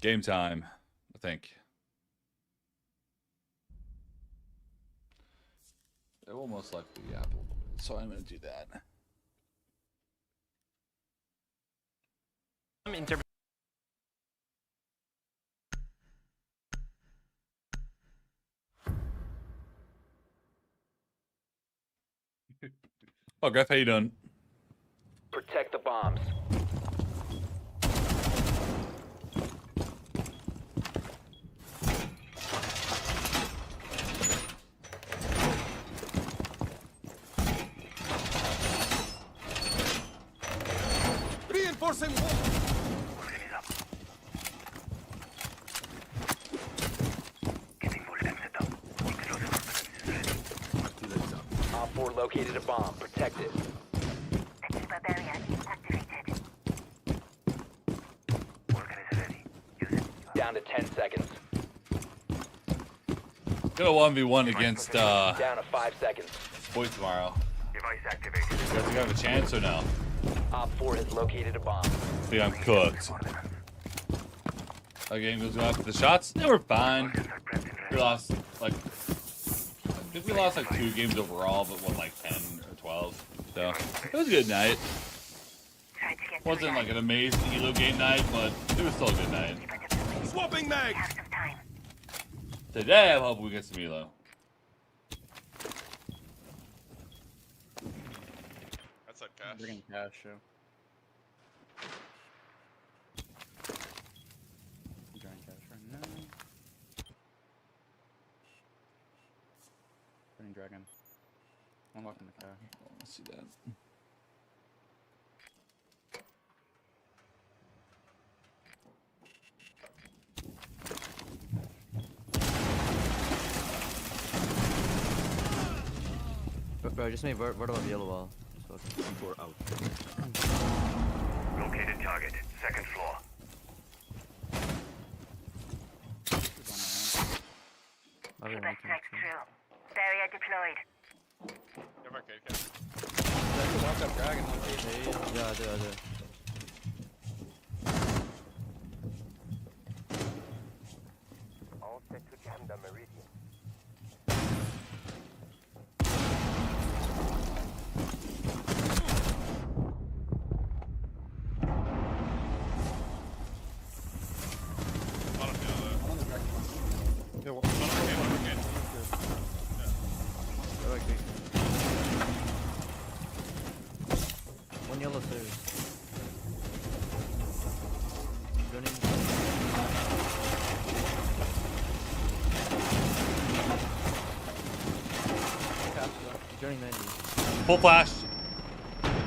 Game time, I think. It will most likely be Apple, so I'm going to do that. Oh, Graf, how you doing? Protect the bombs. Reinforcing wall. Op 4 located a bomb. Protect it. Down to 10 seconds. Got a 1v1 against Down to 5 seconds. Boy tomorrow. Device activated. You guys think I have a chance or no? Op 4 has located a bomb. I think I'm cooked. That game goes after the shots. They were fine. We lost like, I think we lost like 2 games overall, but won like 10 or 12. So it was a good night. Wasn't like an amazing Elo game night, but it was still a good night. Swapping mag. Today I'm hoping we get some Elo. That's like cash. Bringing cash, show. Drawing cash right now. Burning dragon. Unlocking the cash. Let's see that. Bro, just made vertical on the yellow wall. Four out. Located target. Second floor. Super strike true. Barrier deployed. Never arcade cash. Watch out, dragon. Okay. Yeah, I do. All set to jam the meridian. Bottom hill though. On the dragon. Yeah, well, Bottom arcade. One yellow stairs. Running. Journey 90. Full flashed.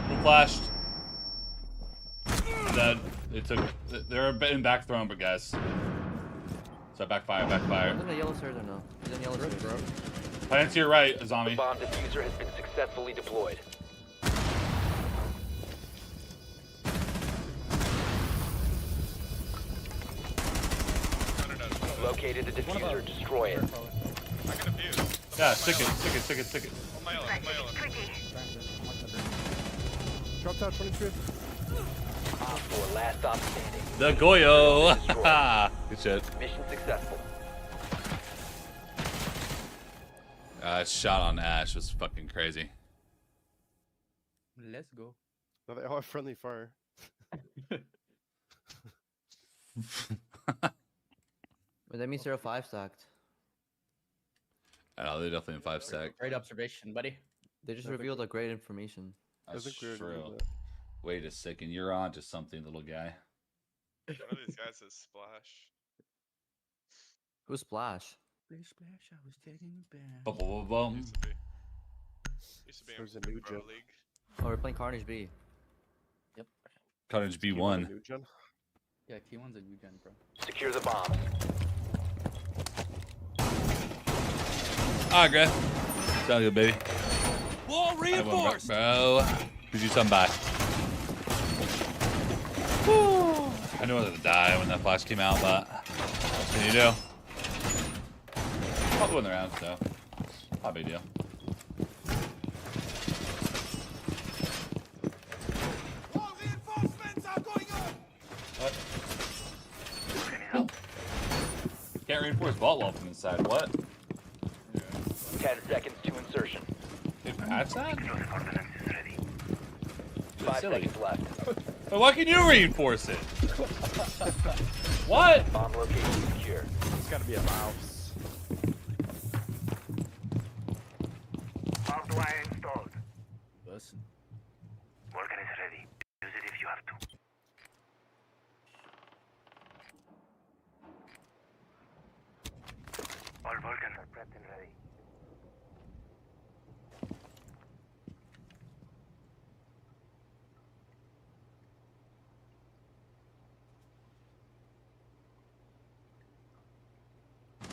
Full flashed. Dead. They took. They're in back throwing, but guys. So backfire. He's in the yellow stairs or no? He's in the yellow stairs, bro. Plan to your right, a The zombie. bomb diffuser has been successfully deployed. Located the diffuser. Destroy it. I can abuse. Yeah, stick it. On my yellow. On my yellow. dropped out 23. Op 4 last stop standing. The Goyo. Good shit. Mission successful. Shot on Ash was fucking crazy. Let's go. No, they all have friendly fire. But that means they're a 5 stacked. I know, they're definitely in 5 stack. Great observation, buddy. They just revealed a great information. That's I think we're doing true. that. Wait a second, you're on to something, little guy. One of these guys is splash. Who's Splash? Splash, I was taking a bath. Boom, boom, boom, boom. Used to be There's in a new Pro gen. League. Oh, we're playing Carnage B. Yep. Cottage Keep B1. new gen. Yeah, key one's a new gen, bro. Secure the bombs. Alright, Griff. Sound good, baby. Wall reinforced. Bro. Could you come back? Woo. I knew I was gonna die when that flash came out, but what can you do? Probably win the round, so not a big deal. Wall reinforcements are going on. What? reinforced vault wall from inside. What? 10 seconds to insertion. They patched that? That's 5 silly. seconds left. But why can you reinforce it? What? Bomb location secure. It's gotta be a mouse. Barbed wire installed. Listen. Vulcan is ready. Use it if you have to. All Vulcans are prepped and ready.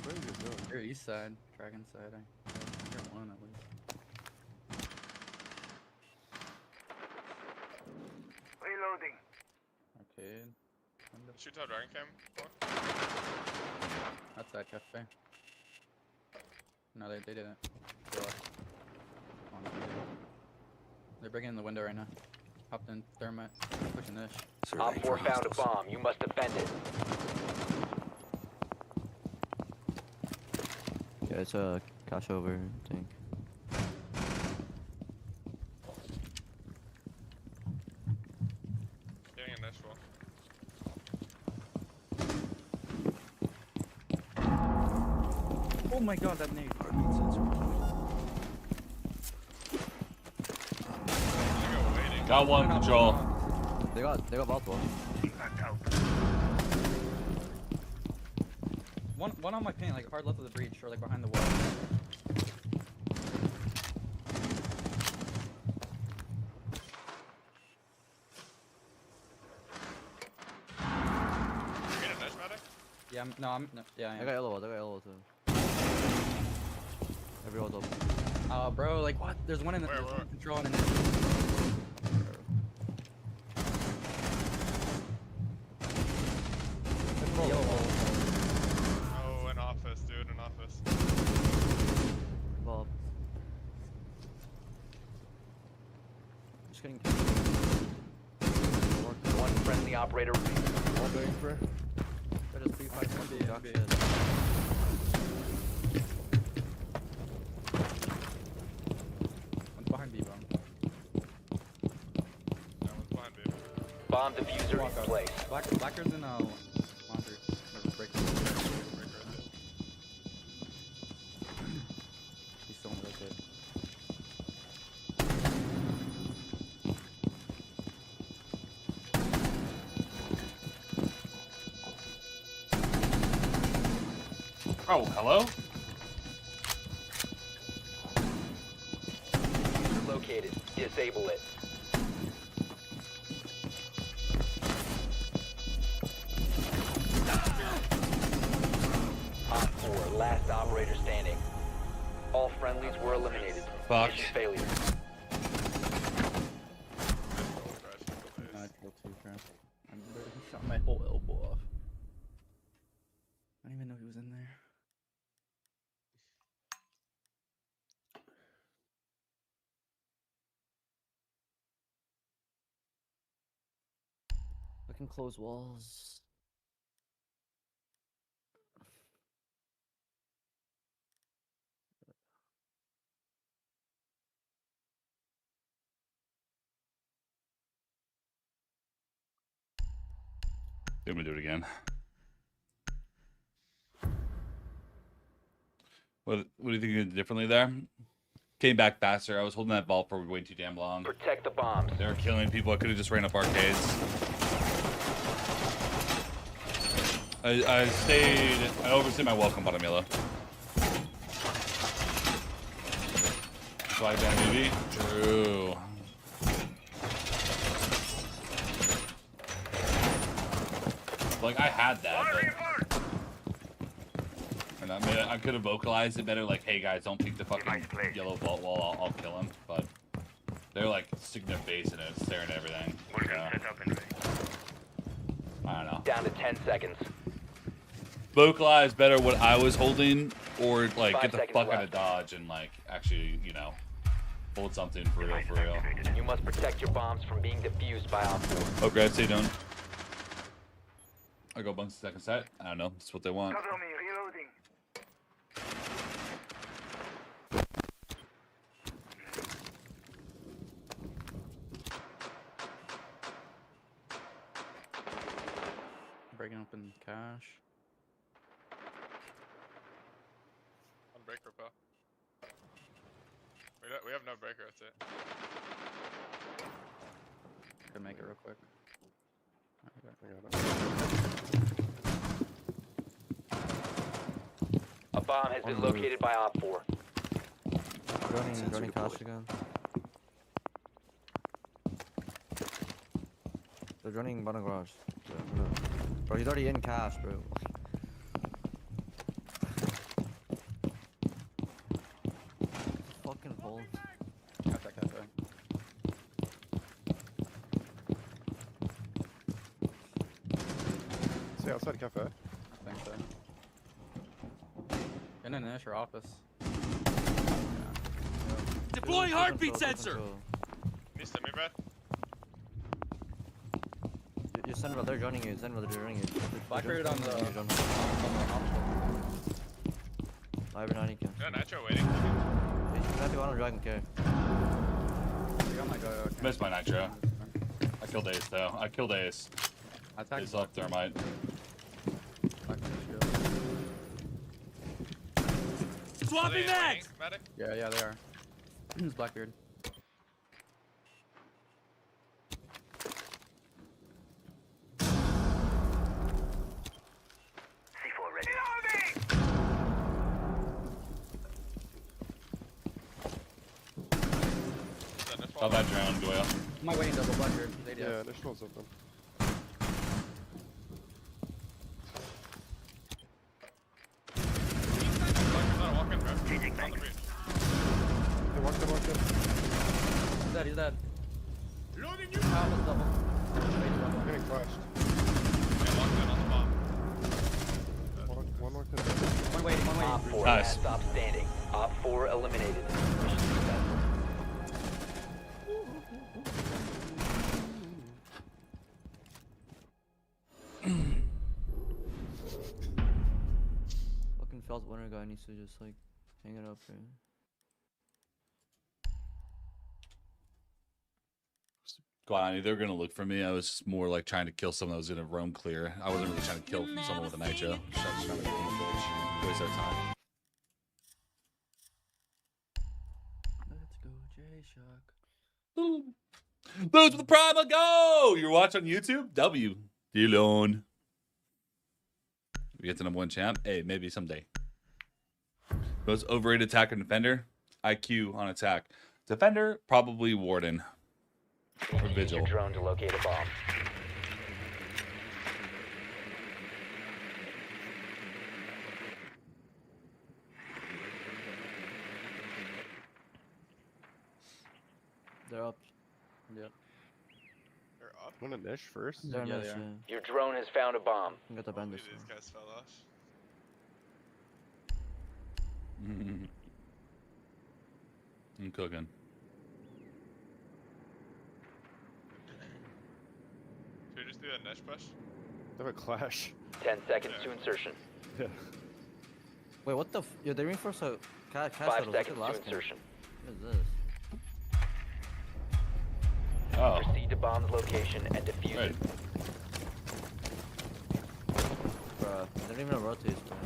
What are you guys doing? Here, east side, dragon side. I hear one at least. Reloading. Arcade. Window. Shoot how Dragon cam. Outside cafe. No, they didn't. They left. Oh, no, they didn't. They're breaking in the window right now. Hopped in thermite. Pushing this. Op 4 found a bomb. You must defend it. Yeah, it's a cash over thing. Getting in Nashville. Oh my god, that nade. I go waiting. Got one control. They got vault wall. Impact out. One on my paint, like hard left of the breach, or like behind the wall. You getting Nash medic? Yeah, yeah, I I am. got yellow wall. I got yellow wall too. Every wall's open. Oh, bro, like what? There's one in the Where, there's where? one control and an yellow wall. Oh, an office, dude, an office. Vault. Just getting. One friendly operator. All going for. That is 351 dock NBA. shit. One's behind B-bomb. That one's behind me. Bomb diffuser in place. Blacker's in laundry. Never break. He's still in the rotate. Oh, hello? Diffuser located. Disable it. Op 4, last operator standing. All friendlies were eliminated. Fuck. Mission failure. I killed two traps. I literally shot my whole elbow off. I didn't even know he was in there. I can close walls. I'm gonna do it again. What do you think you did differently there? Came back faster. I was holding that vault for way too damn long. Protect the bombs. They were killing people. I could have just ran up arcades. I overstayed my welcome, bottom yellow. Flag down, maybe. True. Like I had that. But... And I could have vocalized it better. Like, hey guys, don't peek the fucking yellow vault wall. I'll kill him. But they're like sticking their face in it, staring at everything. Vulcan Yeah. set up and ready. I don't know. Down to 10 seconds. Vocalize better what I was holding, or like 5 get the seconds fuck out left. of dodge and like actually, you know, hold something for real, for real. You must protect your bombs from being defused by Op 4. Okay, stay done. I go bunks second set. I don't know. That's what they want. Cover me, reloading. breaking open cash. On breaker, pal. We have no breaker, that's it. Could make it real quick. Okay. I got it. A bomb has been On the roof. located by Op 4. Running cash again. They're running bottom garage. Yeah, bro, he's already in cash, bro. Fucking hole. Got that cafe. Stay outside cafe. I think so. In an initial office. Deploying heartbeat sensor! Can you send me, Brad? You SenVale, they're joining you. SenVale, they're joining you. Black rated on the. Live 90 can. Yeah, Nitro waiting. You have to go on a dragon care. I got my go. Missed my nitro. I killed Ace though. I killed Ace. I attacked Ace left thermite. Swapping mags! Medic? Yeah, yeah, they are. It's Blackbeard. C4 ready. Saw that drown, Goya. I'm not waiting double Blackbeard. They did. Yeah, initial's open. Changing back. They walked in. He's dead, he's dead. Loading you! Almost double. I'm getting flashed. One walked in. One waiting, one Op waiting. 4 Nice. last stop standing. Op 4 eliminated. Mission successful. Fucking felt winner guy needs to just like hang it up, bro. Glad they were gonna look for me. I was just more like trying to kill someone that was gonna roam clear. I wasn't really trying to kill someone with a nitro. Just trying to waste our time. Let's go, J-Shock. Those with the Prima go! You're watching on YouTube? W. Dylan. We get to number 1 champ? Hey, maybe someday. Most overrated attacker and defender? IQ on attack. Defender, probably Warden. Or Use Vigil. your drone to locate a bomb. They're up. Yep. They're up. Want a niche first? They're Yeah, nice, they are. yeah. Your drone has found a bomb. You got the Hopefully bandits. these guys fell off. I'm cooking. Should we just do a Nesh push? They have a clash. 10 seconds to insertion. Yeah. Wait, what the? Yeah, they reinforced a cash. 5 seconds to What insertion. is this? Oh. Proceed to bomb's location and defuse Right. it. Bruh, they don't even have rotates, bro.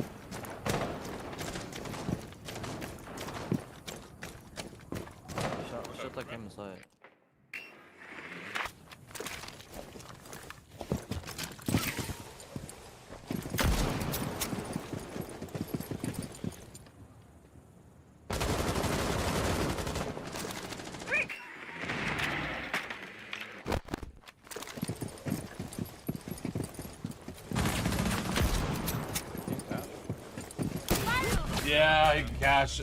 Shot like him inside. Yeah, he can cash.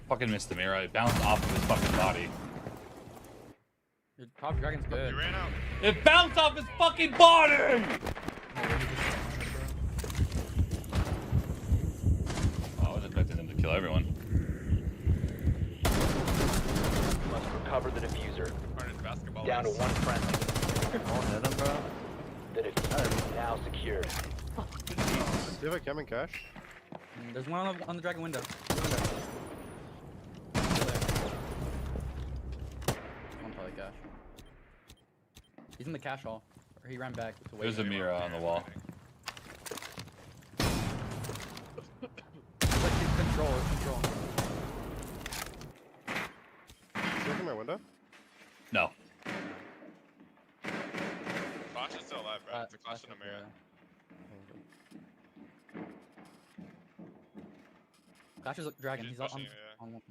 Fucking missed the mirror. It bounced off of his fucking body. Your top dragon's good. You ran out. It bounced off his fucking body! Oh, I was expecting him to kill everyone. Must recover the diffuser. Hardened basketball. Down to legs. 1 friendly. Oh, hit him, bro. The diffuser is now secured. Do you have a cam and cash? There's one on the dragon window. One probably cash. He's in the cash hall. Or he ran back to wait. There's a mirror on the wall. It's like control. Is he looking my window? No. Flash is still alive, bro. It's a flash in a mirror. Clash is dragon. He's on pushing it, yeah. one. No.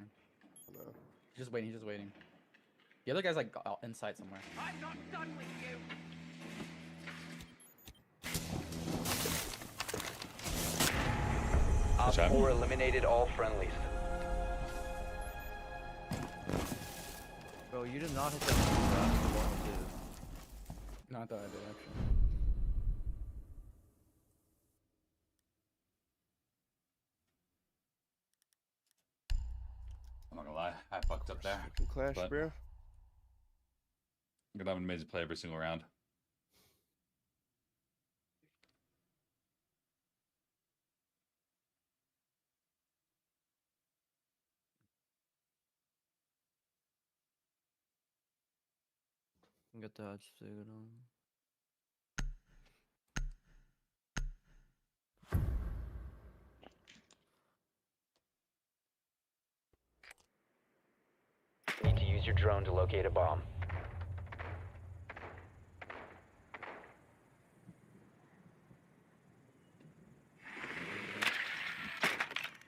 He's just waiting. The other guy's like inside somewhere. I'm not done with you. Op Good job. 4 eliminated all friendlies. Bro, you did not hit that fast for 1 or 2. No, I thought I did actually. I'm not gonna lie. I fucked up there. Fucking Clash, But- bro. Good, I'm amazed to play every single round. Get that figured on. Need to use your drone to locate a bomb.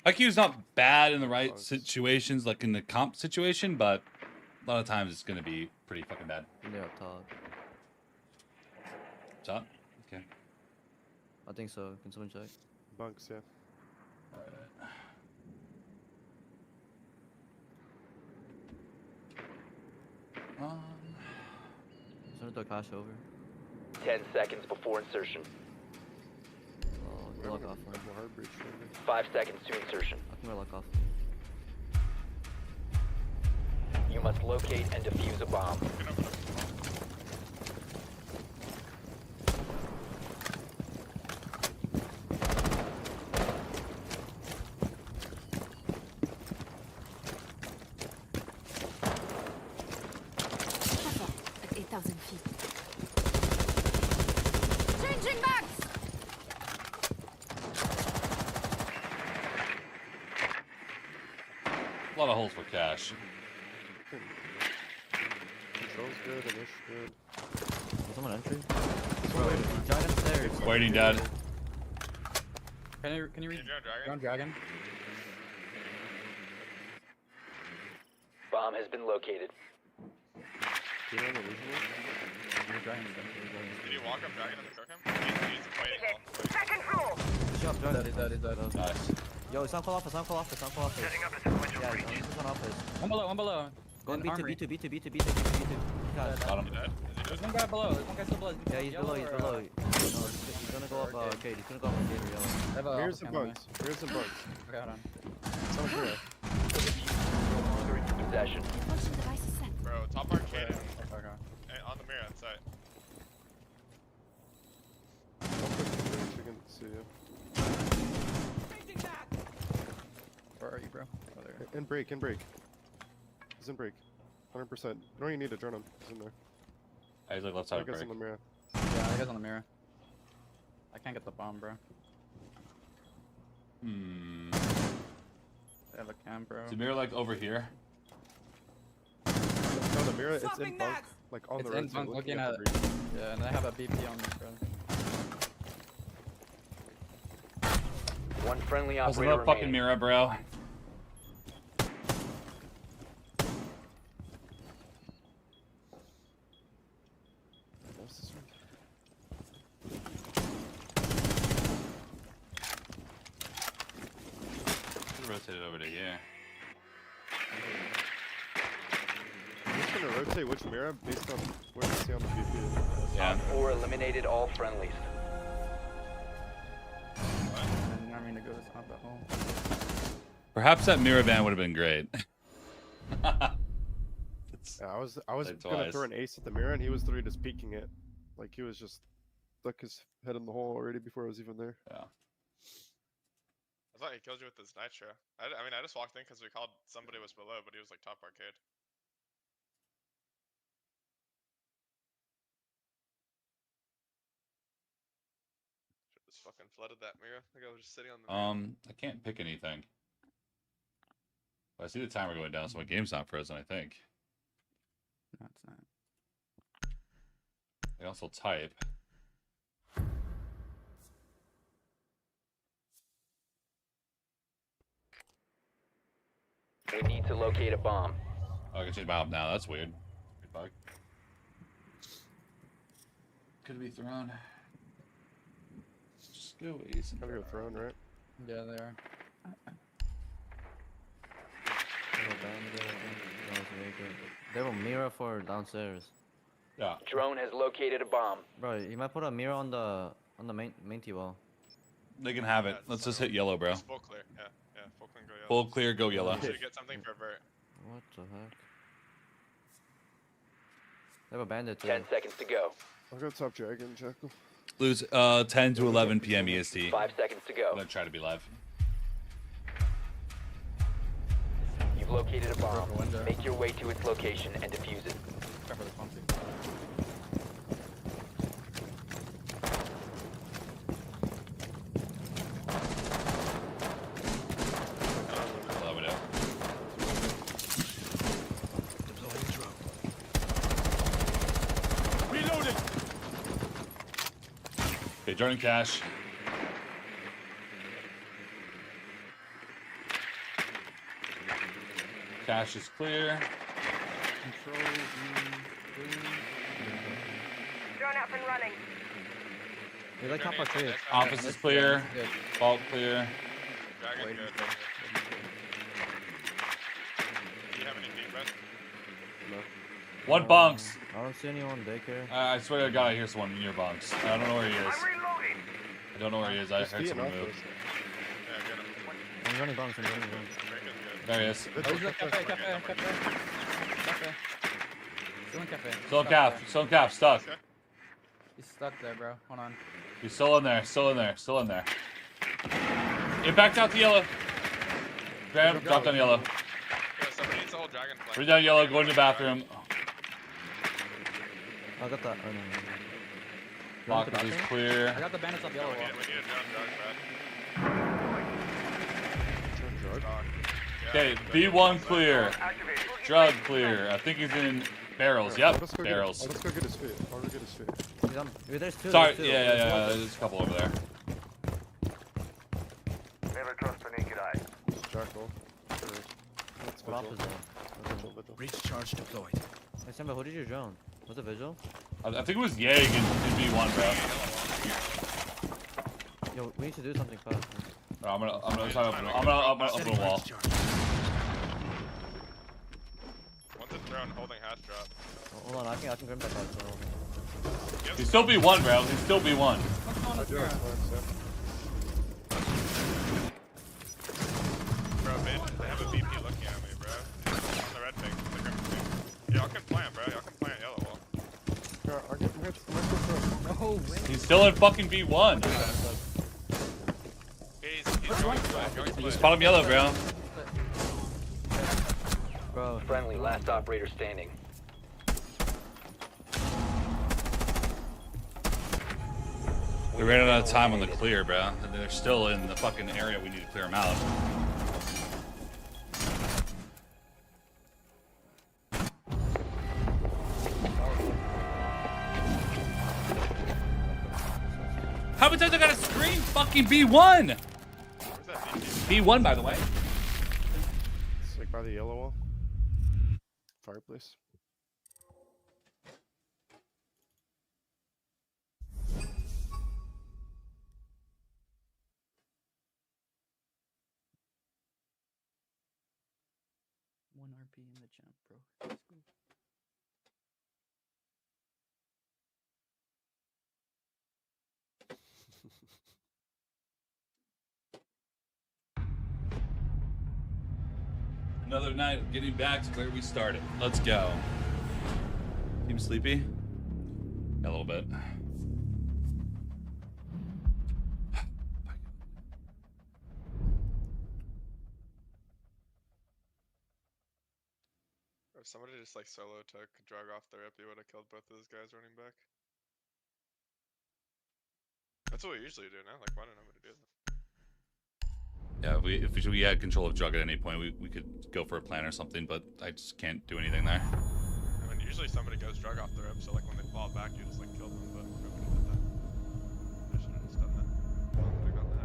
IQ's not bad in the right Bugs. situations, like in the comp situation, but a lot of times it's gonna be pretty fucking bad. They're up top. Top? Okay. I think so. Can someone check? Bunks, yeah. Someone throw cash over. 10 seconds before insertion. Oh, good luck off. Have a hard breach for me. 5 seconds to insertion. I think we're luck off. You must locate and defuse a bomb. At 8,000 feet. Changing backs! A lot of holes for cash. Control's good, Inish good. Is someone entry? Bro, Giant upstairs. Waiting, Dad. Can you read? Can you dragon? Ground dragon. Bomb has been located. do you know the regional? Dragon. Did you walk up dragon and cook him? He's waiting all. Second floor! Shot, joint. He's dead. Nice. Yo, it's on call office. Setting up a sequential Yeah, breach. it's on office. One below. Go on In armory. B2. Cash. Got him. You dead? There's one guy below. There's one guy still below. Yeah, he's Yellow below. or, No, he's gonna go up arcade. He's gonna go up arcade or yellow. I have a Here's office some cam on me. bugs. Here's some bugs. Okay, hold on. Someone's here. No longer in possession. Function device is set. Bro, top arcade Okay. and on the mirror on site. I'll put the breach, we can see you. Where are you, bro? Oh, there. In break. He's in break. 100%. You don't even need to drone him. He's in there. He's like left I side of guess break. in the mirror. Yeah, that guy's on the mirror. I can't get the bomb, bro. Hmm. I have a cam, bro. Is the mirror like over here? No, the mirror, it's in bunk. Like on It's the in right side, bunk, looking looking at at the breach. Yeah, and I have a BP on me, bro. One friendly There's operator another fucking remaining. mirror, bro. What's this one? Rotate it over to here. I'm just gonna rotate which mirror based on where I see on the VP. Yeah. 4 eliminated all friendlies. I didn't mean to go this up that hole. Perhaps that mirror van would have been great. It's- Yeah, I was Like gonna twice. throw an ace at the mirror, and he was literally just peeking it. Like he was just stuck his head in the hole already before I was even there. yeah. I thought he killed you with his nitro. I mean, I just walked in because we called somebody was below, but he was like top arcade. fucking flooded that mirror. Like I was just sitting on the mirror. I can't pick anything. I see the timer going down, so my game's not frozen, I think. No, it's not. I also type. We need to locate a bomb. Oh, I can change my op now. That's weird. Weird bug. Could be thrown. Just go easy. Gotta go throne, right? Yeah, they are. They have a mirror for downstairs. Yeah. Drone has located a bomb. Bro, you might put a mirror on the main T wall. They can have it. Yeah, Let's so just hit yellow, bro. It's full clear. Yeah, yeah, full clear, go yellow. Full clear, go yellow. You should get something for Vert. What the heck? They have a bandit too. 10 seconds to go. I'll go top dragon, Jackal. Lose 10 to 11 p.m. EST. 5 seconds to I'm go. gonna try to be live. You've located a bomb. Broke a window. Make your way to its location and defuse it. Cover the pump. Well, we do. Reloading. Okay, joining cash. Cash is clear. Control Drone up and running. They like top or three. Office is clear. Good. Vault clear. Dragon Wait. good. Do you have any deep red? One bunks. I don't see anyone daycare. I swear to God, I hear someone in your bunks. I don't know where he is. Reloading. I don't know where he is. I Just heard be someone enough move. of us. Yeah, get him. I'm running bunks, I'm running bunks. Dragon's good. There he is. Oh, he's at cafe. Cafe. Still in cafe. Still in Stuck cap. there. Still in cap. Stuck. Okay. He's stuck there, bro. Hold on. He's still in there. Still in there. Still in there. Get back out to yellow. Grab. Drop down yellow. Yeah, somebody needs to hold dragon flank. Bring down yellow. Go into the bathroom. I got that. Oh, no. Box is clear. I got the bandits up yellow We wall. need a drone drug, Turn drug. bad. Okay, B1 clear. Drug clear. I think he's in barrels. Yep, Let's go barrels. Let's go get his feet. I'll go get his feet. There's two. Sorry. There's two. Yeah. There's one. There's a couple over there. Never trust the naked eye. Jackal. That's What vigil. op is that? Vigil, vigil. Breach charge deployed. Hey, Simba, who did you drone? Was it Vigil? I think it was Yeg in B1, bro. Yo, we need to do something fast. Man. I'm gonna try to open a wall. Once it's thrown, holding hash drop. Oh, hold on, I can grab that back. So. He's still B1, bro. He's still B1. What's on I the do have ground? flags, Bro, they have a VP looking at me, bro. On the red ping. The grim ping. Y'all can plant, bro. Y'all can plant yellow wall. yeah. I'll get let's go through. No way. He's still in fucking B1. He's going flank. Just spot him yellow, bro. Bro. Friendly, last operator standing. We ran out of time on the clear, bro. And they're still in the fucking area. We need to clear them out. How many times I gotta scream fucking B1? Where's that VP? B1, by the way. It's like by the yellow wall. Fireplace. One RP in the jump, bro. Let's go. Another night of getting back to where we started. Let's go. Team sleepy? Yeah, a little bit. Or if somebody just like solo took drug off the rip, you would have killed both of those guys running back. That's what we usually do now. Like, why don't nobody do that? Yeah, if we had control of Jug at any point, we could go for a plan or something, but I just can't do anything there. I mean, usually somebody goes drug off the rip, so like when they fall back, you just like kill them, but nobody did that. I should have just done that. Would have gotten the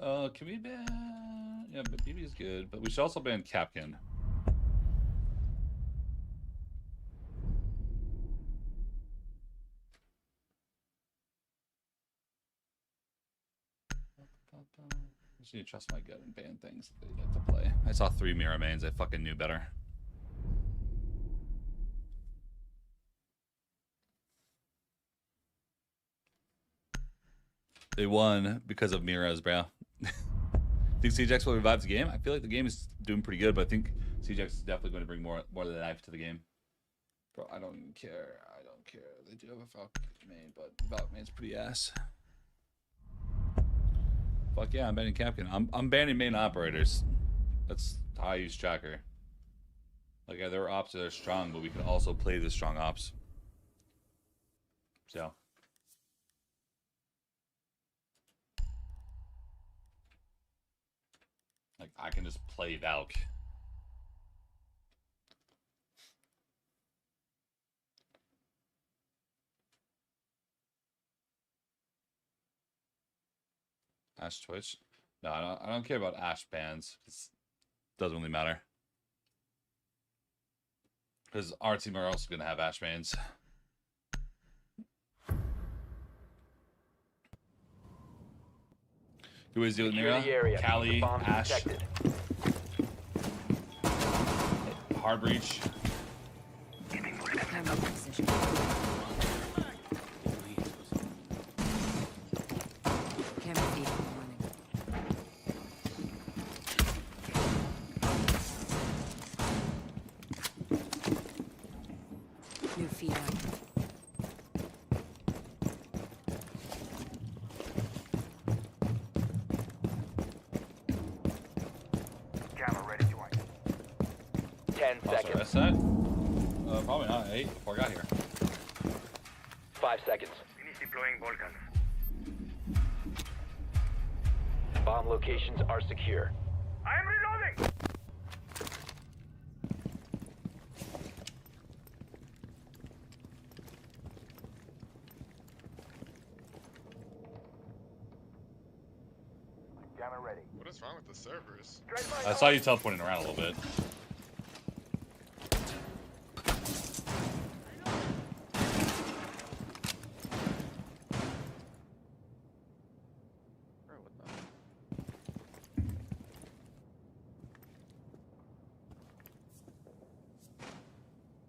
hatched. Can we ban? Yeah, but BB is good, but we should also ban Capkin. I just need to trust my gut and ban things that they get to play. I saw 3 Mira mains. I fucking knew better. They won because of Miras, bro. Think CJX will revive the game? I feel like the game is doing pretty good, but I think CJX is definitely going to bring more life to the game. Bro, I don't even care. I don't care. They do have a Falcon main, but Falcon main's pretty ass. Fuck yeah, I'm banning Capkin. I'm banning main operators. That's how I use Tracker. Like, yeah, there are ops that are strong, but we can also play the strong ops. So. Like, I can just play Valk. Ash Twitch? No, I don't care about Ash bans. It doesn't really matter. Because our team are also going to have Ash bans. Who is doing Mira? Callie, Ash. Protected. Hard breach. New feet up. Gamma ready to act. 10 seconds. Rest set? Probably not. 8 before I got here. 5 seconds. Finish deploying Vulcans. Bomb locations are secure. I am reloading! Gamma ready. What is wrong with the servers? I saw you teleporting around a little bit. Bro, what the?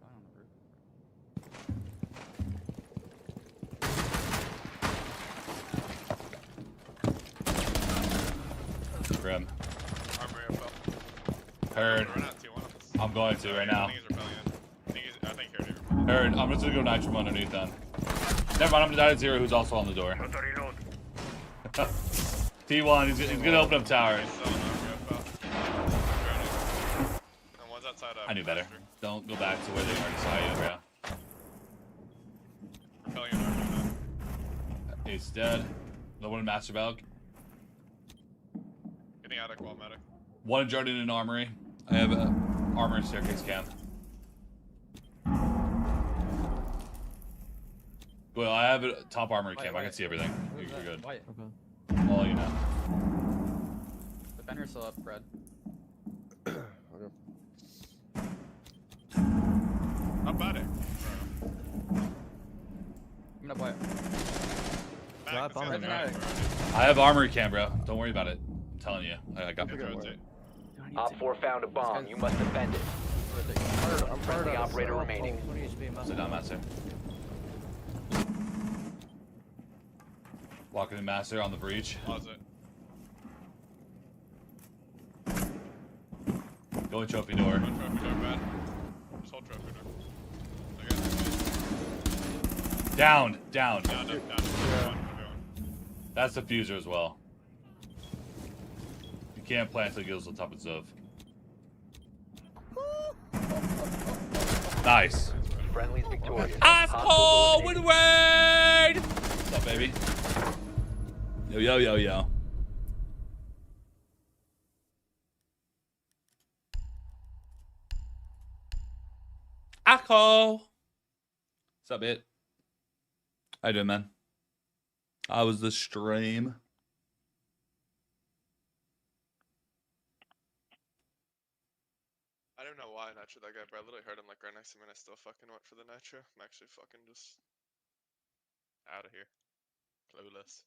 Down on the roof. Grim. Armory up. Heard. Run out 2-1 on this. I'm going to right now. I think he's rebellion. I think he already Heard. I'm just going to go Nitro underneath then. Never mind, I'm going to die at 0, who's also on the door. Auto reload. T1, he's going to open up tower. He's selling armory up. And one's outside I knew better. Don't go back to where they already saw you, bro. Rebellion armory though. Ace dead. No one in Master Valk. Getting attic while medic. One in Jordan in Armory. I have a armor staircase cam. Well, I have a top armory cam. I can see everything. You're good. Wyatt. Okay. All you know. The banner's still up, Fred. Okay. How about it? I'm gonna Wyatt. Medic, bomb let's in get there. the medic, I have armory cam, bro. Don't worry about it. I'm telling you. I got bro. it. Rotate. Op 4 found a bomb. You must defend it. One friendly operator remaining. Sit down, Master. Walking in Master on the breach. Pause it. Go in trophy door. One trophy door bad. Just hold trophy door. Okay. Down. Down. One. That's the fuser as well. You can't plant until it goes on top of Zov. Nice. Friendly's victorious. Asshole Hostiles with eliminated. Wade! What's up, baby? Yo, yo, yo, yo. Akko! What's up, it? How you doing, man? How was the stream? I don't know why I nitro that guy, but I literally heard him like right next to me and I still fucking went for the nitro. I'm actually fucking just out of here. Clueless.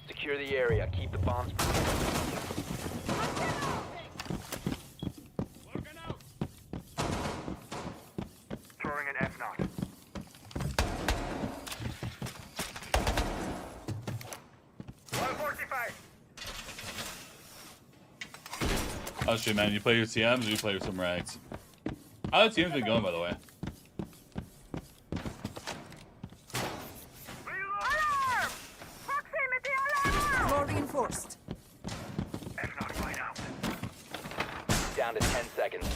Secure the area. Keep the bombs. Throwing an F-Naught. Oh shit, man. You play your TMs or you play with some rags? How the TMs been going, by the way? Alarm! Proximity alarm! Floor reinforced. F-Naught right out. Down to 10 seconds.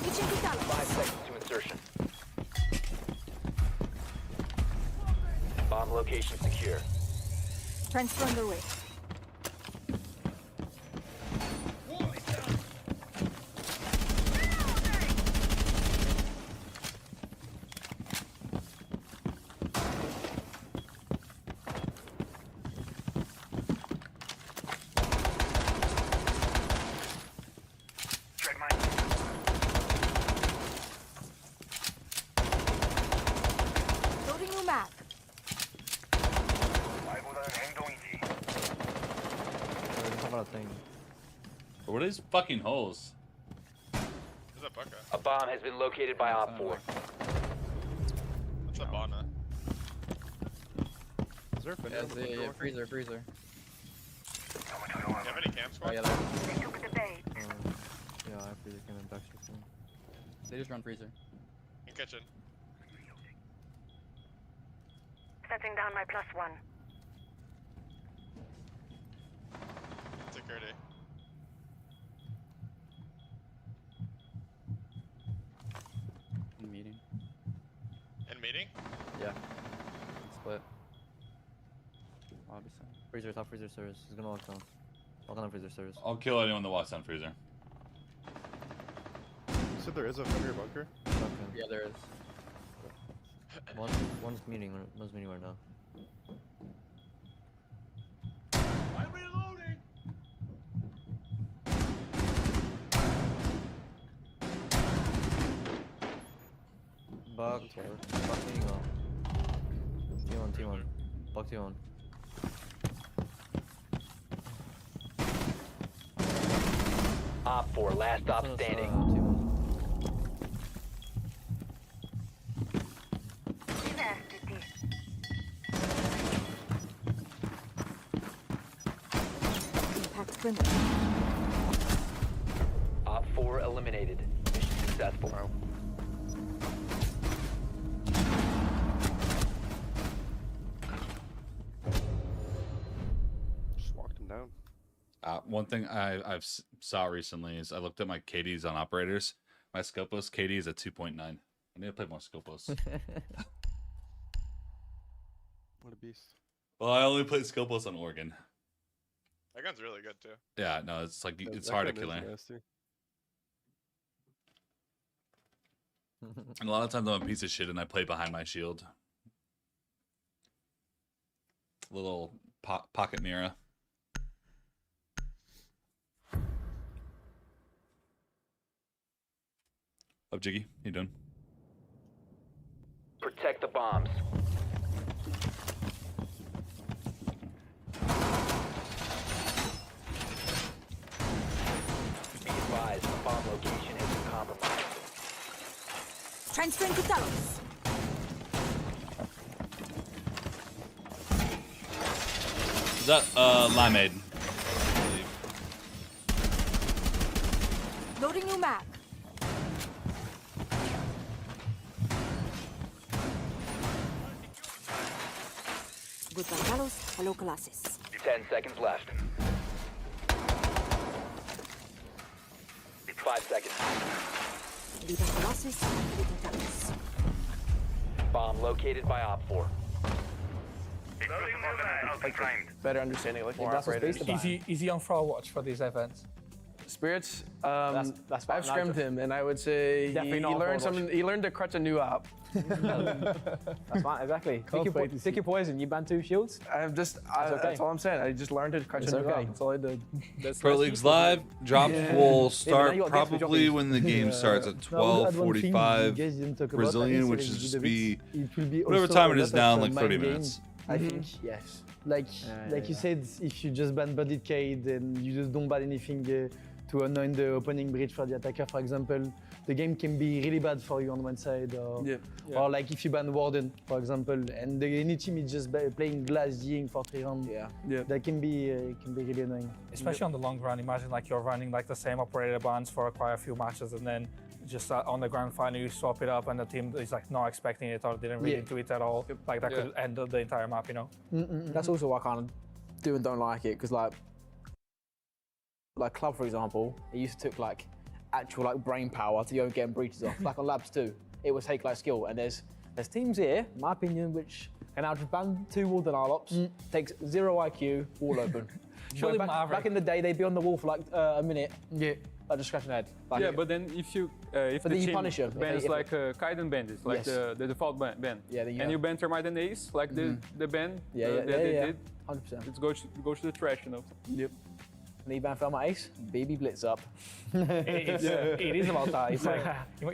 Switching to Talon. 5 seconds to insertion. Bomb location secure. Transfer underway. Tread mine. Loading new map. 말보다는 행동이지. How about a thing? What are these fucking holes? Where's that bucket? A bomb has been located by Op 4. What's that bot Is there a fender Yeah, on the yeah, door? freezer. Do you have any cam Oh, squad? yeah, They took the bait. Yeah, I feel like I'm back to they just run freezer. In kitchen. Setting down my +1. Security. In meeting. In meeting? Yeah. Split. Obviously. Freezer, top freezer service. He's gonna walk down. Walk down freezer service. I'll kill anyone that walks down freezer. You said there is a fender bunker? Okay. Yeah, there is. One's meeting right now. I'm reloading! Buck meeting off. T1. Buck T1. Op 4, last stop standing. T1. Diversity. Impact perimeter. Op 4 eliminated. Mission successful. Just walked him down. One thing I've saw recently is I looked at my KDs on operators. My Scopus KD is at 2.9. I need to play more Scopus. What a beast. Well, I only played Scopus on Oregon. That gun's really good too. Yeah, no, it's like it's That hard to gun kill is her. nasty. And a lot of times I'm a piece of shit and I play behind my shield. Little pocket mirror. Up, Jiggy. How you doing? Protect the bombs. Be advised, the bomb location has been compromised. Transferring to Talons. Is that limeade? I believe. Loading new map. Goodbye, Galos. Hello, Colossus. 10 seconds left. 5 seconds. Viva Colossus. Viva Galos. Bomb located by Op 4. Better understanding, like more That's what's operators. based about. Is he on Thrall Watch for these events? Spirits, That's I've scrimmed him, and I would say Definitely he not learned Thrall something. He learned to crutch a new op. That's fine, exactly. Can't wait to Pick your poison. You ban 2 shields. That's all I'm saying. I just learned to crutch a new op. That's all I did. Pro League's live. Drops will start you got games for probably dropping. when the game starts at 12:45 Brazilian, which is just be whatever time it is now in like 30 minutes. I think. Yes. Like you said, if you just ban Bodied Cade and you just don't ban anything to anoint the opening bridge for the attacker, for example, the game can be really bad for you on one side. Or like if you ban Warden, for example, and any team is just playing Glass Ying for 3 rounds, that can be really annoying. Especially on the long run. Imagine like you're running like the same operator bans for quite a few matches, and then just on the grand final you swap it up, and the team is like not expecting it or didn't read into it at all. Like that could end the entire map, you know. That's also why I kind of do and don't like it, because like Club, for example, it used to take like actual like brain power to go and get breaches off. Like on Labs 2, it would take like skill, and there's teams here, in my opinion, which can now just ban 2 Warden Arlops, takes 0 IQ, all open. Surely back in the day, they'd be on the wall for like a minute. Like just scratching their head. Like, yeah, but then if you if but the then you team punish them. bans like Kaiden bandits, like the default ban, Yeah, then and you ban Termite and Ace, like the ban they did, 100%. it goes to the trash, you know. Yep. And you ban Felma Ace, baby blitz up. It is about that. It's like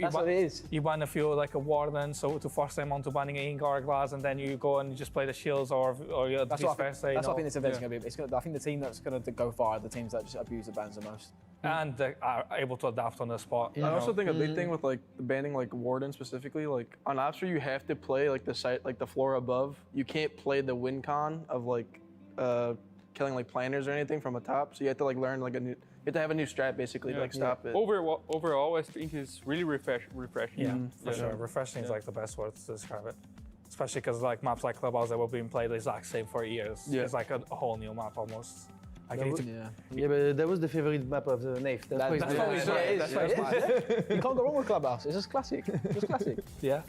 That's what it is. You ban a few like a Warden, so to force them onto banning a Ingar Glass, and then you go and you just play the shields or you That's what I think this event's going to be. I think the team that's going to go far are the teams that just abuse the bans the most. And they are able to adapt on the spot. I also think a big thing with like banning like Warden specifically, like on Opster you have to play like the site, like the floor above. You can't play the win con of like killing like planners or anything from the top. So you have to like learn like you have to have a new strat basically to like stop it. Overall, I think it's really refreshing. Yeah, for sure. Refreshing is like the best word to describe it. Especially because like maps like Clubhouse that were being played the exact same for years. It's like a whole new map almost. But that was the favorite map of the Nave. That's why You can't go wrong with Clubhouse. It's just classic. Just classic. Yeah.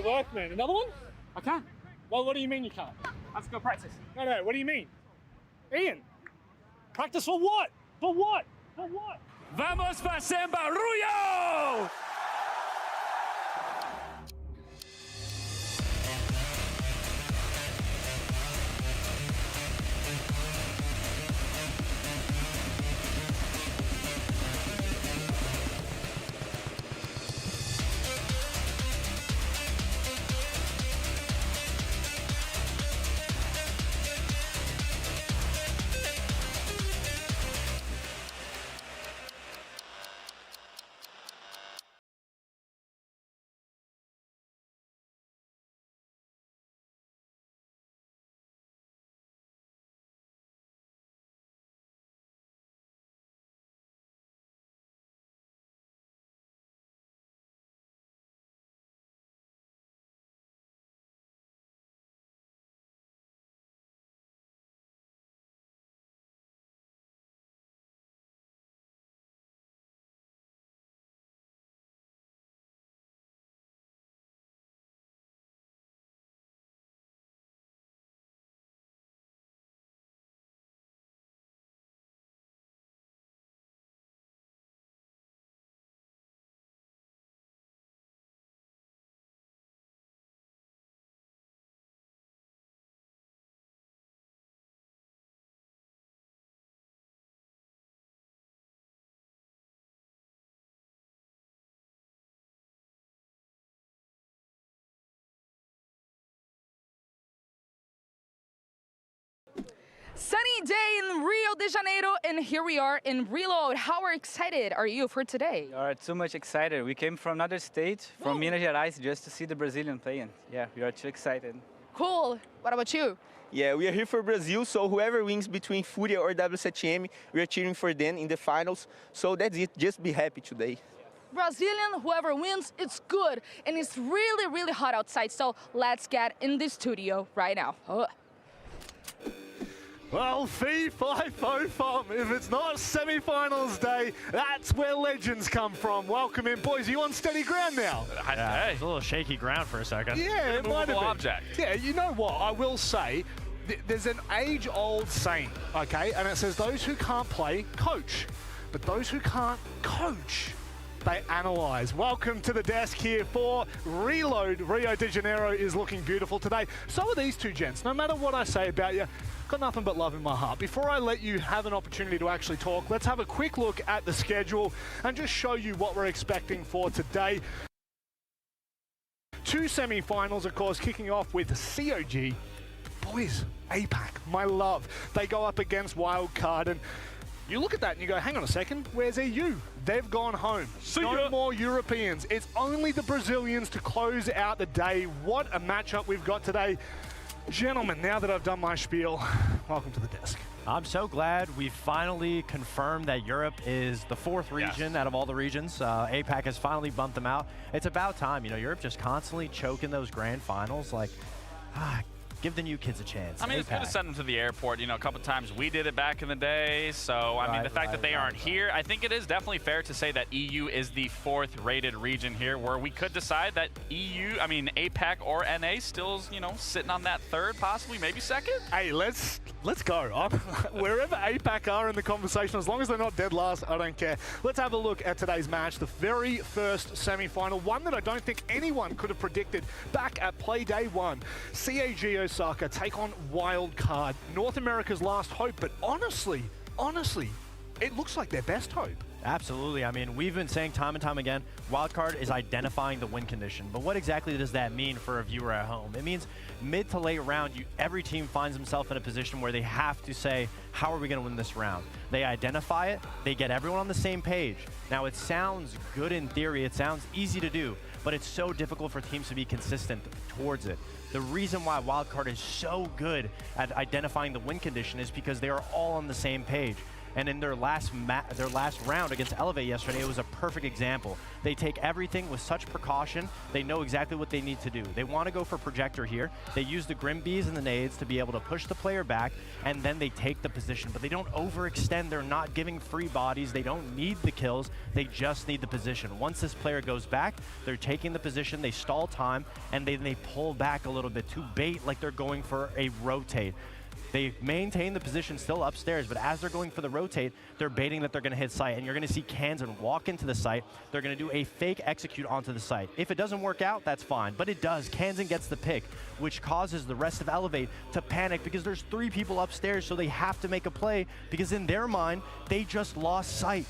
work, man. Another one? I can't. Well, what do you mean you can't? Let's go practice. No, what do you mean? Ian, practice for what? For what? For what? Vamos para San Barullo! Sunny day in Rio de Janeiro, and here we are in Reload. How excited are you for today? We are too much excited. We came from another state, from Minas Gerais, just to see the Brazilian playing. Yeah, we are too excited. Cool. What about you? Yeah, we are here for Brazil, so whoever wins between Fúria or W7M, we are cheering for them in the finals. So that's it. Just be happy today. Brazilian, whoever wins, it's good. And it's really, really hot outside, so let's get in the studio right now. Well, fee, fi, fo, fum. If it's not semi-finals day, that's where legends come from. Welcome in, boys. Are you on steady ground now? Yeah, it's a little shaky ground for a second. Yeah, it might have been. Yeah, you know what? I will say, there's an age-old saying, okay, and it says those who can't play, coach. But those who can't coach, they analyze. Welcome to the desk here for Reload. Rio de Janeiro is looking beautiful today. So are these two gents. No matter what I say about you, got nothing but love in my heart. Before I let you have an opportunity to actually talk, let's have a quick look at the schedule and just show you what we're expecting for today. Two semi-finals, of course, kicking off with COG. Boys, APAC, my love. They go up against Wildcard, and you look at that and you go, hang on a second, where's EU? They've gone home. No more Europeans. It's only the Brazilians to close out the day. What a matchup we've got today. Gentlemen, now that I've done my spiel, welcome to the desk. I'm so glad we finally confirmed that Europe is the fourth region out of all the regions. APAC has finally bumped them out. It's about time. You know, Europe just constantly choking those grand finals. Like, give the new kids a chance. I mean, it's good to send them to the airport. You know, a couple times we did it back in the day. So, I mean, the fact that they aren't here, I think it is definitely fair to say that EU is the fourth rated region here, where we could decide that APAC or NA still, you know, sitting on that third, possibly, maybe second. Hey, let's go. Wherever APAC are in the conversation, as long as they're not dead last, I don't care. Let's have a look at today's match, the very first semi-final, one that I don't think anyone could have predicted back at play day one. CAG Osaka take on Wildcard, North America's last hope, but honestly, it looks like their best hope. Absolutely. I mean, we've been saying time and time again, Wildcard is identifying the win condition. But what exactly does that mean for a viewer at home? It means mid to late round, every team finds themselves in a position where they have to say, how are we going to win this round? They identify it, they get everyone on the same page. Now, it sounds good in theory, it sounds easy to do, but it's so difficult for teams to be consistent towards it. The reason why Wildcard is so good at identifying the win condition is because they are all on the same page. And in their last round against Elevate yesterday, it was a perfect example. They take everything with such precaution. They know exactly what they need to do. They want to go for Projector here. They use the Grim Bees and the nades to be able to push the player back, and then they take the position. But they don't overextend. They're not giving free bodies. They don't need the kills. They just need the position. Once this player goes back, they're taking the position, they stall time, and they pull back a little bit to bait like they're going for a rotate. They maintain the position still upstairs, but as they're going for the rotate, they're baiting that they're going to hit site, and you're going to see Kansan walk into the site. They're going to do a fake execute onto the site. If it doesn't work out, that's fine, but it does. Kansan gets the pick, which causes the rest of Elevate to panic because there's 3 people upstairs, so they have to make a play because in their mind, they just lost sight.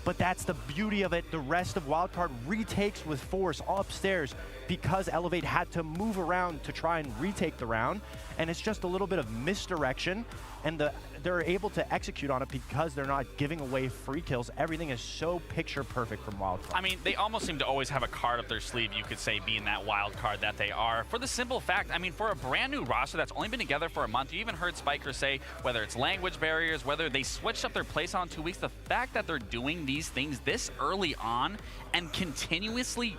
But that's the beauty of it. The rest of Wildcard retakes with force upstairs because Elevate had to move around to try and retake the round. And it's just a little bit of misdirection. And they're able to execute on it because they're not giving away free kills. Everything is so picture perfect from Wildcard. I mean, they almost seem to always have a card up their sleeve, you could say, being that wild card that they are. For the simple fact, I mean, for a brand new roster that's only been together for a month, you even heard Spiker say, whether it's language barriers, whether they switched up their playstyle in 2 weeks, the fact that they're doing these things this early on and continuously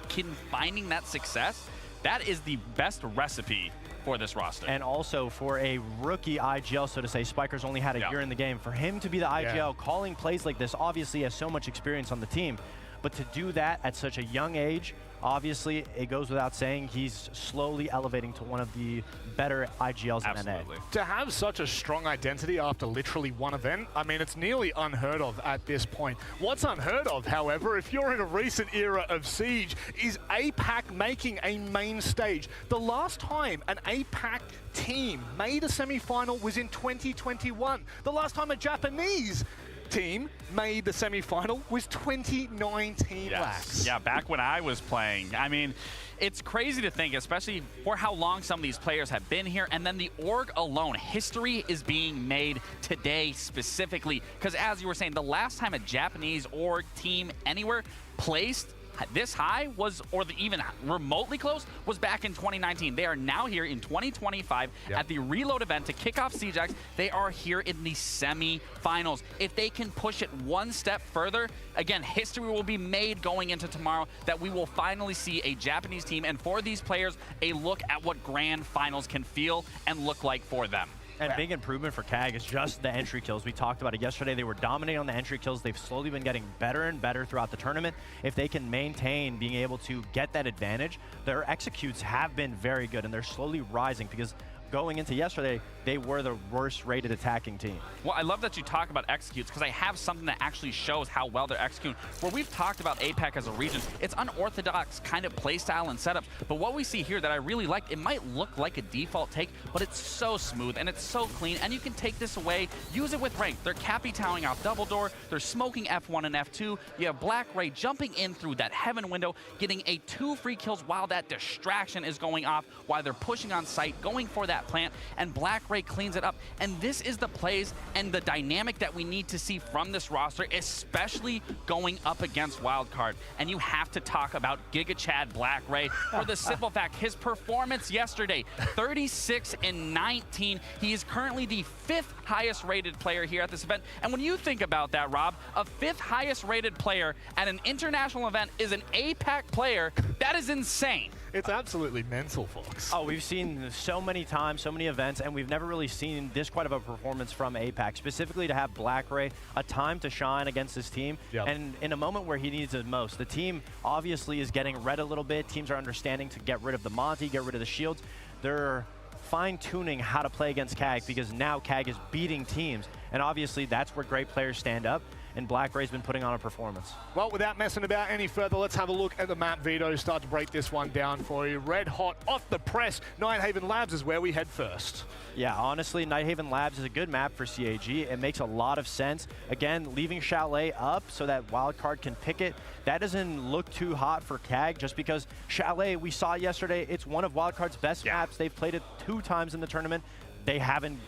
finding that success, that is the best recipe for this roster. And also for a rookie IGL, so to say, Spiker's only had a year in the game. For him to be the IGL calling plays like this, obviously he has so much experience on the team, but to do that at such a young age, obviously it goes without saying he's slowly elevating to one of the better IGLs in NA. To have such a strong identity after literally one event, I mean, it's nearly unheard of at this point. What's unheard of, however, if you're in a recent era of Siege, is APAC making a main stage. The last time an APAC team made a semi-final was in 2021. The last time a Japanese team made the semi-final was 2019. Yes. Yeah, back when I was playing. I mean, it's crazy to think, especially for how long some of these players have been here, and then the org alone. History is being made today specifically, because as you were saying, the last time a Japanese org team anywhere placed this high was, or even remotely close, was back in 2019. They are now here in 2025 at the Reload event to kick off CJAX. They are here in the semi-finals. If they can push it one step further, again, history will be made going into tomorrow that we will finally see a Japanese team, and for these players, a look at what grand finals can feel and look like for them. And big improvement for CAG is just the entry kills. We talked about it yesterday. They were dominating on the entry kills. They've slowly been getting better and better throughout the tournament. If they can maintain being able to get that advantage, their executes have been very good, and they're slowly rising because going into yesterday, they were the worst rated attacking team. Well, I love that you talk about executes because I have something that actually shows how well they're executing. Where we've talked about APAC as a region, it's unorthodox kind of playstyle and setups, but what we see here that I really like, it might look like a default take, but it's so smooth and it's so clean, and you can take this away, use it with rank. They're Cappy towering off double door, they're smoking F1 and F2, you have Black Ray jumping in through that heaven window, getting 2 free kills while that distraction is going off, while they're pushing on site, going for that plant, and Black Ray cleans it up. And this is the plays and the dynamic that we need to see from this roster, especially going up against Wildcard. And you have to talk about Giga Chad Black Ray for the simple fact, his performance yesterday, 36 and 19. He is currently the 5th highest rated player here at this event. And when you think about that, Rob, a 5th highest rated player at an international event is an APAC player. That is insane. It's absolutely mental, Fox. Oh, we've seen so many times, so many events, and we've never really seen this quite of a performance from APAC, specifically to have Black Ray a time to shine against his team, and in a moment where he needs it most. The team obviously is getting read a little bit. Teams are understanding to get rid of the Monty, get rid of the shields. They're fine-tuning how to play against CAG because now CAG is beating teams, and obviously that's where great players stand up, and Black Ray's been putting on a performance. Well, without messing about any further, let's have a look at the map. Vito, start to break this one down for you. Red hot off the press. Nighthaven Labs is where we head first. Yeah, honestly, Nighthaven Labs is a good map for CAG. It makes a lot of sense. Again, leaving Chalet up so that Wildcard can pick it. That doesn't look too hot for CAG just because Chalet, we saw yesterday, it's one of Wildcard's best maps. They've played it 2 times in the tournament. They haven't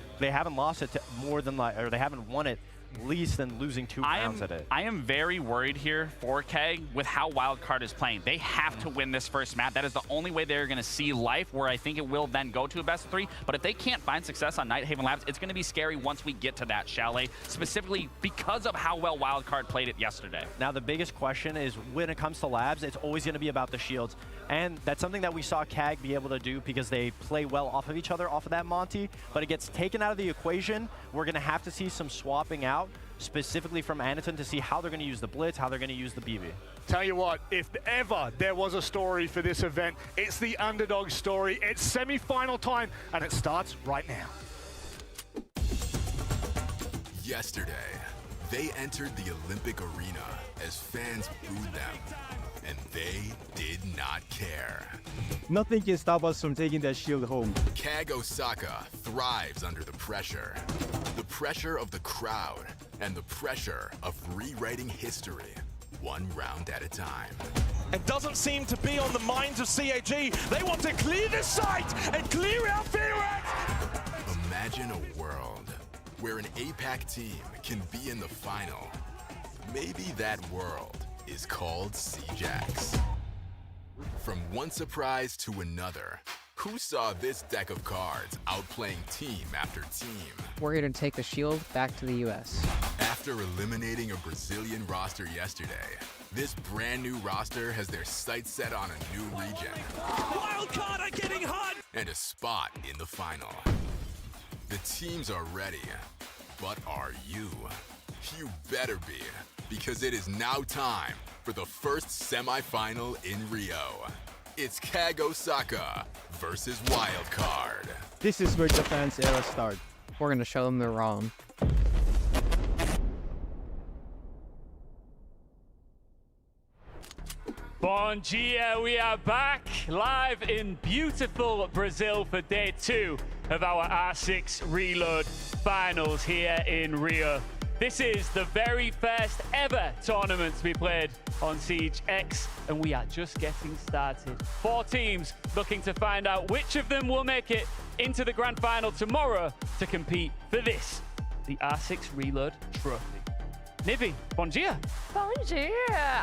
lost it to more than, or they haven't won it least than losing 2 rounds at it. I am very worried here for KEG with how Wildcard is playing. They have to win this first map. That is the only way they're going to see life, where I think it will then go to a best of 3. But if they can't find success on Nighthaven Labs, it's going to be scary once we get to that Chalet, specifically because of how well Wildcard played it yesterday. Now, the biggest question is when it comes to Labs, it's always going to be about the shields. And that's something that we saw KAG be able to do because they play well off of each other, off of that Monty. But it gets taken out of the equation. We're going to have to see some swapping out, specifically from Anaton, to see how they're going to use the Blitz, how they're going to use the BB. Tell you what, if ever there was a story for this event, it's the underdog story. It's semi-final time, and it starts right now. Yesterday, they entered the Olympic arena as fans booed them, and they did not care. Nothing can stop us from taking that shield home. KAG Osaka thrives under the pressure. The pressure of the crowd and the pressure of rewriting history, 1 round at a time. It doesn't seem to be on the minds of CAG. They want to clear the site and clear out VRAX. Imagine a world where an APAC team can be in the final. Maybe that world is called CJAX. From one surprise to another, who saw this deck of cards outplaying team after team? We're going to take the shield back to the US. After eliminating a Brazilian roster yesterday, this brand new roster has their sights set on a new region. Wildcard are getting hot! And a spot in the final. The teams are ready, but are you? You better be, because it is now time for the first semi-final in Rio. It's KAG Osaka versus Wildcard. This is where the fans era start. We're going to show them they're wrong. Bom dia, we are back live in beautiful Brazil for day 2 of our R6 Reload finals here in Rio. This is the very first ever tournament to be played on Siege X, and we are just getting started. 4 teams looking to find out which of them will make it into the grand final tomorrow to compete for this, the R6 Reload trophy. Nivi, bon dia. Bon dia.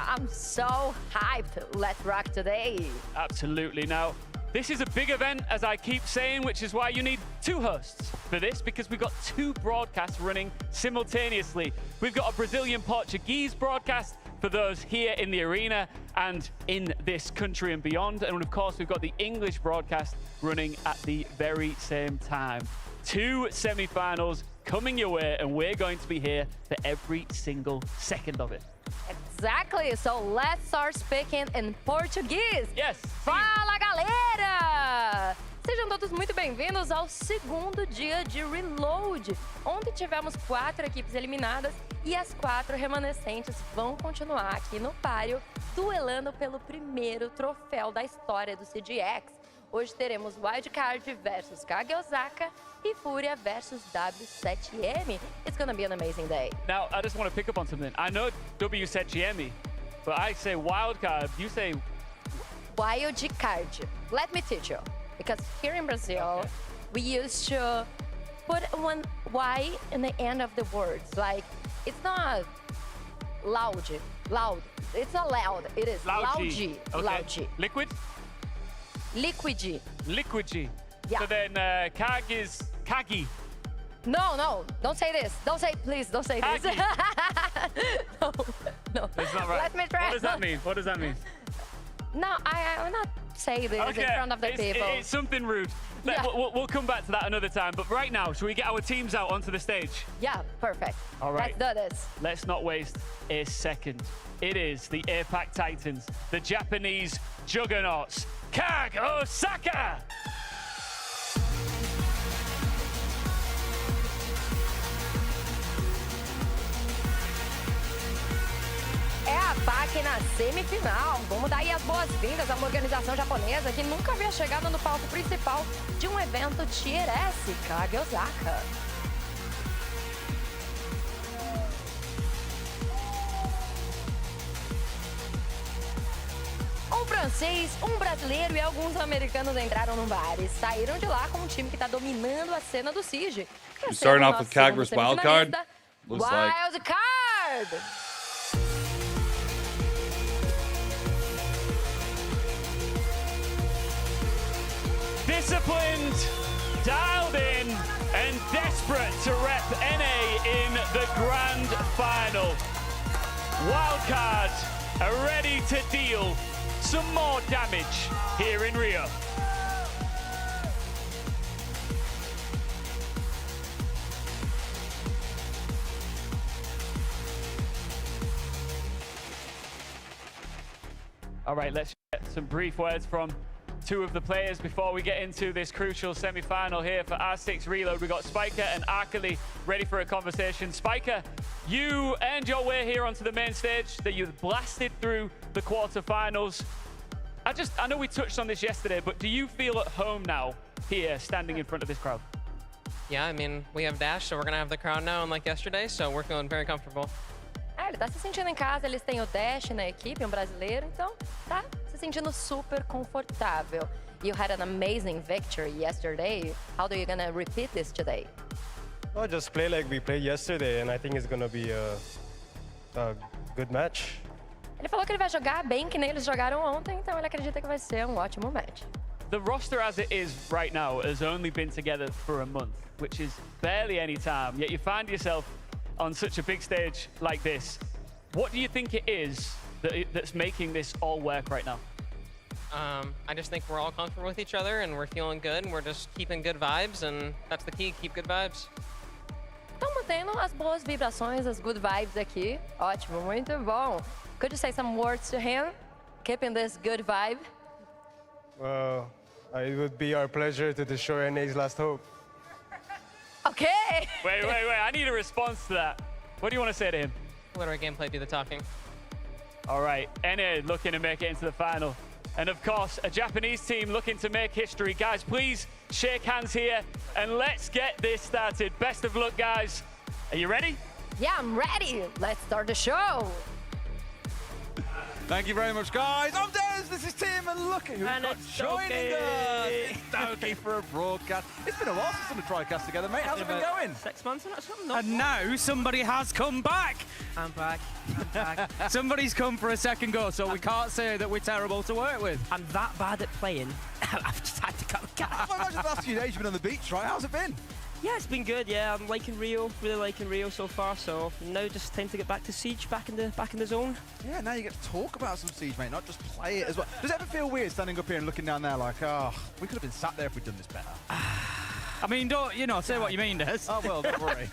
I'm so hyped. Let's rock today. Absolutely. Now, this is a big event, as I keep saying, which is why you need 2 hosts for this, because we've got 2 broadcasts running simultaneously. We've got a Brazilian-Portuguese broadcast for those here in the arena and in this country and beyond. And of course, we've got the English broadcast running at the very same time. 2 semi-finals coming your way, and we're going to be here for every single second of it. Exactly. So let's start speaking in Portuguese. Yes. Fala, galera! Sejam todos muito bem-vindos ao segundo dia de Reload. Ontem tivemos 4 equipes eliminadas e as 4 remanescentes vão continuar aqui no páreo, duelando pelo primeiro troféu da história do CDX. Hoje teremos Wildcard versus KAG Osaka e Fúria versus W7M. It's gonna be an amazing day. Now, I just want to pick up on something. I know W7M, but I say Wildcard, you say... Wildcard. Let me teach you. Because here in Brazil, we used to put one Y in the end of the words. Like, it's not loud. It's not loud. It is Loudgy. Okay. Loudgy. Liquid? Liquidy. Liquidy. Yeah. So then KAG is Kagi. No, don't say this. Please don't say this. No. That's not right. Let me try. What does that mean? No, I will not say this in front of the people. It's something rude. Yeah. We'll come back to that another time. But right now, should we get our teams out onto the stage? Yeah, perfect. All right. Let's do this. Let's not waste a second. It is the APAC Titans, the Japanese juggernauts, KAG Osaka! É a PAC na semifinal. Vamos dar aí as boas-vindas a uma organização japonesa que nunca havia chegado no palco principal de um evento Tier S, KAG Osaka. Um francês, um brasileiro e alguns americanos entraram no bar e saíram de lá com um time que está dominando a cena do Siege. Starting off with KAG versus Wildcard. Looks like. Wild card! Disciplined, dialed in, and desperate to rep NA in the grand final. Wildcard are ready to deal some more damage here in Rio. All right, let's get some brief words from two of the players before we get into this crucial semi-final here for R6 Reload. We got Spiker and Arkely ready for a conversation. Spiker, you earned your way here onto the main stage, that you blasted through the quarterfinals. I know we touched on this yesterday, but do you feel at home now here, standing in front of this crowd? Yeah, I mean, we have Dash, so we're gonna have the crowd now, unlike yesterday, so we're feeling very comfortable. Ele tá se sentindo em casa, eles têm o Dash na equipe, um brasileiro, então tá se sentindo super confortável. You had an amazing victory yesterday. How are you gonna repeat this today? Well, just play like we played yesterday, and I think it's gonna be a good match. Ele falou que ele vai jogar bem que nem eles jogaram ontem, então ele acredita que vai ser um ótimo match. The roster as it is right now has only been together for a month, which is barely any time, yet you find yourself on such a big stage like this. What do you think it is that's making this all work right now? I just think we're all comfortable with each other and we're feeling good and we're just keeping good vibes, and that's the key, keep good vibes. Estão mantendo as boas vibrações, as good vibes aqui. Ótimo, muito bom. Could you say some words to him, keeping this good vibe? Well, it would be our pleasure to destroy NA's last hope. Okay. Wait. I need a response to that. What do you want to say to him? Let our gameplay do the talking. All right, NA looking to make it into the final. And of course, a Japanese team looking to make history. Guys, please shake hands here and let's get this started. Best of luck, guys. Are you ready? Yeah, I'm ready. Let's start the show. Thank you very much, guys. I'm Des, this is Tim, and look at who's got joining us. It's Doki for a broadcast. It's been a while since we've done a TriCast together, mate. How's it been going? 6 months or something? And now somebody has come back. I'm back. Somebody's come for a second go, so we can't say that we're terrible to work with. I'm that bad at playing. I've just had to cut the cat. I imagine the last few days you've been on the beach, right? How's it been? Yeah, it's been good. Yeah, I'm liking Rio, really liking Rio so far. So now just time to get back to Siege, back in the zone. Yeah, now you get to talk about some Siege, mate, not just play it as well. Does it ever feel weird standing up here and looking down there like, oh, we could have been sat there if we'd done this better? I mean, don't, say what you mean, Des. Oh, well, don't worry.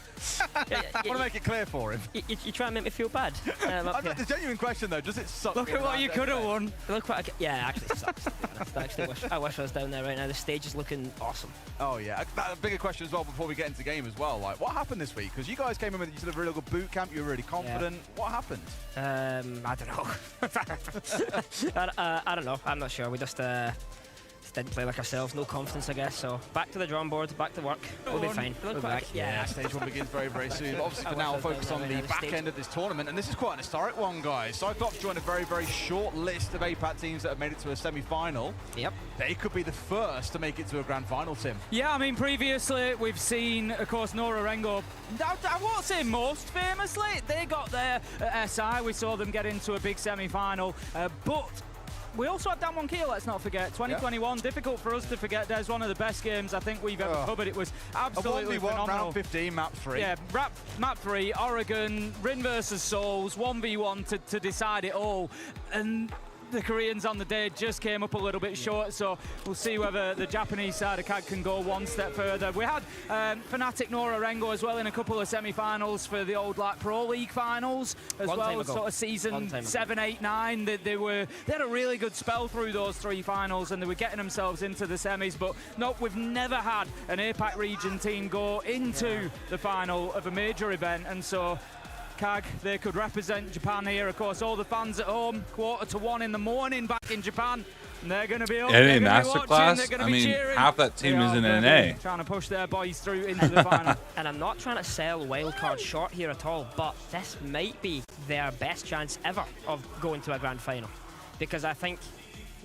I want to make it clear for him. You try and make me feel bad. The genuine question, though, does it suck? Look at what you could have won. Look what actually it sucks, to be honest. I wish I was down there right now. The stage is looking awesome. Oh, yeah. A bigger question as well before we get into game as well. Like, what happened this week? Because you guys came in with a really good boot camp. You were really confident. Yeah. What happened? I don't know. I don't know. I'm not sure. We just didn't play like ourselves, no confidence, I guess. So back to the drawing board, back to work. We'll be fine. We'll be back. Yeah, stage one begins very, very soon. But obviously, for now, we'll focus on the back end of this tournament. And this is quite an historic one, guys. Cyclops joined a very, very short list of APAC teams that have made it to a semi-final. Yep. They could be the first to make it to a grand final, Tim. Yeah, I mean, previously, we've seen, of course, Nora Rengo. I won't say most famously. They got there at SI. We saw them get into a big semi-final. But we also had that one key, let's not forget. 2021, difficult for us to forget. There's one of the best games I think we've ever covered. It was absolutely phenomenal. Round 15, map 3. Yeah, map 3, Oregon, Rin versus Souls, 1v1 to decide it all. And the Koreans on the day just came up a little bit short, so we'll see whether the Japanese side of CAD can go one step further. We had Fnatic Nora Rengo as well in a couple of semi-finals for the old Pro League finals as well, sort of season 7, 8, 9. They had a really good spell through those 3 finals and they were getting themselves into the semis, but no, we've never had an APAC region team go into the final of a major event, and so CAG, they could represent Japan here. Of course, all the fans at home, 1:45 in the morning back in Japan. And they're going to be up. NA Masterclass? I mean, half that team is in NA. Trying to push their boys through into the final. And I'm not trying to sell wildcard short here at all, but this might be their best chance ever of going to a grand final. Because I think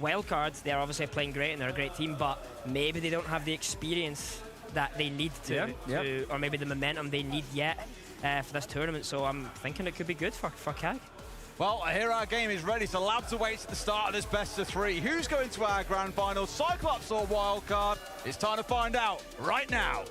wildcards, they're obviously playing great and they're a great team, but maybe they don't have the experience that they need to or maybe the momentum they need yet. for this tournament, so I'm thinking it could be good for CAG. Well, here our game is ready, so Labs awaits at the start of this best of 3. Who's going to our grand final, Cyclops or Wildcard? It's time to find out right now.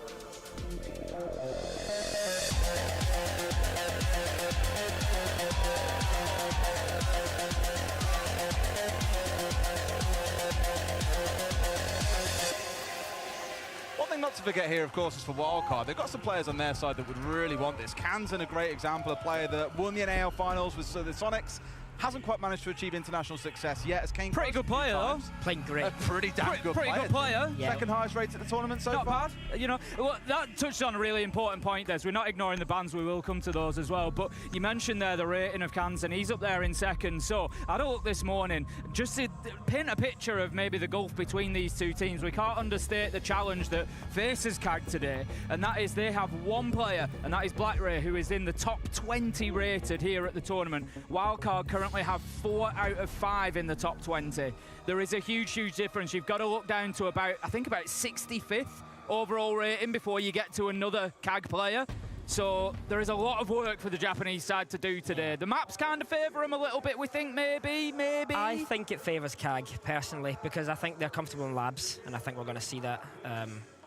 One thing not to forget here, of course, is for Wildcard. They've got some players on their side that would really want this. Kansan, a great example, a player that won the NAL finals with the Sonics. Hasn't quite managed to achieve international success yet. As Kane pretty good player, though. Playing great. A pretty damn good player. Pretty good player. Yeah. Second highest rated at the tournament so Not far. bad. You know, well, that touched on a really important point, Des. We're not ignoring the bans. We will come to those as well. But you mentioned there the rating of Kansan. He's up there in second. So I had a look this morning just to paint a picture of maybe the gulf between these two teams. We can't understate the challenge that faces CAG today, and that is they have one player, and that is BlackRay, who is in the top 20 rated here at the tournament. Wildcard currently have 4 out of 5 in the top 20. There is a huge difference. You've got to look down to about 65th overall rating before you get to another CAG player. So there is a lot of work for the Japanese side to do today. The maps kind of favour them a little bit, we think, maybe. I think it favours CAG, personally, because I think they're comfortable in Labs, and I think we're going to see that.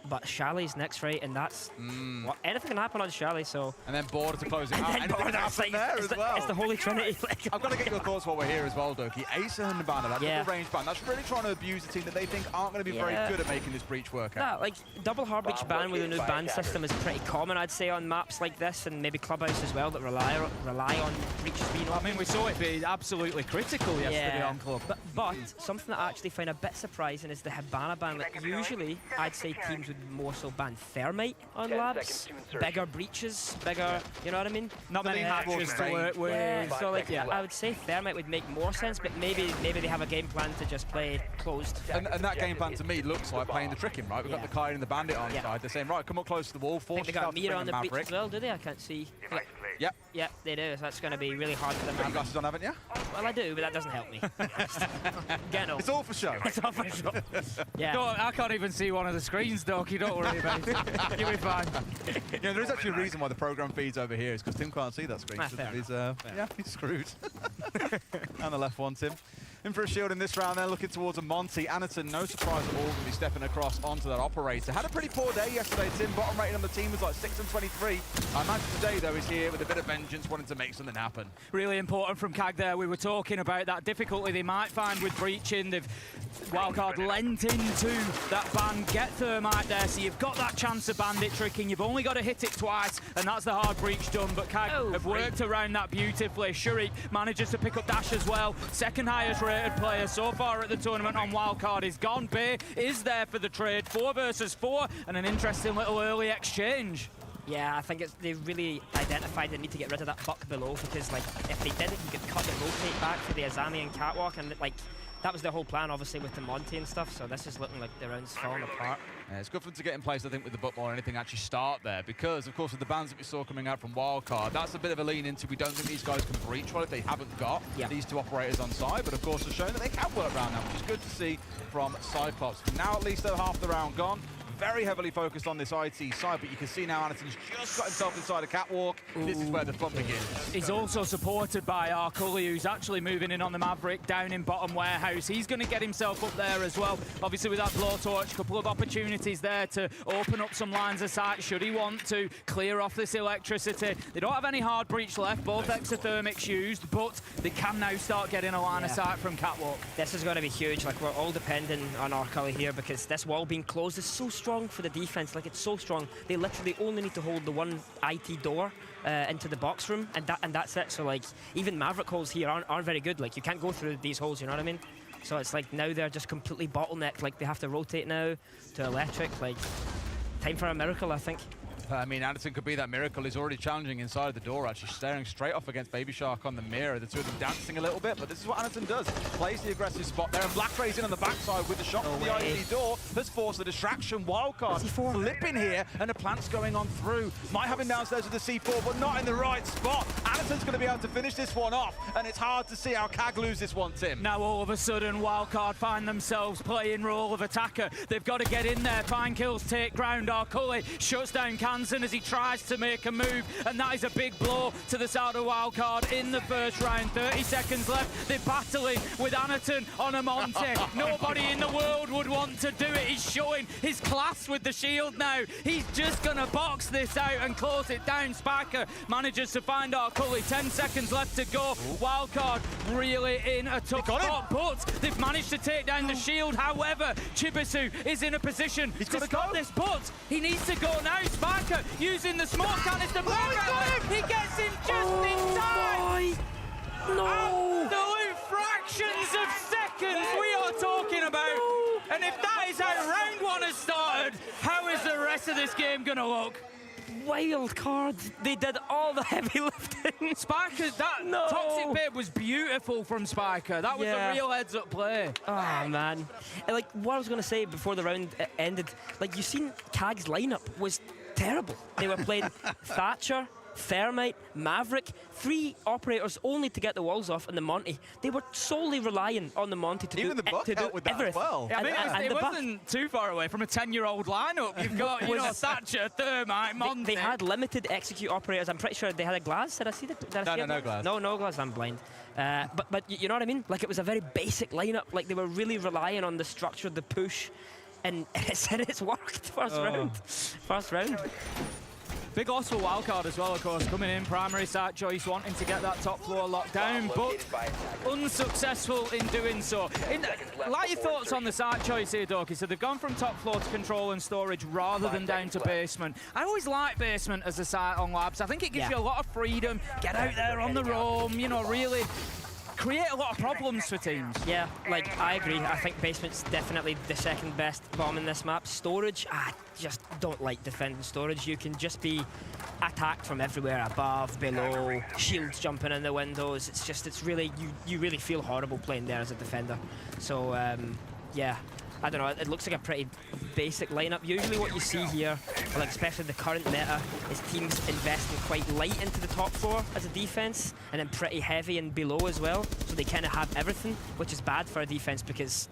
But Shali's next, right? And that's what anything can happen on Shali. So and then Border to close it and out. then Anything can happen like, there as well. It's the Holy Trinity. I've got to get your thoughts while we're here as well, Doki. Ace and Banner, that double range ban, that's really trying to abuse the team that they think aren't going to be very good at making this breach work out. Yeah, like double hard breach ban with a new ban system is pretty common, I'd say, on maps like this, and maybe Clubhouse as well that rely on breaches being open. I mean, we saw it be absolutely critical yesterday on Club. But something that I actually find a bit surprising is the Hibana ban. Like, usually, I'd say teams would more so ban Thermite on Labs, bigger breaches, bigger, you know what I mean? Not many hatches to work with. Yeah, so like, I would say Thermite would make more sense, but maybe they have a game plan to just play closed. And that game plan to me looks like playing the tricking, right? We've got the Kai and the Bandit on side. They're saying, right, come up close to the wall, force They got Mira on the breach as well, do they? I can't see. Yep. Yep, they do. So that's going to be really hard for them. You've got glasses on, haven't you? Well, I do, but that doesn't help me. Get up. It's all for show. It's all for show. Yeah. I can't even see one of the screens, Doki. Don't worry about it. You'll be fine. Yeah, there is actually a reason why the program feeds over here is because Tim can't see that screen. He's screwed. And the left one, Tim. In for a shield in this round, they're looking towards a Monty. Anderton, no surprise at all, going to be stepping across onto that operator. Had a pretty poor day yesterday, Tim. Bottom rating on the team was like 6 and 23. Imagine today, though, is here with a bit of vengeance, wanting to make something happen. Really important from CAG there. We were talking about that difficulty they might find with breaching. They've Wildcard lent into that ban, get Thermite there, so you've got that chance of bandit tricking. You've only got to hit it twice, and that's the hard breach done. But CAG have worked around that beautifully. Shurik manages to pick up Dash as well. Second highest rated player so far at the tournament on Wildcard is gone. Bay is there for the trade. 4 versus 4, and an interesting little early exchange. Yeah, I think they really identified the need to get rid of that buck below, because like if they didn't, you could cut the rotate back for the Azami and Catwalk, and like that was the whole plan, obviously, with the Monty and stuff. So this is looking like the round's falling apart. Yeah, it's good for them to get in place, I think, with the book more than anything actually start there, because, of course, with the bans that we saw coming out from Wildcard, that's a bit of a lean into we don't think these guys can breach well if they haven't got these two operators on side, but, of course, have shown that they can work around that, which is good to see from Cyclops. Now, at least, they're half the round gone. Very heavily focused on this IT side, but you can see now Anderton's just got himself inside a catwalk. This is where the fun begins. He's also supported by Arcully, who's actually moving in on the Maverick down in bottom warehouse. He's going to get himself up there as well. Obviously with that blowtorch, a couple of opportunities there to open up some lines of sight should he want to clear off this electricity. They don't have any hard breach left, both exothermics used, but they can now start getting a line of sight from catwalk. This is going to be huge. Like, we're all dependent on Arcully here, because this wall being closed is so strong for the defense. Like, it's so strong. They literally only need to hold the one IT door into the box room, and that's it. So like, even Maverick holes here aren't very good. Like, you can't go through these holes, you know what I mean? So it's like now they're just completely bottlenecked. Like, they have to rotate now to electric. Like, time for a miracle, I think. I mean, Anderton could be that miracle. He's already challenging inside the door, actually staring straight off against Baby Shark on the mirror. The two of them dancing a little bit, but this is what Anderton does. Plays the aggressive spot there, and BlackRay's in on the backside with the shot from the IT door. That's forced the distraction. Wildcard flipping here, and the plant's going on through. Might have him downstairs with the C4, but not in the right spot. Anderton's going to be able to finish this one off, and it's hard to see how CAG lose this one, Tim. Now all of a sudden, Wildcard find themselves playing role of attacker. They've got to get in there, find kills, take ground. Arcully shuts down Kansan. Hansen as he tries to make a move, and that is a big blow to the side of Wildcard in the first round. 30 seconds left. They're battling with Anaton on a Monte. Nobody in the world would want to do it. He's showing his class with the shield now. He's just going to box this out and close it down. Spiker manages to find our Cully. 10 seconds left to go. Wildcard really in a tough spot, but they've managed to take down the shield. However, Chibisu is in a position to stop this, but he needs to go now. Spiker using the smoke canister. He gets him just in time. Absolute fractions of seconds we are talking about. And if that is how round one has started, how is the rest of this game going to look? Wild card. They did all the heavy lifting. Spiker, that toxic bait was beautiful from Spiker. That was a real heads-up play. Oh, man. And like, what I was going to say before the round ended, like, you seen Kag's lineup was terrible. They were playing Thatcher, Thermite, Maverick, 3 operators only to get the walls off, and the Monty. They were solely relying on the Monty to do everything. As well. Yeah, I mean, it wasn't too far away from a 10-year-old lineup. You've got, you know, Thatcher, Thermite, Monty. They had limited execute operators. I'm pretty sure they had a glass. Did I see that? No glass. No glass. I'm blind. But you know what I mean? Like, it was a very basic lineup. Like, they were really relying on the structure, the push, and it's worked. First round. Big loss for Wildcard as well, of course, coming in, primary site choice, wanting to get that top floor locked down, but unsuccessful in doing so. Like your thoughts on the site choice here, Doki? So they've gone from top floor to control and storage rather than down to basement. I always like basement as a site on labs. I think it gives you a lot of freedom, get out there on the roam, you know, really create a lot of problems for teams. Yeah, like, I agree. I think basement's definitely the second best bomb in this map. Storage, I just don't like defending storage. You can just be attacked from everywhere, above, below, shields jumping in the windows. It's really, you really feel horrible playing there as a defender. So, yeah. I don't know, it looks like a pretty basic lineup. Usually what you see here, like especially the current meta, is teams investing quite light into the top floor as a defense, and then pretty heavy and below as well. So they kind of have everything, which is bad for a defense because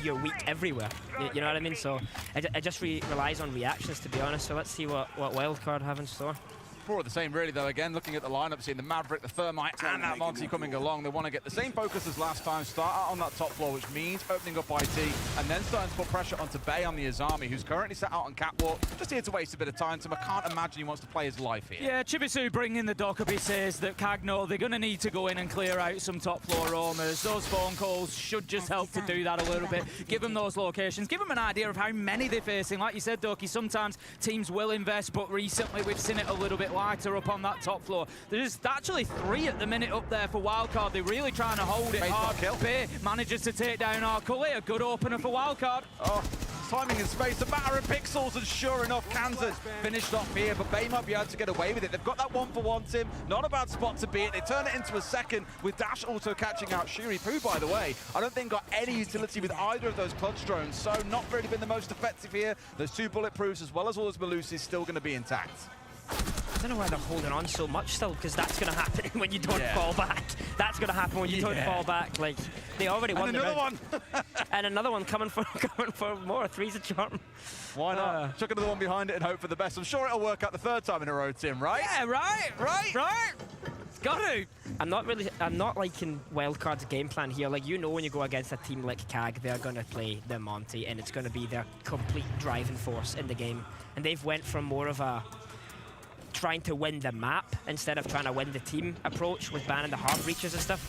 you're weak everywhere. You know what I mean? So it just relies on reactions, to be honest. So let's see what Wildcard have in store. More of the same, really, though. Again, looking at the lineup, seeing the Maverick, the Thermite, and that Monty coming along. They want to get the same focus as last time, start out on that top floor, which means opening up IT, and then starting to put pressure onto Bay on the Azami, who's currently sat out on catwalk, just here to waste a bit of time. So I can't imagine he wants to play his life here. Yeah, Chibisu bringing the Dokkaebi says that Kagno, they're going to need to go in and clear out some top floor roamers. Those phone calls should just help to do that a little bit. Give them those locations, give them an idea of how many they're facing. Like you said, Doki, sometimes teams will invest, but recently we've seen it a little bit lighter up on that top floor. There's actually 3 at the minute up there for Wildcard. They're really trying to hold it hard. Bay manages to take down our Cully. A good opener for Wildcard. Oh, timing and space, a matter of pixels, and sure enough, Kansas finished off here, but Bay might be able to get away with it. They've got that 1-for-1, Tim. Not a bad spot to be it. They turn it into a second with Dash also catching out Shiri. Poo, by the way, I don't think got any utility with either of those clutch drones, so not really been the most effective here. Those 2 bulletproofs, as well as all those Malusis, still going to be intact. I don't know why they're holding on so much still, because that's going to happen when you don't fall back. That's going to happen when you don't fall back. Like, they already won the round. And another one coming for more. 3's a charm. Why not? Chuck another one behind it and hope for the best. I'm sure it'll work out the 3rd time in a row, Tim, right? Yeah, right. It's got to. I'm not liking Wildcard's game plan here. Like, you know, when you go against a team like Kag, they're going to play their Monty, and it's going to be their complete driving force in the game. And they've went from more of a trying to win the map instead of trying to win the team approach with banning the hard reaches and stuff.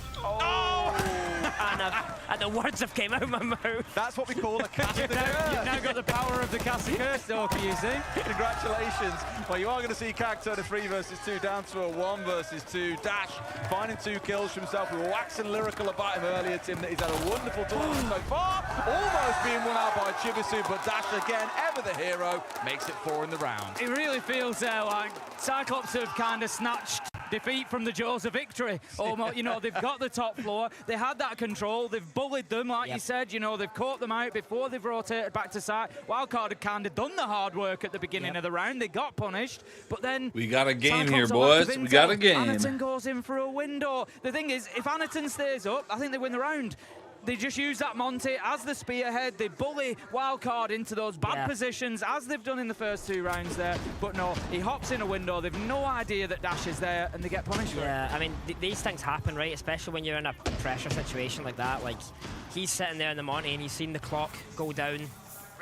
And the words have came out of my mouth. That's what we call a cast You've now got the power of the cast of curse, Doki, you see? Congratulations. Well, you are going to see Kag turn a 3 versus 2 down to a 1 versus 2. Dash finding 2 kills for himself. We were waxing lyrical about him earlier, Tim, that he's had a wonderful tournament so far. Almost being won out by Chibisu, but Dash again, ever the hero, makes it 4 in the round. It really feels like Cyclops have kind of snatched defeat from the jaws of victory. Almost, you know, they've got the top floor, they had that control, they've bullied them, like you said, you know, they've caught them out before they've rotated back to side. Wildcard had kind of done the hard work at the beginning of the round, they got punished, but then... We got a game here, boys. We got a game. Anaton goes in for a window. The thing is, if Anaton stays up, I think they win the round. they just use that Monty as the spearhead. They bully Wildcard into those bad positions, as they've done in the first 2 rounds there. But no, he hops in a window. They've no idea that Dash is there, and they get punished for it. Yeah, I mean, these things happen, right? Especially when you're in a pressure situation like that. Like, he's sitting there in the Monty, and he's seen the clock go down,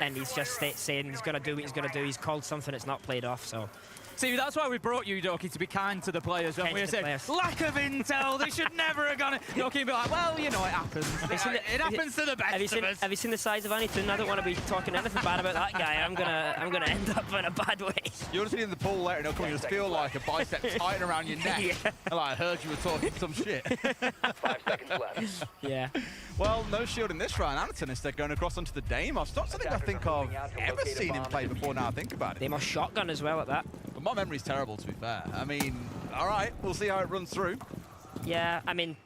and he's just saying he's going to do what he's going to do. He's called something that's not played off, so... See, that's why we brought you, Doki, to be kind to the players. When we said, lack of intel, they should never have gone it. Doki would be like, well, you know, it happens. It happens to the best of us. Have you seen the size of Anytoon? I don't want to be talking anything bad about that guy. I'm gonna end up in a bad way. You'll just be in the pool later and it'll come, you just feel like a bicep tighten around your neck. Yeah. And like, I heard you were talking some shit. 5 seconds left. Yeah. Well, no shield in this round. Anytoon instead going across onto the Deimos. Not something I think I've ever seen him play before now I think about it. Deimos shotgun as well at that. But my memory's terrible, to be fair. I mean, all right, we'll see how it runs through. Yeah, I mean,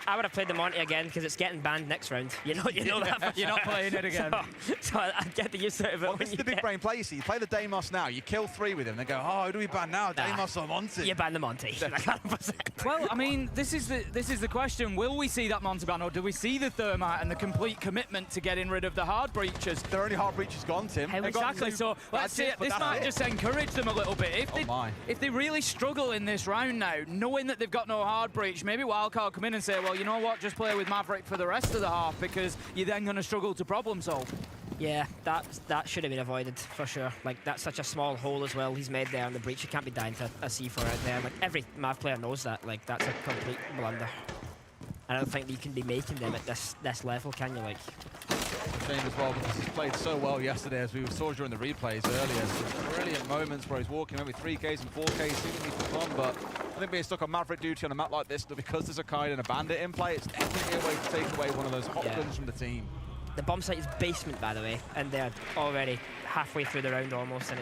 I would have played the Monty again because it's getting banned next round. You know that. You're not playing it again. So I'd get the use out of it. Well, this is the big brain play, you see. You play the Deimos now, you kill 3 with him, they go, oh, who do we ban now? Deimos or Monty? You ban the Monty. 100%. Well, I mean, this is the question. Will we see that Monty ban, or do we see the Thermite and the complete commitment to getting rid of the hard breaches? There are only hard breaches gone, Tim. Exactly, so let's see it. This might just encourage them a little bit. If they really struggle in this round now, knowing that they've got no hard breach, maybe Wildcard come in and say, well, you know what, just play with Maverick for the rest of the half because you're then going to struggle to problem solve. Yeah, that should have been avoided for sure. Like, that's such a small hole as well he's made there on the breach. You can't be dying to a C4 out there. Like, every Mav player knows that. Like, that's a complete blunder. I don't think you can be making them at this level, can you? Like, Shame as well because he's played so well yesterday, as we saw during the replays earlier. Some brilliant moments where he's walking maybe 3Ks and 4Ks, seemingly for fun, but I think being stuck on Maverick duty on a map like this, because there's a Kaid and a Bandit in play, it's definitely a way to take away one of those hot guns from the team. the bomb site is basement, by the way, and they're already halfway through the round almost, and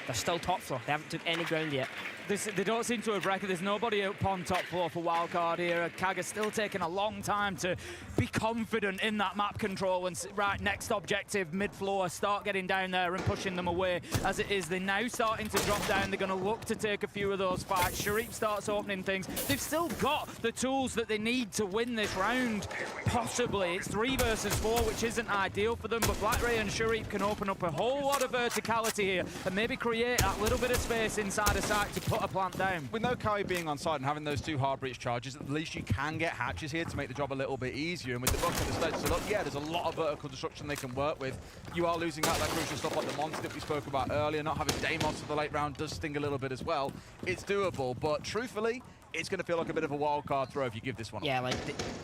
they're still top floor. They haven't took any ground yet. They don't seem to have reckoned. There's nobody up on top floor for Wildcard here. Kaga's still taking a long time to be confident in that map control. And right, next objective, mid-floor, start getting down there and pushing them away. As it is, they're now starting to drop down. They're going to look to take a few of those fights. Sharif starts opening things. They've still got the tools that they need to win this round, possibly. It's 3 versus 4, which isn't ideal for them, but Black Ray and Sharif can open up a whole lot of verticality here and maybe create that little bit of space inside a site to put a plant down. With no Kai being on side and having those 2 hard breach charges, at least you can get hatches here to make the job a little bit easier. And with the book at the stage, so look, yeah, there's a lot of vertical destruction they can work with. You are losing out that crucial stuff like the monster that we spoke about earlier. Not having Deimos for the late round does sting a little bit as well. It's doable, but truthfully, it's going to feel like a bit of a wild card throw if you give this one. Yeah, like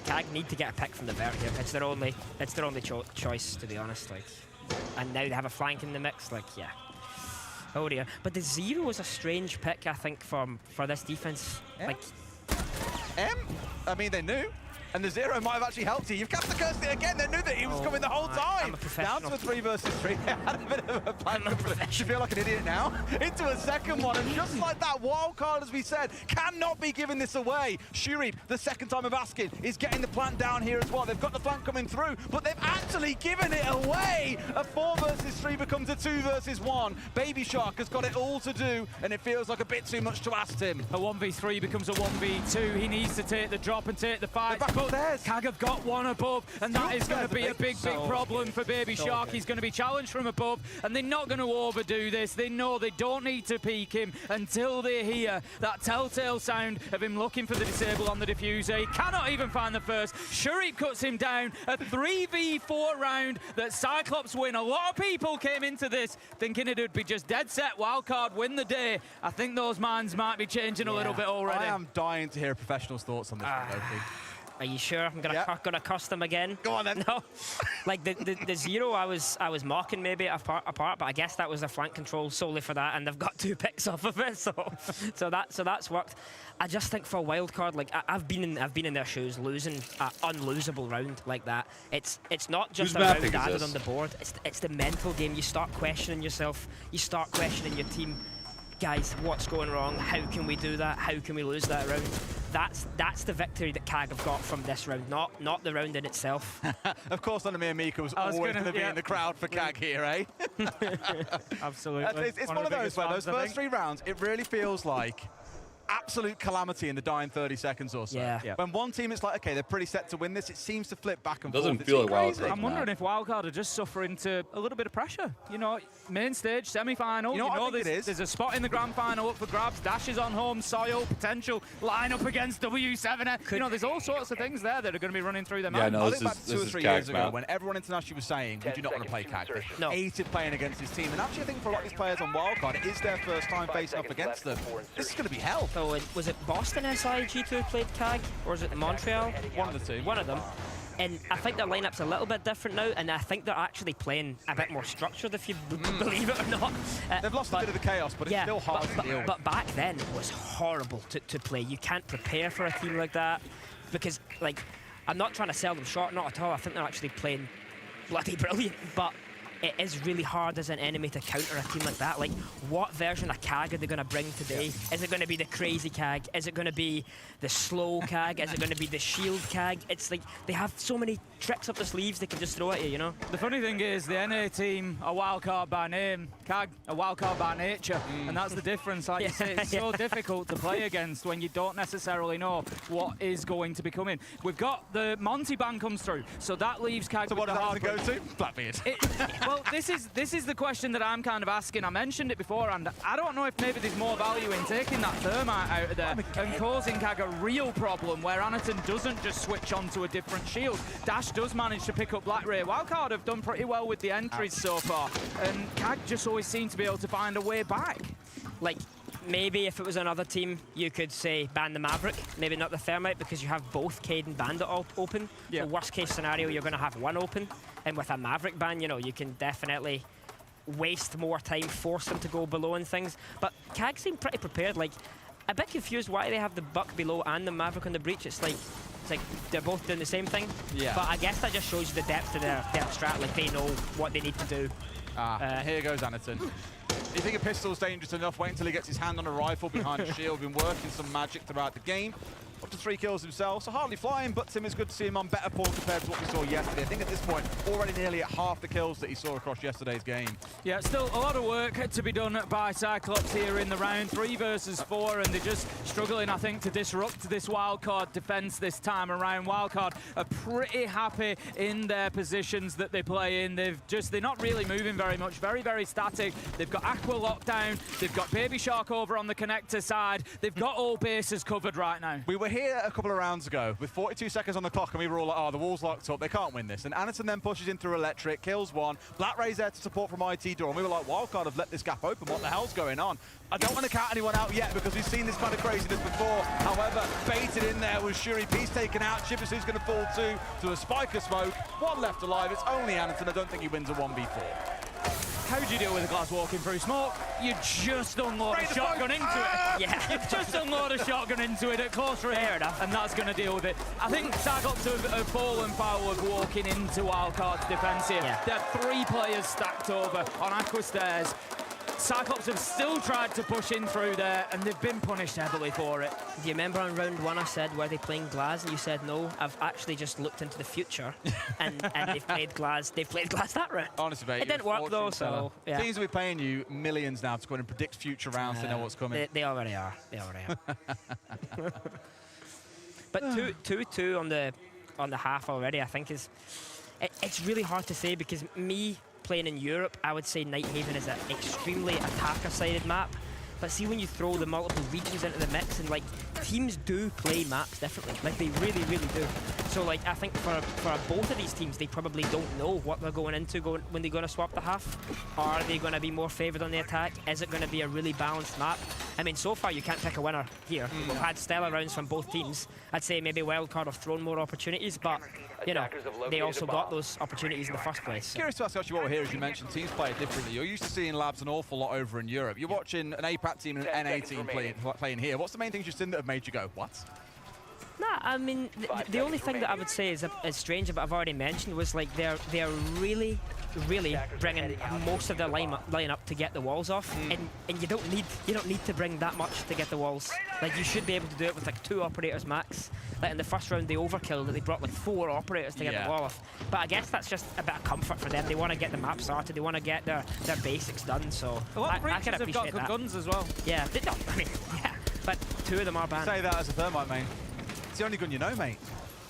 Kag need to get a pick from the vert here. It's their only choice, to be honest. Like, and now they have a flank in the mix. Like, yeah. Oh dear. But the Zero is a strange pick, I think, for this defense. Yeah. Like, I mean, they knew. And the Zero might have actually helped you. You've cast the curse again. They knew that he was coming the whole time. I'm a professional. Down to a 3 versus 3. They had a bit of a plan. You feel like an idiot now. Into a second one. And just like that, wild card, as we said, cannot be giving this away. Shuri, the second time of asking, is getting the plant down here as well. They've got the flank coming through, but they've actually given it away. A 4 versus 3 becomes a 2 versus 1. Baby Shark has got it all to do, and it feels like a bit too much to ask him. A 1v3 becomes a 1v2. He needs to take the drop and take the fight. Kag have got one above, and that is going to be a big problem for Baby Shark. He's going to be challenged from above, and they're not going to overdo this. They know they don't need to peek him until they hear that telltale sound of him looking for the disable on the diffuser. He cannot even find the first. Sharif cuts him down. A 3v4 round that Cyclops win. A lot of people came into this thinking it would be just dead set wildcard win the day. I think those minds might be changing a little bit already. I am dying to hear professionals' thoughts on this one, Loki. Are you sure? I'm gonna cuss them again. Go on then. No, like the Zero, I was mocking maybe apart, but I guess that was a flank control solely for that, and they've got 2 picks off of it, so that's worked. I just think for a wild card, like I've been in their shoes, losing an unlosable round like that. It's not just a round added on the board. It's the mental game. You start questioning yourself. You start questioning your team. Guys, what's going wrong? How can we do that? How can we lose that round? That's the victory that Kag have got from this round, not the round in itself. Of course, Anamir Mika was always going to be in the crowd for Kag here, eh? Absolutely. It's one of those where those first 3 rounds, it really feels like absolute calamity in the dying 30 seconds or so. Yeah. When one team is like, okay, they're pretty set to win this, it seems to flip back and Doesn't forth. feel It's like crazy. Wildcard. I'm wondering if Wildcard are just suffering to a little bit of pressure. You know, main stage, semi-final. You know what I think it is? There's a spot in the grand final up for grabs. Dash is on home soil. Potential line up against W7. You know, there's all sorts of things there that are going to be running through their mind. no, I this think back is- 2 or this is 3 years Cag's ago map. when everyone internationally was saying, we do not want to play Cag. They No. hated playing against his team. And actually, I think for a lot of these players on Wildcard, it is their first time facing off against them. This is going to be hell. So was it Boston SI G2 played CAG, or was it Montreal? One of the two. One of them. And I think their lineup's a little bit different now, and I think they're actually playing a bit more structured, if you believe it or not. They've lost a bit of the chaos, but it's still hard to deal with. But back then, it was horrible to play. You can't prepare for a team like that, because, like, I'm not trying to sell them short, not at all. I think they're actually playing bloody brilliant, but it is really hard as an enemy to counter a team like that. Like, what version of CAG are they going to bring today? Is it going to be the crazy CAG? Is it going to be the slow CAG? Is it going to be the shield CAG? It's like they have so many tricks up the sleeves they can just throw at you, you know? The funny thing is, the NA team are wildcard by name, CAG a wildcard by nature, and that's the difference. Like you say, it's so difficult to play against when you don't necessarily know what is going to be coming. We've got the Monty ban comes through, so that leaves CAG So with what the does that hard go to? Blackbeard. Well, this is the question that I'm kind of asking. I mentioned it before, and I don't know if maybe there's more value in taking that thermite out of there and causing CAG a real problem where Anaton doesn't just switch onto a different shield. Dash does manage to pick up Black Ray. Wildcard have done pretty well with the entries so far, and CAG just always seems to be able to find a way back. Like, maybe if it was another team, you could say ban the Maverick, maybe not the Thermite, because you have both Cade and Bandit all open. So worst case scenario, you're going to have one open. And with a Maverick ban, you know, you can definitely waste more time, force them to go below and things. But CAG seem pretty prepared. Like, a bit confused why they have the Buck below and the Maverick on the Breach. It's like they're both doing the same thing. Yeah. But I guess that just shows you the depth of their strat. Like, they know what they need to do. Here goes Anaton. You think a pistol's dangerous enough? Wait until he gets his hand on a rifle behind a shield. Been working some magic throughout the game. Up to 3 kills himself, so hardly flying, but Tim, is good to see him on better form compared to what we saw yesterday. I think at this point, already nearly at half the kills that he saw across yesterday's game. Yeah, still a lot of work to be done by Cyclops here in the round. 3 versus 4, and they're just struggling, I think, to disrupt this wildcard defense this time around. Wildcard are pretty happy in their positions that they play in. They're not really moving very much, very, very static. They've got Aqua lockdown, they've got Baby Shark over on the connector side. They've got all bases covered right now. We were here a couple of rounds ago with 42 seconds on the clock, and we were all like, oh, the wall's locked up, they can't win this. And Anaton then pushes in through Electric, kills one. Black Ray's there to support from IT Door, and we were like, Wildcard have let this gap open. What the hell's going on? I don't want to count anyone out yet because we've seen this kind of craziness before. However, baited in there was Shuri. Peace taken out. Chipasu's going to fall to a spike of smoke. One left alive. It's only Anaton. I don't think he wins a 1v4. How do you deal with a glass walking through smoke? You just unload a shotgun into it. Yeah, you just unload a shotgun into it at close range. Fair enough. And that's going to deal with it. I think Cyclops have fallen foul of walking into Wildcard's defense here. Yeah. They had 3 players stacked over on Aqua Stairs. Cyclops have still tried to push in through there, and they've been punished heavily for it. Do you remember on round 1 I said, were they playing Glass? And you said no. I've actually just looked into the future, and they've played Glass. They've played Glass that round. Honestly, mate, it didn't work though, so yeah. Teams will be paying you millions now to go in and predict future rounds to know what's coming. They already are. They already are. But 2-2 on the half already, I think it's really hard to say, because me playing in Europe, I would say Nighthaven is an extremely attacker-sided map. But see, when you throw the multiple regions into the mix, and like, teams do play maps differently. Like, they really, really do. So like, I think for both of these teams, they probably don't know what they're going into when they're going to swap the half. Are they going to be more favoured on the attack? Is it going to be a really balanced map? I mean, so far you can't pick a winner here. We've had stellar rounds from both teams. I'd say maybe Wildcard have thrown more opportunities, but you know, they also got those opportunities in the first place. So. Curious to ask actually what we're here, as you mentioned, teams play it differently. You're used to seeing labs an awful lot over in Europe. You're watching an APAC team and an NA team playing here. What's the main things you've seen that have made you go, what? Nah, I mean, the only thing that I would say is strange, but I've already mentioned, was like they're really bringing most of their line up to get the walls off, and you don't need to bring that much to get the walls. Like, you should be able to do it with like 2 operators max. Like in the first round, they overkilled it. They brought like 4 operators to get the wall off. But I guess that's just a bit of comfort for them. They want to get the map started. They want to get their basics done. So a lot of I can have got appreciate good that. guns as well. Yeah, I mean, yeah. but 2 of them are banned. Say that as a Thermite main. It's the only gun you know, mate.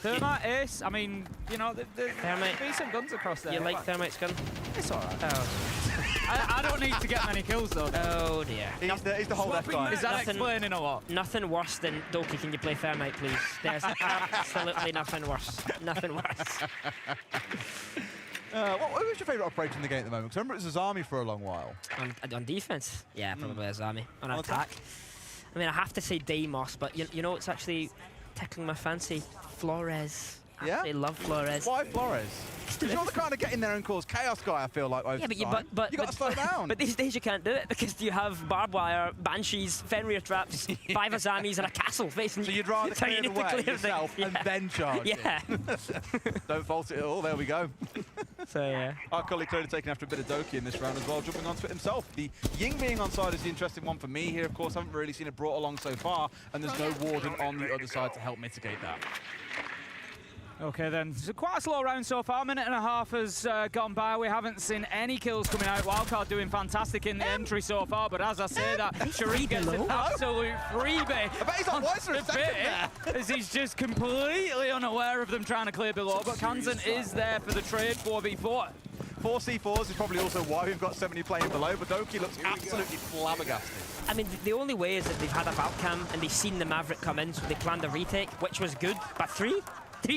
Thermite, Ace, I mean, you know, there's Thermite. decent guns across there. You like Thermite's gun? It's alright. Oh. I don't need to get many kills, though. Oh, dear. He's the whole left guy. Is that explaining a lot? Nothing worse than, Doki, can you play Thermite, please? There's absolutely nothing worse. Nothing worse. What was your favourite operator in the game at the moment? Because I remember it was Azami for a long while. On defense? Yeah, probably Azami. On attack? I mean, I have to say Deimos, but you know, it's actually tickling my fancy. Flores. Yeah? They love Flores. Why Flores? Because you're not the kind of get in there and cause chaos guy, I feel like. Yeah, but you got to slow down. But these days you can't do it because you have barbed wire, banshees, Fenrir traps, 5 Azamis, and a castle facing you. So you'd rather So clear you the need to way clear yourself things. and then charge Yeah. it. Don't fault it at all. There we go. So yeah. Our colleague clearly taking after a bit of Doki in this round as well, jumping onto it himself. The Ying being onside is the interesting one for me here. Of course, haven't really seen it brought along so far, and there's no Warden on the other side to help mitigate that. Okay then, so quite a slow round so far. A minute and a half has gone by. We haven't seen any kills coming out. Wildcard doing fantastic in the entry so far, but as I say that, Sharif gets an absolute freebie. I bet he's on voice for a second there. As he's just completely unaware of them trying to clear below, but Kansan is there for the trade 4v4. 4 C4s is probably also why we've got 70 playing below, but Doki looks absolutely flabbergasted. I mean, the only way is that they've had a Valcam and they've seen the Maverick come in, so they planned a retake, which was good, but 3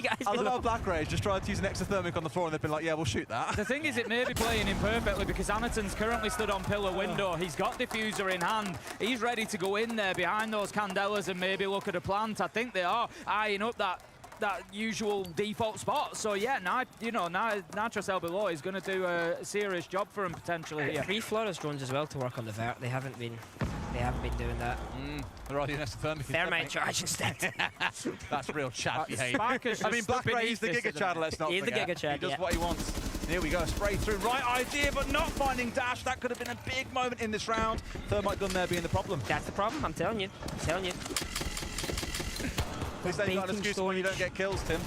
guys I love below. how Black Rage just tried to use an extra thermic on the floor and they've been like, yeah, we'll shoot that. The thing is, it may be playing imperfectly because Anaton's currently stood on pillar window. He's got diffuser in hand. He's ready to go in there behind those candelas and maybe look at a plant. I think they are eyeing up that usual default spot. So yeah, Nitrocell below is going to do a serious job for him potentially here. 3 Flores drones as well to work on the vert. They haven't been doing that. They're already an extra thermic. Thermite charge instead. That's real Chad behaviour. Sparker's I mean, just Black stuck Ray is the beneath Giga this Chad, let's not He's the forget. Giga Chad, He does yeah. what he wants. Here we go, spray through. Right idea, but not finding Dash. That could have been a big moment in this round. Thermite gun there being the problem. That's the problem, I'm telling you. They say you got an excuse when you don't get kills, Tim.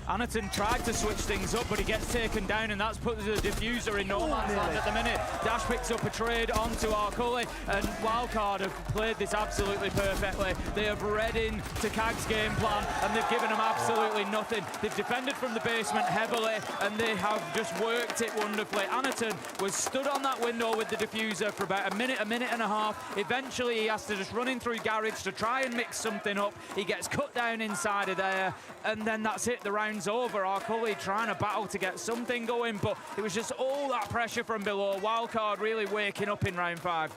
Anaton tried to switch things up, but he gets taken down, and that's put the diffuser in no man's land at the minute. Dash picks up a trade onto Arcully, and Wildcard have played this absolutely perfectly. They have read into Kag's game plan, and they've given him absolutely nothing. They've defended from the basement heavily, and they have just worked it wonderfully. Anaton was stood on that window with the diffuser for about a minute and a half. Eventually, he has to just run in through garage to try and mix something up. He gets cut down inside of there, and then that's it. The round's over. Arcully trying to battle to get something going, but it was just all that pressure from below. Wildcard really waking up in round 5.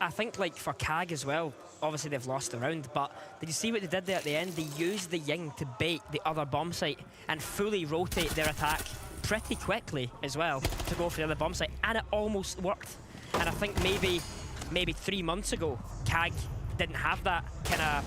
I think, like, for Kag as well, obviously they've lost the round, but did you see what they did there at the end? They used the Ying to bait the other bomb site and fully rotate their attack pretty quickly as well to go for the other bomb site, and it almost worked. And I think maybe 3 months ago, Kag didn't have that kind of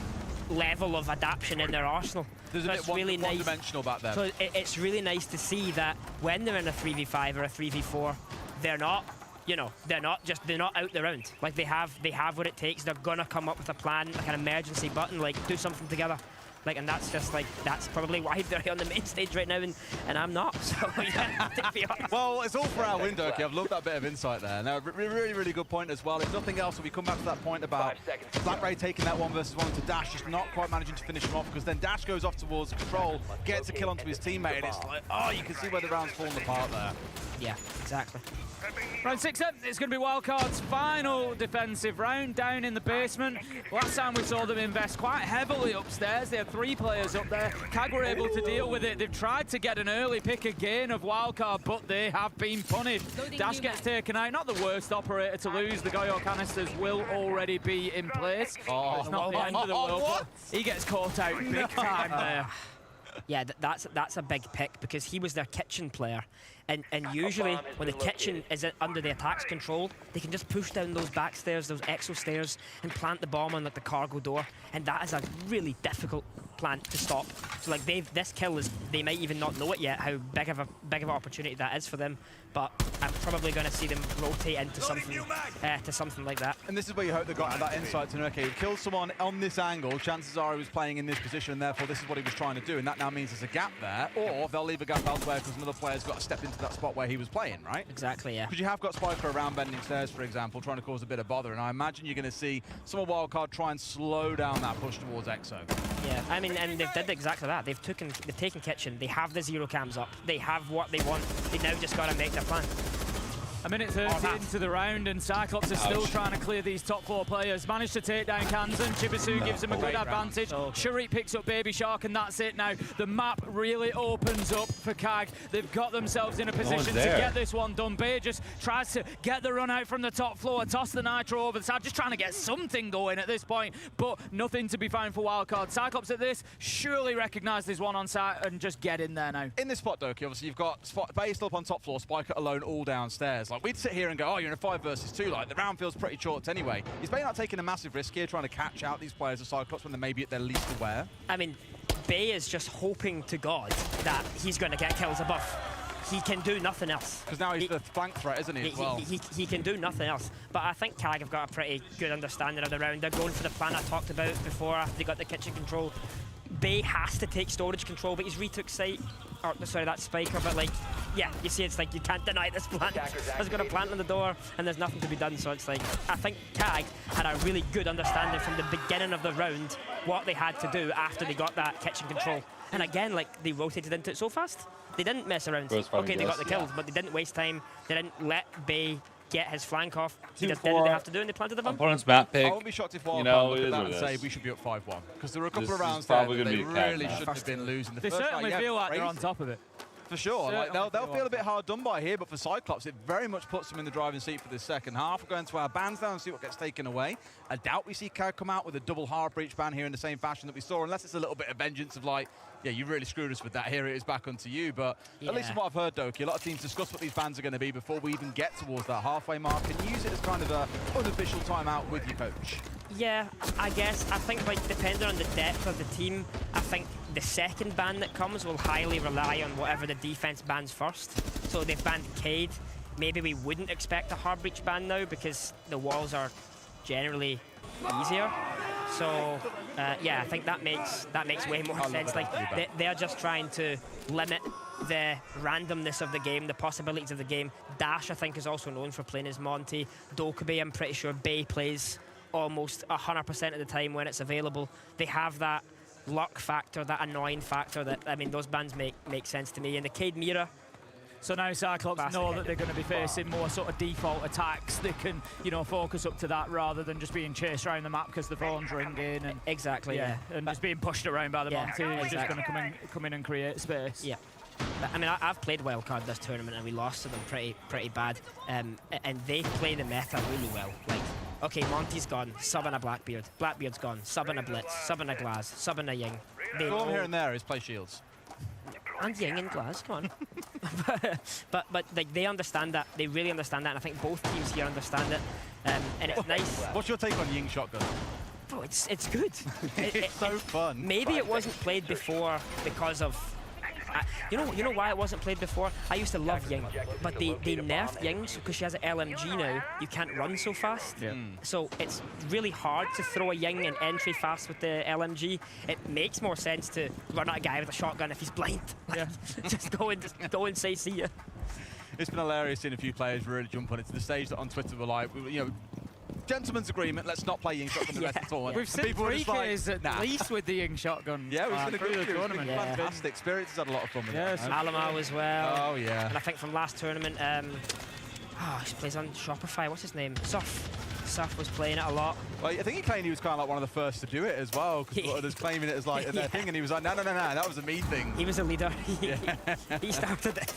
level of adaptation in their arsenal. There's a bit really one-dimensional back there. So it's really nice to see that when they're in a 3v5 or a 3v4, they're not out the round. Like they have what it takes. They're gonna come up with a plan, like an emergency button, like do something together. Like, and that's just like, that's probably why they're on the main stage right now, and I'm not. So yeah, to be honest. Well, it's all for our win, Doki. I've loved that bit of insight there. Now, really, really good point as well. If nothing else, we come back to that point about Black Ray taking that 1v1 to Dash, just not quite managing to finish him off, because then Dash goes off towards control, gets a kill onto his teammate, and it's like, oh, you can see where the round's falling apart there. Yeah, exactly. Round 6 then, it's going to be Wildcard's final defensive round down in the basement. Last time we saw them invest quite heavily upstairs. They had 3 players up there. Kag were able to deal with it. They've tried to get an early pick again of Wildcard, but they have been punished. Dash gets taken out. Not the worst operator to lose. The Goyo canisters will already be in place. It's not the end of the world, but he gets caught out big time there. Yeah, that's a big pick because he was their kitchen player. And usually when the kitchen is under the attack's control, they can just push down those back stairs, those exo stairs, and plant the bomb on like the cargo door. And that is a really difficult plant to stop. So like this kill is, they might even not know it yet how big of an opportunity that is for them. But I'm probably going to see them rotate into something like that. And this is where you hope they got that insight to know, okay, he killed someone on this angle, chances are he was playing in this position, and therefore this is what he was trying to do, and that now means there's a gap there, or they'll leave a gap elsewhere because another player's got to step into that spot where he was playing, right? Exactly, yeah. Because you have got Spiker around bending stairs, for example, trying to cause a bit of bother, and I imagine you're going to see some of Wildcard try and slow down that push towards Exo. Yeah, I mean, and they've did exactly that. They've taken Kitchen, they have the 0 cams up, they have what they want, they now just got to make their plan. A minute 30 into the round, and Cyclops is still trying to clear these top 4 players. Managed to take down Kansan. Chibisu gives him a good advantage. Sharik picks up Baby Shark, and that's it now. The map really opens up for KAG. They've got themselves in a position to get this one done. Bay just tries to get the run out from the top floor, toss the Nitro over the side, just trying to get something going at this point, but nothing to be found for Wildcard. Cyclops at this surely recognise this one on site and just get in there now. In this spot, Doki, obviously you've got Bay still up on top floor, Spiker alone all downstairs. Like, we'd sit here and go, oh, you're in a 5 versus 2, like, the round feels pretty short anyway. Is Bay not taking a massive risk here, trying to catch out these players of Cyclops when they're maybe at their least aware? I mean, Bay is just hoping to God that he's going to get kills above. He can do nothing else. Because now he's the flank threat, isn't he, as well? He can do nothing else. But I think KAG have got a pretty good understanding of the round. They're going for the plan I talked about before after they got the kitchen control. Bay has to take storage control, but he's retook site. Or, sorry, that's Spiker, but like, yeah, you see, it's like you can't deny this plant. There's got a plant on the door, and there's nothing to be done. So it's like, I think KAG had a really good understanding from the beginning of the round what they had to do after they got that kitchen control. And again, like, they rotated into it so fast. They didn't mess around. Okay, they got the kills, but they didn't waste time. They didn't let Bay get his flank off. He just did what they have to do, and they planted the bomb. Opponent's map pick. I won't be shocked if Wildcard look at that and say we should be up 5-1. Because there were a couple of rounds there that they really shouldn't have been losing. They certainly feel like they're on top of it. For sure, like, they'll feel a bit hard done by here, but for Cyclops, it very much puts them in the driving seat for this second half. We're going to our bans now and see what gets taken away. I doubt we see KAG come out with a double hard breach ban here in the same fashion that we saw, unless it's a little bit of vengeance of like, yeah, you really screwed us with that. Here it is back onto you. But at least from what I've heard, Doki, a lot of teams discuss what these bans are going to be before we even get towards that halfway mark and use it as kind of an unofficial timeout with your coach. Yeah, I guess. I think, like, depending on the depth of the team, I think the second ban that comes will highly rely on whatever the defense bans first. So they've banned Cade. Maybe we wouldn't expect a hard breach ban now because the walls are generally easier. So yeah, I think that makes way more sense. Like, they're just trying to limit the randomness of the game, the possibilities of the game. Dash, I think, is also known for playing as Monty. Dokkaebi, I'm pretty sure Bay plays almost 100% of the time when it's available. They have that luck factor, that annoying factor that, I mean, those bans make sense to me. And the Cade Mira. So now Cyclops know that they're going to be facing more sort of default attacks. They can, you know, focus up to that rather than just being chased around the map because the phone's ringing. And exactly, yeah. And just being pushed around by the Monty who's just going to come in and create space. Yeah. I mean, I've played wildcard this tournament and we lost to them pretty bad. And they play the meta really well. Like, okay, Monty's gone, sub in a Blackbeard. Blackbeard's gone, sub in a Blitz, sub in a Glass, sub in a Ying. Go here and there is play shields. And Ying and Glass, come on. but like, they understand that. They really understand that. And I think both teams here understand it. And it's nice. What's your take on Ying shotgun? Bro, it's good. It's so fun. Maybe it wasn't played before because of... you know why it wasn't played before? I used to love Ying, but they nerfed Ying because she has an LMG now. You can't run so fast. Yeah. So it's really hard to throw a Ying in entry fast with the LMG. It makes more sense to run at a guy with a shotgun if he's blind. Yeah. just go and say see ya. It's been hilarious seeing a few players really jump on it to the stage that on Twitter were like, you know, gentleman's agreement, let's not play Ying shotgun the rest of the tournament. We've seen 3Ks at least with the Ying shotgun. Yeah, we've seen a good tournament. Fantastic experience. Has had a lot of fun with it. Alamo as well. Oh, yeah. And I think from last tournament, he plays on Shopify. What's his name? Surf was playing it a lot. Well, I think he claimed he was kind of like one of the first to do it as well, because others claiming it as like their thing, and he was like, no, that was a me thing. He was a leader. He started it.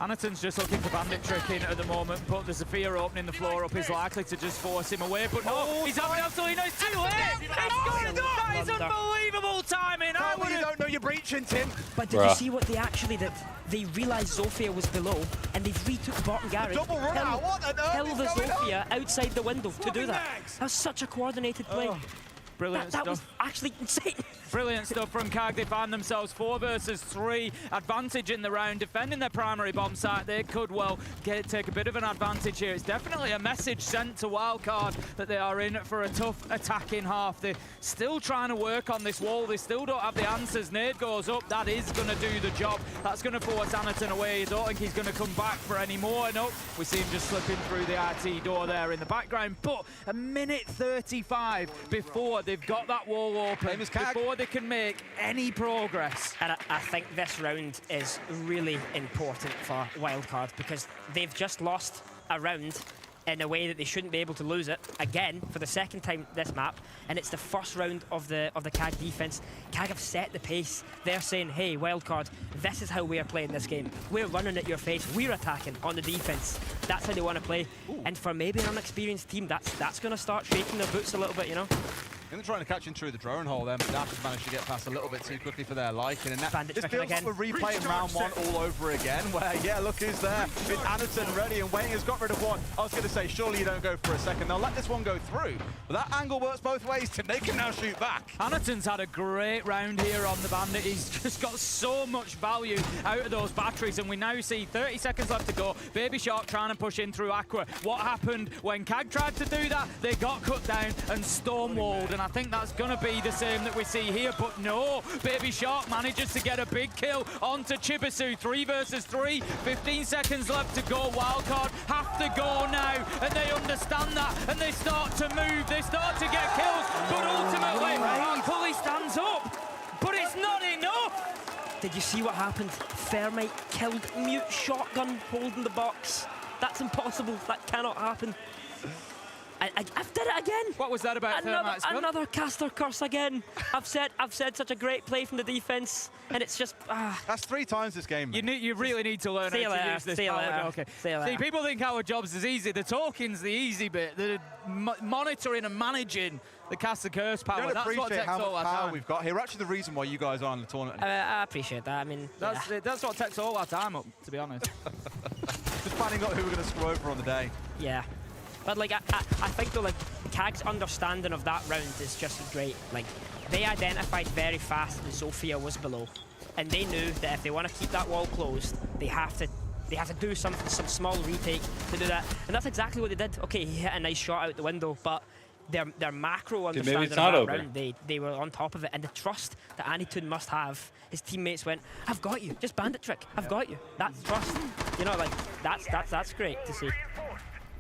Anaton's just looking for bandit tricking at the moment, but there's a fear opening the floor up is likely to just force him away, but no, he's having absolutely no, it's too late! That is unbelievable timing! You don't know you're breaching, Tim! But did you see what they actually did? They realised Zofia was below, and they retook the bottom garage. Double run out, what on earth Held the Zofia outside the window to do that. That was such a coordinated play. Brilliant That stuff. was actually insane. Brilliant stuff from CAG. They find themselves 4 versus 3. Advantage in the round, defending their primary bomb site. They could well take a bit of an advantage here. It's definitely a message sent to Wildcard that they are in for a tough attacking half. They're still trying to work on this wall. They still don't have the answers. Nade goes up. That is going to do the job. That's going to force Anaton away. I don't think he's going to come back for any more. Nope. We see him just slipping through the IT door there in the background. But a minute 35 before they've got that wall open, before they can make any progress. And I think this round is really important for Wildcard because they've just lost a round in a way that they shouldn't be able to lose it again for the second time this map, and it's the first round of the CAG defense. CAG have set the pace. They're saying, hey, Wildcard, this is how we are playing this game. We're running at your face. We're attacking on the defense. That's how they want to play. Ooh. And for maybe an unexperienced team, that's going to start shaking their boots a little bit, you know. They're trying to catch him through the drone hole there, but Dash has managed to get past a little bit too quickly for their liking. And that just feels like we're replaying round 1 all over again, where, yeah, look who's there. It's Anaton ready, and Wayne has got rid of one. I was going to say, surely you don't go for a second. They'll let this one go through. But that angle works both ways, Tim. They can now shoot back. Anaton's had a great round here on the Bandit. He's just got so much value out of those batteries, and we now see 30 seconds left to go. Baby Shark trying to push in through Aqua. What happened when CAG tried to do that? They got cut down and stonewalled, and I think that's going to be the same that we see here, but no. Baby Shark manages to get a big kill onto Chibisu. 3 versus 3, 15 seconds left to go. Wildcard have to go now, and they understand that, and they start to move, they start to get kills, but ultimately, Pulley stands up, but it's not enough. Did you see what happened? Thermite killed Mute Shotgun holding the box. That's impossible. That cannot happen. I've did it again. What was that about? Another caster curse again. I've said such a great play from the defense, and it's just That's 3 times this game. You really need to learn how to use this power. Okay. See, people think our jobs is easy. The talking's the easy bit. The monitoring and managing the caster curse power. You don't that's what appreciate takes how all much our power time. we've got here. Actually, the reason why you guys are in the tournament. I appreciate that. I mean, that's what takes all our time up, to be honest. Just finding out who we're going to screw over on the day. Yeah. But like I think though, like CAG's understanding of that round is just great. Like they identified very fast that Zofia was below, and they knew that if they want to keep that wall closed, they have to do something, some small retake to do that, and that's exactly what they did. Okay, he hit a nice shot out the window, but their macro understanding of that round, they were on top of it, and the trust that Anaton must have. His teammates went, "I've got you, just bandit trick. I've got you." That's trust. You know, like that's great to see.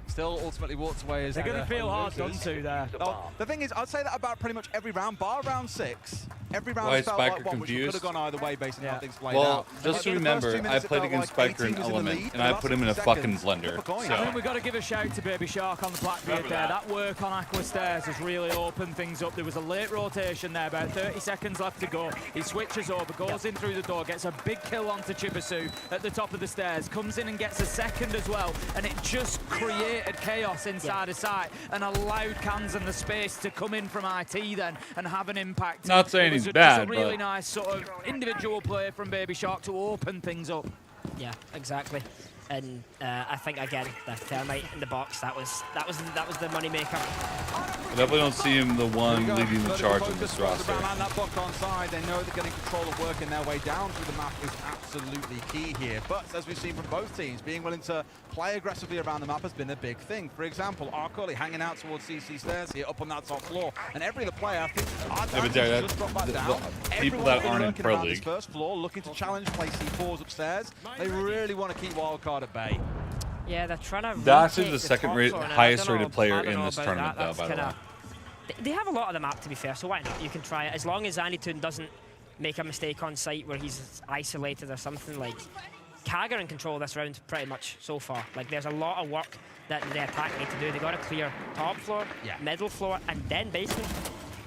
Still ultimately walked away as they're going to feel hard done to there. Oh, the thing is, I'd say that about pretty much every round, bar round 6. Every round has felt like one which could have gone either way based on how things played out. Well, just to remember, I played against Spiker in Element, and I put him in a fucking blender. I think we've got to give a shout to Baby Shark on the Blackbeard there. That work on Aqua Stairs has really opened things up. There was a late rotation there, about 30 seconds left to go. He switches over, goes in through the door, gets a big kill onto Chibisu at the top of the stairs, comes in and gets a second as well, and it just created chaos inside a site and allowed Cans and the space to come in from IT then and have an impact. Not saying he's bad, just a really nice sort of individual play from Baby Shark to open things up. Yeah, exactly. And I think again the thermite in the box that was the money maker. I definitely don't see him the one leading the charge in this roster. And that block on side, they know that getting control of working their way down through the map is absolutely key here. But as we've seen from both teams, being willing to play aggressively around the map has been a big thing. For example, Arcoli hanging out towards CC stairs here up on that top floor, and every other player, I think, just dropped back down. People that aren't in Pro League. League. First floor, looking to challenge, play C4s upstairs. They really want to keep Wildcard at bay. Yeah, they're trying to. Dash is the second highest rated player in this tournament, though, by the way. They have a lot of the map, to be fair, so why not? You can try it. As long as Anaton doesn't make a mistake on site where he's isolated or something. Like, CAG are in control of this round pretty much so far. Like, there's a lot of work that the attack need to do. They got to clear top floor, middle floor, and then basement.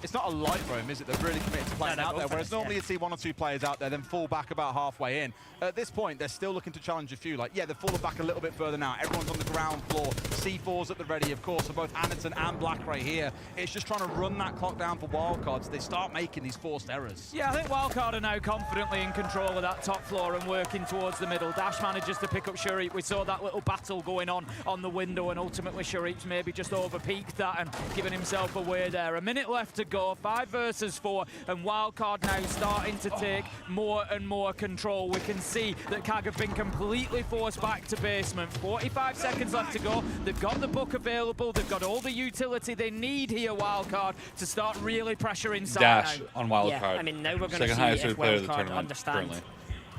It's not a light roam, is it? They're really committed to playing out there, whereas normally you'd see 1 or 2 players out there, then fall back about halfway in. At this point, they're still looking to challenge a few. Like, yeah, they're falling back a little bit further now. Everyone's on the ground floor. C4's at the ready, of course, for both Anaton and Blackray here. It's just trying to run that clock down for Wildcards. They start making these forced errors. Yeah, I think Wildcard are now confidently in control of that top floor and working towards the middle. Dash manages to pick up Sharif. We saw that little battle going on the window, and ultimately Sharif's maybe just over-peaked that and given himself away there. A minute left to go. 5 versus 4, and Wildcard now starting to take more and more control. We can see that CAG have been completely forced back to basement. 45 seconds left to go. They've got the book available. They've got all the utility they need here, Wildcard, to start really pressure inside. Dash now. on Wildcard. Yeah, I mean, now we're going to Second see highest if rated player of the Wildcard tournament understand currently.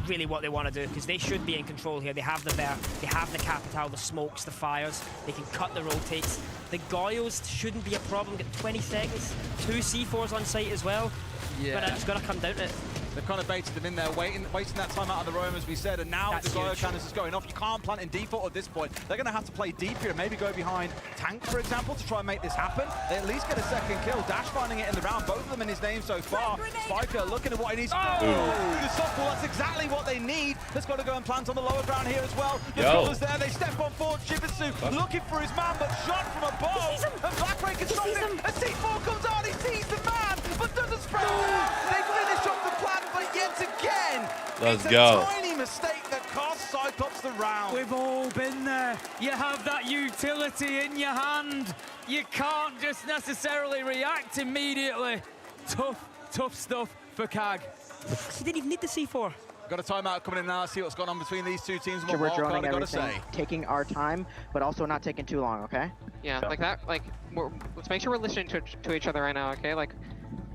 really what they want to do, because they should be in control here. They have the bear, they have the capital, the smokes, the fires. They can cut the rotates. The Goyles shouldn't be a problem. Get 20 seconds, 2 C4s on site as well. Yeah. But it's got to come down to it. They've kind of baited them in there, wasting that time out of the roam, as we said, and now That's the Goyo huge. cannons is going off. You can't plant in default at this point. They're going to have to play deep here, maybe go behind Tank, for example, to try and make this happen. They at least get a second kill. Dash finding it in the round, both of them in his name so far. Spiker looking at what he needs to do. The softball, that's exactly what they need. That's got to go and plant on the lower ground here as well. The brothers there, they step on forward. Shibitsu looking for his man, but shot from a bow. And Blackray can stop him. A C4 comes out, he sees the man, but doesn't spread. They finish off the plan, but yet again, Let's it's go. a tiny mistake that cost Cyclops the round. We've all been there. You have that utility in your hand. You can't just necessarily react immediately. Tough stuff for CAG. He didn't even need the C4. Got a timeout coming in now. See what's going on between these two teams. So What we're droning Wildcard got to everything, say. taking our time, but also not taking too long, okay? Yeah, like that. Like, let's make sure we're listening to each other right now, okay? Like,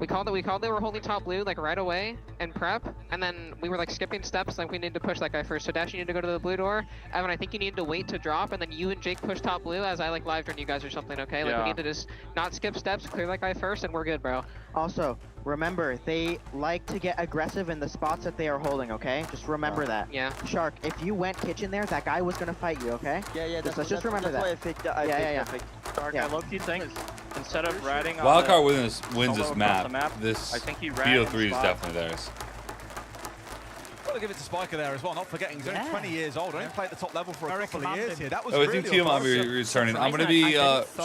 we called they were holding top blue like right away and prep, and then we were like skipping steps, like we need to push that guy first. So Dash, you need to go to the blue door. Evan, I think you need to wait to drop, and then you and Jake push top blue as I like live turn you guys or something, okay? Like we need to just not skip steps, clear that guy first, and we're good, bro. Also, remember, they like to get aggressive in the spots that they are holding, okay? Just remember that. Yeah. Shark, if you went kitchen there, that guy was going to fight you, okay? Yeah, Let's just remember that. Why I picked that. Yeah. I low-key think instead of riding on Wildcard the wins this solo map. across the This I think he ran BO3 in the is spot. definitely theirs. Got to give it to Spiker there as well. Not forgetting he's only 20 years old. Only played at the top level for a couple of years here. That was I really think Teal might be returning. I'm going to be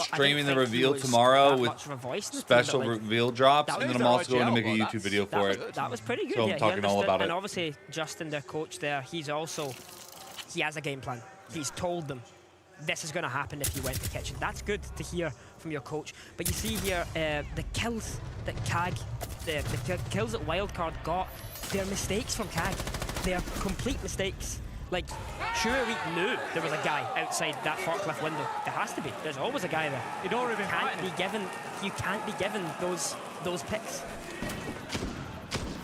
streaming the reveal tomorrow with special reveal drops, and then I'm also going to make a YouTube video for it. That was pretty good. So I'm talking all about it. And obviously, Justin, their coach there, he has a game plan. He's told them this is going to happen if you went to kitchen. That's good to hear from your coach. But you see here, the kills that CAG, the kills that Wildcard got, they're mistakes from CAG. They're complete mistakes. Like, sure, we knew there was a guy outside that forklift window. There has to be. There's always a guy there. He'd already been You can't be given those picks.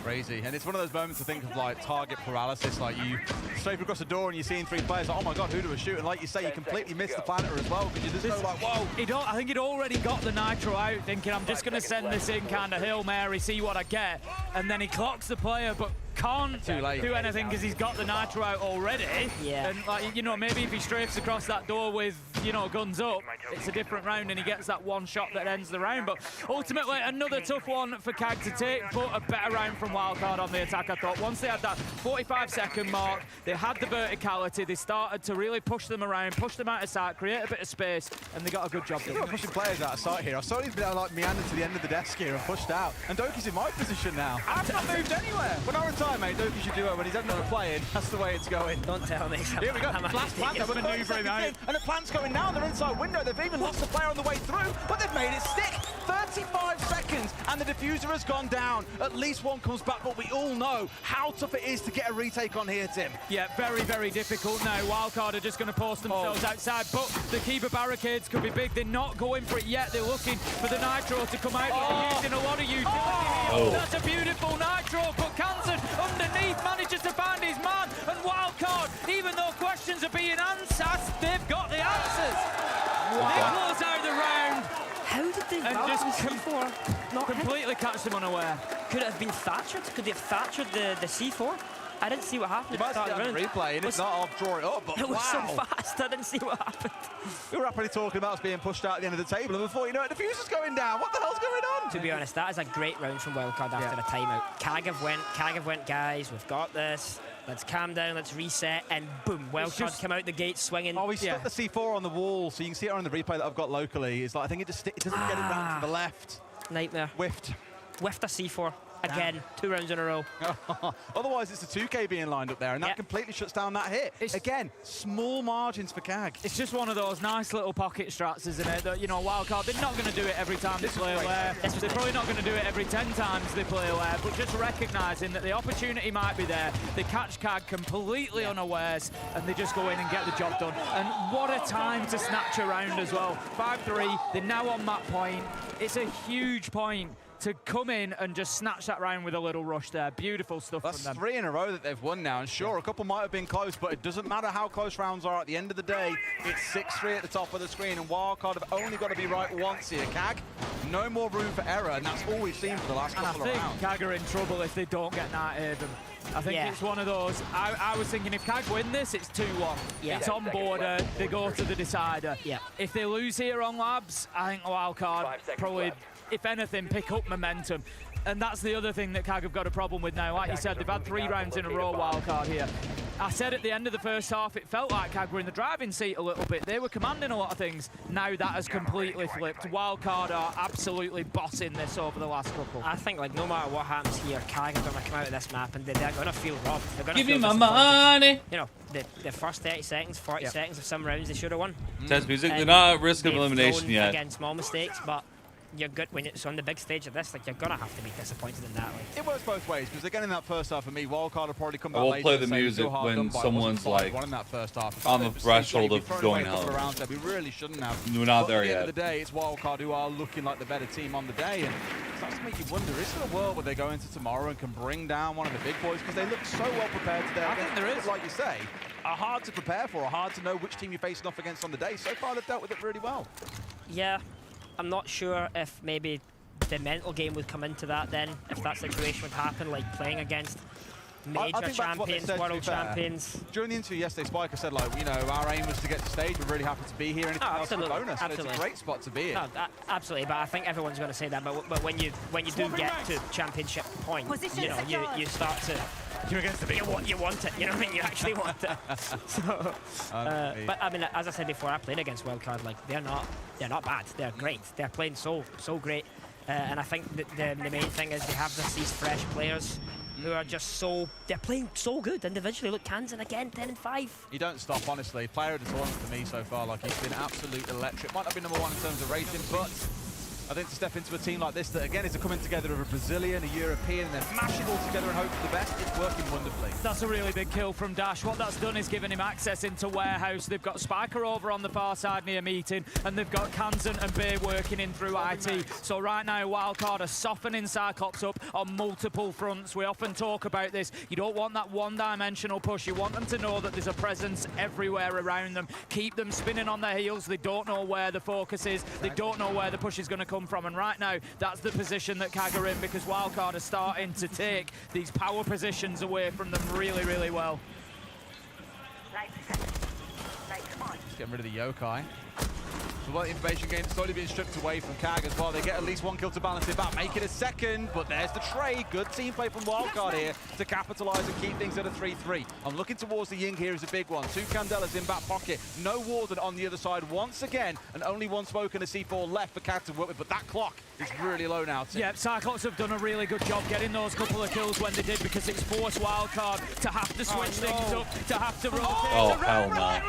Crazy, and it's one of those moments to think of like target paralysis, like you strafe across the door and you're seeing 3 players, like, oh my god, who do we shoot? And like you say, you completely miss the planter as well, because you just go like, whoa. I think he'd already got the nitro out, thinking I'm just going to send this in kind of Hail Mary, see what I get. And then he clocks the player, but can't do anything because he's got the nitro out already. Yeah. And like, you know, maybe if he strafes across that door with, you know, guns up, it's a different round and he gets that one shot that ends the round. But ultimately, another tough one for CAG to take, but a better round from Wildcard on the attack, I thought. Once they had that 45-second mark, they had the verticality, they started to really push them around, push them out of sight, create a bit of space, and they got a good job doing They're it. pushing players out of sight here. I saw he's been like meandered to the end of the desk here and pushed out. And Doki's in my position now. I've not moved anywhere. When I retire, mate, Doki should do it when he's not playing. That's the way it's going. Don't tell me. Here we go. Flash plant. They're maneuvering out. And the plant's going now. They're inside window. They've even lost the player on the way through, but they've made it stick. 35 seconds, and the diffuser has gone down. At least one comes back, but we all know how tough it is to get a retake on here, Tim. Yeah, very, very difficult now. Wildcard are just going to post themselves outside, but the keeper barricades could be big. They're not going for it yet. They're looking for the nitro to come out. They're using a lot of utility here. That's a beautiful nitro, but Kansan underneath manages to find his man, and Wildcard, even though questions are being answered, they've got the answers. They close out the round. How did they and just completely catch them unaware? Could it have been Thatchered? Could they have Thatchered the C4? I didn't see what happened. You might see that on the replay, and if not, I'll draw it up, but it was wow. so fast, I didn't see what happened. We were rapidly talking about us being pushed out at the end of the table, and before you know it, the fuser's going down. What the hell's going on? To be honest, that is a great round from Wildcard after the timeout. CAG have went, guys, we've got this. Let's calm down, let's reset, and boom, Wildcard come out the gate swinging. Oh, we stuck the C4 on the wall, so you can see it on the replay that I've got locally. It's like, I think it doesn't get it round to the left. Nightmare. Whiffed. Whiffed a C4. Again, 2 rounds in a row. Otherwise, it's a 2K being lined up there, and that completely shuts down that hit. Again, small margins for CAG. It's just one of those nice little pocket strats, isn't it? That, you know, Wildcard, they're not going to do it every time they play aware. They're probably not going to do it every 10 times they play aware, but just recognising that the opportunity might be there. They catch CAG completely unawares, and they just go in and get the job done. And what a time to snatch a round as well. 5-3, they're now on that point. It's a huge point to come in and just snatch that round with a little rush there. Beautiful stuff from them. That's 3 in a row that they've won now, and sure, a couple might have been close, but it doesn't matter how close rounds are. At the end of the day, it's 6-3 at the top of the screen, and Wildcard have only got to be right once here. CAG, no more room for error, and that's all we've seen for the last couple of rounds. I think CAG are in trouble if they don't get Night Haven. I think it's one of those. I was thinking if CAG win this, it's 2-1. It's on border, they go to the decider. If they lose here on Labs, I think Wildcard probably, if anything, pick up momentum. And that's the other thing that CAG have got a problem with now. Like you said, they've had 3 rounds in a row Wildcard here. I said at the end of the first half, it felt like CAG were in the driving seat a little bit. They were commanding a lot of things. Now that has completely flipped. Wildcard are absolutely bossing this over the last couple. I think, like, no matter what happens here, CAG are going to come out of this map and they're going to feel robbed. They're going to Give me my money. You know, the first 30 seconds, 40 seconds of some rounds they should have won. Test music, they're not at risk of elimination yet. Again, small mistakes, but you're good when it's on the big stage of this. Like, you're gonna have to be disappointed in that. Like, it works both ways, because again in that first half for me, Wildcard will probably come back I will later play the and say, music when someone's like in that first half. on the threshold of going home. We really shouldn't have. We're not there yet. At the end yet. of the day, it's Wildcard who are looking like the better team on the day, and it starts to make you wonder: is there a world where they go into tomorrow and can bring down one of the big boys? Because they look so well prepared today. I think there is, like you say, are hard to prepare for, hard to know which team you're facing off against on the day. So far, they've dealt with it really well. yeah, I'm not sure if maybe the mental game would come into that then, if that situation would happen, like playing against major champions, world champions. During the interview yesterday, Spiker said, like, you know, our aim was to get to stage. We're really happy to be here. Anything else is a bonus. It's a great spot to be in. No, absolutely, but I think everyone's going to say that. But when you do get to championship point, you know, you start to. You're against the big you want it. You know what I mean? You actually want it. So, but I mean, as I said before, I played against Wildcard. Like, they're not bad. They're great. They're playing so great. And I think the main thing is they have these fresh players who are just they're playing so good individually. Look, Kansan again, 10-5. You don't stop, honestly. Player of the tournament for me so far. Like, he's been absolute electric. Might not be #1 in terms of rating, but I think to step into a team like this that, again, is a coming together of a Brazilian, a European, and then mash it all together and hope for the best, it's working wonderfully. That's a really big kill from Dash. What that's done is given him access into Warehouse. They've got Spiker over on the far side near Meeting, and they've got Kansan and Bay working in through IT. So right now, Wildcard are softening Cyclops up on multiple fronts. We often talk about this. You don't want that one-dimensional push. You want them to know that there's a presence everywhere around them. Keep them spinning on their heels. They don't know where the focus is. They don't know where the push is going to come from. And right now, that's the position that CAG are in, because Wildcard are starting to take these power positions away from them really, really well. Just getting rid of the yokai. So the information game slowly being stripped away from CAG as well. They get at least 1 kill to balance it back, make it a second, but there's the trade. Good team play from Wildcard here to capitalise and keep things at a 3-3. I'm looking towards the Ying here as a big one. 2 Candelas in back pocket. No Warden on the other side once again, and only 1 smoke and a C4 left for CAG to work with, but that clock is really low now, Tim. Yeah, Cyclops have done a really good job getting those couple of kills when they did, because it's forced Wildcard to have to switch things up, to have to rotate. Oh, hell no.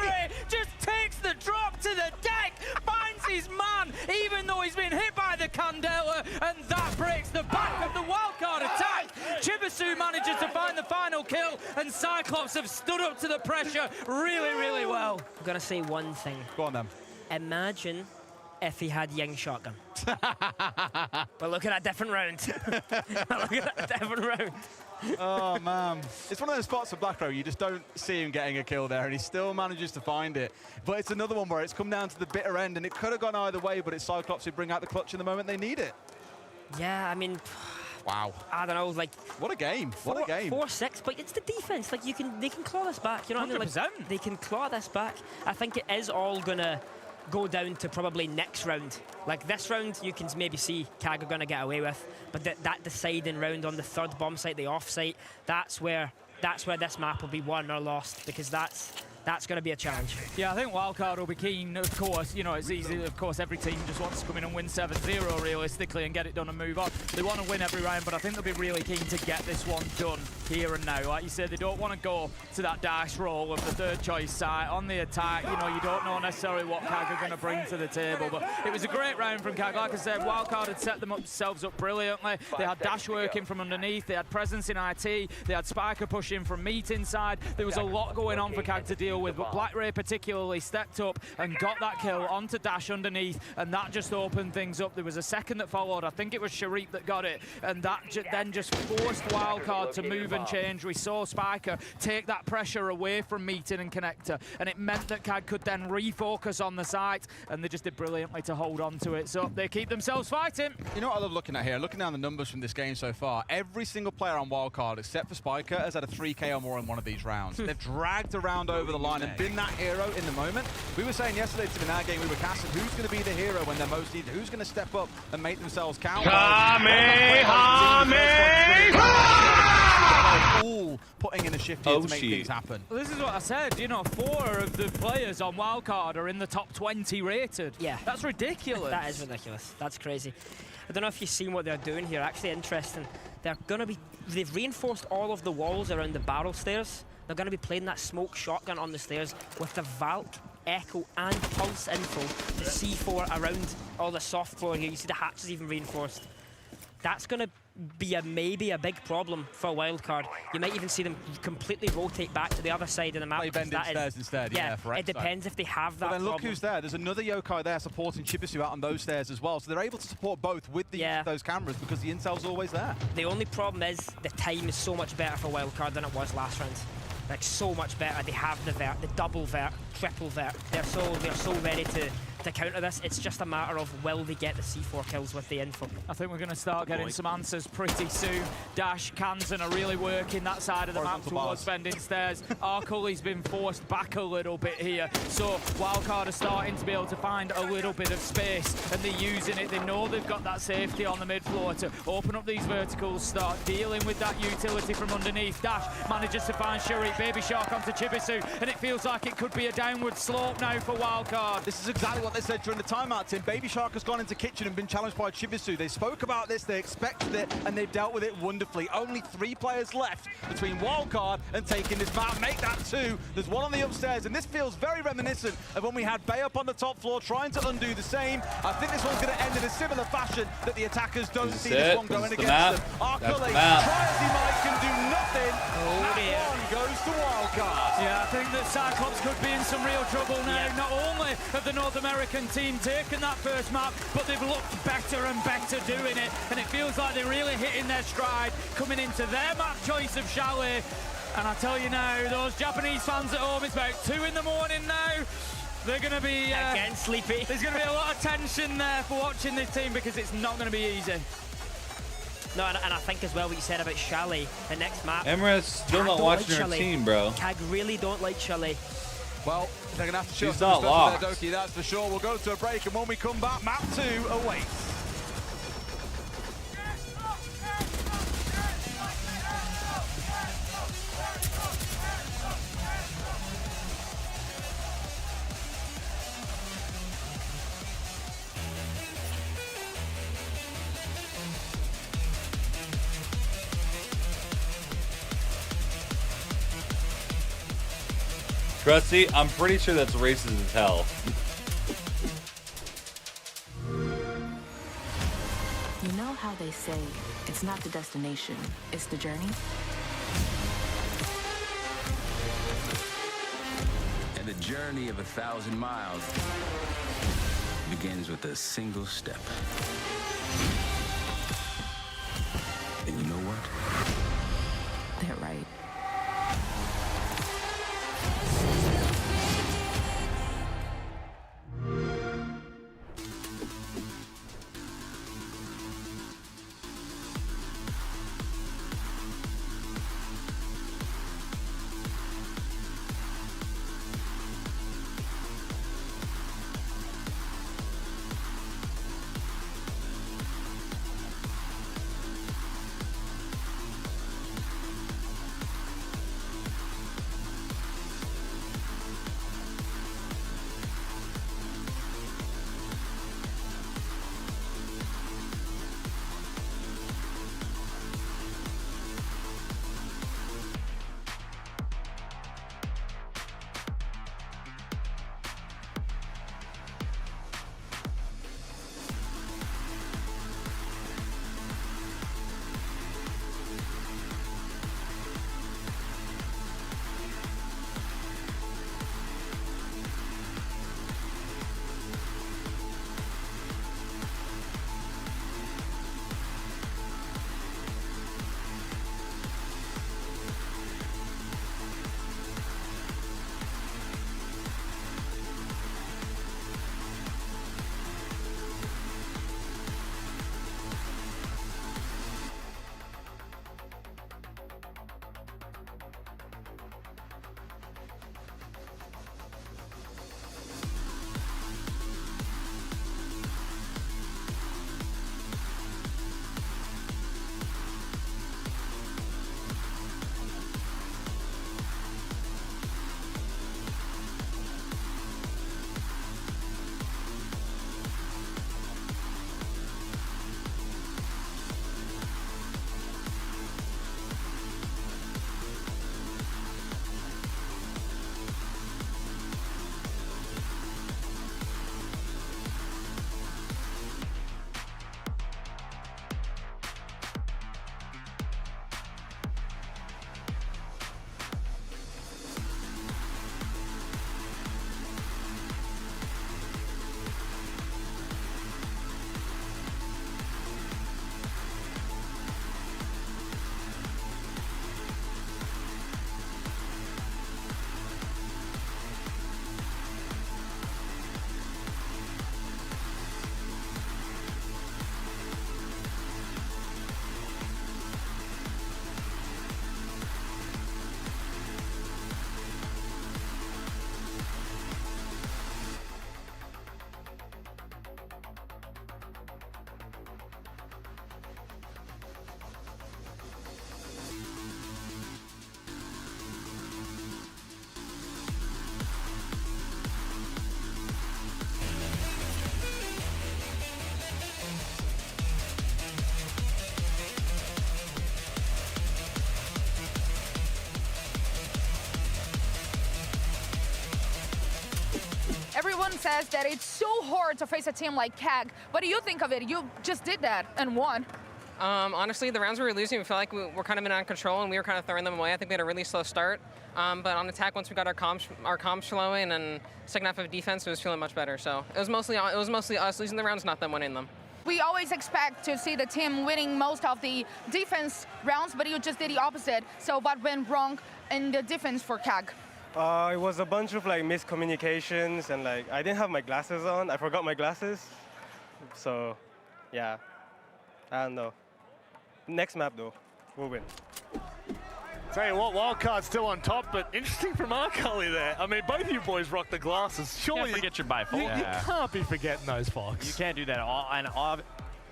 Just takes the drop to the deck, finds his man, even though he's been hit by the Candela, and that breaks the back of the Wildcard attack. Chibisu manages to find the final kill, and Cyclops have stood up to the pressure really, really well. I'm going to say one thing. Go on, then. Imagine if he had Ying shotgun. But look at that different round. Look at that different round. Oh, man. It's one of those spots for Blackrow, you just don't see him getting a kill there, and he still manages to find it. But it's another one where it's come down to the bitter end, and it could have gone either way, but it's Cyclops who bring out the clutch in the moment they need it. Yeah, I mean... Wow. I don't know, like... What a game. What a game. 4-6, but it's the defense. Like, they can claw this back, you know what I mean? Like, they can claw this back. I think it is all gonna go down to probably next round. Like, this round, you can maybe see CAG are going to get away with, but that deciding round on the 3rd bomb site, the off site, that's where this map will be won or lost, because that's That's going to be a challenge. Yeah, I think Wildcard will be keen, of course. You know, it's easy. Of course, every team just wants to come in and win 7-0 realistically and get it done and move on. They want to win every round, but I think they'll be really keen to get this one done here and now. Like you said, they don't want to go to that dash roll of the third choice side on the attack. You know, you don't know necessarily what CAG are going to bring to the table, but it was a great round from CAG. Like I said, Wildcard had set themselves up brilliantly. They had dash working from underneath. They had presence in IT. They had Spiker pushing from meat inside. There was a lot going on for CAG to deal with, but Black Ray particularly stepped up and got that kill onto dash underneath, and that just opened things up. There was a second that followed. I think it was Sharif that got it, and that then just forced Wildcard to move and change. We saw Spiker take that pressure away from Meetin and Connector, and it meant that CAG could then refocus on the site, and they just did brilliantly to hold on to it. So they keep themselves fighting. You know what I love looking at here? Looking down the numbers from this game so far, every single player on Wildcard, except for Spiker, has had a 3K or more in one of these rounds. They've dragged around over the line and been that hero in the moment. We were saying yesterday to in our game, we were casting who's going to be the hero when they're most needed, who's going to step up and make themselves count. All putting in a shift here to make things happen. Well, this is what I said, you know, 4 of the players on Wildcard are in the top 20 rated. Yeah. That's ridiculous. That is ridiculous. That's crazy. I don't know if you've seen what they're doing here. Actually interesting. They've reinforced all of the walls around the barrel stairs. They're going to be playing that smoke shotgun on the stairs with the Valk, Echo and Pulse info, the C4 around all the soft floor here. You see the hatches even reinforced. That's going to be maybe a big problem for Wildcard. You might even see them completely rotate back to the other side of the map. Play bending stairs instead, yeah, for it depends if they have that But then look problem. who's there. There's another Yokai there supporting Chibisu out on those stairs as well. So they're able to support both with those cameras because the intel's always there. The only problem is the time is so much better for Wildcard than it was last round. Like, so much better. They have the vert, the double vert, triple vert. They're so ready to counter this. It's just a matter of will they get the C4 kills with the info. I think we're going to start getting some answers pretty soon. Dash, Kansan are really working that side of the map towards bending stairs. Arcully's been forced back a little bit here. So Wildcard are starting to be able to find a little bit of space, and they're using it. They know they've got that safety on the mid floor to open up these verticals, start dealing with that utility from underneath. Dash manages to find Sharif, Baby Shark onto Chibisu, and it feels like it could be a downward slope now for Wildcard. This is exactly what they said during the timeout, Tim. Baby Shark has gone into kitchen and been challenged by Chibisu. They spoke about this, they expected it, and they've dealt with it wonderfully. Only 3 players left between Wildcard and taking this map. Make that 2. There's one on the upstairs, and this feels very reminiscent of when we had Bay up on the top floor trying to undo the same. I think this one's going to end in a similar fashion, that the attackers don't see this one going against them. Arcully, try as he might, can do nothing. That one goes to Wildcard. Yeah, I think that Cyclops could be in some real trouble now. Not only have the North American team taken that first map, but they've looked better and better doing it, and it feels like they're really hitting their stride coming into their map choice of Chalet. And I tell you now, those Japanese fans at home, it's about 2 in the morning now. They're going to be again sleepy. There's going to be a lot of tension there for watching this team, because it's not going to be easy. No, and I think as well what you said about Chalet, the next map. Emra's still not watching her team, bro. CAG really don't like Chalet. Well, they're going to have to show She's not locked. Doki, that's for sure. We'll go to a break, and when we come back, map 2 awaits. Trusty, I'm pretty sure that's racist as hell. You know how they say it's not the destination, it's the journey? And the journey of 1,000 miles begins with a single step. And you know what? They're right. says that it's so hard to face a team like CAG. What do you think of it? You just did that and won. Honestly, the rounds we were losing, we felt like we were kind of in out of control and we were kind of throwing them away. I think we had a really slow start. But on attack, once we got our comms flowing and second half of defense, it was feeling much better. So it was mostly us losing the rounds, not them winning them. We always expect to see the team winning most of the defense rounds, but you just did the opposite. So what went wrong in the defense for CAG? It was a bunch of like miscommunications and like I didn't have my glasses on. I forgot my glasses. So yeah, I don't know. Next map though, we'll win. Tell you what, Wildcard's still on top, but interesting from our Cully there. I mean, both of you boys rock the glasses. Surely Can't forget your bifold. You can't be forgetting those, Fox. You can't do that.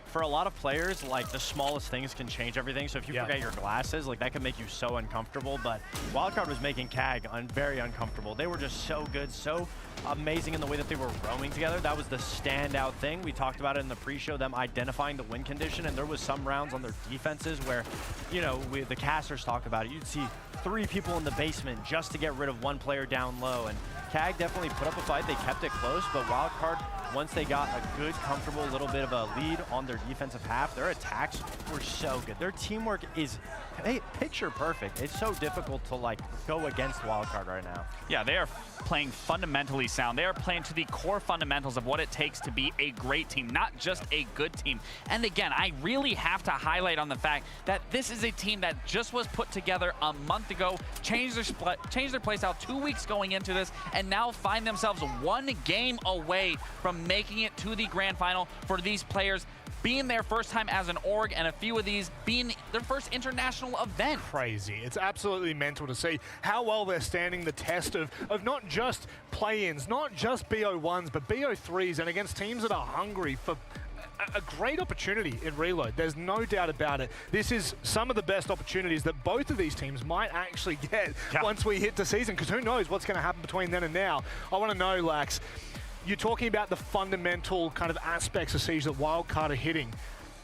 For a lot of players, like the smallest things can change everything. So if you forget your glasses, like that can make you so uncomfortable. But Wildcard was making CAG very uncomfortable. They were just so good, so amazing in the way that they were rowing together. That was the standout thing. We talked about it in the pre-show, them identifying the win condition, and there was some rounds on their defenses where, you know, the casters talk about it. You'd see 3 people in the basement just to get rid of 1 player down low. And CAG definitely put up a fight. They kept it close, but Wildcard, once they got a good, comfortable little bit of a lead on their defensive half, their attacks were so good. Their teamwork is picture perfect. It's so difficult to like go against Wildcard right now. Yeah, they are playing fundamentally sound. They are playing to the core fundamentals of what it takes to be a great team, not just a good team. And again, I really have to highlight on the fact that this is a team that just was put together a month ago, changed their play style 2 weeks going into this, and now find themselves 1 game away from making it to the grand final for these players being their first time as an org, and a few of these being their first international event. Crazy. It's absolutely mental to see how well they're standing the test of not just play-ins, not just BO1s, but BO3s, and against teams that are hungry for a great opportunity in Reload. There's no doubt about it. This is some of the best opportunities that both of these teams might actually get once we hit the season, because who knows what's going to happen between then and now. I want to know, Lax, you're talking about the fundamental kind of aspects of Siege that Wildcard are hitting.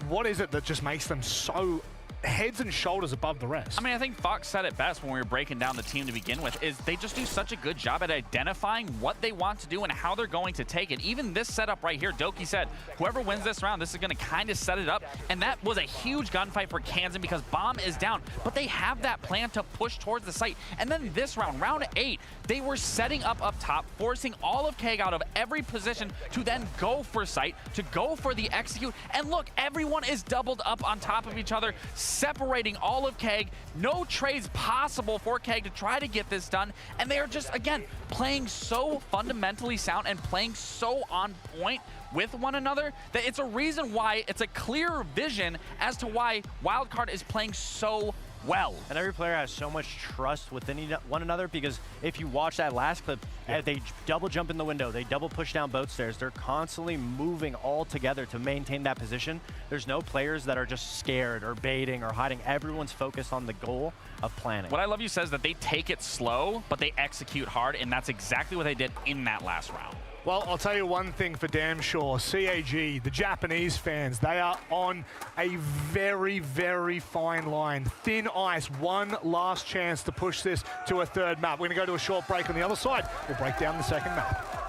What is it that just makes them so heads and shoulders above the rest? I mean, I think Fox said it best when we were breaking down the team to begin with, is they just do such a good job at identifying what they want to do and how they're going to take it. Even this setup right here, Doki said, whoever wins this round, this is going to kind of set it up. And that was a huge gunfight for Kansan because Bomb is down, but they have that plan to push towards the site. And then this round, round 8, they were setting up top, forcing all of KEG out of every position to then go for site, to go for the execute. And look, everyone is doubled up on top of each other, separating all of KEG. No trades possible for KEG to try to get this done. And they are just, again, playing so fundamentally sound and playing so on point with one another that it's a reason why it's a clear vision as to why Wildcard is playing so well. And every player has so much trust within one another, because if you watch that last clip, they double jump in the window, they double push down boat stairs, they're constantly moving all together to maintain that position. There's no players that are just scared or baiting or hiding. Everyone's focused on the goal of planning. What I love you says that they take it slow, but they execute hard, and that's exactly what they did in that last round. Well, I'll tell you one thing for damn sure. CAG, the Japanese fans, they are on a very, very fine line. Thin ice, one last chance to push this to a third map. We're going to go to a short break on the other side. We'll break down the second map.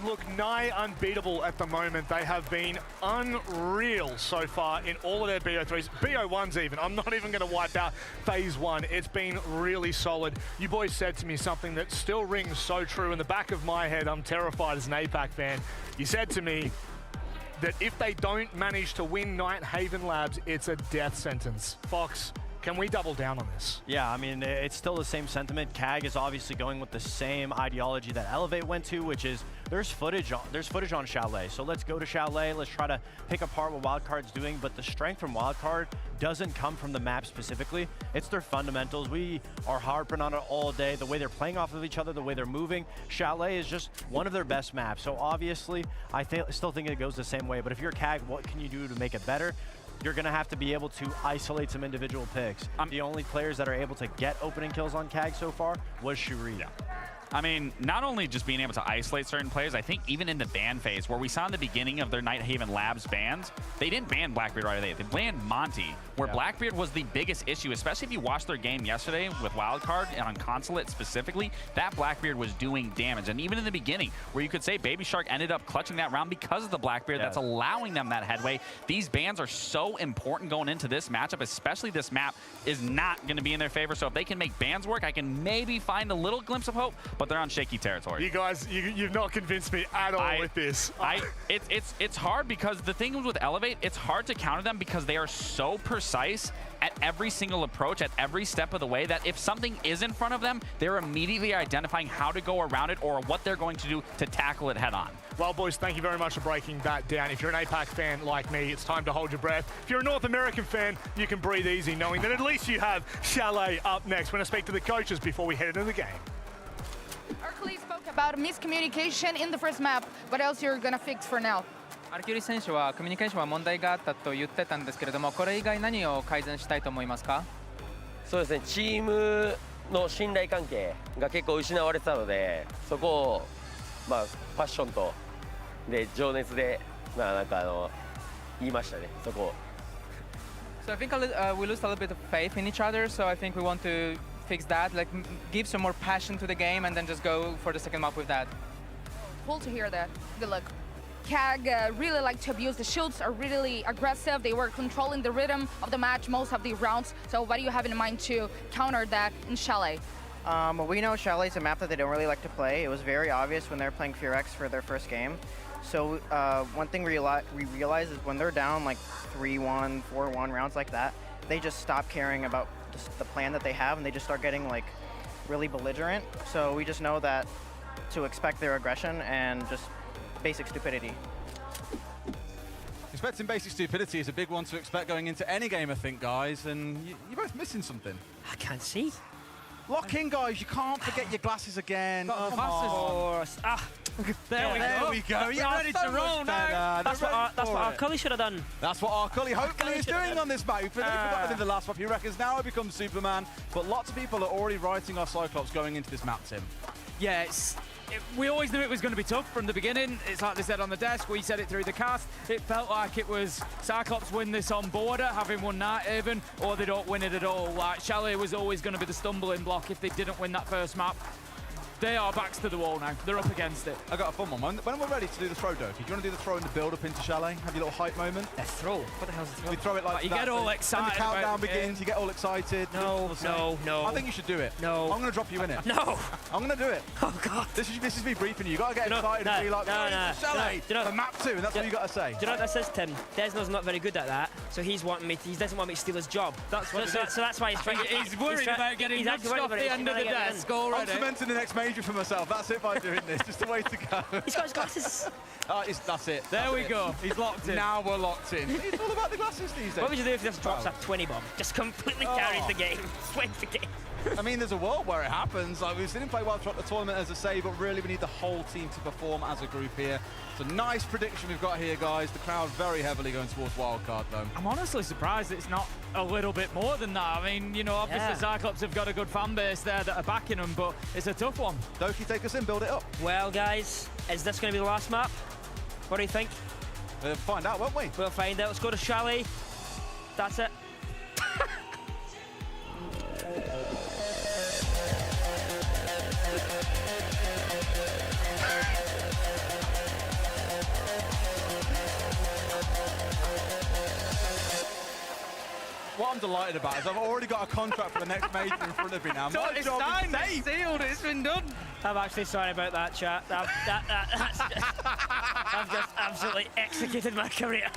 look nigh unbeatable at the moment. They have been unreal so far in all of their BO3s, BO1s even. I'm not even going to wipe out phase 1. It's been really solid. You boys said to me something that still rings so true in the back of my head. I'm terrified as an APAC fan. You said to me that if they don't manage to win Night Haven Labs, it's a death sentence. Fox, can we double down on this? Yeah, I mean, it's still the same sentiment. CAG is obviously going with the same ideology that Elevate went to, which is there's footage on Chalet. So let's go to Chalet. Let's try to pick apart what Wildcard's doing. But the strength from Wildcard doesn't come from the map specifically. It's their fundamentals. We are harping on it all day. The way they're playing off of each other, the way they're moving. Chalet is just one of their best maps. So obviously, I still think it goes the same way. But if you're CAG, what can you do to make it better? You're going to have to be able to isolate some individual picks. The only players that are able to get opening kills on CAG so far was Shuri. Yeah. I mean, not only just being able to isolate certain players, I think even in the ban phase, where we saw in the beginning of their Night Haven Labs bans, they didn't ban Blackbeard right away. They banned Monty, where Blackbeard was the biggest issue, especially if you watched their game yesterday with Wildcard and on Consulate specifically, that Blackbeard was doing damage. And even in the beginning, where you could say Baby Shark ended up clutching that round because of the Blackbeard that's allowing them that headway. These bans are so important going into this matchup, especially this map is not going to be in their favor. So if they can make bans work, I can maybe find a little glimpse of hope, but they're on shaky territory. You guys, you've not convinced me at all with this. It's hard because the thing with Elevate, it's hard to counter them because they are so precise at every single approach, at every step of the way, that if something is in front of them, they're immediately identifying how to go around it or what they're going to do to tackle it head on. Well, boys, thank you very much for breaking that down. If you're an APAC fan like me, it's time to hold your breath. If you're a North American fan, you can breathe easy knowing that at least you have Chalet up next. We're going to speak to the coaches before we head into the game. Our colleague spoke about miscommunication in the first map. What else you're gonna fix for now? アルキュリ選手はコミュニケーションは問題があったと言ってたんですけれども、これ以外何を改善したいと思いますか？そうですね、チームの信頼関係が結構失われてたので、そこをファッションとで情熱でなんか言いましたね、そこを。So I think we lost a little bit of faith in each other, so I think we want to fix that, like give some more passion to the game and then just go for the second map with that. Cool to hear that. Good luck. CAG really like to abuse the shields, are really aggressive. They were controlling the rhythm of the match most of the rounds. So what do you have in mind to counter that in Chalet? We know Chalet's a map that they don't really like to play. It was very obvious when they were playing Furex for their first game. So one thing we realize is when they're down like 3-1, 4-1 rounds like that, they just stop caring about the plan that they have and they just start getting like really belligerent. So we just know that to expect their aggression and just basic stupidity. Expecting basic stupidity is a big one to expect going into any game, I think, guys. And you're both missing something. I can't see. Lock in, guys. You can't forget your glasses again. Got glasses. There we go. You're ready to roll now. That's what our Cully should have done. That's what our Cully hopefully is doing on this map. He forgot in the last map. He reckons now he becomes Superman. But lots of people are already writing our Cyclops going into this map, Tim. Yeah, we always knew it was going to be tough from the beginning. It's like they said on the desk, we said it through the cast. It felt like it was Cyclops win this on border, having won Night Haven, or they don't win it at all. Like, Chalet was always going to be the stumbling block if they didn't win that first map. They are backs to the wall now. They're up against it. I got a fun one. When we're ready to do the throw, Doki, do you want to do the throw in the build-up into Chalet? Have your little hype moment? A throw? What the hell's a throw? We throw it like you get all excited. When the countdown begins, you get all excited. No. I think you should do it. No. I'm going to drop you in it. No. I'm going to do it. Oh, God. This is me briefing you. You've got to get excited and be like, Chalet, for map 2, and that's what you got to say. Do you know what that says, Tim? Desno's not very good at that, so he doesn't want me to steal his job. That's what so that's why he's worried about getting nudged off the end of the desk already. I'm cementing the next major for myself. That's it by doing this. Just a way to go. He's got his glasses. That's it. There we go. He's locked in. Now we're locked in. It's all about the glasses these days. What would you do if he just drops that 20 bomb? Just completely carries the game. Wins the game. I mean, there's a world where it happens. Like, we've seen him play well throughout the tournament, as I say, but really we need the whole team to perform as a group here. It's a nice prediction we've got here, guys. The crowd very heavily going towards wildcard, though. I'm honestly surprised it's not a little bit more than that. I mean, you know, obviously Cyclops have got a good fan base there that are backing them, but it's a tough one. Doki, take us in, build it up. Well, guys, is this going to be the last map? What do you think? We'll find out, won't we? We'll find out. Let's go to Chalet. That's it. delighted about is I've already got a contract for the next major in front of me now. My It's job signed, is it's safe. sealed, it's been done. I'm actually sorry about that, chat. I've just absolutely executed my career.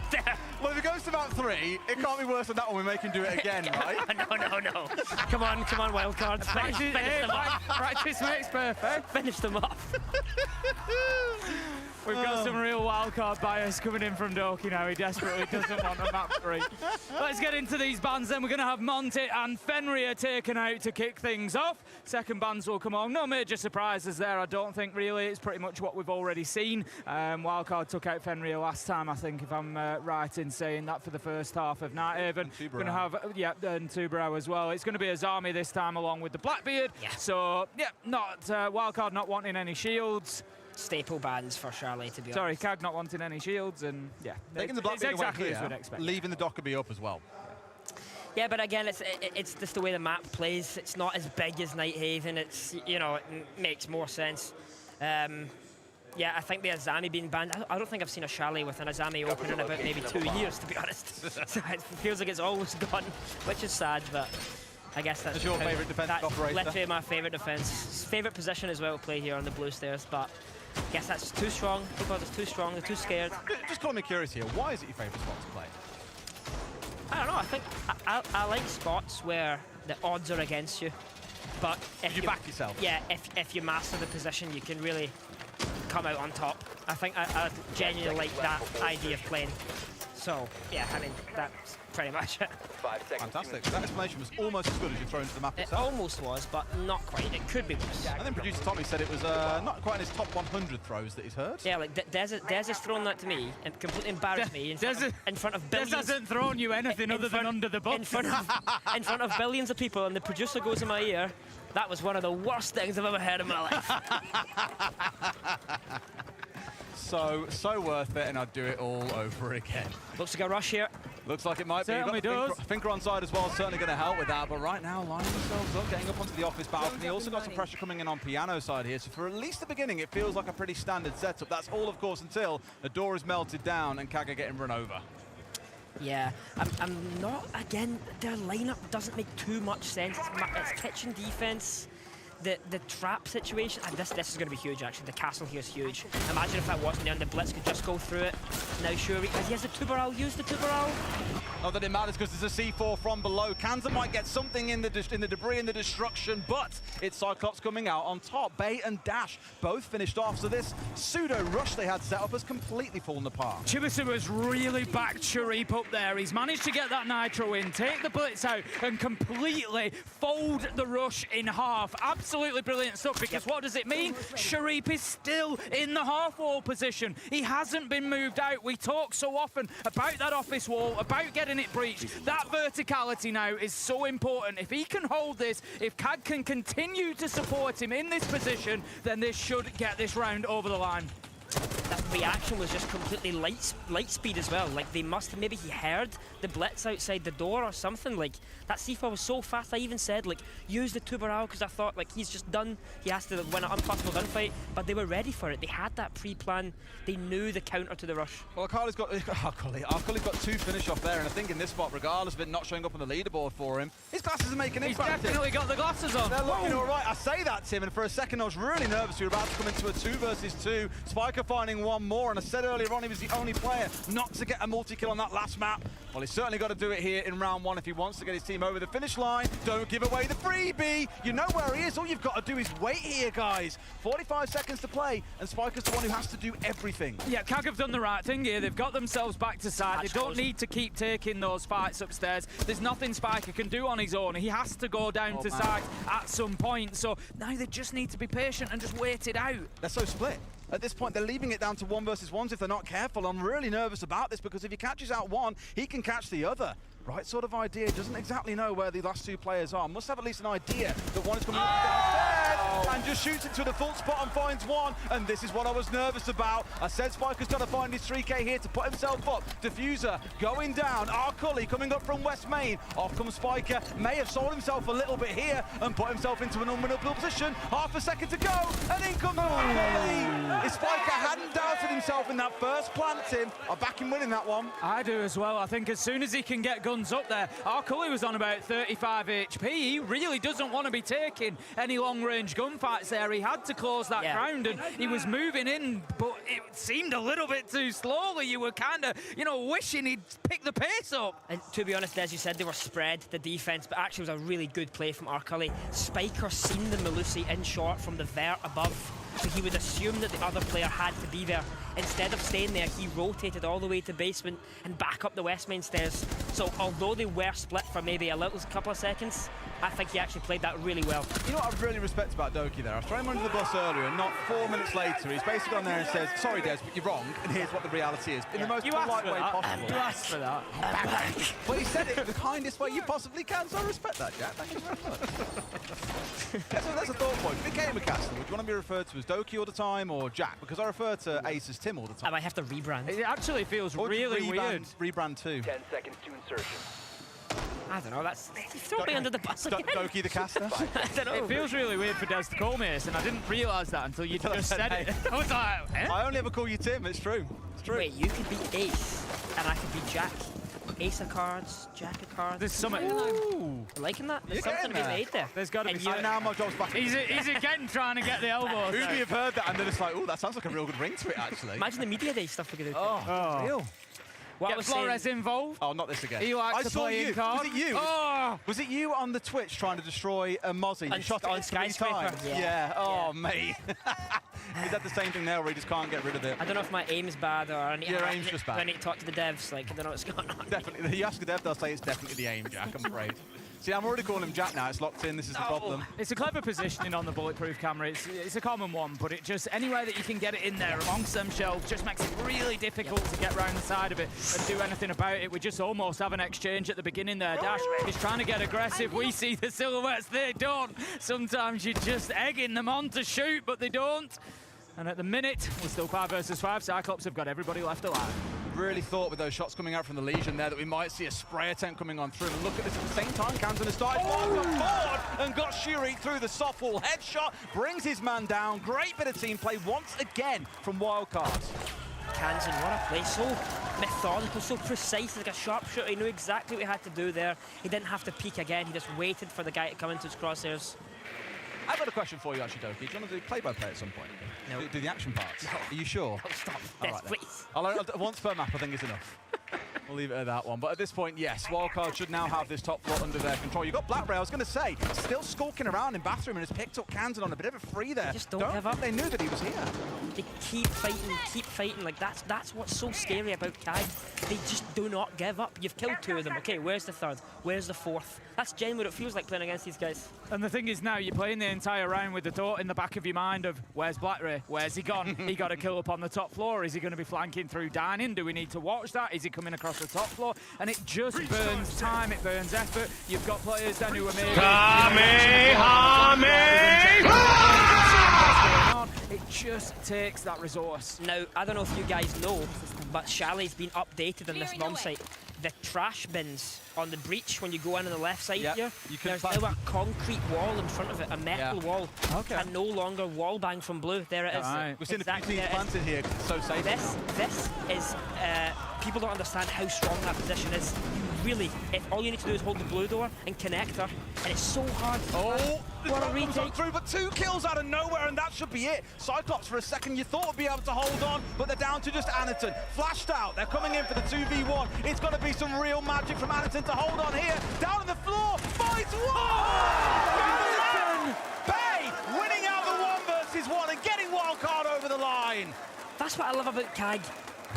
Well, if it goes to about 3, it can't be worse than that one. We make him do it again, right? No. Come on, wildcards. Finish them off. Practice makes perfect. Finish them off. We've got some real wildcard bias coming in from Doki now. He desperately doesn't want a map 3. Let's get into these bans then. We're going to have Monty and Fenrir taken out to kick things off. Second bans will come on. No major surprises there, I don't think, really. It's pretty much what we've already seen. Wildcard took out Fenrir last time, I think, if I'm right in saying that for the first half of Nighthaven. Going to have, and Tubarão as well. It's going to be Azami this time along with the Blackbeard. Yeah. So, not Wildcard not wanting any shields. Staple bans for Charlie, to be honest. Sorry, Cag not wanting any shields, and taking the it's exactly as we'd expect. Leaving the Dockerby up as well. Yeah, but again, it's just the way the map plays. It's not as big as Nighthaven. It's, you know, it makes more sense. Yeah, I think the Azami being banned, I don't think I've seen a Charlie with an Azami open in about maybe 2 years, to be honest. So it feels like it's always gone, which is sad, but I guess that's your favourite defensive operator? Literally my favourite defence. Favourite position as well to play here on the blue stairs, but I guess that's too strong. Because it's too strong, they're too scared. Just call me curious here. Why is it your favourite spot to play? I don't know. I think I like spots where the odds are against you, but if you back yourself. Yeah, if you master the position, you can really come out on top. I think I genuinely like that idea of playing. So yeah, I mean that's pretty much it. Fantastic. That explanation was almost as good as you throw into the map It itself. almost was, but not quite. It could be worse. And then producer Tommy said it was not quite in his top 100 throws that he's heard. Yeah, like Des has thrown that to me and completely embarrassed me in front of billions. Des hasn't thrown you anything other than under the bus. In front of billions of people, and the producer goes in my ear. That was one of the worst things I've ever heard in my life. So worth it, and I'd do it all over again. Looks like a rush here. Looks like it might Certainly be. does. Finker on side as well, certainly going to help with that. But right now, lining themselves up, getting up onto the office balcony. Also got some pressure coming in on Piano side here. So for at least the beginning, it feels like a pretty standard setup. That's all, of course, until the door is melted down and Kaga getting run over. Yeah, I'm not, again, their lineup doesn't make too much sense. It's kitchen defense, the trap situation, and this is going to be huge, actually. The castle here is huge. Imagine if that wasn't there and the Blitz could just go through it. Now, sure, because he has the Tubarão, use the Tubarão. Not that it matters because there's a C4 from below. Kanza might get something in the debris and the destruction, but it's Cyclops coming out on top. Bay and Dash both finished off, so this pseudo rush they had set up has completely fallen apart. Chibisa has really backed Sharif up there. He's managed to get that nitro in, take the Blitz out, and completely fold the rush in half. Absolutely brilliant stuff, because what does it mean? Sharif is still in the half wall position. He hasn't been moved out. We talk so often about that office wall, about getting it breached. That verticality now is so important. If he can hold this, if CAG can continue to support him in this position, then this should get this round over the line. That reaction was just completely light speed as well. Like, maybe he heard the Blitz outside the door or something. Like, that C4 was so fast, I even said, like, use the Tubarão, because I thought, like, he's just done. He has to win an impossible gunfight, but they were ready for it. They had that pre-plan. They knew the counter to the rush. Well, Akali's got 2 finish off there, and I think in this spot, regardless of it not showing up on the leaderboard for him, his glasses are making He's impact. definitely got the glasses on. They're looking all right. I say that, Tim, and for a second I was really nervous we were about to come into a 2 versus 2. Spiker finding one more, and I said earlier on he was the only player not to get a multi-kill on that last map. Well, he's certainly got to do it here in round 1 if he wants to get his team over the finish line. Don't give away the freebie. You know where he is. All you've got to do is wait here, guys. 45 seconds to play, and Spiker's the one who has to do everything. Yeah, CAG have done the right thing here. They've got themselves back to side. They don't need to keep taking those fights upstairs. There's nothing Spiker can do on his own. He has to go down to side at some point. So now they just need to be patient and just wait it out. They're so split. At this point, they're leaving it down to 1 versus 1s if they're not careful. I'm really nervous about this because if he catches out one, he can catch the other. Right sort of idea. Doesn't exactly know where the last 2 players are. Must have at least an idea that one is coming up downstairs. And just shoots into the full spot and finds one. And this is what I was nervous about. I said Spiker's trying to find his 3K here to put himself up. Diffuser going down. Arcully coming up from West Main. Off comes Spiker. May have sold himself a little bit here and put himself into an unwinnable position. Half a second to go. And in comes Arcully. If Spiker hadn't doubted himself in that first planting, I back him winning that one. I do as well. I think as soon as he can get guns up there, Arcully was on about 35 HP. He really doesn't want to be taking any long-range gunfights there. He had to close that ground, and he was moving in, but it seemed a little bit too slowly. You were kind of, you know, wishing he'd pick the pace up. And to be honest, as you said, they were spread, the defense, but actually it was a really good play from Arcully. Spiker seen the Melusi in short from the vert above, so he would assume that the other player had to be there. Instead of staying there, he rotated all the way to basement and back up the West Main stairs. So although they were split for maybe a little couple of seconds, I think he actually played that really well. You know what I really respect about Doki there? I was throwing him under the bus earlier, and not 4 minutes later, he's basically gone there and says, sorry, Des, but you're wrong, and here's what the reality is. In the most polite way possible. You asked for that. Well, he said it the kindest way you possibly can, so I respect that, Jack. Thank you very much. That's a thought point. If it became a caster, would you want to be referred to as Doki all the time, or Jack? Because I refer to Ace as Tim all the time. I might have to rebrand. It actually feels really weird. Rebrand too. 10 seconds to insertion. I don't know, that's... Throw me under the bus again. Doki the caster? I don't know. It feels really weird for Des to call me this, and I didn't realise that until you just said it. I was like, eh? I only ever call you Tim, it's true. It's true. Wait, you could be Ace, and I could be Jack. Ace of cards, Jack of cards. There's something. Ooh. Liking that? There's something to be made there. There's got to be. And now my job's back. He's again trying to get the elbows. Who'd have heard that? And then it's like, oh, that sounds like a real good ring to it, actually. Imagine the media day stuff we could do. Oh. Real. What Get Flores involved. Oh, not this again. He likes to saw play you. in cards. Was it you? Oh. Was it you on the Twitch trying to destroy a Mozzie? You shot it on 3 Skyscraper. times. Yeah. Oh, mate. Is that the same thing there where he just can't get rid of it? I don't know if my aim's bad or I need, Your aim's just bad. I need to talk to the devs. Like, I don't know what's going on. Definitely. You ask the dev, they'll say it's definitely the aim, Jack, I'm afraid. See, I'm already calling him Jack now. It's locked in. This is the problem. It's a clever positioning on the bulletproof camera. It's a common one, but it just, anywhere that you can get it in there amongst them shelves just makes it really difficult to get round the side of it and do anything about it. We just almost have an exchange at the beginning there. Dash is trying to get aggressive. We see the silhouettes. They don't. Sometimes you're just egging them on to shoot, but they don't. And at the minute, we're still 5 versus 5. Cyclops have got everybody left alive. Really thought with those shots coming out from the Legion there that we might see a spray attempt coming on through. And look at this at the same time, Kansan has started forward and got Shuri through the soft wall. Headshot brings his man down. Great bit of team play once again from Wildcards. Kansan, what a play. So methodical, so precise, like a sharpshooter. He knew exactly what he had to do there. He didn't have to peek again. He just waited for the guy to come into his crosshairs. I've got a question for you, actually, Doki. Do you want to do play-by-play at some point? No. Do the action parts? No. Are you sure? Oh, stop. All Yes, right, please. Once per map, I think, is enough. We'll leave it at that one. But at this point, yes, Wildcard should now have this top floor under their control. You've got Blackberry, I was going to say, still skulking around in bathroom and has picked up Kansan on a bit of a free there. Just don't give up. They knew that he was here. They keep fighting. Like, that's what's so scary about CAG. They just do not give up. You've killed 2 of them. Okay, where's the 3rd? Where's the 4th? That's genuinely what it feels like playing against these guys. And the thing is now, you're playing the entire round with the thought in the back of your mind of, where's Blackberry? Where's he gone? He got a kill up on the top floor. Is he going to be flanking through dining? Do we need to watch that? Is he coming across the top floor? And it just burns time, it burns effort. You've got players then who are maybe... It just takes that resource. Now, I don't know if you guys know, but Chalet's been updated on this bomb site. The trash bins on the breach, when you go in on the left side here, there's now a concrete wall in front of it, a metal wall. Okay. And no longer wall bang from blue. There it is. Right. We've seen exactly a few teams planted here, it's so safe. This is, people don't understand how strong that position is. You really, all you need to do is hold the blue door and connect her, and it's so hard. Oh, what a retake. Through, but 2 kills out of nowhere, and that should be it. Cyclops, for a second, you thought would be able to hold on, but they're down to just Anaton. Flashed out, they're coming in for the 2v1. It's got to be some real magic from Anaton to hold on here. Down on the floor, fights Anaton! Bay winning out the 1 versus 1 and getting Wildcard over the line. That's what I love about CAG.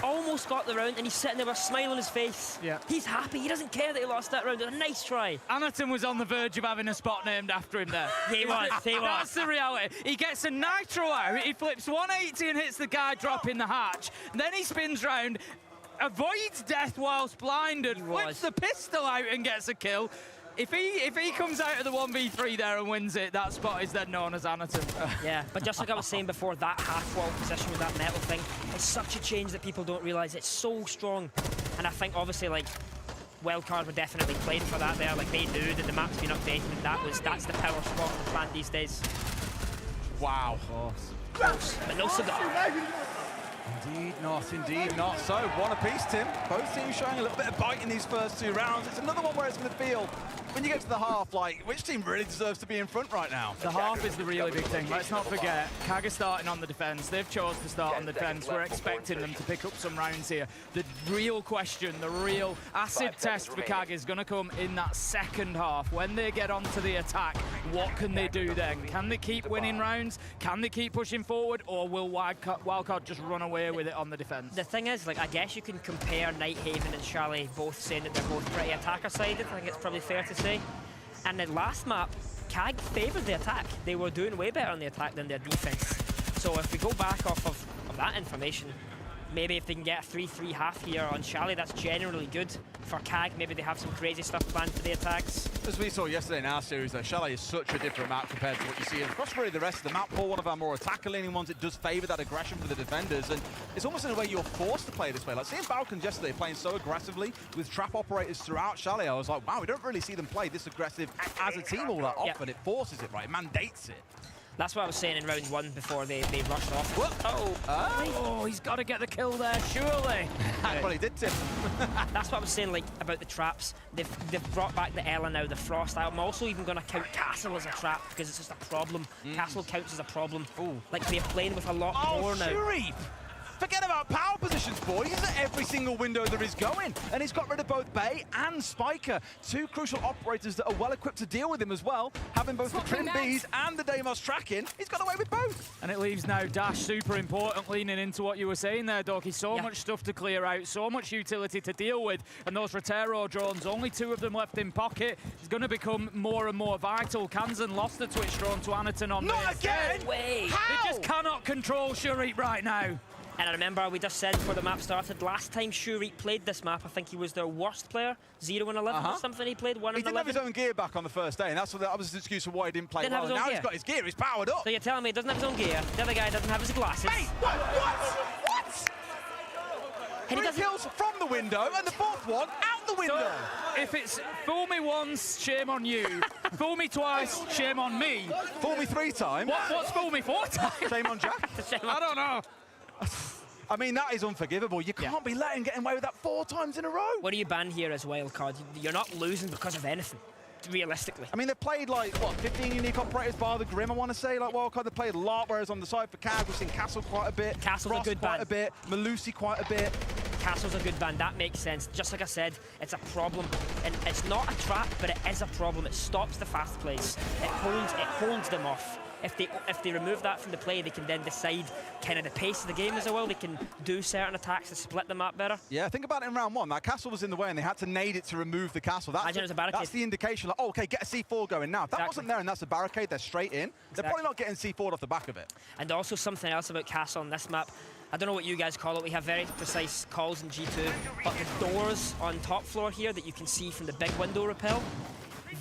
Almost got the round, and he's sitting there with a smile on his face. Yeah. He's happy. He doesn't care that he lost that round. It was a nice try. Anaton was on the verge of having a spot named after him there. He was. That's the reality. He gets a nitro out, he flips 180 and hits the guy dropping the hatch. Then he spins round, avoids death whilst blinded, flips the pistol out and gets a kill. If he comes out of the 1v3 there and wins it, that spot is then known as Anaton. Yeah, but just like I was saying before, that half-wall position with that metal thing, it's such a change that people don't realise. It's so strong. And I think, obviously, like, Wildcard were definitely playing for that there. Like, they knew that the map's been updated, and that's the power spot for the plan these days. Wow. Close, but no cigar. Indeed not. So, one apiece, Tim. Both teams showing a little bit of bite in these first 2 rounds. It's another one where it's going to feel, when you get to the half, like, which team really deserves to be in front right now? The half is the really big thing. Let's not forget, KAG is starting on the defense. They've chose to start on the defense. We're expecting them to pick up some rounds here. The real question, the real acid test for KAG is going to come in that second half. When they get onto the attack, what can they do then? Can they keep winning rounds? Can they keep pushing forward? Or will Wildcard just run away with it on the defense? The thing is, like, I guess you can compare Nighthaven and Chalet, both saying that they're both pretty attacker-sided. I think it's probably fair to say. And the last map, KAG favoured the attack. They were doing way better on the attack than their defense. So if we go back off of that information, maybe if they can get a 3-3 half here on Chalet, that's generally good. For KAG, maybe they have some crazy stuff planned for the attacks. As we saw yesterday in our series, though, Chalet is such a different map compared to what you see across really the rest of the map. For one of our more attacker-leaning ones, it does favour that aggression for the defenders, and it's almost in a way you're forced to play this way. Like seeing Balkans yesterday playing so aggressively with trap operators throughout Chalet, I was like, wow, we don't really see them play this aggressive as a team all that often. It forces it, right? It mandates it. That's what I was saying in round 1 before they rushed off. Oh, he's got to get the kill there, surely. Well, he did, Tim. That's what I was saying, like, about the traps. They've brought back the Ela now, the Frost. I'm also even going to count Castle as a trap because it's just a problem. Castle counts as a problem. Like, they're playing with a lot more now. Shurip! Forget about power positions, boys. He's at every single window there is going. And he's got rid of both Bay and Spiker, 2 crucial operators that are well equipped to deal with him as well. Having both the Trim Bees and the Deimos tracking, he's got away with both. And it leaves now Dash super important, leaning into what you were saying there, Dorky. So much stuff to clear out, so much utility to deal with. And those Rotero drones, only 2 of them left in pocket, is going to become more and more vital. Kansan lost the Twitch drone to Anaton on Not this. again! Way. They just cannot control Shurip right now. And I remember we just said before the map started, last time Shurip played this map, I think he was their worst player, 0-11 or something. He played 1-11. He didn't have his own gear back on the first day, and that was his excuse for why he didn't play well. Now he's got his gear, he's powered up. So you're telling me he doesn't have his own gear, the other guy doesn't have his glasses. Mate, what? And he kills from the window, and the 4th one out the window. So, if it's fool me once, shame on you. Fool me twice, shame on me. Fool me 3 times. What's fool me 4 times? Shame on Jack. I don't know. I mean, that is unforgivable. You can't be letting get away with that 4 times in a row. What do you ban here as Wildcard? You're not losing because of anything, realistically. I mean, they've played, like, what, 15 unique operators bar the Grim, I want to say. Like, Wildcard, they've played a lot, whereas on the side for KAG, we've seen Castle quite a bit. Castle's Frost a good quite ban. a bit. Malusi quite a bit. Castle's a good ban, that makes sense. Just like I said, it's a problem. And it's not a trap, but it is a problem. It stops the fast plays. It holds them off. If they remove that from the play, they can then decide kind of the pace of the game as well. They can do certain attacks to split them up better. Yeah, think about it in round 1. That castle was in the way, and they had to nade it to remove the castle. That's the indication, like, oh, okay, get a C4 going now. If that wasn't there and that's a barricade, they're straight in. They're probably not getting C4'd off the back of it. And also something else about castle on this map. I don't know what you guys call it. We have very precise calls in G2, but the doors on top floor here that you can see from the big window rappel,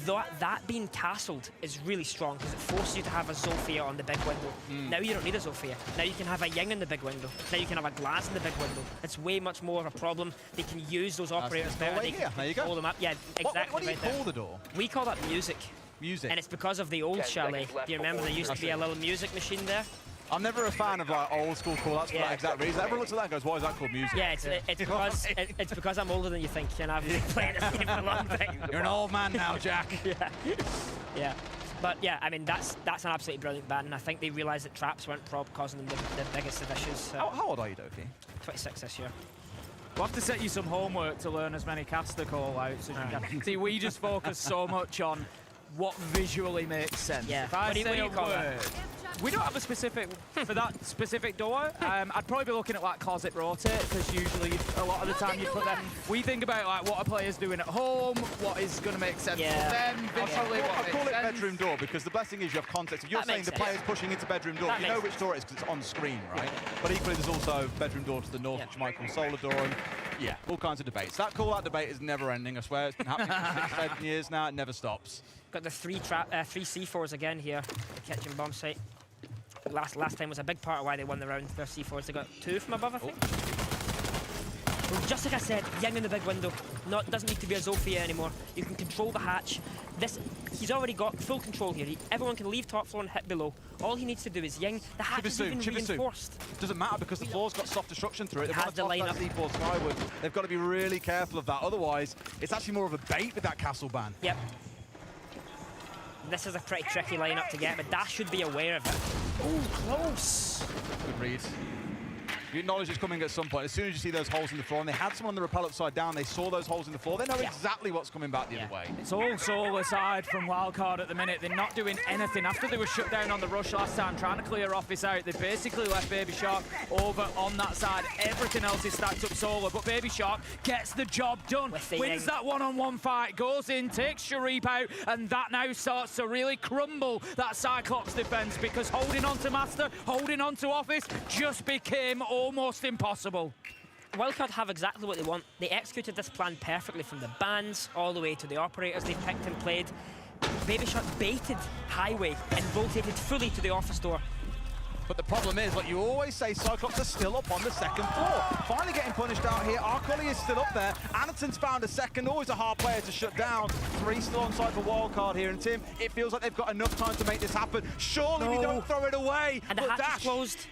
that being castled is really strong because it forces you to have a Zofia on the big window. Now you don't need a Zofia. Now you can have a Ying in the big window. Now you can have a Glass in the big window. It's way much more of a problem. They can use those operators better. They can control them up. Yeah, exactly. What do you call the door? We call that music. Music. And it's because of the old Chalet. Do you remember there used to be a little music machine there? I'm never a fan of like old school call-outs for that exact reason. Everyone looks at that and goes, why is that called music? Yeah, it's because I'm older than you think, and I've been playing this game for a long time. You're an old man now, Jack. Yeah. But yeah, I mean, that's an absolutely brilliant ban, and I think they realised that traps weren't causing them the biggest of issues. So. How old are you, Doki? 26 this year. We'll have to set you some homework to learn as many caster call-outs as you can. See, we just focus so much on what visually makes sense. Yeah. If I what do you call that? We don't have a specific for that specific door. I'd probably be looking at like closet rotate because usually a lot of the time you put that. We think about like what a player's doing at home, what is going to make sense for them. I call it bedroom door because the best thing is you have context. If you're saying the player's pushing into bedroom door, you know which door it is because it's on screen, right? But equally, there's also bedroom door to the north, which you might call solar door. And Yeah, all kinds of debates. That call-out debate is never ending, I swear. It's been happening for 6, 7 years now. It never stops. Got the three C4s again here, the kitchen bomb site. Last time was a big part of why they won the round. Their C4s, they got 2 from above, I think. Well, just like I said, Ying in the big window. Doesn't need to be a Zofia anymore. You can control the hatch. He's already got full control here. Everyone can leave top floor and hit below. All he needs to do is Ying. The hatch is even reinforced. Doesn't matter because the floor's got soft destruction through it. They has the lineup. C4 skyward. They've got to be really careful of that. Otherwise, it's actually more of a bait with that castle ban. Yep. This is a pretty tricky lineup to get, but Dash should be aware of it. Oh, close. Good read. You acknowledge it's coming at some point. As soon as you see those holes in the floor, and they had someone on the rappel upside down, they saw those holes in the floor. They know exactly what's coming back the other way. It's all solo side from Wildcard at the minute. They're not doing anything. After they were shut down on the rush last time, trying to clear Office out, they basically left Baby Shark over on that side. Everything else is stacked up solo, but Baby Shark gets the job done. Wins that one-on-one fight, goes in, takes Sharif out, and that now starts to really crumble that Cyclops defense, because holding on to Master, holding on to Office just became almost impossible. Wildcard have exactly what they want. They executed this plan perfectly, from the bans all the way to the operators they picked and played. Baby Shark baited Highway and rotated fully to the office door. But the problem is, like you always say, Cyclops are still up on the second floor. Finally getting punished out here. Arcoli is still up there. Anderton's found a second. Always a hard player to shut down. 3 still on side for Wildcard here. And Tim, it feels like they've got enough time to make this happen. Surely we don't throw it away. And the hatch is closed.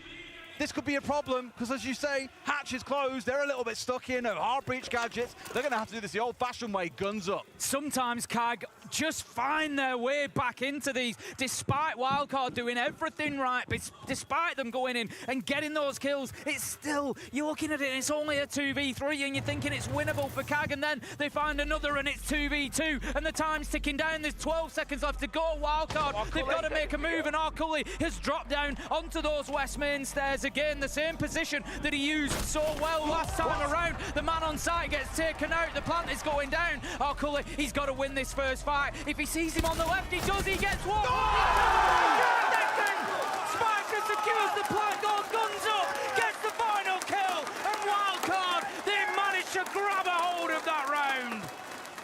This could be a problem, because as you say, hatch is closed. They're a little bit stuck here. No hard breach gadgets. They're going to have to do this the old-fashioned way, guns up. Sometimes CAG just find their way back into these, despite Wildcard doing everything right, despite them going in and getting those kills. It's still, you're looking at it and it's only a 2v3 and you're thinking it's winnable for CAG, and then they find another and it's 2v2 and the time's ticking down. There's 12 seconds left to go. Wildcard, they've got to make a move, and Arculi has dropped down onto those west main stairs again, the same position that he used so well last time around. The man on site gets taken out, the plant is going down. Arculi, he's got to win this first fight. If he sees him on the left, he does, he gets one. Spiker secures the plant, goes guns up, gets the final kill, and Wildcard, they managed to grab a hold of that round.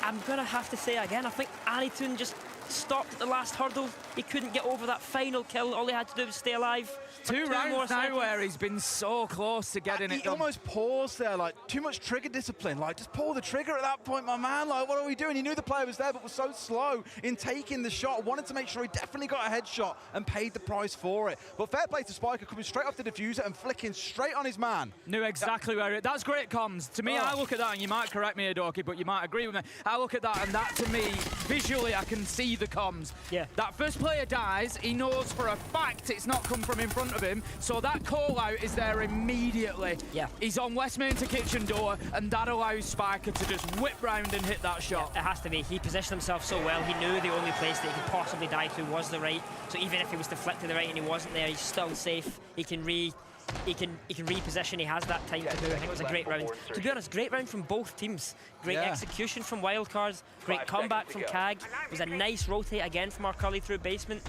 I'm gonna have to say again, I think Anitun just stopped at the last hurdle. He couldn't get over that final kill. All he had to do was stay alive. Two rounds now where he's been so close to getting it done. He almost paused there, like, too much trigger discipline. Like, just pull the trigger at that point, my man. Like, what are we doing? He knew the player was there, but was so slow in taking the shot. Wanted to make sure he definitely got a headshot and paid the price for it. But fair play to Spiker, coming straight off the diffuser and flicking straight on his man. Knew exactly where it... That's great comms. To me, I look at that, and you might correct me, Adoki, but you might agree with me. I look at that, and that, to me, visually, I can see the comms. Yeah. That first player dies, he knows for a fact it's not come from in front of him, so that call-out is there immediately. Yeah. He's on west main to kitchen door, and that allows Spiker to just whip round and hit that shot. Yeah, it has to be. He positioned himself so well. He knew the only place that he could possibly die to was the right. So even if he was to flick to the right and he wasn't there, he's still safe. He can reposition. He has that time to do it. I think it was a great round. To be honest, great round from both teams. Great execution from Wildcards. Great comeback from CAG. It was a nice rotate again from Arculi through basement.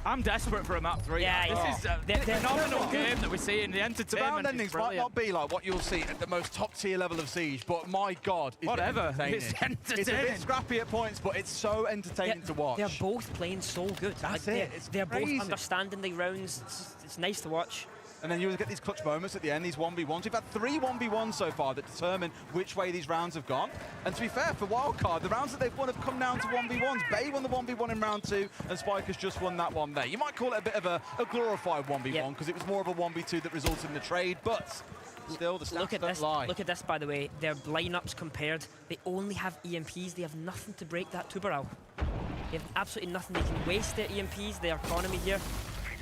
I'm desperate for a map 3. Yeah, This is a phenomenal game that we're seeing. The entertainment Round endings might not be like what you'll see at the most top-tier level of Siege, but my God, is whatever. It's entertaining. It's a bit scrappy at points, but it's so entertaining to watch. They're both playing so good. That's it. They're both understanding the rounds. It's nice to watch. And then you get these clutch moments at the end, these 1v1s. We've had 3 1v1s so far that determine which way these rounds have gone. And to be fair, for Wildcard, the rounds that they've won have come down to 1v1s. Bay won the 1v1 in round 2, and Spiker's just won that one there. You might call it a bit of a glorified 1v1, because it was more of a 1v2 that resulted in the trade, but still, the stats don't lie. Look at this, by the way. Their lineups compared, they only have EMPs. They have nothing to break that tuberal. They have absolutely nothing. They can waste their EMPs, their economy here.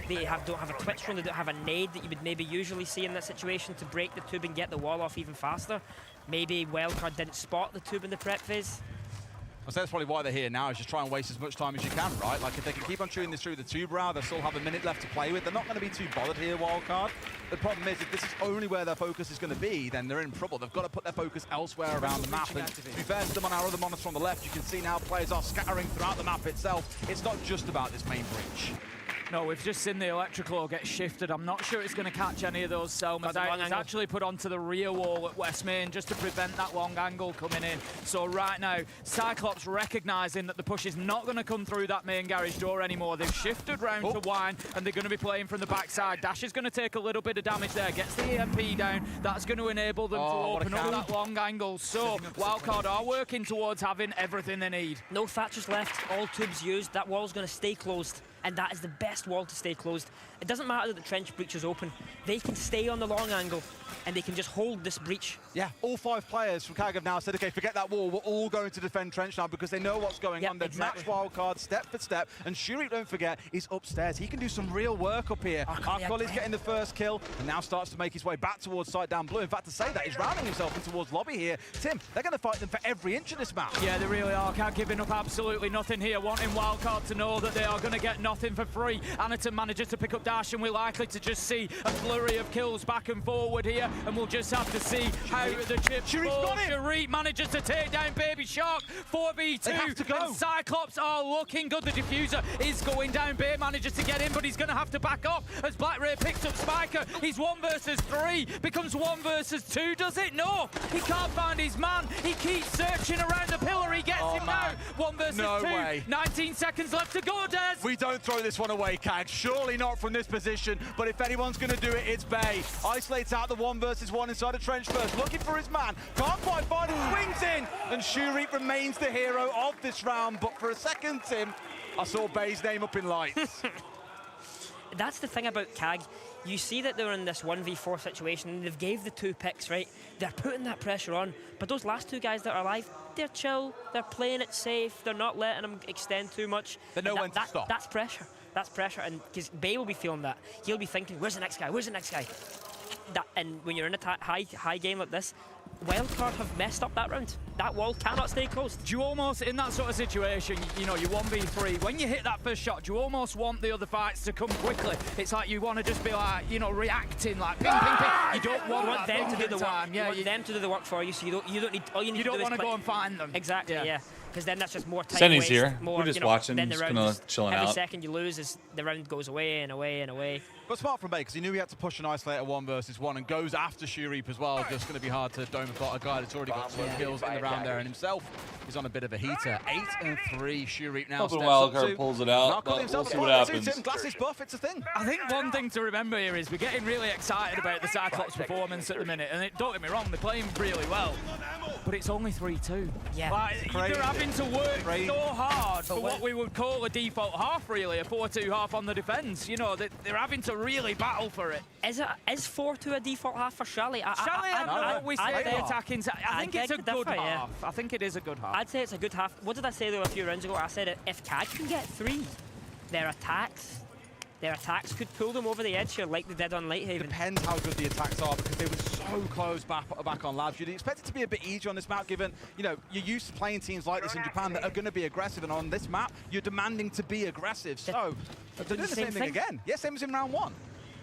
They don't have a twitch run, they don't have a nade that you would maybe usually see in that situation to break the tube and get the wall off even faster. Maybe Wildcard didn't spot the tube in the prep phase. Well, so that's probably why they're here now, is just try and waste as much time as you can, right? Like, if they can keep on chewing this through the tube round, they'll still have a minute left to play with. They're not going to be too bothered here, Wildcard. The problem is, if this is only where their focus is going to be, then they're in trouble. They've got to put their focus elsewhere around the map. And to be fair to them, on our other monitor on the left, you can see now players are scattering throughout the map itself. It's not just about this main breach. No, we've just seen the electrical get shifted. I'm not sure it's going to catch any of those Selmas out. It's actually put onto the rear wall at West Main just to prevent that long angle coming in. So right now, Cyclops recognising that the push is not going to come through that main garage door anymore. They've shifted round to Wine, and they're going to be playing from the backside. Dash is going to take a little bit of damage there, gets the EMP down. That's going to enable them to open up that long angle. So Wildcard are working towards having everything they need. No Thatchers left, all tubes used. That wall's going to stay closed, and that is the best wall to stay closed. It doesn't matter that the trench breach is open. They can stay on the long angle, and they can just hold this breach. Yeah, all 5 players from CAG have now said, okay, forget that wall, we're all going to defend trench now because they know what's going on. They've matched Wildcard step for step, and Shuri, don't forget, is upstairs. He can do some real work up here. Arcoli's getting the first kill, and now starts to make his way back towards side down blue. In fact, to say that, he's rounding himself in towards lobby here. Tim, they're going to fight them for every inch of this map. Yeah, they really are. CAG giving up absolutely nothing here, wanting Wildcard to know that they are going to get nothing for free. Anaton manages to pick up Dash, and we're likely to just see a flurry of kills back and forward here, and we'll just have to see how the chip falls. Sharit manages to take down Baby Shark, 4v2, they have to go. And Cyclops are looking good. The diffuser is going down. Bay manages to get in, but he's going to have to back off as Black Ray picks up Spiker. He's 1 versus 3, becomes 1 versus 2, does it? No, he can't find his man. He keeps searching around the pillar. He gets him now. 1 versus 2. Way. 19 seconds left to go, Des. We don't throw this one away, CAG. Surely not from this position, but if anyone's going to do it, it's Bay. Isolates out the 1 versus 1 inside a trench first, looking for his man. Can't quite find him, swings in, and Shuri remains the hero of this round. But for a second, Tim, I saw Bay's name up in lights. That's the thing about CAG. You see that they're in this 1v4 situation, and they've gave the 2 picks, right? They're putting that pressure on, but those last 2 guys that are alive, they're chill, they're playing it safe, they're not letting them extend too much. They know when to stop. That's pressure. That's pressure, and because Bay will be feeling that. He'll be thinking, where's the next guy? Where's the next guy? And when you're in a high game like this, Wildcard have messed up that round. That wall cannot stay closed. Do you almost, in that sort of situation, you know, you're 1v3, when you hit that first shot, do you almost want the other fights to come quickly? It's like you want to just be like, you know, reacting, like ping, ping, ping. You don't want them to do the time. work. You want them to do the work for you, so you don't need. All you need you to don't do want is to go and find them. Exactly. Yeah. Because then that's just more time. Senny's waste, here. More, We're just you know, watching, then the just round gonna chilling every out. second you lose, is the round goes away and away and away. But smart from Bay, because he knew he had to push an isolator 1 versus 1 and goes after Shurip as well. Just going to be hard to dome a guy that's already got 2 kills in the round there, and himself is on a bit of a heater. 8-3, Shurip now Hoping steps Wildcard up to. pulls it out, but we'll see what happens. Glasses buff, it's a thing. I think one thing to remember here is we're getting really excited about the Cyclops performance at the minute, and don't get me wrong, they're playing really well, but it's only 3-2. Yeah, like, they're having to work so hard for what we would call a default half, really, a 4-2 half on the defence. You know, they're having to really battle for it. Is 4-2 a default half for Shally? I know what we say the attacking. I think it's a good half. Yeah. I think it is a good half. I'd say it's a good half. What did I say though a few rounds ago? I said if CAG can get 3, their attacks could pull them over the edge here like they did on Lighthaven. Depends how good the attacks are, because they were so close back on Labs. You'd expect it to be a bit easier on this map, given, you know, you're used to playing teams like this in Japan that are going to be aggressive, and on this map, you're demanding to be aggressive. So, they're doing the same thing again. Yeah, same as in round 1.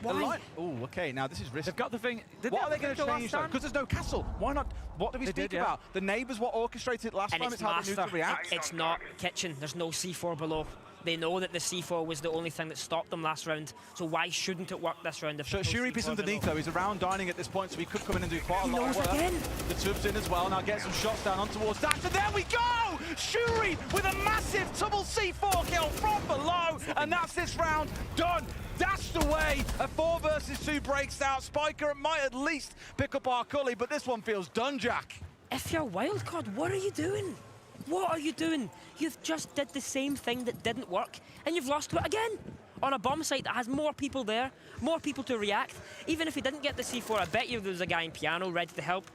Why? Oh, okay, now this is risky. They've got the thing. What are they going to change, though? Because there's no castle. Why not? What do we speak about? The neighbours, what orchestrated last time, it's how they knew to react. It's not kitchen. There's no C4 below. They know that the C4 was the only thing that stopped them last round, so why shouldn't it work this round? So Shurip is underneath though, he's around dining at this point, so he could come in and do quite a lot of work. Again. The tub's in as well, now get some shots down on towards Dash, and there we go! Shurip with a massive double C4 kill from below, and that's this round done. Dashed away, a 4 versus 2 breaks out. Spiker might at least pick up our Cully, but this one feels done, Jack. If you're Wildcard, what are you doing? What are you doing? You've just did the same thing that didn't work, and you've lost to it again. On a bomb site that has more people there, more people to react. Even if he didn't get the C4, I bet you there was a guy in piano ready to help.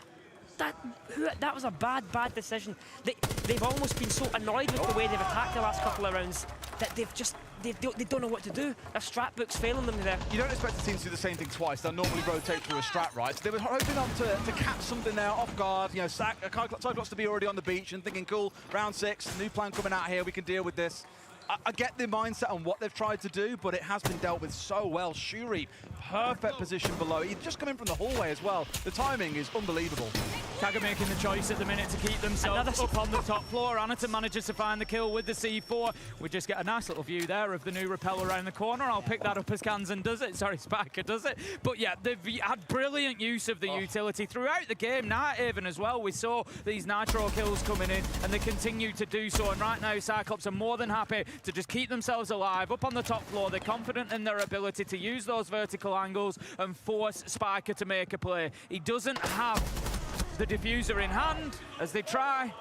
That was a bad decision. They've almost been so annoyed with the way they've attacked the last couple of rounds that they don't know what to do. Their strat book's failing them there. You don't expect the team to do the same thing twice. They'll normally rotate through a strat, right? So they were hoping to catch something there off guard. You know, Cyclops to be already on the beach and thinking, cool, round 6, new plan coming out here, we can deal with this. I get the mindset on what they've tried to do, but it has been dealt with so well. Shuri, perfect position below. He's just come in from the hallway as well. The timing is unbelievable. Kaga making the choice at the minute to keep themselves up on the top floor. Anaton manages to find the kill with the C4. We just get a nice little view there of the new rappel around the corner. I'll pick that up as Kansan does it. Sorry, Spiker does it. But yeah, they've had brilliant use of the utility throughout the game. Nighthaven as well. We saw these Nitro kills coming in, and they continue to do so. And right now, Cyclops are more than happy to just keep themselves alive up on the top floor. They're confident in their ability to use those vertical angles and force Spiker to make a play. He doesn't have the diffuser in hand as they try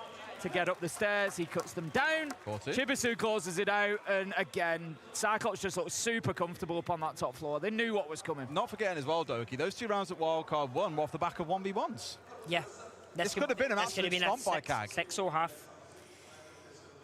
to get up the stairs. He cuts them down. Chibisu closes it out, and again, Cyclops just looks super comfortable up on that top floor. They knew what was coming. Not forgetting as well, Doki, those 2 rounds that Wildcard won were off the back of 1v1s. Yeah. This could have been an absolute stomp by Kag. 6-0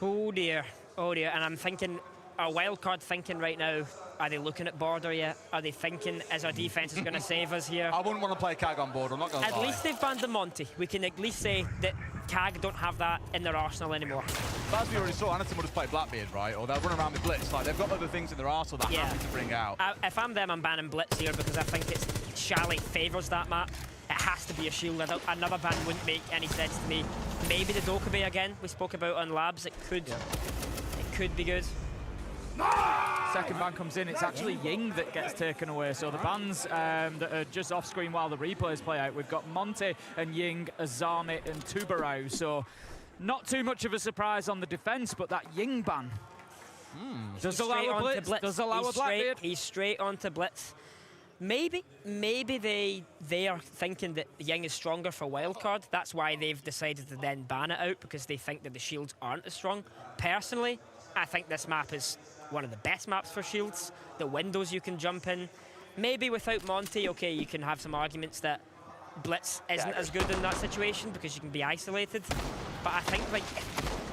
Oh dear, oh dear. And I'm thinking, our Wildcard thinking right now, are they looking at border yet? Are they thinking, is our defense is going to save us here? I wouldn't want to play Kag on board, I'm not going to lie. At least they've banned the Monty. We can at least say that Kag don't have that in their arsenal anymore. But as we already saw, Anaton would just play Blackbeard, right? Or they'll run around with Blitz. Like, they've got other things in their arsenal that happy to bring out. If I'm them, I'm banning Blitz here because I think it's Shally favours that map. It has to be a shield. Another ban wouldn't make any sense to me. Maybe the Dokkaebi again, we spoke about on Labs. It could be good. Second ban comes in. It's actually Ying that gets taken away. So the bans that are just off screen while the replays play out, we've got Monte and Ying, Azami and Tubarao. So not too much of a surprise on the defense, but that Ying ban does allow a blitz. Does allow a Blackbeard. He's straight onto Blitz. Maybe they are thinking that Ying is stronger for wildcard. That's why they've decided to then ban it out, because they think that the shields aren't as strong. Personally, I think this map is one of the best maps for shields. The windows you can jump in. Maybe without Monty, okay, you can have some arguments that Blitz isn't as good in that situation because you can be isolated. But I think like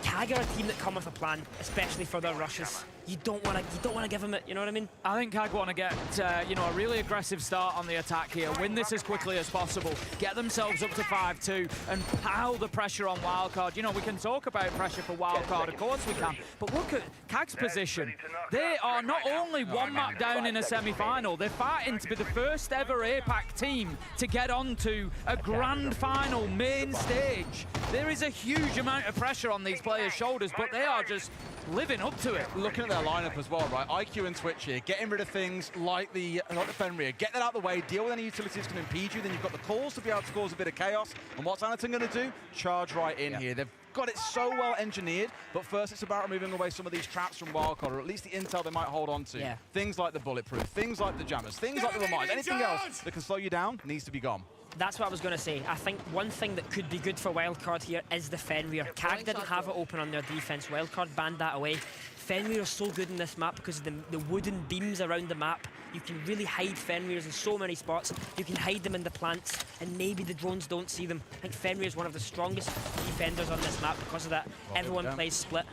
Kag are a team that come with a plan, especially for their rushes. You don't want to give them it. You know what I mean? I think Kag want to get a really aggressive start on the attack here. Win this as quickly as possible. Get themselves up to 5-2 and pile the pressure on Wildcard. You know, we can talk about pressure for Wildcard, of course we can. But look at Kag's position. They are not only one map down in a semi-final, they're fighting to be the first ever APAC team to get onto a grand final main stage. There is a huge amount of pressure on these players' shoulders, but they are just living up to it. Looking at their lineup as well, right? IQ and Twitch here, getting rid of things like the Fenrir. Get that out of the way, deal with any utilities that can impede you, then you've got the calls to be able to cause a bit of chaos. And what's Anaton going to do? Charge right in here. They've got it so well engineered, but first it's about removing away some of these traps from Wildcard, or at least the intel they might hold on to. Yeah. Things like the bulletproof, things like the jammers, things like the remind. Anything else that can slow you down needs to be gone. That's what I was going to say. I think one thing that could be good for Wildcard here is the Fenrir. Kag didn't have it open on their defense. Wildcard banned that away. Fenrir is so good in this map because of the wooden beams around the map. You can really hide Fenrirs in so many spots. You can hide them in the plants, and maybe the drones don't see them. I think Fenrir is one of the strongest defenders on this map because of that. Everyone plays split.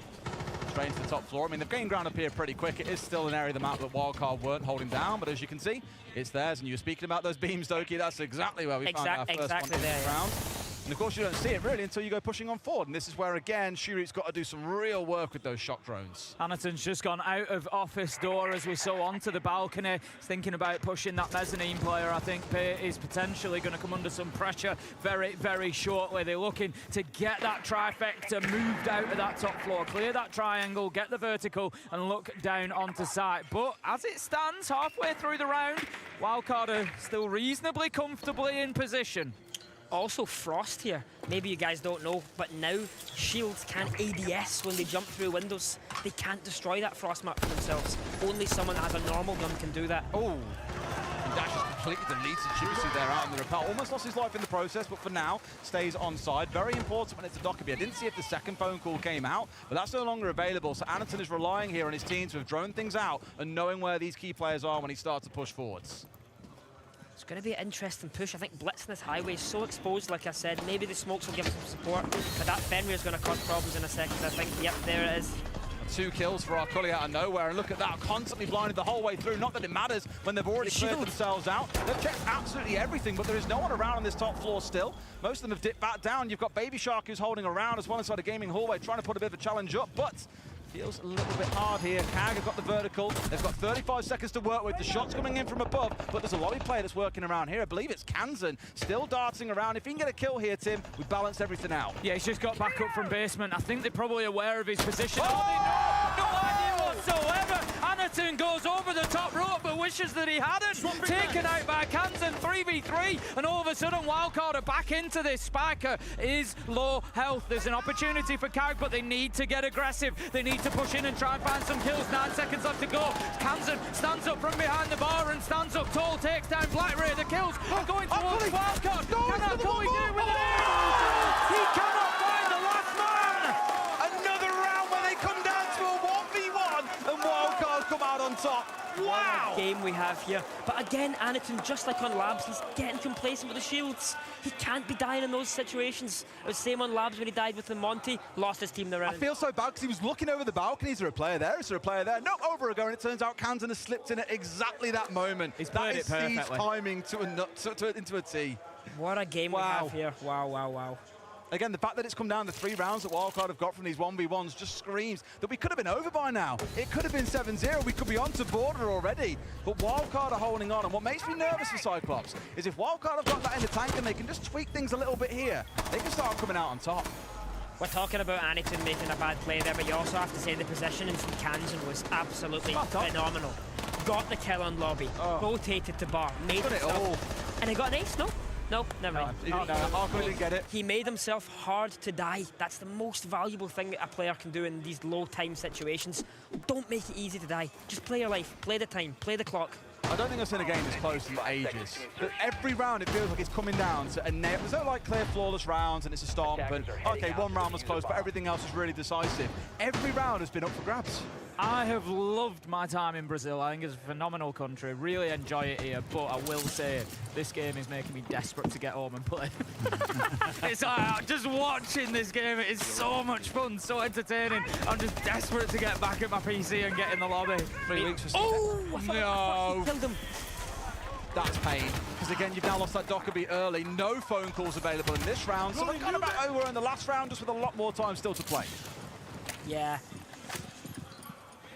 Straight into the top floor. I mean, they've gained ground up here pretty quick. It is still an area of the map that Wildcard weren't holding down, but as you can see, it's theirs. And you were speaking about those beams, Doki. That's exactly where we found our first one in this round. And of course, you don't see it really until you go pushing on forward. And this is where, again, Shuri's got to do some real work with those shock drones. Anaton's just gone out of office door as we saw onto the balcony. He's thinking about pushing that mezzanine player. I think Pate is potentially going to come under some pressure very, very shortly. They're looking to get that trifecta moved out of that top floor, clear that triangle, get the vertical, and look down onto site. But as it stands, halfway through the round, Wildcard are still reasonably comfortably in position. Also Frost here, maybe you guys don't know, but now shields can ADS when they jump through windows. They can't destroy that Frost map for themselves. Only someone that has a normal gun can do that. Oh, and Dash has completely deleted Chibisu there out in the rappel. Almost lost his life in the process, but for now, stays on side. Very important when it's a Dokkaebi. I didn't see if the second phone call came out, but that's no longer available. So Anaton is relying here on his team to have drone things out and knowing where these key players are when he starts to push forwards. It's going to be an interesting push. I think Blitz in this highway is so exposed, like I said. Maybe the smokes will give some support, but that Fenrir is going to cause problems in a second, I think. Yep, there it is. 2 kills for our Cully out of nowhere, and look at that, constantly blinded the whole way through. Not that it matters when they've already cleared themselves out. They've checked absolutely everything, but there is no one around on this top floor still. Most of them have dipped back down. You've got Baby Shark who's holding around as well inside the gaming hallway, trying to put a bit of a challenge up, but Feels a little bit hard here. Kag have got the vertical. They've got 35 seconds to work with. The shot's coming in from above, but there's a lobby player that's working around here. I believe it's Kansan still darting around. If he can get a kill here, Tim, we balance everything out. Yeah, he's just got back up from basement. I think they're probably aware of his position. Oh! No idea whatsoever. Anaton goes over the top rope, but wishes that he hadn't. Taken out by Kansan, 3v3, and all of a sudden Wildcard are back into this. Spiker is low health. There's an opportunity for Kag, but they need to get aggressive. They need to push in and try and find some kills. 9 seconds left to go. Kansan stands up from behind the bar and stands up tall, takes down Black Ray. The kills are going towards Wildcard. Can Akuli do it with an air? He cannot find the last man. Another round where they come down to a 1v1 and Wildcard come out on top. Wow! What a game we have here. But again, Anaton, just like on Labs, he's getting complacent with the shields. He can't be dying in those situations. It was the same on Labs when he died with the Monty, lost his team the round. I feel so bad because he was looking over the balcony. Is there a player there? Is there a player there? No, over a go, and it turns out Kansan has slipped in at exactly that moment. He's played it perfectly. That is timing into a T. What a game we have here. Wow, wow, wow. Again, the fact that it's come down to 3 rounds that Wildcard have got from these 1v1s just screams that we could have been over by now. It could have been 7-0. We could be on to border already. But Wildcard are holding on. And what makes me nervous for Cyclops is if Wildcard have got that in the tank and they can just tweak things a little bit here, they can start coming out on top. We're talking about Anaton making a bad play there, but you also have to say the positioning from Kansan was absolutely phenomenal. Got the kill on lobby, rotated to bar, made it all. And he got an ace, no? No, never mind. Didn't get it. He made himself hard to die. That's the most valuable thing that a player can do in these low-time situations. Don't make it easy to die. Just play your life, play the time, play the clock. I don't think I've seen a game this close in ages. But every round it feels like it's coming down to a nail. There's no like clear flawless rounds and it's a stomp and okay, one round was close, but everything else is really decisive. Every round has been up for grabs. I have loved my time in Brazil. I think it's a phenomenal country. Really enjoy it here, but I will say this game is making me desperate to get home and play. It's like, just watching this game, it is so much fun, so entertaining. I'm just desperate to get back at my PC and get in the lobby. 3 weeks for I killed him. That's pain, because again, you've now lost that Dockerby early. No phone calls available in this round, so we're kind of back over in the last round, just with a lot more time still to play. Yeah.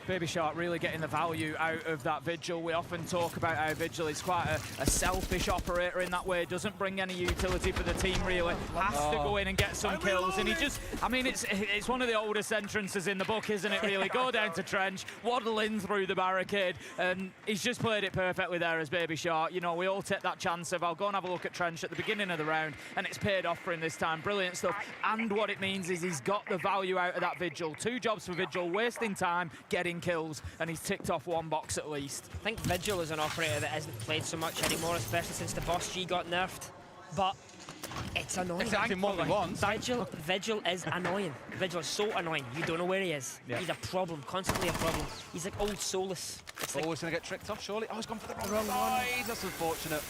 Baby Shark really getting the value out of that Vigil. We often talk about how Vigil is quite a selfish operator in that way. Doesn't bring any utility for the team, really. Has to go in and get some kills. And he just, I mean, it's one of the oldest entrances in the book, isn't it, really? Go down to Trench, waddle in through the barricade, and he's just played it perfectly there as Baby Shark. You know, we all take that chance of, I'll go and have a look at Trench at the beginning of the round, and it's paid off for him this time. Brilliant stuff. And what it means is he's got the value out of that Vigil. 2 jobs for Vigil, wasting time, getting kills, and he's ticked off 1 box at least. I think Vigil is an operator that isn't played so much anymore, especially since the Boss G got nerfed. But it's annoying. It's actually more than once. Vigil is annoying. Vigil is so annoying. You don't know where he is. Yeah. He's a problem, constantly a problem. He's like old Solus. It's always going to get tricked off, surely. Oh, he's gone for the wrong side. That's unfortunate.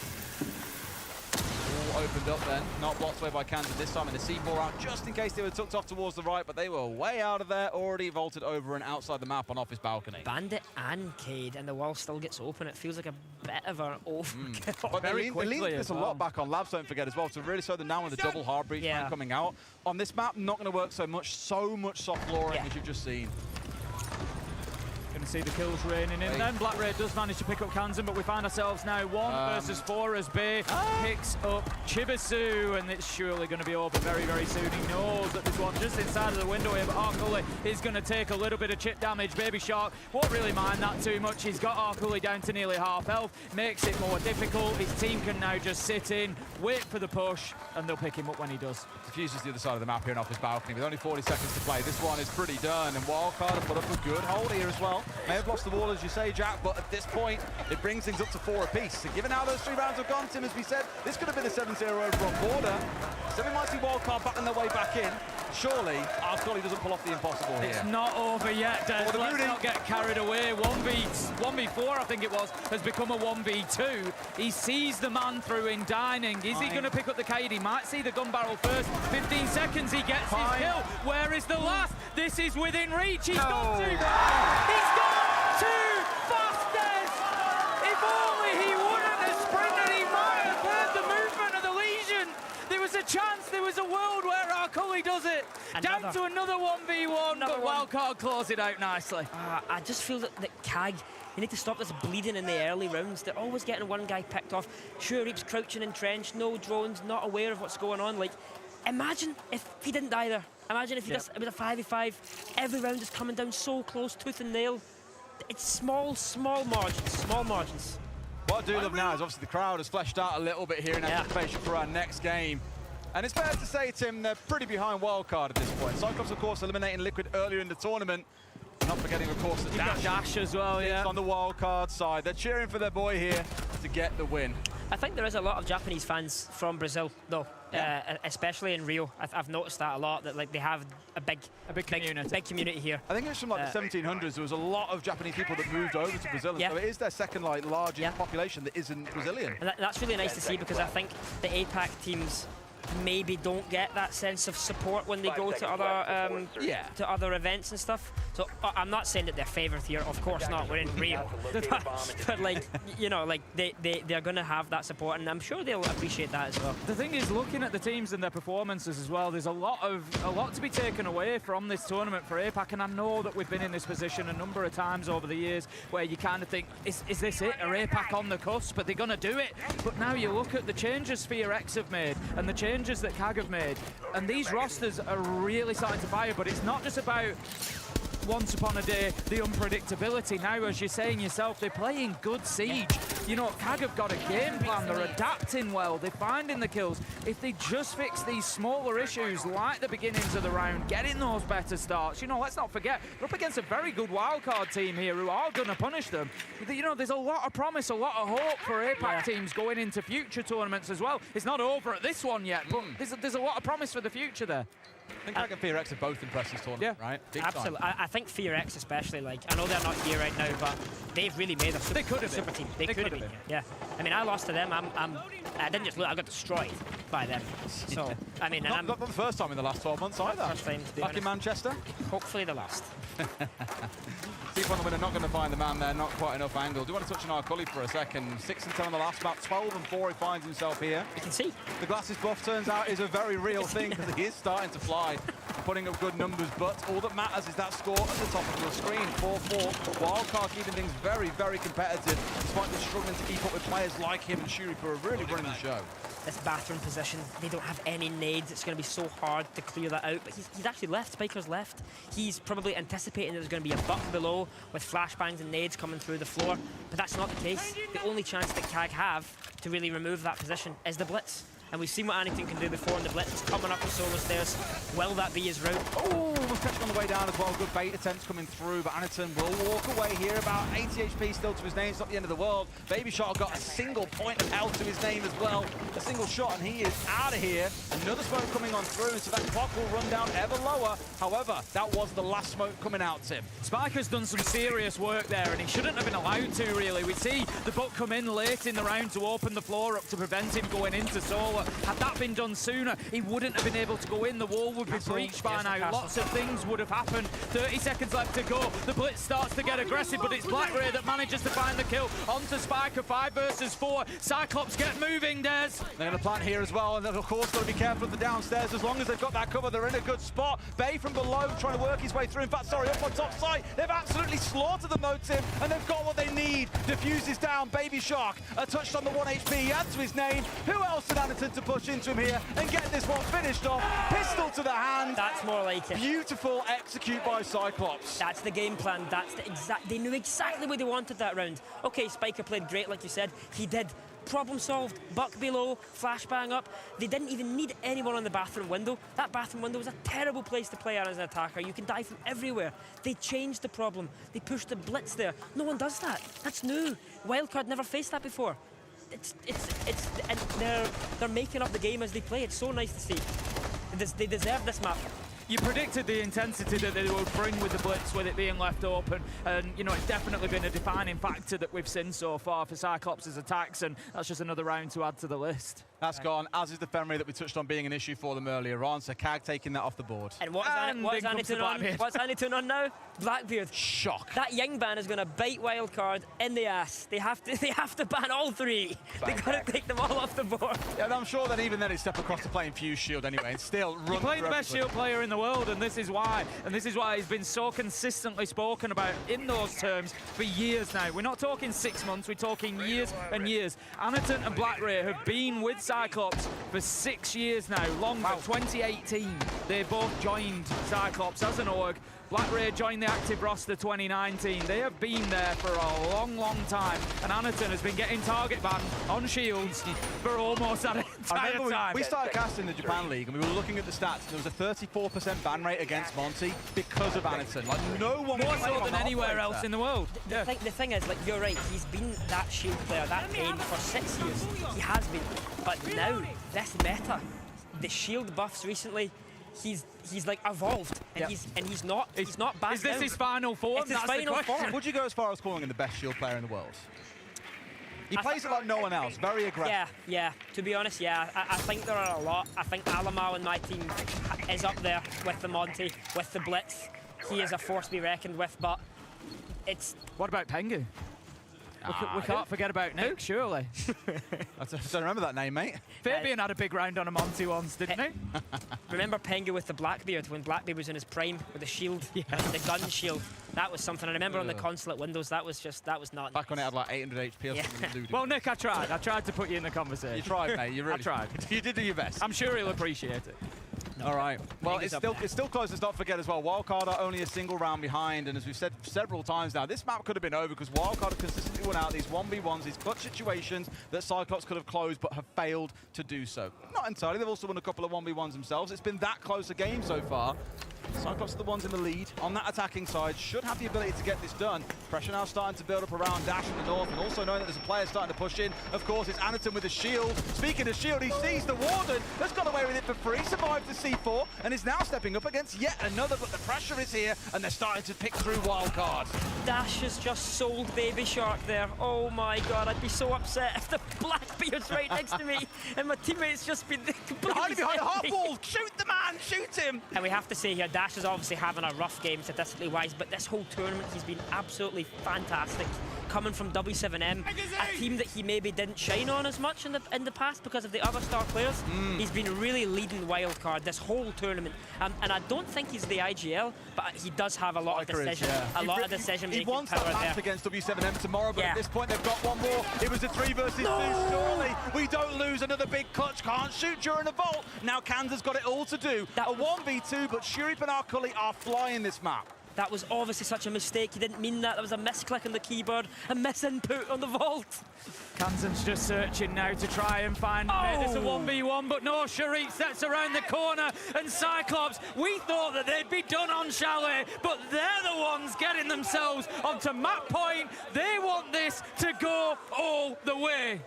All opened up then, not blocked away by Kansan this time, and the C4 out just in case they were tucked off towards the right, but they were way out of there, already vaulted over and outside the map on off his balcony. Bandit and Cade, and the wall still gets open. It feels like a bit of an overkill. But they lean this a lot back on Labs, don't forget as well, to really slow them down with the double hard breach coming out. On this map, not going to work so much soft flooring as you've just seen. Going to see the kills raining in. Then Black Ray does manage to pick up Kansan, but we find ourselves now 1 versus 4 as Bay picks up Chibisu, and it's surely going to be over very, very soon. He knows that this one just inside of the window here, but Arkuli is going to take a little bit of chip damage. Baby Shark won't really mind that too much. He's got Arkuli down to nearly half health, makes it more difficult. His team can now just sit in, wait for the push, and they'll pick him up when he does. Diffuses the other side of the map here and off his balcony with only 40 seconds to play. This one is pretty done, and Wildcard have put up a good hold here as well. May have lost the wall, as you say, Jack, but at this point, it brings things up to 4 apiece. So given how those 3 rounds have gone, Tim, as we said, this could have been a 7-0 over on border. So we might see Wildcard battling their way back in. Surely, Arkuli doesn't pull off the impossible here. It's not over yet, Des. Let's not get carried away. 1v4, I think it was, has become a 1v2. He sees the man through in dining. Is he going to pick up the Cade? He might see the gun barrel first. 15 seconds, he gets his kill. Where is the last? This is within reach. He's gone too far. He's gone too fast, Des. If only he wouldn't have sprinted, he might have heard the movement of the Legion. There was a chance, there was a world where Arkuli does it. Down to another 1v1, but Wildcard close it out nicely. I just feel that CAG, you need to stop this bleeding in the early rounds. They're always getting one guy picked off. Sure, Reap's crouching entrenched, no drones, not aware of what's going on. Like, imagine if he didn't die there. Imagine if he does, it was a 5v5. Every round is coming down so close, tooth and nail. It's small margins. What I do love now is obviously the crowd has fleshed out a little bit here in anticipation for our next game. And it's fair to say, Tim, they're pretty behind Wildcard at this point. Cyclops, of course, eliminating Liquid earlier in the tournament. Not forgetting, of course, the Dash as well, yeah. On the Wildcard side. They're cheering for their boy here to get the win. I think there is a lot of Japanese fans from Brazil, though, especially in Rio. I've noticed that a lot, that like they have a big community here. I think it was from like the 1700s. There was a lot of Japanese people that moved over to Brazil, so it is their second largest population that isn't Brazilian. And that's really nice to see, because I think the APAC teams maybe don't get that sense of support when they go to other events and stuff. So I'm not saying that they're favoured here, of course not, we're in Rio. But like, you know, like they're going to have that support, and I'm sure they'll appreciate that as well. The thing is, looking at the teams and their performances as well, there's a lot to be taken away from this tournament for APAC, and I know that we've been in this position a number of times over the years where you kind of think, is this it? Are APAC on the cusp? But they're going to do it. But now you look at the changes FearX have made and the changes that CAG have made, and these rosters are really starting to fire. But it's not just about once upon a day the unpredictability. Now, as you're saying yourself, they're playing good Siege. You know, CAG have got a game plan, they're adapting well, they're finding the kills. If they just fix these smaller issues like the beginnings of the round, getting those better starts, you know, let's not forget, they're up against a very good wildcard team here who are going to punish them. You know, there's a lot of promise, a lot of hope for APAC teams going into future tournaments as well. It's not over at this one yet, but there's a lot of promise for the future there. I think CAG and FearX have both impressed this tournament, right? Big Absolutely. time. I think FearX especially, like, I know they're not here right now, but they've really made a super team. They could have been. Yeah. I mean, I lost to them. I didn't just lose, I got destroyed by them. So, I mean, not the first time in the last 12 months either. First time, to be Back in Manchester? Hopefully the last. Steve on the winner, not going to find the man there, not quite enough angle. Do you want to touch on our Cully for a second? 6 and 10 on the last map, 12 and 4 he finds himself here. You can see. The glasses buff, turns out, is a very real thing, because he is starting to fly, putting up good numbers, but all that matters is that score at the top of your screen, 4-4. Wildcard keeping things very, very competitive, despite them struggling to keep up with players like him and Shuri, who are really running the show. This bathroom position, they don't have any nades. It's going to be so hard to clear that out. But he's actually left. Spiker's left. He's probably anticipating that there's going to be a buck below with flashbangs and nades coming through the floor. But that's not the case. The only chance that CAG have to really remove that position is the blitz. And we've seen what Annington can do before in the blitz. It's coming up the solo stairs. Will that be his route? Oh, was catching on the way down as well. Good bait attempts coming through, but Annington will walk away here. About 80 HP still to his name. It's not the end of the world. Baby Shark got a single point of health to his name as well. A single shot, and he is out of here. Another smoke coming on through, and so that clock will run down ever lower. However, that was the last smoke coming out, Tim. Spiker's done some serious work there, and he shouldn't have been allowed to, really. We see the buck come in late in the round to open the floor up to prevent him going into solo. Had that been done sooner, he wouldn't have been able to go in. The wall would be breached by now. Lots of things would have happened. 30 seconds left to go. The blitz starts to get aggressive, but it's Blackray that manages to find the kill. Onto Spiker, 5 versus 4. Cyclops get moving, Des. They're going to plant here as well, and of course got to be careful of the downstairs. As long as they've got that cover, they're in a good spot. Bay from below trying to work his way through. In fact, sorry, up on top side. They've absolutely slaughtered them though, Tim, and they've got what they need. Diffuses down. Baby Shark, a touch on the 1 HP. He adds to his name. Who else than Annington to push into him here and get this one finished off? Pistol to the hand. That's more like it. Beautiful execute by Cyclops. That's the game plan. That's the exact. They knew exactly what they wanted that round. Okay, Spiker played great, like you said. He did. Problem solved. Buck below, flashbang up. They didn't even need anyone on the bathroom window. That bathroom window was a terrible place to play as an attacker. You can die from everywhere. They changed the problem. They pushed the blitz there. No one does that. That's new. Wildcard never faced that before. And they're making up the game as they play. It's so nice to see. They deserve this map. You predicted the intensity that they would bring with the blitz, with it being left open, and you know it's definitely been a defining factor that we've seen so far for Cyclops' attacks, and that's just another round to add to the list. That's gone, as is the Fenrir that we touched on being an issue for them earlier on, so CAG taking that off the board. And what's Anitun on? What's Anitun on now? Blackbeard. Shock. That Ying ban is going to bite Wildcard in the ass. They have to ban all three. They've got to take them all off the board. Yeah, and I'm sure that even then he'd step across to playing Fuse Shield anyway, and still run. He played the best Shield player in the world, and this is why. And this is why he's been so consistently spoken about in those terms for years now. We're not talking 6 months, we're talking years and years. Anitun and Blackray have been with Cyclops for 6 years now, longer. 2018, they both joined Cyclops as an org. Blackray joined the active roster 2019. They have been there for a long, long time. And Anitun has been getting target banned on shields for almost that entire time. We started casting the Japan League and we were looking at the stats. There was a 34% ban rate against Monty because of Anitun. Like, no one more so than anywhere else in the world. The thing is, like, you're right, he's been that shield player, that main for 6 years. He has been. But now, this meta, the shield buffs recently, he's like evolved, and he's not back. Is this his final form? It's his final form. Would you go as far as calling him the best shield player in the world? He plays it like no one else, very aggressive. Yeah. To be honest, yeah. I think there are a lot. I think Alamal in my team is up there with the Monty, with the Blitz. He is a force to be reckoned with, but it's... What about Pengu? We can't forget about Nuke, surely. I don't remember that name, mate. Fabian had a big round on a Monty once, didn't he? Remember Pengu with the Blackbeard, when Blackbeard was in his prime with the shield, the gun shield. That was something. I remember on the console at Windows, that was not Back when it had like 800 HP. Well, Nick, I tried to put you in the conversation. You tried, mate. You really tried. You did do your best. I'm sure he'll appreciate it. All right. Well, it's still close. Let's not forget as well. Wildcard are only a single round behind, and as we've said several times now, this map could have been over because Wildcard have consistently won out these 1v1s, these clutch situations that Cyclops could have closed but have failed to do so. Not entirely. They've also won a couple of 1v1s themselves. It's been that close a game so far. Cyclops are the ones in the lead on that attacking side, should have the ability to get this done. Pressure now starting to build up around Dash in the north, and also knowing that there's a player starting to push in. Of course, it's Anitun with the shield. Speaking of shield, he sees the Warden, has got away with it for free, survived the C4, and is now stepping up against yet another, but the pressure is here, and they're starting to pick through Wildcard. Dash has just sold Baby Shark there. Oh my god, I'd be so upset if the Blackbeard's right next to me, and my teammates just been completely behind the half wall! Shoot the man! Shoot him! And we have to say here, Dash is obviously having a rough game statistically wise, but this whole tournament he's been absolutely fantastic. Coming from W7M, a team that he maybe didn't shine on as much in the past because of the other star players. He's been really leading Wildcard this whole tournament, and I don't think he's the IGL, but he does have a lot of decision, decision-making He wants power that match there. against W7M tomorrow, but at this point they've got one more. It was a 3 versus 2. Surely we don't lose another big clutch. Can't shoot during the vault. Now Kansas got it all to do. A 1v2, but Shurip and Arcully are flying this map. That was obviously such a mistake. He didn't mean that. That was a misclick on the keyboard, a misinput on the vault. Kansan's just searching now to try and find it's a 1v1, but no, Sharif steps around the corner, and Cyclops, we thought that they'd be done on Chalet, but they're the ones getting themselves onto map point. They want this to go all the way.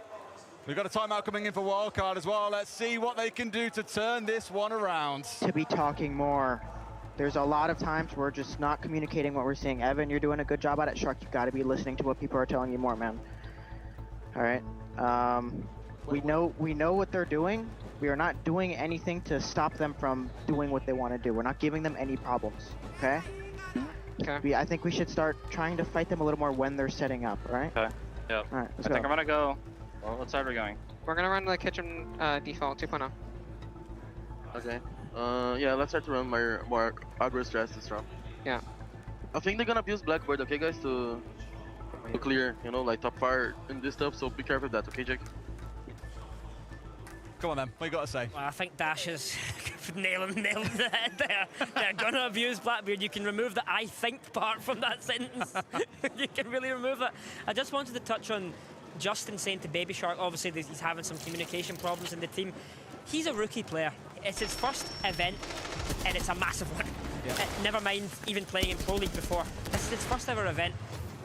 We've got a timeout coming in for Wildcard as well. Let's see what they can do to turn this one around. To be talking more. There's a lot of times we're just not communicating what we're seeing. Evan, you're doing a good job at it. Shark, you've got to be listening to what people are telling you more, man. All right. We know what they're doing. We are not doing anything to stop them from doing what they want to do. We're not giving them any problems, okay? Okay. I think we should start trying to fight them a little more when they're setting up, all right? Okay. Yep. All right, let's I go. think I'm gonna go. Well, what side are we going? We're gonna run the kitchen default 2.0. Okay. Yeah, let's try to run more aggro stress this round. Yeah. I think they're gonna abuse Blackbird, okay, guys, to clear, you know, like top fire and this stuff, so be careful of that, okay, Jake? Come on then, what you got to say? Well, I think Dash is nailing the head there. They're gonna abuse Blackbeard. You can remove the "I think" part from that sentence. You can really remove it. I just wanted to touch on Justin saying to Baby Shark, obviously he's having some communication problems in the team. He's a rookie player. It's his first event, and it's a massive one. Never mind even playing in Pro League before. This is his first ever event.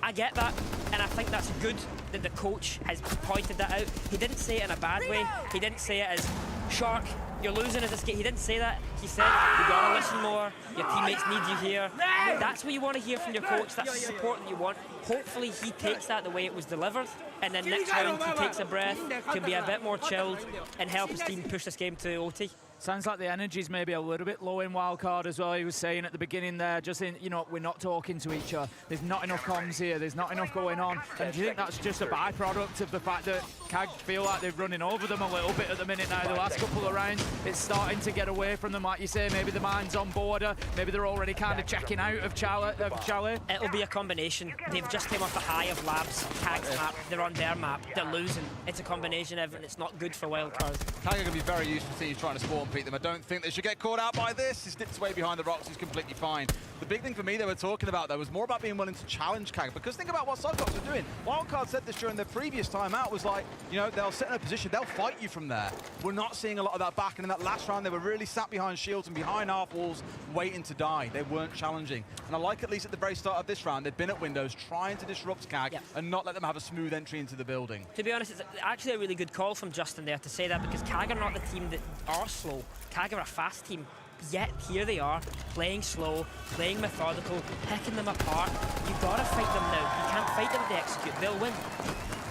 I get that, and I think that's good that the coach has pointed that out. He didn't say it in a bad way. He didn't say it as, Shark, you're losing as a skate. He didn't say that. He said, you gotta listen more. Your teammates need you here. That's what you want to hear from your coach. That's the support that you want. Hopefully he takes that the way it was delivered. And then next round he takes a breath, can be a bit more chilled and help his team push this game to OT. Sounds like the energy's maybe a little bit low in Wildcard as well. He was saying at the beginning there, just in, you know, we're not talking to each other. There's not enough comms here. There's not enough going on. And do you think that's just a byproduct of the fact that CAG feel like they're running over them a little bit at the minute now? The last couple of rounds, it's starting to get away from them, like you say. Maybe the mind's on border. Maybe they're already kind of checking out of Chalet. It'll be a combination. They've just came off the high of Labs, CAG's map. They're on their map. They're losing. It's a combination of it. It's not good for Wildcard. CAG are going to be very used to seeing you trying to spawn peek them. I don't think they should get caught out by this. He slips away behind the rocks. He's completely fine. The big thing for me they were talking about, though, was more about being willing to challenge CAG. Because think about what Cyclops are doing. Wildcard said this during their previous timeout, was like, you know, they'll sit in a position, they'll fight you from there. We're not seeing a lot of that back. And in that last round, they were really sat behind shields and behind half walls, waiting to die. They weren't challenging. And I like, at least at the very start of this round, they've been at windows trying to disrupt CAG and not let them have a smooth entry into the building. To be honest, it's actually a really good call from Justin there to say that, because CAG are not the team that are slow. CAG are a fast team. Yet here they are, playing slow, playing methodical, picking them apart. You've got to fight them now. You can't fight them if they execute. They'll win.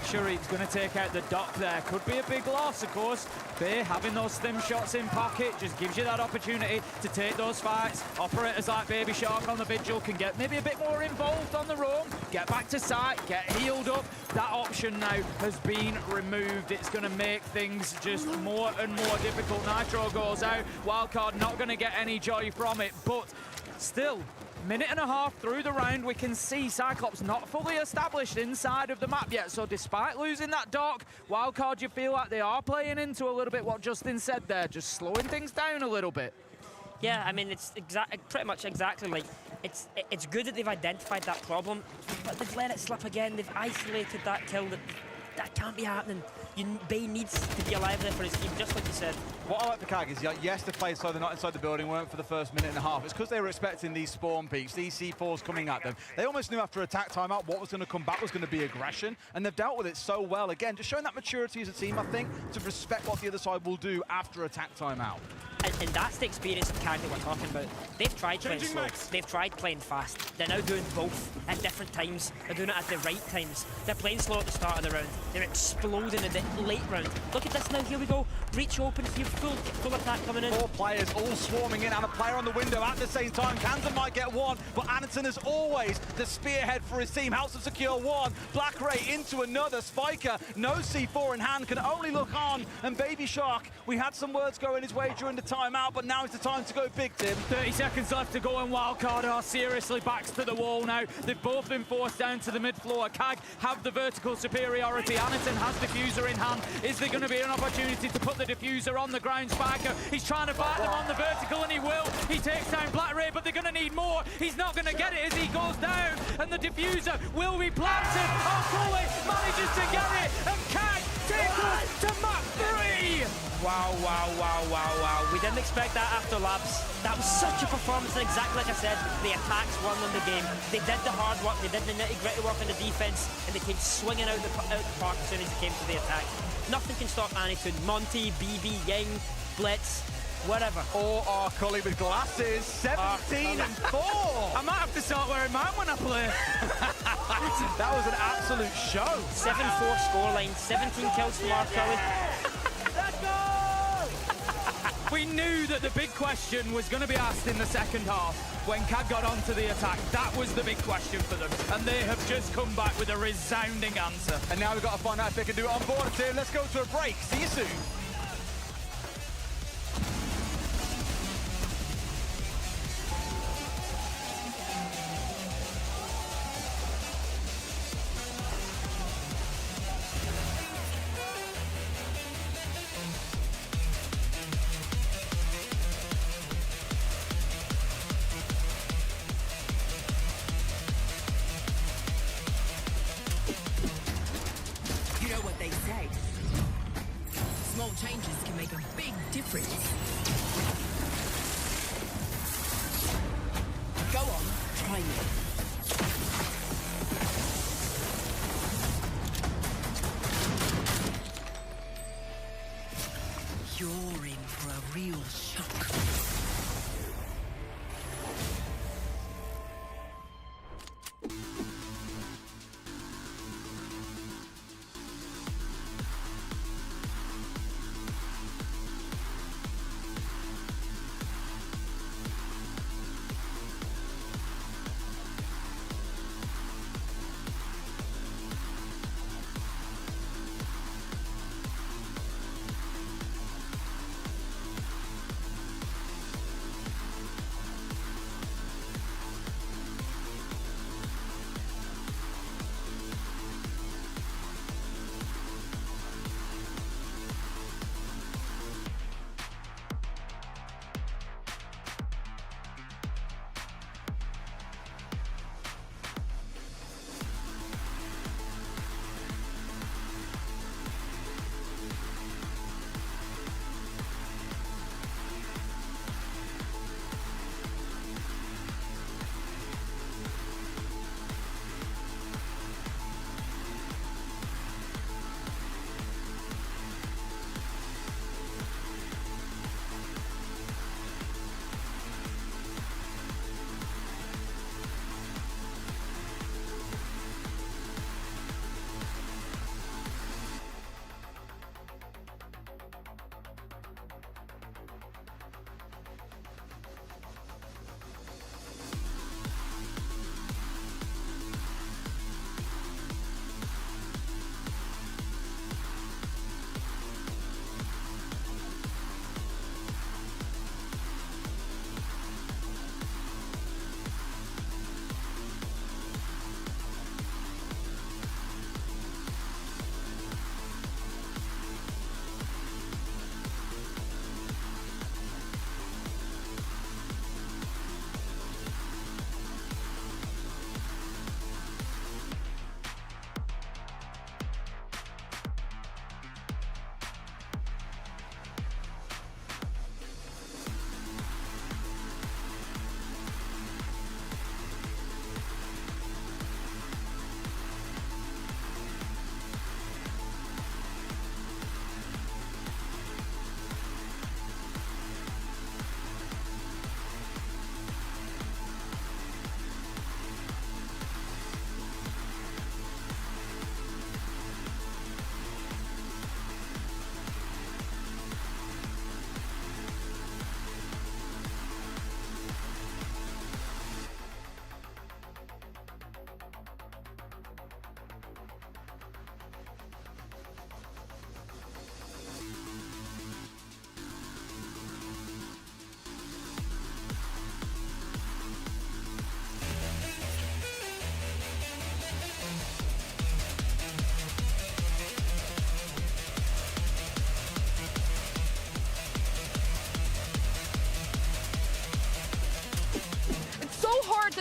Shuri's going to take out the dock there. Could be a big loss, of course. Bay having those stim shots in pocket just gives you that opportunity to take those fights. Operators like Baby Shark on the Vigil can get maybe a bit more involved on the roam, get back to site, get healed up. That option now has been removed. It's going to make things just more and more difficult. Nitro goes out. Wildcard not going to get any joy from it, but still, minute and a half through the round, we can see Cyclops not fully established inside of the map yet. So despite losing that dock, Wildcard, you feel like they are playing into a little bit what Justin said there, just slowing things down a little bit. Yeah, I mean, it's pretty much exactly like, it's good that they've identified that problem, but they've let it slip again. They've isolated that kill. That can't be happening. Bay needs to be alive there for his team, just like you said. What I like for CAG is, yes, they played so they're not inside the building, weren't for the first minute and a half. It's because they were expecting these spawn peaks, these C4s coming at them. They almost knew after attack timeout what was going to come back was going to be aggression, and they've dealt with it so well. Again, just showing that maturity as a team, I think, to respect what the other side will do after attack timeout. And that's the experience of CAG that we're talking about. They've tried playing slow, they've tried playing fast. They're now doing both at different times. They're doing it at the right times. They're playing slow at the start of the round. They're exploding in the late round. Look at this now, here we go. Breach open here, full attack coming in. 4 players all swarming in and a player on the window at the same time. Kansan might get one, but Anderson is always the spearhead for his team. Helps to secure one. Black Ray into another. Spiker, no C4 in hand, can only look on. And Baby Shark, we had some words going his way during the timeout, but now it's the time to go big, Tim. 30 seconds left to go, and Wildcard are seriously backs to the wall now. They've both been forced down to the mid-floor. CAG have the vertical superiority. Anderson has diffuser in hand. Is there going to be an opportunity to put the diffuser on the ground? Spiker, he's trying to fight them on the vertical, and he will. He takes down Black Ray, but they're going to need more. He's not going to get it as he goes down, and the diffuser will be planted. Tully manages to get it, and CAG takes us to map 3. Wow, wow, wow, wow, wow. We didn't expect that after Labs. That was such a performance, and exactly like I said, the attacks won them the game. They did the hard work, they did the nitty-gritty work on the defense, and they came swinging out the park as soon as it came to the attack. Nothing can stop Anitun. Monty, BB, Ying, Blitz, whatever. Or our colleague with glasses, 17 and 4. I might have to start wearing mine when I play. That was an absolute show. 7-4 scoreline, 17 kills from our Cully. Let's go! We knew that the big question was going to be asked in the second half when CAG got onto the attack. That was the big question for them, and they have just come back with a resounding answer. And now we've got to find out if they can do it on board, Tim. Let's go to a break. See you soon. Small changes can make a big difference. Go on, try me. You're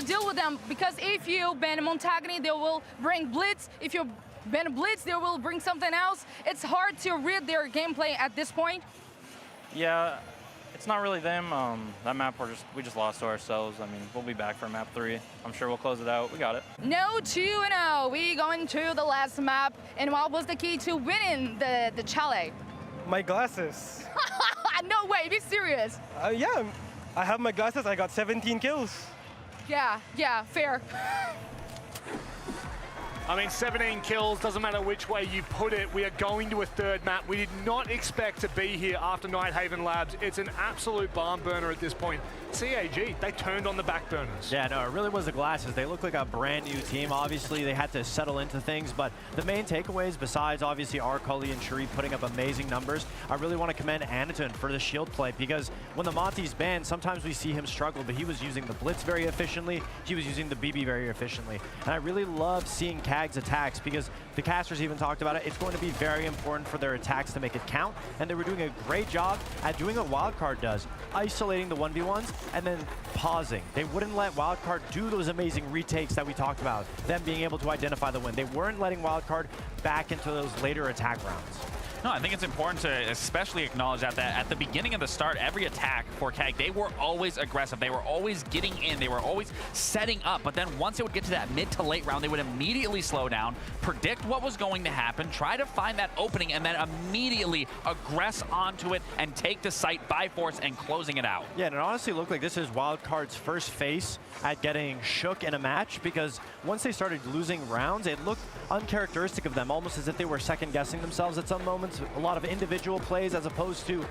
deal with them, because if you ban Montagny, they will bring Blitz. If you ban Blitz, they will bring something else. It's hard to read their gameplay at this point. Yeah, it's not really them. That map we just lost to ourselves. I mean, we'll be back for map 3. I'm sure we'll close it out. We got it. No 2-0. We going to the last map. And what was the key to winning the chalet? My glasses. No way, be serious. Yeah, I have my glasses. I got 17 kills. Yeah, fair. I mean, 17 kills, doesn't matter which way you put it. We are going to a third map. We did not expect to be here after Nighthaven Labs. It's an absolute barn burner at this point. CAG, they turned on the back burners. Yeah, no, it really was the glasses. They look like a brand new team. Obviously, they had to settle into things, but the main takeaways, besides obviously Arcully and Sharif putting up amazing numbers, I really want to commend Anaton for the shield play, because when the Monty's banned, sometimes we see him struggle, but he was using the Blitz very efficiently. He was using the BB very efficiently. And I really love seeing KAG's attacks, because the casters even talked about it. It's going to be very important for their attacks to make it count, and they were doing a great job at doing what Wildcard does, isolating the 1v1s and then pausing. They wouldn't let Wildcard do those amazing retakes that we talked about, them being able to identify the win. They weren't letting Wildcard back into those later attack rounds. No, I think it's important to especially acknowledge that at the beginning of the start, every attack for KAG, they were always aggressive. They were always getting in. They were always setting up. But then once it would get to that mid to late round, they would immediately slow down, predict what was going to happen, try to find that opening, and then immediately aggress onto it and take the site by force and closing it out. Yeah, and it honestly looked like this is Wildcard's first face at getting shook in a match, because once they started losing rounds, it looked uncharacteristic of them, almost as if they were second-guessing themselves at some moments. A lot of individual plays as opposed to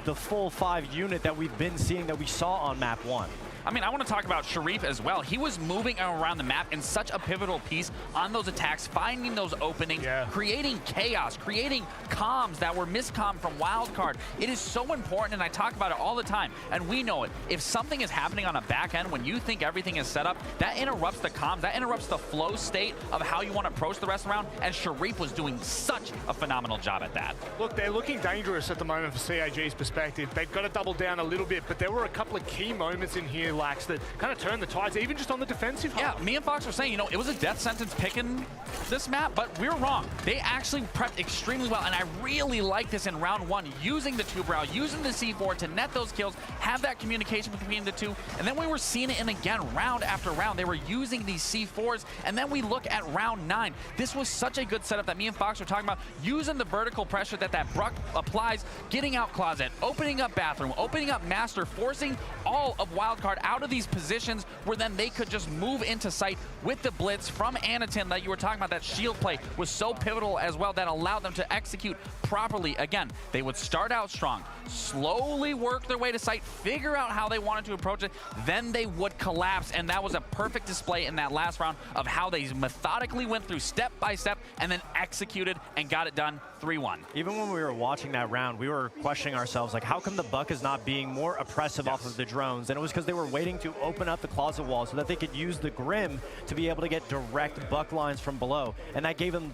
the full 5 unit that we've been seeing that we saw on map 1. I mean, I want to talk about Sharif as well. He was moving around the map in such a pivotal piece on those attacks, finding those openings, creating chaos, creating comms that were miscomm from Wildcard. It is so important, and I talk about it all the time, and we know it. If something is happening on a back end, when you think everything is set up, that interrupts the comms, that interrupts the flow state of how you want to approach the rest of the round, and Sharif was doing such a phenomenal job at that. Look, they're looking dangerous at the moment from CAG's perspective. They've got to double down a little bit, but there were a couple of key moments in here, Lax, that kind of turned the tides, even just on the defensive half. Yeah, me and Fox were saying, you know, it was a death sentence picking this map, but we were wrong. They actually prepped extremely well, and I really like this in round 1, using the 2-brow, using the C4 to net those kills, have that communication between the two, and then we were seeing it in again, round after round. They were using these C4s, and then we look at round 9. This was such a good setup that me and Fox were talking about, using the vertical pressure that Bruck applies, getting out closet, opening up bathroom, opening up master, forcing all of Wildcard out of these positions where then they could just move into sight with the blitz from Anaton that you were talking about. That shield play was so pivotal as well that allowed them to execute properly. Again, they would start out strong, slowly work their way to sight, figure out how they wanted to approach it, then they would collapse, and that was a perfect display in that last round of how they methodically went through step by step and then executed and got it done 3-1. Even when we were watching that round, we were questioning ourselves, like, how come the Buck is not being more oppressive off of the drones? And it was because they were waiting to open up the closet wall so that they could use the Grim to be able to get direct Buck lines from below. And that gave them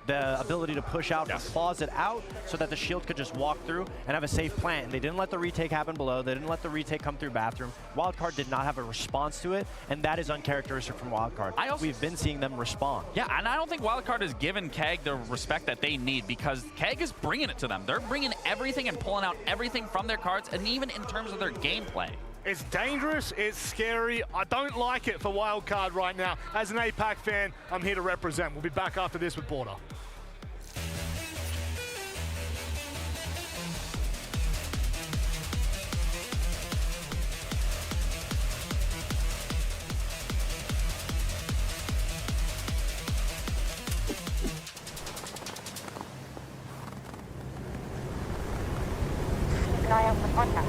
the ability to push out from closet out so that the shield could just walk through and have a safe plant. And they didn't let the retake happen below. They didn't let the retake come through bathroom. Wildcard did not have a response to it, and that is uncharacteristic from Wildcard. We've been seeing them respond. Yeah, and I don't think Wildcard has given KAG the respect that they need, because KAG is bringing it to them. They're bringing everything and pulling out everything from their cards, and even in terms of their gameplay. It's dangerous, it's scary. I don't like it for Wildcard right now. As an APAC fan, I'm here to represent. We'll be back after this with Border. Keep an eye out for contact.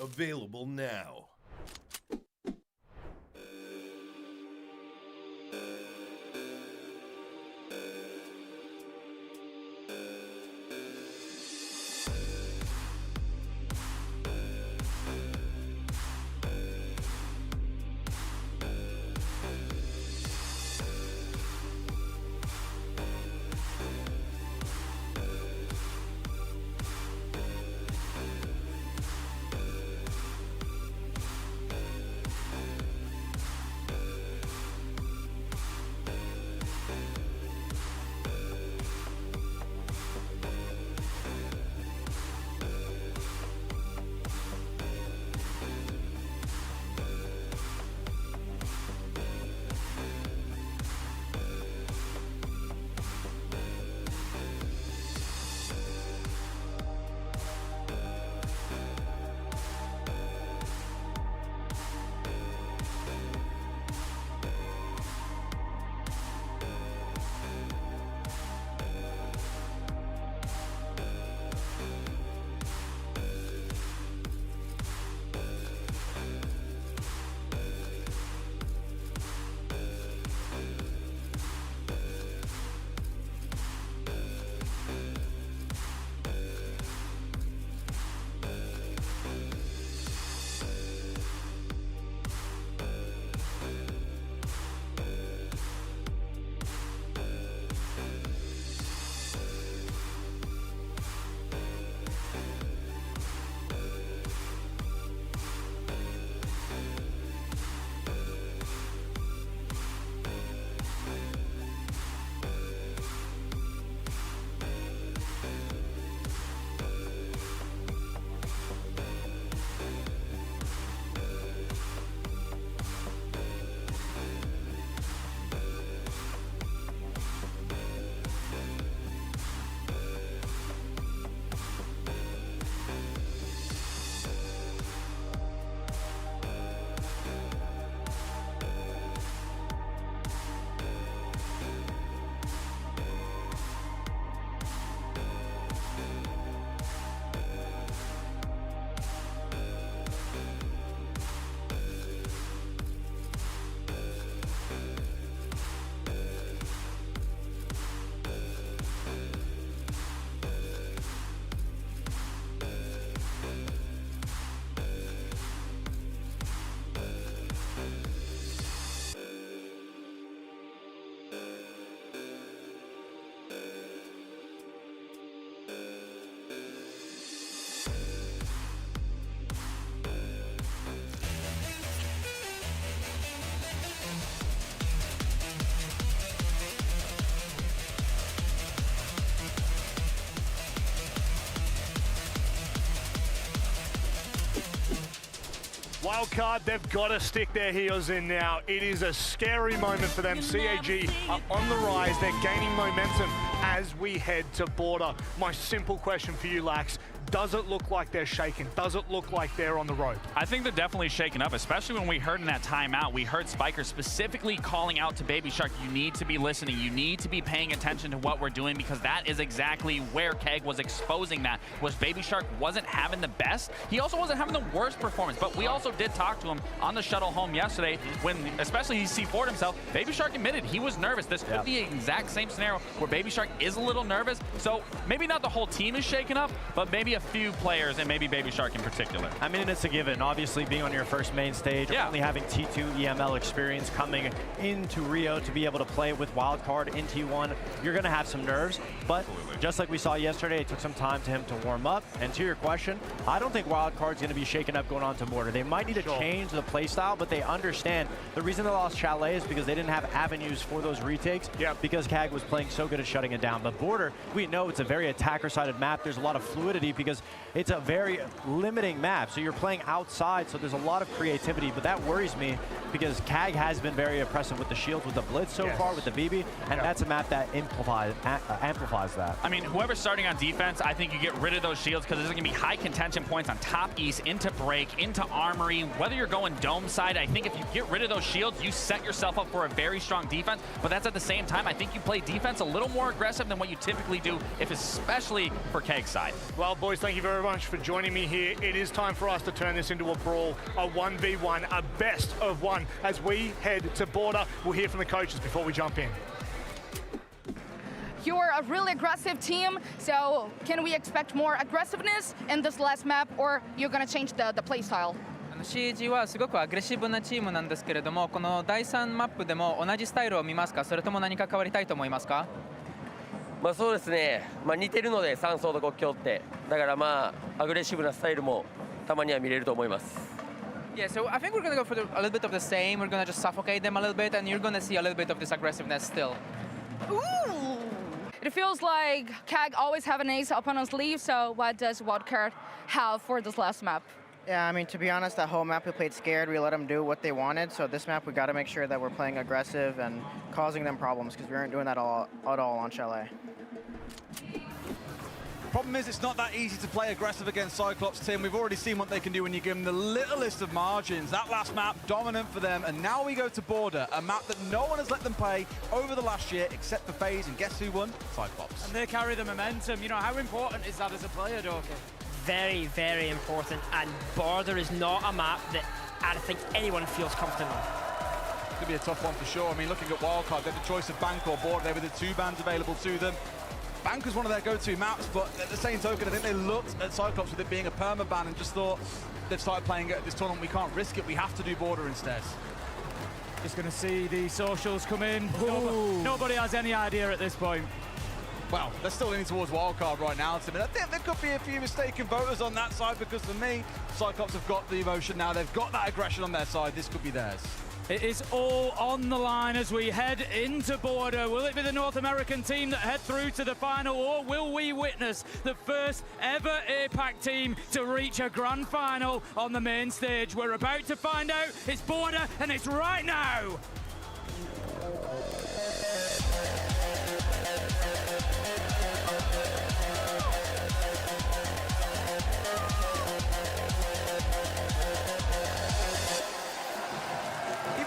Available now. Wildcard, they've got to stick their heels in now. It is a scary moment for them. CAG are on the rise. They're gaining momentum as we head to border. My simple question for you, Lax, does it look like they're shaken? Does it look like they're on the rope? I think they're definitely shaken up, especially when we heard in that timeout, we heard Spiker specifically calling out to Baby Shark, you need to be listening, you need to be paying attention to what we're doing, because that is exactly where Keg was exposing that, was Baby Shark wasn't having the best. He also wasn't having the worst performance, but we also did talk to him on the shuttle home yesterday when, especially he C4'd himself, Baby Shark admitted he was nervous. This could be the exact same scenario where Baby Shark is a little nervous, so maybe not the whole team is shaken up, but maybe a few players and maybe Baby Shark in particular. I mean, it's a given. Obviously, being on your first main stage, only having T2 EML experience coming into Rio to be able to play with Wildcard in T1, you're going to have some nerves. But just like we saw yesterday, it took some time to him to warm up. And to your question, I don't think Wildcard's going to be shaken up going on to border. They might need to change the playstyle, but they understand the reason they lost Chalet is because they didn't have avenues for those retakes because CAG was playing so good at shutting it down. But border, we know it's a very attacker-sided map. There's a lot of fluidity because it's a very limiting map. So you're playing outside, so there's a lot of creativity, but that worries me because CAG has been very impressive with the shields, with the Blitz so far, with the BB, and that's a map that amplifies that. I mean, whoever's starting on defense, I think you get rid of those shields because there's going to be high contention points on top east, into break, into armory. Whether you're going dome side, I think if you get rid of those shields, you set yourself up for a very strong defense, but that's at the same time, I think you play defense a little more aggressive than what you typically do, if especially for Keg's side. Well, boys, thank you very much for joining me here. It is time for us to turn this into a brawl, a 1v1, a best of one. As we head to border, we'll hear from the coaches before we jump in. You're a really aggressive team, so can we expect more aggressiveness in this last map, or you're gonna change the play style? CG はすごくアグレッシブなチームなんですけれども、この第3マップでも同じスタイルを見ますか、それとも何か変わりたいと思いますか？まあそうですね、まあ似てるので3層と国境って、だからまあアグレッシブなスタイルもたまには見れると思います。Yeah, so I think we're gonna go for a little bit of the same. We're gonna just suffocate them a little bit, and you're gonna see a little bit of this aggressiveness still. Ooh! It feels like CAG always have an ace up on his sleeve, so what does Wildcard have for this last map? Yeah, I mean, to be honest, that whole map we played scared. We let them do what they wanted. So this map, we got to make sure that we're playing aggressive and causing them problems because we weren't doing that at all on Chalet. Problem is, it's not that easy to play aggressive against Cyclops, Tim. We've already seen what they can do when you give them the littlest of margins. That last map, dominant for them. And now we go to Border, a map that no one has let them play over the last year except for FaZe. And guess who won? Cyclops. And they carry the momentum. You know, how important is that as a player, Doki? Very, very important. And Border is not a map that I think anyone feels comfortable with. It's going to be a tough one for sure. I mean, looking at Wildcard, they had the choice of Bank or Border. They were the two bans available to them. Bank was one of their go-to maps, but at the same token, I think they looked at Cyclops with it being a perma-ban and just thought, they've started playing at this tournament, we can't risk it, we have to do Border instead. Just going to see the socials come in. Nobody has any idea at this point. Well, they're still leaning towards Wildcard right now, Tim. And I think there could be a few mistaken voters on that side because for me, Cyclops have got the emotion now. They've got that aggression on their side. This could be theirs. It is all on the line as we head into Border. Will it be the North American team that head through to the final, or will we witness the first ever APAC team to reach a grand final on the main stage? We're about to find out. It's Border, and it's right now.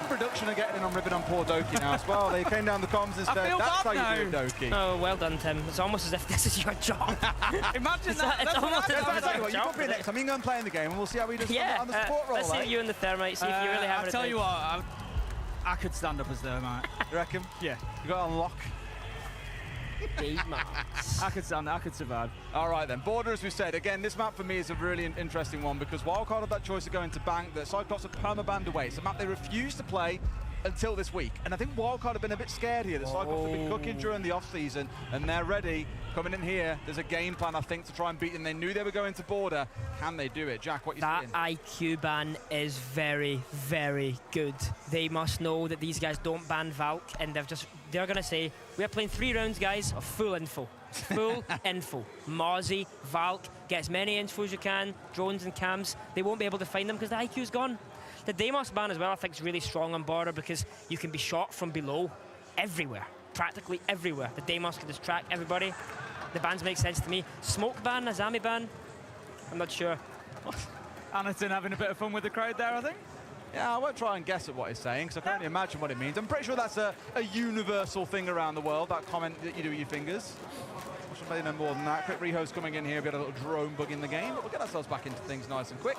Production are getting in on ribbon on poor Doki now as well. They came down the comms and said, that's how you do it, Doki. Oh, well done, Tim. It's almost as if this is your job. Imagine that. It's almost as if it's your You job. put me next time, you can go and play in the game and we'll see how we do on the support role. Let's see you in the thermite, see if you really have it. I'll tell you what, I could stand up as thermite. You reckon? Yeah. You got to unlock. I could stand, I could survive. All right then, Border, as we said, again, this map for me is a really interesting one because Wildcard had that choice of going to Bank, that Cyclops have perma-banned away. It's a map they refuse to play until this week. And I think Wildcard have been a bit scared here. The Cyclops have been cooking during the off-season, and they're ready. Coming in here, there's a game plan, I think, to try and beat them. They knew they were going to Border. Can they do it? Jack, what you saying? That IQ ban is very, very good. They must know that these guys don't ban Valk, and they're going to say, we are playing 3 rounds, guys, of full info. Full info. Mozzie, Valk, get as many info as you can, drones and cams. They won't be able to find them because the IQ's gone. The Deimos ban as well, I think, is really strong on border because you can be shot from below everywhere, practically everywhere. The Deimos can just track everybody. The bans make sense to me. Smoke ban, Azami ban, I'm not sure. Anaton having a bit of fun with the crowd there, I think. Yeah, I won't try and guess at what he's saying, because I can't really imagine what it means. I'm pretty sure that's a universal thing around the world, that comment that you do with your fingers. I should maybe know more than that. Quick rehost coming in here, we had a little drone bug in the game, but we'll get ourselves back into things nice and quick.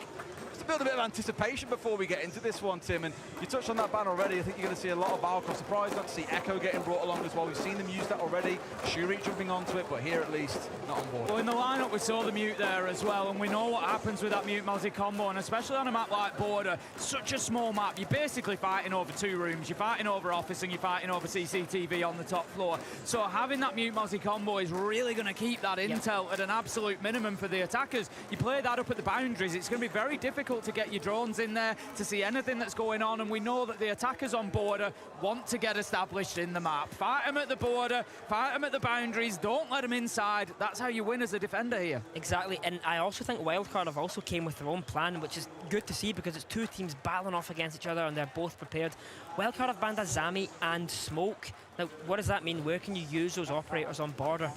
Just to build a bit of anticipation before we get into this one, Tim, and you touched on that ban already. I think you're going to see a lot of Valkor. Surprised not to see Echo getting brought along as well. We've seen them use that already. Shuri jumping onto it, but here at least, not on board. Well, in the lineup, we saw the mute there as well, and we know what happens with that mute multi combo, and especially on a map like Border, such a small map, you're basically fighting over 2 rooms, you're fighting over office, and you're fighting over CCTV on the top floor. So having that mute multi combo is really going to keep that intel at an absolute minimum for the attackers. You play that up at the boundaries, it's going to be very difficult to get your drones in there to see anything that's going on, and we know that the attackers on Border want to get established in the map. Fight them at the border, fight them at the boundaries, don't let them inside. That's how you win as a defender here. Exactly, and I also think Wildcard have also came with their own plan, which is good to see because it's 2 teams battling off against each other and they're both prepared. Wildcard have banned Azami and Smoke. Now, what does that mean? Where can you use those operators on Border?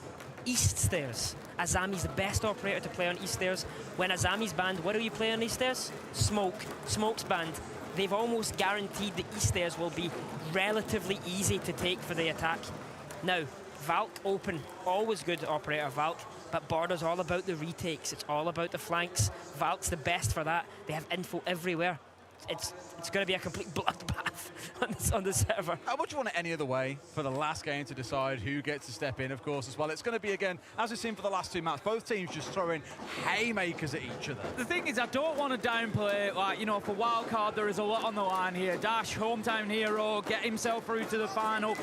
East stairs. Azami's the best operator to play on East stairs. When Azami's banned, what do you play on East stairs? Smoke. Smoke's banned. They've almost guaranteed the East stairs will be relatively easy to take for the attack. Now, Valk open, always good operator Valk, but Border's all about the retakes. It's all about the flanks. Valk's the best for that. They have info everywhere. It's going to be a complete bloodbath on the server. How much you want it any other way for the last game to decide who gets to step in, of course, as well? It's going to be, again, as we've seen for the last 2 maps, both teams just throwing haymakers at each other. The thing is, I don't want to downplay, like, you know, for Wildcard, there is a lot on the line here. Dash, hometown hero, get himself through to the final.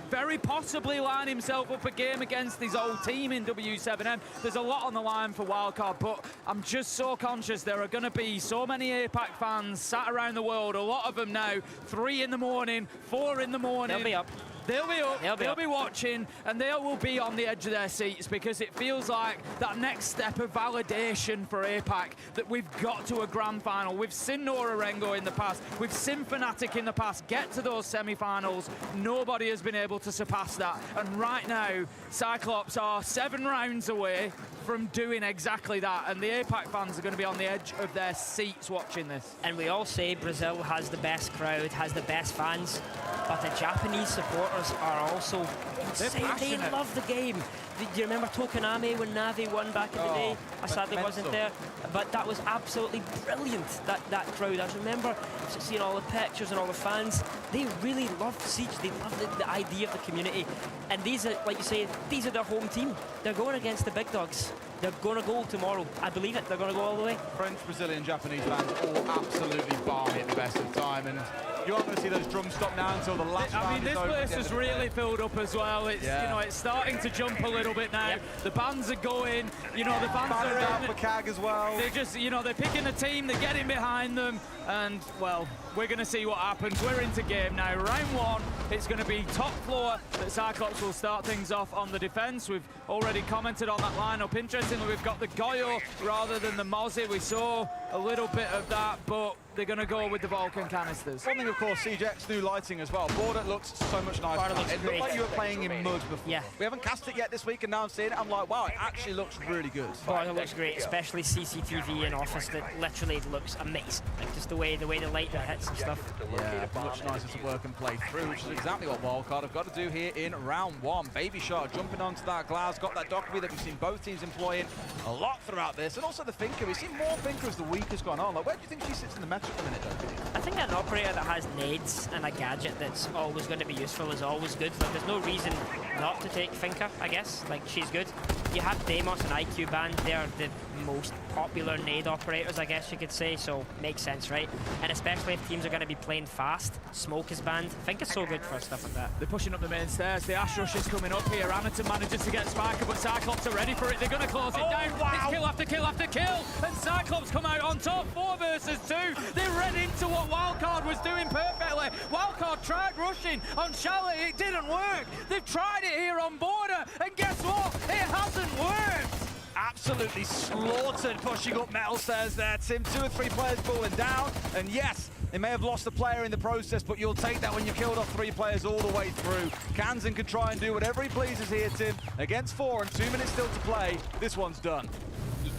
Very possibly line himself up a game against his old team in W7M. There's a lot on the line for Wildcard, but I'm just so conscious there are going to be so many APAC fans sat around the world, a lot of them now, 3 in the morning, 4 in the morning. They'll be up. They'll be up, they'll be watching, and they will be on the edge of their seats because it feels like that next step of validation for APAC that we've got to a grand final. We've seen Nora Rengo in the past, we've seen Fnatic in the past get to those semi-finals. Nobody has been able to surpass that, and right now, Cyclops are 7 rounds away from doing exactly that, and the APAC fans are going to be on the edge of their seats watching this. And we all say Brazil has the best crowd, has the best fans, but the Japanese supporters are also insane. They love the game. Do you remember Tokonami when Navi won back in the day? I sadly wasn't there, but that was absolutely brilliant, that crowd. I remember seeing all the pictures and all the fans. They really love Siege. They love the idea of the community. And these are, like you say, these are their home team. They're going against the big dogs. They're going to go tomorrow. I believe it. They're going to go all the way. French, Brazilian, Japanese fans all absolutely balmy at the best of time. And you aren't going to see those drums stop now until the last round. I mean, this place is really filled up as well. It's, you know, it's starting to jump a little bit now. The bands are going, you know, the fans are out for CAG as well. They're just, you know, they're picking a team, they're getting behind them, and, well, we're going to see what happens. We're into game now. Round 1, it's going to be top floor that Cyclops will start things off on the defense. We've already commented on that lineup. Interestingly, we've got the Goyo rather than the Mozzie. We saw a little bit of that, but they're going to go with the Vulcan canisters. One thing, of course, CJ's new lighting as well. Border looks so much nicer. It looked like you were playing in mud before. Yeah. We haven't cast it yet this week, and now I'm seeing it. I'm like, wow, it actually looks really good. Border looks great, especially CCTV in office. That literally looks amazing. Like just the way the light that hits and stuff. Yeah, much nicer to work and play through, which is exactly what Wildcard have got to do here in round 1. Baby Shark jumping onto that glass, got that Dockery that we've seen both teams employing a lot throughout this, and also the Finker. We've seen more Finker as the week has gone on. Like, where do you think she sits in the match at the minute, though? I think an operator that has nades and a gadget that's always going to be useful is always good. Like, there's no reason not to take Finker, I guess. Like, she's good. You have Deimos and IQ banned. They're the most popular nade operators, I guess you could say, so makes sense, right? And especially if teams are going to be playing fast, Smoke is banned. Finker's so good for stuff like that. They're pushing up the main stairs. The Ash Rush is coming up here. Anaton manages to get Spiker, but Cyclops are ready for it. They're going to close it down. Wow. It's kill after kill after kill, and Cyclops come out on top. 4 versus 2. They read into what Wildcard was doing perfectly. Wildcard tried rushing on Chalet. It didn't work. They've tried it here on Border, and guess what? It hasn't worked. absolutely slaughtered, pushing up metal stairs there, Tim. 2 or 3 players falling down, and yes, they may have lost a player in the process, but you'll take that when you killed off 3 players all the way through. Kansan can try and do whatever he pleases here, Tim. Against 4 and 2 minutes still to play, this one's done.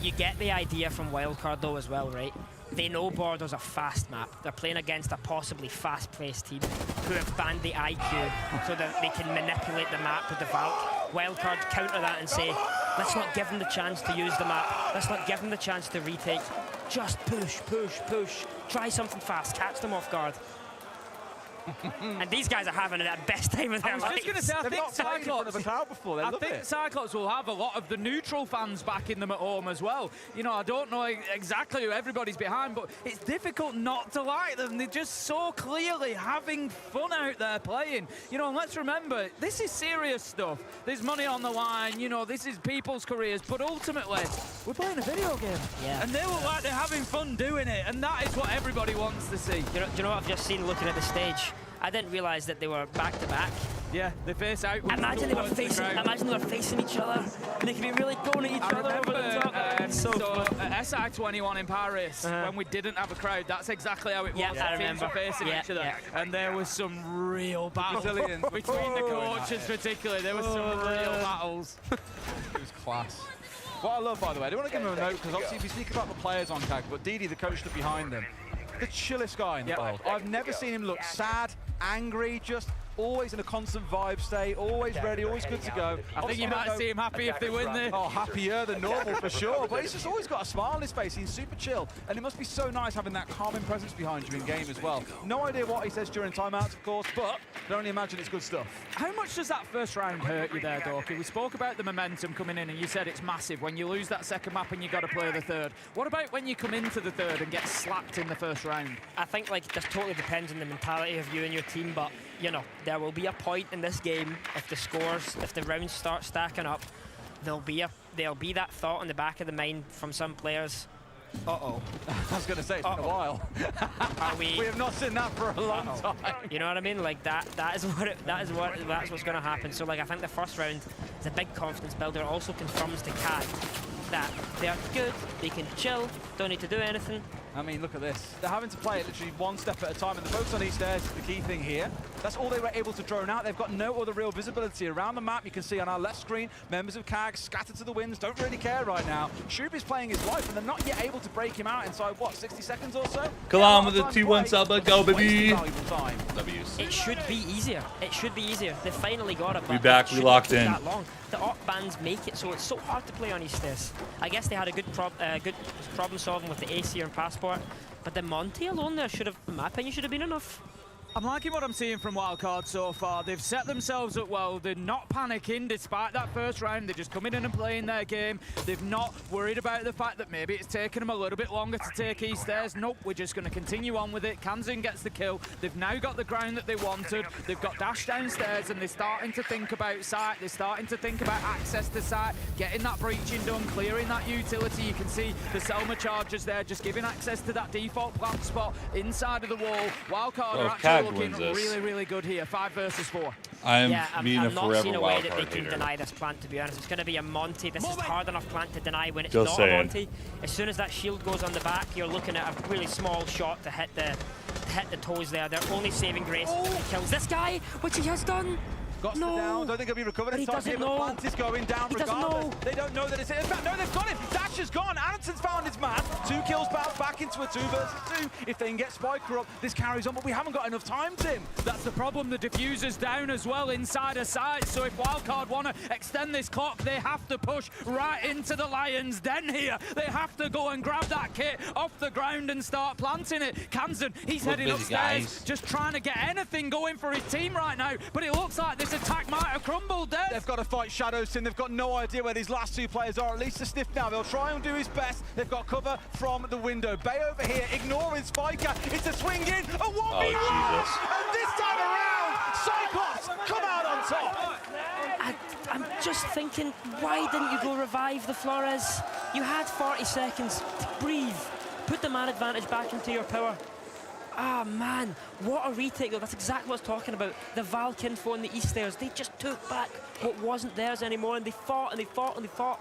You get the idea from Wildcard though as well, right? They know Border's a fast map. They're playing against a possibly fast-paced team who have banned the IQ so that they can manipulate the map with the Valk. Wildcard counter that and say, let's not give them the chance to use the map. Let's not give them the chance to retake. Just push, push, push. Try something fast, catch them off guard. And these guys are having the best time of their lives. I was just going to say, I think Cyclops will have a lot of the neutral fans backing them at home as well. You know, I don't know exactly who everybody's behind, but it's difficult not to like them. They're just so clearly having fun out there playing. You know, and let's remember, this is serious stuff. There's money on the line, you know, this is people's careers, but ultimately, we're playing a video game. Yeah. And they look like they're having fun doing it, and that is what everybody wants to see. Do you know what I've just seen looking at the stage? I didn't realise that they were back-to-back. Yeah, they face out. Imagine they were facing each other, and they could be really going at each other over the top. So at SI21 in Paris, when we didn't have a crowd, that's exactly how it was. Yeah, I remember. Teams were facing each other, and there was some real battles Brazilians. between the coaches, particularly. There was some real battles. It was class. What I love, by the way, I don't want to give him a note, because obviously if you speak about the players on CAG, but Didi, the coach, stood behind them. The chillest guy in the world. I've never seen him look sad, angry, just always in a constant vibe state, always ready, always good to go. I think you might see him happy if they win this. Oh, happier than normal for sure. But he's just always got a smile on his face. He's super chill. And it must be so nice having that calming presence behind you in game as well. No idea what he says during timeouts, of course, but I can only imagine it's good stuff. How much does that first round hurt you there, Dorky? We spoke about the momentum coming in, and you said it's massive. When you lose that second map and you got to play the third. What about when you come into the third and get slapped in the first round? I think like this totally depends on the mentality of you and your team, but you know, there will be a point in this game if the rounds start stacking up, there'll be that thought in the back of the mind from some players. Uh-oh. I was going to say, it's been a while. We have not seen that for a long time. You know what I mean? Like that's what's going to happen. So like I think the first round is a big confidence builder. It also confirms to CAG that they're good, they can chill, don't need to do anything. I mean, look at this. They're having to play it literally one step at a time, and the focus on each stairs is the key thing here. That's all they were able to drone out. They've got no other real visibility around the map. You can see on our left screen, members of CAG scattered to the winds, don't really care right now. Shoop is playing his life, and they're not yet able to break him out inside, what, 60 seconds or so? Kalam with the 2-1 sub, go, baby. W's. It should be easier. It should be easier. They finally got it, but we back, we locked in. That long. The op bans make it so it's so hard to play on East stairs. I guess they had a good problem solving with the AC and Passport, but the Monty alone there should have, in my opinion, should have been enough. I'm liking what I'm seeing from Wildcard so far. They've set themselves up well. They're not panicking despite that first round. They're just coming in and playing their game. They've not worried about the fact that maybe it's taken them a little bit longer to take East stairs. Nope, we're just going to continue on with it. Kansan gets the kill. They've now got the ground that they wanted. They've got dash downstairs, and they're starting to think about site. They're starting to think about access to site, getting that breaching done, clearing that utility. You can see the Selma chargers there, just giving access to that default plant spot inside of the wall. Wildcard are actually looking really, really good here. 5 versus 4. I'm not seeing a way that they can deny this plant, to be honest. It's going to be a Monty. This is hard enough plant to deny when it's not a Monty. As soon as that shield goes on the back, you're looking at a really small shot to hit the toes there. Their only saving grace kills this guy, which he has done. Got down. Don't think he'll be recovered in time here, but Plant is going down regardless. They don't know that it's it. In fact, no, they've got him. Dash has gone. Anderson's found his man. 2 kills back into a 2 versus 2. If they can get Spiker up, this carries on, but we haven't got enough time, Tim. That's the problem. The diffuser's down as well inside a site. So if Wildcard want to extend this clock, they have to push right into the Lions' den here. They have to go and grab that kit off the ground and start planting it. Kansan, he's heading upstairs, just trying to get anything going for his team right now. But it looks like this attack might have crumbled there. They've got to fight Shadows, Tim. They've got no idea where these last 2 players are, at least a sniff now. They'll try and do his best. They've got cover from the window. Bay over here, ignoring Spiker. It's a swing in, a 1v1! And this time around, Cyclops come out on top! I'm just thinking, why didn't you go revive the Flores? You had 40 seconds to breathe. Put the man advantage back into your power. Ah, man, what a retake, though. That's exactly what I was talking about. The Valk info in the East stairs, they just took back what wasn't theirs anymore, and they fought and they fought and they fought.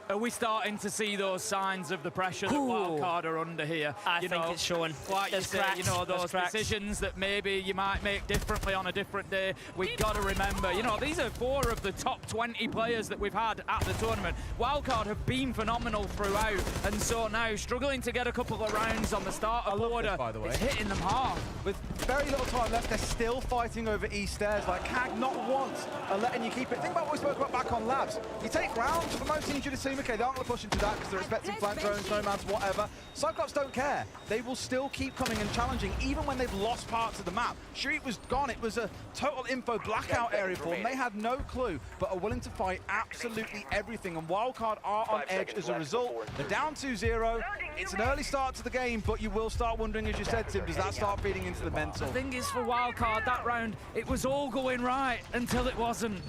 Are we starting to see those signs of the pressure that Wildcard are under here? I think it's showing. Like There's you say, cracks. those decisions that maybe you might make differently on a different day. We've got to remember, these are 4 of the top 20 players that we've had at the tournament. Wildcard have been phenomenal throughout, and so now struggling to get a couple of rounds on the start of order. By the way, it's hitting them hard. With very little time left, they're still fighting over E stairs. Like CAG not once are letting you keep it. Think about what we spoke about back on Labs. You take rounds for most teams, you'd assume, okay, they aren't going to push into that because they're expecting flank drones, nomads, whatever. Cyclops don't care. They will still keep coming and challenging, even when they've lost parts of the map. Street was gone. It was a total info blackout area for them. They had no clue, but are willing to fight absolutely everything. And Wildcard are on edge as a result. They're down 2-0. It's an early start to the game, but you will start wondering, as you said, Tim, does that start feeding into the mental? The thing is, for Wildcard, that round, it was all going right until it wasn't.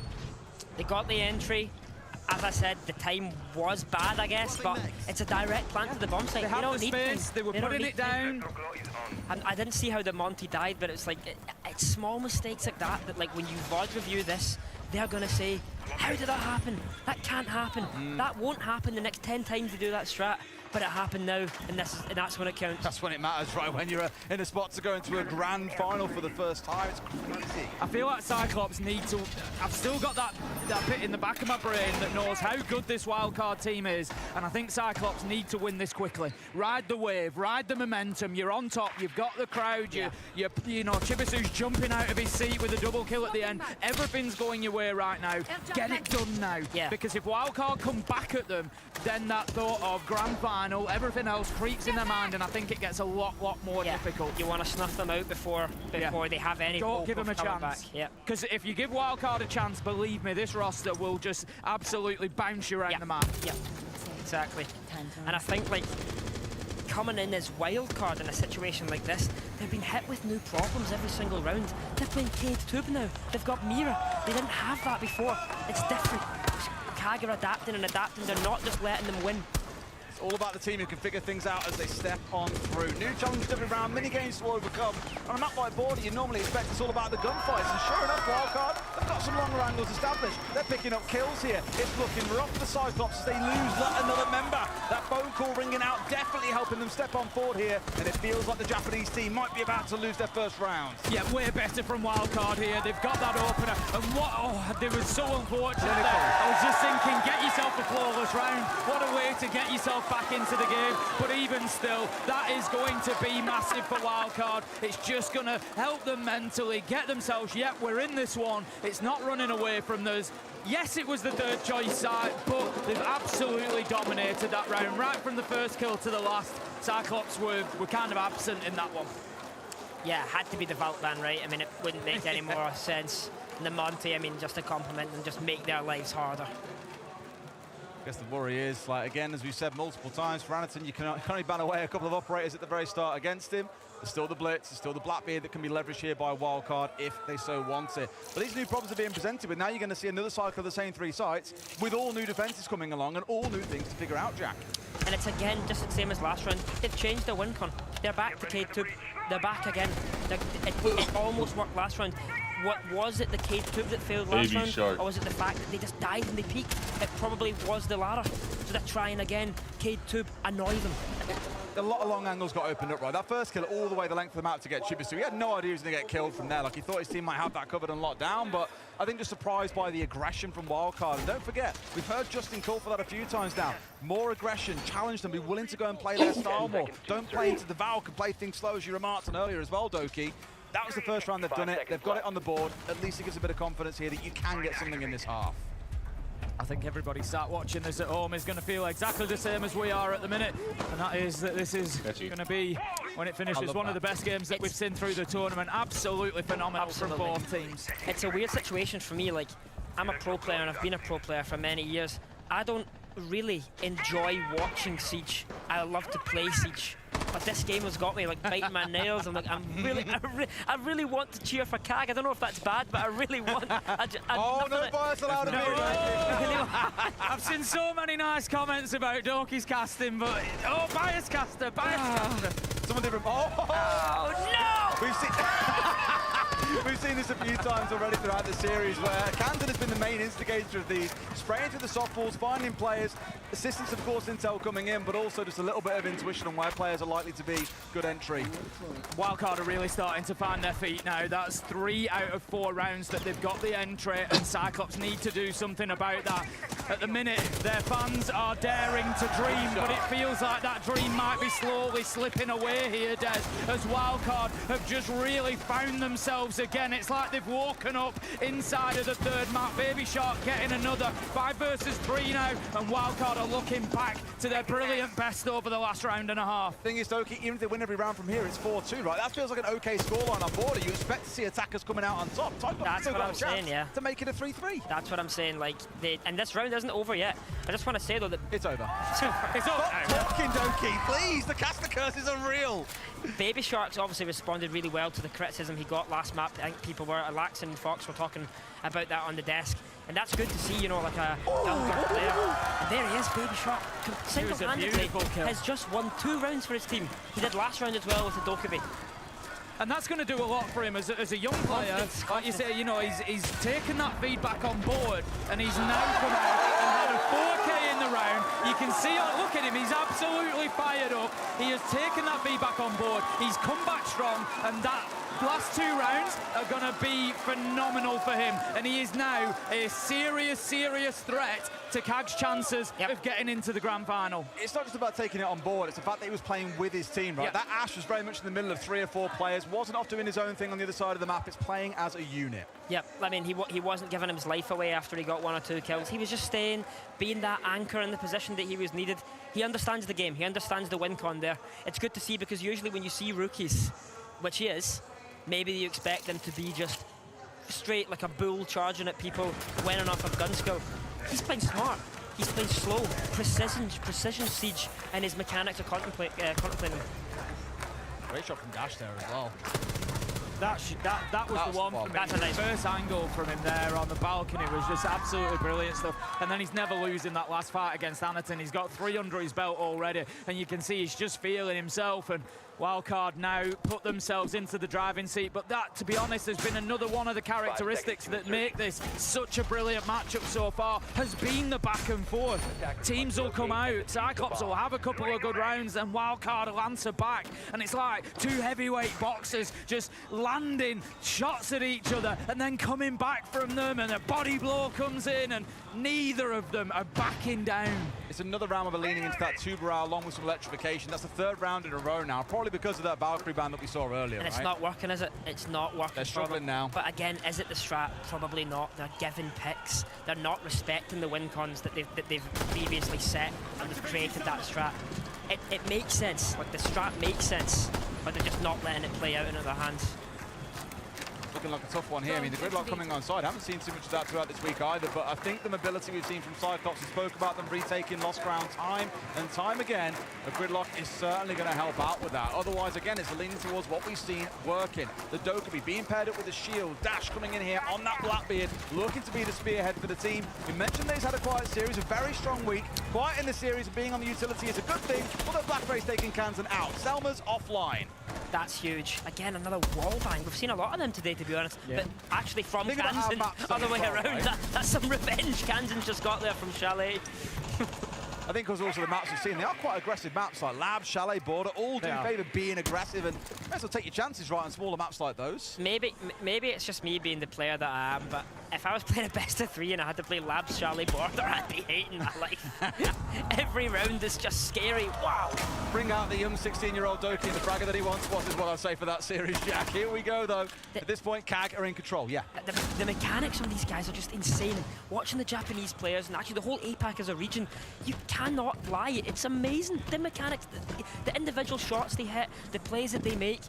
They got the entry. As I said, the time was bad, I guess, but it's a direct plant to the bomb site. They had don't the need space, they were putting it down. And I didn't see how the Monty died, but it's like, it's small mistakes like that, that like when you VOD review this, they're gonna say, how did that happen? That can't happen. That won't happen the next 10 times they do that strat. But it happened now, and that's when it counts. That's when it matters, right? When you're in a spot to go into a grand final for the first time. It's crazy. I feel like Cyclops need to... I've still got that bit in the back of my brain that knows how good this wildcard team is, and I think Cyclops need to win this quickly. Ride the wave, ride the momentum. You're on top, you've got the crowd, Chibisu's jumping out of his seat with a double kill at the end. Everything's going your way right now. Get it done now. Yeah. Because if wildcard come back at them, then that thought of grand final, everything else creeps in their mind, and I think it gets a lot more difficult. You want to snuff them out before they have any Don't hope give them of a coming chance. back. Yeah. Because if you give Wildcard a chance, believe me, this roster will just absolutely bounce you around the map. Yeah, exactly. And I think, like, coming in as Wildcard in a situation like this, they've been hit with new problems every single round. They're playing Cade Tube now. They've got Mira. They didn't have that before. It's different. CAG are adapting and adapting. They're not just letting them win. It's all about the team who can figure things out as they step on through. New challenges every round, mini games to overcome. On a map like Border, you normally expect it's all about the gunfights, and sure enough, Wildcard, they've got some longer angles established. They're picking up kills here. It's looking rough for the Cyclops as they lose another member. That phone call ringing out, definitely helping them step on forward here, and it feels like the Japanese team might be about to lose their first round. Yeah, way better from Wildcard here. They've got that opener, and they were so unfortunate there. I was just thinking, get yourself a flawless round. What a way to get yourself back into the game, but even still, that is going to be massive for Wildcard. It's just going to help them mentally get themselves, we're in this one. It's not running away from us. Yes, it was the third choice side, but they've absolutely dominated that round. Right from the first kill to the last, Cyclops were kind of absent in that one. Yeah, it had to be the Vault ban, right? I mean, it wouldn't make any more sense. And the Monty, I mean, just to compliment them, just make their lives harder. I guess the worry is, like, again, as we've said multiple times, for Anaton, you can only ban away a couple of operators at the very start against him. There's still the Blitz, there's still the Blackbeard that can be leveraged here by Wildcard if they so want it. But these new problems are being presented with. Now you're going to see another cycle of the same 3 sites with all new defenses coming along and all new things to figure out, Jack. And it's again just the same as last round. They've changed their win con. They're back to Cade Tube. They're back again. It almost worked last round. What was it, the Cade Tube that failed last round? Or was it the fact that they just died and they peaked? It probably was the latter. So they're trying again. Cade Tube, annoy them. A lot of long angles got opened up, right? That first kill all the way the length of the map to get Chibisu. He had no idea he was going to get killed from there. Like, he thought his team might have that covered and locked down, but I think just surprised by the aggression from Wildcard. And don't forget, we've heard Justin call for that a few times now. More aggression, challenge them, be willing to go and play their style more. Don't play into the Valk and play things slow, as you remarked on earlier as well, Doki. That was the first round they've done it. They've got it on the board. At least it gives a bit of confidence here that you can get something in this half. I think everybody sat watching this at home is going to feel exactly the same as we are at the minute, and that is that this is going to be, when it finishes, one of the best games that we've seen through the tournament. Absolutely phenomenal from both teams. It's a weird situation for me. Like, I'm a pro player and I've been a pro player for many years. I don't really enjoy watching Siege. I love to play Siege. But this game has got me like biting my nails. I'm like, I really want to cheer for CAG. I don't know if that's bad, but I really want. No bias allowed. I've seen so many nice comments about Doki's casting, but bias caster. Someone different. Oh no! We've seen. We've seen this a few times already throughout the series where Kansan has been the main instigator of these, spraying through the softballs, finding players, assistance of course intel coming in, but also just a little bit of intuition on where players are likely to be. Good entry. Wildcard are really starting to find their feet now. That's 3 out of 4 rounds that they've got the entry, and Cyclops need to do something about that. At the minute, their fans are daring to dream, but it feels like that dream might be slowly slipping away here, Des, as Wildcard have just really found themselves again. It's like they've woken up inside of the third map. Baby Shark getting another 5 versus 3 now, and Wildcard are looking back to their brilliant best over the last round and a half. Thing is, Doki, even if they win every round from here, it's 4-2, right? That feels like an okay scoreline on border. You expect to see attackers coming out on top. That's what I'm saying, yeah. To make it a 3-3. That's what I'm saying. Like, and this round isn't over yet. I just want to say though that it's over. It's over. Stop talking, Doki, please. The caster curse is unreal. Baby Shark's obviously responded really well to the criticism he got last map. I think people were, Lax and Fox were talking about that on the desk. And that's good to see, you know, like a younger player. And there he is, Baby Shark. Single-handedly has just won 2 rounds for his team. He did last round as well with the Dokkaebi. And that's going to do a lot for him as a young player. Like you say, you know, he's taken that feedback on board, and he's now come out and had a 4K in the round. You can see, look at him, he's absolutely fired up. He has taken that feedback on board. He's come back strong, and that last 2 rounds are going to be phenomenal for him. And he is now a serious threat to Kag's chances of getting into the grand final. It's not just about taking it on board, it's the fact that he was playing with his team, right? That Ash was very much in the middle of 3 or 4 players, wasn't off doing his own thing on the other side of the map, it's playing as a unit. Yep, I mean, he wasn't giving his life away after he got 1 or 2 kills. He was just staying, being that anchor in the position that he was needed. He understands the game, he understands the win con there. It's good to see, because usually when you see rookies, which he is, maybe you expect them to be just straight like a bull charging at people, winning off of gun skill. He's playing smart. He's playing slow, precision siege, and his mechanics are contemplating him. Great shot from Dash there as well. That was the one from That's a nice first angle from him there on the balcony was just absolutely brilliant stuff. And then he's never losing that last fight against Anaton. He's got 3 under his belt already, and you can see he's just feeling himself. And Wildcard now put themselves into the driving seat, but that, to be honest, has been another one of the characteristics that make this such a brilliant matchup so far, has been the back and forth. Teams will come out, Cyclops will have a couple of good rounds, and Wildcard will answer back, and it's like 2 heavyweight boxers just landing shots at each other and then coming back from them, and a body blow comes in, and neither of them are backing down. It's another round where we're leaning into that 2 barrel along with some electrification. That's the 3rd round in a row now, probably because of that Valkyrie ban that we saw earlier, And it's not working, is it? It's not working. They're struggling now. But again, is it the strat? Probably not. They're giving picks. They're not respecting the win cons that they've previously set, and they've created that strat. It makes sense. Like, the strat makes sense, but they're just not letting it play out into their hands. Looking like a tough one here. I mean, the gridlock coming on side. I haven't seen too much of that throughout this week either, but I think the mobility we've seen from Cyclops, we spoke about them retaking lost ground time and time again. The gridlock is certainly going to help out with that. Otherwise, again, it's leaning towards what we've seen working. The Dokkaebi being paired up with the shield. Dash coming in here on that Blackbeard, looking to be the spearhead for the team. We mentioned that he's had a quiet series, a very strong week. Quiet in the series, being on the utility is a good thing, although Black Race taking Kansan out. Selma's offline. That's huge. Again, another wall bang. We've seen a lot of them today, to be honest. Yeah. But actually from Think about how Kansan, maps other way are, around. right? That's some revenge Kansan's just got there from Chalet. I think because also the maps we've seen, they are quite aggressive maps, like Lab, Chalet, Border, all do favour being aggressive, and you might as well take your chances right on smaller maps like those. Maybe it's just me being the player that I am, but if I was playing a best of 3 and I had to play Lab, Chalet, Border, I'd be hating my life. Every round is just scary. Wow. Bring out the young 16-year-old Doki and the fragger that he once was, is what I'd say for that series, Jack. Here we go, though. At this point, Kag are in control, yeah. The mechanics on these guys are just insane. Watching the Japanese players, and actually the whole APAC as a region, you cannot lie. It's amazing. The mechanics, the individual shots they hit, the plays that they make.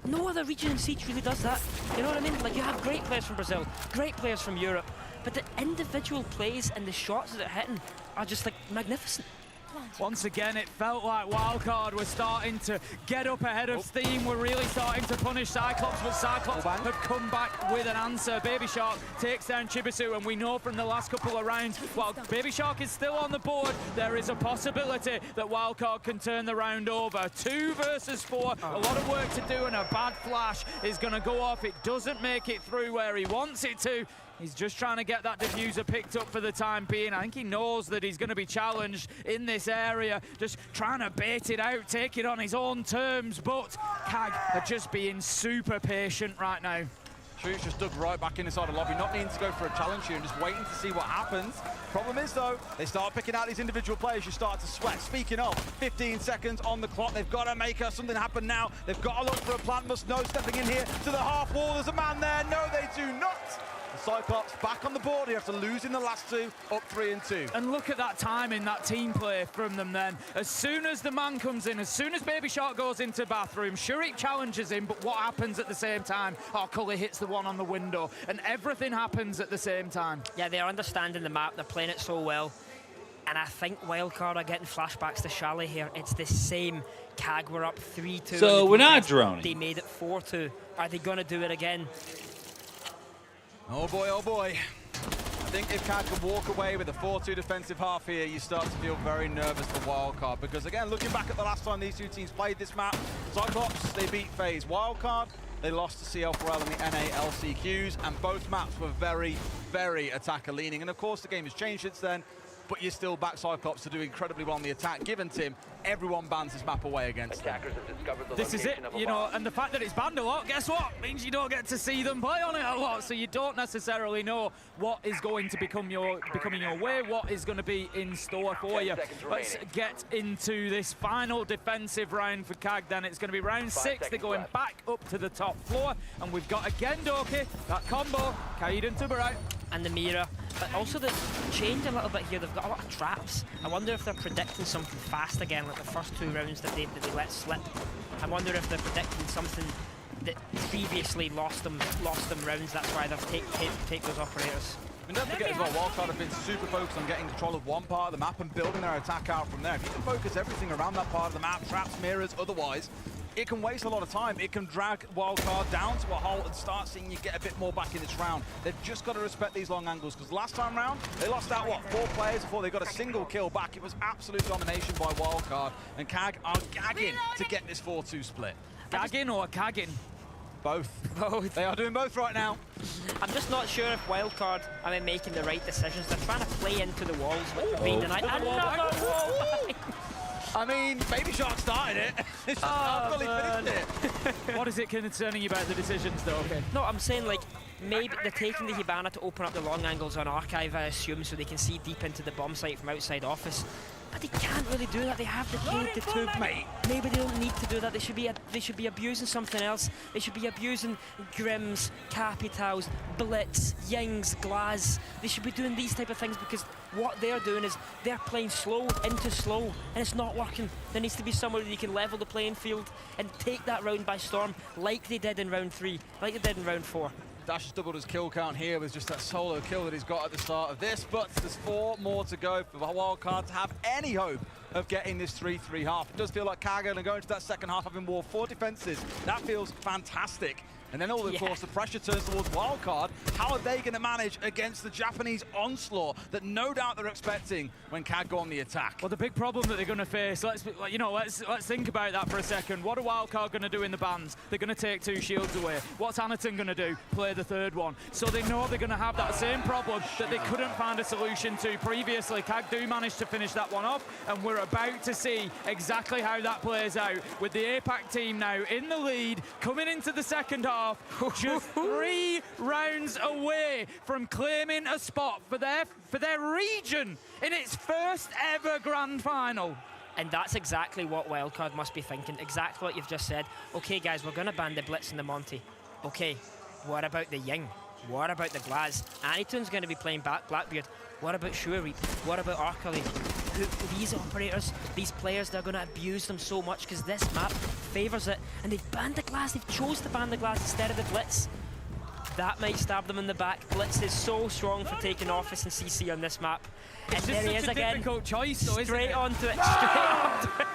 No other region in Siege really does that. You know what I mean? Like, you have great players from Brazil, great players from Europe, but the individual plays and the shots that they're hitting are just, like, magnificent. Once again, it felt like Wildcard were starting to get up ahead of steam. We're really starting to punish Cyclops, but Cyclops have come back with an answer. Baby Shark takes down Chibisu, and we know from the last couple of rounds, while Baby Shark is still on the board, there is a possibility that Wildcard can turn the round over. 2 versus 4, a lot of work to do, and a bad flash is going to go off. It doesn't make it through where he wants it to. He's just trying to get that diffuser picked up for the time being. I think he knows that he's going to be challenged in this area, just trying to bait it out, take it on his own terms, but Kag are just being super patient right now. Shoot's just dug right back inside the lobby, not needing to go for a challenge here and just waiting to see what happens. Problem is, though, they start picking out these individual players, you start to sweat. Speaking of, 15 seconds on the clock. They've got to make something happen now. They've got to look for a plant. Must know stepping in here to the half wall. There's a man there. No, they do not. The Cyclops back on the board here after losing the last 2, up 3 and 2. And look at that timing, that team play from them then. As soon as the man comes in, as soon as Baby Shark goes into bathroom, sure, it challenges him, but what happens at the same time? Oh, Cully hits the one on the window, and everything happens at the same time. Yeah, they're understanding the map, they're playing it so well. And I think Wildcard are getting flashbacks to Charlie here. It's the same. Kag were up 3-2. So we're not droning. They made it 4-2. Are they going to do it again? Oh boy, oh boy. I think if Kag can walk away with a 4-2 defensive half here, you start to feel very nervous for Wildcard. Because again, looking back at the last time these 2 teams played this map, Cyclops, they beat FaZe. Wildcard, they lost to CL4L in the NA LCQs, and both maps were very, very attacker leaning. And of course, the game has changed since then, but you still back Cyclops to do incredibly well on the attack. Given Tim, everyone bans this map away against them. This is it, you know, and the fact that it's banned a lot, guess what? Means you don't get to see them play on it a lot, so you don't necessarily know what is going to becoming your way, what is going to be in store for you. Let's get into this final defensive round for Kag then. It's going to be round 6. They're going back up to the top floor, and we've got again Doki, that combo, Kaid and Tuberai. And the Mira, but also the change a little bit here. They've got a lot of traps. I wonder if they're predicting something fast again, like the first 2 rounds that they let slip. I wonder if they're predicting something that previously lost them rounds. That's why they've take those operators. And don't forget as well, Wildcard have been super focused on getting control of one part of the map and building their attack out from there. If you can focus everything around that part of the map, traps, mirrors, otherwise, it can waste a lot of time. It can drag Wildcard down to a halt and start seeing you get a bit more back in this round. They've just got to respect these long angles, because last time round, they lost out, what, 4 players before they got a single kill back. It was absolute domination by Wildcard, and Kag are gagging to get this 4-2 split. Gagging or cagging? Both. Both. They are doing both right now. I'm just not sure if Wildcard are making the right decisions. They're trying to play into the walls, which are being denied. Another wall. I mean, Baby Shark started it. It's just absolutely finished it. What is it concerning you about the decisions, though? Okay. No, I'm saying, like, maybe they're taking the Hibana to open up the long angles on Archive, I assume, so they can see deep into the bomb site from outside office. But they can't really do that. They have the Cade, the tube. Maybe they don't need to do that. They should be abusing something else. They should be abusing Grims, Capitals, Blitz, Yings, Glaz. They should be doing these type of things, because what they're doing is they're playing slow into slow, and it's not working. There needs to be somewhere that you can level the playing field and take that round by storm, like they did in round 3, like they did in round 4. Dash has doubled his kill count here with just that solo kill that he's got at the start of this, but there's 4 more to go for Wildcard to have any hope of getting this 3-3 half. It does feel like Kag are going to go into that second half having won 4 defenses. That feels fantastic. And then of course, the pressure turns towards Wildcard. How are they going to manage against the Japanese onslaught that no doubt they're expecting when Kag go on the attack? Well, the big problem that they're going to face, let's think about that for a second. What are Wildcard going to do in the bans? They're going to take 2 shields away. What's Anaton going to do? Play the 3rd one. So they know they're going to have that same problem that they couldn't find a solution to previously. Kag do manage to finish that one off, and we're about to see exactly how that plays out with the APAC team now in the lead, coming into the second half. Just 3 rounds away from claiming a spot for their region in its first ever grand final. And that's exactly what Wildcard must be thinking, exactly what you've just said. Okay, guys, we're going to ban the Blitz and the Monty. Okay, what about the Ying? What about the Glaz? Anitun's going to be playing Blackbeard. What about Shuari? What about Arcali? These operators, these players, they're going to abuse them so much because this map favours it. And they've banned the Glaz. They've chose to ban the Glaz instead of the Blitz. That might stab them in the back. Blitz is so strong for taking Office and CC on this map. It's And there he is such a again. difficult choice, though, isn't Straight it? onto it. Straight onto it.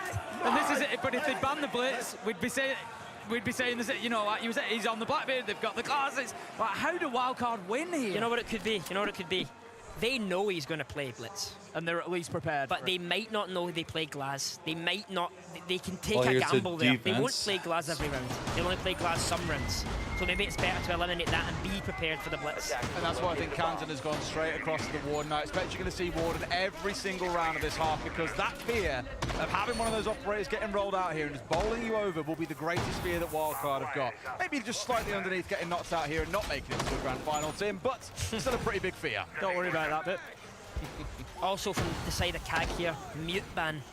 And this is it. But if they ban the Blitz, we'd be saying this. You know, like you said, he's on the Blackbeard. They've got the glasses. Like, how do Wildcard win here? You know what it could be? You know what it could be? They know he's going to play Blitz. And they're at least prepared. But they might not know they play Glass. They might not. They can take Well, a here's the gamble there. They won't defense. play Glass every round. They'll only play Glass some rounds. So maybe it's better to eliminate that and be prepared for the Blitz. And that's why I think Canton has gone straight across to the Warden. I expect you're going to see Warden every single round of this half, because that fear of having one of those operators getting rolled out here and just bowling you over will be the greatest fear that Wildcard have got. Maybe just slightly underneath getting knocked out here and not making it to a grand final, Tim, but still a pretty big fear. Don't worry about that bit. Also from the side of CAG here, mute ban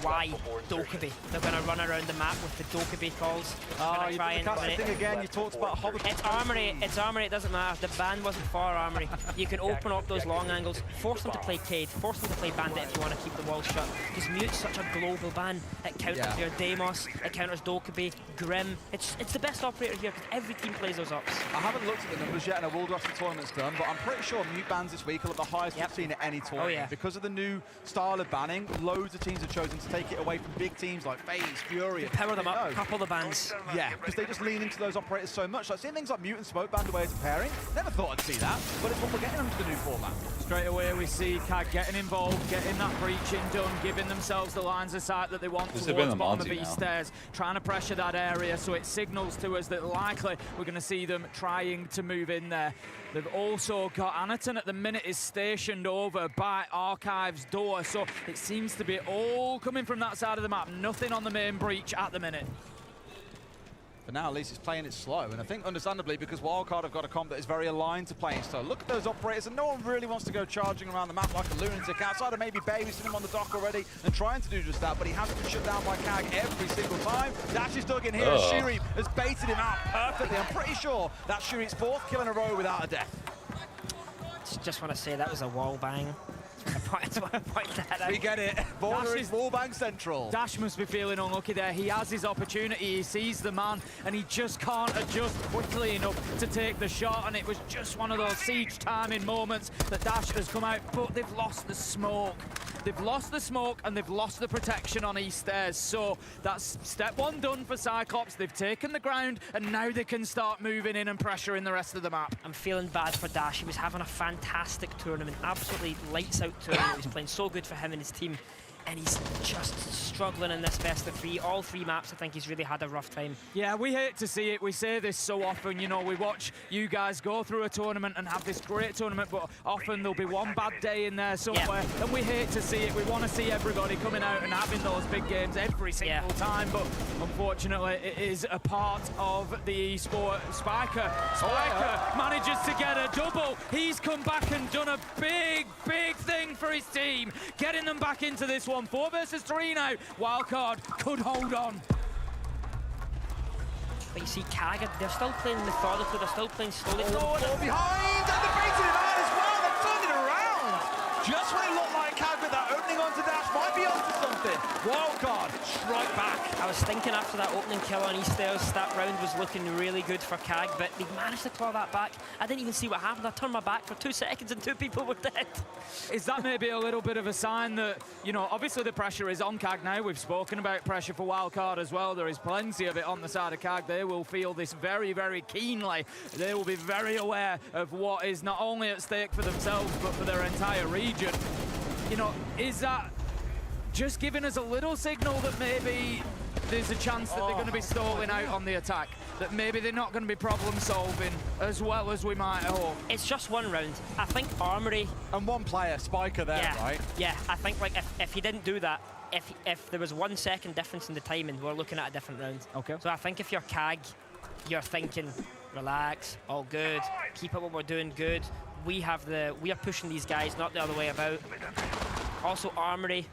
Y Dokkaebi. They're going to run around the map with the Dokkaebi calls. Oh, you did the classic thing again. You talked about hover. It's Armory. It's Armory. It doesn't matter. The ban wasn't for Armory. You can open up those long angles, force them to play Cade, force them to play Bandit if you want to keep the walls shut. Because Mute's such a global ban. It counters your Deimos. It counters Dokkaebi, Grim. It's the best operator here because every team plays those ups. I haven't looked at the numbers yet, and I will after the tournament's done, but I'm pretty sure mute bans this week are the highest we've seen at any tournament. Because of the new style of banning, loads of teams have chosen to take it away from big teams like FaZe, Fury. Power them up, couple the bans. Yeah, because they just lean into those operators so much. Like seeing things like Mute and Smoke banned away as a pairing, never thought I'd see that, but it's what we're getting into the new format. Straight away we see CAG getting involved, getting that breaching done, giving themselves the lines of sight that they want towards the bottom of these stairs, trying to pressure that area so it signals to us that likely we're going to see them trying to move in there. They've also got Anaton at the minute is stationed over by Archive's door, so it seems to be all coming from that side of the map, nothing on the main breach at the minute. But now at least it's playing it slow, and I think understandably because Wildcard have got a comp that is very aligned to playing slow. Look at those operators, and no one really wants to go charging around the map like a lunatic outside of maybe babysitting him on the dock already and trying to do just that, but he has been shut down by CAG every single time. Dash is dug in here, and Shiri has baited him out perfectly. I'm pretty sure that's Shiri's 4th kill in a row without a death. Just want to say that was a wall bang. We get it. Border is wallbang central. Dash must be feeling unlucky there. He has his opportunity. He sees the man, and he just can't adjust quickly enough to take the shot. And it was just one of those siege timing moments that Dash has come out, but they've lost the smoke. They've lost the smoke and they've lost the protection on East Stairs. So that's step 1 done for Cyclops. They've taken the ground and now they can start moving in and pressuring the rest of the map. I'm feeling bad for Dash. He was having a fantastic tournament, absolutely lights out tournament. He was playing so good for him and his team. And he's just struggling in this best of 3. All 3 maps, I think he's really had a rough time. Yeah, we hate to see it. We say this so often. You know, we watch you guys go through a tournament and have this great tournament, but often there'll be one bad day in there somewhere, and we hate to see it. We want to see everybody coming out and having those big games every single time, but unfortunately, it is a part of the esport. Spiker manages to get a double. He's come back and done a big thing for his team, getting them back into this one. 4 versus 3 now. Wildcard could hold on. But you see CAG, they're still playing methodically, they're still playing slowly. No, ball behind, and they're baiting him out as well. They've turned it around. Just when it looked like CAG with that opening onto Dash might be onto something. Wildcard strike back. I was thinking after that opening kill on East Stairs, that round was looking really good for CAG, but they managed to claw that back. I didn't even see what happened. I turned my back for 2 seconds and 2 people were dead. Is that maybe a little bit of a sign that, you know, obviously the pressure is on CAG now. We've spoken about pressure for Wildcard as well. There is plenty of it on the side of CAG. They will feel this very, very keenly. They will be very aware of what is not only at stake for themselves, but for their entire region. You know, is that just giving us a little signal that maybe there's a chance that they're going to be stalling out on the attack, that maybe they're not going to be problem solving as well as we might hope? It's just 1 round. I think Armory... And 1 player, Spiker there, right? Yeah, I think like if he didn't do that, if there was 1 second difference in the timing, we're looking at a different round. Okay. So I think if you're CAG, you're thinking, relax, all good, keep up what we're doing good. We are pushing these guys, not the other way about. Also Armory,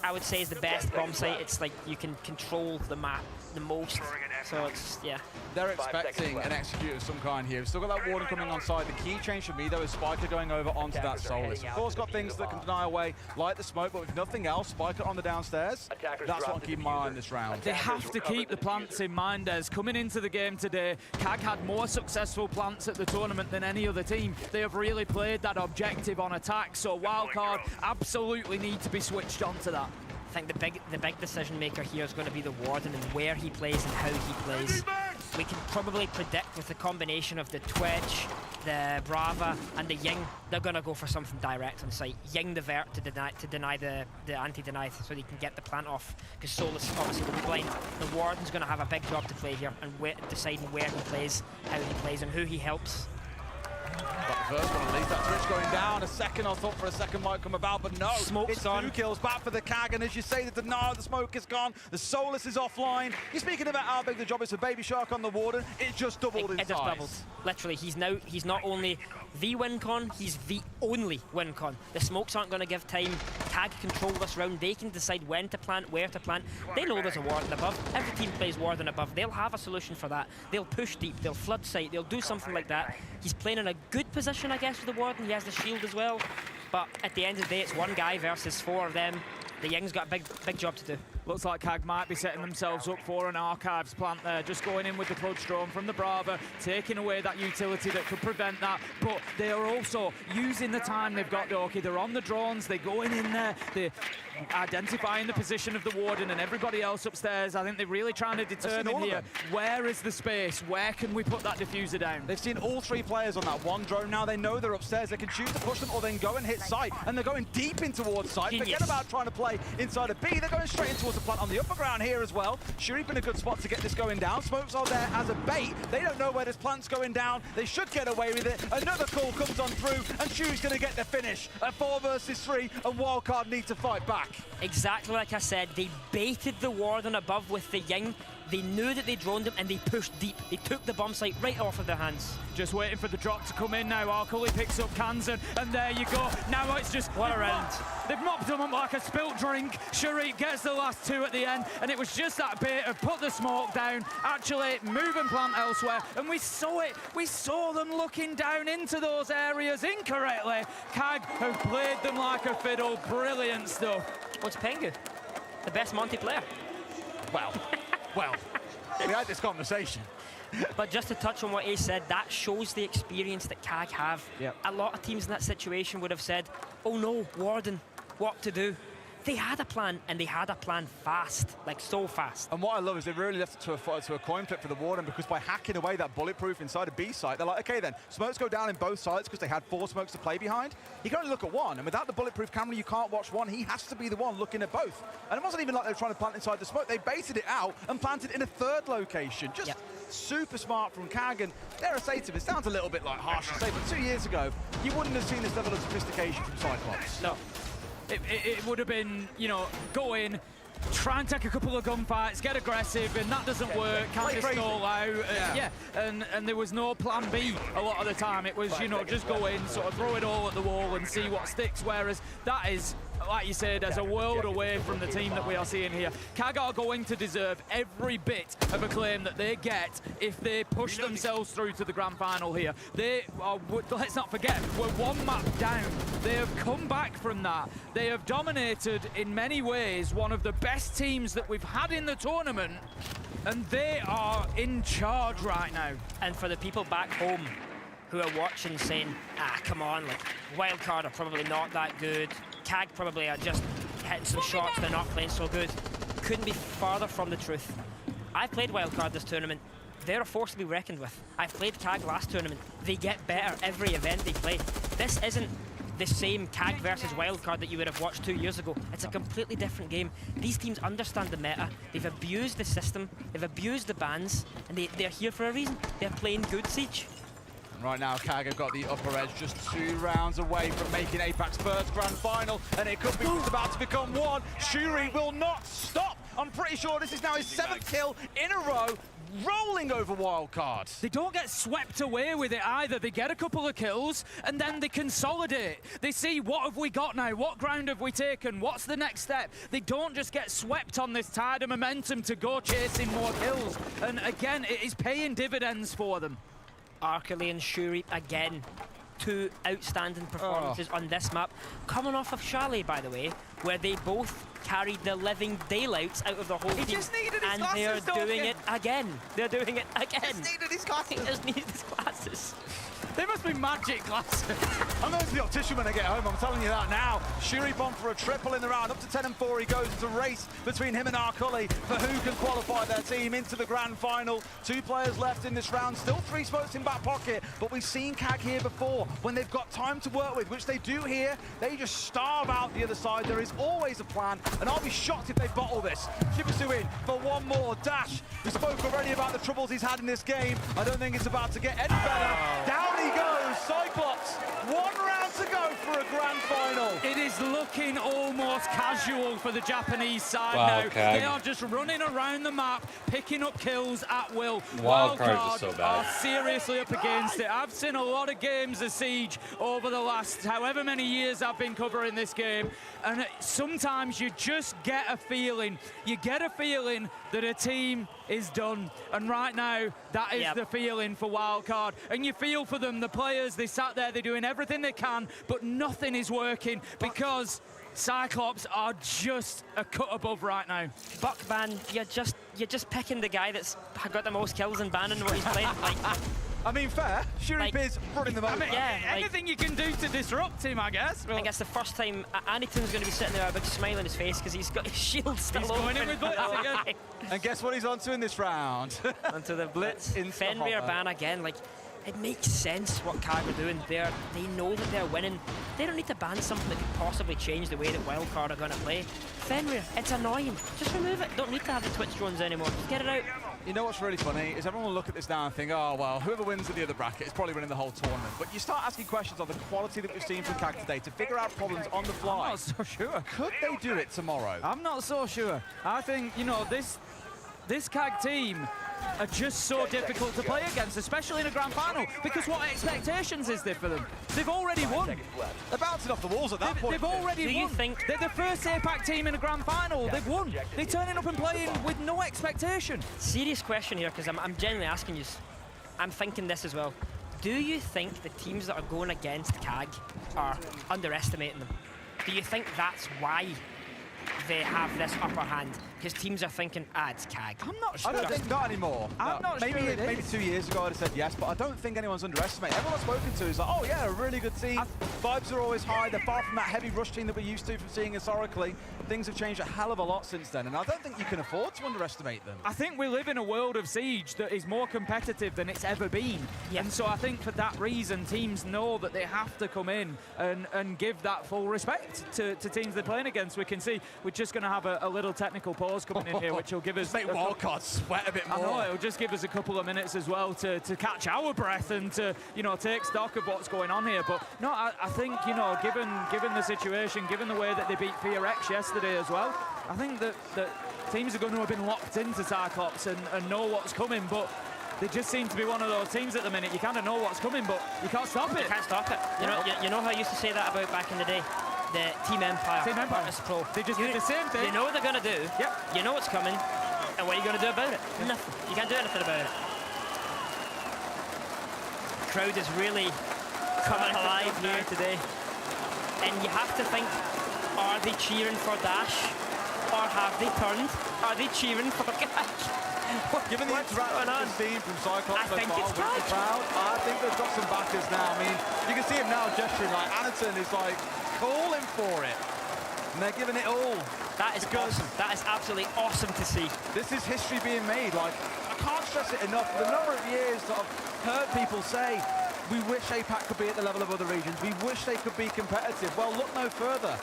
I would say, is the best bomb site. It's like you can control the map the most. So it's, yeah. They're expecting an execute of some kind here. We've still got that warden coming on side. The key change for me, though, is Spiker going over onto that Solus. Of course, got things that can deny away, like the smoke, but with nothing else, Spiker on the downstairs. That's what I'm keeping my eye on this round. They have to keep the plants in mind, as coming into the game today, CAG had more successful plants at the tournament than any other team. They have really played that objective on attack, so wildcard absolutely need to be switched on to that. I think the big decision maker here is going to be the Warden and where he plays and how he plays. We can probably predict with the combination of the Twitch, the Brava, and the Ying, they're going to go for something direct on site. Ying the Vert to deny the anti-deny so they can get the plant off, because Solus obviously will be blind. The Warden's going to have a big job to play here and deciding where he plays, how he plays, and who he helps. Got the first one at least. That Twitch going down. A second, I thought for a second might come about, but no. Smoke's on. 2 kills back for the CAG, and as you say, the denial, the smoke is gone. The Solus is offline. You're speaking about how big the job is for Baby Shark on the Warden. It just doubled in size. It just doubled. Literally, he's not only the win con, he's the only win con. The smokes aren't going to give time. CAG control this round. They can decide when to plant, where to plant. They know there's a Warden above. Every team plays Warden above. They'll have a solution for that. They'll push deep, they'll flood site, they'll do something like that. He's playing in a good position, I guess, for the Warden. He has the shield as well. But at the end of the day, it's one guy versus 4 of them. The Ying's got a big job to do. Looks like CAG might be setting themselves up for an Archives plant there, just going in with the Cludstrom from the Brava, taking away that utility that could prevent that, but they are also using the time they've got, Doki. They're on the drones, they're going in there, they're identifying the position of the Warden and everybody else upstairs. I think they're really trying to determine here, where is the space, where can we put that diffuser down? They've seen all 3 players on that one drone now. They know they're upstairs. They can choose to push them or then go and hit site, and they're going deep in towards site. Genius. Forget about trying to play inside of B. They're going straight in towards the plant on the upper ground here as well. Shuri in a good spot to get this going down. Smokes are there as a bait. They don't know where this plant's going down. They should get away with it. Another call comes on through, and Shuri's going to get the finish. At 4 versus 3, and Wildcard need to fight back. Exactly like I said, they baited the Warden above with the Ying. They knew that they droned him and they pushed deep. They took the bomb site right off of their hands. Just waiting for the drop to come in now. Arcully picks up Kansan, and there you go. Now it's just... What a round. They've mopped them up like a spilt drink. Sharik gets the last 2 at the end, and it was just that bit of put the smoke down, actually move and plant elsewhere, and we saw it. We saw them looking down into those areas incorrectly. CAG have played them like a fiddle. Brilliant stuff. What's Pengu? The best Monty player. Well, we had this conversation. But just to touch on what Ace said, that shows the experience that CAG have. Yep. A lot of teams in that situation would have said, oh no, Warden, what to do? They had a plan, and they had a plan fast, like so fast. And what I love is they really left it to a coin flip for the Warden, because by hacking away that bulletproof inside a B site, they're like, okay then, smokes go down in both sides because they had 4 smokes to play behind. You can only look at one, and without the bulletproof camera, you can't watch one. He has to be the one looking at both. And it wasn't even like they were trying to plant inside the smoke. They baited it out and planted in a 3rd location. Just super smart from CAG, and dare I say to him, it sounds a little bit like harsh to say, but 2 years ago, you wouldn't have seen this level of sophistication from Cyclops. No. It would have been, you know, go in, try and take a couple of gunfights, get aggressive, and that doesn't work, can't just stall out. And there was no plan B a lot of the time. It was, you know, just go in, sort of throw it all at the wall and see what sticks, whereas that is, like you said, as a world away from the team that we are seeing here. CAG are going to deserve every bit of acclaim that they get if they push themselves through to the grand final here. They are, let's not forget, we're 1 map down. They have come back from that. They have dominated, in many ways, one of the best teams that we've had in the tournament, and they are in charge right now. And for the people back home who are watching saying, come on, like, Wildcard are probably not that good. CAG probably are just hitting some shots, they're not playing so good. Couldn't be farther from the truth. I've played Wildcard this tournament. They're a force to be reckoned with. I've played CAG last tournament. They get better every event they play. This isn't the same CAG versus Wildcard that you would have watched 2 years ago. It's a completely different game. These teams understand the meta. They've abused the system. They've abused the bans. And they're here for a reason. They're playing good Siege. Right now, CAG have got the upper edge, just 2 rounds away from making APAC's first grand final, and it could be about to become 1. Shuri will not stop. I'm pretty sure this is now his 7th kill in a row. rolling over Wildcard. They don't get swept away with it either. They get a couple of kills and then they consolidate. They see, what have we got now? What ground have we taken? What's the next step? They don't just get swept on this tide of momentum to go chasing more kills. And again, it is paying dividends for them. Arkeley and Shuri again. 2 outstanding performances on this map. Coming off of Charlie, by the way, where they both carried the living daylights out of the whole team. He just needed his and glasses, they're doing it again. They're doing it again. He just needed his glasses. He just needed his glasses. They must be magic glasses. I'm going to the optician when I get home, I'm telling you that now. Shuri bomb for a triple in the round. Up to 10 and 4 he goes. It's a race between him and Arcully for who can qualify their team into the grand final. 2 players left in this round. Still 3 smokes in back pocket. But we've seen CAG here before. When they've got time to work with, which they do here, they just starve out the other side. There is always a plan. And I'll be shocked if they bottle this. Shibusu in for one more. Dash, we spoke already about the troubles he's had in this game. I don't think it's about to get any better. Down he goes. Cyclops, 1 round to go for a grand final. It is looking almost casual for the Japanese side now. CAG. They are just running around the map, picking up kills at will. Wildcard is so bad. Are seriously up against it. I've seen a lot of games of Siege over the last however many years I've been covering this game, and sometimes you just get a feeling. You get a feeling that a team is done, and right now that is the feeling for Wildcard. And you feel for them, the players, they sat there, they're doing everything they can, but nothing is working because Cyclops are just a cut above right now. Buckban, you're just picking the guy that's got the most kills and banning what he's playing. Like, I mean, fair. Shuri is running them over. I mean, anything you can do to disrupt him, I guess. I think that's the first time Aniton's going to be sitting there with a big smile on his face because he's got his shield still He's open. going in with Blitz again. And guess what he's onto in this round? Onto the Blitz. In Fenrir ban again. Like, it makes sense what CAG are doing. They know that they're winning. They don't need to ban something that could possibly change the way that Wildcard are going to play. Fenrir, it's annoying. Just remove it. Don't need to have the Twitch drones anymore. Just get it out. You know what's really funny is everyone will look at this now and think, oh, well, whoever wins at the other bracket is probably winning the whole tournament. But you start asking questions on the quality that we've seen from CAG today to figure out problems on the fly. I'm not so sure. Could they do it tomorrow? I'm not so sure. I think, you know, this CAG team are just so difficult to play against, especially in a grand final, because what expectations is there for them? They've already won. They're bouncing off the walls at that point. They've already won. They're the first APAC team in a grand final. They've won. They're turning up and playing with no expectation. Serious question here, because I'm genuinely asking you. I'm thinking this as well. Do you think the teams that are going against CAG are underestimating them? Do you think that's why they have this upper hand? Because teams are thinking, it's CAG. I'm not sure. I don't think not anymore. I'm not sure it is. Maybe 2 years ago I'd have said yes, but I don't think anyone's underestimating. Everyone I've spoken to is like, oh yeah, a really good team. Vibes are always high. They're far from that heavy rush team that we're used to from seeing historically. Things have changed a hell of a lot since then, and I don't think you can afford to underestimate them. I think we live in a world of Siege that is more competitive than it's ever been. And so I think for that reason, teams know that they have to come in and give that full respect to teams they're playing against. We can see we're just going to have a little technical pause coming in here, which will give us... Make Wildcard sweat a bit more. I know, it'll just give us a couple of minutes as well to catch our breath and to, you know, take stock of what's going on here. But no, I think, you know, given the situation, given the way that they beat FearX yesterday as well, I think that teams are going to have been locked into Cyclops and know what's coming, but they just seem to be one of those teams at the minute. You kind of know what's coming, but you can't stop it. You can't stop it. You know how I used to say that about back in the day? The Team Empire. Team Empire. Pro. They just did the same thing. You know what they're going to do. Yep. You know what's coming. And what are you going to do about it? Nothing. You can't do anything about it. The crowd is really coming alive here today. And you have to think, are they cheering for Dash? Or have they turned? Are they cheering for CAG? Given the interaction we've seen from Cyclops so far with the crowd, I think they've got some backers now. I mean, you can see him now gesturing, like Aniton is like calling for it. And they're giving it all. That is awesome. That is absolutely awesome to see. This is history being made. Like, I can't stress it enough. For the number of years that I've heard people say, we wish APAC could be at the level of other regions. We wish they could be competitive. Well, look no further.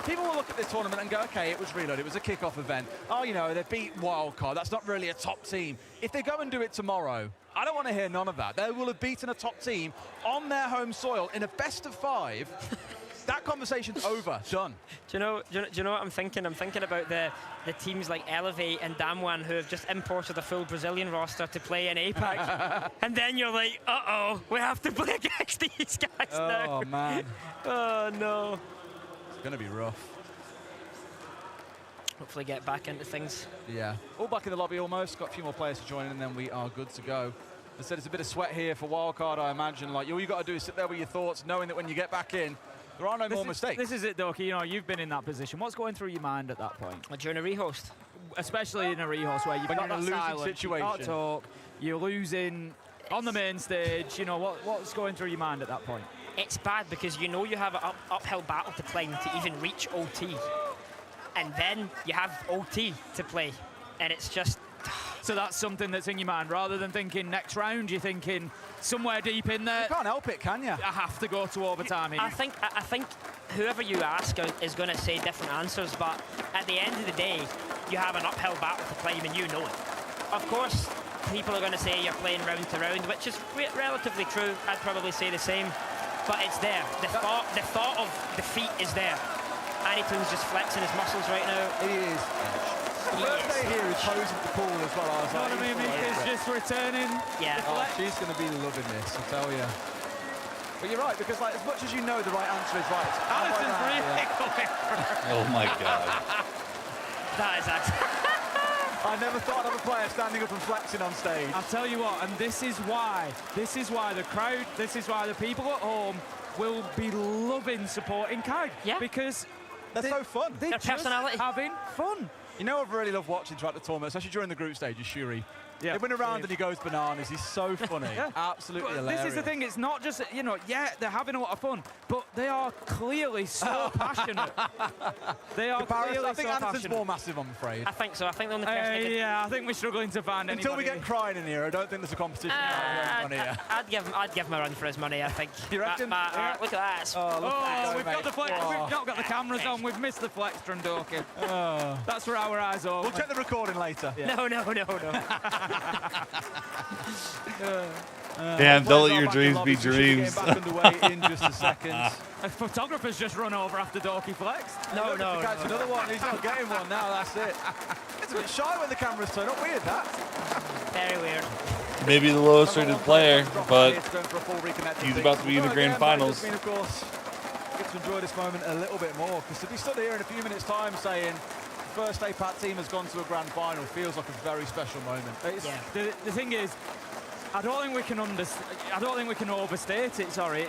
People will look at this tournament and go, okay, it was Reload, it was a kickoff event. Oh, you know, they beat Wildcard. That's not really a top team. If they go and do it tomorrow, I don't want to hear none of that. They will have beaten a top team on their home soil in a best of 5 that conversation's over. Done. Do you know what I'm thinking? I'm thinking about the teams like Elevate and Damwon who have just imported a full Brazilian roster to play in APAC. And then you're like, uh-oh, we have to play against these guys now. Oh, man. Oh, no. It's going to be rough. Hopefully get back into things. Yeah. All back in the lobby almost. Got a few more players to join in, and then we are good to go. As I said, it's a bit of sweat here for Wildcard, I imagine. Like, all you got to do is sit there with your thoughts, knowing that when you get back in, there are no more mistakes. This is it, Doki. You know, you've been in that position. What's going through your mind at that point? During a rehost. Especially in a rehost where you've got that silence, situation. You can't talk, you're losing on the main stage. You know, what's going through your mind at that point? It's bad because you know you have an uphill battle to climb to even reach OT. And then you have OT to play. And it's just... So that's something that's in your mind. Rather than thinking next round, you're thinking somewhere deep in there. You can't help it, can you? I have to go to overtime here. I think whoever you ask is going to say different answers, but at the end of the day, you have an uphill battle to climb and you know it. Of course, people are going to say you're playing round to round, which is relatively true. I'd probably say the same, but it's there. The thought of defeat is there. Anytoon's just flexing his muscles right now. He is. The first day here is posing the pool as well. I was like, what I mean, Mika's just returning. Yeah. Oh, she's going to be loving this, I tell you. But you're right, because like as much as you know the right answer is right. Alison's really going for it. Oh my God. That is actually... I never thought of a player standing up and flexing on stage. I'll tell you what, and this is why the crowd, this is why the people at home will be loving supporting Kai. Yeah. Because they're so fun. They're Their just personality. having fun. You know I've really loved watching throughout the tournament, especially during the group stage, is Shuri. Yeah. They win a round and he goes bananas. He's so funny. Yeah. Absolutely But hilarious. this is the thing, it's not just, you know, yeah, they're having a lot of fun, but they are clearly so passionate. They are clearly I think so Anderson's passionate. more massive, I'm afraid. I think so. I think the only person Yeah, I think we're struggling to find Until we anybody. get crying in here, I don't think there's a competition. I'd give him a run for his money, I think. You reckon? Look at that. Oh, We've got the flex. We've not got the cameras on. We've missed the flex from Doki. That's where our eyes are. We'll check the recording later. Yeah. No. Damn, don't let your dreams be dreams. Back underway in just a second. A photographer's just run over after Doki flexed. No. Catch another one. He's not getting one now. That's it. It's a bit shy when the cameras turn up. Weird that. Very weird. Maybe the lowest rated player, but he's about to be in the grand finals. Of course, get to enjoy this moment a little bit more, because to be stood here in a few minutes' time saying the first APAC team has gone to a grand final feels like a very special moment. The thing is, I don't think we can overstate it. Sorry,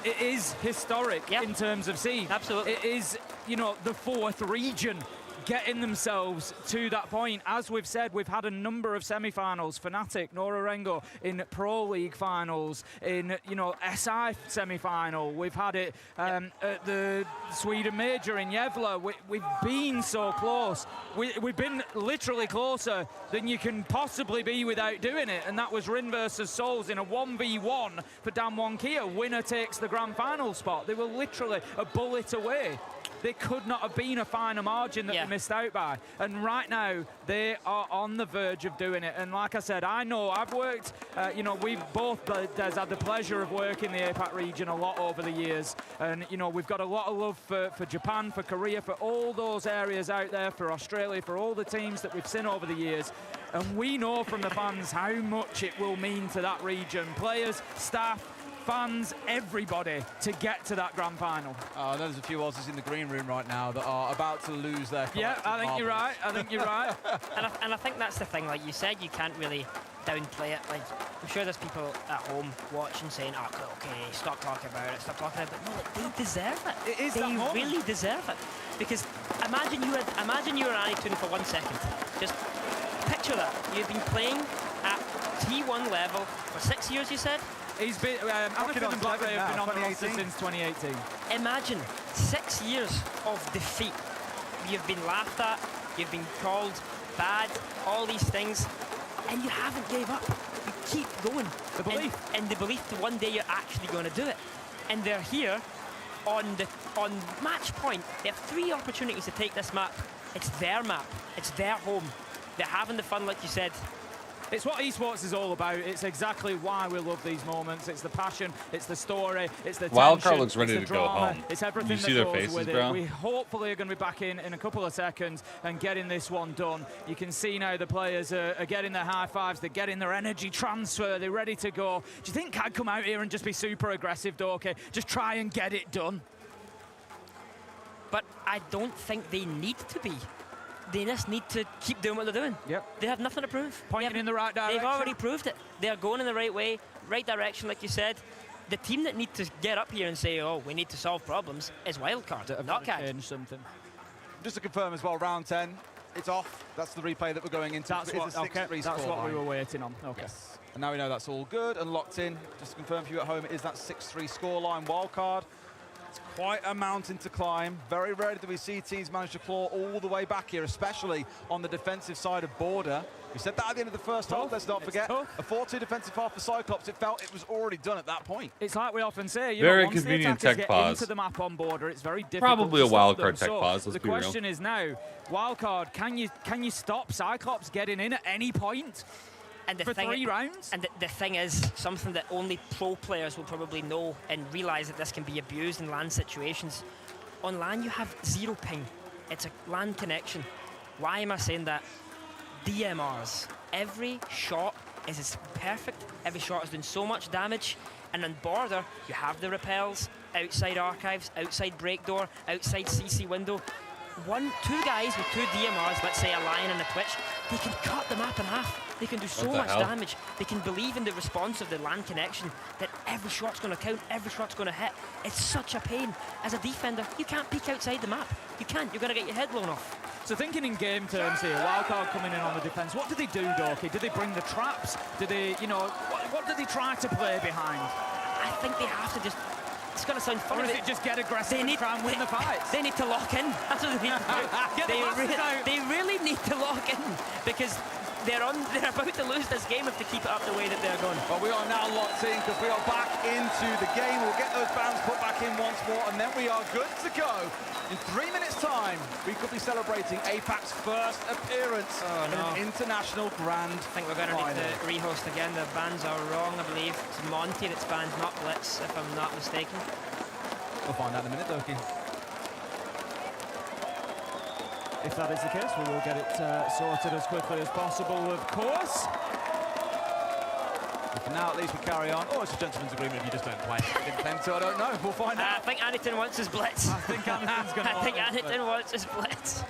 it is historic in terms of seed. Absolutely. It is, you know, the fourth region getting themselves to that point. As we've said, we've had a number of semi-finals. Fnatic, Norarengo in Pro League finals, in, you know, SI semi-final. We've had it at the Sweden Major in Gävle. We've been so close. We've been literally closer than you can possibly be without doing it. And that was Rin versus Souls in a 1v1 for Damwon Kia. Winner takes the grand final spot. They were literally a bullet away. They could not have been a finer margin that they missed out by. And right now, they are on the verge of doing it. And like I said, I know I've worked, you know, we've both, Des, had the pleasure of working the APAC region a lot over the years. And, you know, we've got a lot of love for Japan, for Korea, for all those areas out there, for Australia, for all the teams that we've seen over the years. And we know from the fans how much it will mean to that region. Players, staff, fans, everybody, to get to that grand final. There's a few Aussies in the green room right now that are about to lose their Yeah, I think you're right. I think you're right. And I think that's the thing. Like you said, you can't really downplay it. Like I'm sure there's people at home watching saying, "Oh, okay, stop talking about it, stop talking about it." No, like, they deserve it. It is they that moment. really deserve it. Because imagine you were Anytoon for 1 second. Just picture that. You've been playing at T1 level for 6 years. You said. He's been, Anytoon and Blackray have been on the roster since 2018. Imagine 6 years of defeat. You've been laughed at, you've been called bad, all these things, and you haven't gave up. You keep going. The belief. And the belief that one day you're actually going to do it. And they're here on match point. They have 3 opportunities to take this map. It's their map. It's their home. They're having the fun, like you said. It's what esports is all about. It's exactly why we love these moments. It's the passion, it's the story, it's the Wildcard tension, looks ready it's the to go drama, home. it's everything You see that their goes faces, with bro? it. We hopefully are going to be back in a couple of seconds and getting this one done. You can see now the players are getting their high fives, they're getting their energy transfer, they're ready to go. Do you think CAD come out here and just be super aggressive, though? Okay, just try and get it done? But I don't think they need to be. They just need to keep doing what they're doing. Yep. They have nothing to prove. Pointing in the right direction. They've already proved it. They're going in the right way, right direction, like you said. The team that need to get up here and say, oh, we need to solve problems is Wildcard, not CAD. Change something. Just to confirm as well, round 10, it's off. That's the replay that we're going into. That's It's a what, okay, 6-3 that's what we scoreline. were waiting on. Okay. Yes. And now we know that's all good and locked in. Just to confirm for you at home, it is that 6-3 scoreline. Wildcard. It's quite a mountain to climb. Very rarely do we see teams manage to claw all the way back here, especially on the defensive side of Border. We said that at the end of the first half, let's not forget. A 4-2 defensive half for Cyclops. It felt it was already done at that point. It's like we often say, you Very know, once convenient the attackers tech get pause. into the map on Border, it's very difficult Probably to a stop wildcard them. tech So pause, let's the be real. question is now, wildcard, can you stop Cyclops getting in at any point? And for 3 rounds? And the thing is, something that only pro players will probably know and realise that this can be abused in LAN situations. On LAN, you have 0 ping. It's a LAN connection. Why am I saying that? DMRs. Every shot is perfect. Every shot is doing so much damage. And on Border, you have the repels, outside archives, outside break door, outside CC window. 2 guys with 2 DMRs, let's say a Lion and a Twitch, they can cut the map in half. They can do so much damage. They can believe in the response of the LAN connection that every shot's going to count, every shot's going to hit. It's such a pain. As a defender, you can't peek outside the map. You can't. You're going to get your head blown off. So thinking in game terms here, Wildcard coming in on the defence, what do they do, Dorky? Do they bring the traps? Do they, you know, what do they try to play behind? I think they have to just... It's going to sound funny. Or is it just get aggressive and try and win the fights? They need to lock in. That's what they need to do. They really need to lock in because they're about to lose this game if they keep it up the way that they're going. Well, we are now locked in because we are back into the game. We'll get those bands put back in once more, and then we are good to go. In 3 minutes' time, we could be celebrating APAC's first appearance in an international grand I think we're going to need to rehost again. The bans are wrong, I believe. It's Monty that's banned, not Blitz, if I'm not mistaken. We'll find out in a minute, Doki. If that is the case, we will get it sorted as quickly as possible, of course. For now, at least we carry on. Oh, it's a gentleman's agreement if you just don't play. If you intend to, I don't know. We'll find out. I think Aniton wants his Blitz. I think Aniton's going to I think Aniton wants his Blitz.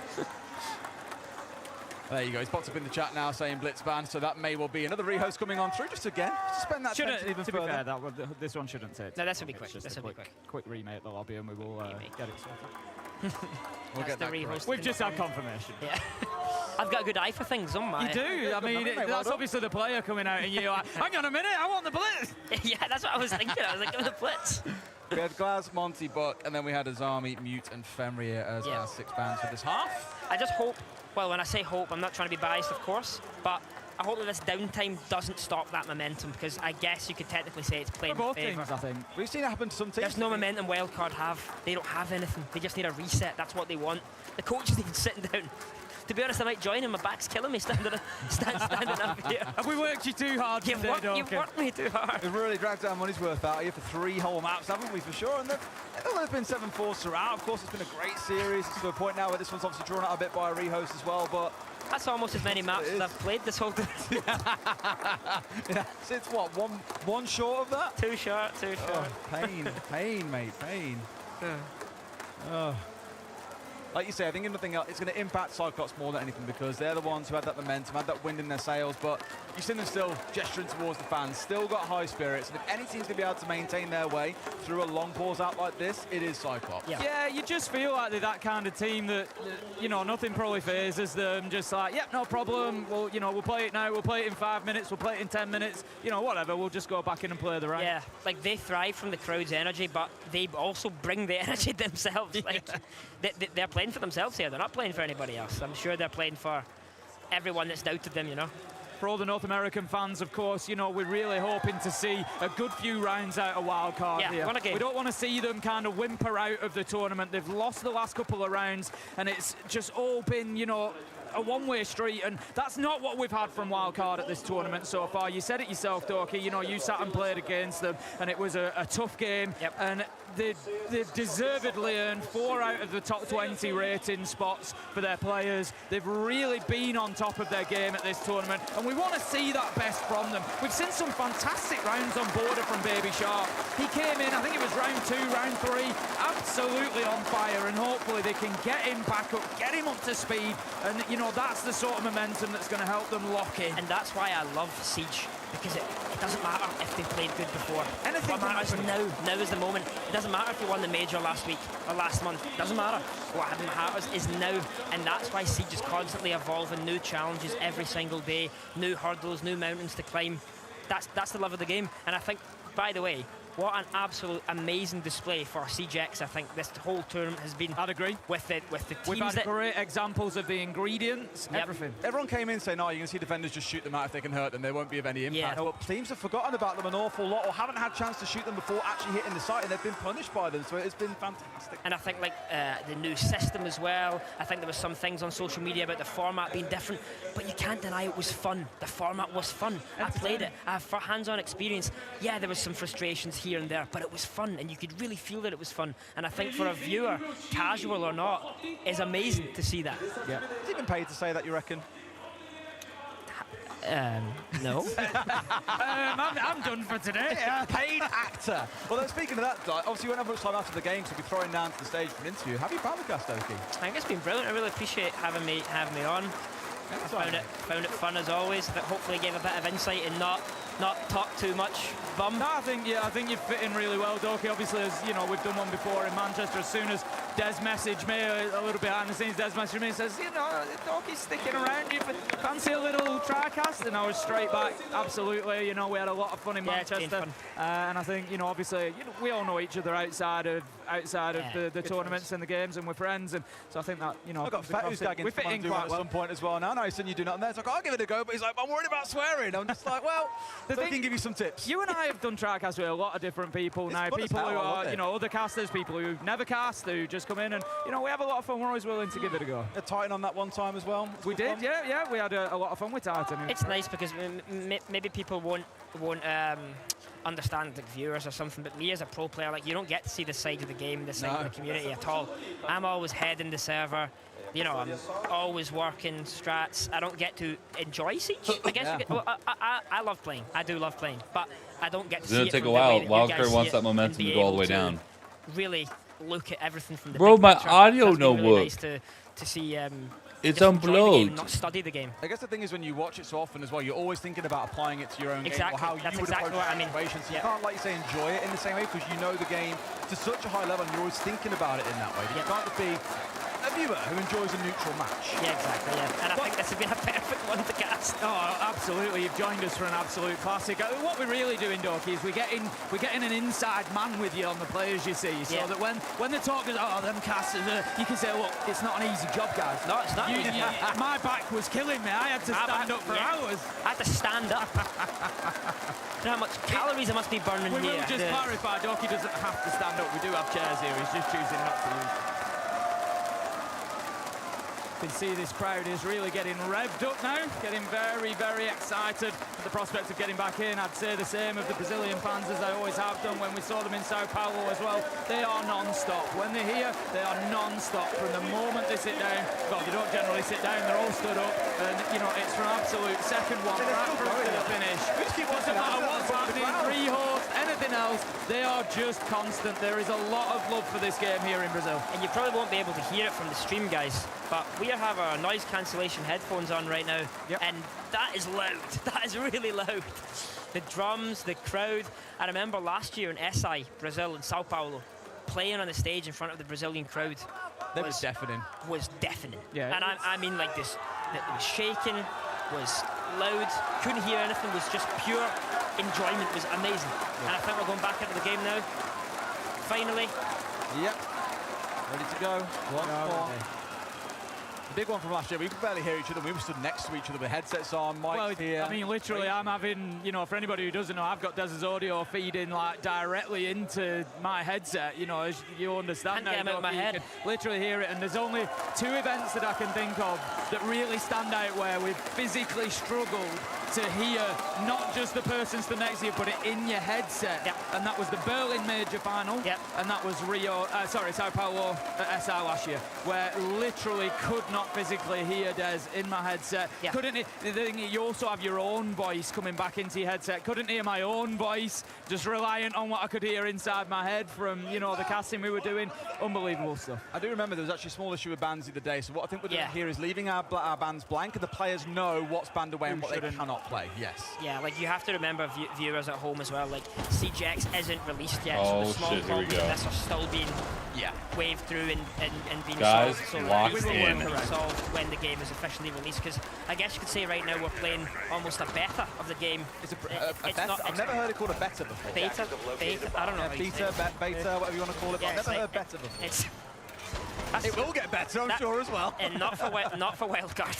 There you go. He's popped up in the chat now saying Blitz ban, so that may well be another rehost coming on through. Just again, spend that Shouldn't, even to further. be fair, this one shouldn't take. No, this will be quick. It's just This a will be quick. quick remake the lobby, and we will get it sorted. We'll get that rehost. We've just had confirmation. Yeah. I've got a good eye for things, don't I? You do. I mean, that's obviously the player coming out, and you're like, hang on a minute, I want the Blitz. Yeah, that's what I was thinking. I was like, give me the Blitz. We had Glaz, Monty, Buck, and then we had Azami, Mute, and Fenrir as our 6 bands for this half. I just hope, well, when I say hope, I'm not trying to be biased, of course, but I hope that this downtime doesn't stop that momentum, because I guess you could technically say it's playing in favour. I think. We've seen it happen to some teams. There's no momentum Wildcard have. They don't have anything. They just need a reset. That's what they want. The coach is even sitting down. To be honest, I might join him. My back's killing me standing up here. Have we worked you too hard You've worked me too hard. We've really dragged our money's worth out here for 3 whole maps, haven't we, for sure? And there's been 7-4s throughout. Of course, it's been a great series. It's to a point now where this one's obviously drawn out a bit by a rehost as well, but... That's almost as many maps as I've played this whole time. Yeah, so it's what, one short of that? Too short. Pain, mate, pain. Like you say, I think anything else, it's going to impact Cyclops more than anything because they're the ones who had that momentum, had that wind in their sails, but you've seen them still gesturing towards the fans, still got high spirits, and if any team's going to be able to maintain their way through a long pause out like this, it is Cyclops. Yeah, you just feel like they're that kind of team that, you know, nothing probably phases them, just like, yep, no problem, well, you know, we'll play it now, we'll play it in 5 minutes, we'll play it in 10 minutes, you know, whatever, we'll just go back in and play the round. Yeah, like they thrive from the crowd's energy, but they also bring the energy themselves. Like, they're playing for themselves here. They're not playing for anybody else. I'm sure they're playing for everyone that's doubted them, you know. For all the North American fans, of course, you know, we're really hoping to see a good few rounds out of Wildcard here. We don't want to see them kind of whimper out of the tournament. They've lost the last couple of rounds, and it's just all been, you know, a one-way street, and that's not what we've had from Wildcard at this tournament so far. You said it yourself, Doki. You know, you sat and played against them, and it was a tough game. And they've deservedly earned 4 out of the top 20 rating spots for their players. They've really been on top of their game at this tournament, and we want to see that best from them. We've seen some fantastic rounds on Border from Baby Shark. He came in, I think it was round 2, round 3, absolutely on fire, and hopefully they can get him back up, get him up to speed, and you know, that's the sort of momentum that's going to help them lock in. And that's why I love Siege, because it doesn't matter if they played good before. Anything what matters now is the moment. It doesn't matter if you won the major last week or last month. It doesn't matter. What matters is now, and that's why Siege is constantly evolving, new challenges every single day, new hurdles, new mountains to climb. That's the love of the game. And I think, by the way, what an absolute amazing display for CGX. I think this whole tournament has been. I'd agree. With the teams. We've had great examples of the ingredients, everything. Everyone came in saying, "Oh, you're going to see defenders just shoot them out if they can hurt them. They won't be of any impact." Yeah. But teams have forgotten about them an awful lot, or haven't had a chance to shoot them before actually hitting the site, and they've been punished by them. So it's been fantastic. And I think like the new system as well. I think there was some things on social media about the format being different, but you can't deny it was fun. The format was fun. I played it. I have hands-on experience. Yeah, there was some frustrations here and there, but it was fun, and you could really feel that it was fun. And I think for a viewer, casual or not, is amazing to see that. Yeah. Is it even paid to say that, you reckon? No. I'm done for today. Paid actor. Well, then, speaking of that, obviously you won't have much time after the game, so we'll be throwing down to the stage for an interview. Have you found the cast, Doki? I think it's been brilliant. I really appreciate having me on. I found it fun as always. That hopefully gave a bit of insight and not talk too much bum. No, I think you fit in really well, Doki. Obviously, as you know, we've done one before in Manchester. As soon as Des messaged me a little behind the scenes, Des messaged me and says, you know, Doki's sticking around. You fancy a little TriCast? And I was straight back. Absolutely. You know, we had a lot of fun in Manchester, and I think, you know, obviously, we all know each other outside of the tournaments and the games, and we're friends. And so I think that, you know, I got Fat who's gagging we fit in quite quite at well. some point as well. Now, I said you do nothing there. It's like, I'll give it a go, but he's like, I'm worried about swearing. I'm just like, well, they can give you some tips. You and I have done TriCast with a lot of different people now. People who are, you know, other casters, people who've never cast, who just come in, and you know, we have a lot of fun. We're always willing to give it a go. Titan on that one time as well. We did, yeah. We had a lot of fun with Titan. It's nice because maybe people won't understand, like viewers or something, but me as a pro player, like, you don't get to see the side of the game, the side of the community at all. I'm always heading the server. You know, I'm always working strats. I don't get to enjoy Siege. I guess I love playing. I do love playing, but I don't get to see it. It's gonna take a while. Wildcard wants that momentum to go all the way down. Really look at everything from the Bro, big my picture. audio That's no been really work. nice to see. It's just enjoy the unplugged. game, not study the game. I guess the thing is, when you watch it so often as well, you're always thinking about applying it to your own game, or how That's you would exactly approach what I mean. situations. So you can't, like you say, enjoy it in the same way, because you know the game to such a high level, and you're always thinking about it in that way. You can't just be a viewer who enjoys a neutral match. Yeah, exactly. Yeah, and I think this has been a perfect one to cast. Oh, absolutely! You've joined us for an absolute classic. What we're really doing, Doki, is we're getting an inside man with you on the players. You see, so that when the talk goes, oh, them casters, you can say, look, it's not an easy job, guys. No, it's not. My back was killing me. I had to stand up for hours. I had to stand up. You know how much calories I must be burning We here. will just clarify, Doki doesn't have to stand up. We do have chairs here. He's just choosing not to use them. You can see this crowd is really getting revved up now, getting very, very excited at the prospect of getting back in. I'd say the same of the Brazilian fans, as I always have done when we saw them in Sao Paulo as well. They are non-stop. When they're here, they are non-stop. From the moment they sit down, well, they don't generally sit down, they're all stood up, and, you know, it's from absolute second one right through to the finish. Doesn't matter what's happening, pre-host, anything else, they are just constant. There is a lot of love for this game here in Brazil. And you probably won't be able to hear it from the stream, guys, but we have our noise cancellation headphones on right now, and that is loud. That is really loud. The drums, the crowd. I remember last year in SI, Brazil, in Sao Paulo, playing on the stage in front of the Brazilian crowd. That was deafening. Was deafening. Yeah. And I mean like this. It was shaking, was loud, couldn't hear anything, was just pure enjoyment, was amazing. And I think we're going back into the game now. Finally. Yep. Ready to go. Once more. Big one from last year. We could barely hear each other. We were stood next to each other with headsets on, mics Well, here. I mean, literally, I'm having, you know, for anybody who doesn't know, I've got Dez's audio feeding like directly into my headset. You know, as you understand now, Can't get him out of my you head. can literally hear it. And there's only 2 events that I can think of that really stand out where we've physically struggled to hear not just the person stood next to you, but it in your headset. Yep. And that was the Berlin Major Final. Yep. And that was Sao Paulo at SR last year, where literally could not physically hear Des in my headset. Yeah. Couldn't you also have your own voice coming back into your headset. Couldn't hear my own voice, just reliant on what I could hear inside my head from, you know, the casting we were doing. Unbelievable stuff. I do remember there was actually a small issue with bans the other day, so what I think we're doing here is leaving our bands blank, and the players know what's banned away and what they cannot play. Yes. Yeah, like you have to remember viewers at home as well. Like CGX isn't released yet, so Oh, the small shit, here we problems go. of this are still being waved through and being Guys, solved. So locked these will in. be solved when the game is officially released. Because I guess you could say right now we're playing almost a beta of the game. It's I've never heard it called a beta before. Beta? I don't know. Yeah, how you say beta, it. beta, whatever you want to call it. Yeah, I've never it's heard beta before. It's It will get better, I'm sure, as well. And not for wildcard.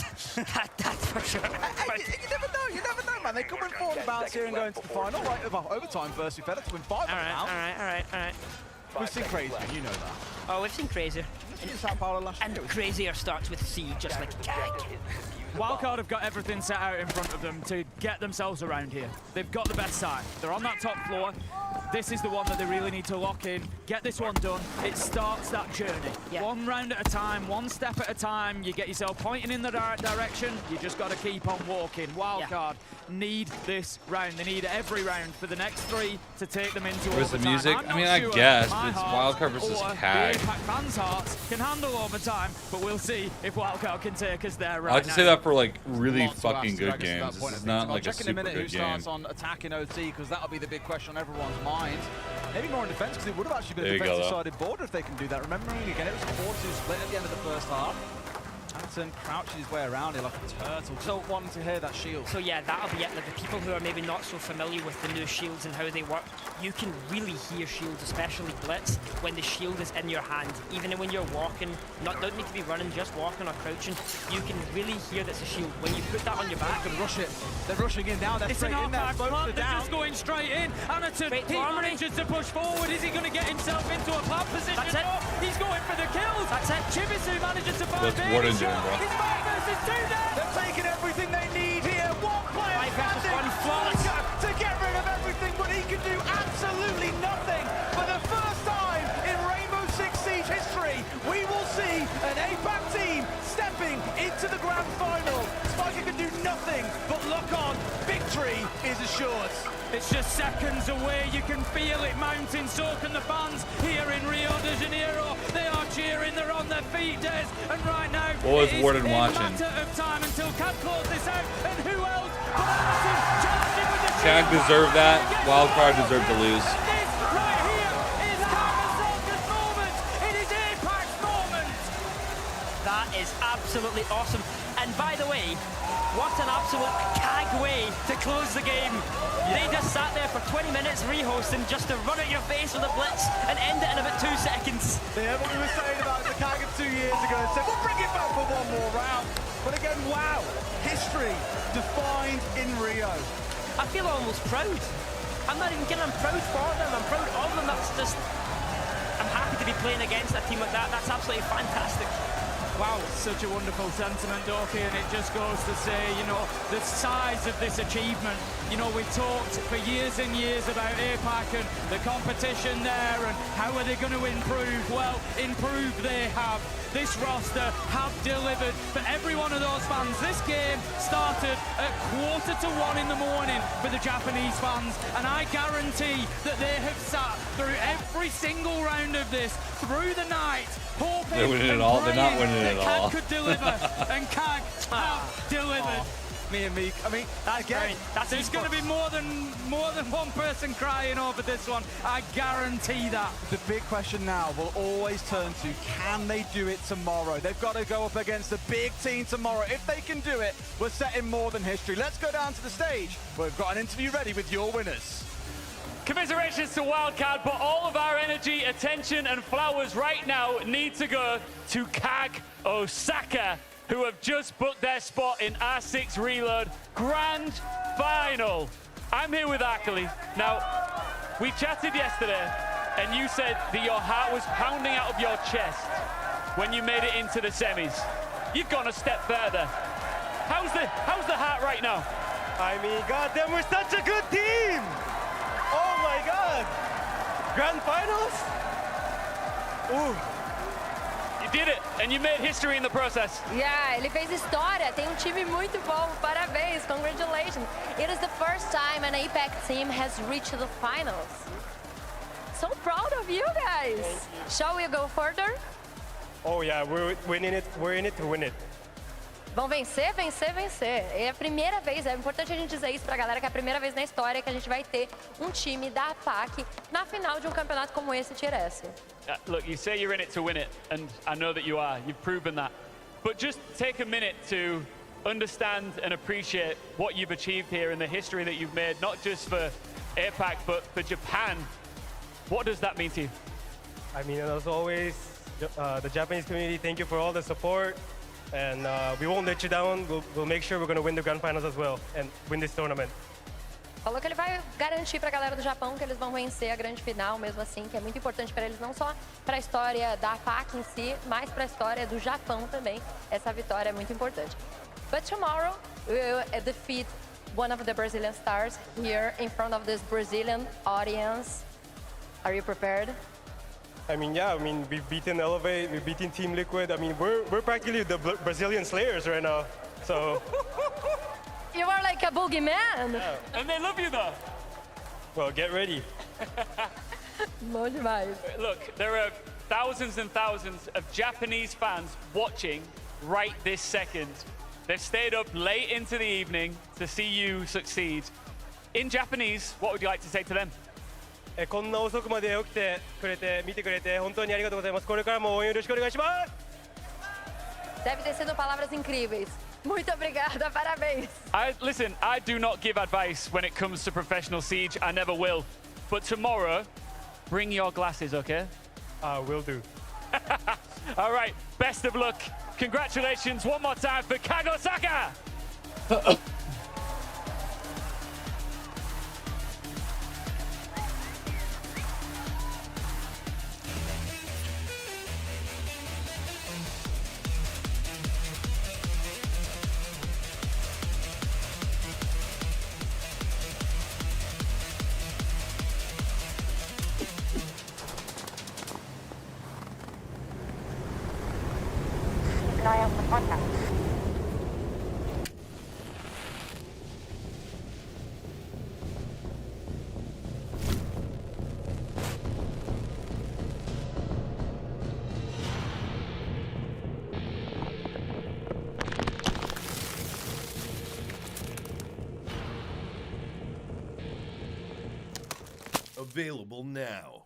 That's for sure. You never know, man. They come in 4 bounce here and go into the final. Right, overtime first, we've better to win 5 All right. We've seen crazy, you know that. Oh, we've seen crazier. And crazier starts with C, just like Gag. Wildcard have got everything set out in front of them to get themselves around here. They've got the best side. They're on that top floor. This is the one that they really need to lock in, get this one done. It starts that journey. Yeah. 1 round at a time, 1 step at a time. You get yourself pointing in the right direction. You just got to keep on walking. Wildcard need this round. They need every round for the next 3 to take them into Where's the overtime. music? I'm I mean, not I sure guess, my but it's heart Wildcard versus or CAG. the Impact fans' hearts can handle overtime, but we'll see if Wildcard can take us there right I have to now. say that for like really Lots of fucking us to good drag us to that games. point, This I is think. not So like a I'll check in a super minute who good game. starts on attack in OT, because that'll be the big question on everyone's mind. Maybe more in defense, because it would have actually been There a you go, defensive-sided border if they can do that. Remembering again, it was a 4-2 split at the end of the first half. Anderson crouches his way around here like a turtle, so wanting to hear that shield. So yeah, that'll be it. Like the people who are maybe not so familiar with the new shields and how they work, you can really hear shields, especially Blitz, when the shield is in your hand. Even when you're walking, don't need to be running, just walking or crouching, you can really hear that's a shield. When you put that on your back, you can rush it. They're rushing in now. They're It's an straight in there. knockback Both plant, are they're down. just going straight in. Anderson, Straight to he Armory. manages to push forward. Is he going to get himself into a plant position? That's it. No, he's going for the kills. That's it. Chibisu manages to find What's Baby Warden Shot. doing, bro? It's 5 versus 2 there. They're taking everything they need here. One player 5 versus standing 1, flawless. to get rid of everything, but he can do absolutely nothing. For the first time in Rainbow Six Siege history, we will see an APAC team stepping into the grand final. Spiker can do nothing but lock on. Victory is assured. It's just seconds away. You can feel it mounting. So can the fans here in Rio de Janeiro. They are cheering. They're on their feet, Des. And right now, What was it is Warden a watching? matter of time until Cab close this out. And who else? But Anderson challenging with the CAG shield. deserved that. Yes, Wildcard deserved to lose. And this right here is Kamasalka's moment. It is APAC's moment. that is absolutely awesome. And by the way, what an absolute CAG way to close the game. They just sat there for 20 minutes rehosting just to run at your face with a blitz and end it in about 2 seconds. Yeah, what we were saying about the CAG of 2 years ago, and said we'll bring it back for 1 more round. But again, wow, history defined in Rio. I feel almost proud. I'm not even kidding, I'm proud for them, I'm proud of them. That's just, I'm happy to be playing against a team like that. That's absolutely fantastic. Wow, such a wonderful sentiment, Doki, and it just goes to say, you know, the size of this achievement. You know, we've talked for years and years about APAC and the competition there and how are they going to improve. Well, improve they have. This roster have delivered for every one of those fans. This game started at 1:45 in the morning for the Japanese fans, and I guarantee that they have sat through every single round of this, through the night, hoping They're winning it and all. They're not praying winning that it CAG all. could deliver, and CAG have delivered. Me and Meek, I mean, that's again, that's there's going to be more than one person crying over this one. I guarantee that. The big question now will always turn to, can they do it tomorrow? They've got to go up against a big team tomorrow. If they can do it, we're setting more than history. Let's go down to the stage where we've got an interview ready with your winners. Commiserations to Wildcard, but all of our energy, attention and flowers right now need to go to CAG Osaka. who have just booked their spot in R6 Reload Grand Final. I'm here with Akali. Now, we chatted yesterday, and you said that your heart was pounding out of your chest when you made it into the semis. You've gone a step further. How's the heart right now? I mean, goddamn, we're such a good team! Oh my god! Grand Finals? Ooh. You did it, and you made history in the process. Yeah, ele fez história. Tem time muito bom. Parabéns. Congratulations. It is the first time an APAC team has reached the finals. So proud of you guys. Shall we go further? Oh yeah, we're winning it. We're in it to win it. Vão vencer, vencer, vencer. É a primeira vez, é importante a gente dizer isso pra galera, que é a primeira vez na história que a gente vai ter um time da APAC na final de um campeonato como esse, Tier S. Look, you say you're in it to win it, and I know that you are. You've proven that. But just take a minute to understand and appreciate what you've achieved here and the history that you've made, not just for APAC, but for Japan. What does that mean to you? I mean, as always, the Japanese community, thank you for all the support. And we won't let you down. We'll make sure we're going to win the Grand Finals as well and win this tournament. Falou que ele vai garantir para a galera do Japão que eles vão vencer a grande final, mesmo assim, que é muito importante para eles, não só para a história da APAC em si, mas para a história do Japão também. Essa vitória é muito importante. But tomorrow, we will defeat one of the Brazilian stars here in front of this Brazilian audience. Are you prepared? I mean, yeah, I mean, we've beaten Elevate, we've beaten Team Liquid. I mean, we're practically the Brazilian Slayers right now, so. You are like a boogeyman. Yeah. And they love you though. Well, get ready. Bom demais. Look, there are thousands and thousands of Japanese fans watching right this second. They've stayed up late into the evening to see you succeed. In Japanese, what would you like to say to them? こんな遅くまで起きてくれて見てくれて本当にありがとうございます。これからも応援よろしくお願いします。Deve ter sido palavras incríveis. Muito obrigada, parabéns. Listen, I do not give advice when it comes to professional Siege. I never will. But tomorrow, bring your glasses, okay? Will do. All right, best of luck. Congratulations one more time for Kagosaka. Available now.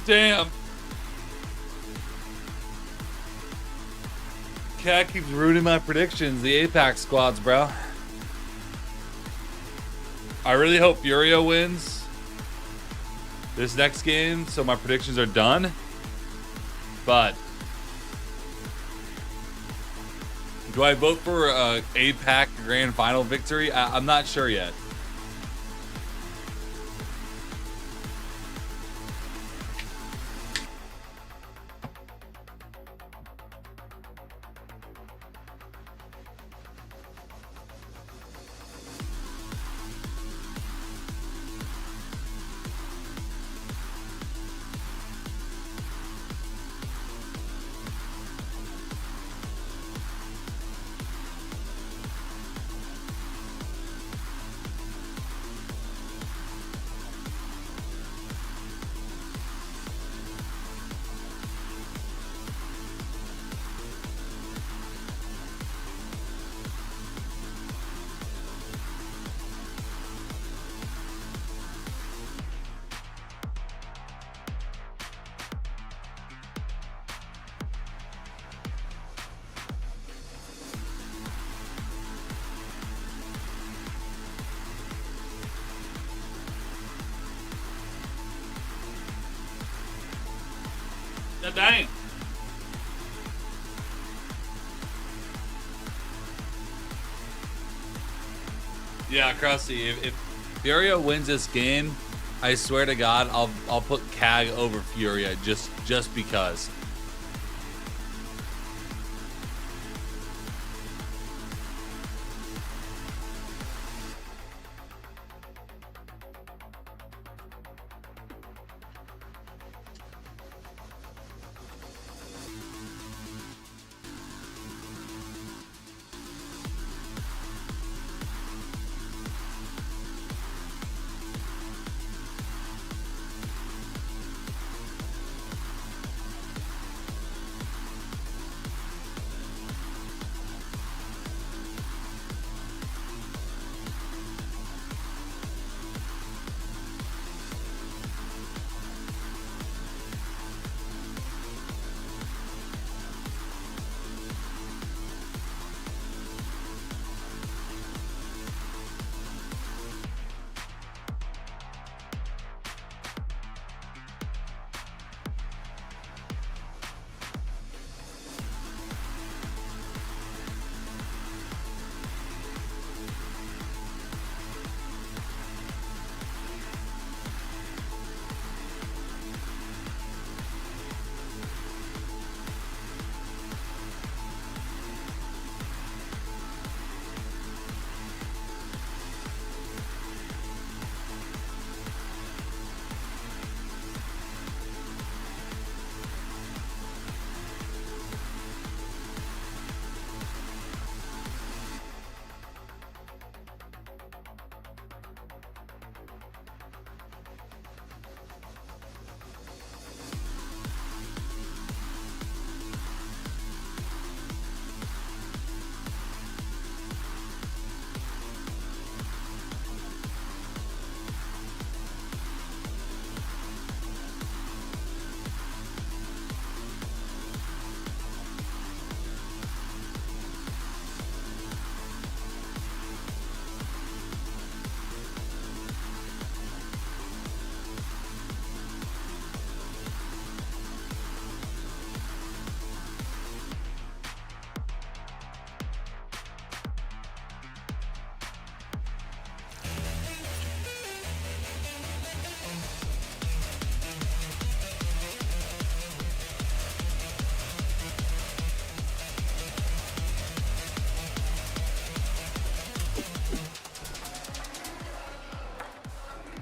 Damn. Cat keeps ruining my predictions. The APAC squads, bro. I really hope Furio wins this next game, so my predictions are done. But do I vote for a APAC Grand Final victory? I'm not sure yet. God dang. Yeah, Krusty, if Furia wins this game, I swear to God, I'll put CAG over Furia just because.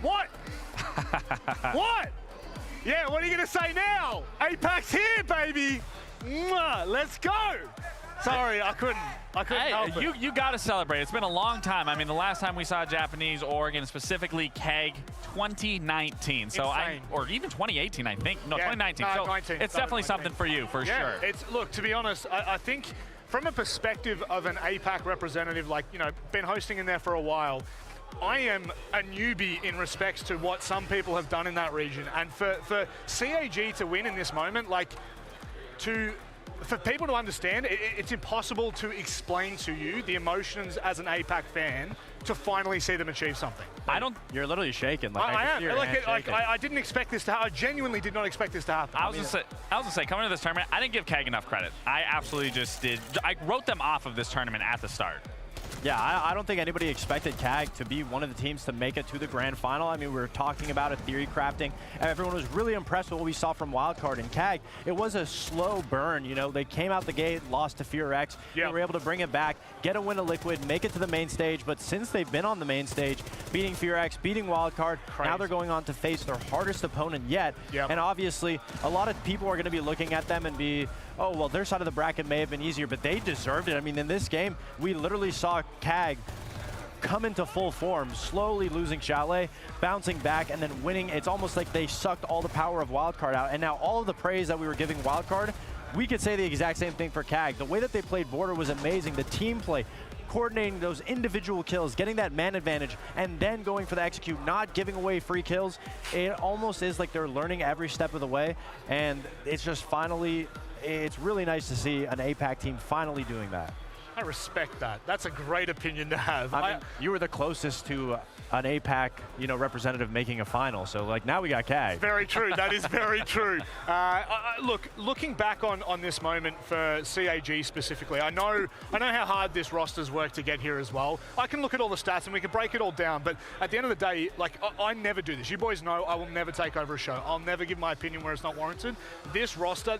What? What? Yeah, what are you going to say now? APAC's here, baby. Mwah, let's go. Sorry, I couldn't help it. You got to celebrate. It's been a long time. I mean, the last time we saw Japanese Oregon, specifically CAG, 2019. So or even 2018, I think. No, yeah, 2019. No, so 19. it's definitely something for you, for sure. Look, to be honest, I think from a perspective of an APAC representative, like, you know, been hosting in there for a while, I am a newbie in respects to what some people have done in that region. And for CAG to win in this moment, like, for people to understand, it's impossible to explain to you the emotions as an APAC fan to finally see them achieve something. You're literally shaking. Like, I am. I didn't expect this to happen. I genuinely did not expect this to happen. I was gonna say, coming to this tournament, I didn't give CAG enough credit. I absolutely just did. I wrote them off of this tournament at the start. Yeah, I don't think anybody expected CAG to be one of the teams to make it to the grand final. I mean, we were talking about a theory crafting, and everyone was really impressed with what we saw from Wildcard and CAG. It was a slow burn, you know. They came out the gate, lost to FearX. They were able to bring it back, get a win of Liquid, make it to the main stage. But since they've been on the main stage, beating FearX, beating Wildcard, now they're going on to face their hardest opponent yet. And obviously, a lot of people are going to be looking at them and be, oh, well, their side of the bracket may have been easier, but they deserved it. I mean, in this game, we literally saw CAG come into full form, slowly losing Chalet, bouncing back, and then winning. It's almost like they sucked all the power of Wildcard out. And now all of the praise that we were giving Wildcard, we could say the exact same thing for CAG. The way that they played Border was amazing. The team play, coordinating those individual kills, getting that man advantage, and then going for the execute, not giving away free kills. It almost is like they're learning every step of the way, and it's just finally, it's really nice to see an APAC team finally doing that. I respect that. That's a great opinion to have. I mean, you were the closest to an APAC, representative making a final. So, like, now we got CAG. Very true. That is very true. Look, looking back on this moment for CAG specifically, I know how hard this roster's worked to get here as well. I can look at all the stats and we can break it all down, but at the end of the day, like, I never do this. You boys know I will never take over a show. I'll never give my opinion where it's not warranted. This roster,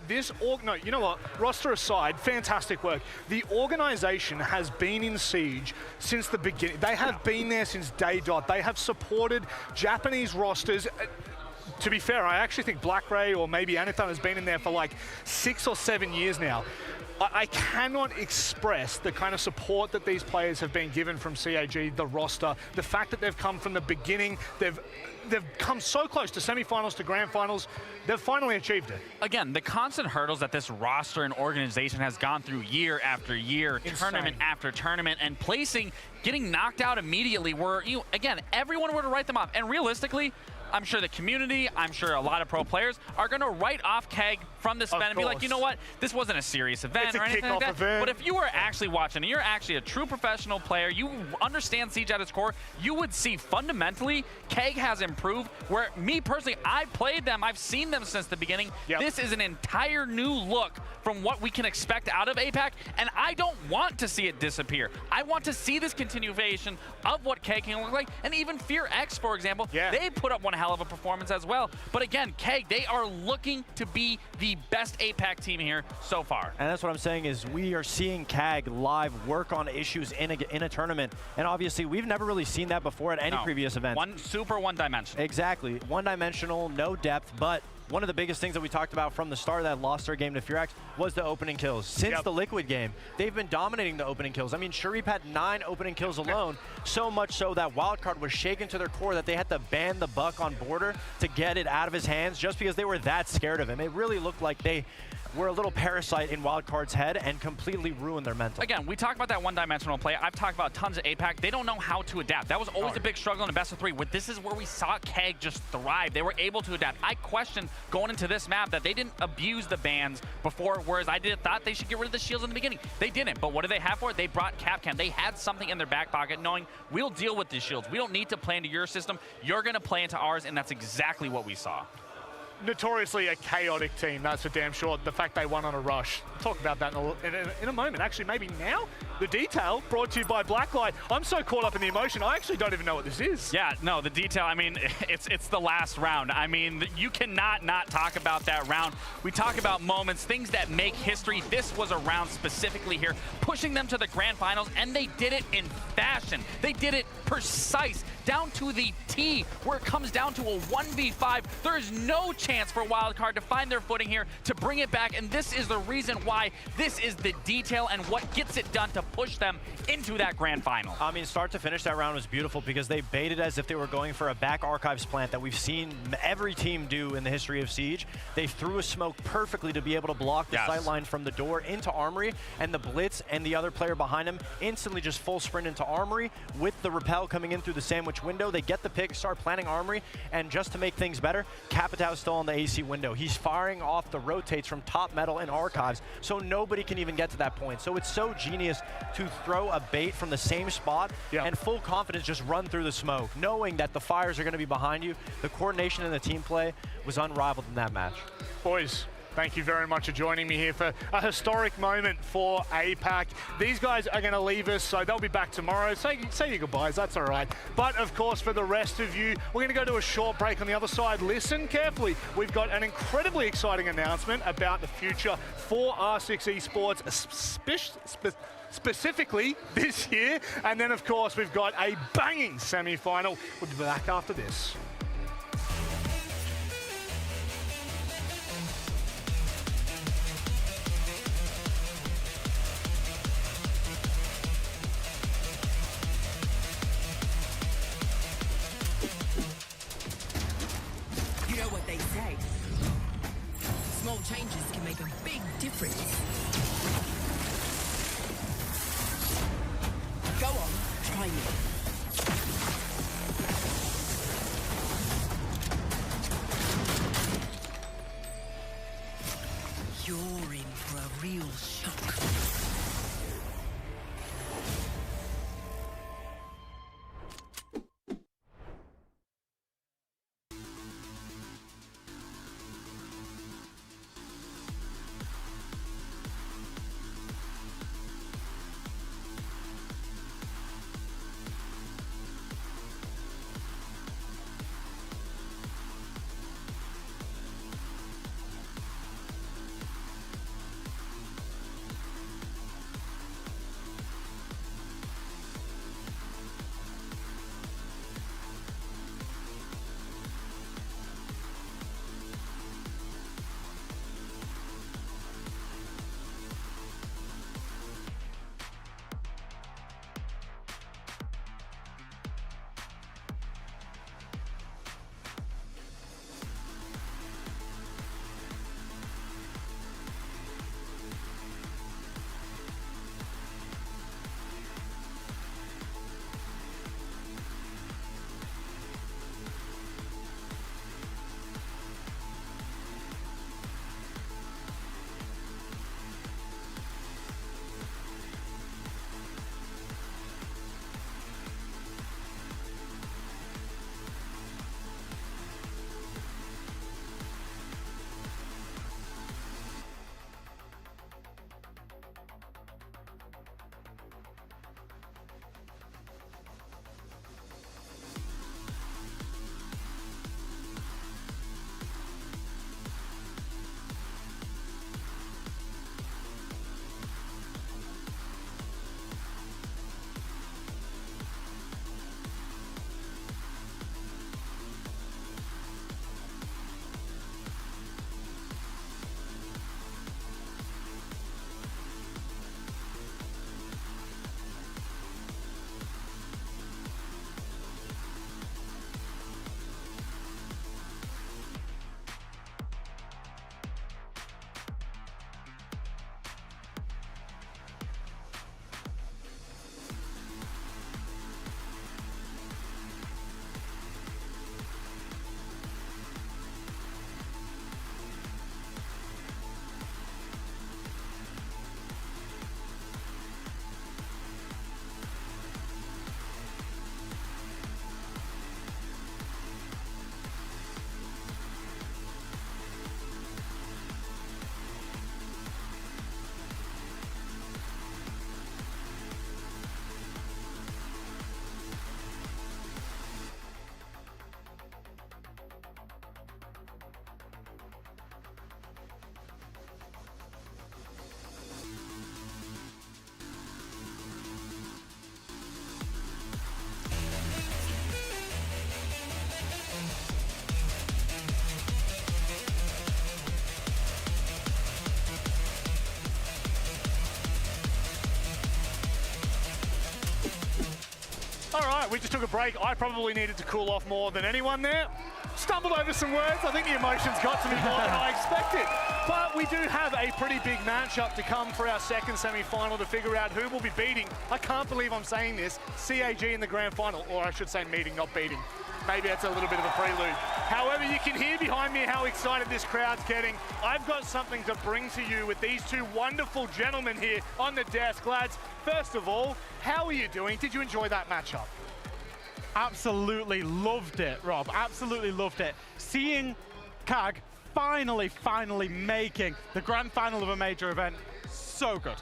no, you know what? Roster aside, fantastic work. The organization has been in Siege since the beginning. They have been there since day dot. They have supported Japanese rosters. To be fair, I actually think Black Ray or maybe Anathan has been in there for like 6 or 7 years now. I cannot express the kind of support that these players have been given from CAG, the roster, the fact that they've come from the beginning, they've come so close to semifinals, to grand finals. They've finally achieved it. Again, the constant hurdles that this roster and organization has gone through year after year, tournament after tournament, and getting knocked out immediately where, again, everyone were to write them off. And realistically, I'm sure the community, I'm sure a lot of pro players are going to write off KEG from this event and be like, you know what, this wasn't a serious event or anything like that. Event. But if you were actually watching and you're actually a true professional player, you understand Siege at its core, you would see fundamentally KEG has improved. Where me personally, I played them, I've seen them since the beginning. Yep. This is an entire new look from what we can expect out of APAC, and I don't want to see it disappear. I want to see this continuation of what KEG can look like, and even Fear X, for example, they put up one hell of a performance as well. But again, KEG, they are looking to be the best APAC team here so far. And that's what I'm saying is we are seeing CAG live work on issues in a tournament. And obviously, we've never really seen that before at any previous event. Super one-dimensional. Exactly. One-dimensional, no depth, but one of the biggest things that we talked about from the start of that lost their game to Fear X was the opening kills. Since the Liquid game, they've been dominating the opening kills. I mean, Sharif had 9 opening kills alone, so much so that Wildcard was shaken to their core that they had to ban the Buck on border to get it out of his hands just because they were that scared of him. It really looked like they were a little parasite in Wildcard's head and completely ruined their mental. Again, we talk about that one-dimensional play. I've talked about tons of APAC. They don't know how to adapt. That was always a big struggle in a best of 3. This is where we saw KEG just thrive. They were able to adapt. I questioned going into this map that they didn't abuse the bans before, whereas I thought they should get rid of the shields in the beginning. They didn't, but what do they have for it? They brought Capcan. They had something in their back pocket knowing we'll deal with these shields. We don't need to play into your system. You're going to play into ours, and that's exactly what we saw. Notoriously a chaotic team, that's for damn sure. The fact they won on a rush. We'll talk about that in a moment. Actually, maybe now. The detail brought to you by Blacklight. I'm so caught up in the emotion, I actually don't even know what this is. Yeah, no, the detail, I mean, it's the last round. I mean, you cannot not talk about that round. We talk about moments, things that make history. This was a round specifically here, pushing them to the grand finals, and they did it in fashion. They did it precise, down to the T, where it comes down to a 1v5. There is no chance for Wildcard to find their footing here, to bring it back, and this is the reason why this is the detail and what gets it done to push them into that grand final. I mean, start to finish, that round was beautiful because they baited as if they were going for a back archives plant that we've seen every team do in the history of Siege. They threw a smoke perfectly to be able to block the sightline from the door into Armory, and the Blitz and the other player behind him instantly just full sprint into Armory with the rappel coming in through the sandwich window. They get the pick, start planning Armory, and just to make things better, Capitau's still on the AC window. He's firing off the rotates from top metal and archives, so nobody can even get to that point. So it's so genius to throw a bait from the same spot and full confidence just run through the smoke, knowing that the fires are going to be behind you. The coordination and the team play was unrivaled in that match. Boys, thank you very much for joining me here for a historic moment for APAC. These guys are going to leave us, so they'll be back tomorrow. Say your goodbyes, that's all right. But, of course, for the rest of you, we're going to go to a short break on the other side. Listen carefully. We've got an incredibly exciting announcement about the future for R6 Esports, specifically this year. And then, of course, we've got a banging semi-final. We'll be back after this. You know what they say. Small changes can make a big difference. Go on, try me. You're in for a real shock. All right, we just took a break. I probably needed to cool off more than anyone there. Stumbled over some words. I think the emotions got to me more than I expected. But we do have a pretty big matchup to come for our second semi-final to figure out who will be beating, I can't believe I'm saying this, CAG in the grand final, or I should say meeting, not beating. Maybe that's a little bit of a prelude. However, you can hear behind me how excited this crowd's getting. I've got something to bring to you with these two wonderful gentlemen here on the desk. Lads, first of all, how are you doing? Did you enjoy that matchup? Absolutely loved it, Rob. Absolutely loved it. Seeing CAG finally making the grand final of a major event, so good.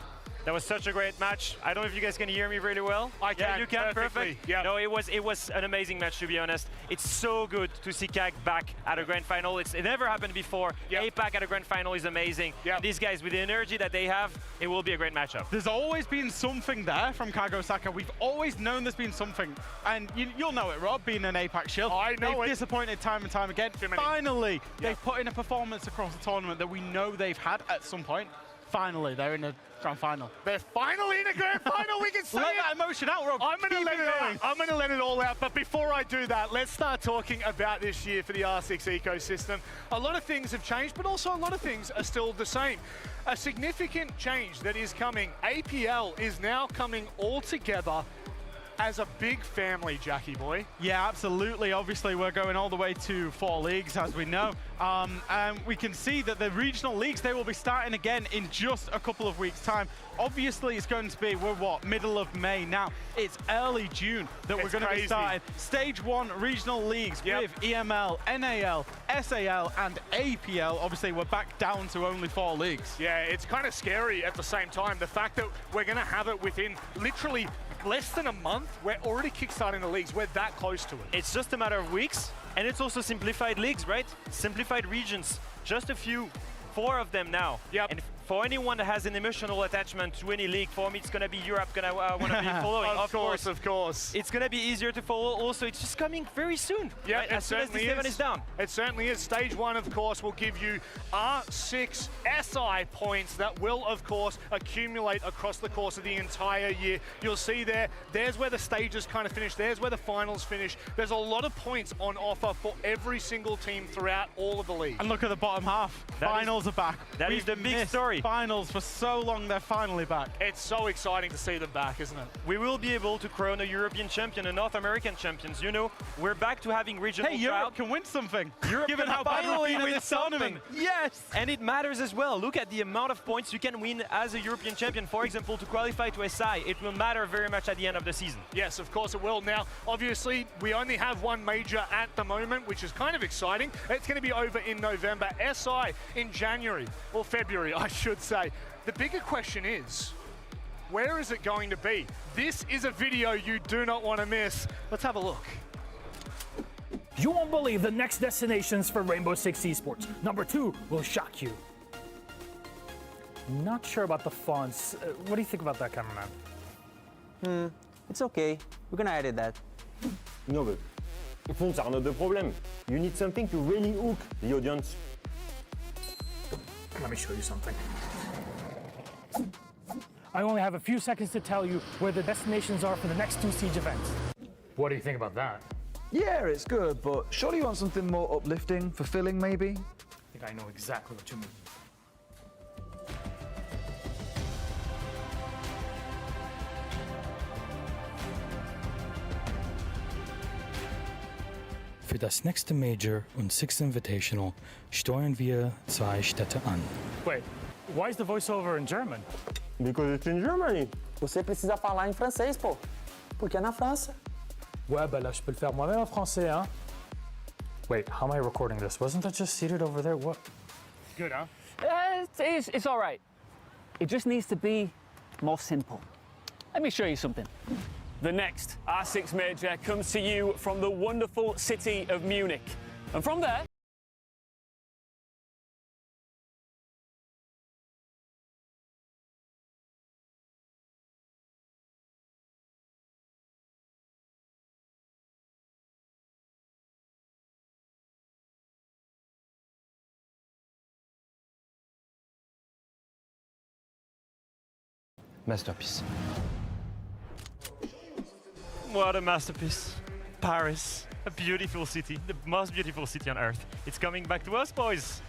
That was such a great match. I don't know if you guys can hear me really well. I can. Yeah, you can. Perfectly. Perfect. Yeah. No, it was an amazing match, to be honest. It's so good to see CAG back at a grand final. It never happened before. Yep. APAC at a grand final is amazing. Yep. These guys, with the energy that they have, it will be a great matchup. There's always been something there from CAG Osaka. We've always known there's been something. And you'll know it, Rob, being an APAC shield. I know They've disappointed time and time again. Finally, they've put in a performance across the tournament that we know they've had at some point. Finally, they're in a grand final. They're finally in a grand final, we can say Let it. that emotion out, Rob. I'm going to Keep let it going. out. I'm going to let it all out. But before I do that, let's start talking about this year for the R6 ecosystem. A lot of things have changed, but also a lot of things are still the same. A significant change that is coming. APL is now coming all together as a big family, Jackie boy. Yeah, absolutely. Obviously, we're going all the way to 4 leagues, as we know. And we can see that the regional leagues, they will be starting again in just a couple of weeks' time. Obviously, it's going to be, we're what, middle of May now. It's early June that we're going to be starting Stage 1 regional leagues with EML, NAL, SAL, and APL. Obviously, we're back down to only 4 leagues. Yeah, it's kind of scary at the same time. The fact that we're going to have it within literally less than a month, we're already kickstarting the leagues. We're that close to it. It's just a matter of weeks, and it's also simplified leagues, right? Simplified regions, just a few, 4 of them now. Yep. And for anyone that has an emotional attachment to any league, for me it's gonna be Europe, gonna want to be following. Of course. It's gonna be easier to follow. Also, it's just coming very soon. Yeah, right? As soon as this event is down. It certainly is. Stage 1, of course, will give you R6 SI points that will, of course, accumulate across the course of the entire year. You'll see there's where the stages kind of finish. There's where the finals finish. There's a lot of points on offer for every single team throughout all of the league. And look at the bottom half. Finals are back. That is the big story. Finals for so long, they're finally back. It's so exciting to see them back, isn't it? We will be able to crown a European champion, a North American champions. You know, we're back to having regional Hey, Europe can win something. Europe Given can how bad we've finally been at win this something. tournament. Yes! And it matters as well. Look at the amount of points you can win as a European champion. For example, to qualify to SI, it will matter very much at the end of the season. Yes, of course it will. Now, obviously, we only have one major at the moment, which is kind of exciting. It's going to be over in November. SI in January, or February, I should say. The bigger question is, where is it going to be? This is a video you do not want to miss. Let's have a look. You won't believe the next destinations for Rainbow Six Esports. Number 2 will shock you. Not sure about the fonts. What do you think about that, cameraman? It's okay. We're gonna edit that. No, but fonts are not the problem. You need something to really hook the audience. Let me show you something. I only have a few seconds to tell you where the destinations are for the next 2 Siege events. What do you think about that? Yeah, it's good, but surely you want something more uplifting, fulfilling maybe? I think I know exactly what you mean. Für das nächste Major und Sixth Invitational steuern wir 2 Städte an. Wait, why is the voiceover in German? Because it's in Germany. Você precisa falar em francês, pô. Porque é na França. Ouais, ben là, je peux le faire moi-même en français, hein? Wait, how am I recording this? Wasn't that just seated over there? What? Good, huh? It's all right. It just needs to be more simple. Let me show you something. The next R6 Major comes to you from the wonderful city of Munich. And from there, Masterpiece. What a masterpiece. Paris, a beautiful city, the most beautiful city on earth. It's coming back to us, boys.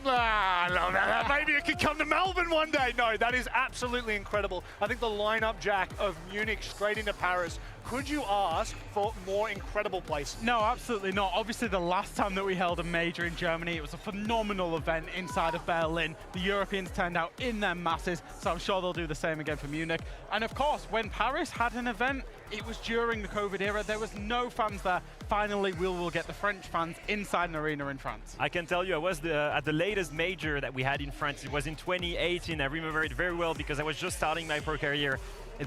No, maybe it could come to Melbourne one day. No, that is absolutely incredible. I think the lineup, Jack, of Munich straight into Paris, could you ask for more incredible places? No, absolutely not. Obviously, the last time that we held a major in Germany, it was a phenomenal event inside of Berlin. The Europeans turned out in their masses, so I'm sure they'll do the same again for Munich. And of course, when Paris had an event, it was during the COVID era. There was no fans there. Finally, we will get the French fans inside an arena in France. I can tell you, I was at the latest major that we had in France. It was in 2018. I remember it very well because I was just starting my pro career.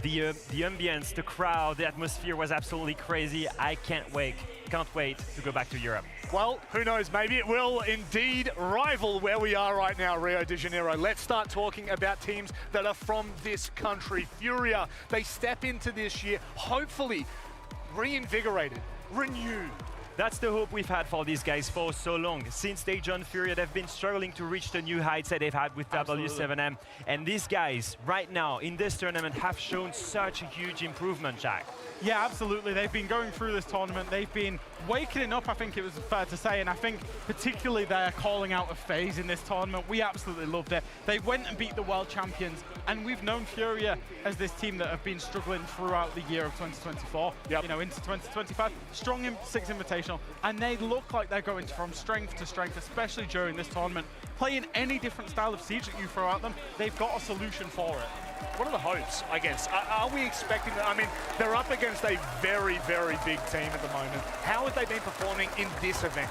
The ambience, the crowd, the atmosphere was absolutely crazy. I can't wait to go back to Europe. Well, who knows, maybe it will indeed rival where we are right now, Rio de Janeiro. Let's start talking about teams that are from this country. Furia, they step into this year, hopefully reinvigorated, renewed. That's the hope we've had for these guys for so long. Since they joined Furia, they've been struggling to reach the new heights that they've had with W7M. And these guys, right now, in this tournament, have shown such a huge improvement, Jack. Yeah, absolutely. They've been going through this tournament. They've been waking up, I think it was fair to say, and I think particularly they're calling out a phase in this tournament. We absolutely loved it. They went and beat the world champions, and we've known Furia as this team that have been struggling throughout the year of 2024, you know, into 2025. Strong in Six Invitational, and they look like they're going from strength to strength, especially during this tournament. Playing any different style of siege that you throw at them, they've got a solution for it. What are the hopes, I guess? Are we expecting that? I mean, they're up against a very, very big team at the moment. How have they been performing in this event?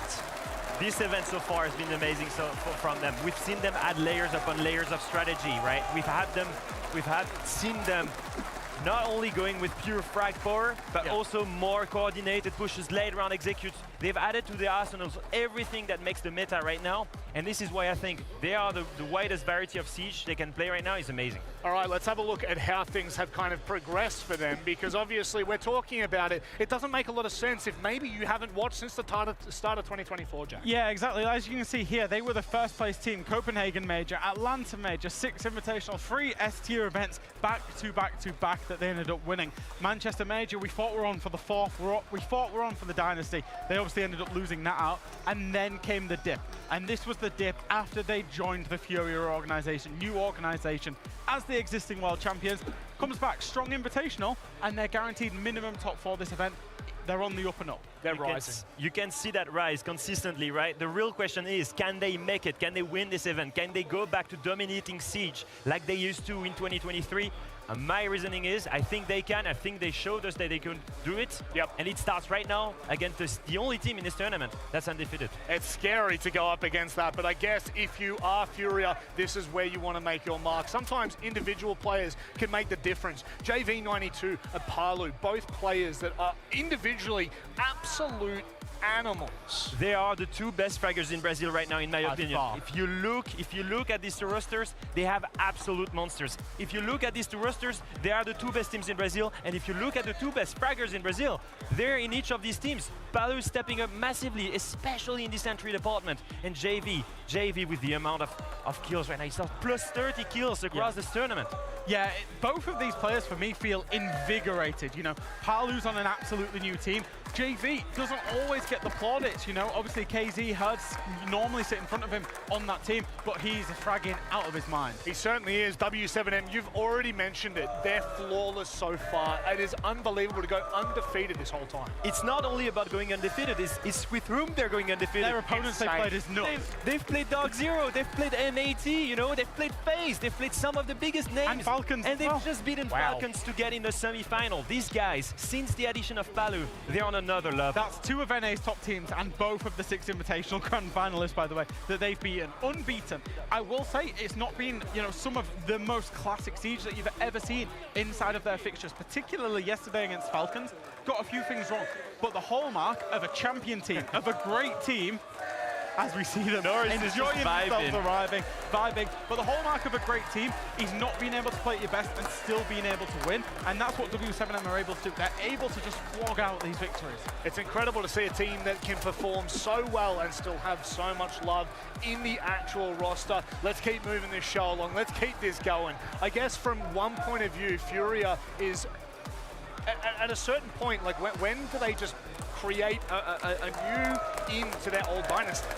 This event so far has been amazing from them. We've seen them add layers upon layers of strategy, right? Seen them not only going with pure frag power, but also more coordinated pushes, late round executes. They've added to their arsenals everything that makes the meta right now, and this is why I think they are the widest variety of siege they can play right now is amazing. All right, let's have a look at how things have kind of progressed for them, because obviously we're talking about it. It doesn't make a lot of sense if maybe you haven't watched since the start of 2024, Jack. Yeah, exactly. As you can see here, they were the first place team, Copenhagen Major, Atlanta Major, 6 Invitational, 3 S-tier events back to back to back that they ended up winning. Manchester Major, we thought were on for the 4th, we thought were on for the Dynasty. They obviously ended up losing that out, and then came the dip. And this was the dip after they joined the Furia organization, new organization, as the existing world champions. Comes back, strong invitational, and they're guaranteed minimum top 4 this event. They're on the up and up. They're rising. You can see that rise consistently, right? The real question is, can they make it? Can they win this event? Can they go back to dominating siege like they used to in 2023? My reasoning is, I think they can. I think they showed us that they can do it. And it starts right now against the only team in this tournament that's undefeated. It's scary to go up against that, but I guess if you are Furia, this is where you want to make your mark. Sometimes individual players can make the difference. JV92 and Palu, both players that are individually absolute animals. They are the 2 best fraggers in Brazil right now, in my opinion. If you look at these 2 rosters, they have absolute monsters. If you look at these 2 rosters, they are the 2 best teams in Brazil. And if you look at the 2 best fraggers in Brazil, they're in each of these teams. Palu is stepping up massively, especially in this entry department. And JV with the amount of kills right now, he's got plus 30 kills across this tournament. Yeah, both of these players for me feel invigorated. You know, Palu's on an absolutely new team. JV doesn't always get the plaudits, you know. Obviously, KZ Herds normally sit in front of him on that team, but he's fragging out of his mind. He certainly is. W7M, you've already mentioned it. They're flawless so far. It is unbelievable to go undefeated this whole time. It's not only about going undefeated, it's with whom they're going undefeated. Their opponents they played is nuts. They've played Dog Zero, they've played MAT, you know, they've played FaZe, they've played some of the biggest names. And Falcons. And they've just beaten Falcons to get in the semi-final. These guys, since the addition of Palu, they're on another level. That's 2 of NA's top teams and both of the 6 Invitational Grand Finalists, by the way, that they've beaten. Unbeaten. I will say it's not been, you know, some of the most classic siege that you've ever seen inside of their fixtures, particularly yesterday against Falcons. Got a few things wrong, but the hallmark of a champion team, of a great team, as we see them enjoying themselves, vibing. But the hallmark of a great team is not being able to play at your best and still being able to win. And that's what W7M are able to do. They're able to just flog out these victories. It's incredible to see a team that can perform so well and still have so much love in the actual roster. Let's keep moving this show along. Let's keep this going. I guess from one point of view, Furia is at a certain point, like when do they just create a new end to their old dynasty?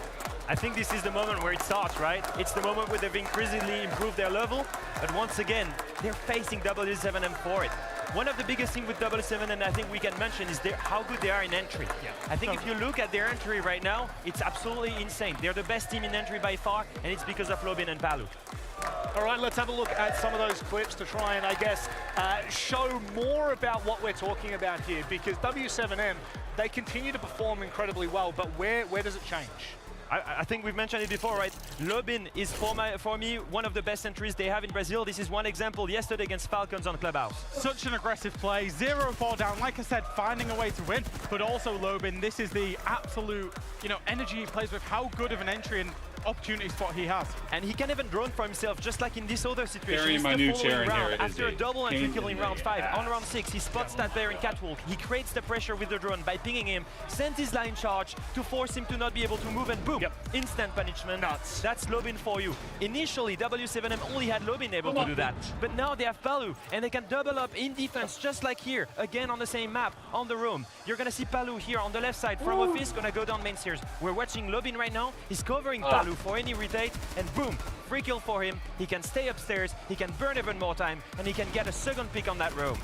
I think this is the moment where it starts, right? It's the moment where they've increasingly improved their level, but once again, they're facing W7M for it. One of the biggest things with W7M, I think we can mention, is how good they are in entry. Yeah. I think if you look at their entry right now, it's absolutely insane. They're the best team in entry by far, and it's because of Lobin and Palu. All right, let's have a look at some of those clips to try and, I guess, show more about what we're talking about here, because W7M, they continue to perform incredibly well, but where does it change? I think we've mentioned it before, right? Lobin is, for me, one of the best entries they have in Brazil. This is one example yesterday against Falcons on Clubhouse. Such an aggressive play, 0-4 down, like I said, finding a way to win, but also Lobin, this is the absolute, energy he plays with, how good of an entry and opportunity spot he has. And he can even drone for himself, just like in this other situation. Carrying my new chair in here. After a double entry kill in round 5, on round 6, he spots that bear in catwalk. He creates the pressure with the drone by pinging him, sends his line charge to force him to not be able to move, and boom, instant punishment. Nuts. That's Lobin for you. Initially, W7M only had Lobin able to do that, but now they have Palu, and they can double up in defense, just like here, again on the same map, on the room. You're gonna see Palu here on the left side from office, gonna go down main stairs. We're watching Lobin right now. He's covering Palu for any retake, and boom, free kill for him. He can stay upstairs, he can burn even more time, and he can get a second pick on that row.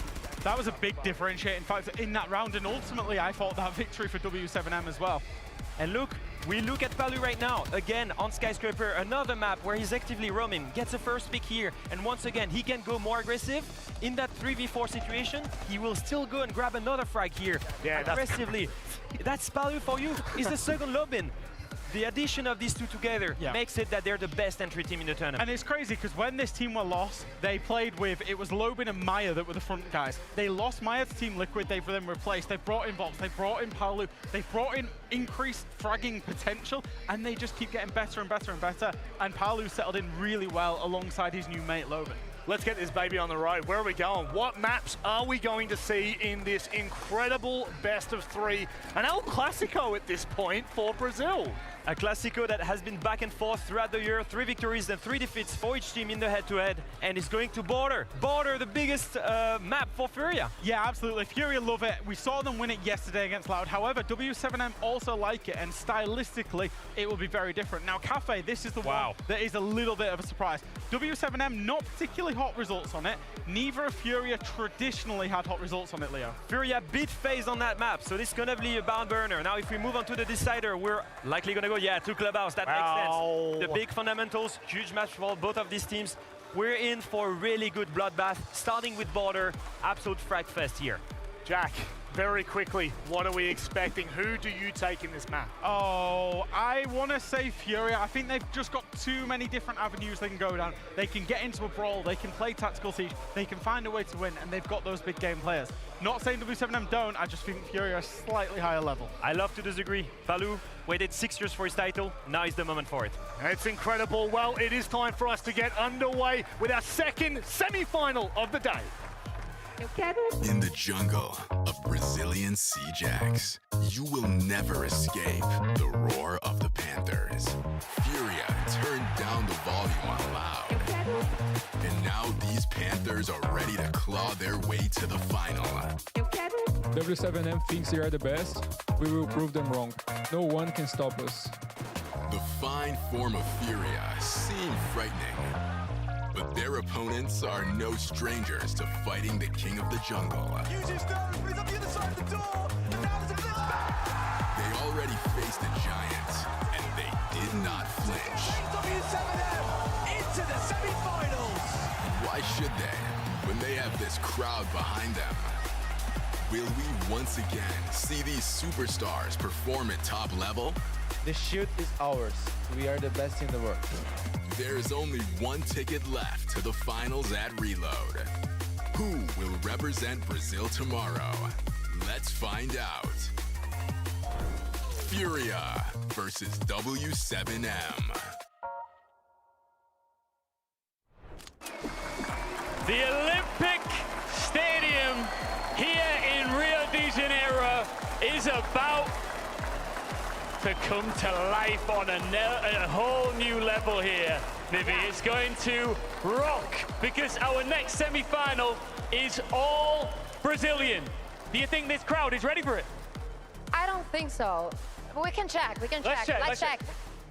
That was a big differentiating factor in that round, and ultimately I thought that victory for W7M as well. And look, we look at Palu right now, again on Skyscraper, another map where he's actively roaming, gets a first pick here, and once again, he can go more aggressive. In that 3v4 situation, he will still go and grab another frag here, aggressively. That's Palu for you, is the second Lobin. The addition of these two together makes it that they're the best entry team in the tournament. And it's crazy because when this team were lost, they played with, it was Lobin and Maya that were the front guys. They lost Maya to Team Liquid, they've then replaced. They've brought in Box, they've brought in Palu, they've brought in increased fragging potential, and they just keep getting better and better and better. And Palu settled in really well alongside his new mate, Lobin. Let's get this baby on the road. Where are we going? What maps are we going to see in this incredible best of 3? An El Clasico at this point for Brazil. A Clasico that has been back and forth throughout the year, 3 victories and 3 defeats for each team in the head-to-head, and it's going to Border. Border, the biggest map for Furia. Yeah, absolutely. Furia love it. We saw them win it yesterday against Loud. However, W7M also like it, and stylistically, it will be very different. Now, Cafe, this is the one that is a little bit of a surprise. W7M, not particularly hot results on it. Neither of Furia traditionally had hot results on it, Leo. Furia beat FaZe on that map, so this is gonna be a barn burner. Now, if we move on to the decider, we're likely gonna go, to Clubhouse. That makes sense. The big fundamentals, huge match for both of these teams. We're in for a really good bloodbath, starting with Border. Absolute frag fest here. Jack, very quickly, what are we expecting? Who do you take in this map? Oh, I want to say Furia. I think they've just got too many different avenues they can go down. They can get into a brawl, they can play tactical siege, they can find a way to win, and they've got those big game players. Not saying W7M don't, I just think Furia is slightly higher level. I love to disagree. Palu waited 6 years for his title, now is the moment for it. It's incredible. Well, it is time for us to get underway with our second semi-final of the day. In the jungle of Brazilian sea jacks, you will never escape the roar of the Panthers. Furia turned down the volume on Loud. And now these Panthers are ready to claw their way to the final. W7M thinks they are the best. We will prove them wrong. No one can stop us. The fine form of Furia seemed frightening. But their opponents are no strangers to fighting the king of the jungle. They already faced a giant, and they did not flinch. Into the semi-finals! Why should they, when they have this crowd behind them? Will we once again see these superstars perform at top level? The shield is ours. We are the best in the world. There is only one ticket left to the finals at Reload. Who will represent Brazil tomorrow? Let's find out. Furia versus W7M. The Olympic Stadium here in Rio de Janeiro is about to come to life on a whole new level here, Vivi. It's going to rock because our next semi-final is all Brazilian. Do you think this crowd is ready for it? I don't think so. We can check, Let's check.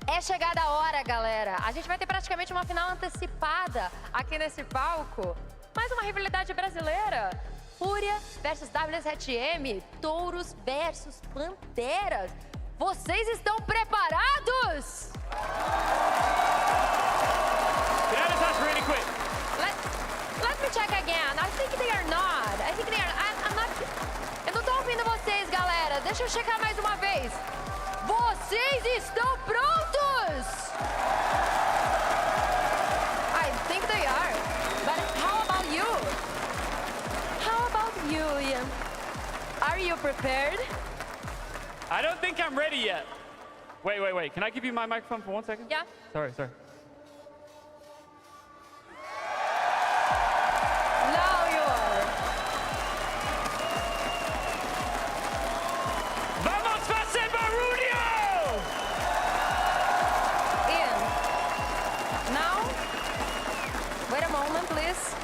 É chegada a hora, galera. A gente vai ter praticamente uma final antecipada aqui nesse palco. Mais uma rivalidade brasileira. Fúria versus W7M, Touros versus Panteras. Vocês estão preparados? That's really quick. Let me check again. I think they are not. I'm not. Eu não tô ouvindo vocês, galera. Deixa eu checar mais uma vez. Vocês estão prontos? I think they are. But how about you? How about you, Ian? Are you prepared? I don't think I'm ready yet. Wait. Can I give you my microphone for 1 second? Yeah. Sorry. Now you are. Vamos fazer barulho! Ian. Now. Wait a moment, please.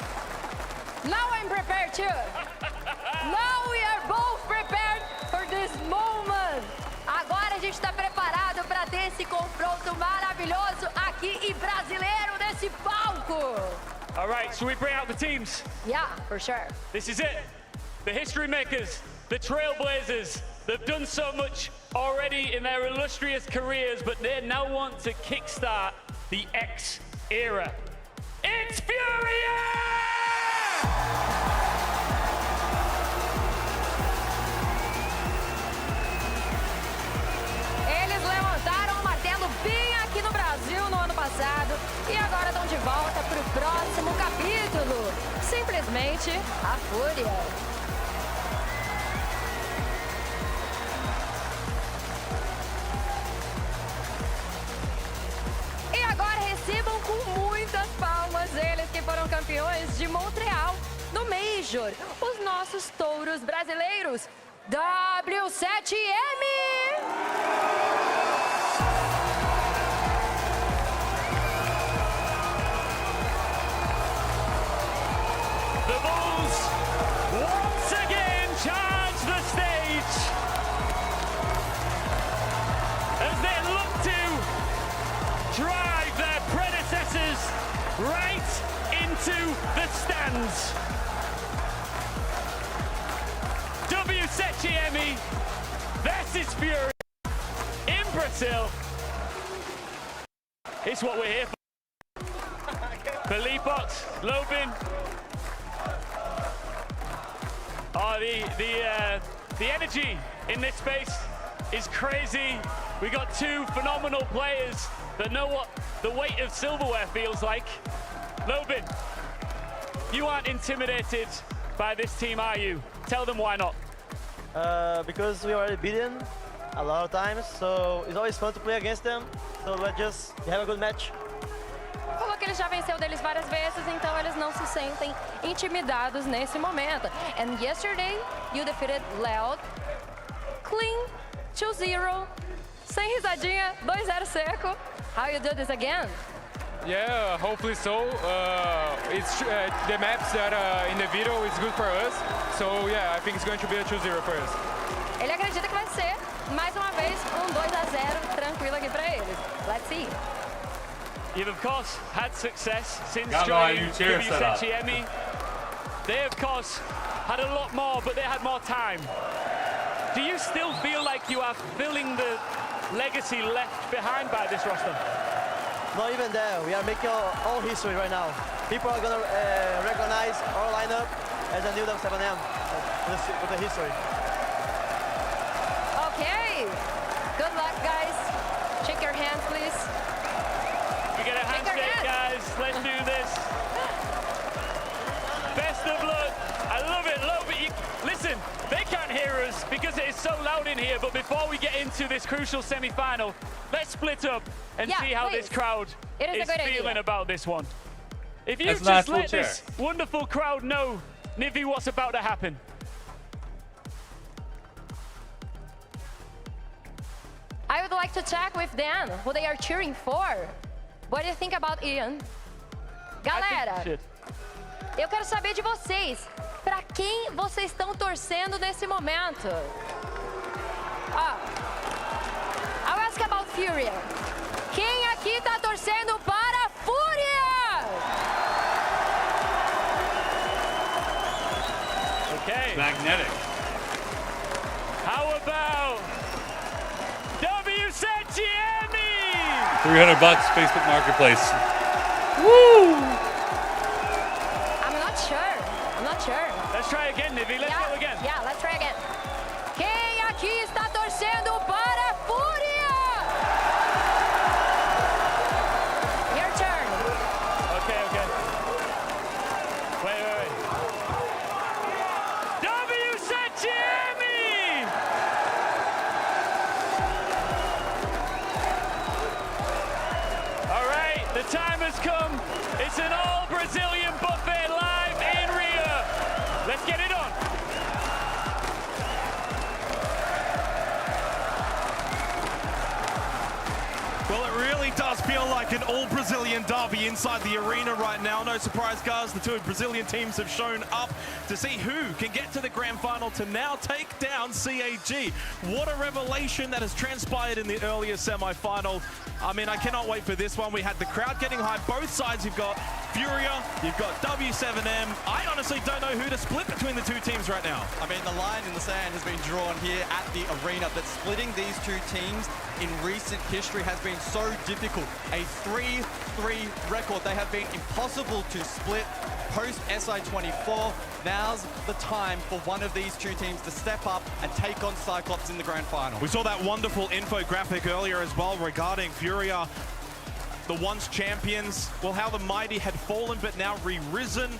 Now I'm prepared too. Now we are both prepared for this moment. Agora a gente está preparado para ter esse confronto maravilhoso aqui e brasileiro nesse palco. All right, should we bring out the teams? Yeah, for sure. This is it. The history makers, the trailblazers. They've done so much already in their illustrious careers, but they now want to kickstart the X era. It's Furia! Eles levantaram o martelo bem aqui no Brasil no ano passado e agora estão de volta para o próximo capítulo. Simplesmente a Fúria. E agora recebam com muitas palmas eles que foram campeões de Montreal no Major, os nossos touros brasileiros, W7M! The Bulls once again charge the stage as they look to drive their predecessors right into the stands. W7M versus Fury in Brazil. It's what we're here for. Felipox, Lobin. Oh, the energy in this space is crazy. We got two phenomenal players that know what the weight of silverware feels like. Lobin, you aren't intimidated by this team, are you? Tell them why not. Because we already beaten a lot of times, so it's always fun to play against them. So let's just have a good match. Falou que ele já venceu deles várias vezes, então eles não se sentem intimidados nesse momento. And yesterday, you defeated Loud, clean, 2-0, sem risadinha, 2-0 seco. How you do this again? Yeah, hopefully so. It's the maps that in the video is good for us. So yeah, I think it's going to be a 2-0 for us. Ele acredita que vai ser, mais uma vez, 2-0 tranquilo aqui para eles. Let's see. You've of course had success since Got my joining new chair set up. W7M. They of course had a lot more, but they had more time. Do you still feel like you are filling the legacy left behind by this roster? Not even there. We are making all history right now. People are gonna recognize our lineup as a new W7M with the history. Okay. Good luck, guys. Shake your hands, please. We get a handshake, guys. Let's do this. Best of luck. I love it. Listen, they can't hear us because it is so loud in here. But before we get into this crucial semi-final, let's split up and see how this crowd is feeling about this one. If you just let this wonderful crowd know, Nivi, what's about to happen. I would like to check with Dan who they are cheering for. What do you think about Ian? Galera, eu quero saber de vocês. Pra quem vocês estão torcendo nesse momento? I'll ask about Furia. Quem aqui tá torcendo para a Fúria? Okay. Magnetic. How about WCGM? $300 Facebook Marketplace. Woo! I'm not sure. I'm not sure. Let's try again, Nivi. Let's go again. Yeah, let's try again. Quem aqui está torcendo para a Fúria? Your turn. Okay. Wait. WCGM! All right, the time has come. It's an all-Brazilian buffet live in Rio. Let's get it on. Well, it really does feel like an all-Brazilian derby inside the arena right now. No surprise, guys, the two Brazilian teams have shown up to see who can get to the grand final to now take down CAG. What a revelation that has transpired in the earlier semi-final. I mean, I cannot wait for this one. We had the crowd getting high. Both sides, you've got Furia, you've got W7M. I honestly don't know who to split between the two teams right now. I mean, the line in the sand has been drawn here at the arena, but splitting these two teams in recent history has been so difficult. A 3-3 record. They have been impossible to split post SI24. Now's the time for one of these two teams to step up and take on Cyclops in the grand final. We saw that wonderful infographic earlier as well regarding Furia, the once champions. Well, how the mighty had fallen but now re-risen.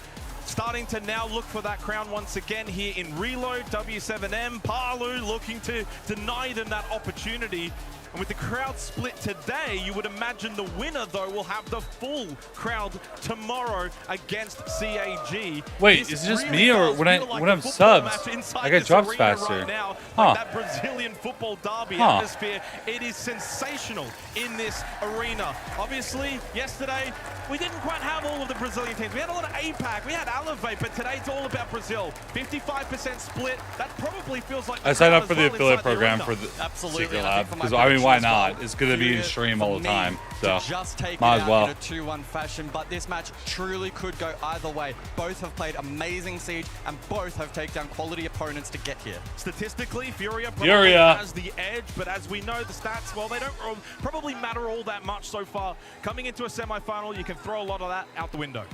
Starting to now look for that crown once again here in Reload. W7M, Palu looking to deny them that opportunity. And with the crowd split today, you would imagine the winner, though, will have the full crowd tomorrow against CAG. Wait, is it just me, or when I'm subs, I get drops faster? Right now, like that Brazilian football derby atmosphere, it is sensational in this arena. Obviously, yesterday, we didn't quite have all of the Brazilian teams. We had a lot of APAC, we had Elevate, but today it's all about Brazil. 55% split. That probably feels like I signed up for the affiliate program for the Secret Lab because I mean, why not? It's gonna be in stream all the time, so just take might it as well. out in a 2-1 fashion, but this match truly could go either way. Both have played amazing Siege, and both have taken down quality opponents to get here. Statistically, Furia probably has the edge, but as we know, the stats, well, they don't probably matter all that much so far. Coming into a semi-final, you can throw a lot of that out the window.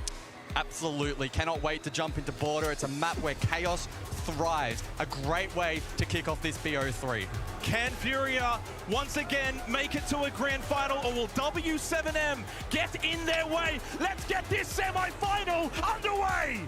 Absolutely. Cannot wait to jump into Border. It's a map where chaos thrives. A great way to kick off this BO3. Can Furia once again make it to a grand final, or will W7M get in their way? Let's get this semi-final underway!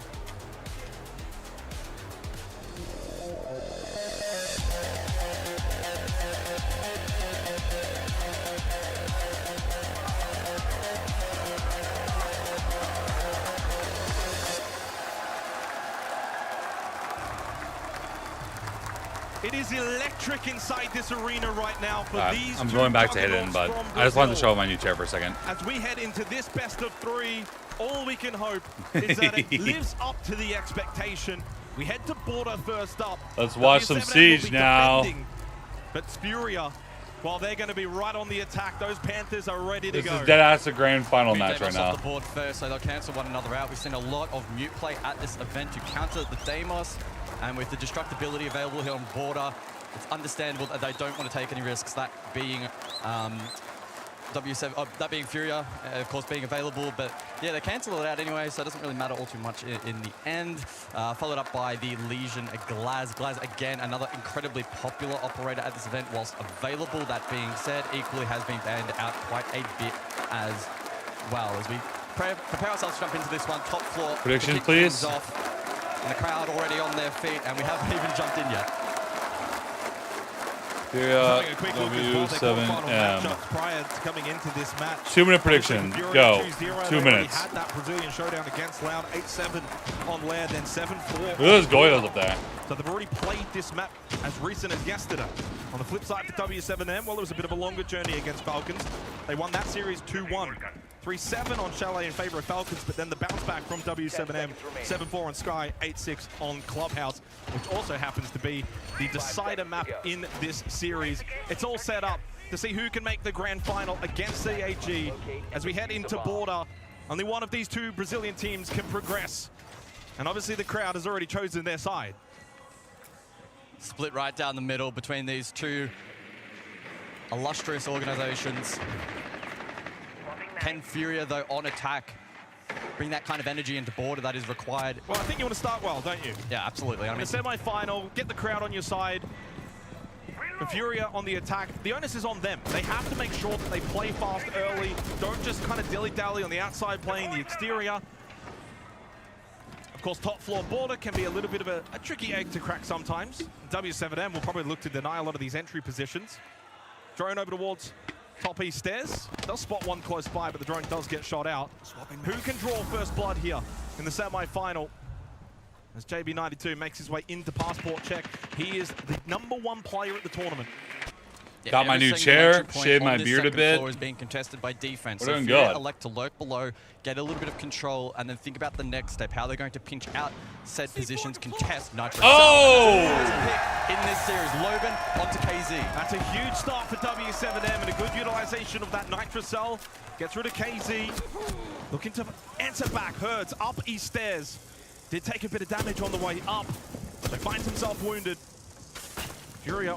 It is electric inside this arena right now for these I'm two going back to juggernauts hidden, but from I just wanted to Brazil. show up my new chair for a second. As we head into this best of three, all we can hope is that it lives up to the expectation. We head to Border first up. Let's watch some W7M will Siege be now. defending, but Furia, well, they're going to be right on the attack. Those Panthers are ready to This go. is dead-ass a grand final match Deimos right now. off the board first, so they'll cancel one another out. We've seen a lot of mute play at this event to counter the Deimos, and with the destructibility available here on Border, it's understandable that they don't want to take any risks. That being that being Furia, of course, being available, but yeah, they cancel it out anyway, so it doesn't really matter all too much in the end. Followed up by the Legion Glaz. Glaz, again, another incredibly popular operator at this event whilst available. That being said, equally has been banned out quite a bit as well. As we prepare ourselves to jump into this one, top floor. Prediction, to kick please. things off. And the crowd already on their feet, and we haven't even jumped in yet. Furia, Having a quick look as well, they call final W7M. matchups prior to coming into this match. 2-minute prediction. Furia Go. 2-0, 2 they already minutes. had that Brazilian showdown against Loud, 8-7 on Lair, then 7-4. Look at those Goyos up there. So they've already played this map as recent as yesterday. On the flip side for W7M, well, it was a bit of a longer journey against Falcons. They won that series 2-1. 3-7 on Chalet in favor of Falcons, but then the bounce back from W7M, 7-4 on Sky, 8-6 on Clubhouse, which also happens to be the decider map in this series. It's all set up to see who can make the grand final against CAG. As we head into Border, only one of these two Brazilian teams can progress. And obviously the crowd has already chosen their side. Split right down the middle between these two illustrious organizations. Can Furia, though, on attack, bring that kind of energy into Border that is required? Well, I think you want to start well, don't you? Yeah, absolutely. I mean, in the semi-final, get the crowd on your side. For Furia on the attack, the onus is on them. They have to make sure that they play fast early. Don't just kind of dilly-dally on the outside playing the exterior. Of course, top floor Border can be a little bit of a tricky egg to crack sometimes. W7M will probably look to deny a lot of these entry positions. Drone over towards top east stairs. Does spot one close by, but the drone does get shot out. Who can draw first blood here in the semi-final? As JB92 makes his way into passport check, he is the #1 player at the tournament. Yeah, got my new chair, shaved my beard a bit. Floor is being contested by defense. We're So doing Furia good. elect to lurk below, get a little bit of control, and then think about the next step, how they're going to pinch out set positions, contest Nitro. Oh! In this series, Logan onto KZ. That's a huge start for W7M and a good utilization of that Nitro Cell. Gets rid of KZ. Looking to answer back. Herds up east stairs. Did take a bit of damage on the way up. So finds himself wounded. Furia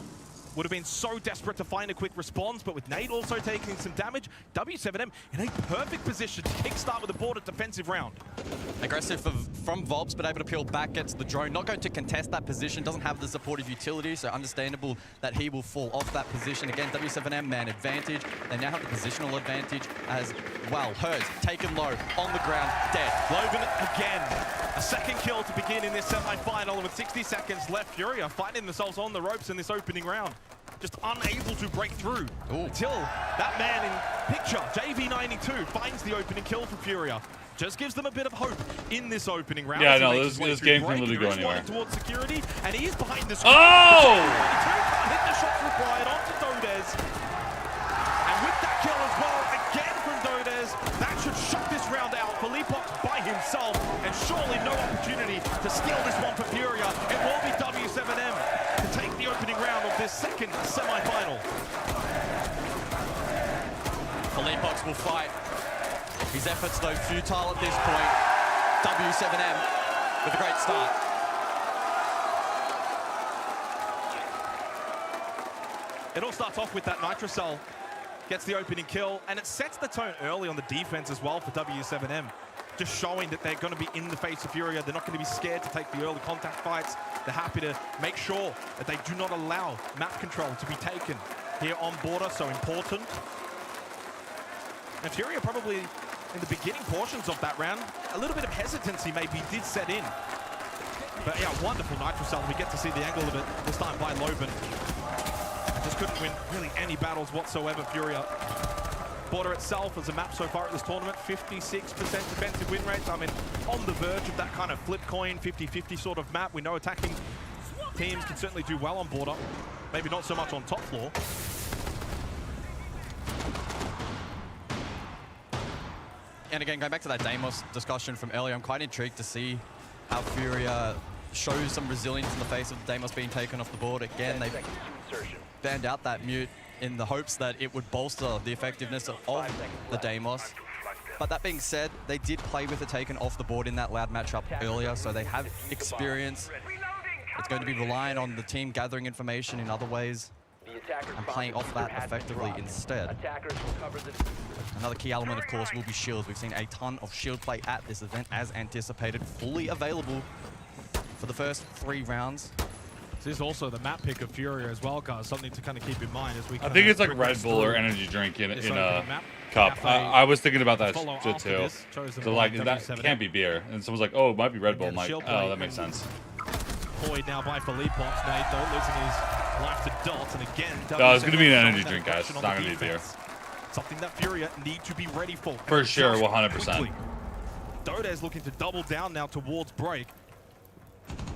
would have been so desperate to find a quick response, but with Nate also taking some damage, W7M in a perfect position to kickstart with a Border defensive round. Aggressive from Volps, but able to peel back, gets the drone. Not going to contest that position, doesn't have the supportive utility, so understandable that he will fall off that position. Again, W7M man advantage. They now have the positional advantage as well. Herds taken low, on the ground, dead. Logan again. A second kill to begin in this semi-final, and with 60 seconds left, Furia finding themselves on the ropes in this opening round. Just unable to break through until that man in picture, JV92, finds the opening kill for Furia. Just gives them a bit of hope in this opening round. Yeah, no, this game can literally go anywhere. Towards security, and he is behind the screen. Oh! Can't hit the shots required onto Dodez. And with that kill as well, again from Dodez, that should shut this round out. Felipox by himself, and surely no opportunity to steal this one for Furia. It will be W7M to take the opening round of this second semi-final. Felipox will fight. His efforts, though, futile at this point. W7M with a great start. It all starts off with that Nitro Cell. Gets the opening kill, and it sets the tone early on the defense as well for W7M. Just showing that they're going to be in the face of Furia. They're not going to be scared to take the early contact fights. They're happy to make sure that they do not allow map control to be taken here on Border, so important. And Furia probably, in the beginning portions of that round, a little bit of hesitancy maybe did set in. But yeah, wonderful Nitro Cell. We get to see the angle of it this time by Loban. And just couldn't win really any battles whatsoever, Furia. Border itself as a map so far at this tournament, 56% defensive win rates. I mean, on the verge of that kind of flip coin, 50-50 sort of map. We know attacking teams can certainly do well on Border. Maybe not so much on top floor. And again, going back to that Deimos discussion from earlier, I'm quite intrigued to see how Furia shows some resilience in the face of Deimos being taken off the board. Again, they banned out that mute in the hopes that it would bolster the effectiveness of the Deimos. But that being said, they did play with it taken off the board in that loud matchup earlier, so they have experience. It's going to be relying on the team gathering information in other ways and playing off that effectively instead. Another key element, of course, will be shields. We've seen a ton of shield play at this event, as anticipated, fully available for the first 3 rounds. This is also the map pick of Furia as well, guys. Something to kind of keep in mind as we. I think it's like Red Bull or energy drink in a cup. I was thinking about that shit too. So like that can't be beer, and someone's like, "Oh, it might be Red Bull." I'm like, "Oh, that makes sense." Deployed now by Felipox. Nate though losing his life to Dot, and again. No, it's gonna be an energy drink, guys. It's not gonna be beer. Something that Furia need to be ready for. For sure, 100%. Dodez looking to double down now towards break.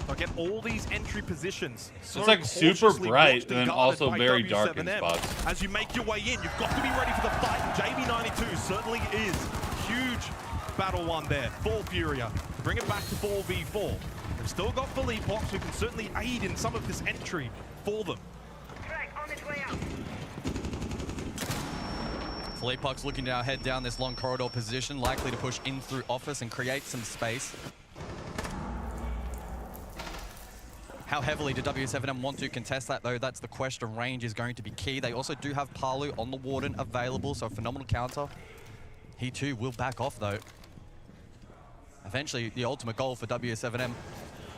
So get all these entry positions. It's like super bright and then also very dark in spots. As you make your way in, you've got to be ready for the fight. JB92 certainly is. Huge battle one there for Furia to bring it back to 4v4. They've still got Philippox, who can certainly aid in some of this entry for them. Philippox looking to now head down this long corridor position, likely to push in through office and create some space. How heavily do W7M want to contest that, though? That's the question. Range is going to be key. They also do have Palu on the Warden available, so a phenomenal counter. He too will back off, though. Eventually, the ultimate goal for W7M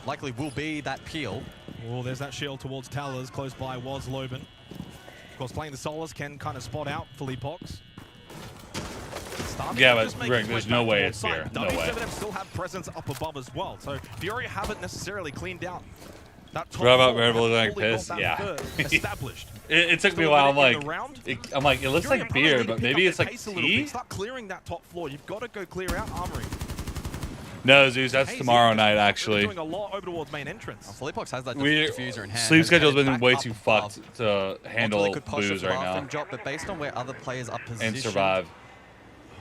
likely will be that peel. Oh, there's that shield towards Towers. Close by was Loban. Of course, playing the solos can kind of spot out Philippox. Yeah, but Rick, there's no way it's here. No way. W7M still have presence up above as well, so Furia haven't necessarily cleaned out that top What about four. Red Bull like piss? Yeah. Established. It took me a while. I'm like, it looks like beer, but maybe it's like tea? Start clearing that top floor. You've got to go clear out Armory. No, Zeus, that's tomorrow night, actually. Doing a lot over towards main entrance. Philippox has that diffuser in hand. Sleep schedule's been way too fucked to handle booze right now. Drop, but based on where other players are positioned, And survive.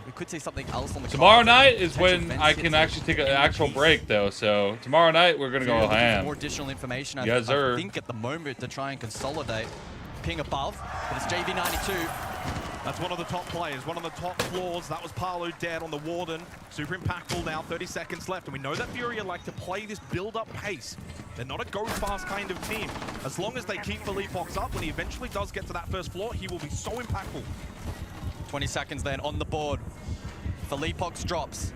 we could see something else on the Tomorrow night is when I can actually take an actual break, though. So tomorrow night we're gonna go ham. More additional information. Yes, sir. I think at the moment to try and consolidate. Ping above, but it's JV92. That's one of the top players, one of the top floors. That was Palu dead on the Warden. Super impactful now, 30 seconds left. And we know that Furia like to play this build-up pace. They're not a go-fast kind of team. As long as they keep Philippox up, when he eventually does get to that first floor, he will be so impactful. 20 seconds then on the board. Philippox drops.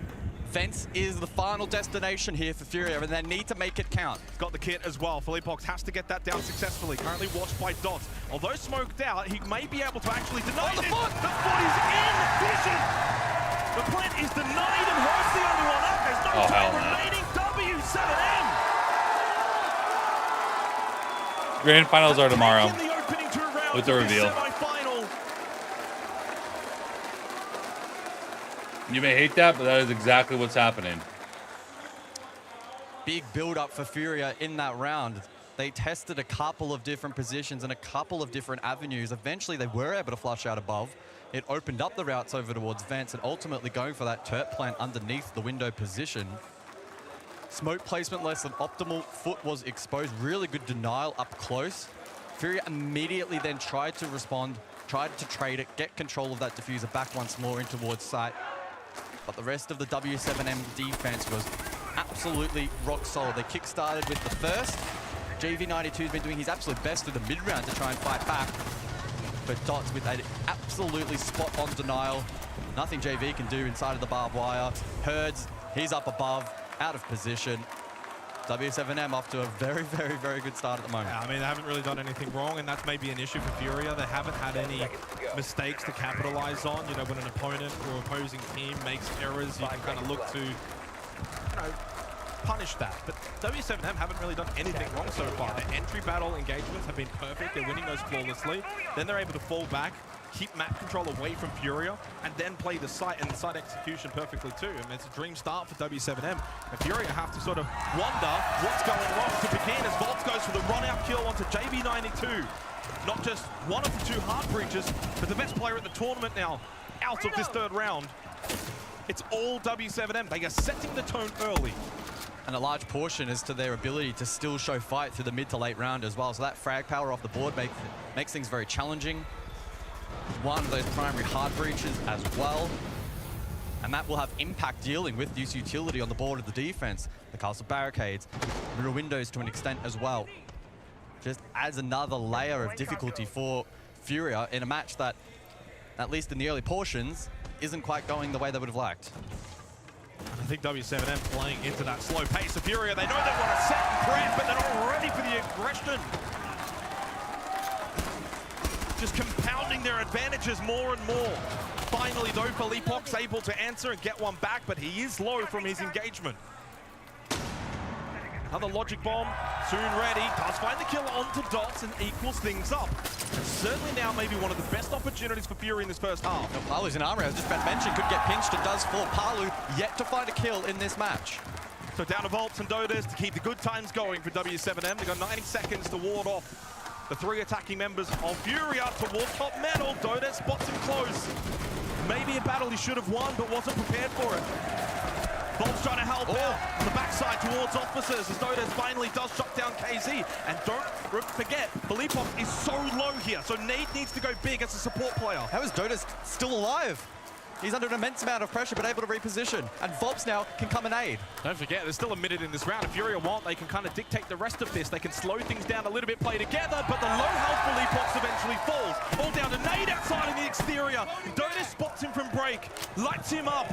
Vents is the final destination here for Furia, and they need to make it count. He's got the kit as well. Philippox has to get that down successfully. Currently watched by Dots. Although smoked out, he may be able to actually deny this. The foot is in vision. The plant is denied and Ho's the only one up. There's no time remaining. W7M. Grand finals are tomorrow with the reveal. You may hate that, but that is exactly what's happening. Big build-up for Furia in that round. They tested a couple of different positions and a couple of different avenues. Eventually, they were able to flush out above. It opened up the routes over towards Vents and ultimately going for that turret plant underneath the window position. Smoke placement less than optimal. Foot was exposed. Really good denial up close. Furia immediately then tried to respond, tried to trade it, get control of that diffuser back once more in towards site. But the rest of the W7M defense was absolutely rock solid. They kick-started with the first. JV92's been doing his absolute best through the mid-round to try and fight back. But Dots with an absolutely spot-on denial. Nothing JV can do inside of the barbed wire. Herds, he's up above, out of position. W7M off to a very, very, very good start at the moment. Yeah, I mean, they haven't really done anything wrong, and that's maybe an issue for Furia. They haven't had any mistakes to capitalize on. You know, when an opponent or opposing team makes errors, you can kind of look to, punish that. But W7M haven't really done anything wrong so far. Their entry battle engagements have been perfect. They're winning those flawlessly. Then they're able to fall back, keep map control away from Furia, and then play the site and the site execution perfectly too. I mean, it's a dream start for W7M. And Furia have to sort of wonder what's going wrong to begin as Volts goes for the run-out kill onto JB92. Not just one of the two heart breaches, but the best player at the tournament now out of this third round. It's all W7M. They are setting the tone early. And a large portion is to their ability to still show fight through the mid to late round as well. So that frag power off the board makes things very challenging. One of those primary hard breaches as well. And that will have impact dealing with this utility on the board of the defense. The castle barricades, mirror windows to an extent as well. Just adds another layer of difficulty for Furia in a match that, at least in the early portions, isn't quite going the way they would have liked. I think W7M playing into that slow pace of Furia. They know they want to set and prep, but they're not ready for the aggression. Just compounding their advantages more and more. Finally, though, Philippox able to answer and get one back, but he is low from his engagement. Another logic bomb, soon ready. Does find the kill onto Dots and equals things up. And certainly now maybe one of the best opportunities for Fury in this first half. Now, Palu's in armor, as just mentioned, could get pinched and does fall. Palu yet to find a kill in this match. So down to Volps and Dodas to keep the good times going for W7M. They've got 90 seconds to ward off the 3 attacking members of Furia towards top metal. Dodas spots him close. Maybe a battle he should have won, but wasn't prepared for it. Volps trying to help out on the backside towards officers as Dodas finally does shut down KZ. And don't forget, Filipov is so low here, so Nate needs to go big as a support player. How is Dodas still alive? He's under an immense amount of pressure, but able to reposition. And Volps now can come and aid. Don't forget, there's still a minute in this round. If Furia want, they can kind of dictate the rest of this. They can slow things down a little bit, play together, but the low health Filipov eventually falls. All down to Nate outside in the exterior. Dodas spots him from break, lights him up.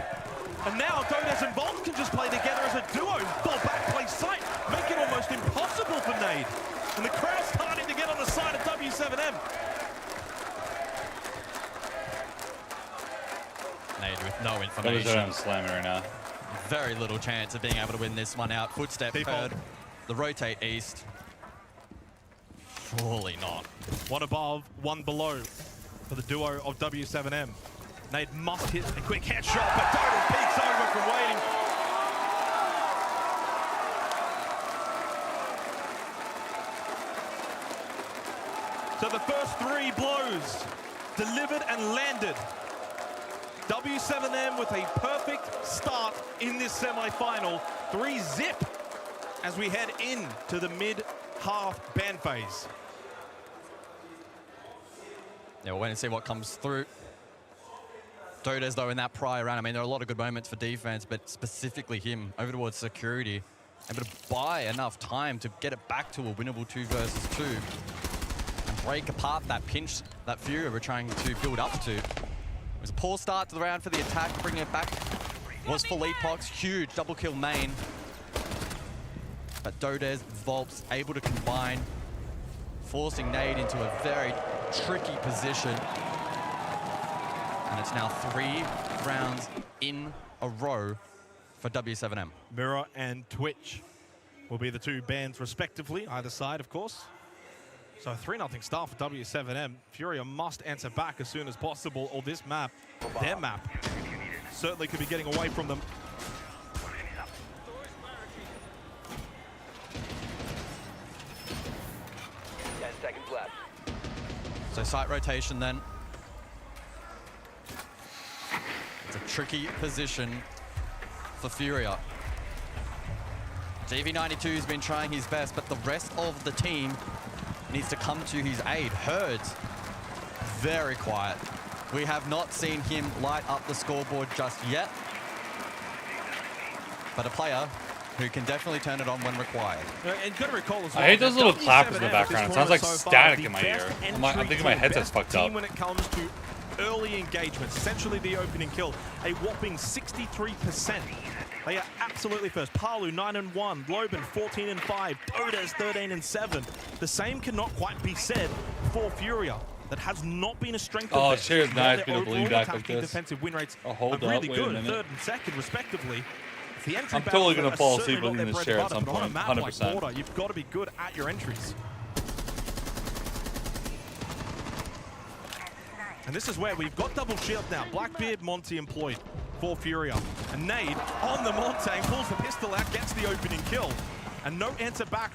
And now Dodas and Volps can just play together as a duo. Fall back, play sight, make it almost impossible for Nate. And the crowd's starting to get on the side of W7M. Nade with no information. I'm slamming right now. Very little chance of being able to win this one out. Footstep heard. The rotate east. Surely not. One above, one below for the duo of W7M. Nade must hit a quick headshot, but Dodas peeks over from waiting. So the first 3 blows delivered and landed. W7M with a perfect start in this semi-final. 3-zip as we head into the mid-half ban phase. Yeah, we'll wait and see what comes through. Dodas, though, in that prior round, I mean, there are a lot of good moments for defense, but specifically him over towards security, able to buy enough time to get it back to a winnable 2 versus 2 and break apart that pinch that Furia were trying to build up to. It was a poor start to the round for the attack, bringing it back was Filipov, huge double kill main. But Dodas, Volps able to combine, forcing Nade into a very tricky position. And it's now 3 rounds in a row for W7M. Mirror and Twitch will be the 2 bans respectively, either side, of course. So 3-0 start for W7M. Furia must answer back as soon as possible, or this map, their map, certainly could be getting away from them. So site rotation then. It's a tricky position for Furia. GV92 has been trying his best, but the rest of the team needs to come to his aid. Herds, very quiet. We have not seen him light up the scoreboard just yet, but a player who can definitely turn it on when required. And got to recall as well, I hate those little clappers in the background. It sounds like static in my ear. I'm thinking my headset's fucked up. When it comes to early engagements, essentially the opening kill, a whopping 63%. They are absolutely first. Palu 9-1, Loban 14-5, Dodas 13-7. The same cannot quite be said for Furia. That has not been a strength of theirs. Cheers, nice being able to lean back like attacking this. defensive win rates Oh, hold are up, really wait a good, minute. 3rd and 2nd respectively. The entry I'm totally battles gonna fall are asleep certainly within not this their chair bread at and some butter, point, but on a map 100%. like Border, you've got to be good at your entries. And this is where we've got double shield now. Blackbeard, Monty employed for Furia. And Nade on the Montang pulls the pistol out, gets the opening kill. And no answer back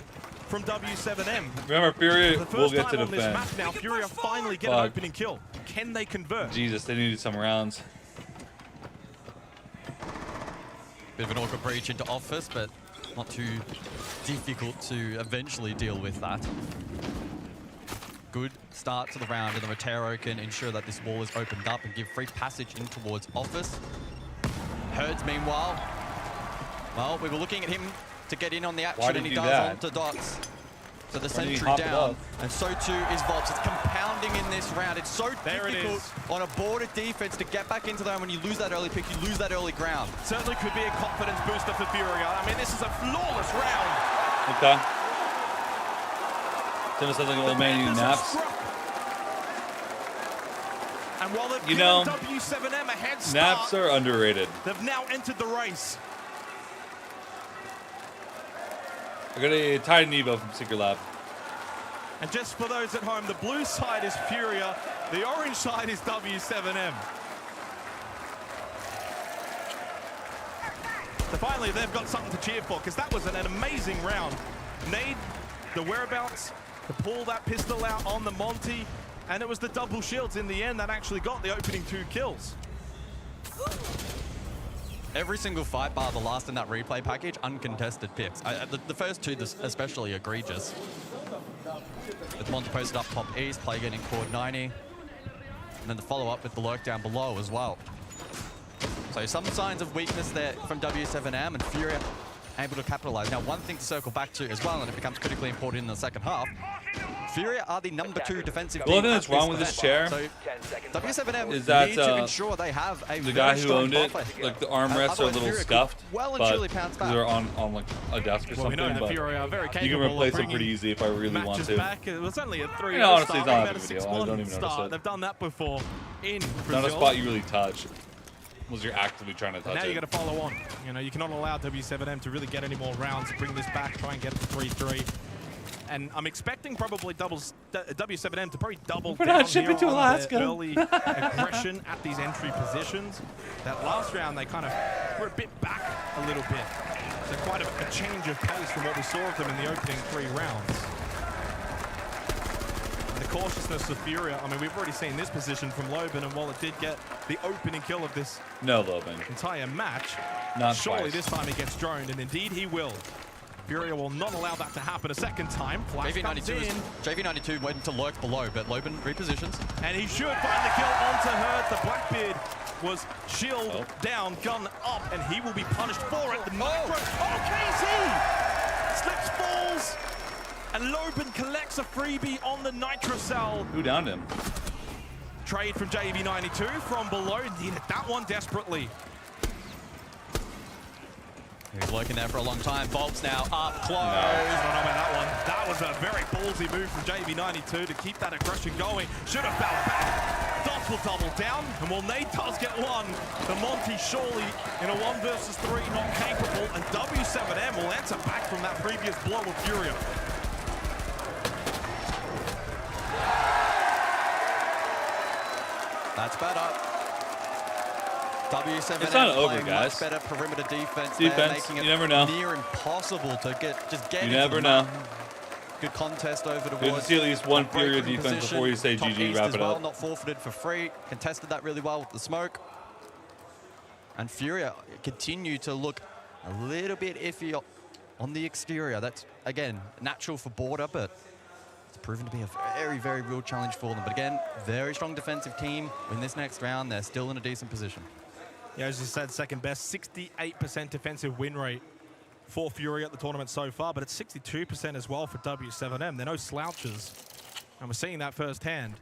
from W7M. Remember, Furia For the will first get to time on this defend. map now, Furia finally get an Fuck. opening kill. Can they convert? Jesus, they needed some rounds. Bit of an awkward breach into office, but not too difficult to eventually deal with that. Good start to the round, and the Rotero can ensure that this wall is opened up and give free passage in towards office. Herds, meanwhile, well, we were looking at him to get in on the action, and he does onto Dots. So the Why did he sentry hop it down, up? and so too is Volps. It's compounding in this round. It's so difficult on a border defense to get back into that. When you lose that early pick, you lose that early ground. Certainly could be a confidence booster for Furia. I mean, this is a flawless round. Okay. Sounds like an old man eating naps. And while they've You given know, W7M a head start, naps are underrated. they've now entered the race. I got a tied Nebo from Secret Lab. And just for those at home, the blue side is Furia, the orange side is W7M. So finally, they've got something to cheer for, because that was an amazing round. Nade, the whereabouts, to pull that pistol out on the Monty, and it was the double shields in the end that actually got the opening 2 kills. Every single fight bar, the last in that replay package, uncontested picks. The first 2 especially egregious. With Monty posted up top east, play getting cord 90. And then the follow-up with the lurk down below as well. So some signs of weakness there from W7M, and Furia able to capitalize. Now, one thing to circle back to as well, and it becomes critically important in the second half, Furia are the #2 defensive team. The only thing that's wrong with this chair so W7M is that need to ensure they have a the guy who owned it, like the armrests are a little Furia scuffed, well and but truly pounce back. they're on like a desk or something. We know that but Furia are very capable you can replace of them pretty easy if I really want to. Back. It was only a 3-0 Yeah, honestly, it's start. not We that had a big of a deal. I don't even notice it. They've done that before in Brazil. Not a spot you really touch. Was you're actively trying to touch now it. you got to follow on. You know, you cannot allow W7M to really get any more rounds, bring this back, try and get it to 3-3. And I'm expecting probably W7M to probably double We're down not shipping here to on Alaska. their early aggression at these entry positions. That last round, they kind of were a bit back a little bit. So quite a change of pace from what we saw of them in the opening 3 rounds. The cautiousness of Furia, I mean, we've already seen this position from Loban, and while it did get the opening kill of this entire match, Not surely twice. this time he gets droned, and indeed he will. Furia will not allow that to happen a second time. Flash comes in. JV92 went to lurk below, but Loban repositions. And he should find the kill onto her. The Blackbeard was shield down, gun up, and he will be punished for it. The Nitro. Oh, KZ! Slips, falls, and Loban collects a freebie on the Nitro Cell. Who downed him? Trade from JV92 from below. Needed that one desperately. He's lurking there for a long time. Bolts now up close. No, I don't know about that one. That was a very ballsy move from JV92 to keep that aggression going. Should have fell back. Dots will double down, and while Nate does get one, the Monty surely in a 1 versus 3 not capable, and W7M will answer back from that previous blow of Furia. That's better. W7M it's not over, playing guys. much better perimeter defense. Defense, Making you it never know. near impossible to get You into never the know. map. Good contest over towards. Good to see at least one that Furia break defense position. before you say Top GG, east wrap as it well, up. Not forfeited for free. Contested that really well with the smoke. And Furia continue to look a little bit iffy on the exterior. That's, again, natural for Border, but it's proven to be a very, very real challenge for them. But again, very strong defensive team. Win this next round, they're still in a decent position. Yeah, as you said, second best, 68% defensive win rate for Fury at the tournament so far, but it's 62% as well for W7M. They're no slouches, and we're seeing that firsthand.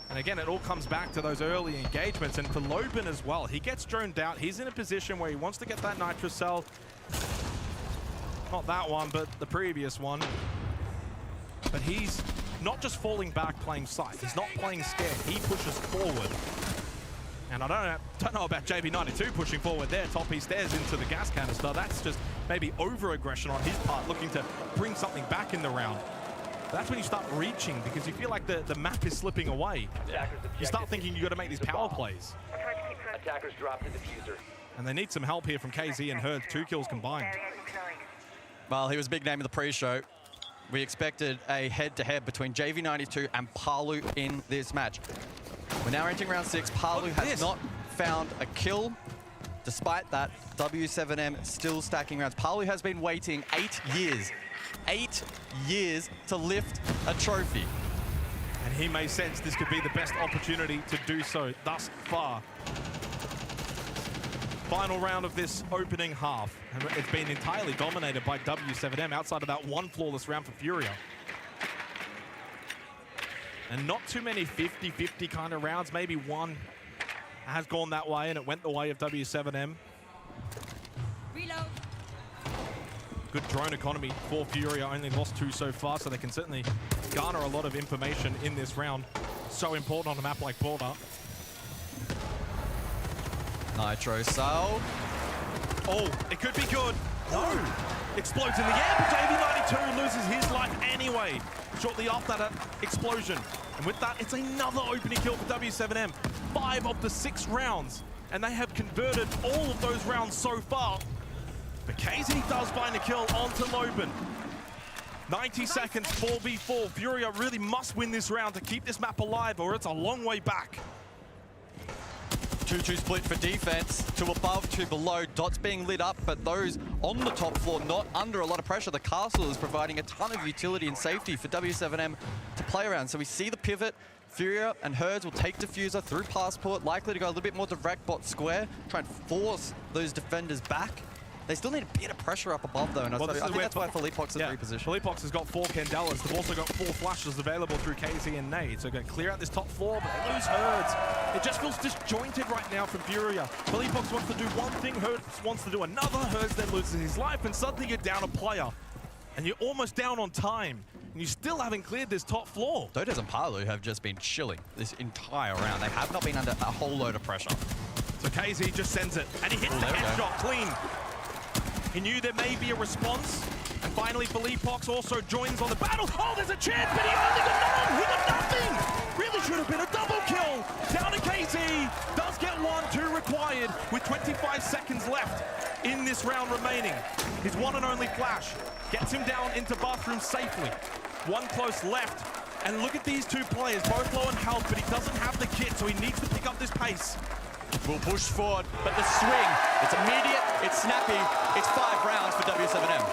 And again, it all comes back to those early engagements, and for Loban as well. He gets droned out. He's in a position where he wants to get that Nitro Cell. Not that one, but the previous one. But he's not just falling back playing sight. He's not playing scared. He pushes forward. And I don't know about JV92 pushing forward there, top east stairs into the gas canister. That's just maybe over-aggression on his part, looking to bring something back in the round. That's when you start reaching, because you feel like the map is slipping away. You start thinking you got to make these power plays. Attackers drop the diffuser. And they need some help here from KZ and Herd, 2 kills combined. Well, he was a big name of the pre-show. We expected a head-to-head between JV92 and Palu in this match. We're now entering round 6. Palu has not found a kill. Despite that, W7M still stacking rounds. Palu has been waiting 8 years. 8 years to lift a trophy. And he may sense this could be the best opportunity to do so thus far. Final round of this opening half. And it's been entirely dominated by W7M outside of that one flawless round for Furia. And not too many 50-50 kind of rounds. Maybe one has gone that way, and it went the way of W7M. Reload. Good drone economy for Furia. Only lost 2 so far, so they can certainly garner a lot of information in this round. So important on a map like Border. Nitro Cell. Oh, it could be good. No! Explodes in the air, but JV92 loses his life anyway, shortly after that explosion. And with that, it's another opening kill for W7M. 5 of the 6 rounds, and they have converted all of those rounds so far But KZ does find a kill onto Loban. 90 seconds, 4v4. Furia really must win this round to keep this map alive, or it's a long way back. 2-2 split for defense, 2 above, 2 below. Dots being lit up, but those on the top floor not under a lot of pressure. The castle is providing a ton of utility and safety for W7M to play around. So we see the pivot. Furia and Herds will take Diffuser through Passport, likely to go a little bit more direct bot square, try and force those defenders back. They still need a bit of pressure up above though, and I think that's why Philippox is repositioned. Philippox has got 4 Candelas. They've also got 4 flashes available through KZ and Nade. So going to clear out this top floor, but they lose Herds. It just feels disjointed right now from Furia. Philippox wants to do one thing, Herds wants to do another. Herds then loses his life, and suddenly you're down a player. And you're almost down on time. And you still haven't cleared this top floor. Dotas and Palu have just been chilling this entire round. They have not been under a whole load of pressure. So KZ just sends it, and he hits the headshot clean. He knew there may be a response, and finally Philippox also joins on the battle. Oh, there's a chance, but he only got none! He got nothing! Really should have been a double kill! Down to KZ, does get 1, 2 required, with 25 seconds left in this round remaining. His one and only flash gets him down into bathroom safely. 1 close left, and look at these 2 players, both low in health, but he doesn't have the kit, so he needs to pick up this pace. Will push forward, but the swing, it's immediate, it's snappy, it's 5 rounds for W7M.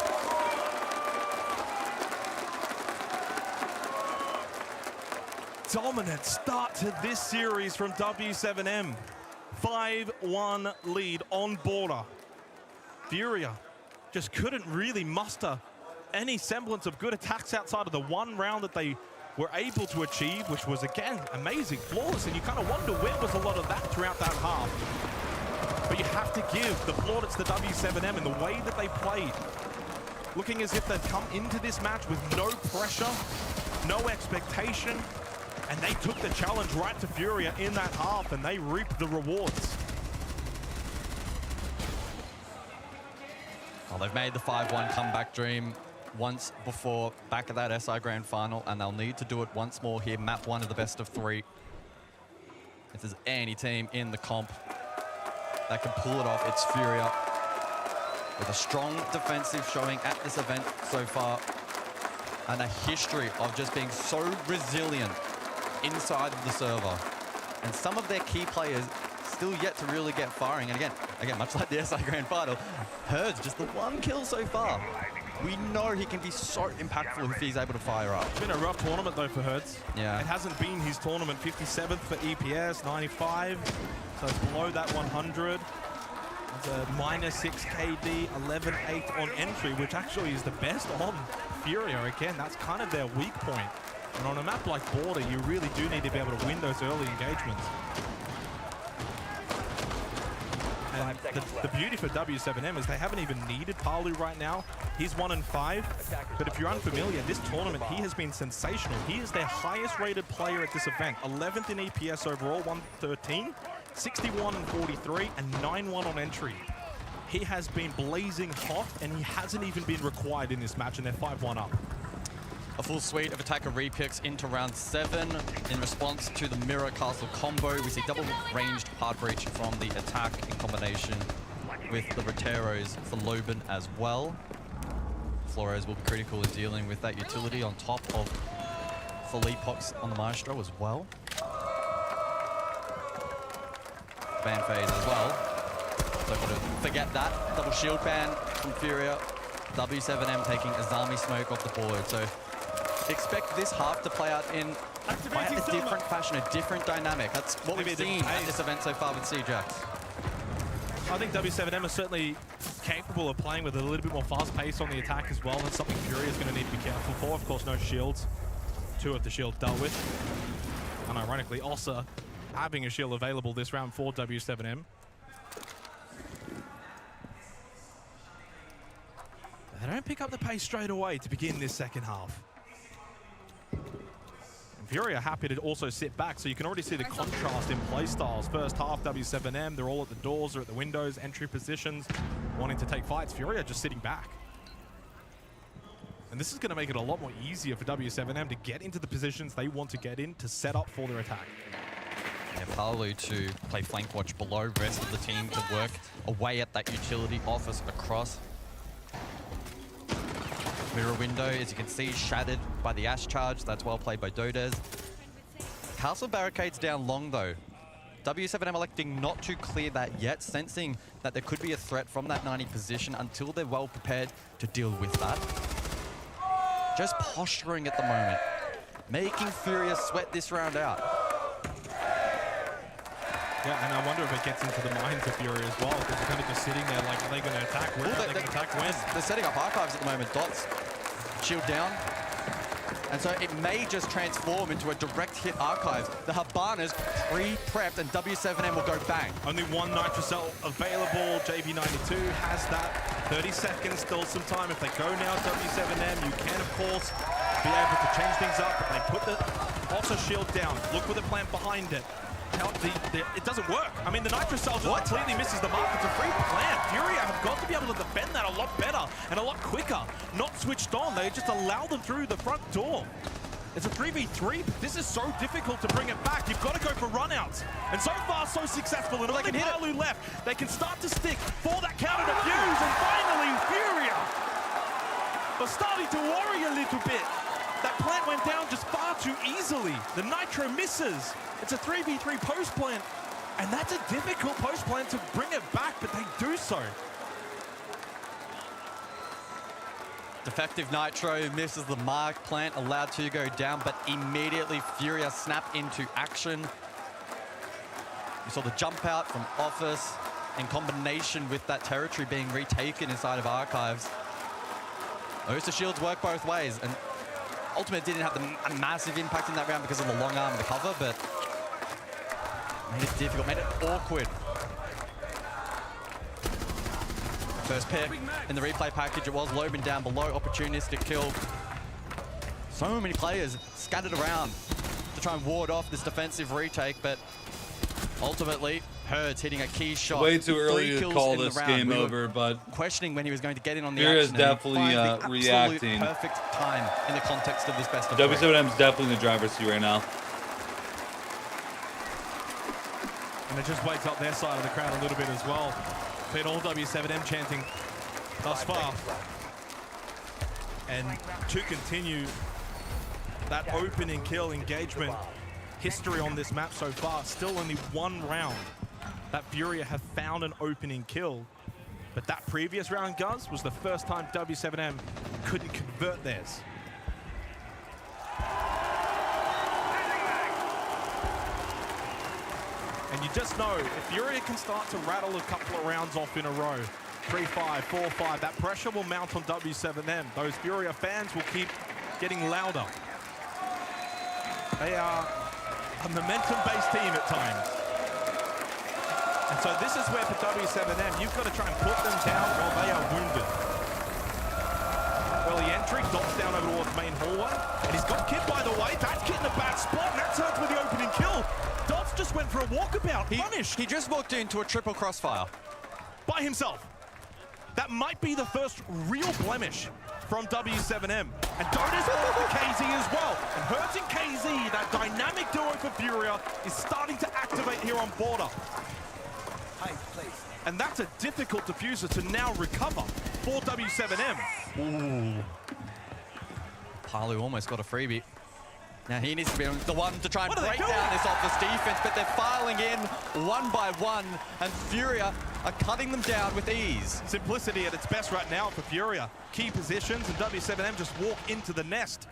Dominant start to this series from W7M. 5-1 lead on border. Furia just couldn't really muster any semblance of good attacks outside of the 1 round that they were able to achieve, which was, again, amazing, flawless, and you kind of wonder where was a lot of that throughout that half. But you have to give the plaudits to W7M in the way that they played. Looking as if they'd come into this match with no pressure, no expectation, and they took the challenge right to Furia in that half, and they reaped the rewards. Well, they've made the 5-1 comeback dream once before, back at that SI Grand Final, and they'll need to do it once more here. Map 1 of the best of 3. If there's any team in the comp that can pull it off, it's Furia. With a strong defensive showing at this event so far, and a history of just being so resilient inside of the server. And some of their key players still yet to really get firing. And again, much like the SI Grand Final, Herds just the 1 kill so far. We know he can be so impactful if he's able to fire up. It's been a rough tournament though for Herds. Yeah. It hasn't been his tournament. 57th for EPS, 95. So it's below that 100. It's a -6 KD, 11-8 on entry, which actually is the best on Furia. Again, that's kind of their weak point. And on a map like Border, you really do need to be able to win those early engagements. And the beauty for W7M is they haven't even needed Palu right now. He's 1-5, but if you're unfamiliar, this tournament, he has been sensational. He is their highest rated player at this event. 11th in EPS overall, 113, 61-43, and 9-1 on entry. He has been blazing hot, and he hasn't even been required in this match, and they're 5-1 up. A full suite of attacker repicks into round 7 in response to the Mirror Castle combo. We see double ranged hard breach from the attack in combination with the Roteros for Loban as well. Flores will be critical in dealing with that utility on top of Philippox on the Maestro as well. Ban phase as well. Don't want to forget that. Double shield ban from Furia. W7M taking Azami smoke off the board. So expect this half to play out in quite a different fashion, a different dynamic. That's what we've seen at this event so far with C-Jax. I think W7M is certainly capable of playing with a little bit more fast pace on the attack as well. That's something Furia is going to need to be careful for. Of course, no shields. 2 of the shields dealt with. And ironically, Ossa having a shield available this round for W7M. They don't pick up the pace straight away to begin this second half. And Furia happy to also sit back, so you can already see the contrast in play styles. First half, W7M, they're all at the doors, they're at the windows, entry positions, wanting to take fights. Furia just sitting back. And this is going to make it a lot more easier for W7M to get into the positions they want to get in to set up for their attack. Yeah, Palu to play flank watch below, rest of the team to work away at that utility office across Mirror window, as you can see, shattered by the Ash charge. That's well played by Dodez. Castle barricades down long though. W7M electing not to clear that yet, sensing that there could be a threat from that 90 position until they're well prepared to deal with that. Just posturing at the moment, making Furious sweat this round out. Yeah, and I wonder if it gets into the minds of Fury as well, because they're kind of just sitting there like, are they going to attack? When are they going to attack? When? They're setting up Archives at the moment. Dots, shield down. And so it may just transform into a direct hit Archives. The Habana's pre-prepped and W7M will go bang. Only one Nitrocell available. JV92 has that. 30 seconds, still some time. If they go now, W7M, you can, of course, be able to change things up. But they put the also shield down. Look with the plant behind it. It doesn't work. I mean, the Nitrocell just completely misses the mark. It's a free plant. Furia have got to be able to defend that a lot better and a lot quicker. Not switched on. They just allow them through the front door. It's a 3v3, but this is so difficult to bring it back. You've got to go for runouts. And so far, so successful. And only Palu left. They can start to stick for that counter defuse. And finally, Furia are starting to worry a little bit. That plant went down just far too easily. The Nitro misses. It's a 3v3 post plant. And that's a difficult post plant to bring it back, but they do so. Defective Nitro misses the mark. Plant allowed to go down, but immediately Furia snap into action. We saw the jump out from Office in combination with that territory being retaken inside of Archives. Those shields work both ways, and Ultimate didn't have a massive impact in that round because of the long arm and the cover, but made it difficult, made it awkward. First pick in the replay package, it was Loban down below, opportunistic kill. So many players scattered around to try and ward off this defensive retake, but ultimately, Herds hitting a key shot. Way too early to call this game over, but questioning when he was going to get in on the Furia is action. definitely reacting. Perfect time in the context of this best of W7M is definitely in the driver's seat right now. And it just wakes up their side of the crowd a little bit as well. Been all W7M chanting thus far. And to continue that opening kill engagement history on this map so far, still only one round that Furia have found an opening kill. But that previous round, Guz, was the first time W7M couldn't convert theirs. And you just know, if Furia can start to rattle a couple of rounds off in a row, 3-5, 4-5, that pressure will mount on W7M. Those Furia fans will keep getting louder. They are a momentum-based team at times. And so this is where for W7M, you've got to try and put them down while they are wounded. Early entry, Dot's down over towards main hallway. And he's got Kid, by the way. That's Kid in a bad spot, and that's Hertz with the opening kill. Dots just went for a walkabout, punished. He just walked into a triple crossfire. By himself. That might be the first real blemish from W7M. And Dota's for KZ as well. And Hertz and KZ, that dynamic duo for Furia, is starting to activate here on border. And that's a difficult diffuser to now recover for W7M. Ooh. Palu almost got a freebie. Now he needs to be the one to try and break down this Office defense, but they're filing in one by one, and Furia are cutting them down with ease. Simplicity at its best right now for Furia. Key positions, and W7M just walk into the nest.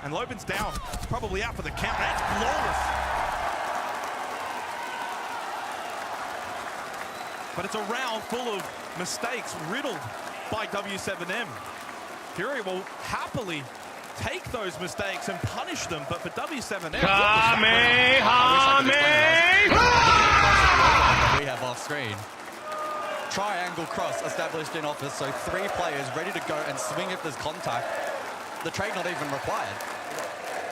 And Loban's down. It's probably out for the count. That's flawless. But it's a round full of mistakes riddled by W7M. Furia will happily take those mistakes and punish them, but for W7M... We have off screen. Triangle cross established in Office, so 3 players ready to go and swing if there's contact. The trade not even required.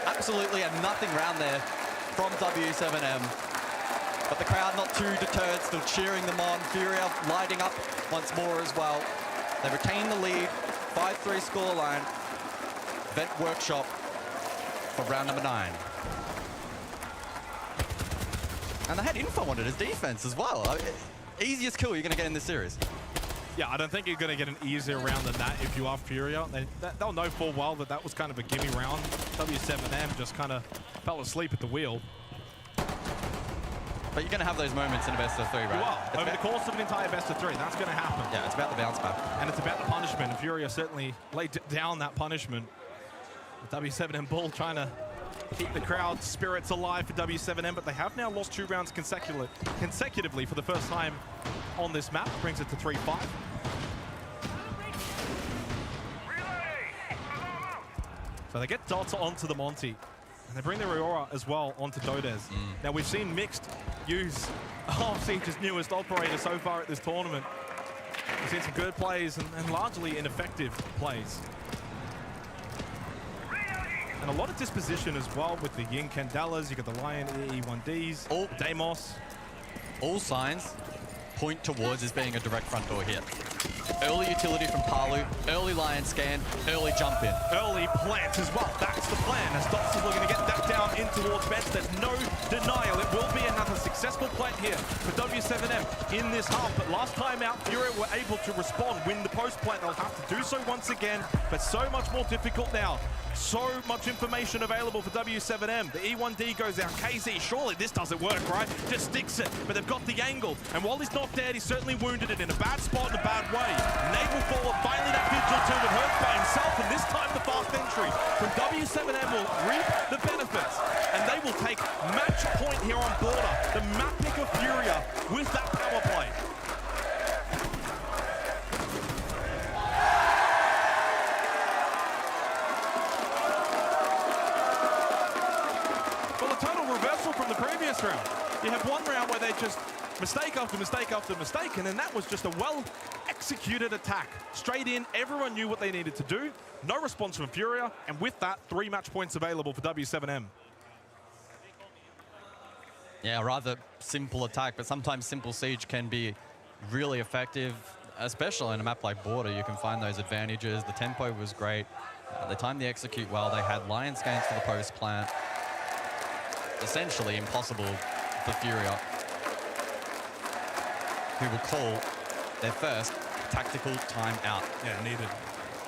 Absolutely a nothing round there from W7M. But the crowd not too deterred, still cheering them on. Furia lighting up once more as well. They retain the lead, 5-3 scoreline. Vent Workshop for round number 9. And they had info on it as defense as well. I mean, easiest kill you're going to get in this series. Yeah, I don't think you're going to get an easier round than that if you are Furia. They'll know full well that that was kind of a gimme round. W7M just kind of fell asleep at the wheel. But you're going to have those moments in a best of 3, right? You are. Over the course of an entire best of 3, that's going to happen. Yeah, it's about the bounce back. And it's about the punishment. And Furia certainly laid down that punishment. W7M Bull trying to keep the crowd spirits alive for W7M, but they have now lost 2 rounds consecutively for the first time on this map. Brings it to 3-5. So they get Dota onto the Monty. And they bring the Aurora as well onto Dodez. Now we've seen Mixed use Siege's newest operator so far at this tournament. We've seen some good plays and largely ineffective plays. And a lot of disposition as well with the Yin Candelas. You got the Lion E1Ds, Deimos. All signs point towards this being a direct front door hit. Early utility from Palu, early Lion scan, early jump in. Early plant as well. That's the plan. As Dots is looking to get that down in towards Vents, there's no denial. It will be another successful plant here for W7M in this half. But last time out, Furia were able to respond, win the post plant. They'll have to do so once again, but so much more difficult now. So much information available for W7M. The E1D goes out. KZ, surely this doesn't work, right? Just sticks it, but they've got the angle. And while he's not dead, he's certainly wounded it in a bad spot, in a bad way. Naval forward, finally that vigil too, but hurt by himself, and this time the fast entry from W7M will reap the benefits, and they will take match point here on Border. The map pick of Furia with that power play. Well, a total reversal from the previous round. You have one round where they just mistake after mistake after mistake, and then that was just a well-executed attack. Straight in, everyone knew what they needed to do. No response from Furia, and with that, 3 match points available for W7M. Yeah, rather simple attack, but sometimes simple siege can be really effective, especially in a map like Border. You can find those advantages. The tempo was great. They timed the execute well. They had Lion scans for the post plant. Essentially impossible for Furia, who will call their first tactical timeout. Yeah, needed.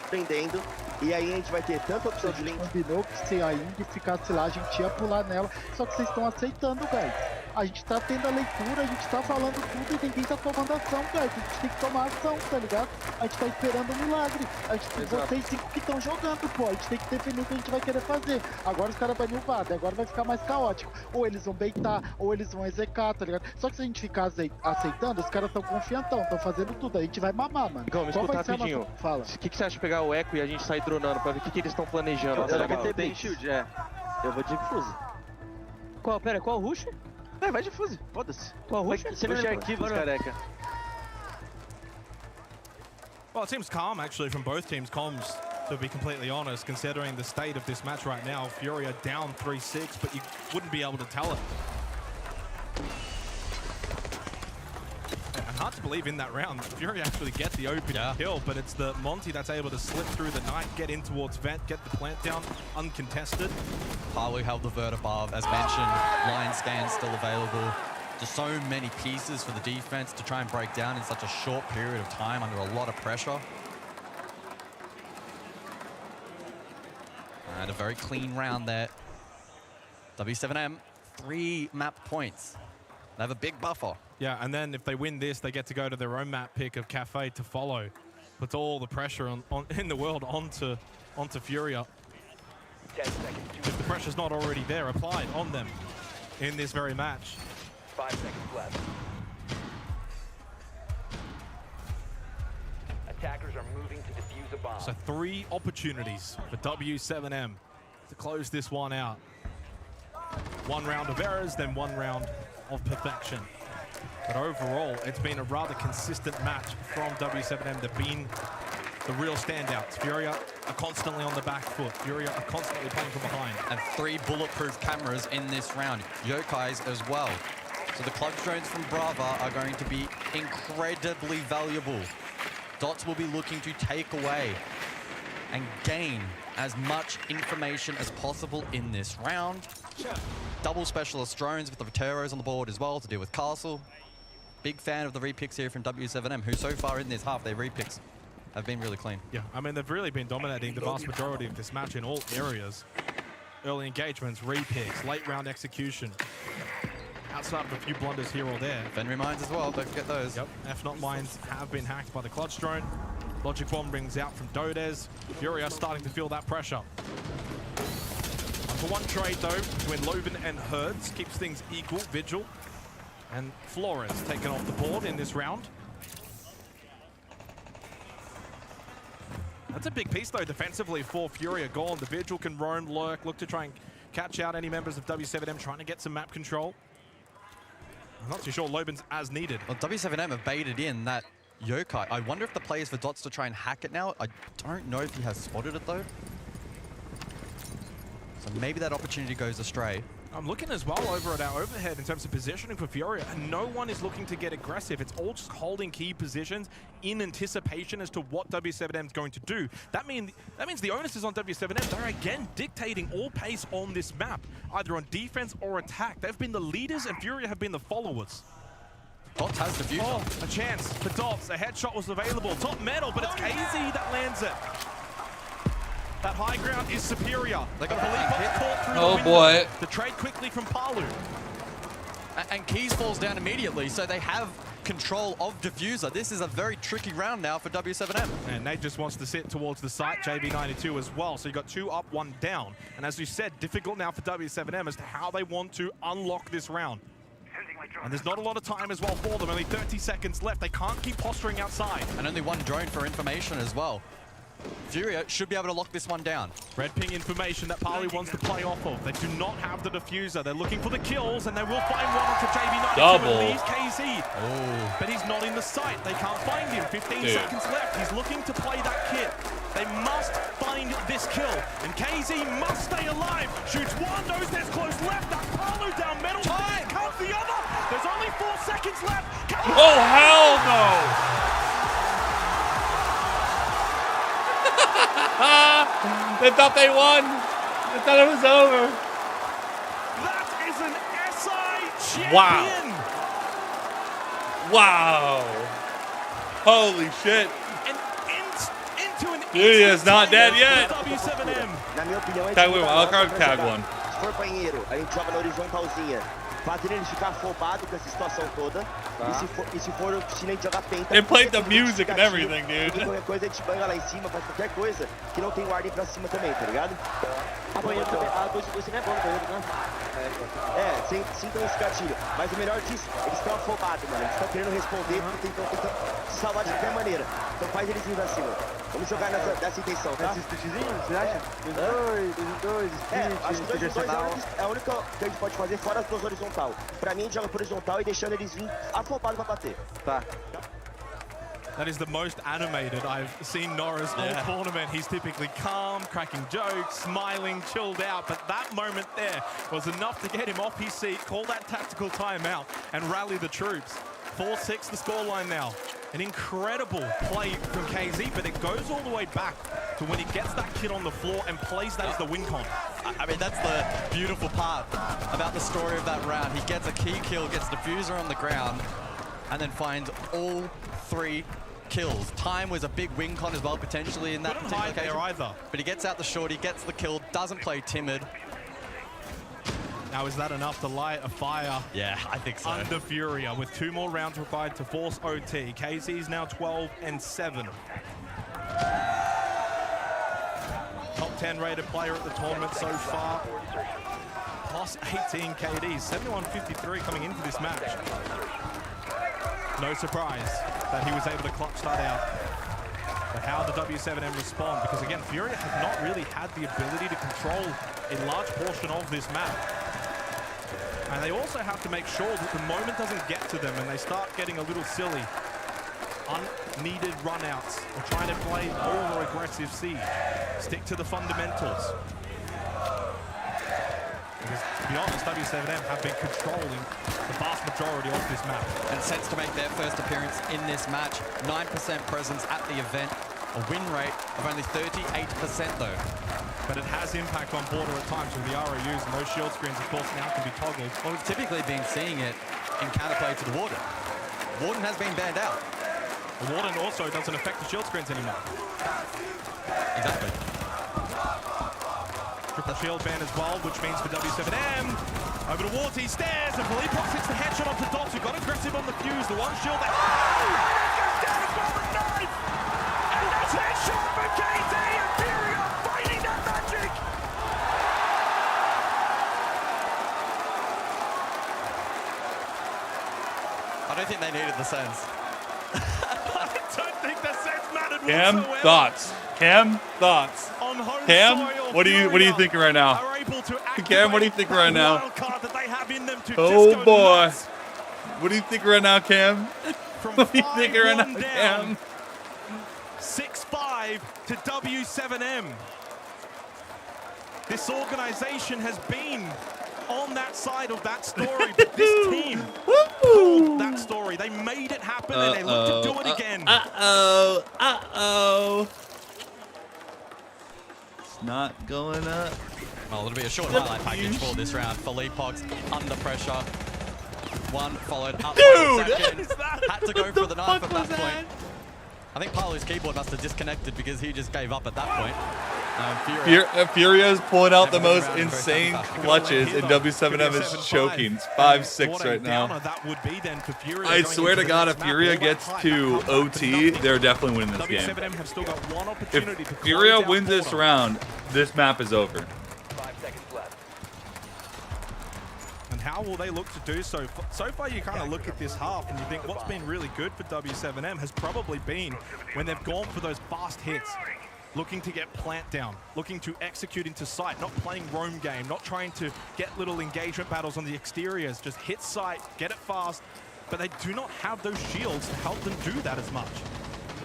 Prendendo. E aí a gente vai ter tanta opção de link. Combinou que se a Ing ficasse lá, a gente ia pular nela. Só que vocês estão aceitando, guys. A gente tá tendo a leitura, a gente tá falando tudo e ninguém tá tomando ação, guys. A gente tem que tomar ação, tá ligado? A gente tá esperando um milagre. A gente, vocês 5 que estão jogando, pô. A gente tem que definir o que a gente vai querer fazer. Agora os caras vão nuvar, agora vai ficar mais caótico. Ou eles vão baitar, ou eles vão execar, tá ligado? Só que se a gente ficar aceitando, os caras tão confiantão, estão fazendo tudo. A gente vai mamar, mano. Gão, me escuta rapidinho. Nossa... Fala. O que você acha de pegar o Echo e a gente sair dronando pra ver o que eles estão planejando? Tem shield, Eu vou de Fuse. Pera, qual rush? Vai de Fuse, foda-se. Qual rush? Você não arquivos, careca. Well, it seems calm, actually, from both teams' comms, to be completely honest, considering the state of this match right now. Furia down 3-6, but you wouldn't be able to tell it. And hard to believe in that round, Furia actually get the open kill, but it's the Monty that's able to slip through the night, get in towards Vent, get the plant down, uncontested. Palu held the vert above. As mentioned, Lion scan still available. Just so many pieces for the defense to try and break down in such a short period of time under a lot of pressure. And a very clean round there. W7M, 3 map points. They have a big buffer. Yeah, and then if they win this, they get to go to their own map pick of Cafe to follow. Puts all the pressure in the world onto Furia. 10 seconds. If the pressure's not already there, applied on them in this very match. 5 seconds left. Attackers are moving to defuse a bomb. So 3 opportunities for W7M to close this one out. 1 round of errors, then 1 round of perfection. But overall, it's been a rather consistent match from W7M. They've been the real standouts. Furia are constantly on the back foot. Furia are constantly playing from behind. And 3 bulletproof cameras in this round. Yokais as well. So the clutch drones from Brava are going to be incredibly valuable. Dots will be looking to take away and gain as much information as possible in this round. Double specialist drones with the Roteros on the board as well to deal with Castle. Big fan of the repicks here from W7M, who so far in this half, their repicks have been really clean. Yeah, I mean, they've really been dominating the vast majority of this match in all areas. Early engagements, repicks, late round execution. Outside of a few blunders here or there. Fenry mines as well, don't forget those. Yep, F-Not mines have been hacked by the Clutch Drone. Logic Bomb brings out from Dodez. Furia starting to feel that pressure. 1-for-1 trade though, between Loben and Herds. Keeps things equal, Vigil. And Flores taken off the board in this round. That's a big piece though defensively for Furia gone. The Vigil can roam, lurk, look to try and catch out any members of W7M trying to get some map control. I'm not too sure Loben's as needed. Well, W7M have baited in that Yokai. I wonder if the play is for Dots to try and hack it now. I don't know if he has spotted it though. So maybe that opportunity goes astray. I'm looking as well over at our overhead in terms of positioning for Furia, and no one is looking to get aggressive. It's all just holding key positions in anticipation as to what W7M is going to do. That means the onus is on W7M. They're again dictating all pace on this map, either on defense or attack. They've been the leaders, and Furia have been the followers. Dots has the future. Oh, a chance for Dots. A headshot was available. Top metal, but it's KZ that lands it. That high ground is superior. They got caught through oh the window. boy. The trade quickly from Palu. And Keys falls down immediately, so they have control of Diffuser. This is a very tricky round now for W7M. And Nate just wants to sit towards the site, JB92 as well. So you got 2 up, 1 down. And as you said, difficult now for W7M as to how they want to unlock this round. And there's not a lot of time as well for them. Only 30 seconds left. They can't keep posturing outside. And only 1 drone for information as well. Furia should be able to lock this one down. Red ping information that Parley wants to play off of. They do not have the diffuser. They're looking for the kills, and they will find one onto JB92. Double. And leaves KZ. Oh. But he's not in the site. They can't find him. 15 seconds left. He's looking to play that kit. They must find this kill. And KZ must stay alive. Shoots one, knows there's close left. That Parley down metal. Here comes the other. There's only 4 seconds left. Oh, hell no! They thought they won. They thought it was over. That is an SI champion. Wow. Holy shit. And into an Furia is not dead yet. W7M. Na minha opinião, Tag one. I'll tag one. Se for banheiro, a gente joga na horizontalzinha. Fazendo ele ficar afobado com essa situação toda. E se for a gente jogar penta. They played the music and everything, dude. Qualquer coisa a gente banga lá em cima, faz qualquer coisa que não tem warding pra cima também, tá ligado? A banheiro também. A 2 não é bom no banheiro, né? Sim, tem esse gatilho. Mas o melhor disso, eles estão afobados, mano. Eles estão querendo responder, tentam se salvar de qualquer maneira. Então faz eles indo acima. Vamos jogar nessa intenção, tá? Esses splitzinhos, você acha? Os dois, acho que 2 é a única que a gente pode fazer fora as 2 horizontal. Pra mim, a gente joga por horizontal e deixando eles vir afobados pra bater. Tá. That is the most animated I've seen Norris all tournament. He's typically calm, cracking jokes, smiling, chilled out, but that moment there was enough to get him off his seat, call that tactical timeout, and rally the troops. 4-6 the scoreline now. An incredible play from KZ, but it goes all the way back to when he gets that kid on the floor and plays that as the win con. I mean, that's the beautiful part about the story of that round. He gets a key kill, gets Diffuser on the ground, and then finds all 3 kills. Time was a big win con as well, potentially, in that particular occasion. There either. But he gets out the short, he gets the kill, doesn't play timid. Now, is that enough to light a fire? Yeah, I think so. Under Furia, with 2 more rounds required to force OT. KZ is now 12-7. Top 10 rated player at the tournament so far. Plus 18 KDs, 71-53 coming into this match. No surprise that he was able to clutch that out. But how the W7M respond? Because again, Furia has not really had the ability to control a large portion of this map. And they also have to make sure that the moment doesn't get to them and they start getting a little silly. Unneeded runouts or trying to play over-aggressive siege. Stick to the fundamentals. Because to be honest, W7M have been controlling the vast majority of this map. And Sens to make their first appearance in this match. 9% presence at the event. A win rate of only 38% though. But it has impact on border at times with the ROUs, and those shield screens, of course, now can be toggled. Well, we've typically been seeing it in counterplay to the water. Warden has been banned out. The Warden also doesn't affect the shield screens anymore. Exactly. Triple shield ban as well, which means for W7M, over towards he stares, and Philippe hits the headshot onto Dots, who got aggressive on the fuse. The one shield that... Oh! Goes down for the knife! And that's headshot for KT, and Furia fighting that magic! I don't think they needed the Sens. I don't think the Sens mattered Cam, whatsoever. thoughts. Cam, thoughts. On home Cam, soil, what are you thinking right now? are able to Cam, what are you thinking right now? wild card that they have in them to Oh just go boy. nuts. What do you think right now, Cam? From What do you think right now, 5-1 Cam? down, 6-5 to W7M. This organization has been on that side of that story, but this team told that story. They made it happen, and they look to do it again. Uh-oh. It's not going up. Well, it'll be a short highlight package for this round. Philippe Pox under pressure. One followed up by the second. Had to go for the knife at that point. I think Palu's keyboard must have disconnected because he just gave up at that point. Furia is pulling out the most insane clutches, and W7M is choking. It's 5-6 right now. I swear to God, if Furia gets to OT, they're definitely winning this game. If Furia wins this round, this map is over. 5 seconds left. And how will they look to do so? So far, you kind of look at this half and you think what's been really good for W7M has probably been when they've gone for those fast hits. Looking to get plant down, looking to execute into sight, not playing roam game, not trying to get little engagement battles on the exteriors, just hit sight, get it fast, but they do not have those shields to help them do that as much.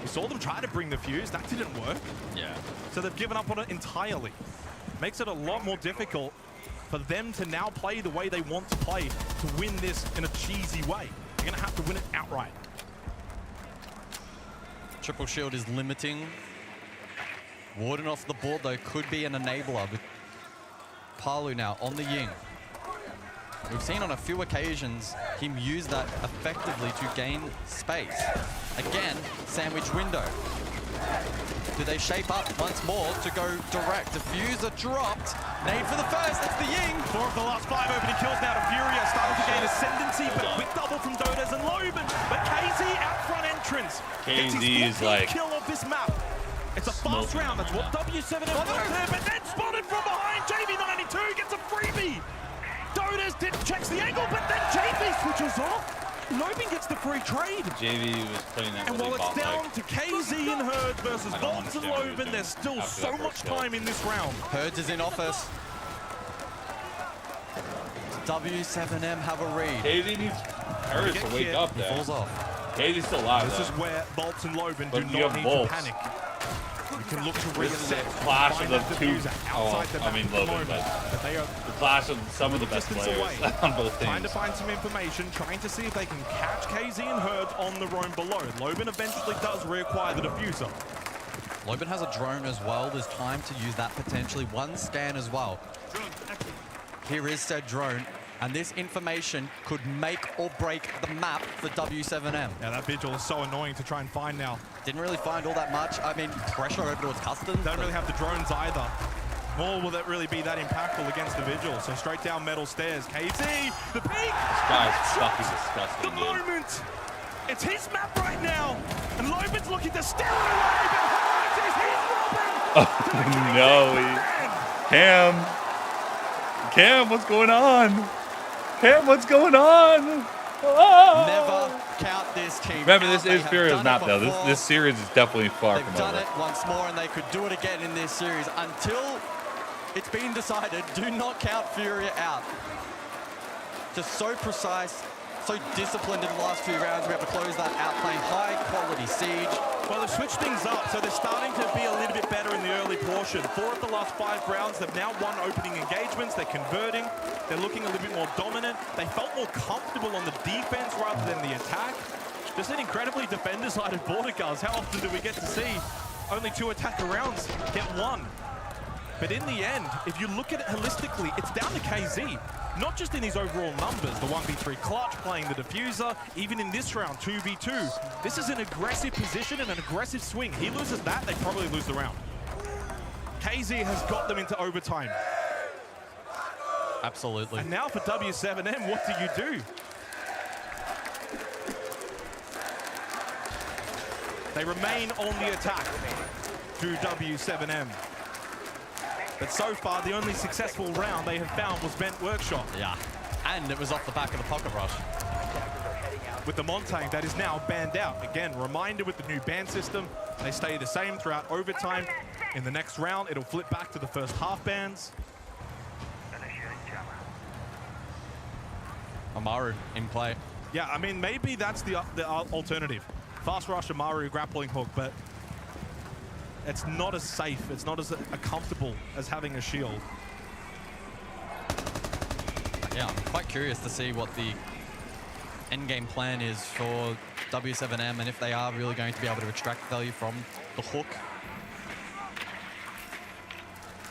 We saw them try to bring the fuse, that didn't work. Yeah. So they've given up on it entirely. Makes it a lot more difficult for them to now play the way they want to play to win this in a cheesy way. They're gonna have to win it outright. Triple shield is limiting. Warden off the board, though, could be an enabler with Palu now on the Ying. We've seen on a few occasions him use that effectively to gain space. Again, sandwich window. Do they shape up once more to go direct? Diffuser dropped. Nade for the first, that's the Ying. 4 of the last 5 opening kills now to Furia, starting to gain ascendancy, but a quick double from Dodas and Loben. But KZ out front entrance. KZ is like kill of this map. It's a fast round, that's what W7M wants there, but then spotted from behind. JV92 gets a freebie. Dodas checks the angle, but then JV switches off. Loben gets the free trade. JV was playing that And really while it's bot, down to KZ and Herds versus Bolts and Loben, there's still so much time in this round. Herds is in office. W7M have a read. KZ needs Harris to wake up there. He falls off. KZ's still alive, This is though. where Bolts and Loben But do you not have need Bolts. to panic. You can look to This is a reset. clash of find the that two. diffuser Oh, outside the I mean map at the Logan, moment, but they are the clash of some of the best distance players away. on both Trying to teams. find some information, trying to see if they can catch KZ and Herds on the roam below. Loben eventually does reacquire the diffuser. Loben has a drone as well. There's time to use that potentially. One scan as well. Here is said drone. And this information could make or break the map for W7M. Yeah, that vigil is so annoying to try and find now. Didn't really find all that much. I mean, pressure over towards Custom. Don't really have the drones either. Nor will that really be that impactful against the vigil. So straight down metal stairs. KZ, the peak! This guy's fucking disgusting, The dude. moment! It's his map right now! And Loben's looking to steal it away, but Herds is his Robin! Oh, no. Cam, what's going on? Cam, what's going on? Oh. Never count this team Remember, out. this They is have Furia's done it map, though. before. This series is definitely far They've from done over. it once more, and they could do it again in this series. Until it's been decided, do not count Furia out. Just so precise, so disciplined in the last few rounds. We have to close that out, playing high-quality Siege. Well, they've switched things up, so they're starting to be a little bit better in the early portion. 4 of the last 5 rounds, they've now won opening engagements. They're converting. They're looking a little bit more dominant. They felt more comfortable on the defense rather than the attack. Just an incredibly defender-sided border guards. How often do we get to see only 2 attacker rounds get 1? But in the end, if you look at it holistically, it's down to KZ. Not just in his overall numbers, the 1v3 clutch, playing the diffuser, even in this round, 2v2. This is an aggressive position and an aggressive swing. He loses that, they probably lose the round. KZ has got them into overtime. Absolutely. And now for W7M, what do you do? They remain on the attack to W7M. But so far, the only successful round they have found was Bent Workshop. Yeah, and it was off the back of the pocket rush. With the Montang that is now banned out. Again, reminder with the new ban system, they stay the same throughout overtime. In the next round, it'll flip back to the first half bans. Amaru in play. Yeah, I mean, maybe that's the alternative. Fast rush Amaru grappling hook, but it's not as safe, it's not as comfortable as having a shield. Yeah, I'm quite curious to see what the endgame plan is for W7M and if they are really going to be able to extract value from the hook.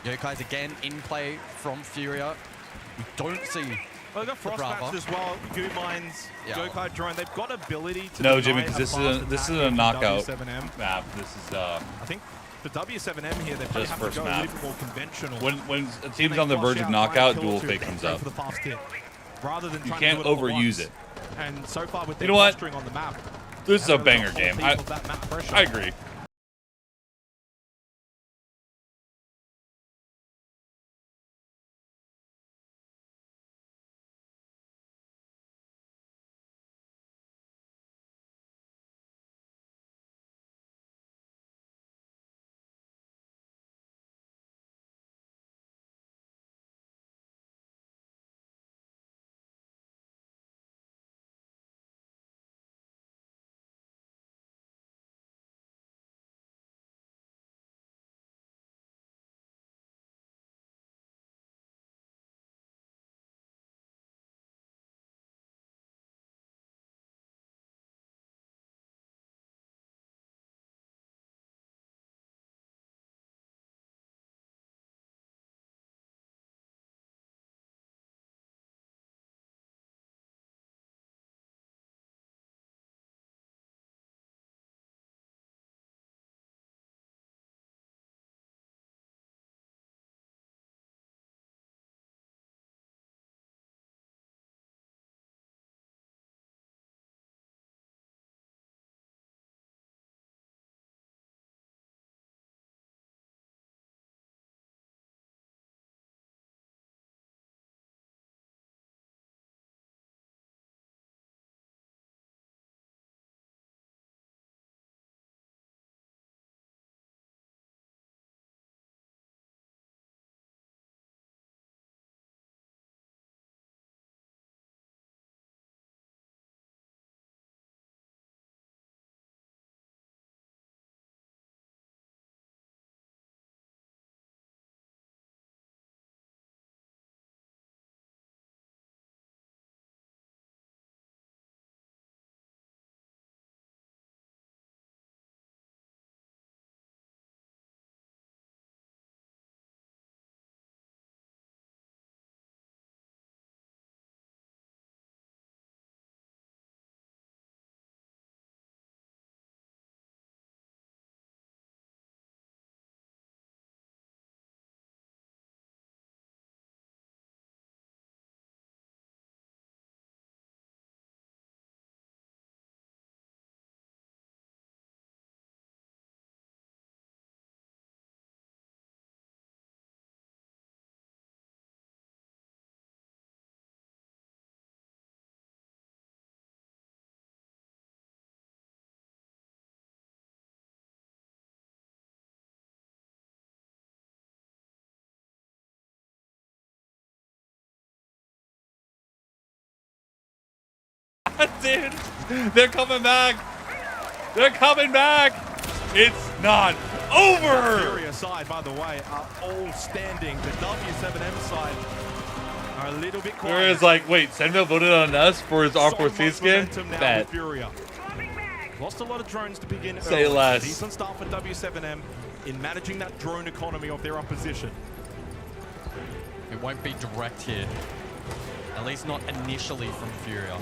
Yokai's again in play from Furia. We don't see. Well, they've got Frostbats as well, Goo Mines, Yokai Drone. They've got ability to. No, Jimmy, because this is a knockout W7M. map. This is I think for W7M here, they probably just have first to go map. a little bit more conventional. When a team's on the verge of knockout, dual fake comes up. For the fast hit, rather than You trying can't to do it all at overuse once. it. And so far with You their know what? posturing on the map, This is a haven't banger got game. full peak of that map pressure. I agree. Dude, they're coming back. They're coming back. It's not over. Furia side, by the way, are all standing. The W7M side are a little bit quiet. Whereas, like, wait, SenVale voted on us for his Aqua C skin? Bet. Furia. Lost a lot of drones to begin. Say early. less. Decent start for W7M in managing that drone economy of their opposition. It won't be direct here. At least not initially from Furia.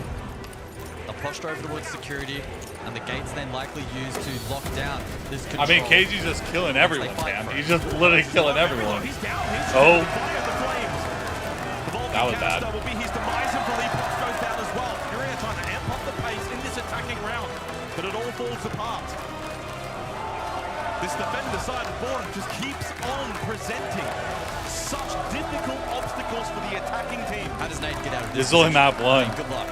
They'll posture over towards security, and the gate's then likely used to lock down this control. I mean, KG's just killing everyone, Cam. He's just literally killing everyone. Oh. That was bad. Will be his demise, and Philippe goes down as well. Furia trying to amp up the pace in this attacking round, but it all falls apart. This defender side of Born just keeps on presenting such difficult obstacles for the attacking team. How does Nate get out of This this? is only map 1. Good luck.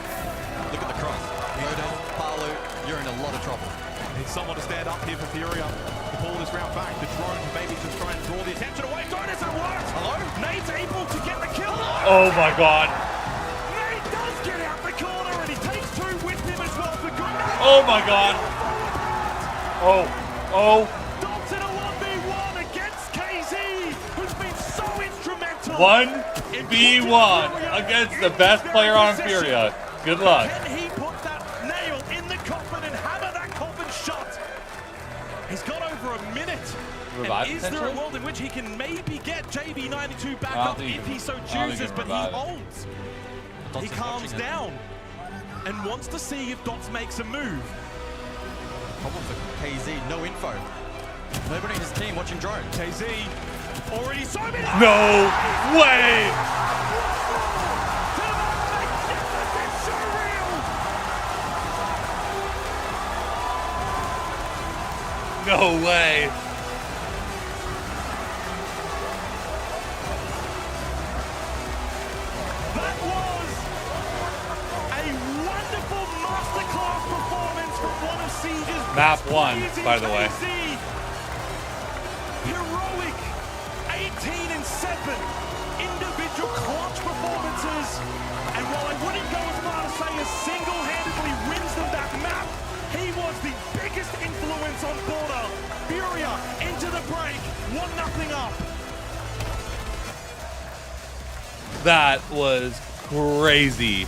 Look at the cross. Loaded, Palu, you're in a lot of trouble. Needs someone to stand up here for Furia to pull this round back. The drone maybe just try and draw the attention away. Drone isn't worked. Hello? Nate's able to get the kill. Oh my god. Nate does get out the corner, and he takes 2 with him as well for good. Oh my god. Oh. Oh. Dalton a 1v1 against KZ, who's been so instrumental. 1v1 against the best player on Furia. Good luck. Can he put that nail in the coffin and hammer that coffin shut? He's got over a minute. Revive And is there a world in which he can maybe get JB92 back up if he so chooses, but he holds. He calms down and wants to see if Dots makes a move. Problem for KZ, no info. Nobody in his team watching drone. KZ already so many. No way. No way. That was a wonderful masterclass performance from one of Siege's Map 1, by the way. Heroic 18 and 7 individual clutch performances. And while I wouldn't go as far to say he single-handedly wins them that map, he was the biggest influence on Border. Furia into the break, 1-0 up. That was crazy.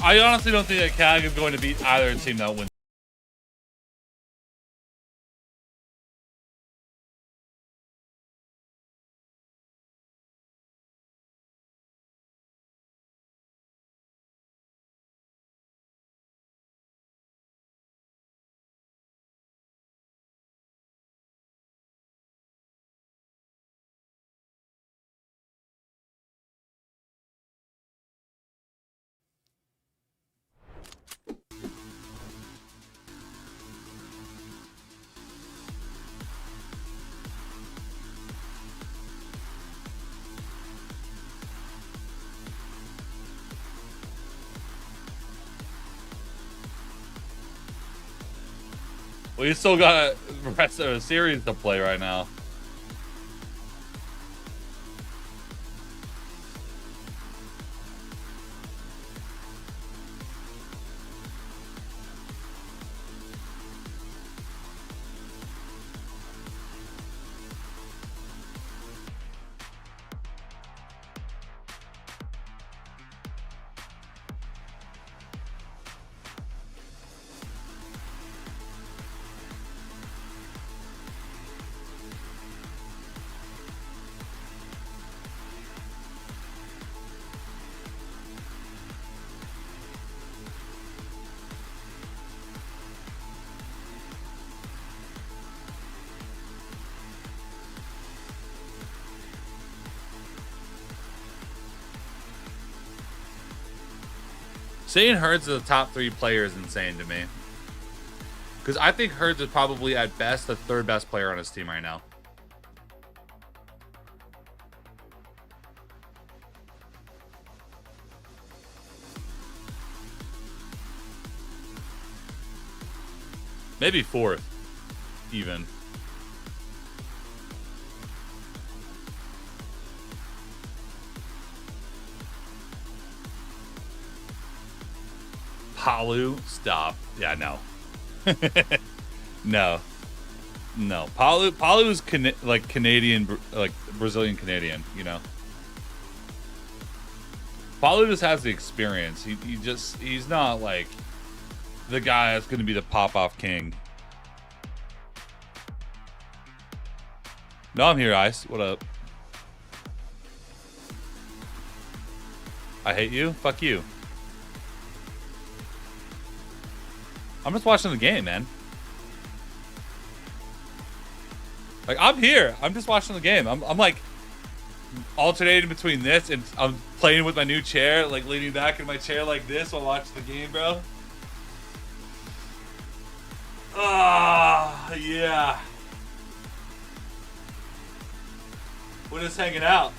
I honestly don't think that CAG is going to beat either team that wins. Well, you still got the rest of the series to play right now. Saying Herds is the top 3 player is insane to me. Because I think Herds is probably at best the 3rd best player on his team right now. Maybe 4th. even. Palu, stop. Yeah, no. No. No. Palu's like Canadian, like Brazilian Canadian, you know? Palu just has the experience. He's not like the guy that's going to be the pop-off king. No, I'm here, Ice. What up? I hate you? Fuck you. I'm just watching the game, man. Like, I'm here. I'm just watching the game. I'm like alternating between this and I'm playing with my new chair, like leaning back in my chair like this while watching the game, bro. Ah, yeah. We're just hanging out.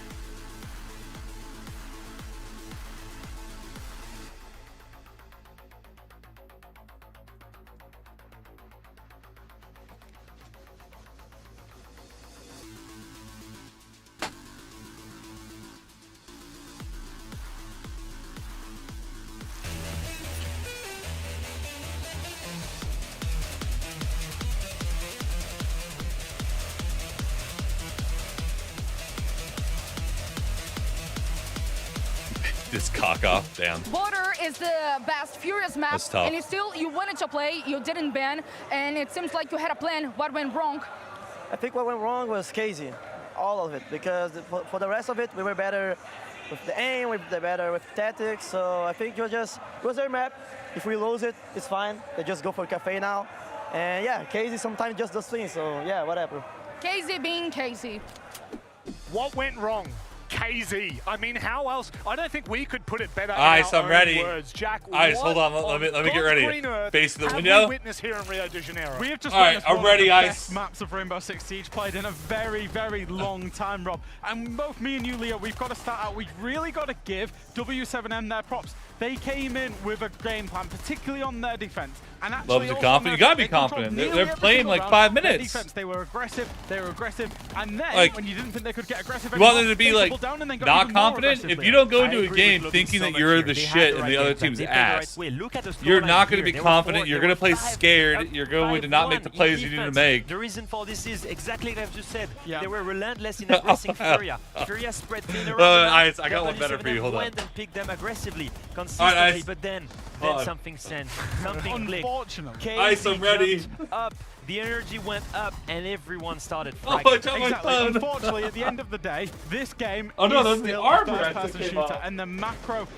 This cock off, damn. Border is the best Furious map, That's tough. and you wanted to play, you didn't ban, and it seems like you had a plan. What went wrong? I think what went wrong was Casey, all of it, because for the rest of it, we were better with the aim, we were better with tactics, so I think it was their map. If we lose it, it's fine. They just go for Cafe now. And yeah, Casey sometimes just does things, so yeah, whatever. Casey being Casey. What went wrong? KZ. I mean, how else? I don't think we could put it better Ice, in our I'm ready. own words. Jack, Ice, hold on. Let me get ready. Face the window. We witnessed here in Rio de Janeiro. We have just All right, witnessed I'm one ready, of the Ice. best maps of Rainbow Six Siege played in a very, very long time, Rob. And both me and you, Leo, we've got to start out. We've really got to give W7M their props. They came in with a game plan, particularly on their defense. And actually, Love to be confident. You gotta be confident. They're playing like 5 minutes. Defense, they were aggressive. And then Like, when you didn't think they could get aggressive, you want them to be they like doubled down and then got not even more confident? If aggressively. you don't go into a game thinking that you're the shit and the other team's ass, you're not going to be confident. You're going to play scared. You're going to not make the plays you need to make. The reason for this is exactly like I've just said. They were relentless in aggressing Furia. Furia spread thin around. Ice, I got one better for you. Hold on. Went and picked them aggressively, consistently, Ice. but then something sent, something clicked. Unfortunately. Ice, I'm ready. Up, the energy went up, and everyone started Oh, fragging. I dropped my phone. Unfortunately, at the end of the day, this game Oh, no, is that's the still armor a I first-person took shooter, off. and the macro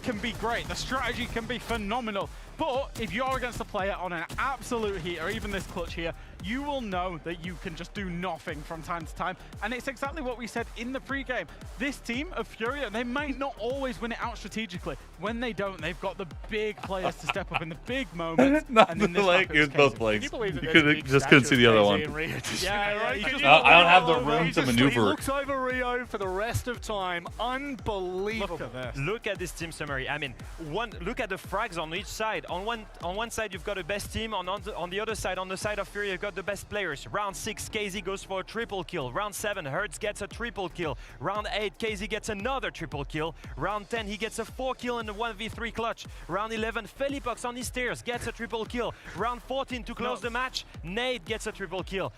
can be great. The strategy can be phenomenal. But if you're against a player on an absolute heat, or even this clutch here, you will know that you can just do nothing from time to time. And it's exactly what we said in the pregame. This team of Furia, they might not always win it out strategically. When they don't, they've got the big players to step up in the big moments. Not the leg. It was both legs. You just couldn't see the other one. Yeah, right. I don't have the room to maneuver. He looks over Rio for the rest of time. Unbelievable. Look at this. Look at this team summary. I mean, look at the frags on each side. On one side, you've got the best team. On the other side, on the side of Fury, you've got the best players. Round 6, KZ goes for a triple kill. Round 7, Hertz gets a triple kill. Round 8, KZ gets another triple kill. Round 10, he gets a 4 kill in the 1v3 clutch. Round 11, Felipox on his stairs gets a triple kill. Round 14, to close the match, Nate gets a triple kill.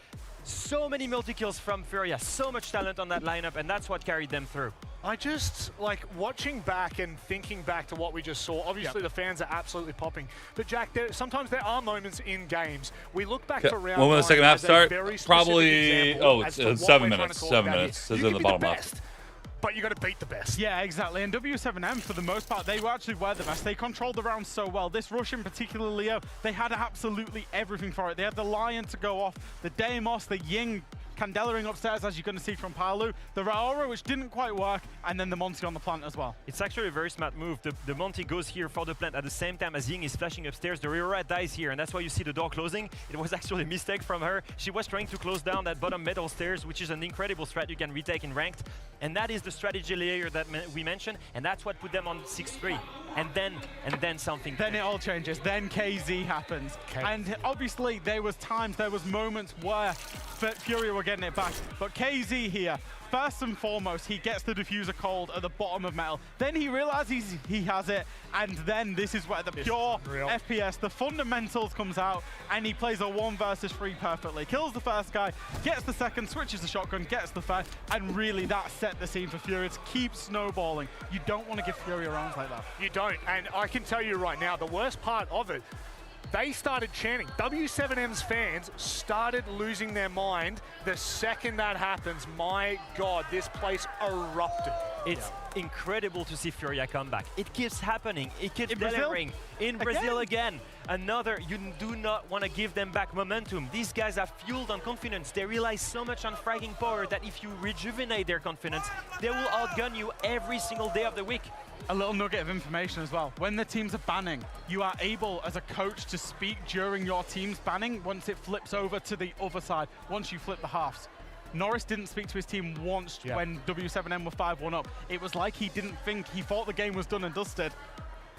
So many multi-kills from Furia, so much talent on that lineup, and that's what carried them through. I just, like, watching back and thinking back to what we just saw, obviously the fans are absolutely popping. But Jack, sometimes there are moments in games. We look back to round 9 when will the second half as a start? very specific Probably, example as to what 7 we're trying to minutes. call 7 about here. minutes. This You is can the be bottom the left. best, but you got to beat the best. Yeah, exactly. And W7M, for the most part, they actually were the best. They controlled the round so well. This rush in particular, Leo, they had absolutely everything for it. They had the Lion to go off, the Deimos, the Ying, Candelaing upstairs, as you're going to see from Palu, the Raora, which didn't quite work, and then the Monty on the plant as well. It's actually a very smart move. The Monty goes here for the plant at the same time as Ying is flashing upstairs. The Raora dies here, and that's why you see the door closing. It was actually a mistake from her. She was trying to close down that bottom middle stairs, which is an incredible strat you can retake in ranked. And that is the strategy layer that we mentioned, and that's what put them on 6-3. and then something. Then it all changes. Then KZ happens. And obviously there was moments where Furia were getting it back. But KZ here, first and foremost, he gets the diffuser cold at the bottom of metal. Then he realizes he has it, and then this is where the pure FPS, the fundamentals comes out, and he plays a 1 versus 3 perfectly. Kills the first guy, gets the second, switches the shotgun, gets the third, and really that set the scene for Furia to keep snowballing. You don't want to give Furia rounds like that. You don't, and I can tell you right now, the worst part of it, they started chanting. W7M's fans started losing their mind the second that happens. My God, this place erupted. It's incredible to see Furia come back. It keeps happening. It keeps delivering. In Brazil again. Another, you do not want to give them back momentum. These guys are fueled on confidence. They rely so much on fragging power that if you rejuvenate their confidence, they will outgun you every single day of the week. A little nugget of information as well. When the teams are banning, you are able as a coach to speak during your team's banning once it flips over to the other side, once you flip the halves. Norris didn't speak to his team once when W7M were 5-1 up. It was like he didn't think, he thought the game was done and dusted.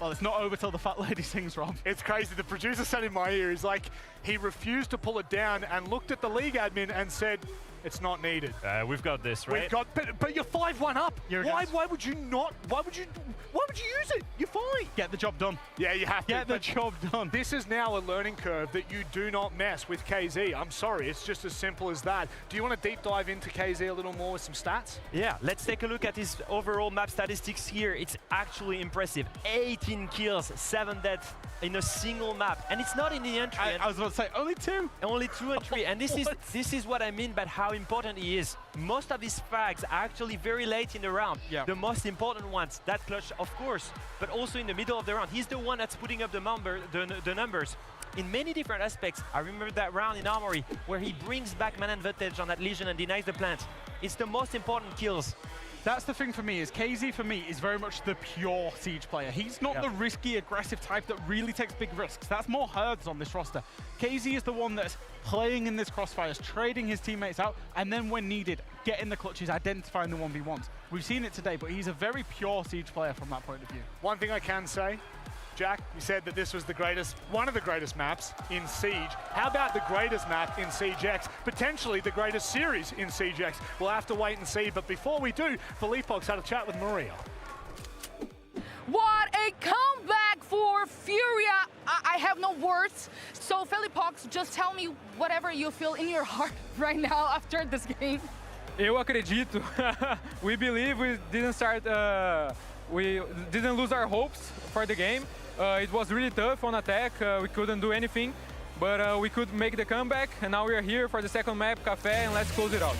Well, it's not over till the fat lady sings, Rob. It's crazy. The producer said in my ear, he's like, he refused to pull it down and looked at the league admin and said, it's not needed. We've got this, right? We've got, but you're 5-1 up. Why would you not? Why would you use it? You're fine. Get the job done. Yeah, you have to. Get the job done. This is now a learning curve that you do not mess with KZ. I'm sorry, it's just as simple as that. Do you want to deep dive into KZ a little more with some stats? Yeah, let's take a look at his overall map statistics here. It's actually impressive. 18 kills, 7 deaths in a single map, and it's not in the entry. I was about to say only 2. Only 2 entry, and this is what I mean by how important he is. Most of these frags are actually very late in the round. The most important ones, that clutch of course, but also in the middle of the round. He's the one that's putting up the numbers in many different aspects. I remember that round in Armory where he brings back man advantage on that Legion and denies the plant. It's the most important kills. That's the thing for me, is KZ for me is very much the pure Siege player. He's not the risky, aggressive type that really takes big risks. That's more Herds on this roster. KZ is the one that's playing in this crossfires, trading his teammates out, and then when needed, getting the clutches, identifying the 1v1s. We've seen it today, but he's a very pure Siege player from that point of view. One thing I can say, Jack, you said that this was the greatest, one of the greatest maps in Siege. How about the greatest map in Siege X? Potentially the greatest series in Siege X. We'll have to wait and see, but before we do, Felipox had a chat with Maria. What a comeback for Furia! I have no words. So Felipox, just tell me whatever you feel in your heart right now after this game. Eu acredito. We believe we didn't start. We didn't lose our hopes for the game. It was really tough on attack. We couldn't do anything, but we could make the comeback. And now we are here for the second map, Café, and let's close it out.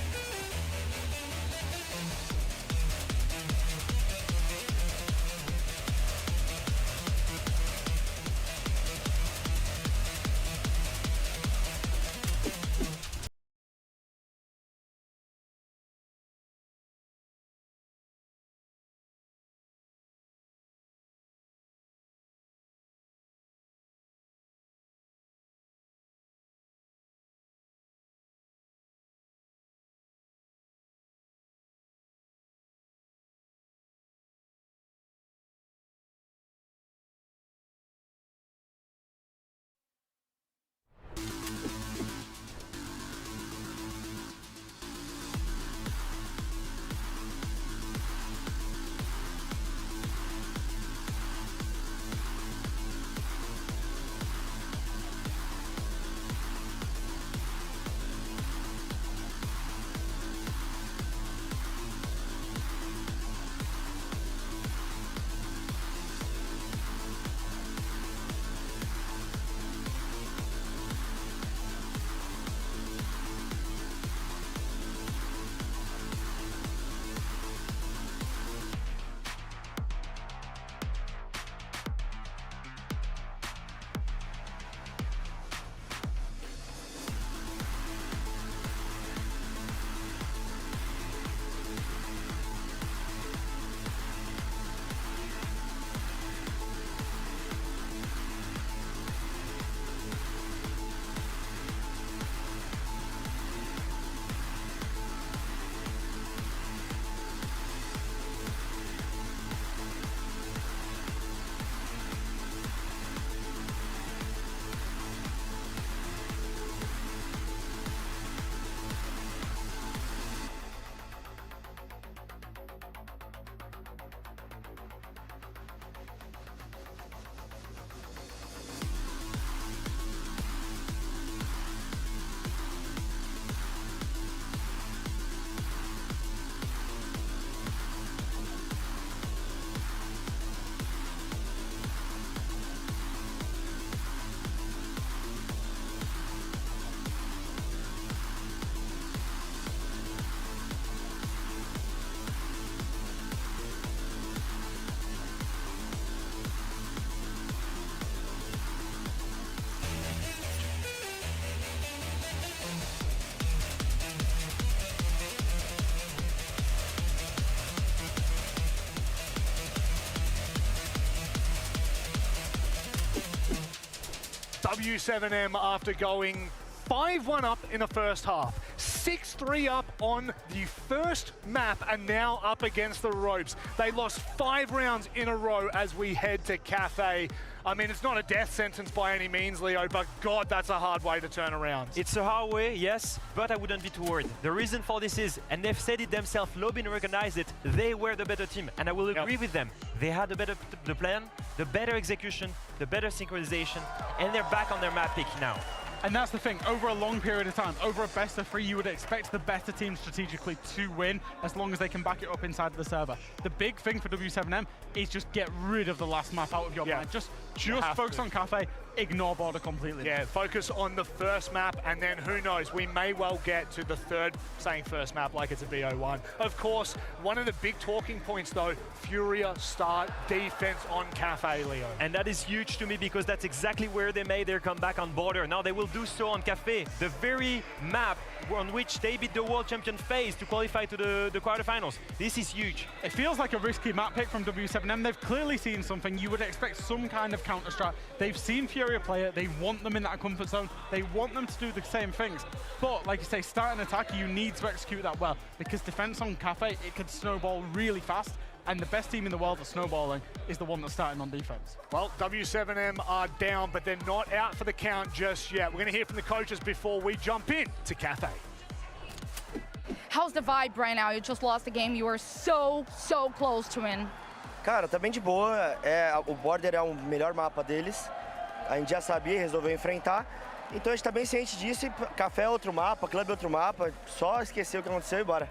W7M, after going 5-1 up in the first half, 6-3 up on the first map, and now up against the ropes. They lost 5 rounds in a row as we head to Cafe. I mean, it's not a death sentence by any means, Leo, but God, that's a hard way to turn around. It's a hard way, yes, but I wouldn't be too worried. The reason for this is, and they've said it themselves, Lobin recognized it, they were the better team, and I will agree with them. They had the plan, the better execution, the better synchronization, and they're back on their map pick now. And that's the thing, over a long period of time, over a best of 3, you would expect the better team strategically to win as long as they can back it up inside of the server. The big thing for W7M is just get rid of the last map out of your mind. Just focus on Cafe, ignore Border completely. Yeah, focus on the first map, and then who knows, we may well get to the third, saying first map like it's a BO1. Of course, one of the big talking points though, Furia start defense on Cafe, Leo. And that is huge to me because that's exactly where they made their comeback on Border. Now they will do so on Cafe, the very map on which they beat the world champion FaZe to qualify to the quarterfinals. This is huge. It feels like a risky map pick from W7M. They've clearly seen something. You would expect some kind of counter strat. They've seen Furia play it. They want them in that comfort zone. They want them to do the same things. But like you say, start an attack, you need to execute that well, because defense on Cafe, it could snowball really fast. And the best team in the world at snowballing is the one that's starting on defense. Well, W7M are down, but they're not out for the count just yet. We're going to hear from the coaches before we jump in to Cafe. How's the vibe right now? You just lost the game. You were so close to win. Cara, tá bem de boa. O Border é o melhor mapa deles. A gente já sabia, resolveu enfrentar. Então a gente tá bem ciente disso. E Café é outro mapa, Clube é outro mapa. Só esquecer o que aconteceu e bora.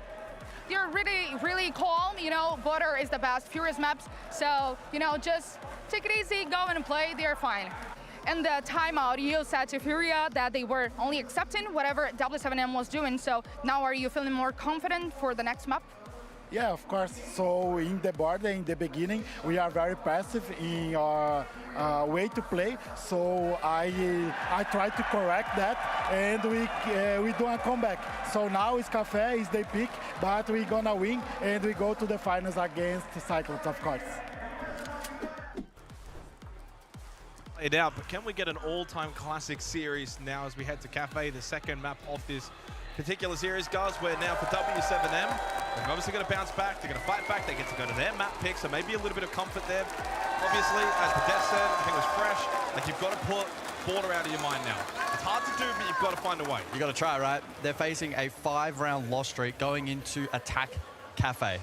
You're really calm, you know, Border is the best, Furious maps, so, you know, just take it easy, go and play, they're fine. And the timeout, you said to Furia that they were only accepting whatever W7M was doing, so now are you feeling more confident for the next map? Yeah, of course. So in the Border, in the beginning, we are very passive in our way to play. So I try to correct that, and we do a comeback. So now it's Cafe, is the pick, but we're gonna win, and we go to the finals against the Cyclones, of course. It out, but can we get an all-time classic series now as we head to Cafe, the second map of this particular series, guys? We're now for W7M. They're obviously going to bounce back. They're going to fight back. They get to go to their map pick, so maybe a little bit of comfort there. Obviously, as Padet said, I think it was fresh. Like, you've got to put Border out of your mind now. It's hard to do, but you've got to find a way. You got to try, right? They're facing a 5-round loss streak going into attack Cafe.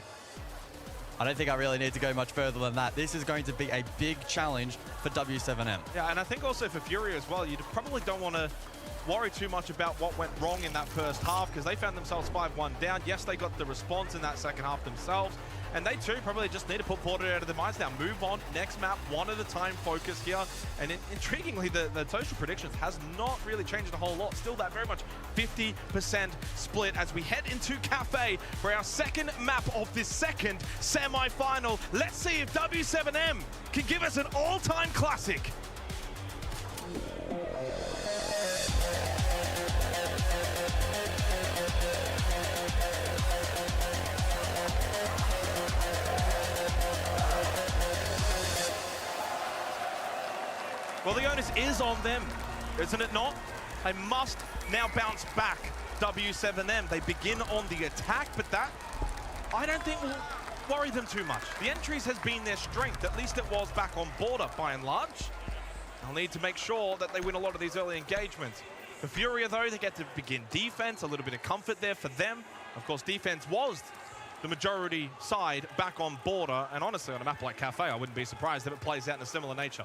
I don't think I really need to go much further than that. This is going to be a big challenge for W7M. Yeah, and I think also for Furia as well, you probably don't want to worry too much about what went wrong in that first half, because they found themselves 5-1 down. Yes, they got the response in that second half themselves, and they too probably just need to put Border out of their minds now. Move on, next map, one at a time, focus here. And intriguingly, the social predictions has not really changed a whole lot. Still that very much 50% split as we head into Cafe for our second map of this second semi-final. Let's see if W7M can give us an all-time classic. Well, the onus is on them, isn't it not? They must now bounce back, W7M. They begin on the attack, but that, I don't think will worry them too much. The entries has been their strength, at least it was back on Border by and large. They'll need to make sure that they win a lot of these early engagements. For Furia, though, they get to begin defense, a little bit of comfort there for them. Of course, defense was the majority side back on Border, and honestly, on a map like Cafe, I wouldn't be surprised if it plays out in a similar nature.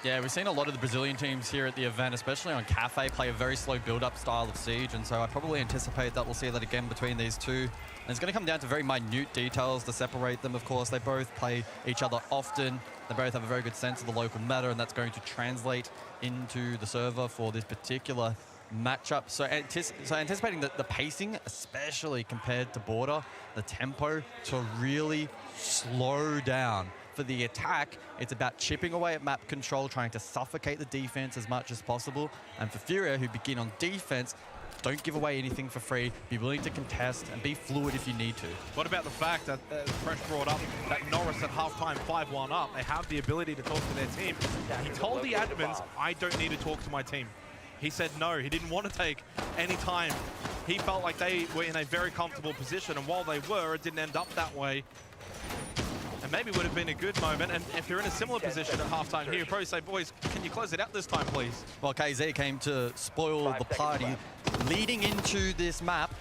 Yeah, we've seen a lot of the Brazilian teams here at the event, especially on Cafe, play a very slow build-up style of Siege, and so I probably anticipate that we'll see that again between these two. And it's going to come down to very minute details to separate them, of course. They both play each other often. They both have a very good sense of the local meta, and that's going to translate into the server for this particular matchup. So anticipating the pacing, especially compared to Border, the tempo to really slow down. For the attack, it's about chipping away at map control, trying to suffocate the defense as much as possible. And for Furia, who begin on defense, Don't give away anything for free. Be willing to contest and be fluid if you need to. What about the fact that Fresh brought up that Norris at halftime 5-1 up, they have the ability to talk to their team. He told the admins, I don't need to talk to my team. He said no, he didn't want to take any time. He felt like they were in a very comfortable position, and while they were, it didn't end up that way. And maybe would have been a good moment, and if you're in a similar position at halftime here, you'd probably say, boys, can you close it out this time, please? Well, KZ came to spoil the party. Leading into this map,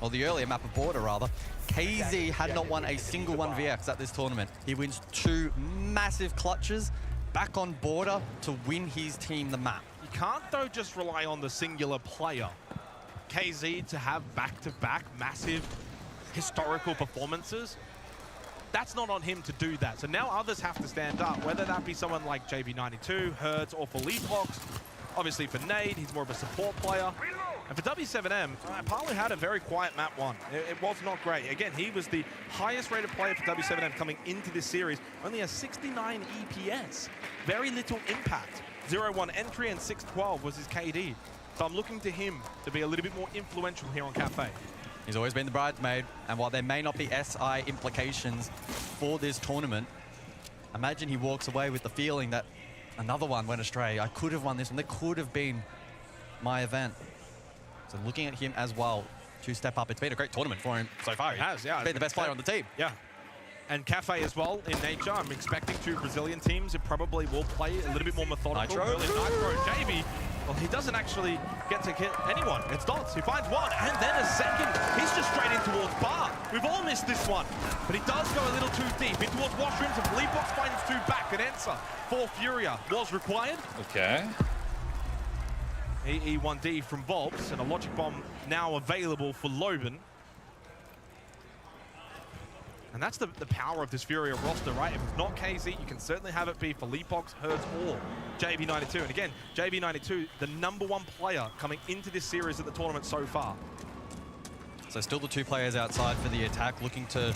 or the earlier map of Border rather, KZ had not won a single 1vx at this tournament. He wins 2 massive clutches back on Border to win his team the map. You can't, though, just rely on the singular player. KZ to have back-to-back massive historical performances, that's not on him to do that. So now others have to stand up, whether that be someone like JB92, Hertz, or Felipox. Obviously for Nade, he's more of a support player. And for W7M, Palu had a very quiet map 1. It was not great. Again, he was the highest rated player for W7M coming into this series. Only a 69 EPS. Very little impact. 0-1 entry and 6-12 was his KD. So I'm looking to him to be a little bit more influential here on Cafe. He's always been the bridesmaid, and while there may not be SI implications for this tournament, imagine he walks away with the feeling that another one went astray. I could have won this one. There could have been my event. So looking at him as well to step up. It's been a great tournament for him so far. He has, yeah. He's been the best player on the team. Yeah. And Cafe as well, in nature, I'm expecting 2 Brazilian teams who probably will play a little bit more methodical. Nitro. Nitro, JB, well, he doesn't actually get to hit anyone. It's Dots, he finds one, and then a second. He's just straight in towards Bar. We've all missed this one, but he does go a little too deep. In towards washrooms, and Felipox finds 2 back. An answer for Furia was required. Okay. E1D from Volps, and a Logic Bomb now available for Loban. And that's the power of this Furia roster, right? If it's not KZ, you can certainly have it be Felipox, Hertz, or JB92. And again, JB92, the #1 player coming into this series at the tournament so far. So still the 2 players outside for the attack, looking to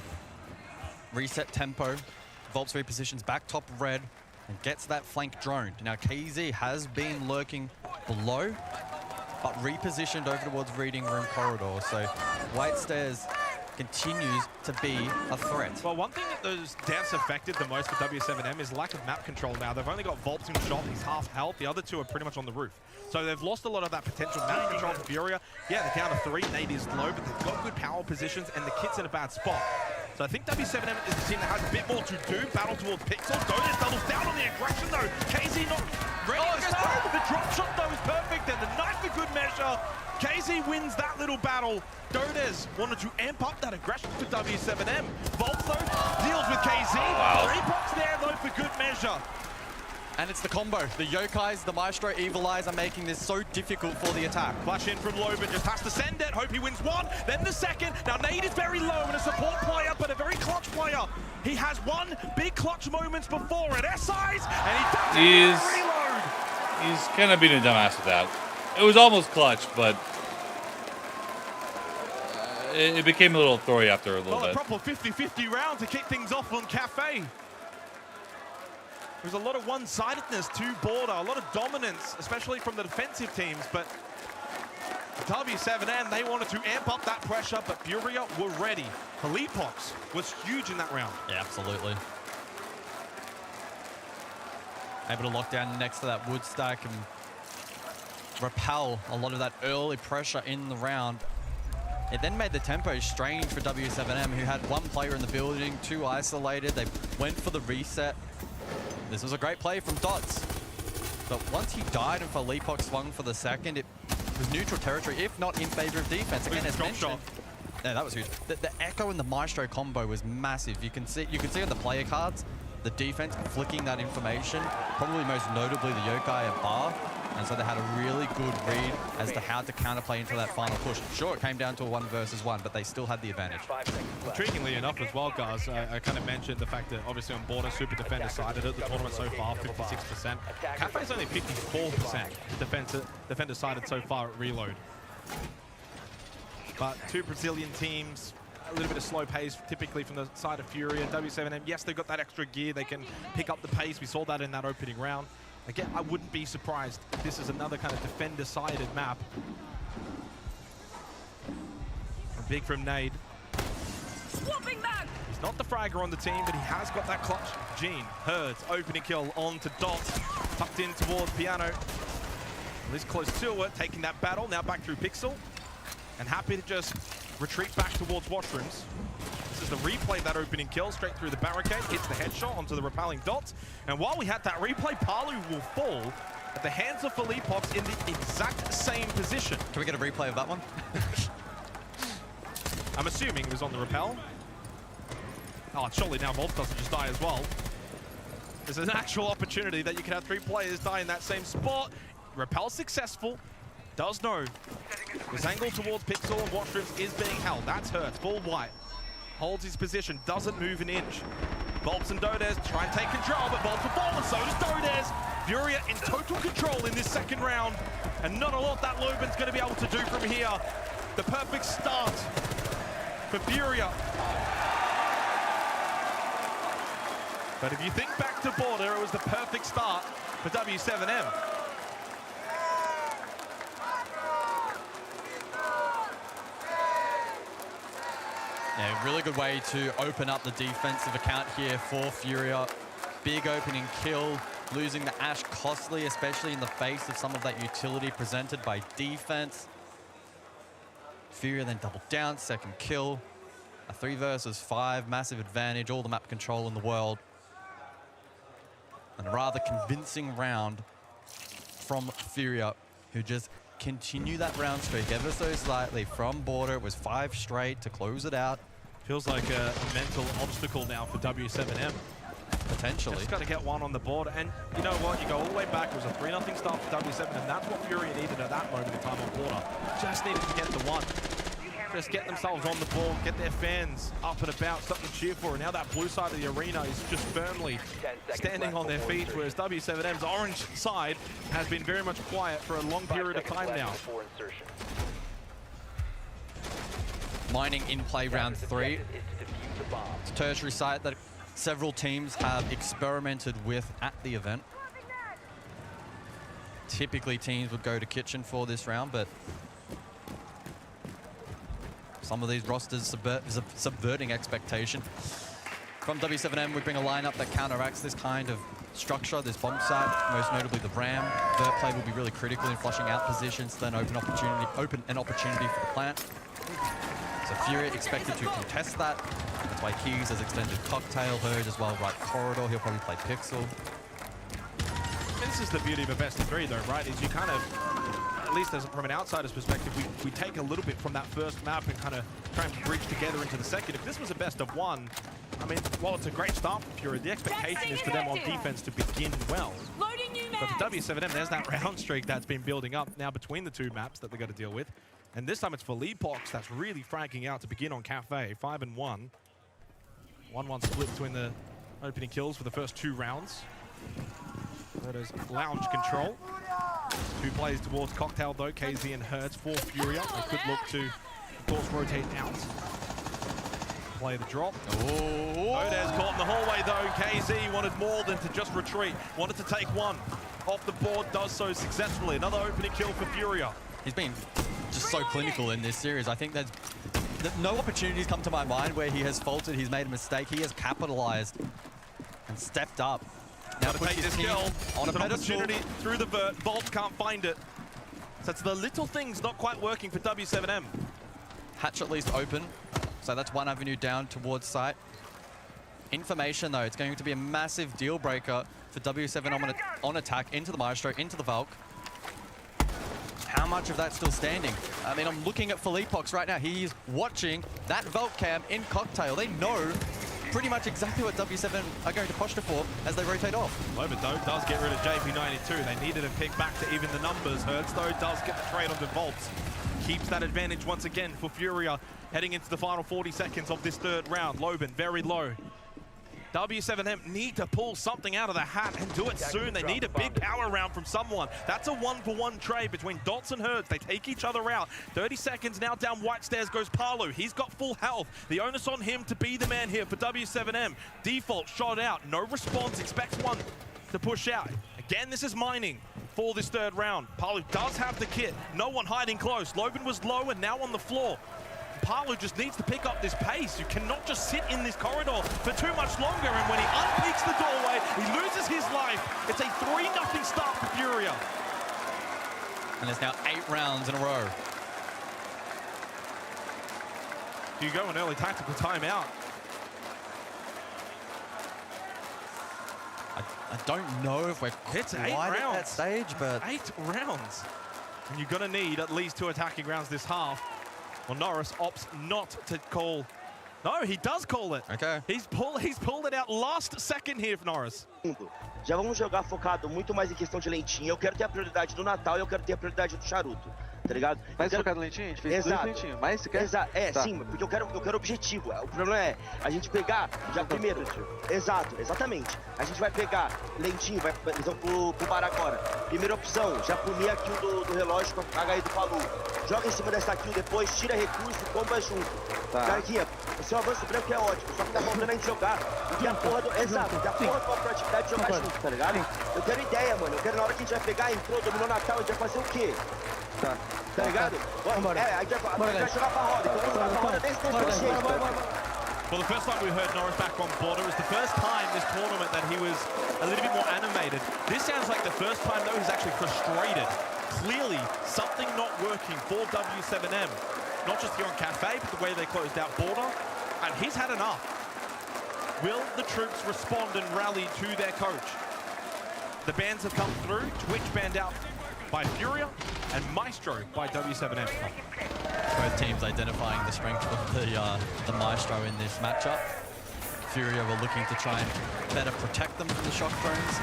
reset tempo. Volps repositions back top red and gets that flank droned. Now KZ has been lurking below, but repositioned over towards reading room corridor. So White Stairs continues to be a threat. Well, one thing that those deaths affected the most for W7M is lack of map control now. They've only got Volps in shot, he's half health. The other 2 are pretty much on the roof. So they've lost a lot of that potential map control for Furia. Yeah, they're down to 3, Nade is low, but they've got good power positions, and the kit's in a bad spot. So I think W7M is the team that has a bit more to do. Battle towards Pixel. Donis doubles down on the aggression, though. KZ not ready to start. The drop shot, though, is perfect, and the knife for good measure. KZ wins that little battle. Dodes wanted to amp up that aggression for W7M. Volps, though, deals with KZ. Wow. Repox there, though, for good measure. And it's the combo. The Yokais, the Maestro, Evil Eyes are making this so difficult for the attack. Flash in from Loban, just has to send it. Hope he wins 1, then the second. Now Nade is very low and a support player, but a very clutch player. He has 1 big clutch moments before it. SIs, and he does reload. He's kind of being a dumbass with that. It was almost clutch, but it became a little throwy after a little bit. A proper 50-50 round to kick things off on Cafe. There's a lot of one-sidedness to Border, a lot of dominance, especially from the defensive teams, but W7M, they wanted to amp up that pressure, but Furia were ready. Felipox was huge in that round. Yeah, absolutely. Able to lock down next to that wood stack and repel a lot of that early pressure in the round. It then made the tempo strange for W7M, who had 1 player in the building, 2 isolated. They went for the reset. This was a great play from Dots. But once he died and Felipox swung for the second, it was neutral territory, if not in favor of defense. Again, as mentioned, yeah, that was huge. The Echo and the Maestro combo was massive. You can see on the player cards, the defense flicking that information, probably most notably the Yokai at Bar. And so they had a really good read as to how to counterplay into that final push. Sure, it came down to a 1 versus 1, but they still had the advantage. Intriguingly enough as well, guys, I kind of mentioned the fact that obviously on Border, Super Defender sided at the tournament so far, 56%. Cafe's only 54% defender sided so far at Reload. But 2 Brazilian teams, a little bit of slow pace typically from the side of Furia. W7M, yes, they've got that extra gear. They can pick up the pace. We saw that in that opening round. Again, I wouldn't be surprised if this is another kind of defender-sided map. Big from Nade. Swapping back. He's not the fragger on the team, but he has got that clutch. Gene, Herds, opening kill on to Dot. Tucked in towards Piano. At least close to it, taking that battle. Now back through Pixel. And happy to just retreat back towards washrooms. This is the replay of that opening kill, straight through the barricade. Hits the headshot onto the repelling Dot. And while we had that replay, Palu will fall at the hands of Philippox in the exact same position. Can we get a replay of that one? I'm assuming it was on the repel. Oh, and surely now Volts doesn't just die as well. There's an actual opportunity that you can have 3 players die in that same spot. Repel successful. Does know. This angle towards Pixel and Washrooms is being held. That's Hurt. Full white. Holds his position. Doesn't move an inch. Volts and Dodez try and take control, but Volts will fall, and so does Dodez. Furia in total control in this second round. And not a lot that Loban's going to be able to do from here. The perfect start for Furia. But if you think back to Border, it was the perfect start for W7M. Yeah, really good way to open up the defensive account here for Furia. Big opening kill, losing the Ashe costly, especially in the face of some of that utility presented by defense. Furia then doubled down, second kill. A 3 versus 5, massive advantage, all the map control in the world. And a rather convincing round from Furia, who just continue that round streak ever so slightly from Border. It was 5 straight to close it out. Feels like a mental obstacle now for W7M. Potentially. Just got to get one on the board. And you know what? You go all the way back. It was a 3-0 start for W7, and that's what Furia needed at that moment in time on Border. Just needed to get the one. Just get themselves on the ball, get their fans up and about, something to cheer for. And now that blue side of the arena is just firmly standing on their feet, whereas W7M's orange side has been very much quiet for a long period of time now. Mining in play round 3. It's a tertiary site that several teams have experimented with at the event. Typically teams would go to Kitchen for this round, but some of these rosters subverting expectation. From W7M, we bring a lineup that counteracts this kind of structure, this bomb site, most notably the Ram. Vert play will be really critical in flushing out positions, then open an opportunity for the plant. So Furia expected to contest that. That's why Keys has extended Cocktail, Herd as well, right corridor. He'll probably play Pixel. This is the beauty of a best of 3 though, right? Is you kind of, at least as from an outsider's perspective, we take a little bit from that first map and kind of try and bridge together into the second. If this was a best of 1, I mean, while it's a great start for Furia, the expectation is for them on defense to begin well. But for W7M, there's that round streak that's been building up now between the 2 maps that they've got to deal with. And this time it's Philippox that's really fragging out to begin on Cafe, 5-1. 1-1 split between the opening kills for the first 2 rounds. That is lounge control. 2 plays towards Cocktail though, KZ and Hertz for Furia. They could look to, of course, rotate out. Play the drop. Odez caught in the hallway though. KZ wanted more than to just retreat. Wanted to take one off the board, does so successfully. Another opening kill for Furia. He's been just so clinical in this series. I think there's no opportunities come to my mind where he has faltered, he's made a mistake. He has capitalized and stepped up. Now to take this kill on a opportunity through the vert. Volts can't find it. So it's the little things not quite working for W7M. Hatch at least open. So that's one avenue down towards site. Information though, it's going to be a massive deal breaker for W7 on attack into the Maestro, into the Valk. How much of that's still standing? I mean, I'm looking at Philippox right now. He's watching that Valk cam in Cocktail. They know pretty much exactly what W7 are going to posture for as they rotate off. Loban though does get rid of JP92. They needed a pick back to even the numbers. Hertz though does get the trade onto Volts. Keeps that advantage once again for Furia heading into the final 40 seconds of this 3rd round. Loban very low. W7M need to pull something out of the hat and do it soon. They need a big power round from someone. That's a 1-for-1 trade between Dots and Hertz. They take each other out. 30 seconds now down white stairs goes Palu. He's got full health. The onus on him to be the man here for W7M. Default shot out. No response. Expects one to push out. Again, this is mining for this 3rd round. Palu does have the kit. No one hiding close. Loban was low and now on the floor. Parlo just needs to pick up this pace. You cannot just sit in this corridor for too much longer, and when he unpeaks the doorway, he loses his life. It's a 3-0 start for Furia. And it's now 8 rounds in a row. Do you go an early tactical timeout? I don't know if we're It's 8 quite rounds. at that stage, but 8 rounds. And you're going to need at least 2 attacking rounds this half. Well, Norris opts not to call. No, he does call it. Okay. He's pulled it out last second here for Norris. Já vamos jogar focado muito mais em questão de lentinha. Eu quero ter a prioridade do Natal e eu quero ter a prioridade do charuto. Tá ligado? Mais focado no lentinho? A gente fez tudo lentinho. Mais você quer? Exato. É, tá. sim, porque eu quero objetivo. O problema é a gente pegar já primeiro. Exato, exatamente. A gente vai pegar lentinho, eles vão pro bar agora. Primeira opção, já punir a kill do relógio com a HI do Palu. Joga em cima dessa kill depois, tira recurso, comba junto. Tá. Carquinha, o seu avanço branco é ótimo, só que tá faltando a gente jogar. E a porra do. Exato, e a porra da proatividade de jogar junto, tá ligado? Eu quero ideia, mano. Eu quero na hora que a gente vai pegar, entrou, dominou Natal, a gente vai fazer o quê? Tá ligado? É, a gente vai jogar pra roda, então vamos jogar pra roda desse jeito. Well, the first time we heard Norris back on board, it was the first time this tournament that he was a little bit more animated. This sounds like the first time, though, he's actually frustrated. Clearly, something not working for W7M. Not just here on Cafe, but the way they closed out Border. And he's had enough. Will the troops respond and rally to their coach? The bans have come through. Twitch banned out by Furia and Maestro by W7M. both teams identifying the strength of the Maestro in this matchup. Furia were looking to try and better protect them from the shock drones.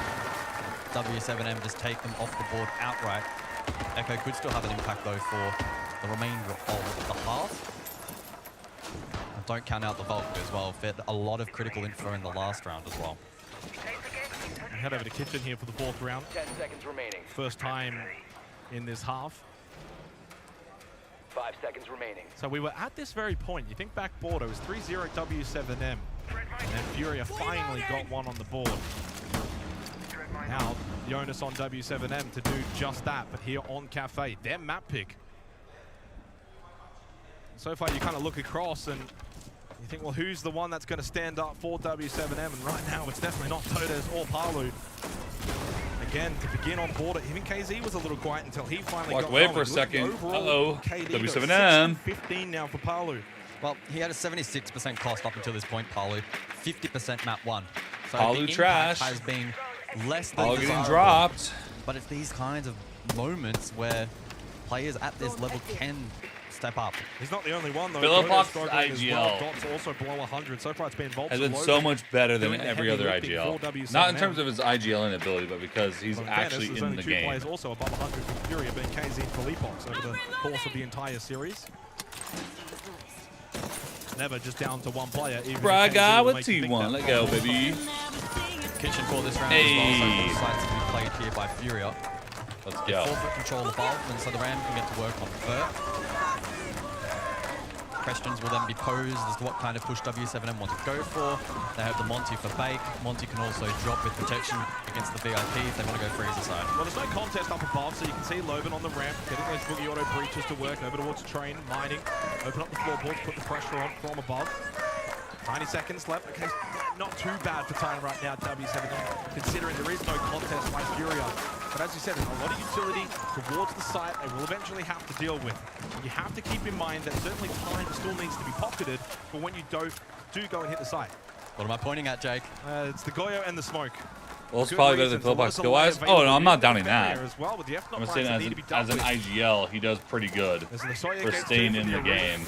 W7M just take them off the board outright. Echo could still have an impact though for the remainder of the half. And don't count out the Valkyrie as well. Fed a lot of critical info in the last round as well. We head over to Kitchen here for the 4th round. 10 seconds remaining. First time in this half. 5 seconds remaining. So we were at this very point. You think back board, it was 3-0 W7M. And then Furia finally got one on the board. Now, the onus on W7M to do just that, but here on Cafe, their map pick. So far, you kind of look across and you think, well, who's the one that's going to stand up for W7M? And right now, it's definitely not Todes or Palu. Again, to begin on board, even KZ was a little quiet until he finally got away going. for a second. Uh-oh. KD W7M. 15 now for Palu. Well, he had a 76% cost up until this point, Palu. 50% map 1. So Palu the trash. impact has been less than Palu getting desirable. dropped. But it's these kinds of moments where players at this level can step up. He's not the only one, though. Philippop's Struggling as well. IGL Dots also below 100. So far, it's been Volts has been and so Logan much better than doing the every heavy other lifting for IGL. W7M. Not in terms of his IGL inability, but because he's Well, in actually fairness, in there's only the 2 game. players also above 100 for Furia, being KZ and Philippox over the course of the entire series. Never just down to one player. Even Braga with T1. Let go, baby. Kitchen for this round Hey. as well, so both sides to be played here by Furia. Let's go. Forfeit control above, and so the Ram can get to work on Vert. Questions will then be posed as to what kind of push W7M want to go for. They have the Monty for bake. Monty can also drop with protection against the VIP if they want to go freezer side. Well, there's no contest up above, so you can see Loban on the ramp, getting those boogie auto breaches to work, over towards train, mining, open up the floorboards, put the pressure on from above. 90 seconds left. Okay, not too bad for time right now, W7M, considering there is no contest by Furia. But as you said, there's a lot of utility towards the site they will eventually have to deal with. And you have to keep in mind that certainly time still needs to be pocketed for when you do go and hit the site. What am I pointing at, Jake? It's the Goyo and the smoke. Well, it's probably better than Philippop's skill-wise. Oh, no, I'm not downning that. As well, with the I'm saying as an IGL, he does pretty good for staying in the game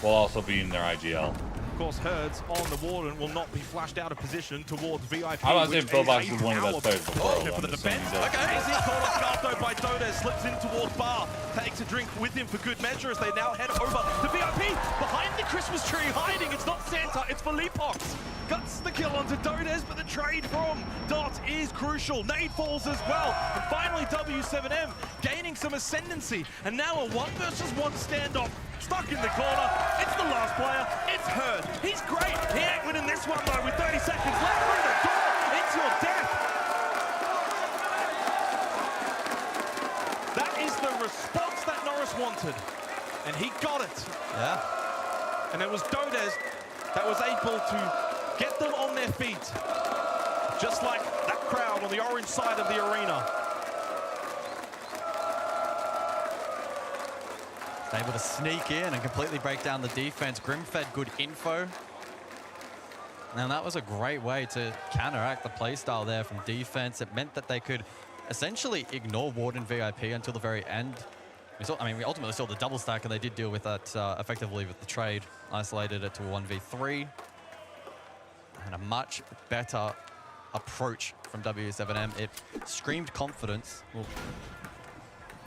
while also being their IGL. Of course, Herds on the Warden will not be flashed out of position towards VIP. I'm not saying Philippop's is one of the best players in the world. For the I'm just saying defense. he does. Okay, easy call off guard though by Dodes, slips in towards Bar, takes a drink with him for good measure as they now head over to VIP. Behind the Christmas tree, hiding, it's not Santa, it's Philippox. Guts the kill onto Dodes, but the trade from Dot is crucial. Nade falls as well. And finally, W7M gaining some ascendancy. And now a 1 versus 1 standoff. Stuck in the corner. It's the last player. It's Herd. He's great. He ain't winning this one though with 30 seconds left. Through the door. It's your death. That is the response that Norris wanted. And he got it. Yeah. And it was Dodes that was able to get them on their feet. Just like that crowd on the orange side of the arena. Able to sneak in and completely break down the defense. Grimfed, good info. And that was a great way to counteract the playstyle there from defense. It meant that they could essentially ignore Warden VIP until the very end. We ultimately saw the double stack, and they did deal with that effectively with the trade. Isolated it to a 1v3. And a much better approach from W7M. It screamed confidence. We'll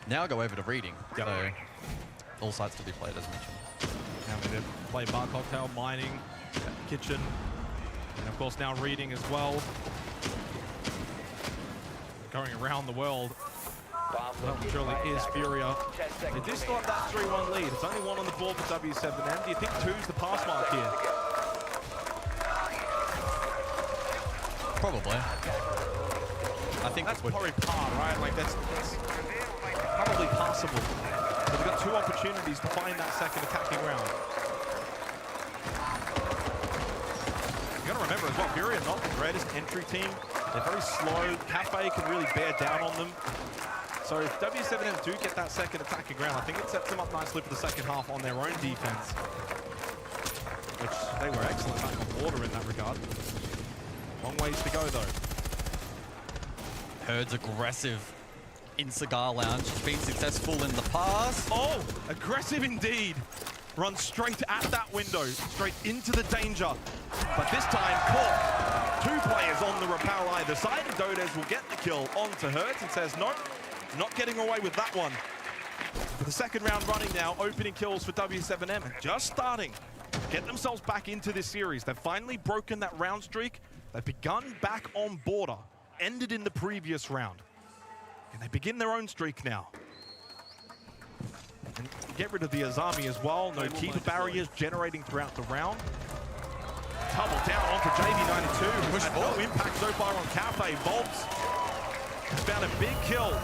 now go over to reading. Yep. So all sides to be played, as mentioned. Now we did play Bar Cocktail, Mining, Kitchen, and of course now Reading as well. Going around the world. Well, surely is Furia. They do still have that 3-1 lead. It's only one on the board for W7M. Do you think 2's the pass mark here? Probably. I think that's probably par, right? Like that's probably possible. But they've got 2 opportunities to find that second attacking round. You gotta remember as well, Furia not the greatest entry team. They're very slow. Cafe can really bear down on them. So if W7M do get that second attacking round, I think it sets them up nicely for the second half on their own defense. Which they were excellent back on water in that regard. Long ways to go though. Herd's aggressive in Cigar Lounge. It's been successful in the past. Oh, aggressive indeed. Runs straight at that window, straight into the danger. But this time, caught. 2 players on the rappel either side. Dodes will get the kill onto Hertz and says, no, not getting away with that one. For the second round running now, opening kills for W7M and just starting to get themselves back into this series. They've finally broken that round streak. They've begun back on border, ended in the previous round. And they begin their own streak now. And get rid of the Azami as well. No keeper barriers generating throughout the round. Double down onto JV92, who had no impact so far on Cafe. Volts has found a big kill.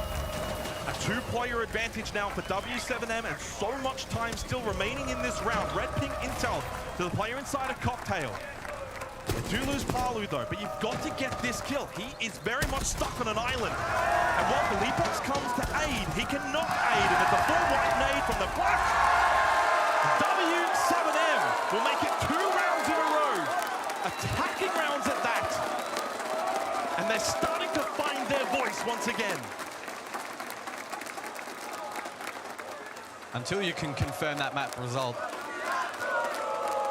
A 2-player advantage now for W7M, and so much time still remaining in this round. Red ping intel to the player inside of Cocktail. They do lose Palu though, but you've got to get this kill. He is very much stuck on an island. And while Felipox comes to aid, he cannot aid, and it's a full white nade from the flash. W7M will make it 2 rounds in a row. Attacking rounds at that. And they're starting to find their voice once again. Until you can confirm that map result,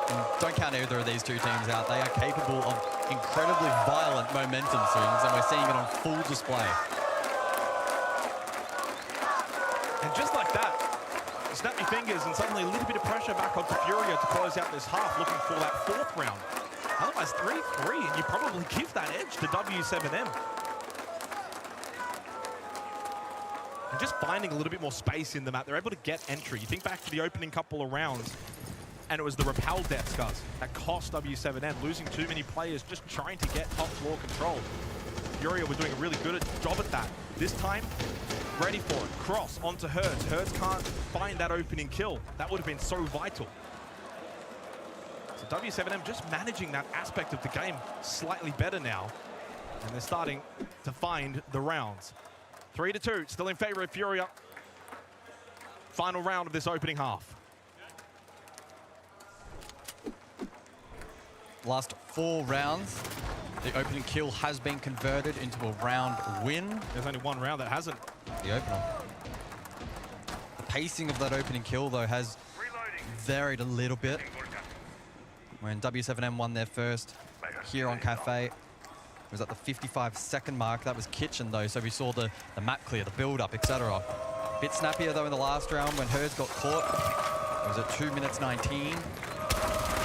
and don't count either of these 2 teams out. They are capable of incredibly violent momentum swings, and we're seeing it on full display. And just like that, snap your fingers and suddenly a little bit of pressure back onto Furia to close out this half, looking for that 4th round. Otherwise 3-3, and you probably give that edge to W7M. And just finding a little bit more space in the map, they're able to get entry. You think back to the opening couple of rounds, and it was the rappel death scars that cost W7M, losing too many players just trying to get top floor control. Furia were doing a really good job at that. This time, ready for it. Cross onto Hertz. Hertz can't find that opening kill. That would have been so vital. So W7M just managing that aspect of the game slightly better now. And they're starting to find the rounds. 3-2, still in favor of Furia. Final round of this opening half. Last 4 rounds, the opening kill has been converted into a round win. There's only 1 round that hasn't. The opener. The pacing of that opening kill, though, has varied a little bit. When W7M won their first here on Cafe, it was at the 55-second mark. That was Kitchen, though, so we saw the map clear, the build-up, etc. Bit snappier, though, in the last round when Hertz got caught. It was at 2 minutes 19.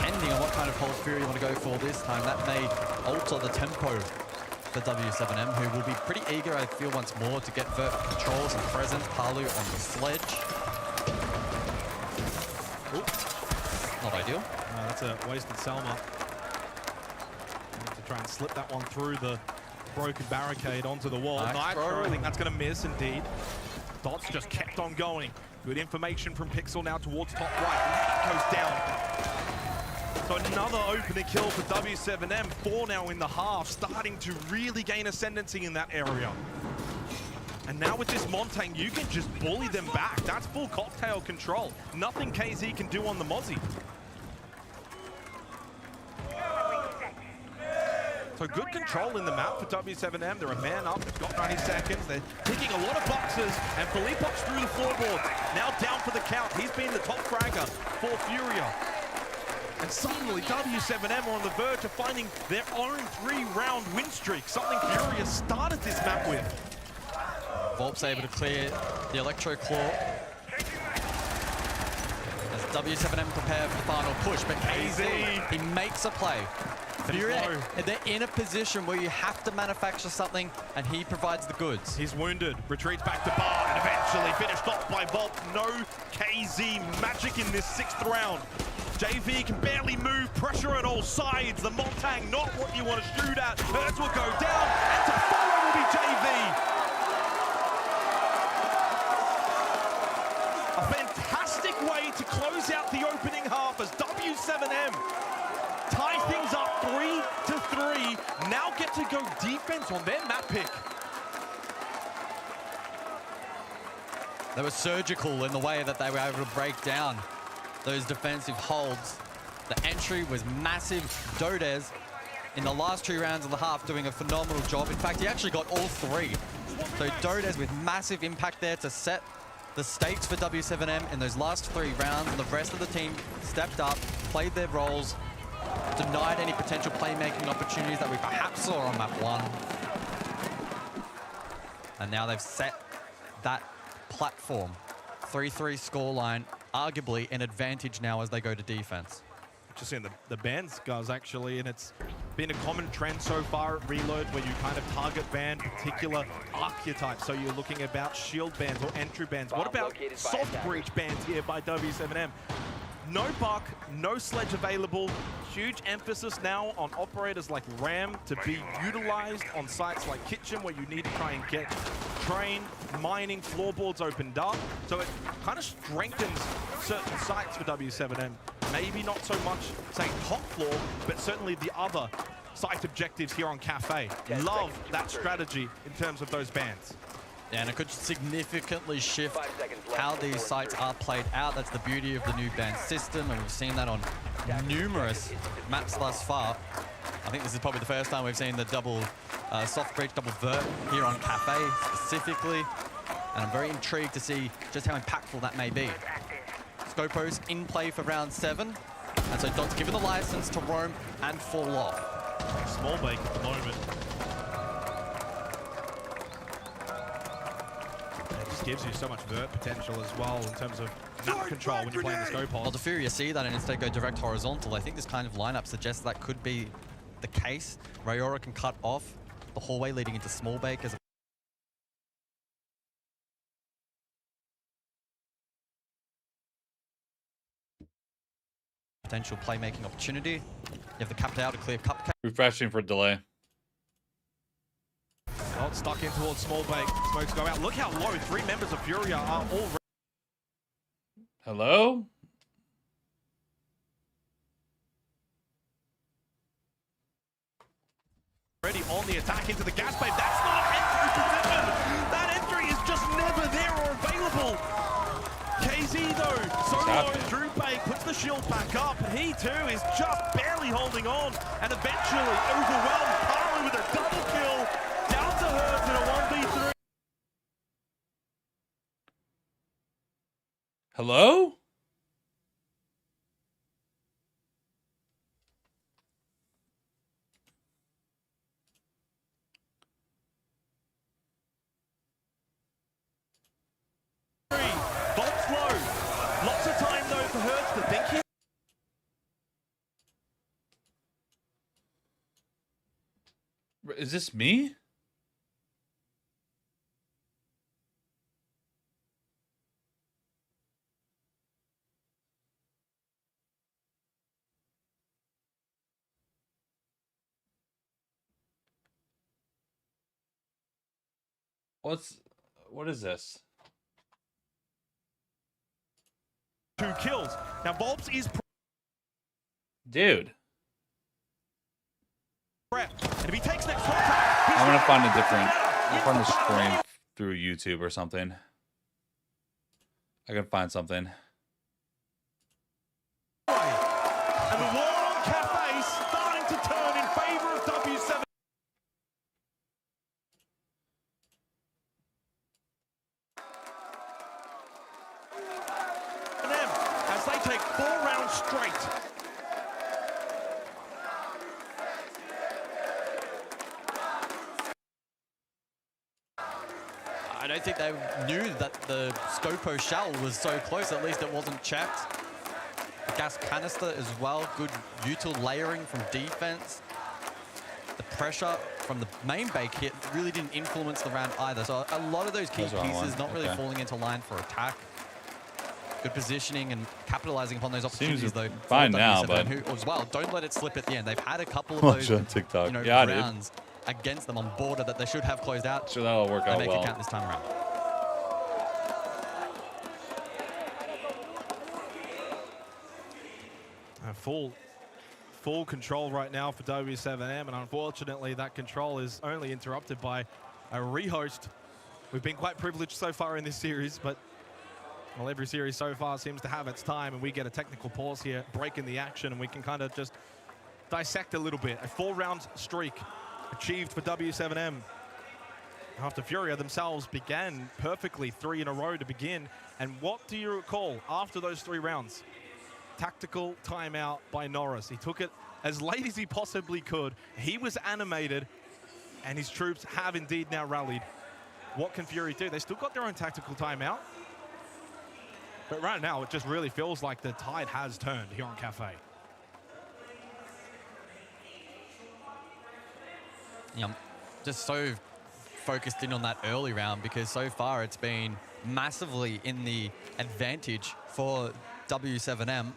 Depending on what kind of pulse Fury you want to go for this time, that may alter the tempo for W7M, who will be pretty eager, I feel, once more to get vert controls and present. Palu on the sledge. Ooh. Not ideal. That's a wasted Selma. To try and slip that one through the broken barricade onto the wall. Nitro, I think that's going to miss indeed. Dots just kept on going. Good information from Pixel now towards top right. That goes down. So another opening kill for W7M. 4 now in the half, starting to really gain ascendancy in that area. And now with this Montang, you can just bully them back. That's full cocktail control. Nothing KZ can do on the Mozzie. So good control in the map for W7M. They're a man up, they've got 90 seconds. They're ticking a lot of boxes, and Filippov's through the floorboards. Now down for the count. He's been the top fragger for Furia. And suddenly W7M are on the verge of finding their own 3-round win streak, something Furia started this map with. Volp's able to clear the Electro Claw. As W7M prepare for the final push, but KZ, he makes a play. Furia, they're in a position where you have to manufacture something, and he provides the goods. He's wounded, retreats back to bar, and eventually finished off by Volp. No KZ magic in this 6th round. JV can barely move, pressure at all sides. The Montang, not what you want to shoot at. Hertz will go down, and to follow will be JV. A fantastic way to close out the opening half as W7M tie things up 3-3. Now get to go defense on their map pick. They were surgical in the way that they were able to break down those defensive holds. The entry was massive. Dodez in the last 2 rounds of the half doing a phenomenal job. In fact, he actually got all 3. So Dodez with massive impact there to set the stakes for W7M in those last 3 rounds, and the rest of the team stepped up, played their roles, denied any potential playmaking opportunities that we perhaps saw on map 1. And now they've set that platform. 3-3 scoreline, arguably an advantage now as they go to defense. Just seeing the bans, guys, actually, and it's been a common trend so far at Reload where you kind of target ban particular archetypes. So you're looking about shield bans or entry bans. What about soft breach bans here by W7M? No buck, no sledge available. Huge emphasis now on operators like Ram to be utilized on sites like Kitchen where you need to try and get train, mining, floorboards opened up. So it kind of strengthens certain sites for W7M. Maybe not so much, say, top floor, but certainly the other site objectives here on Cafe. Love that strategy in terms of those bans. Yeah, and it could significantly shift how these sites are played out. That's the beauty of the new ban system, and we've seen that on numerous maps thus far. I think this is probably the first time we've seen the double soft breach, double vert here on Cafe specifically, and I'm very intrigued to see just how impactful that may be. Scopos in play for round 7, and so Dot's given the license to roam and fall off. Small bake at the moment. It just gives you so much vert potential as well in terms of map control when you're playing the Scopos. Well, the Furia see that and instead go direct horizontal. I think this kind of lineup suggests that could be the case. Rayora can cut off the hallway leading into small bake as a potential playmaking opportunity. You have the capped out to clear cupcake. Refreshing for delay. Not stuck in towards small bake. Smokes go out. Look how low 3 members of Furia are all. Hello? Already on the attack into the gas pipe. That's not an entry position. That entry is just never there or available. KZ though, so low. Drew Bay puts the shield back up. He too is just barely holding on, and eventually overwhelmed Parley with a double kill. Down to Hertz in a 1v3. Hello? Volt's low. Lots of time though for Hertz to think he. Is this me? What is this? 2 kills. Now Volps is Dude. And if he takes next I'm gonna find a different. I'll find the stream through YouTube or something. I can find something. And the war on Cafe starting to turn in favor of W7. As they take 4 rounds straight. I don't think they knew that the Scopo shell was so close. At least it wasn't checked. Gas canister as well. Good util layering from defense. The pressure from the main bake hit really didn't influence the round either. So a lot of those key pieces not really falling into line for attack. Good positioning and capitalizing upon those opportunities, though. Fine now, but who, as well, don't let it slip at the end. They've had a couple of watch those on TikTok. you know, Yeah, dude. rounds against them on border that they should have closed out. Sure, that'll work out make well. it count this time around. Full control right now for W7M, and unfortunately that control is only interrupted by a rehost. We've been quite privileged so far in this series, but well, every series so far seems to have its time, and we get a technical pause here, breaking the action, and we can kind of just dissect a little bit. A 4-round streak achieved for W7M after Furia themselves began perfectly 3 in a row to begin. And what do you recall after those 3 rounds? Tactical timeout by Norris. He took it as late as he possibly could. He was animated, and his troops have indeed now rallied. What can Fury do? They still got their own tactical timeout. But right now, it just really feels like the tide has turned here on Cafe. Yeah, I'm just so focused in on that early round because so far it's been massively in the advantage for W7M.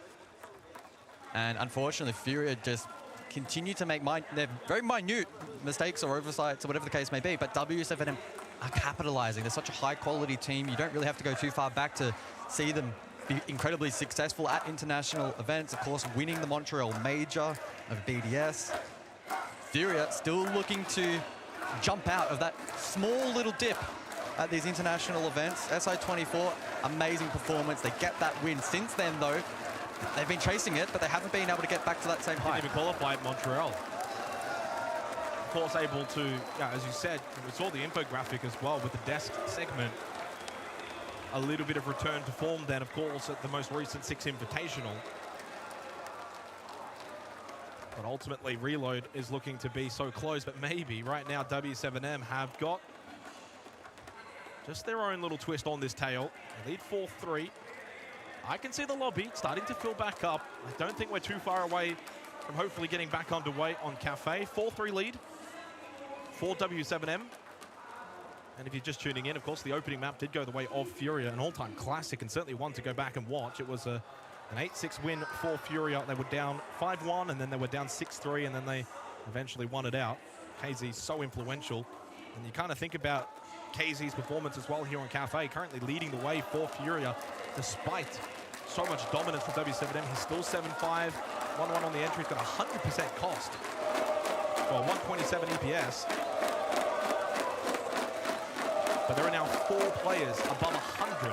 And unfortunately, Furia just continue to make they're very minute mistakes or oversights or whatever the case may be, but W7M are capitalizing. They're such a high-quality team. You don't really have to go too far back to see them be incredibly successful at international events. Of course, winning the Montreal Major of BDS. Furia still looking to jump out of that small little dip at these international events. SI24, amazing performance. They get that win. Since then, though, they've been chasing it, but they haven't been able to get back to that same height. Didn't even qualify at Montreal. Of course, able to, yeah, as you said, we saw the infographic as well with the desk segment. A little bit of return to form then, of course, at the most recent 6 Invitational. But ultimately, Reload is looking to be so close, but maybe right now W7M have got just their own little twist on this tail. They lead 4-3. I can see the lobby starting to fill back up. I don't think we're too far away from hopefully getting back underway on Cafe. 4-3 lead for W7M. And if you're just tuning in, of course, the opening map did go the way of Furia, an all-time classic, and certainly one to go back and watch. It was an 8-6 win for Furia. They were down 5-1, and then they were down 6-3, and then they eventually won it out. KZ so influential. And you kind of think about KZ's performance as well here on Cafe, currently leading the way for Furia, despite so much dominance from W7M. He's still 7-5, 1-1 on the entry. He's got 100% cost. Well, 127 EPS. But there are now 4 players above 100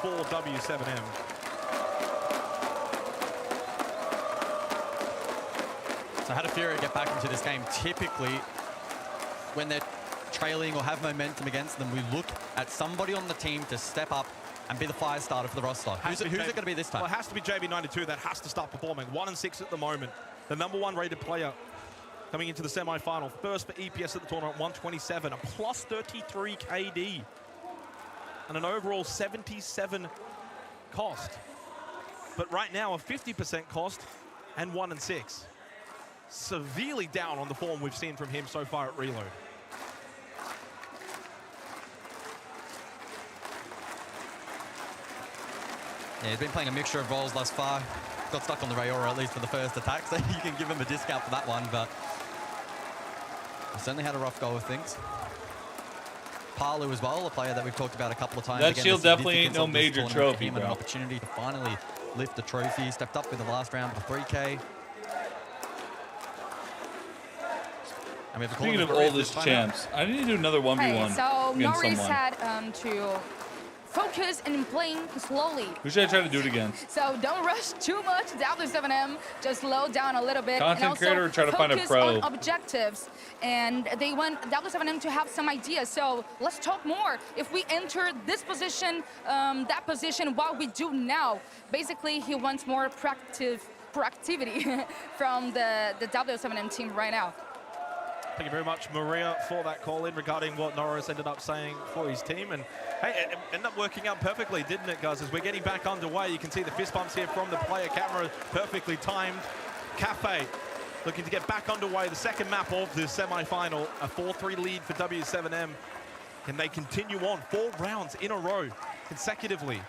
for W7M. So how do Furia get back into this game? Typically, when they're trailing or have momentum against them, we look at somebody on the team to step up and be the fire starter for the roster. Who's it going to be this time? Well, it has to be JB92 that has to start performing. 1-6 at the moment. The #1 rated player coming into the semi-final. First for EPS at the tournament, 127, a plus 33 KD, and an overall 77 cost. But right now, a 50% cost and 1-6. Severely down on the form we've seen from him so far at Reload. Yeah, he's been playing a mixture of roles thus far. Got stuck on the Rayora at least for the first attack, so you can give him a discount for that one, but he certainly had a rough go of things. Palu as well, a player that we've talked about a couple of times. That shield definitely ain't no major trophy, bro. An opportunity to finally lift the trophy. Stepped up in the last round with a 3K. And we have to call Speaking of oldest champs, I need to do another 1v1 Hey, so against Nori someone. said to focus and playing slowly. Who should I try to do it against? So don't rush too much. W7M, just slow down a little bit. Content and also creator or try to find a focus pro? on objectives. And they want W7M to have some ideas. So let's talk more. If we enter this position, that position, what we do now, basically he wants more proactivity from the W7M team right now. Thank you very much, Maria, for that call in regarding what Norris ended up saying for his team. And hey, it ended up working out perfectly, didn't it, guys? As we're getting back underway, you can see the fist bumps here from the player camera, perfectly timed. Cafe looking to get back underway, the second map of the semi-final, a 4-3 lead for W7M. Can they continue on 4 rounds in a row consecutively?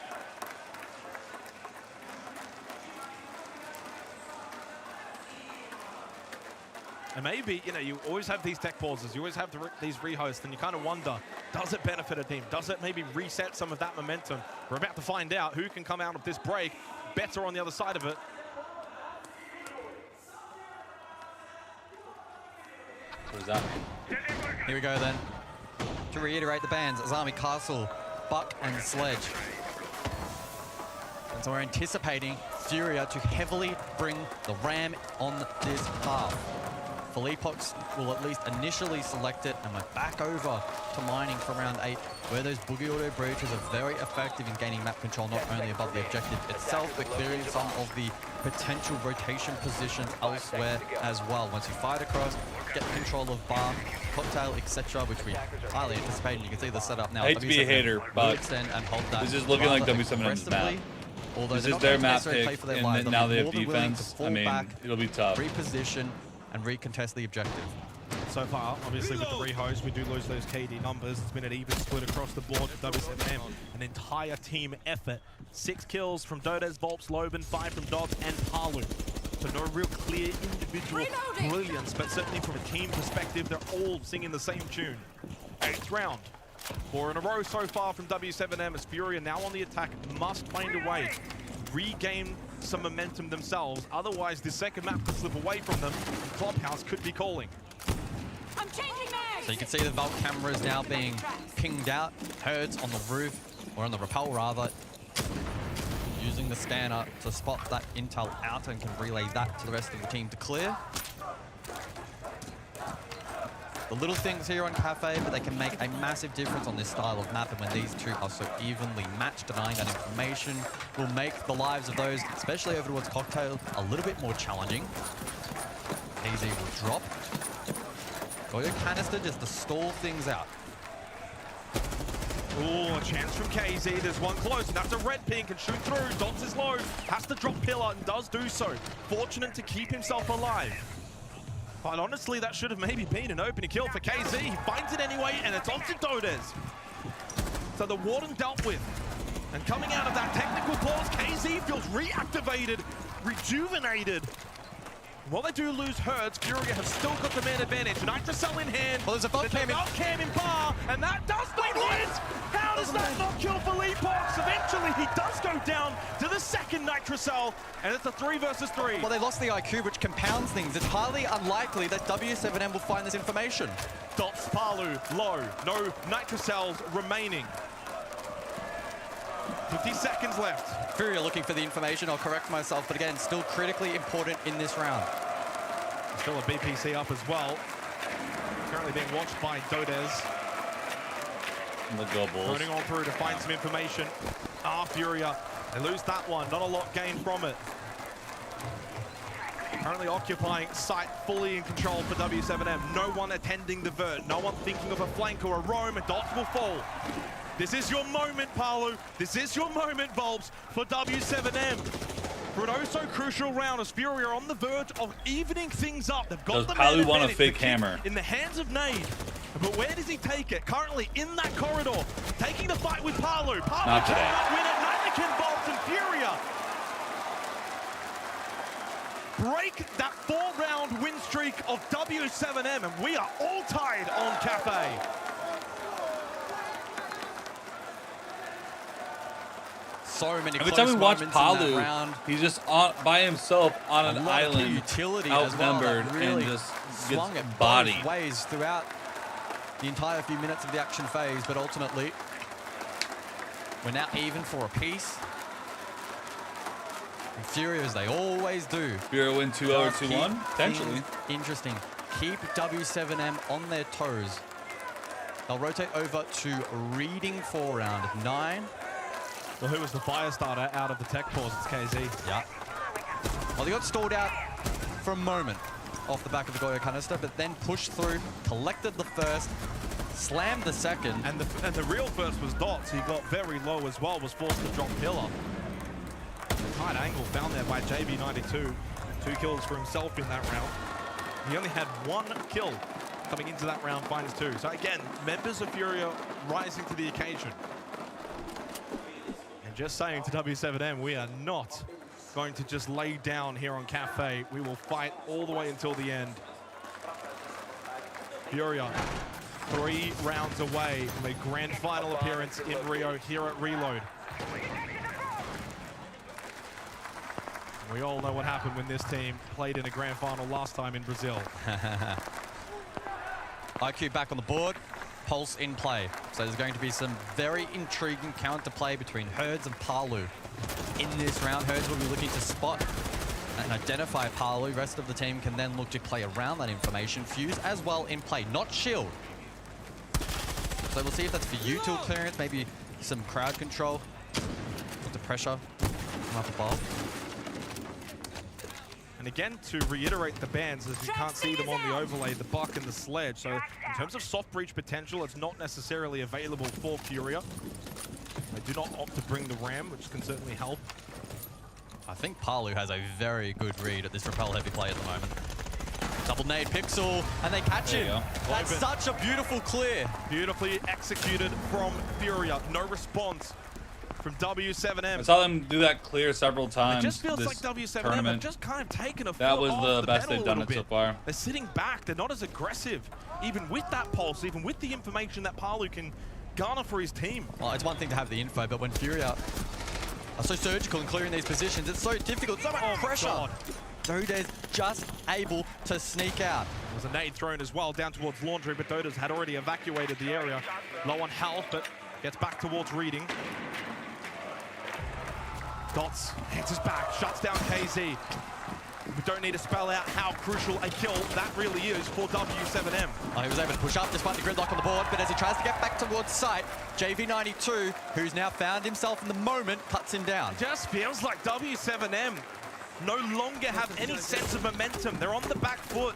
And maybe, you know, you always have these tech pauses, you always have these rehosts, and you kind of wonder, does it benefit a team? Does it maybe reset some of that momentum? We're about to find out who can come out of this break better on the other side of it. What does that mean? Here we go then. To reiterate the bans, Azami, Castle, Buck, and Sledge. And so we're anticipating Furia to heavily bring the Ram on this path. Felipox will at least initially select it, and we're back over to mining for round 8, where those boogie auto breaches are very effective in gaining map control, not only above the objective itself, but clearing some of the potential rotation positions elsewhere as well. Once you fight across, get control of bar, cocktail, etc., which we highly anticipate. You can see the setup now. I hate to be a hater, but extend and hold that this is looking like W7M's map. This is their map pick, and now they have defense. I mean, it'll be tough. Reposition and recontest the objective. So far, obviously with the rehost, we do lose those KD numbers. It's been an even split across the board for W7M. An entire team effort. 6 kills from Dodes, Volps, Loban, 5 from Dots, and Palu. So no real clear individual brilliance, but certainly from a team perspective, they're all singing the same tune. 8th round. 4 in a row so far from W7M, as Furia now on the attack must find a way regain some momentum themselves. Otherwise, the second map could slip away from them. Clubhouse could be calling. I'm changing mags. So you can see the Vault cameras now being pinged out. Herds on the roof, or on the rappel rather, using the scanner to spot that intel out and can relay that to the rest of the team to clear. The little things here on Cafe, but they can make a massive difference on this style of map, and when these two are so evenly matched, denying that information will make the lives of those, especially over towards Cocktail, a little bit more challenging. KZ will drop. Goyo canister just to stall things out. Oh, a chance from KZ. There's one close, and that's a red ping, can shoot through. Dots is low, has to drop pillar, and does do so. Fortunate to keep himself alive. But honestly, that should have maybe been an opening kill for KZ. He finds it anyway, and it's onto Dodes. So the Warden dealt with. And coming out of that technical pause, KZ feels reactivated, rejuvenated. While they do lose Herds, Furia have still got the man advantage. Nitrocell in hand. Well, there's a Vault cam in bar, and that does not win. How does that not kill Felipox? Eventually, he does go down to the second Nitrocell, and it's a 3 versus 3. Well, they lost the IQ, which compounds things. It's highly unlikely that W7M will find this information. Dots, Palu, low. No Nitrocells remaining. 50 seconds left. Furia looking for the information, I'll correct myself, but again, still critically important in this round. Still a BPC up as well. Currently being watched by Dodes. Running on through to find some information. Furia, they lose that one. Not a lot gained from it. Currently occupying site, fully in control for W7M. No one attending the vert. No one thinking of a flank or a roam. Dots will fall. This is your moment, Palu. This is your moment, Volps, for W7M. For an oh-so-crucial round, as Furia are on the verge of evening things up. They've got the Palu want a fake hammer? In the hands of Nade. But where does he take it? Currently in that corridor, taking the fight with Palu. Palu cannot win it. Neither can Volps, and Furia break that 4-round win streak of W7M, and we are all tied on Cafe. So many Every close time we watch moments Palu, in that round. he's just by himself on an island, utility outnumbered, as well, really and just swung gets it body. both ways throughout the entire few minutes of the action phase, but ultimately we're now even for a piece. And Furia, as they always do. Furia win 2-0 or 2-1, potentially. Interesting. Keep W7M on their toes. They'll rotate over to reading for round 9. Well, who was the fire starter out of the tech pause? It's KZ. Yeah. Well, they got stalled out for a moment off the back of the Goyo canister, but then pushed through, collected the first, slammed the second. And the real first was Dots. He got very low as well, was forced to drop pillar. Tight angle found there by JV92. 2 kills for himself in that round. He only had 1 kill coming into that round, -2. So again, members of Furia rising to the occasion. And just saying to W7M, we are not going to just lay down here on Cafe. We will fight all the way until the end. Furia, 3 rounds away from a grand final appearance in Rio here at Reload. We all know what happened when this team played in a grand final last time in Brazil. IQ back on the board, Pulse in play. So there's going to be some very intriguing counterplay between Herds and Palu. In this round, Herds will be looking to spot and identify Palu. Rest of the team can then look to play around that information. Fuse as well in play, not Shield. So we'll see if that's for util clearance, maybe some crowd control. Put the pressure from up above. And again, to reiterate the bans, as you can't see them on the overlay, the Buck and the Sledge. So in terms of soft breach potential, it's not necessarily available for Furia. They do not opt to bring the Ram, which can certainly help. I think Palu has a very good read at this Repel heavy play at the moment. Double nade Pixel, and they catch him. That's such a beautiful clear. Beautifully executed from Furia. No response from W7M. I saw them do that clear several times. It just feels this like W7M tournament. have just kind of taken a foot That was off the best pedal they've done a it little so bit. far. They're sitting back. They're not as aggressive, even with that pulse, even with the information that Palu can garner for his team. Well, it's one thing to have the info, but when Furia are so surgical in clearing these positions, it's so difficult, so much pressure. God. Dode's just able to sneak out. There was a nade thrown as well down towards Laundry, but Dode's had already evacuated the area. Low on health, but gets back towards reading. Dots answers back, shuts down KZ. We don't need to spell out how crucial a kill that really is for W7M. Oh, he was able to push up despite the gridlock on the board, but as he tries to get back towards sight, JV92, who's now found himself in the moment, cuts him down. It just feels like W7M no longer have any sense of momentum. They're on the back foot.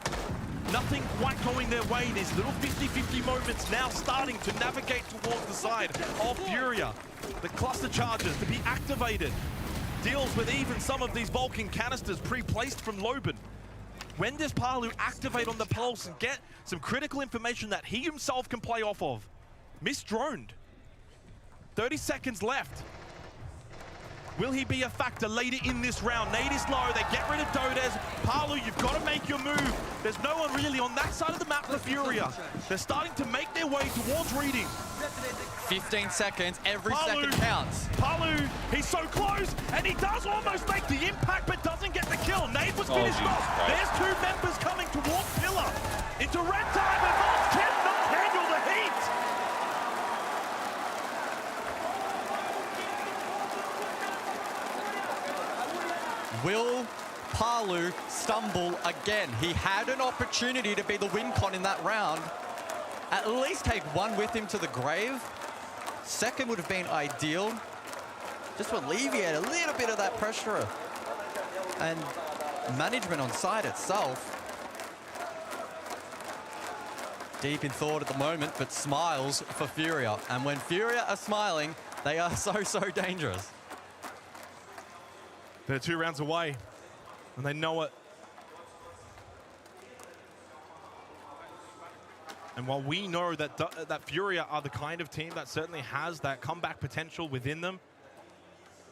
Nothing quite going their way. These little 50-50 moments now starting to navigate towards the side of Furia. The cluster charges to be activated. Deals with even some of these Vulcan canisters pre-placed from Loban. When does Palu activate on the pulse and get some critical information that he himself can play off of? Misdroned. 30 seconds left. Will he be a factor later in this round? Nade is low, they get rid of Dodes. Palu, you've got to make your move. There's no one really on that side of the map for Furia. They're starting to make their way towards reading. 15 seconds, every second counts. Palu, he's so close, and he does almost make the impact, but doesn't get the kill. Nade was finished off. There's 2 members coming towards Pillar. Into red time, and Volts cannot handle the heat. Will Palu stumble again? He had an opportunity to be the win con in that round. At least take 1 with him to the grave. Second would have been ideal. Just to alleviate a little bit of that pressure. And management on side itself. Deep in thought at the moment, but smiles for Furia. And when Furia are smiling, they are so, so dangerous. They're 2 rounds away, and they know it. And while we know that that Furia are the kind of team that certainly has that comeback potential within them,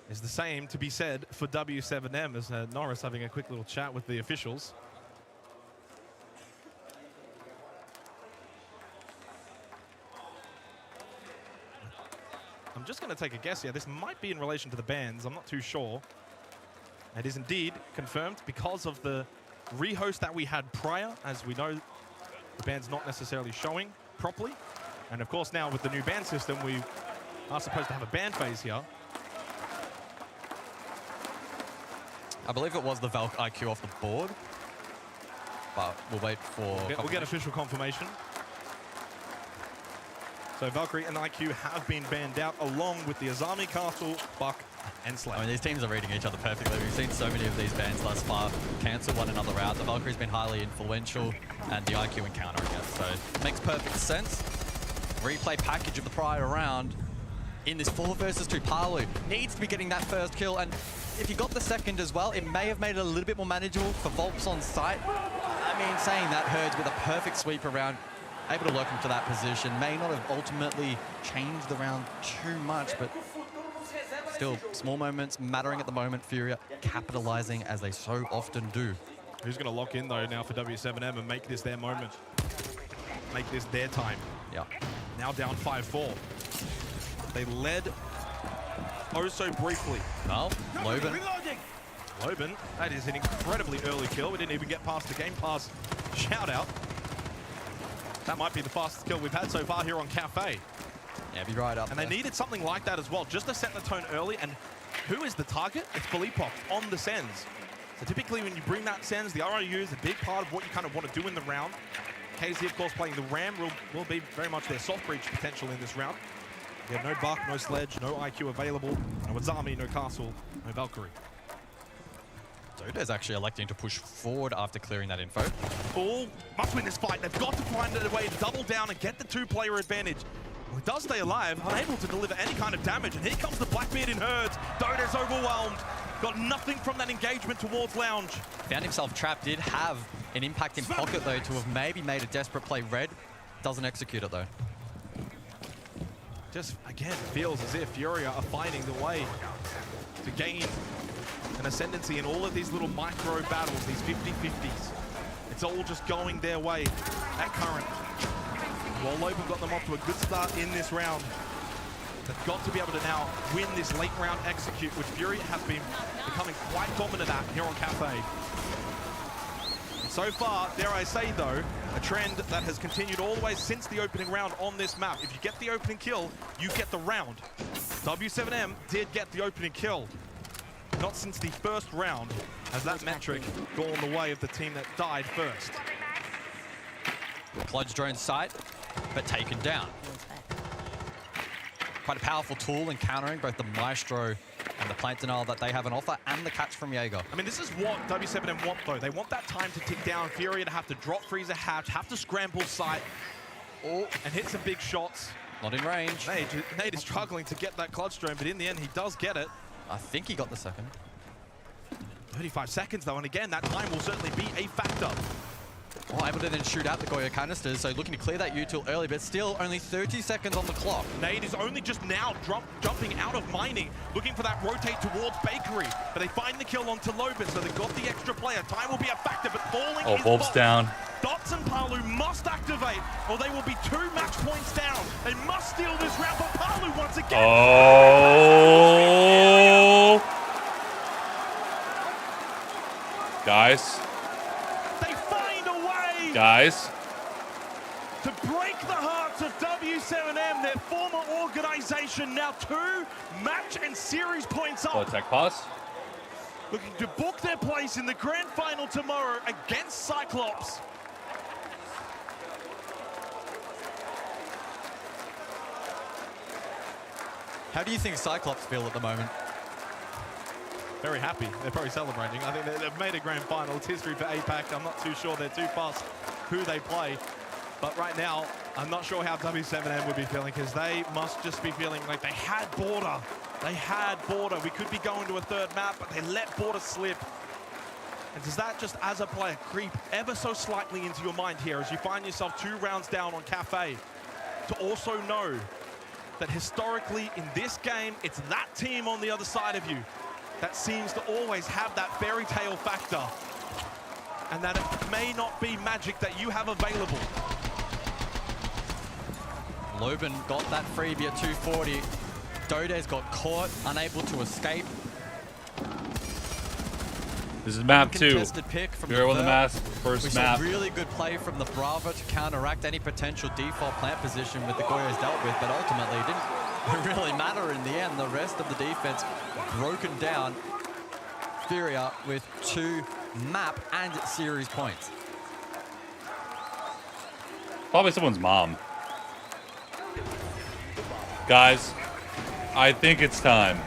is the same to be said for W7M, as Norris having a quick little chat with the officials. I'm just going to take a guess here. This might be in relation to the bans. I'm not too sure. It is indeed confirmed because of the rehost that we had prior, as we know the band's not necessarily showing properly. And of course now with the new ban system, we are supposed to have a ban phase here. I believe it was the Valk IQ off the board, but we'll wait for... We'll get official confirmation. So Valkyrie and IQ have been banned out, along with the Azami, Castle, Buck, and Slay. I mean, these teams are reading each other perfectly. We've seen so many of these bans thus far cancel one another out. The Valkyrie's been highly influential, and the IQ encountering it, so it makes perfect sense. Replay package of the prior round. In this 4 versus 2, Palu needs to be getting that first kill, and if he got the second as well, it may have made it a little bit more manageable for Volps on site. I mean, saying that, Herds with a perfect sweep around, able to lurk him to that position, may not have ultimately changed the round too much, but still, small moments mattering at the moment. Furia capitalizing as they so often do. Who's going to lock in, though, now for W7M and make this their moment? Make this their time. Yeah. Now down 5-4. They led oh so briefly. Well, Loben. Loben, that is an incredibly early kill. We didn't even get past the Game Pass shout out. That might be the fastest kill we've had so far here on Cafe. Yeah, be right up And there. they needed something like that as well, just to set the tone early. And who is the target? It's Filipov on the Sens. So typically when you bring that Sens, the ROU is a big part of what you kind of want to do in the round. KZ, of course, playing the Ram will be very much their soft breach potential in this round. You have no Buck, no Sledge, no IQ available, no Azami, no Castle, no Valkyrie. Doda's actually electing to push forward after clearing that info. All must win this fight. They've got to find a way to double down and get the 2-player advantage. Well, he does stay alive, unable to deliver any kind of damage, and here comes the Blackbeard in Herds. Doda's overwhelmed. Got nothing from that engagement towards Lounge. Found himself trapped, did have an impact in pocket though to have maybe made a desperate play. Red doesn't execute it though. Just, again, feels as if Furia are finding the way to gain an ascendancy in all of these little micro battles, these 50-50s. It's all just going their way at current. While Loben got them off to a good start in this round, they've got to be able to now win this late round execute, which Furia have been becoming quite dominant at here on Cafe. So far, dare I say though, a trend that has continued all the way since the opening round on this map. If you get the opening kill, you get the round. W7M did get the opening kill. Not since the first round has that metric gone the way of the team that died first. Plunge drone sight, but taken down. Quite a powerful tool in countering both the Maestro and the plant denial that they have on offer, and the catch from Jaeger. I mean, this is what W7M want, though. They want that time to tick down. Furia to have to drop Freezer hatch, have to scramble sight, and hit some big shots. Not in range. Nate is struggling to get that clutch drone, but in the end, he does get it. I think he got the second. 35 seconds, though, and again, that time will certainly be a factor. Oh, able to then shoot out the Goyo canisters, so looking to clear that util early, but still only 30 seconds on the clock. Nate is only just now jumping out of mining, looking for that rotate towards Bakery, but they find the kill onto Loben, so they've got the extra player. Time will be a factor, but falling is Volps down. Dots and Palu must activate, or they will be 2 match points down. They must steal this round, but Palu once again. Oh! Guys. Guys. To break the hearts of W7M, their former organization, now 2 match and series points up. Tech pause. Looking to book their place in the grand final tomorrow against Cyclops. How do you think Cyclops feel at the moment? Very happy. They're probably celebrating. I think they've made a grand final. It's history for APAC. I'm not too sure they're too fast who they play. But right now, I'm not sure how W7M would be feeling, because they must just be feeling like they had border. They had border. We could be going to a 3rd map, but they let border slip. And does that just, as a player, creep ever so slightly into your mind here as you find yourself 2 rounds down on Cafe, to also know that historically in this game, it's that team on the other side of you that seems to always have that fairy tale factor, and that it may not be magic that you have available. Loben got that freebie at 240. Dodes got caught, unable to escape. This is map 2. Uncontested pick from Here on the Verb. first We map. saw really good play from the Bravo to counteract any potential default plant position with the Goyos dealt with, but ultimately it didn't really matter in the end. The rest of the defense broken down. Furia with 2 map and series points. Probably someone's mom. Guys, I think it's time.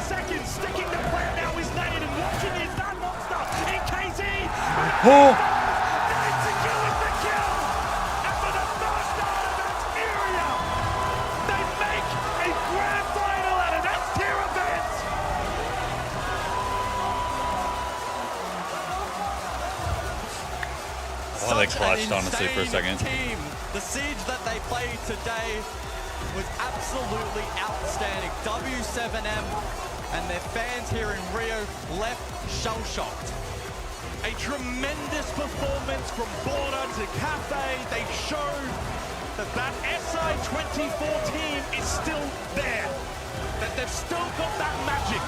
Seconds, sticking the plant now is Nade, and watching is that monster in KZ. Oh! Execute with the kill, and for the first time of Furia, they make a grand final out of that tier event. Well, they clutched, honestly, for a second. Team. The siege that they played today was absolutely outstanding. W7M and their fans here in Rio left shell-shocked. A tremendous performance from Border to Cafe. They showed that SI24 team is still there, that they've still got that magic.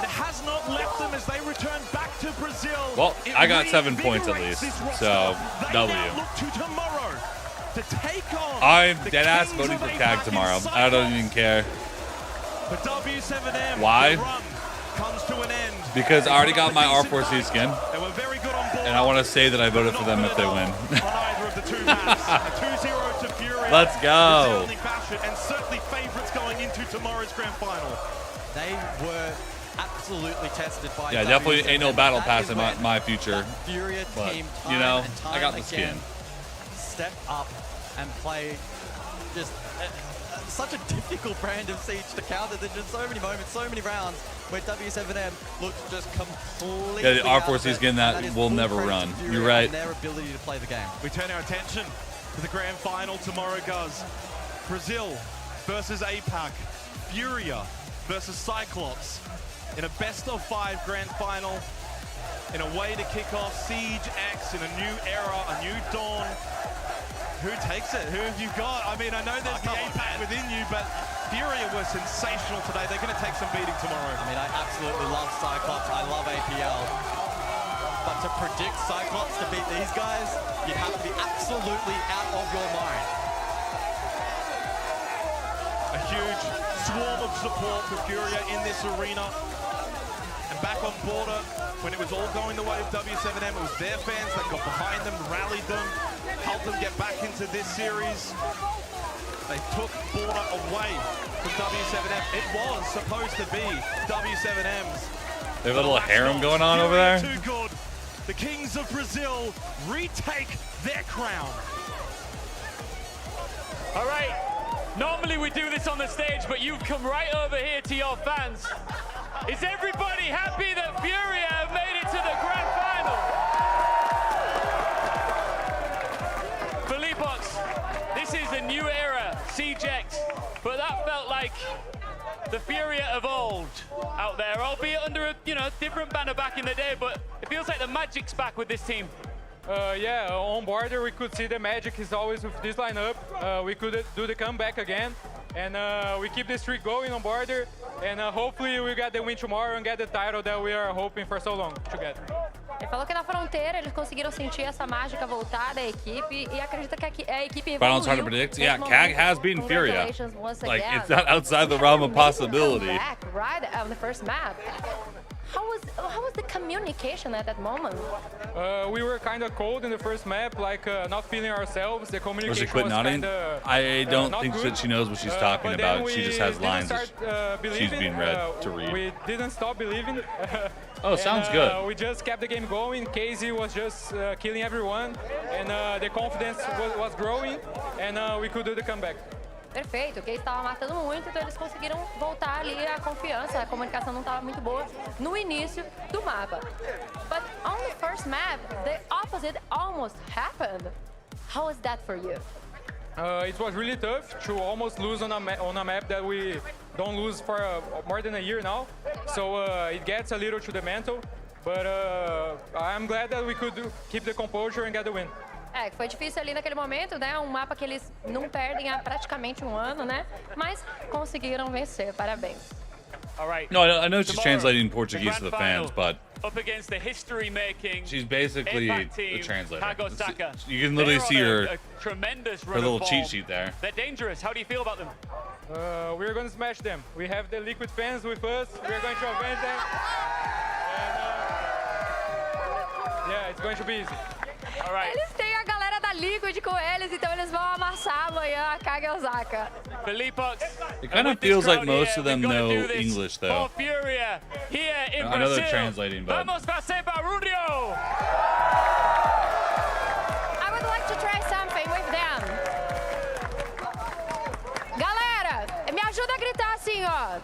It has not left them as they return back to Brazil. Well, I got 7 points at least, so W. Look to tomorrow to take on I'm the deadass Kings voting of for APAC CAG in tomorrow. I don't even care. The W7M, Why? the run comes to an end. Because I already got my R4C skin, They were very good on board. and I want to say that I voted for them if they win. On either of the two maps. A 2-0 to Furia. Let's go. Resounding fashion, and certainly favourites going into tomorrow's grand final. They were absolutely tested by Yeah, definitely ain't no W7M. battle That pass is in when my future. that Furia But, team, you know, time and I got time the skin. again, step up and play just such a difficult brand of Siege to counter. There's just so many moments, so many rounds where W7M looks just completely Yeah, the out R4C of it, skin and that is will full never credit to run. Furia You're right. and their ability to play the game. We turn our attention to the grand final tomorrow, guys. Brazil versus APAC. Furia versus Cyclops in a best-of-5 grand final, in a way to kick off Siege X in a new era, a new dawn. Who takes it? Who have you got? I mean, I know there's the APAC within you, but Furia was sensational today. They're going to take some beating tomorrow. I mean, I absolutely love Cyclops. I love APL. But to predict Cyclops to beat these guys, you'd have to be absolutely out of your mind. A huge swarm of support for Furia in this arena. And back on Border, when it was all going the way of W7M, it was their fans that got behind them, rallied them, helped them get back into this series. They took Border away from W7M. It was supposed to be W7M's. They have a little harem going on over there. Too good. The Kings of Brazil retake their crown. All right. Normally we do this on the stage, but you've come right over here to your fans. Is everybody happy that Furia have made it to the grand final? Philippox, this is a new era, CJX, but that felt like the Furia of old out there, albeit under a different banner back in the day, but it feels like the magic's back with this team. Yeah, on Border we could see the magic is always with this lineup. We could do the comeback again, and we keep the streak going on Border, and hopefully we get the win tomorrow and get the title that we are hoping for so long to get. Ele falou que na fronteira eles conseguiram sentir essa mágica voltar da equipe e acredita que a equipe evoluiu. Finals hard to predict. Yeah, CAG has beaten Furia. Like, it's not outside the realm of possibility. Back right on the first map. How was the communication at that moment? We were kind of cold in the first map, like not feeling ourselves. The communication was she quit nodding? Kinda, I don't think that she knows what she's talking about. She just has lines she's being read to read. We didn't stop believing. Oh, sounds good. We just kept the game going. Casey was just killing everyone, and the confidence was growing, and we could do the comeback. Perfeito, o Casey estava matando muito, então eles conseguiram voltar ali a confiança, a comunicação não estava muito boa no início do mapa. But on the first map, the opposite almost happened. How was that for you? It was really tough to almost lose on a map that we don't lose for more than a year now. So it gets a little to the mental, but I'm glad that we could keep the composure and get the win. É, foi difícil ali naquele momento, né? Um mapa que eles não perdem há praticamente um ano, né? Mas conseguiram vencer. Parabéns. All right. No, I know she's translating Portuguese to the fans, but up against the history-making, she's basically the translator. Kagosaka. You can literally see her tremendous her little cheat sheet there. They're dangerous. How do you feel about them? We're going to smash them. We have the Liquid fans with us. We're going to avenge them. And, yeah, it's going to be easy. All right. Eles têm a galera da Liquid com eles, então eles vão amassar amanhã a Kagosaka. It kind of feels like most of them know English, though. Furia here in I know they're translating, but Vamos fazer barulho! I would like to try something with them. Galera, me ajuda a gritar assim, ó.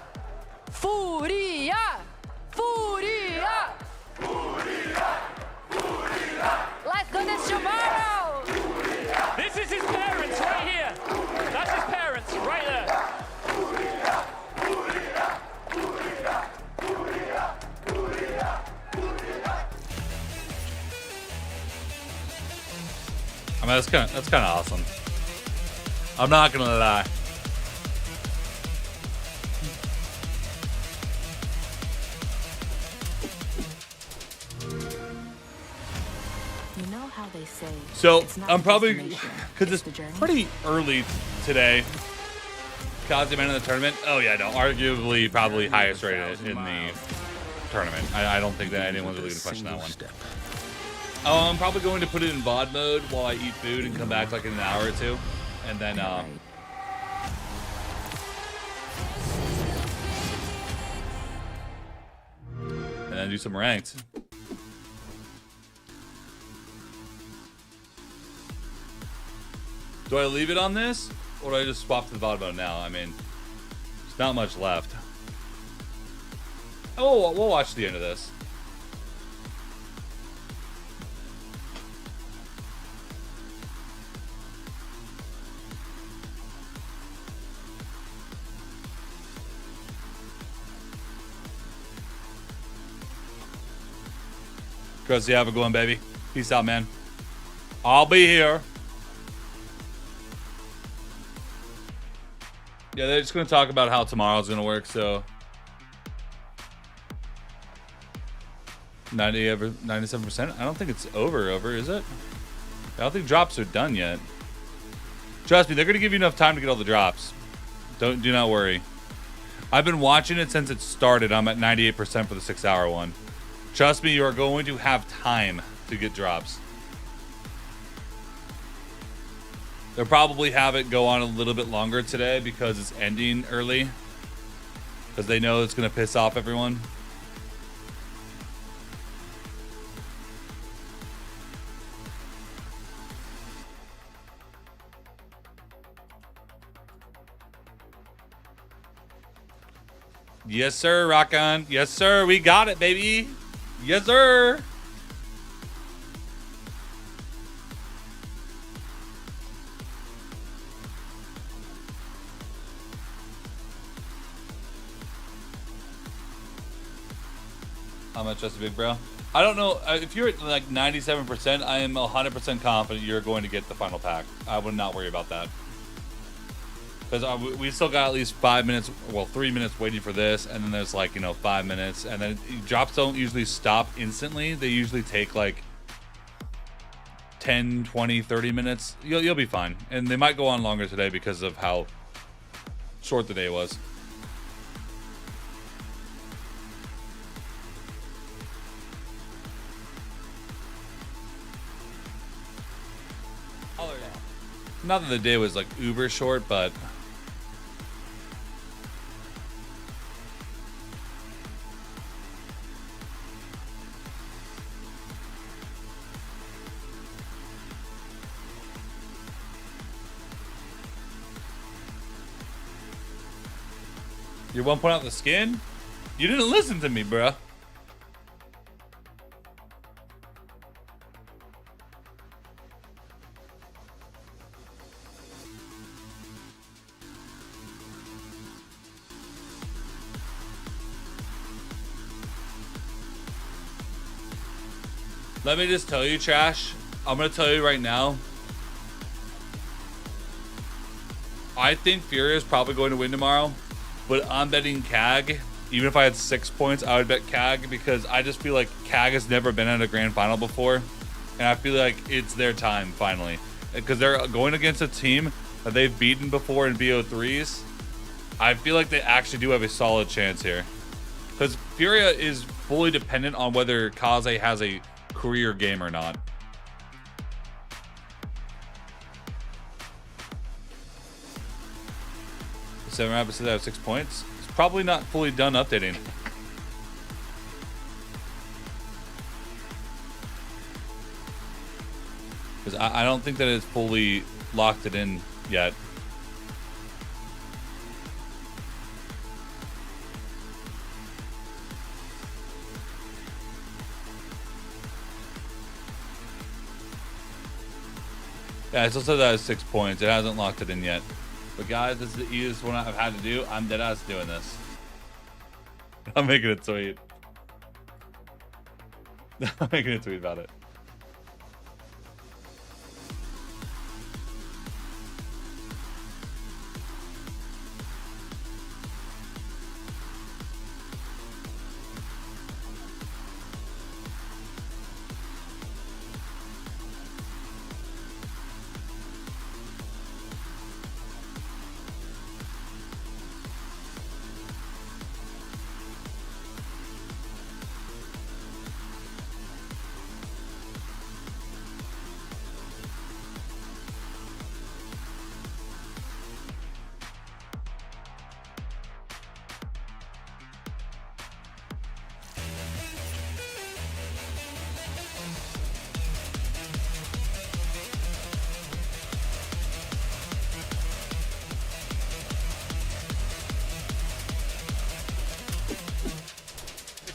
Furia! Furia! Furia! Let's do this tomorrow! This is his parents right here. That's his parents right there. I mean, that's kind of awesome. I'm not gonna lie. So I'm probably, because it's pretty early today. Kazi man in the tournament. Oh yeah, no, arguably probably highest rated in the tournament. I don't think that anyone's really gonna question that one. I'm probably going to put it in VOD mode while I eat food and come back like in an hour or two, and then do some ranked. Do I leave it on this, or do I just swap to the VOD mode now? I mean, there's not much left. Oh, we'll watch the end of this. Krusty, have a good one, baby. Peace out, man. I'll be here. Yeah, they're just going to talk about how tomorrow's going to work, so... 97%? I don't think it's over, is it? I don't think drops are done yet. Trust me, they're going to give you enough time to get all the drops. Do not worry. I've been watching it since it started. I'm at 98% for the 6-hour one. Trust me, you are going to have time to get drops. They'll probably have it go on a little bit longer today because it's ending early. Because they know it's going to piss off everyone. Yes, sir, rock on. Yes, sir, we got it, baby. Yes, sir. How much just a big bro? I don't know. If you're at like 97%, I am 100% confident you're going to get the final pack. I would not worry about that. Because we still got at least 5 minutes, well, 3 minutes waiting for this, and then there's like, 5 minutes, and then drops don't usually stop instantly. They usually take like 10, 20, 30 minutes. You'll be fine. And they might go on longer today because of how short the day was. Not that the day was like uber short, but you're 1 point out the skin? You didn't listen to me, bruh. Let me just tell you, Trash. I'm going to tell you right now. I think Furia is probably going to win tomorrow. But I'm betting CAG. Even if I had 6 points, I would bet CAG. Because I just feel like CAG has never been at a grand final before. And I feel like it's their time, finally. Because they're going against a team that they've beaten before in BO3s. I feel like they actually do have a solid chance here. Because Furia is fully dependent on whether Kaze has a career game or not. 7 episodes out of 6 points. It's probably not fully done updating. Because I don't think that it's fully locked it in yet. Yeah, it still says that has 6 points. It hasn't locked it in yet. But guys, this is the easiest one I've had to do. I'm deadass doing this. I'm making a tweet. I'm making a tweet about it.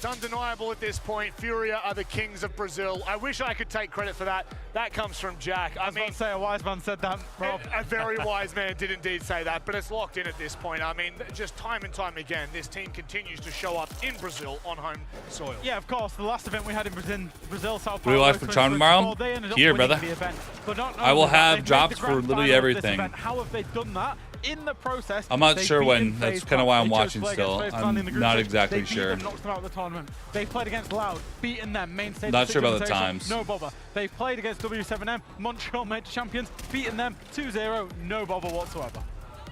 It's undeniable at this point. Furia are the kings of Brazil. I wish I could take credit for that. That comes from Jack. I mean, say a wise man said that, Rob. A very wise man did indeed say that, but it's locked in at this point. I mean, just time and time again, this team continues to show up in Brazil on home soil. Yeah, of course. The last event we had in Brazil, Sao Will we Paulo. watch for Charm tomorrow? Here, brother. I will have drops for literally everything. How have they done that? In the process, I'm not sure when. That's kind of why I'm watching still. I'm not exactly sure. They've knocked them out of the tournament. They've played against Loud, beaten them, main stage. Not sure about the times. No bother. They've played against W7M, Montreal major champions, beaten them 2-0, no bother whatsoever.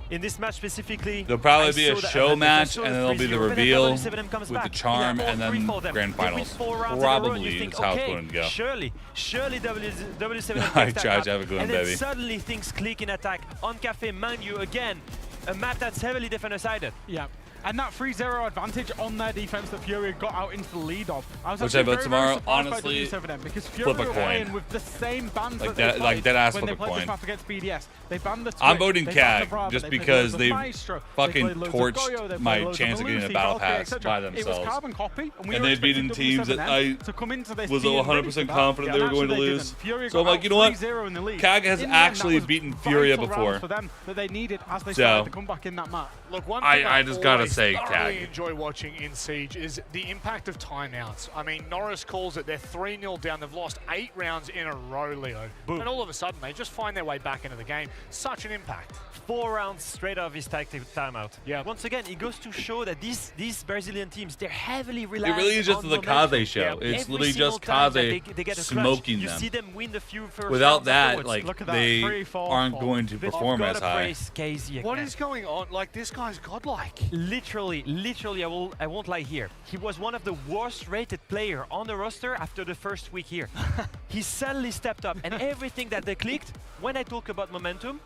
In this match specifically, there'll probably be a show match, and then there'll be the reveal with the charm, and then grand finals. Probably is how it's going to go. Surely W7M Hi, Charge, have a good one, and then baby. suddenly things click in attack. On Cafe, mind you, again, a map that's heavily defender-sided. Yeah. And that 3-0 advantage on their defense that Fury got out into the lead of. I was Which I bet very, tomorrow, very honestly, by W7M because Fury flip a were coin. playing with the same bands Like that that, they like played dead ass when flip they a played coin. this map against BDS. They banned the Twitch, I'm voting they banned the CAG Brava, just they played because loads of they Maestro, fucking they played loads of Goyo, torched they my played loads chance of getting a Lucy, battle Valkyrie, pass etc. by It was themselves. carbon copy, and we And were they'd beaten expecting teams that W7M I to come into this was being ready 100% for that. confident they were And going to actually they lose. didn't. Fury So I'm got like, you know what? 3-0 in the lead. CAG has In the end, actually that was beaten Furia vital before. rounds for them that they needed as they So, started to come back in that map. Look, one I thing just gotta always say, thoroughly CAG. enjoy watching in Siege is the impact of timeouts. I mean, Norris calls it. They're 3-0 down. They've lost 8 rounds in a row, Leo. Boom. And all of a sudden, they just find their way back into the game. Such an impact. 4 rounds straight off his tactic timeout. Yeah. Once again, it goes to show that these Brazilian teams, they're heavily reliant It really is just on the momentum. Kaze show. Yeah. It's Every literally single just time that Kaze they get a clutch, smoking you them. see them win the few first Without rounds that, afterwards. like, Look at that. they 3-4-4. aren't going to But perform you've as gotta high. praise Casey What again. is going on? Like, this guy's godlike. Literally, I won't lie here. He was one of the worst rated player on the roster after the first week here. He suddenly stepped up, and everything that they clicked, when I talk about momentum,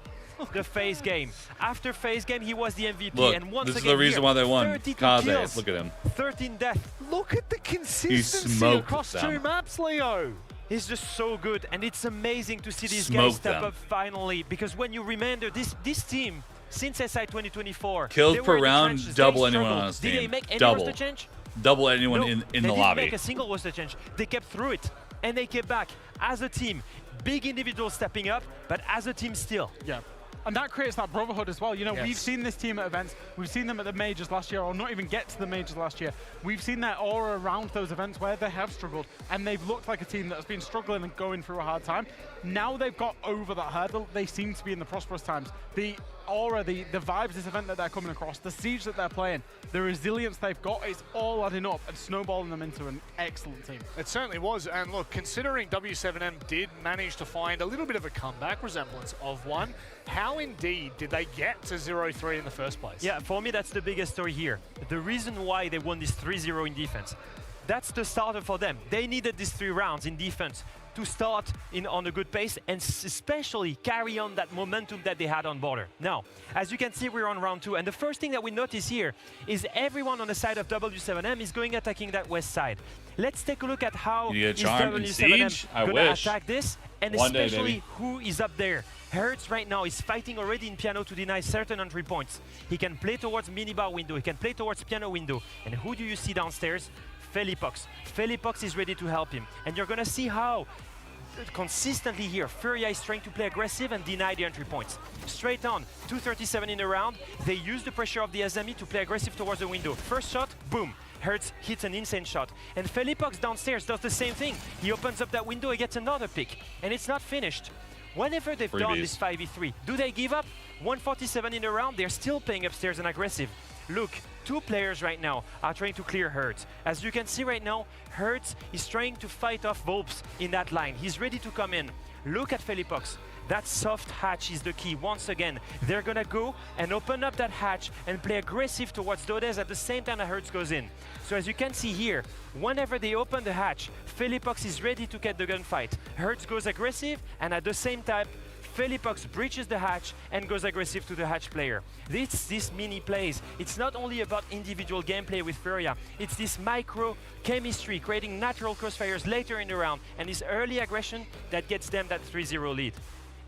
the phase game. After phase game, he was the MVP. Look, and once this is again the reason here, why they won. 32 Kaze, kills, look at him. 13 death. Look at the consistency smoked across them. 2 maps, Leo. He's just so good, and it's amazing to see these guys Smoked step them. up finally. Because when you remember this team, since SI 2024, Kills they per were in the round, trenches, double they anyone struggled. on his Did they team. make any Double. roster change? Double anyone No, in they the didn't lobby. make a single roster change. They kept through it, and they came back as a team. Big individuals stepping up, but as a team still. Yeah. And that creates that brotherhood as well. You know, Yes. we've seen this team at events. We've seen them at the majors last year, or not even get to the majors last year. We've seen that aura around those events where they have struggled, and they've looked like a team that has been struggling and going through a hard time. Now they've got over that hurdle. They seem to be in the prosperous times. The aura, the vibes this event that they're coming across, the siege that they're playing, the resilience they've got, is all adding up and snowballing them into an excellent team. It certainly was, and look, considering W7M did manage to find a little bit of a comeback resemblance of one, how indeed did they get to 0-3 in the first place? Yeah, for me, that's the biggest story here. The reason why they won this 3-0 in defense, that's the starter for them. They needed these 3 rounds in defense to start on a good pace and especially carry on that momentum that they had on border. Now, as you can see, we're on round 2, and the first thing that we notice here is everyone on the side of W7M is going attacking that west side. Let's take a look at how You is get Charm and W7M Siege? I gonna wish. attack this, and One day, especially baby. who is up there. Hertz right now is fighting already in piano to deny certain entry points. He can play towards minibar window, he can play towards piano window. And who do you see downstairs? Felipox. Felipox is ready to help him. And you're gonna see how consistently here, Furia is trying to play aggressive and deny the entry points. Straight on, 237 in the round. They use the pressure of the SME to play aggressive towards the window. First shot, boom. Hertz hits an insane shot. And Felipox downstairs does the same thing. He opens up that window, he gets another pick. And it's not finished. Whenever they've done this 5v3, do they give up? 147 in the round, they're still playing upstairs and aggressive. Look, 2 players right now are trying to clear Hertz. As you can see right now, Hertz is trying to fight off Volps in that line. He's ready to come in. Look at Felipox. That soft hatch is the key. Once again, they're gonna go and open up that hatch and play aggressive towards Dodez at the same time that Hertz goes in. So as you can see here, whenever they open the hatch, Felipox is ready to get the gunfight. Hertz goes aggressive, and at the same time, Felipox breaches the hatch and goes aggressive to the hatch player. This mini plays. It's not only about individual gameplay with Furia, it's this micro chemistry, creating natural crossfires later in the round, and this early aggression that gets them that 3-0 lead.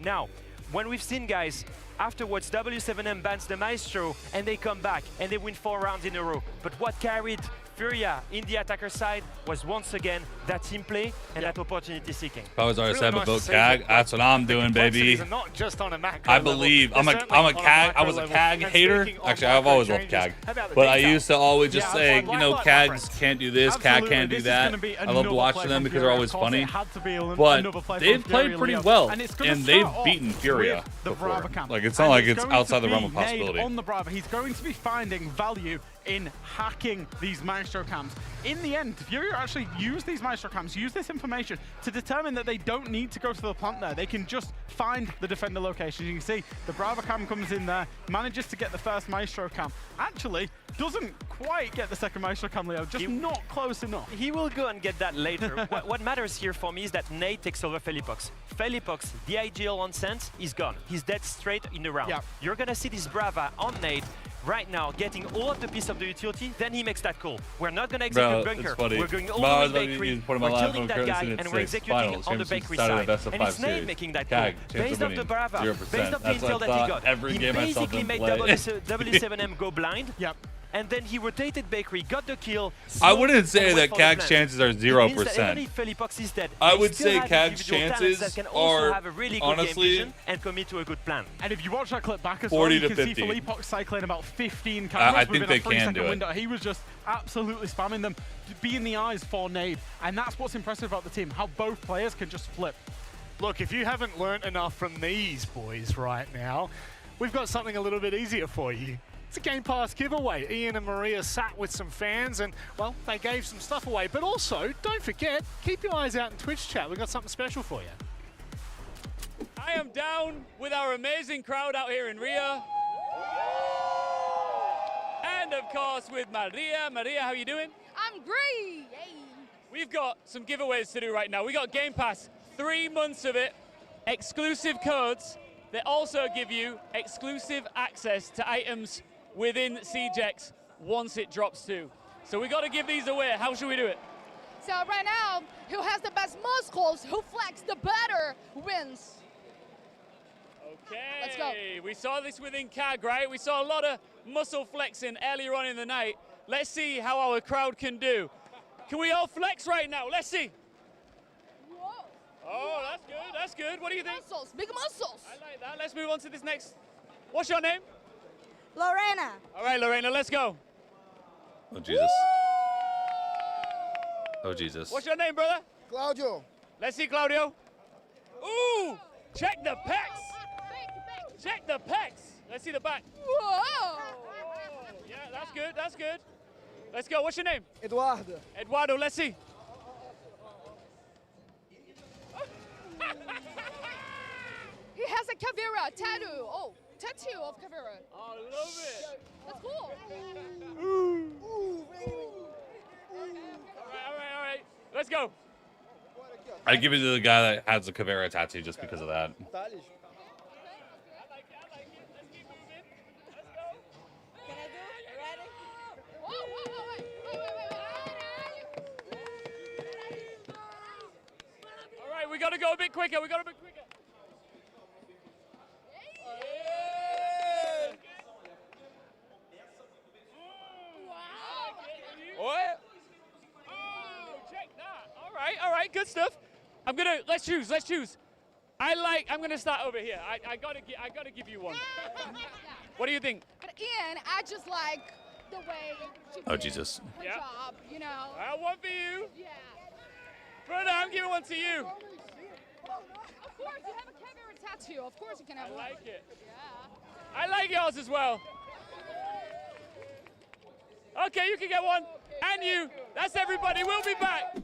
Now, when we've seen guys, afterwards W7M bans the Maestro and they come back and they win 4 rounds in a row. But what carried Furia in the attacker side was once again that team play and that opportunity seeking. If I was already Really said nice about to see CAG, that that's what I'm doing, baby. complexities are not just on a macro I believe level. I'm a CAG. I was a CAG hater. Actually, I've always loved CAG, but I used to always just say, you know, CAGs can't do this, CAG can't do that. I loved watching them because they're always funny. But they've played pretty well, and they've beaten Furia before. Like, it's not like it's outside the realm of possibility. On the Brava, he's going to be finding value in hacking these Maestro cams. In the end, Furia actually use these Maestro cams, use this information to determine that they don't need to go to the plant there. They can just find the defender location. You can see the Brava cam comes in there, manages to get the first Maestro cam. Actually, doesn't quite get the second Maestro cam, Leo, just not close enough. He will go and get that later. What matters here for me is that Nate takes over Felipox. Felipox, the IGL on Sens, is gone. He's dead straight in the round. Yeah. You're gonna see this Brava on Nate right now, getting all of the piece of the utility, then he makes that call. We're not going to execute bunker. We're going all the way bakery. We're killing that guy, and we're executing on the bakery side. And it's Nate making that call. Based off the Brava, based off the intel that he got, he basically made W7M go blind. Yep. And then he rotated bakery, got the kill. I wouldn't say that CAG's chances are 0%. I would say CAG's chances are, honestly, and commit to a good plan. And if you watch that clip back as well, you can see Felipox cycling about 15 cameras I think within they a 3-second can do window. He was just absolutely spamming them, be in the eyes for nade. And that's what's impressive about the team, how both players can just flip. Look, if you haven't learnt enough from these boys right now, we've got something a little bit easier for you. It's a Game Pass giveaway. Ian and Maria sat with some fans and, well, they gave some stuff away. But also, don't forget, keep your eyes out in Twitch chat. We've got something special for you. I am down with our amazing crowd out here in Rio. And, of course, with Maria. Maria, how are you doing? I'm great. Hey. We've got some giveaways to do right now. We got Game Pass, 3 months of it, exclusive codes. They also give you exclusive access to items within CJX once it drops too. So we got to give these away. How should we do it? So right now, who has the best muscles, who flex the better, wins. Okay. Let's go. We saw this within CAG, right? We saw a lot of muscle flexing earlier on in the night. Let's see how our crowd can do. Can we all flex right now? Let's see. Whoa. Oh, that's good. That's good. What do you think? Muscles, big muscles. I like that. Let's move on to this next. What's your name? Lorena. All right, Lorena, let's go. Oh, Jesus. Oh, Jesus. What's your name, brother? Claudio. Let's see, Claudio. Ooh, check the pecs. Check the pecs. Let's see the back. Whoa. Yeah, that's good. That's good. Let's go. What's your name? Eduardo. Eduardo, let's see. He has a Caveira tattoo. Oh, tattoo of Caveira. Oh, I love it. That's cool. All right. Let's go. I'd give it to the guy that has the Caveira tattoo just because of that. All right, we got to go a bit quicker. What? Oh, check that. All right, good stuff. Let's choose. I'm gonna start over here. I gotta give you one. What do you think? But Ian, I just like the way she Oh, did Jesus. her Yeah. job, you know. One for you. Yeah. Brother, I'm giving one to you. Of course, you have a Caveira tattoo. Of course you can have one. I like it. Yeah. I like yours as well. Okay, you can get one. And you. That's everybody. We'll be back.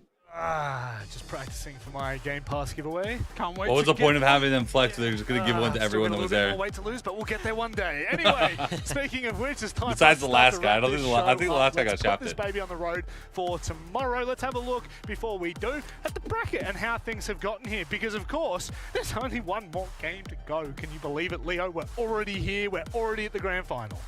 Just practicing for my Game Pass giveaway. Can't wait. What was the point of having them flex? They're just going to give one to everyone that was there. A little bit more weight to lose, but we'll get there one day. Anyway, speaking of which, it's time. Besides for the last to guy, I wrap think this the show last guy up. got Let's shafted. put this baby on the road for tomorrow. Let's have a look before we do at the bracket and how things have gotten here. Because of course, there's only one more game to go. Can you believe it, Leo? We're already here. We're already at the grand final.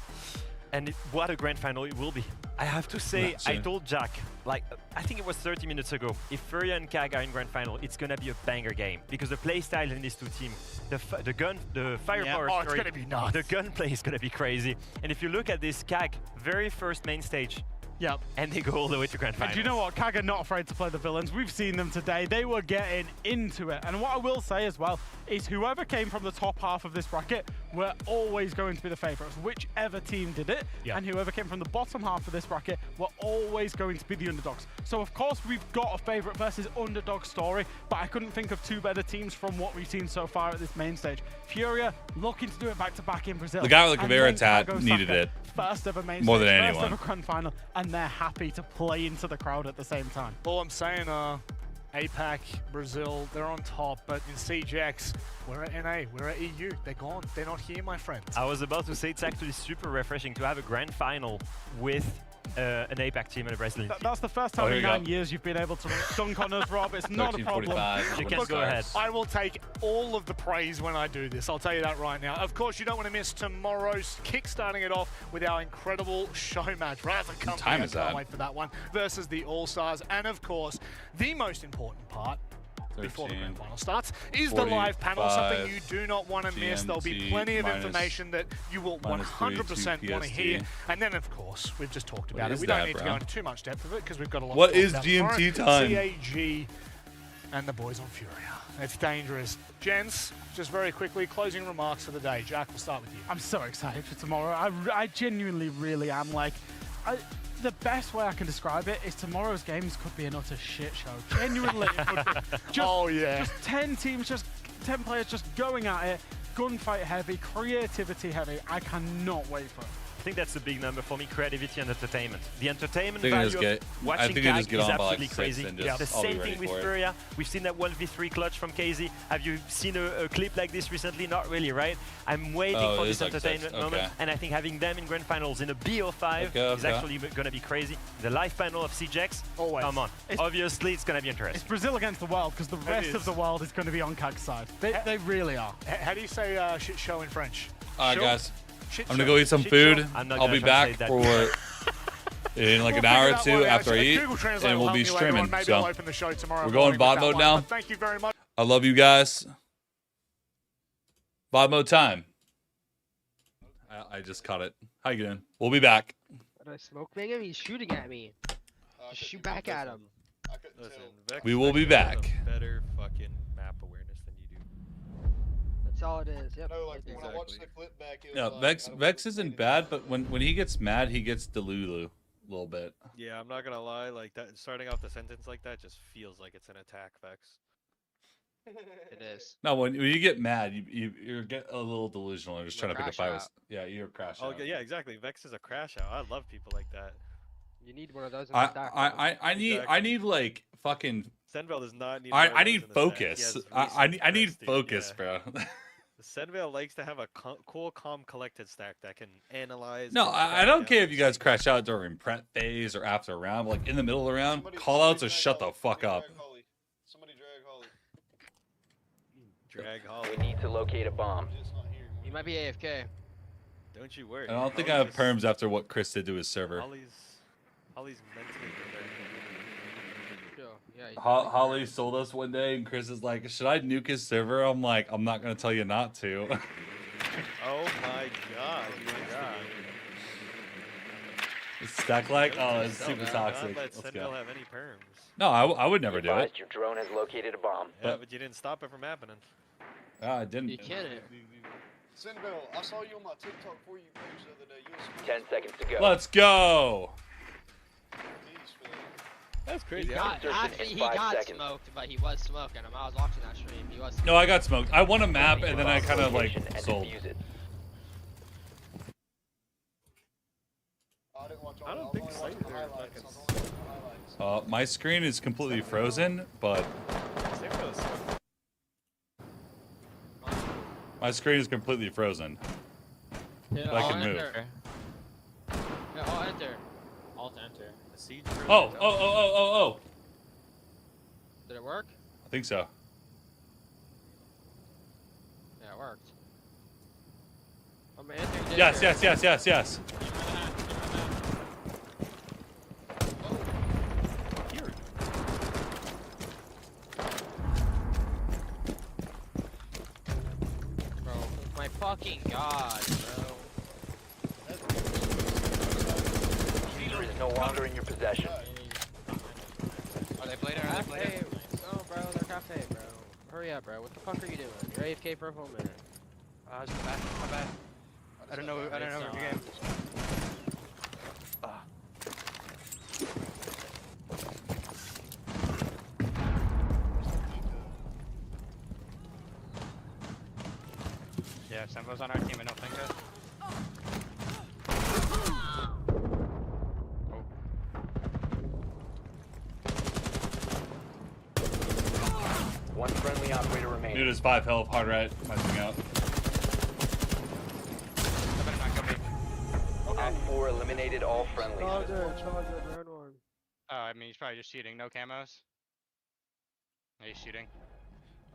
And what a grand final it will be. I have to say, I told Jack, like, I think it was 30 minutes ago, if Furia and CAG are in grand final, it's going to be a banger game. Because the play style in these two teams, the firepower, it's going to be nuts. The gunplay is going to be crazy. And if you look at this CAG, very first main stage, Yep. And they go all the way to grand And finals. do you know what? KAG are not afraid to play the villains. We've seen them today. They were getting into it. And what I will say as well is whoever came from the top half of this bracket were always going to be the favorites, whichever team did it. Yeah. And whoever came from the bottom half of this bracket were always going to be the underdogs. So of course we've got a favorite versus underdog story, but I couldn't think of two better teams from what we've seen so far at this main stage. Furia looking to do it back-to-back in Brazil. The guy with the And Caveira then tat Thiago needed Saka, it. First ever main More stage, than first anyone. ever grand final, and they're happy to play into the crowd at the same time. All I'm saying, APAC, Brazil, they're on top, but in CJX, we're at NA, we're at EU. They're gone. They're not here, my friends. I was about to say it's actually super refreshing to have a grand final with an APAC team and a Brazilian team. That's the first time in 9 years you've been able to dunk on us, Rob. It's not a problem. 13:45. You can Look, go ahead. I will take all of the praise when I do this. I'll tell you that right now. Of course, you don't want to miss tomorrow's kick-starting it off with our incredible show match. Raz and Company, time I is can't that? wait for that one, versus the All-Stars. And of course, the most important part before the grand final starts is the live panel, something you do not want to miss. There'll be plenty of information that you will 100% want to hear. And then, of course, we've just talked about it. We don't need to go into too much depth of it because we've got a lot What to talk is about GMT tomorrow. time? CAG and the boys on Furia. It's dangerous. Gents, just very quickly, closing remarks for the day. Jack, we'll start with you. I'm so excited for tomorrow. I genuinely really am. Like, the best way I can describe it is tomorrow's games could be an utter shit show. Genuinely, it could be. Just 10 teams, just 10 players just going at it, gunfight heavy, creativity heavy. I cannot wait for it. I think that's the big number for me, creativity and entertainment. The entertainment I think I value just of get- watching I think I just KAG get is on by, like, absolutely 6 crazy. and just- The I'll be same ready thing with for it. Furia. We've seen that 1v3 clutch from KZ. Have you seen a clip like this recently? Not really, right? I'm waiting Oh, for it this is like 6, entertainment moment, okay. and I think having them in grand finals in a BO5 is Okay. actually going to be crazy. The live panel of CJX, Always. come on. Obviously, it's going to be It's interesting. Brazil against the world because the rest of the world is going to be on KAG's side. They really are. How do you say shit show in French? All right, Show? guys. Shit I'm gonna show. go eat some Shit food. show. I'm not I'll gonna be back translate for in like We'll an hour figure or that two one out. after I eat, Google Translate and will we'll be help you later on. streaming. Maybe So I'll open the show tomorrow we're going morning with VOD that mode one. now. But thank you very much. I love you guys. VOD mode time. I just caught it. How you doing? We'll be back. Did I smoke him? He's shooting at me. Just shoot back at him. We will be back. Better fucking map awareness than you do. That's all it is. Yep. No, like when I watched the clip back, it was Yeah, like, Vex isn't bad, but when he gets mad, he gets delulu a little bit. Yeah, I'm not gonna lie. Like that, starting off the sentence like that just feels like it's an attack, Vex. It is. No, when you get mad, you get a little delusional. You're just trying to pick a crash fight. out. Yeah, you're a crash Oh out. yeah, exactly. Vex is a crash out. I love people like that. You need one of those in the stack. I need like fucking. SenVale does not need. I one of need those in the stack. He focus. has I recent need resting, focus, yeah. bro. SenVale likes to have a cool, calm, collected stack that can analyze. No, and I crash don't out. care if you guys crash out during prep phase or after a round, but like in the middle of the round, call outs or shut the fuck up. Somebody drag Holly. Drag Holly. We need to locate a bomb. He might be AFK. Don't you worry. I don't think I have perms after what Chris did to his server. Holly's mentally prepared. Yeah. Holly sold us one day, and Chris is like, "Should I nuke his server?" I'm like, "I'm not gonna tell you not to." Oh my god! It's stack like, oh, it's No, super not toxic. let Let's SenVale go. have any perms. No, I would never do it. Advised your drone has located a bomb. Yeah, but you didn't stop it from happening. I didn't. You can't. SenVale, I saw you on my TikTok for you page the other day. You was 10 seconds to go. Let's go. That's He crazy. got, actually, he got smoked, but he was smoking him. I was watching that stream. He was. No, I got smoked. I won a map, and then I kind of like sold. I don't think Saber fucking. My screen is completely frozen, but my screen is completely frozen. Yeah, But I I'll can move. enter. Yeah, I'll enter. Alt enter. The siege. Oh. Did it work? I think so. Yeah, it worked. I'm entering. Yes. Bro, my fucking god, bro. User is no no longer in your possession. Are they playing? Are they playing? No, bro. They're cafe, bro. Hurry up, bro. What the fuck are you doing? You're AFK for a full minute. It's bad. My bad. I don't know your game. Yeah, SenVale's on our team, I don't think so. One friendly operator remaining. Dude is 5 health, hard right, messing out. Op 4 eliminated all friendlies. Oh, I mean, he's probably just shooting. No camos. He's shooting.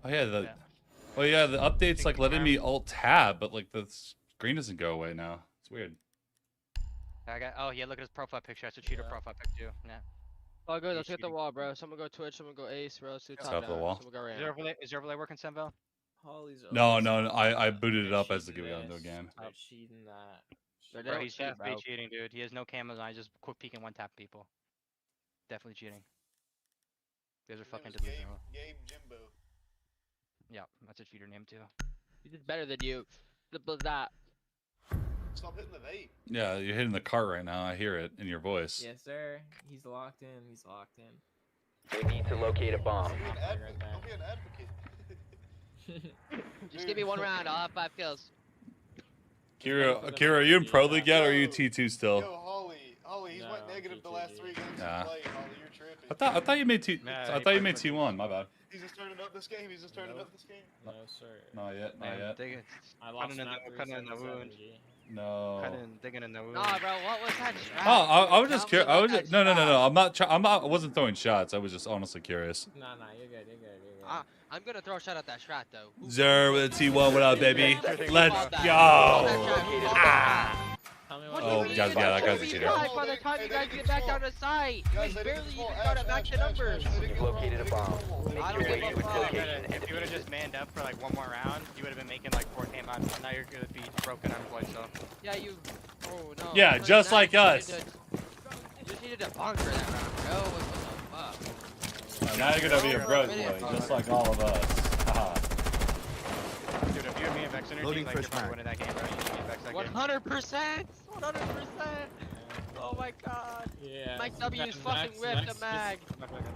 Oh yeah, the update's like letting me alt tab, but like the screen doesn't go away now. It's weird. Oh yeah, look at his profile picture. That's a cheater profile picture too. Yeah. Oh, good. Let's get the wall, bro. Someone go Twitch. Someone go Ace, bro. Let's do top Top of the wall. Someone go Ram. Is your overlay working, SenVale? No, I booted it up as the got into a game. They're cheating that. Bro, he's definitely cheating, dude. He has no camos on. He's just quick peek and one tap people. Definitely cheating. These are fucking delusional. Gabe Jimbo. Yeah, that's a cheater name too. He did better than you. Simple as that. Stop hitting the vape. Yeah, you're hitting the cart right now. I hear it in your voice. Yes, sir. He's locked in. He's locked in. We need to locate a bomb. Don't be an advocate. Just give me one round. I'll have 5 kills. Kira, are you in Pro League yet, or are you T2 still? Yo, Holly, he's went negative the last 3 games he played. Holly, you're tripping. I thought you made I thought you made T1. My bad. He's just turning up this game. He's just turning up this game. No, sir. Not yet. Not yet. I lost cutting in the wound. No. Digging in the wound. Nah, bro. What was that strat? Oh, I was just curious. I was just, no. I'm not. I wasn't throwing shots. I was just honestly curious. Nah, you're good. You're good. I'm gonna throw a shot at that strat though. Zer with a T1. What up, baby? Let's go. Oh, yeah, that guy's a cheater. By the time you guys get back down to site, you guys barely even got it back to numbers. You've located a bomb. Make your way to its location and If you would have just manned up for like one more round, you would have been making like 4 camos. Now you're gonna be broken unemployed. So. Yeah, you. Oh no. Yeah, just like us. You just needed to bunker that round, bro. What the fuck? Now you're gonna be a broke boy, just like all of us. Haha. Dude, if you and me and Vex energy, like you're probably winning that game, bro. You need Vex that game. 100%. 100%. Oh my god. Yeah. Mike W is fucking whipped a mag.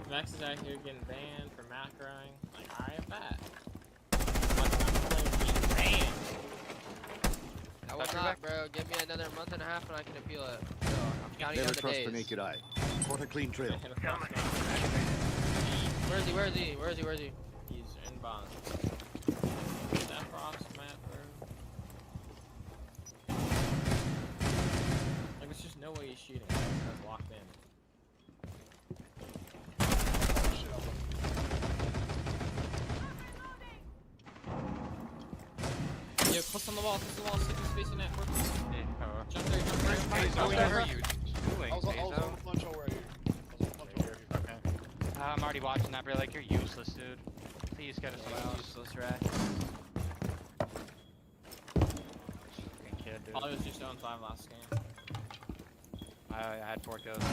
Max is out here getting banned for macroing. Like, alright, bet. I will not, bro. Give me another month and a half and I can appeal it. So, I'm counting down the days. the naked eye. Caught a clean trail. Where is he? He's in bond. That frost map, bro. Like, there's just no way he's shooting. That's locked in. Yo, close on the wall, stick his face in that. Jump there. What are you doing? I was on the punch hole right here. I'm already watching that, bro. Like, you're useless, dude. Please get us someone else. Useless rat. Fucking kid, dude. I was just 0-5 last game. I had 4 kills.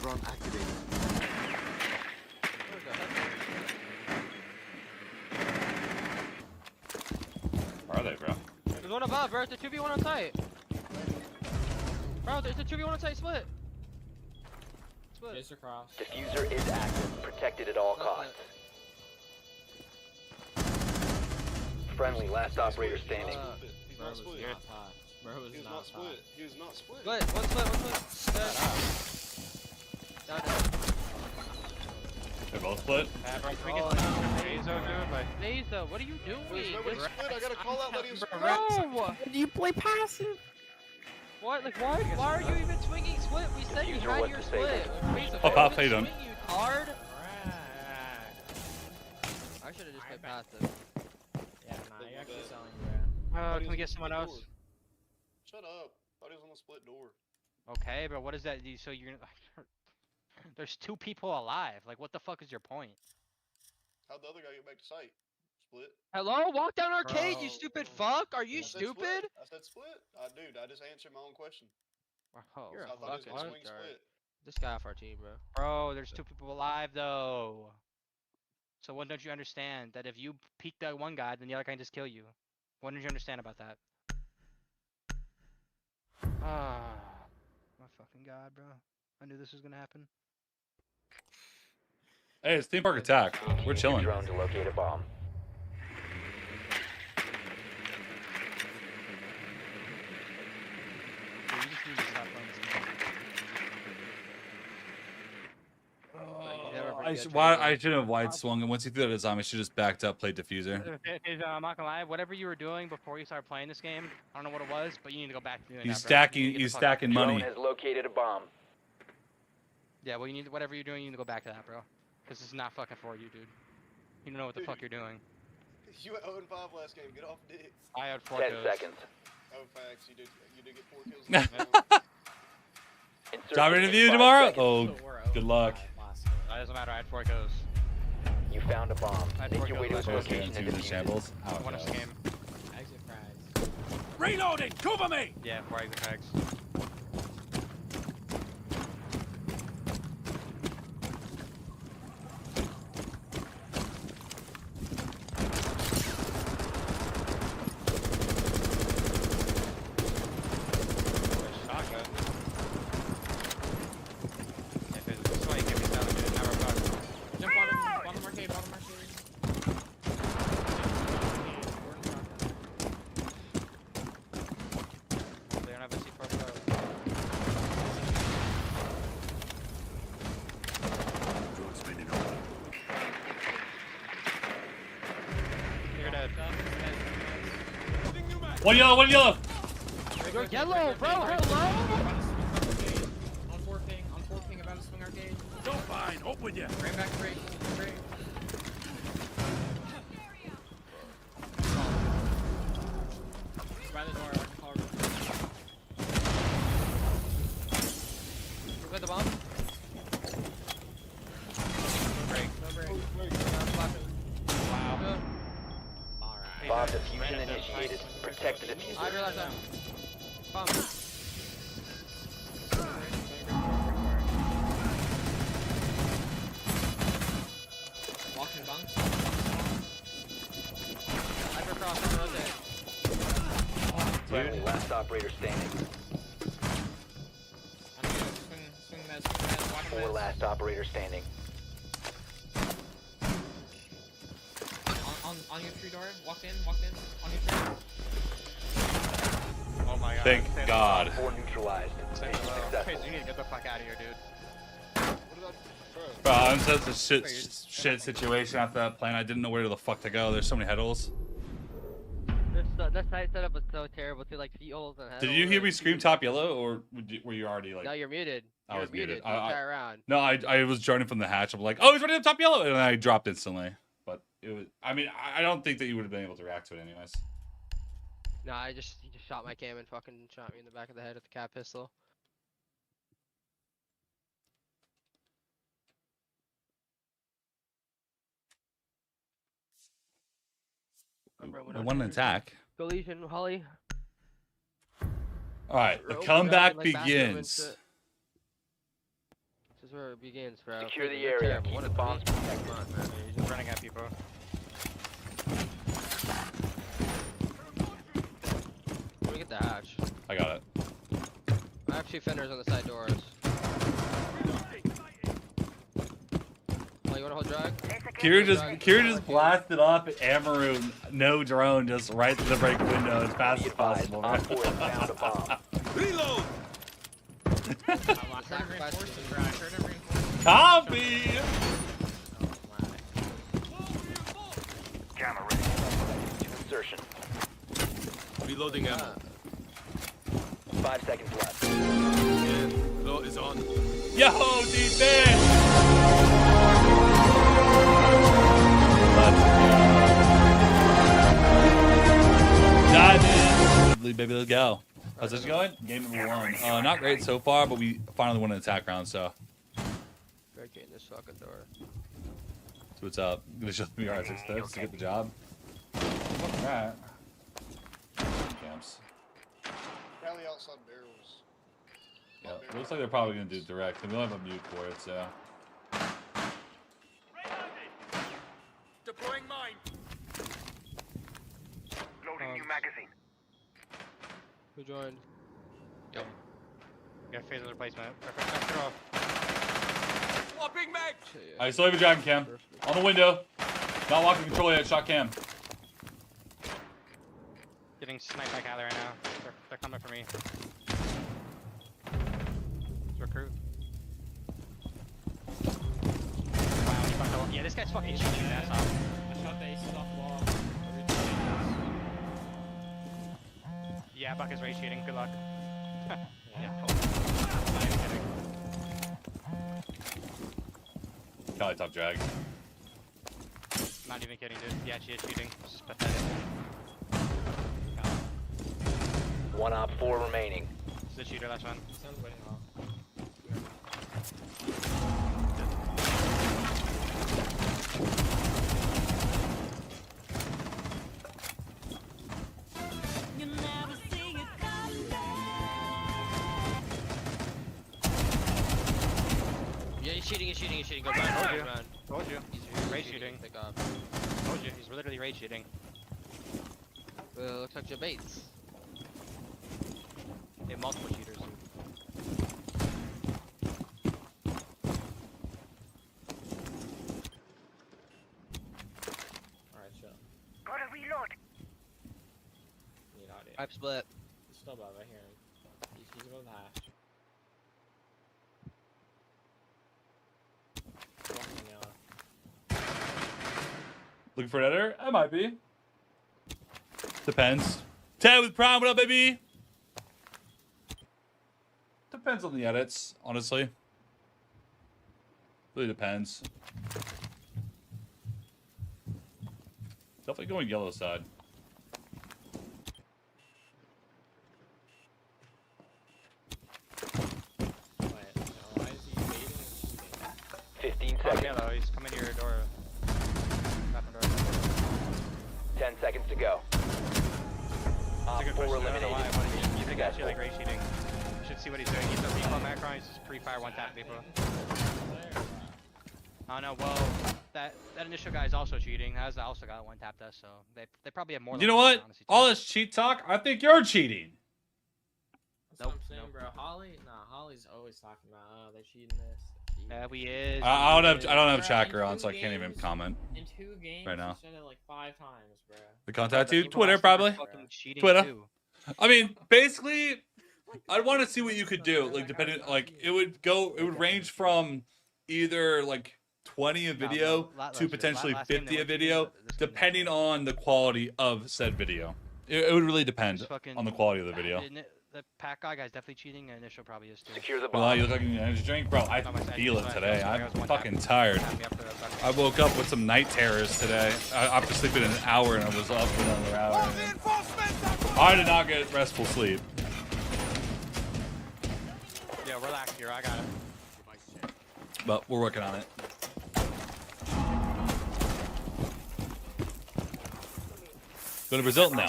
Drone activated. Where are they, bro? There's one above, bro. It's a 2v1 on site. Bro, it's a 2v1 on site. Split. Chase across. Diffuser is active, protected at all costs. Friendly, last operator standing. He's not split. Bro was He was not split. He was not split. Split. One split. Down. They're both split? Bro, can we get some Bezo, dude? Like, Bezo, what are you doing? Where's nobody split? I gotta call out that he was split. Bro! You play passive. What? Like, why are you even swinging split? We said you had your split. Oh, how you doing? You hard. I should have just played passive. Yeah, nah, you're actually selling, bro. can we get someone else? Shut up. Thought he was on the split door. Okay, but what does that do? So you're gonna... There's 2 people alive. Like, what the fuck is your point? How'd the other guy get back to site? split. Hello? Walk down arcade, you stupid fuck! Are you I said stupid? split. I said split. Dude, I just answered my own question. Oh, You're I thought it was gonna swing split. This guy off our team, bro. Bro, there's 2 people alive though. So what don't you understand? That if you peek that one guy, then the other guy can just kill you. What don't you understand about that? Ah, my fucking god, bro. I knew this was gonna happen. Hey, it's Theme Park Attack. We're chilling. Drone to locate a bomb. I shouldn't have wide swung, and once he threw that at Zom, I should have just backed up, played diffuser. I'm not gonna lie. Whatever you were doing before you started playing this game, I don't know what it was, but you need to go back to doing He's that. he's stacking money. Drone has located a bomb. Yeah, well, you need whatever you're doing, you need to go back to that, bro. This is not fucking for you, dude. You don't know what the fuck you're doing. You went 0-5 last game. Get off dick. I had 4 10 kills. seconds. Oh, facts. You did get 4 kills. Job interview tomorrow? Oh, good luck. That doesn't matter. I had 4 kills. You found a bomb. Make your way to its location and He was in defuse it. shambles. Oh, Won us the game. Exit frags. Reloading! Cover me! Yeah, 4 exit frags. One yellow, one yellow. Yellow, bro, hello? On 4 ping, about to swing arcade. Don't fine, open ya. Right back, break. By the door, You got the bomb? No break. Wow. Alright. Bomb diffusion initiated. Protect the diffuser. I realize that. Bomb. Walking bunks. Hypercross, rotate. Friendly, last operator standing. Swing meds, walking 4 meds. last operator standing. On your tree door, walked in, on your tree. Oh my god. Thank God. 4 neutralized. Mission successful. You need to get the fuck out of here, dude. Bro, I'm such a shit situation after that plan. I didn't know where the fuck to go. There's so many head holes. This site setup was so terrible too, like feet holes and head Did you hear me scream top yellow, or were you already like? No, you're muted. I was muted. Try around. No, I was joining from the hatch. I'm like, oh, he's running up top yellow, and then I dropped instantly. But it was. I mean, I don't think that you would have been able to react to it anyways. No, he just shot my cam and fucking shot me in the back of the head with the cat pistol. I won an attack. Go Legion, Holly. All right, the Bro, comeback like bathroom and begins. shit. This is where it begins, bro. Secure the You're area. terrible. Keep What the a bombs beat. protected. Come on, man. He's just running at people. Let me get the hatch. I got it. I have 2 fenders on the side doors. Oh, you wanna hold drag? Kira just blasted off at Amaru, no drone, just right to the break window as fast as possible. Right? Found a bomb. Reload! Copy! Camera ready. Insertion. Reloading ammo. 5 seconds left. Yeah, low is on. Yo, defense! Dive in. Baby, let's go. How's this going? Game number 1. Not great so far, but we finally won an attack round, so. Barricade this fucking door. So what's up? Gonna show me our 6 tips to get the job? Fuck that. Camps. Rally outside barrels. Yeah, looks like they're probably gonna do direct. And we don't have a mute for it, so. Deploying mine. Loading new magazine. Who joined? Yo. Got phaser replacement. Perfect. Throw. Swapping mag. I still have a dragon cam. On the window. Not locking control yet. Shot cam. Getting sniped by Kyler right now. They're coming for me. Recruit. Wow, he fucked up. Yeah, this guy's fucking shooting his ass off. I shot the ace off wall. Yeah, Buck is rage shooting. Good luck. Yeah. Probably top drag. Not even kidding, dude. Yeah, she is shooting. This is pathetic. One op 4 remaining. This is the shooter, last one. Sounds waiting off. Yeah, he's cheating. Go run. Told you. He's rage shooting. Pick up. Told you. He's literally rage shooting. Looks like your baits. They have multiple shooters. Alright, chill. Gotta reload. Need audio. Pipe split. He's still above, I hear him. He's above the hash. Walking yellow. Looking for an editor? I might be. Depends. 10 with Prime, what up, baby? Depends on the edits, honestly. Really depends. Definitely going yellow side. Why is he baiting and shooting? 15 Oh, seconds. yellow. He's coming to your door. Bathroom door. 10 seconds to go. Op 4 eliminated. You think actually like rage shooting? You should see what he's doing. He's a recall macro. He's just pre-fire one tap people. Oh no, well, that initial guy's also cheating. Has also got one tap test, so they probably have more. You than know one, what? honestly, All this cheat talk, I think you're cheating. That's what I'm saying, bro. Holly's always talking about, oh, they're cheating this. Yeah, we is. I don't have Bro, Tracker in on, so I 2 can't even games- comment. In 2 games, right now. you said it like 5 times, bro. The contact you? People Twitter, also probably. fucking cheating Twitter. too. I mean, basically, I'd want to see what you could do. Like, depending, like, it would range from either like 20 a video to potentially 50 a video, depending on the quality of said video. It would really depend on the quality of the video. The pack guy's definitely cheating, and initial probably is too. Secure the Well, bomb. you look like an energy drink, bro. I feel it today. I'm fucking tired. I woke up with some night terrors today. After sleeping an hour, and I was up for another hour. I did not get restful sleep. Yeah, relax here. I got it. But we're working on it. Go to Brazil now.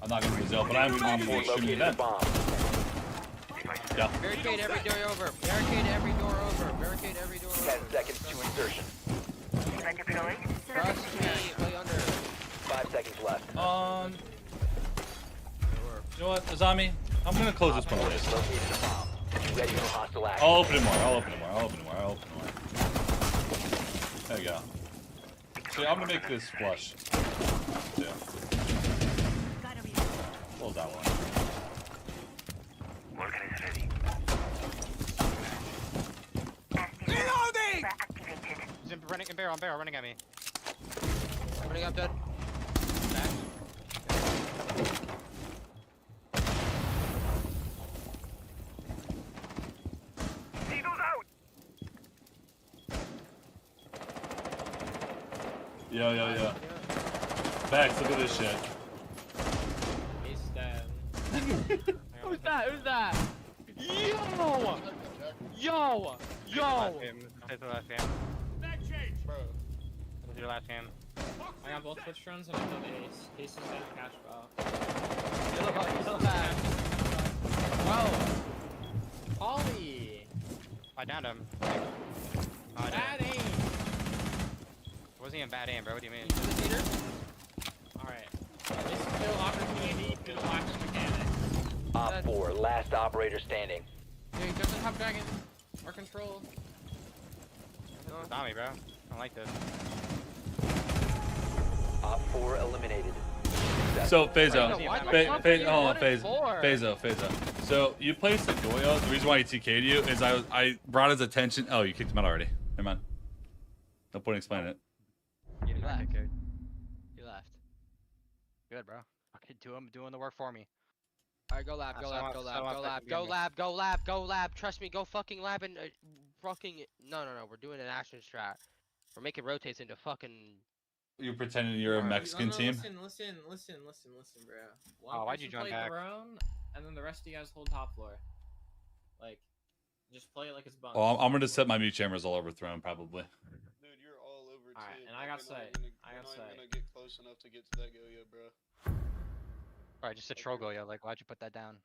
I'm not going to Brazil, but I'm going to be shooting them. Yeah. Barricade every door over. Barricade every door over. Barricade every door over. 10 seconds to insertion. Trust me, way under. 5 seconds left. You know what, Azami? I'm going to close this one. Ready for hostile action. I'll open it more. There you go. See, I'm going to make this flush. Yeah. Close that one. Reloading! He's running in barrel, running at me. Running up, dead. Yeah. Max, look at this shit. He's dead. Who's that? Yo! Play the last game. Back change! This is your last game. I got both Twitch drones and I killed Ace. Ace is down cash ball. Kill that. Bro! Ollie! I downed him. Bad aim! It wasn't even bad aim, bro. What do you mean? Alright. This kill opportunity to watch mechanic. Op 4, last operator standing. Dude, he doesn't have dragon or control. Stop me, bro. I don't like this. Op 4 eliminated. So Fazo, Hold on, Fazo. So you played Segoyo. The reason why he TK'd you is I brought his attention. Oh, you kicked him out already. Never mind. No point in explaining it. You did not left. kick it. You left. Good, bro. Okay, doing the work for me. Alright, go lab, go So lab, I- go so lab, I go want lab, that to go be lab, go lab, go lab. Trust me, go fucking lab and fucking. No, we're doing an action strat. We're making rotates into fucking. You're pretending you're a Mexican team. Listen, bro. Oh, why'd you person jump play back? Throne, and then the rest of you guys hold top floor. Like, just play it like it's buns. Oh, I'm gonna set my mute chambers all over Throne probably. Dude, you're all over Alright, tip. and I got We're not sight. even I got we're not sight. even gonna get close enough to get to that go-yo, bro. Alright, just a troll go, yo. Like, why'd you put that down?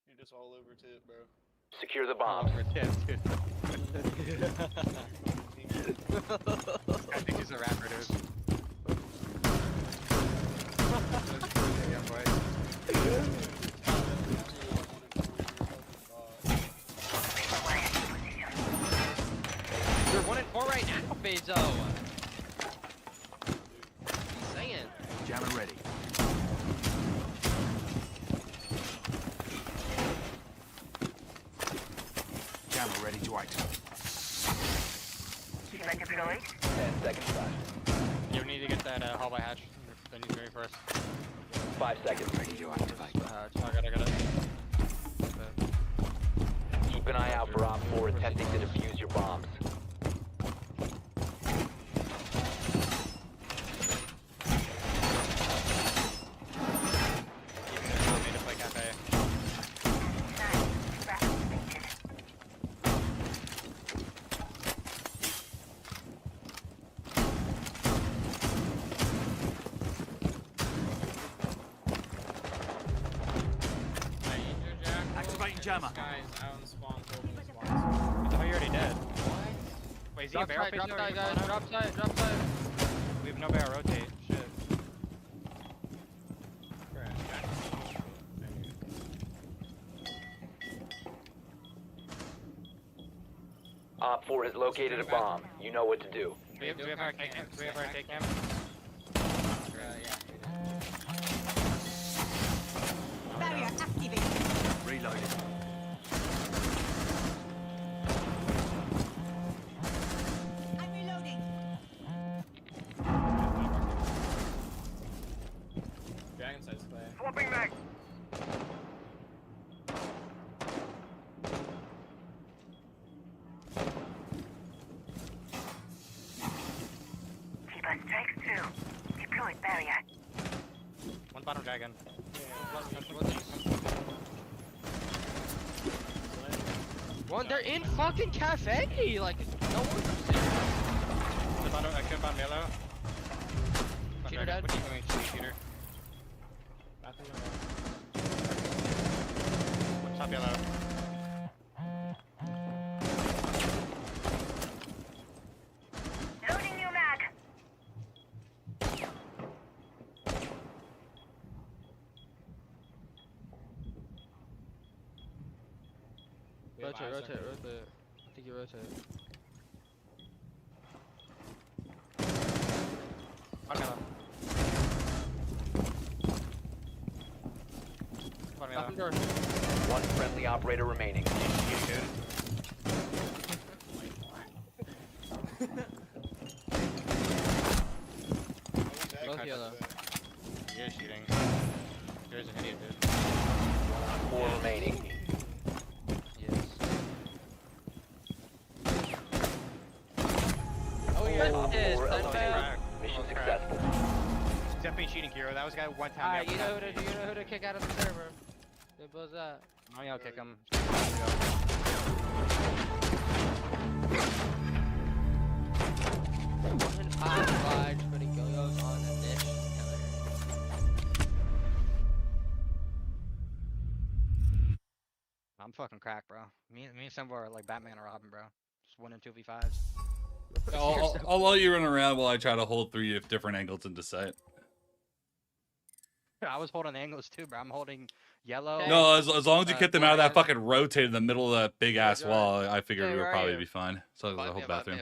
You're just all over tip, bro. Secure the bombs. I think he's a rapper, dude. Yeah, boy. We're 1-4 right now, Bezo. What are you saying? Jammer ready. Jammer ready to item. 10 seconds left. You need to get that hallway hatch. Then you go first. 5 seconds. Ready to activate. I got it. Keep an eye out for Op 4 attempting to defuse your bombs. Made it play cafe. Activating jammer. This guy's out in spawn holding his spawn. I thought you already dead. Wait, is he a Drop barrel side, drop phaser or side, you guys, going drop up? side, drop side. We have no barrel rotate. Shit. Op 4 has located a bomb. You know what to do. Do we have our take cam? Do we have our take cam? Barrier activated. Reloading. I'm reloading. Dragon side's clear. Swapping mag. Keep us strikes through. Deployed barrier. One bottom dragon. One, they're in fucking cafe. Like, no one's The bottom, I killed bottom yellow. Cheater dead. What are you doing, cheater? Top yellow. Loading new mag. rotate. I think you rotate. Bottom yellow. Bottom yellow. Open door. One friendly operator remaining. Both yellow. He is shooting. There's an idiot, dude. 4 remaining. Oh yeah. Op 4 eliminated. Crack. Mission Crack. successful. Definitely cheating, Hero. That was a guy one time. Alright, you know who to kick out of the server. Simple as that. I'll kick him. Fine, fucking crack, bro. Me and Simba are like Batman or Robin, bro. Just 1 and 2v5s. I'll let you run around while I try to hold 3 different angles into sight. I was holding angles too, bro. I'm holding yellow. No, as long as you kept them out of that black. fucking rotate in the middle of that big ass wall, I figured Hey, we would where are probably you? be fine. So the whole bathroom.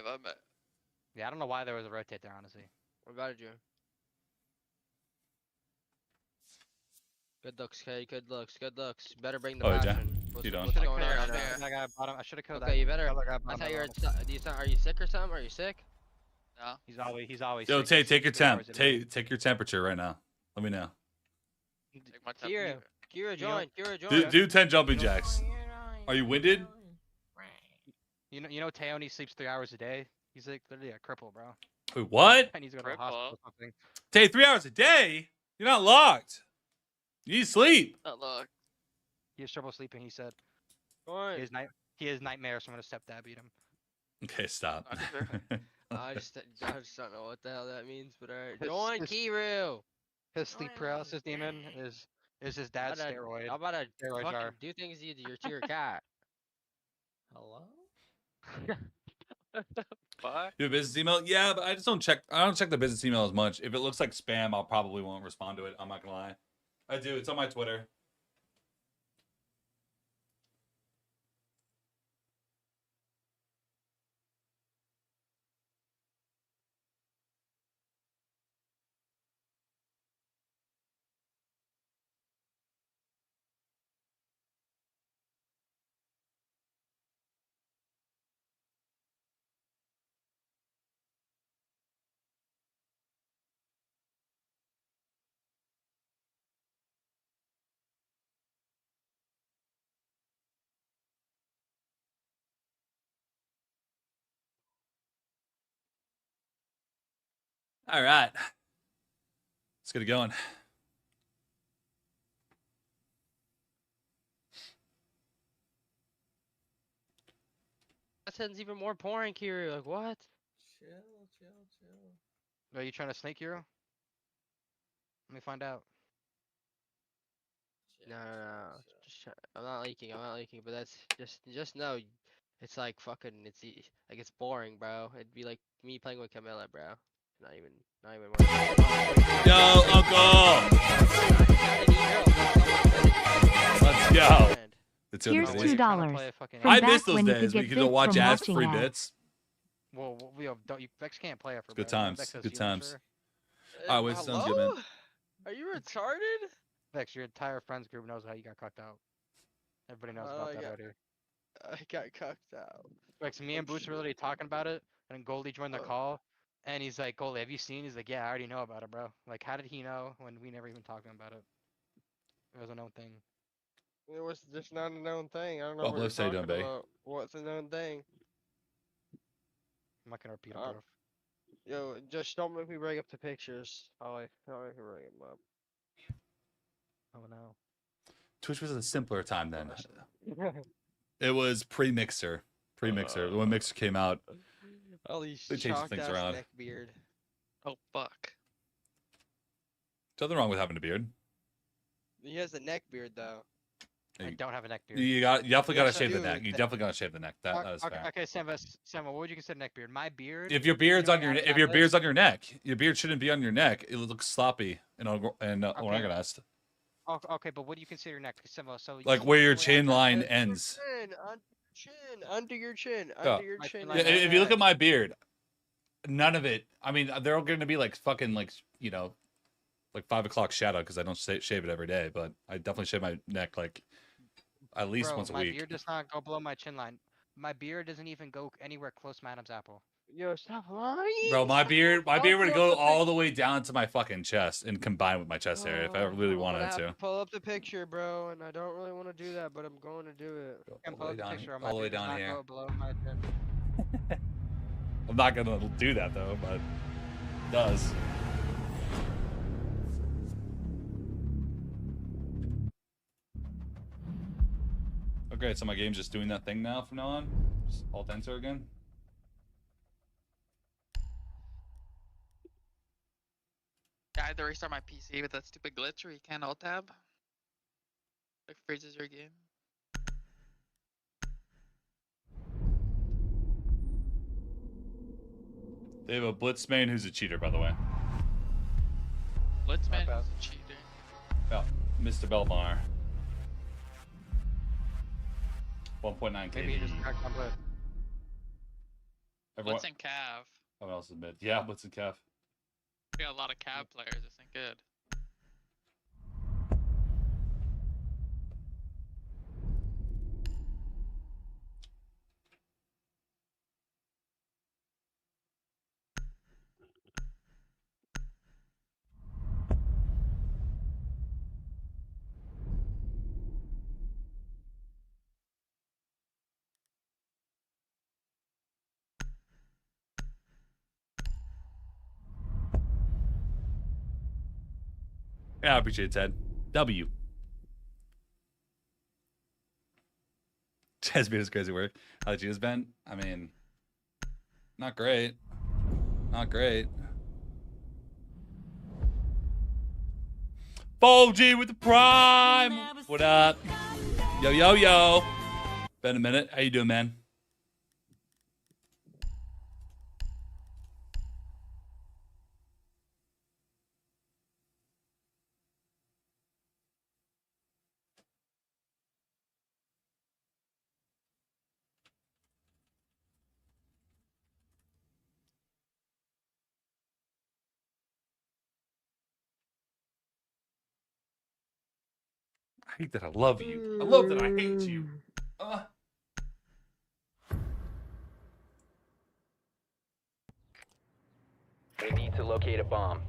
Yeah, I don't know why there was a rotate there, honestly. What about you? Good looks, Kay. Good looks. Good looks. Better bring the Oh, yeah. passion. You doing? What's going on right now? That guy bottom. I should have killed that. Okay, you better. other guy I bottom thought you were. left. Do you sound? Are you sick or something? Are you sick? No. He's always. Yo, sick. Tay, He's take your 3 hours temp. in a Tay, day. take your temperature right now. Let me know. Kira, join. Kira, join. Do 10 jumping jacks. Are you winded? You know, Tay only sleeps 3 hours a day. He's like literally a cripple, bro. Wait, what? And he's going to the hospital or something. Tay, 3 hours a day? You're not locked. You need sleep. Not locked. He has trouble sleeping. He said. Join. He has nightmares from when a stepdad beat him. Okay, stop. I just don't know what the hell that means, but alright. Join Kiru. His sleep paralysis demon is his dad's steroid. How about I steroid fucking jar. do things to your cat? Hello? You have a business email? Yeah, but I just don't check. I don't check the business email as much. If it looks like spam, I'll probably won't respond to it. I'm not gonna lie. I do. It's on my Twitter. All right. Let's get it going. That sounds even more boring, Kiru. Like what? Chill. Are you trying to snake hero? Let me find out. No. I'm not leaking. But that's just know. It's like fucking. Like it's boring, bro. It'd be like me playing with Camilla, bro. Not even. Yo, Uncle. Let's go. Here's $2. I miss those days when you could go watch ads for free bits. Well, Vex can't play it for Good bit. times. Vex has Good you, times. sure. All right, wait, sounds good, man. Are you retarded? Vex, your entire friends group knows how you got cucked out. Everybody knows about that already. I got cucked out. Vex, me and Boots were literally talking about it, and then Goldie joined the call, and he's like, Goldie, have you seen? He's like, yeah, I already know about it, bro. Like, how did he know when we never even talked about it? It was a known thing. It was just not a known thing. I don't know Well, what let's you're say talking don't be. about. What's a known thing? I'm not gonna repeat it, bro. Yo, just don't make me bring up the pictures. Don't make me bring them up. Oh no. Twitch was a simpler time then. It was pre-Mixer. Pre-Mixer. When Mixer came out, All these they changed chalked things ass around. neck beard. Oh fuck. There's nothing wrong with having a beard. He has a neck beard though. I don't have a neck beard. You definitely gotta Yes, I shave the do. neck. You definitely gotta shave the neck. That is Okay, fair. okay, Sam, what would you consider neck beard? My beard. If your beard's on your if beard's on your neck, your beard shouldn't be on your neck. It looks sloppy and unorganized. Okay, but what do you consider your neck? So Like where your chin line ends. Under your chin. Yeah. Under your chin. Yeah, if you look at my beard, none of it. I mean, they're all going to be like fucking like like 5 o'clock shadow because I don't shave it every day. But I definitely shave my neck like at least once a week. My beard does not go below my chin line. My beard doesn't even go anywhere close to Adam's apple. Yo, stop lying. Bro, my beard would go all the way down to my fucking chest and combine with my chest area if I really wanted it to. Pull up the picture, bro, and I don't really want to do that, but I'm going to do it. All the way down here. Go below my chin. I'm not gonna do that though, but it does. Okay, so my game's just doing that thing now from now on? Just alt enter again? Yeah, I had to restart my PC with that stupid glitch where you can't alt tab. Like freezes your game. They have a Blitz main who's a cheater, by the way. Blitzman is a cheater. Yeah, Mr. Belmar. 1.9 KD. Maybe he just cracked on Blitz. Everyone, Blitz and Cav. everyone else is mid. Yeah, Blitz and Kev. We got a lot of Cav players. This ain't good. Yeah, I appreciate it, Ted. W. Has been his crazy work. How the G's been? I mean, not great. Not great. 4G with the prime. What up? Yo, yo, yo. Been a minute. How you doing, man? I hate that I love you. I love that I hate you. We need to locate a bomb.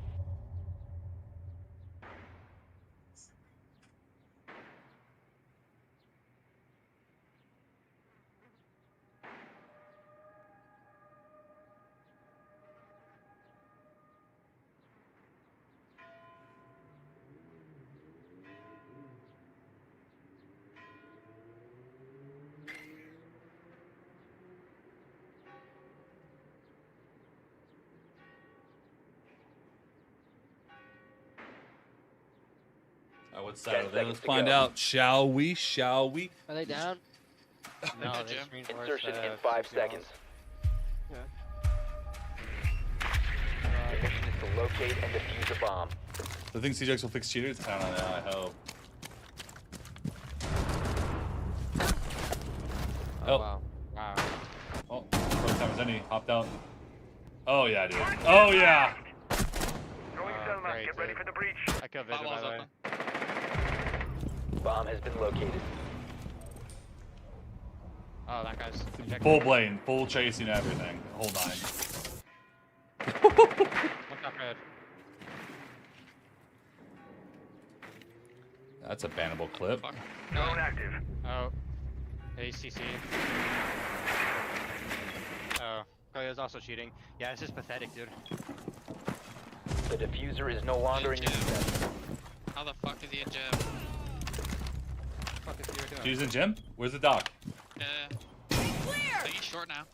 What's Saturday? Let's find out. Shall we? Shall we? Are they down? No, they Insertion reinforced, in 5 seconds. Your mission is to locate and defuse a bomb. The thing CJX will fix cheaters? I don't know. I hope. Oh, wow. Wow. Oh, first time as any. Hopped out. Oh, yeah, dude. Oh, yeah. Great, get ready for the breach. I killed Vision, by the way. Bomb has been located. Oh, that guy's Full blame, full chasing everything. Hold on. What's up, red? That's a bannable clip. Drone active. Oh. ACC. Oh. Koyo's also cheating. Yeah, it's just pathetic, dude. The diffuser is no longer in use. How the fuck is he in gym? What the fuck is he doing? She's in gym? Where's the doc? I think he's short now.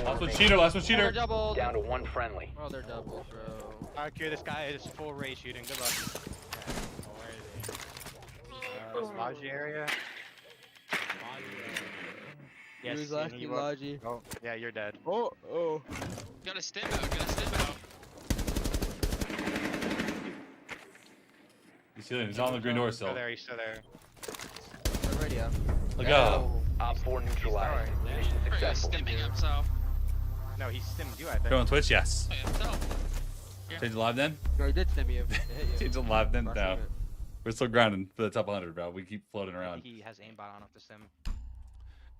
Last one cheater, last one cheater. They're doubled. Down to 1 friendly. Oh, they're double, bro. Alright, Q, this guy is full ray shooting. Good luck. Logi area. Yes, Who's left? You Logi. Oh, yeah, you're dead. Oh. Got a stim out, got a stim out. He's on the green door still. He's still there. Radio. Look out. Op 4 neutralized. Mission successful. Stimming himself. No, he stimmed you, I think. Go on Twitch? Yes. Oh, yeah, himself. Change the live then? No, he did stem you. Change the live then? No. We're still grounding for the top 100, bro. We keep floating around. He has aimbot on off the sim.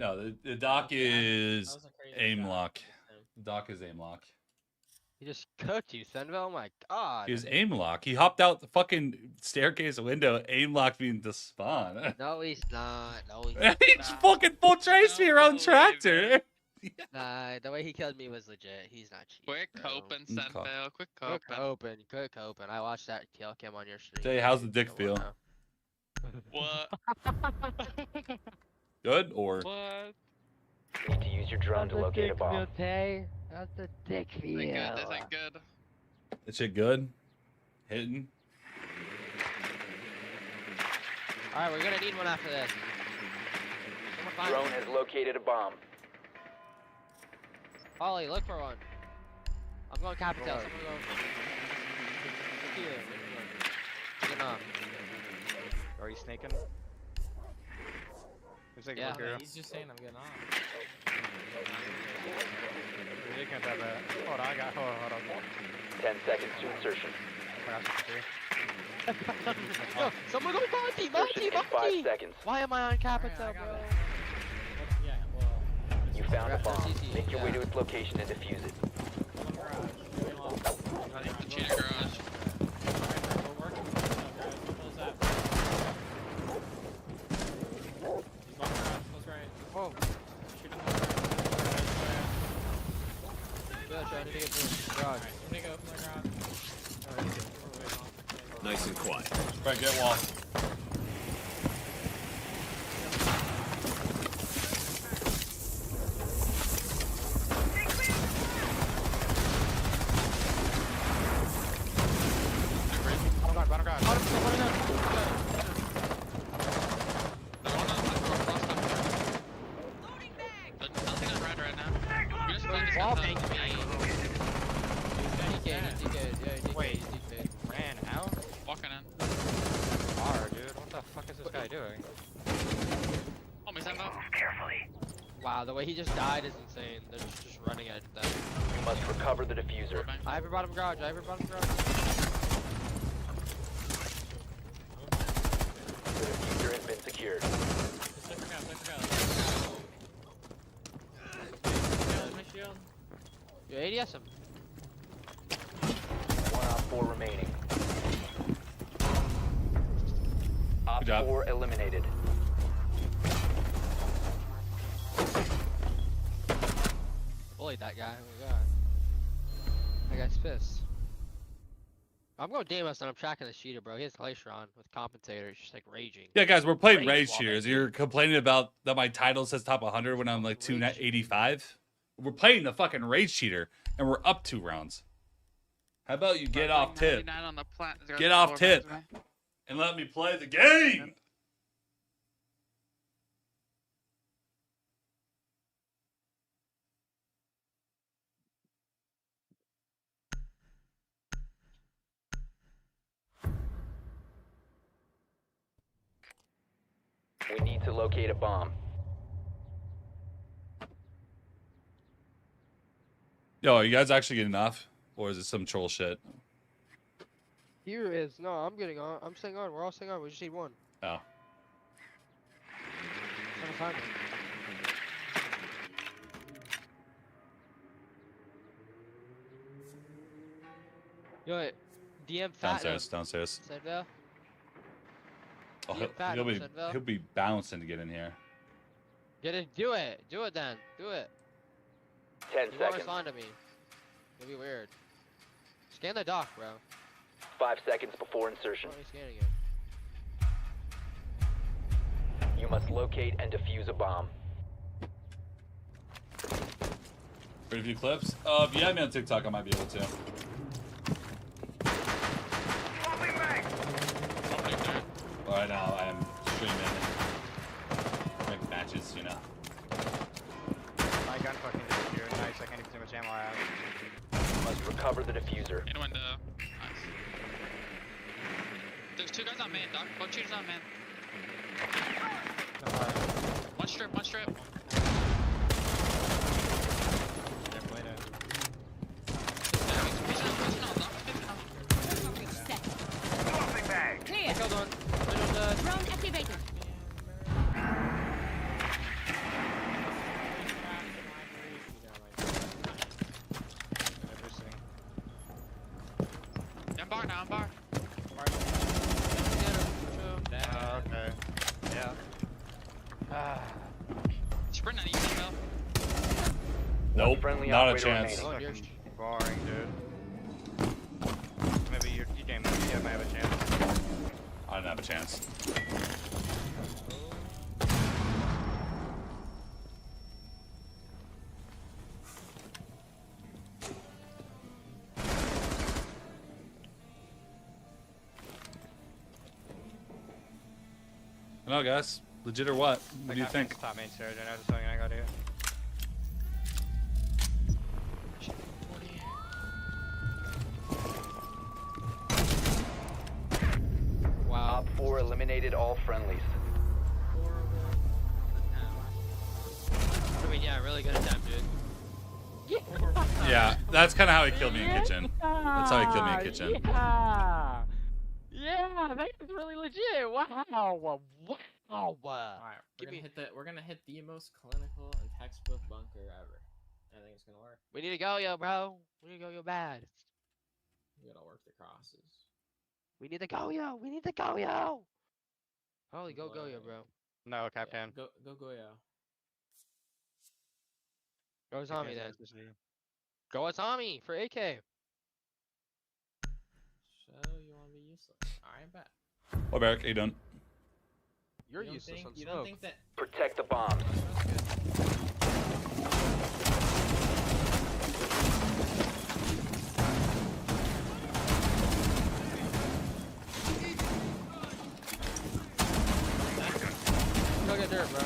No, the doc is aim lock. The doc is aim lock. He just cooked you, SenVale. Oh my god. He was aim lock. He hopped out the fucking staircase window, aim locked me into spawn. No, he's not. No, he's He just fucking full chased me around tractor. Nah, the way he killed me was legit. He's not cheating. Quick coping, SenVale. Quick coping. Quick open. I watched that kill cam on your stream. Tell you, how's the dick feel? What? Good or? What? You need to use your drone to locate a bomb. How's the dick feel? This ain't good. This ain't good. That shit good? Hitting? Alright, we're gonna need one after this. Drone has located a bomb. Holly, look for one. I'm going Capital. Someone go. Here. Getting off. Are you snaking? Who's taking Yeah, look here? he's just saying I'm getting off. You can't have that. Hold on, I got. Hold on. 10 seconds to insertion. Yo, someone go Monty, Monty, In 5 Monty. seconds. Why am I on Capital, bro? Yeah, well. You found a bomb. CC, Make your way yeah. to its location and defuse it. Cheater garage. Whoa. Yeah, trying to get the garage. Nice and quiet. Right, get wall. Bottom guard. Nothing on red right now. You just played this Wall guy. Wait, ran out? Walking in. Hard, dude. What the fuck is this guy doing? Oh, my SenVale. Wow, the way he just died is insane. They're just running at that. You must recover the diffuser. I have your bottom garage. I have your bottom garage. The diffuser has been secured. You ADS him. 1 op 4 remaining. Op Good job. 4 eliminated. Bullied that guy. Oh my god. That guy's pissed. I'm going Damas and I'm tracking the cheater, bro. He has Glacier on with compensator. He's just like raging. Yeah, guys, we're playing Rage Rage while Cheaters. making- You're complaining about that my title says top 100 when I'm like 285. We're playing the fucking Rage Cheater, and we're up 2 rounds. How about you get off tip? 99 on the Get off tip and let me play the game. We need to locate a bomb. Yo, are you guys actually getting off? Or is it some troll shit? Here is no. I'm getting on. I'm staying on. We're all staying on. We just need one. Oh. Time. Yo, wait. DM fat. Downstairs. SenVale. Oh, DM fat. SenVale. he'll be bouncing to get in here. Get it. Do it. Do it then. Do it. 10 You won't seconds. respond to me. It'll be weird. Scan the dock, bro. 5 seconds before insertion. What are you scanning it? You must locate and defuse a bomb. Ready a few clips? If you had me on TikTok, I might be able to. Right now, I am streaming and make matches, you know. My gun fucking disappeared. Nice, I can't even see much ammo I have. You must recover the diffuser. In window. Nice. There's 2 guys on main, Doc. Both cheaters on main. One strip, one strip. Clear. Drone activated. I'm bar now, I'm bar. Okay. Yeah. Sprint on you, SenVale. Nope, Friendly not a operator chance. remaining. Fucking boring, dude. Maybe you might have a chance. I didn't have a chance. I know, guys. Legit or what? What do you think? Top main stairs, I know there's something I gotta do. 4 eliminated all friendlies. I mean, yeah, really good attempt, dude. Yeah, that's kind of how he killed me in kitchen. That's how he killed me in kitchen. Yeah, yeah, that's really legit. Wow, wow. Alright, we're gonna hit the most clinical and textbook bunker ever. I think it's gonna work. We need to go, yo, bro. We need to go, yo, bad. We gotta work the crosses. We need to go, yo. We need to go, yo. Holy go, yo, bro. No, Captain. Go, yo. Go Azami then. Go Azami for AK. So you wanna be useless? Alright, bet. Oh, Barrick, you done? You're useless on You smoke. don't think that? Protect the bombs. Go get dirt, bro.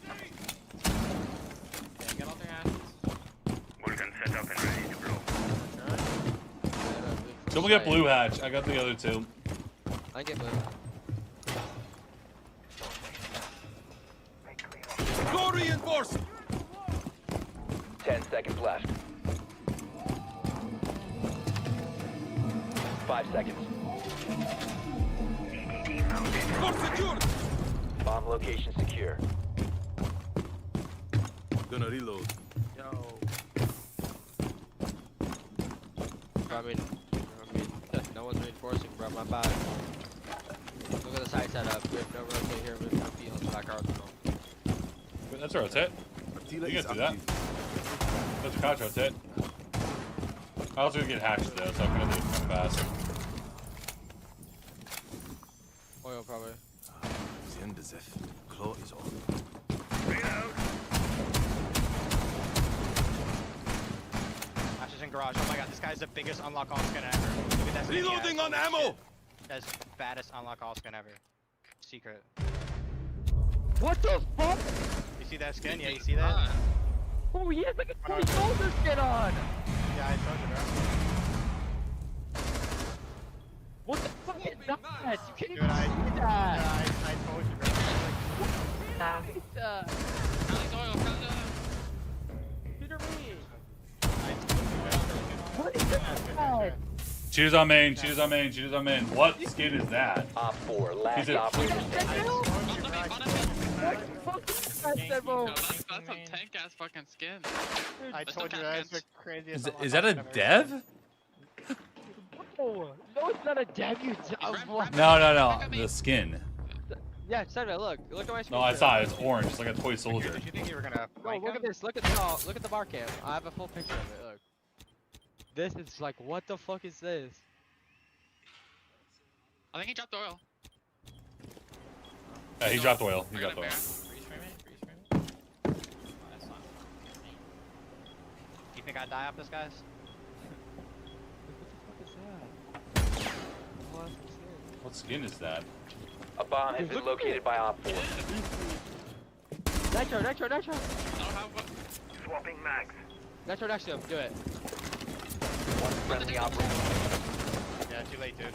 Okay, get off their asses. Vulcan set up and ready to blow. Someone get blue hatch. I got the other two. I get blue. Go reinforce! 10 seconds left. 5 seconds. Bomb location secure. Gonna reload. Yo. I mean, no one's reinforcing, bro. My bad. Look at the side setup. We have no rotate here. We have no fields. Back arsenal. Wait, that's a rotate. You can do that. That's a couch rotate. I was gonna get hatched though, so I'm gonna do it kind of fast. Oil probably. The end is if claw is on. Ash is in garage. Oh my god, this guy's the biggest unlock all skin ever. Look at that skin. Reloading on ammo! That's the baddest unlock all skin ever. Secret. What the fuck? You see that skin? Yeah, you see that? Oh, he has like a toy soldier skin on! Yeah, I told you, bro. What the fuck is that? You can't Dude, even see that! I told you, bro. Peter me! What is that? Cheaters on main, cheaters on main, cheaters on main. What skin is that? Op 4, last He's a- operator. That's some tank ass fucking skin. I told you that's the craziest. Is that a dev? No, it's not a dev, you No. The skin. Yeah, SenVale, look at my screen. No, I saw it. It's orange. It's like a toy soldier. Did you think you were gonna? No, look at this. Look at the bar cam. I have a full picture of it. Look. This is like, what the fuck is this? I think he dropped oil. Yeah, he dropped oil. He dropped oil. You think I'd die off this, guys? What skin is that? A bomb has been located by Op 4. Nitro. Swapping mags. Nitro next to him. Do it. One friendly operator. Yeah, too late, dude.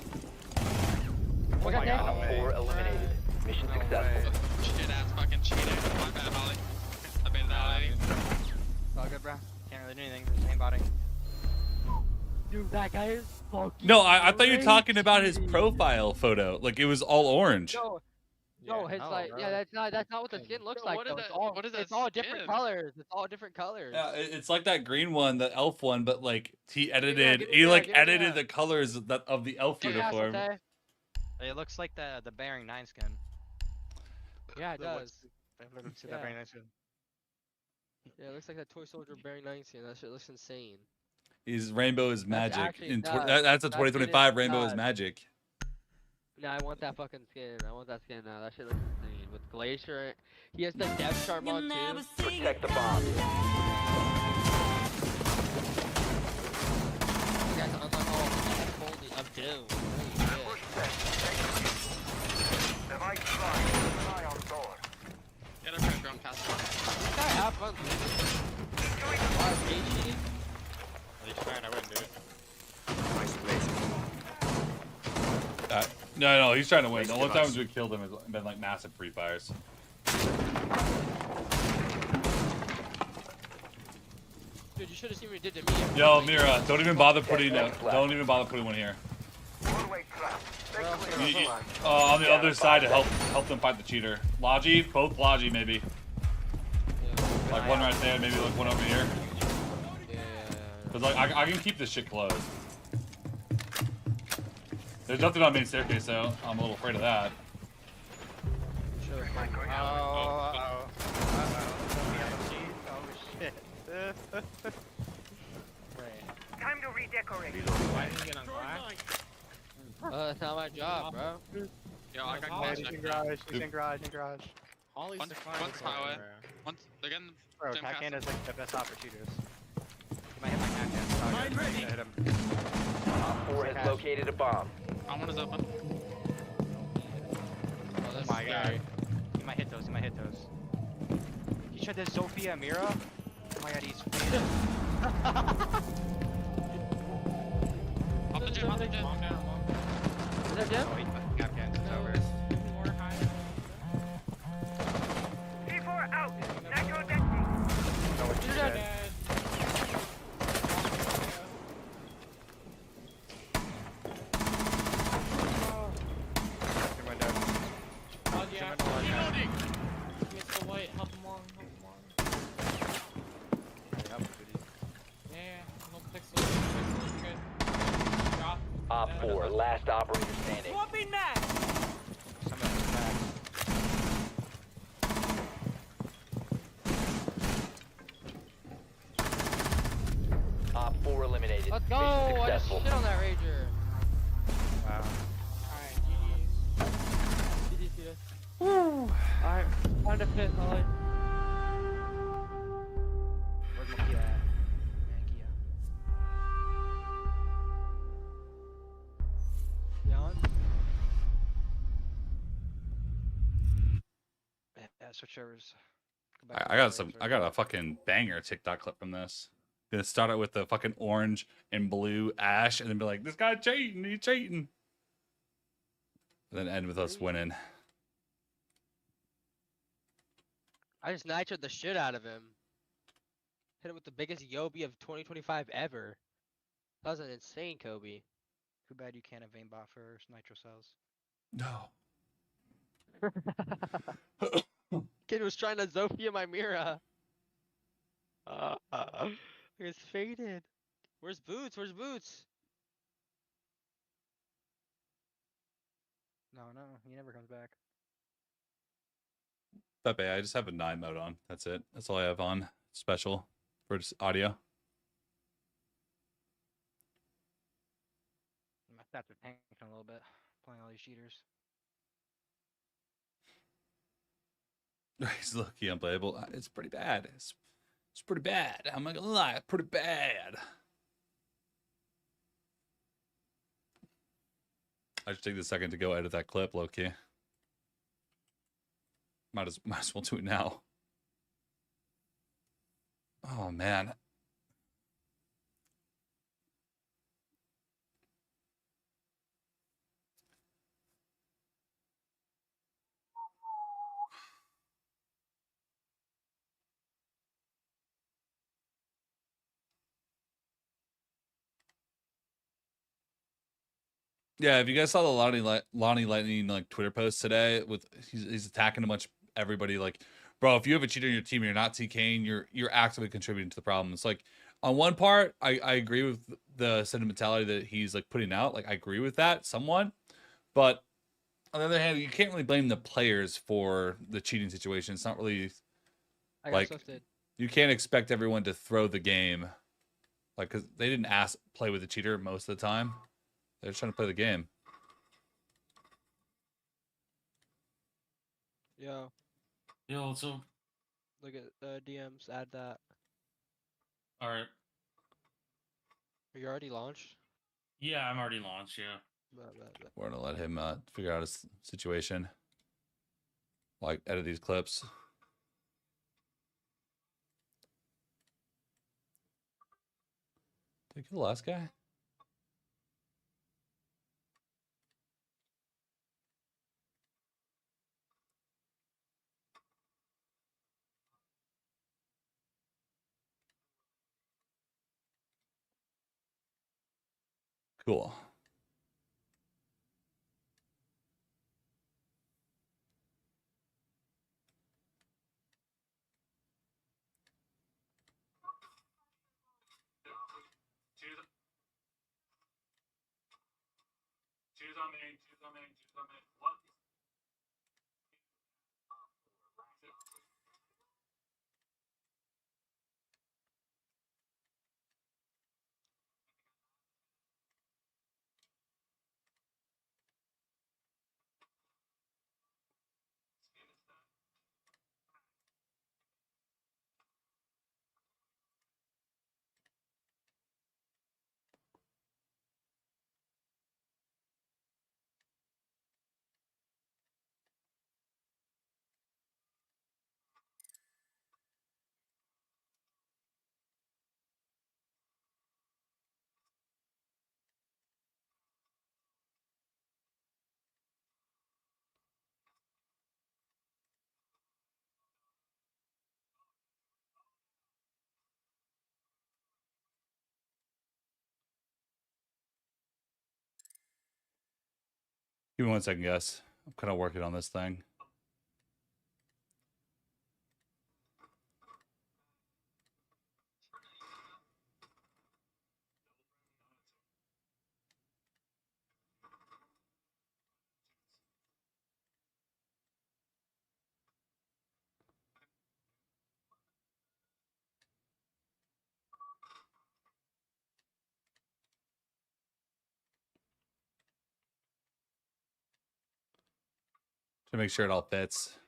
Oh my god. Op 4 eliminated. Mission successful. Shit ass fucking cheater. My bad, Holly. I made that lady. It's all good, bro. Can't really do anything. We're just aimbotting. Dude, that guy is fucking No, I thought you were crazy. talking about his profile photo. Like it was all orange. No, it's like, bro. yeah, that's not what the skin looks like. what is Though. that- It's all, what is that it's all different skin? colors. It's all different colors. Yeah, it's like that green one, the elf one, but like he edited, give me he that, like give me edited that. the colors of the elf uniform. It looks like the Bearing 9 skin. Yeah, it does. Look at Yeah. that Bearing 9 skin. Yeah, it looks like that toy soldier bearing 19. That shit looks insane. He's Rainbow is magic. actually That's nuts. a That shit 2025 is Rainbow is nuts. magic. No, I want that fucking skin. I want that skin now. That shit looks insane. With Glacier, he has the Death Charm on too. Protect the bomb. You guys unlock all of Doom. Holy The mic flies. Keep an eye on door. Get a pressure on cast. This guy have fun. Why is he cheating? At least trying, I wouldn't do it. Nice place. No, he's trying to win. The only times we killed him has been like massive free fires. Dude, you should have seen what he did to me. Yo, Mira, don't even bother putting one here. On the other side to help them fight the cheater. Logi, both Logi maybe. Like one right there, maybe like one over here. Cause like I can keep this shit closed. There's nothing on main staircase though. I'm a little afraid of that. Oh shit. Time to redecorate. Why didn't you get on glass? That's not my job, bro. Yo, I got He's in garage, he's in garage, Holly's One's highway. They're getting Bro, same Cat castle. is like the best op for shooters. You might hit my Cat Hit him. Op 4 has located a bomb. One is open. Oh my god. He might hit those, He tried this Sophia Mira. Oh my god, he's Up the gym. Is that Jim? Oh, he fucking Capcans, it's over. C4 out. Nitro testing. No, it's dead. Mr. White, help him along, Yeah, no pixels, good. Drop. Op 4, last operator standing. Swapping max. Somebody's back. Op 4 eliminated. Let's go! Mission I just successful. shit on that Rager. Wow. Alright, GG's. Woo! Alright, time to fit, Holly. Where's Mokia at? Mankia. Yawn? Yeah, switch overs. I got a fucking banger TikTok clip from this. Gonna start it with the fucking orange and blue ash, and then be like, "This guy cheating, he's cheating," and then end with us winning. I just nitroed the shit out of him. Hit him with the biggest Yobi of 2025 ever. That was an insane Kobe. Too bad you can't have aimbot for nitro cells. No. Kid was trying to Zofia my Mira. It's faded. Where's Boots? Where's Boots? No, he never comes back. Pepe, I just have a 9 mode on. That's it. That's all I have on special for just audio. My stats are tanking a little bit, playing all these cheaters. He's lucky unplayable. It's pretty bad. It's pretty bad. I'm not gonna lie, it's pretty bad. I should take the second to go edit that clip, low-key. Might as well do it now. Oh man. Yeah, if you guys saw the Lonnie Lightning like Twitter post today with he's attacking a bunch everybody, like, bro, if you have a cheater in your team and you're not TKing, you're actively contributing to the problem. It's like, on one part, I agree with the sentimentality that he's like putting out. Like, I agree with that somewhat, but on the other hand, you can't really blame the players for the cheating situation. It's not really like you can't expect everyone to throw the game, like, because they didn't play with the cheater most of the time. They're just trying to play the game. Yo. Yo, what's up? Look at the DMs, add that. Alright. Are you already launched? Yeah, I'm already launched, yeah. We're gonna let him figure out his situation. Like, edit these clips. Did I kill the last guy? Cool. Give me 1 second, guys. I'm kind of working on this thing. To make sure it all fits.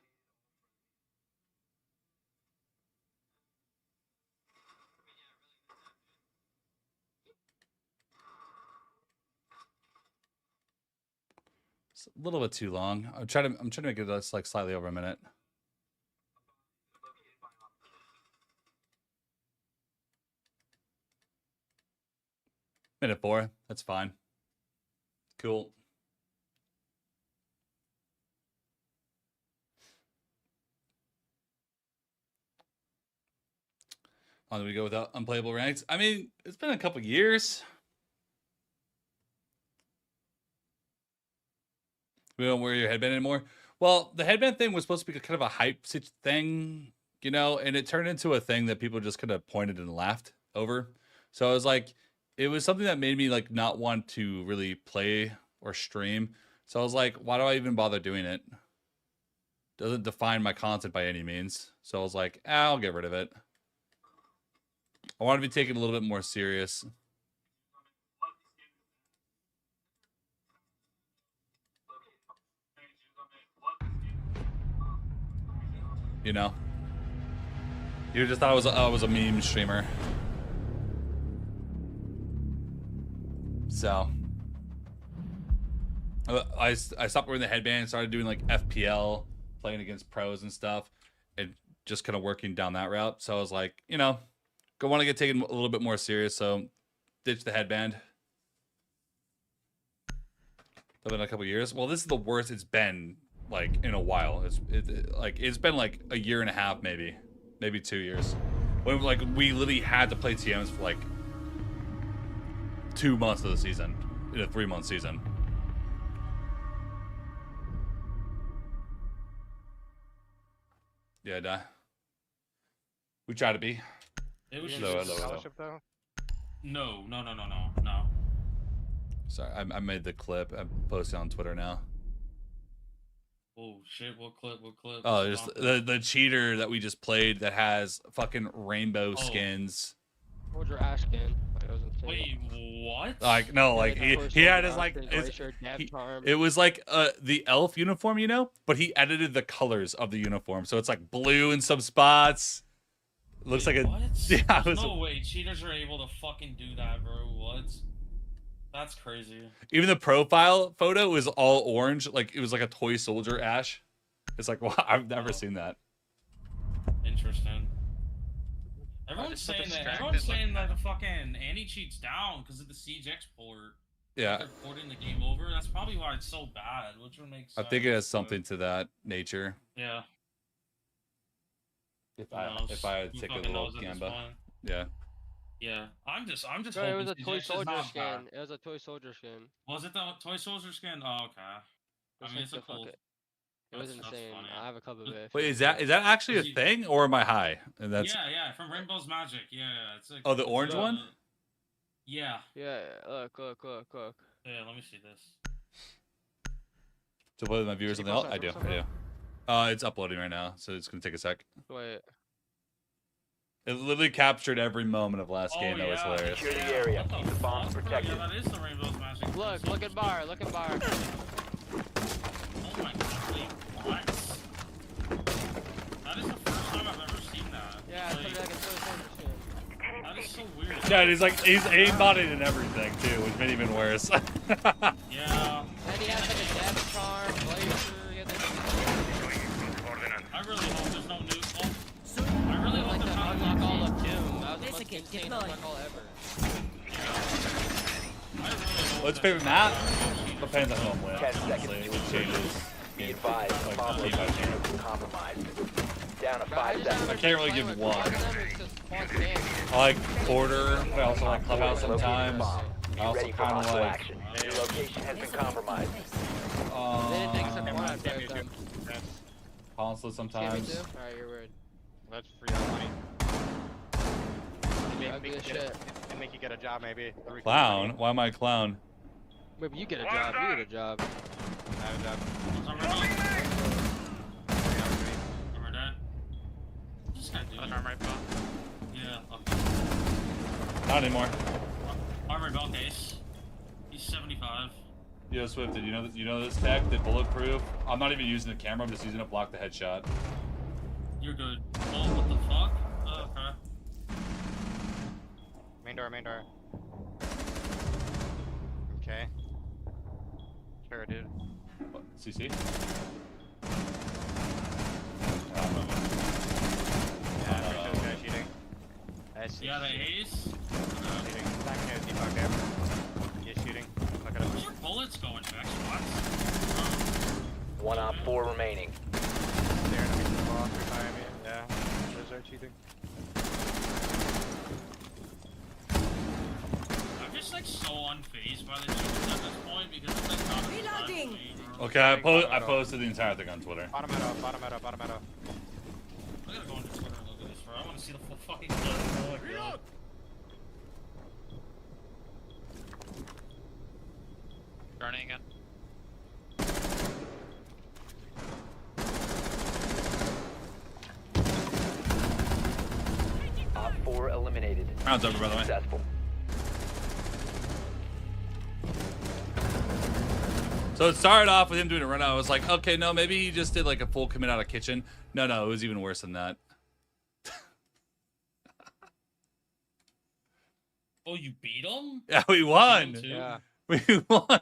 It's a little bit too long. I'm trying to make it just like slightly over a minute. Minute 4. That's fine. Cool. On we go without unplayable ranks. I mean, it's been a couple years. We don't wear your headband anymore. Well, the headband thing was supposed to be kind of a hype thing, you know, and it turned into a thing that people just kind of pointed and laughed over. So I was like, it was something that made me like not want to really play or stream. So I was like, why do I even bother doing it? Doesn't define my content by any means. So I was like, I'll get rid of it. I want to be taken a little bit more serious. You know, you just thought I was a meme streamer. So I stopped wearing the headband and started doing like FPL, playing against pros and stuff, and just kind of working down that route. So I was like, you know, go want to get taken a little bit more serious. So ditch the headband. It's been a couple years. Well, this is the worst it's been like in a while. It's been like a year and a half, maybe 2 years. When like we literally had to play TMs for like 2 months of the season in a 3-month season. Yeah, die. We try to be. It was scholarship though. No. Sorry, I made the clip. I'm posting on Twitter now. Oh shit! What clip? Oh, there's the cheater that we just played that has fucking rainbow skins. What was your ash skin? Wait, what? Like no, like he had his like it was like the elf uniform, you know, but he edited the colors of the uniform, so it's like blue in some spots. Looks like a what? Yeah. There's no way cheaters are able to fucking do that, bro. What? That's crazy. Even the profile photo was all orange, like it was like a toy soldier Ash. It's like, wow, I've never seen that. Interesting. Everyone's saying that the fucking anti-cheat's down because of the Siege export. Yeah. They're porting the game over. That's probably why it's so bad, which would make sense. I think it has something to that nature. Yeah. If I had a ticket a little gamba. Yeah. Yeah, I'm just Bro, it hoping was a CJ toy is soldier not skin. bad. It was a toy soldier skin. Was it the toy soldier skin? Oh, okay. I mean, it's a cool. It was insane. Funny. I have a couple of it. Wait, is that actually a thing, or am I high? And that's Yeah, from Rainbow's Magic. Yeah, it's like. oh, the orange one. Yeah. Yeah. Look. Yeah, let me see this. To play with my viewers on the I do. It's uploading right now, so it's gonna take a sec. Wait. It literally captured every moment of last game. That was hilarious. Secure the area. Keep the bombs protected. Yeah, that is the Rainbow's Magic. Look at bar. Look at bar. Oh my god, wait, what? That is the first time I've ever seen that. Yeah, like, it's like a toy soldier skin. that is so weird. Yeah, and he's aimbotted and everything too, which made it even worse. Yeah. And he has like a death charm, blazer. I really hope there's no new. Oh, I really hope there's not unlock all of Doom. That was the most insane unlock all ever. What's favorite map? Depends on who I'm with. 10 seconds. It changes. Be advised, bomb game by location game. is compromised. Down to 5 seconds. I can't really give one. I like Porter, but I also like Clubhouse sometimes. I also Ready for kind of hostile like. action. Your location has been compromised. They didn't take except one out of them. Console sometimes. Alright, you're weird. That's free money. Ugly as shit. And make you get a job, maybe. Clown? Why am I a clown? Wait, but you get a job. You get a job. I have a job. Remember that? This guy do. Armor rifle. Yeah. Okay. Not anymore. Armored belt case. He's 75. Yo, Swift, did you know this tech? The bulletproof. I'm not even using the camera. I'm just using it to block the headshot. You're good. Oh, what the fuck? Oh, okay. Main door. Okay. Sure, dude. What, CC? Yeah, I think this guy's cheating. Yeah, the ace. Cheating. Back here, debuff him. He's shooting. Look at him. Where's your bullets going, Jax? What? 1 op 4 remaining. There, enemies as well. Behind me. Yeah. Those are cheating. I'm just like so unfazed by the cheaters at this point because it's like not reloading. Okay, I posted the entire thing on Twitter. Bottom meadow. I gotta go on Twitter and look at this, bro. I want to see the full fucking clip. Oh my god. Burning again. Op 4 eliminated. Round's over, by the way. Successful. So it started off with him doing a run out. I was like, okay, no, maybe he just did like a full commit out of kitchen. No, it was even worse than that. Oh, you beat him? Yeah, we won. Yeah. We won.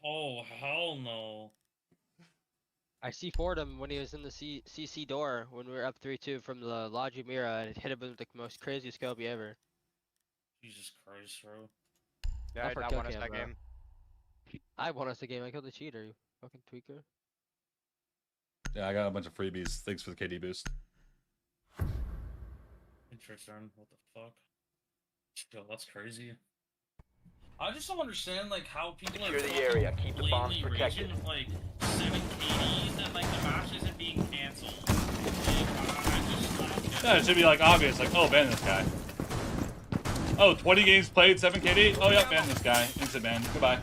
Oh, hell no. I C4'd him when he was in the CC door when we were up 3-2 from the Logi Mira and it hit him with the most craziest Kobe ever. Jesus Christ, bro. Yeah, I won us that game. I won us the game. I killed the cheater, you fucking tweaker. Yeah, I got a bunch of freebies. Thanks for the KD boost. Interesting. What the fuck? Yo, that's crazy. I just don't understand like how people Secure are the area. Keep the bombs blatantly protected. raging with like 7 KDs and like the match isn't being cancelled. Like, I don't get Yeah, it should be like obvious. Like, oh, ban this guy. Oh, 20 games played, 7 KD. Oh, yeah, ban this guy. Instant ban. Goodbye.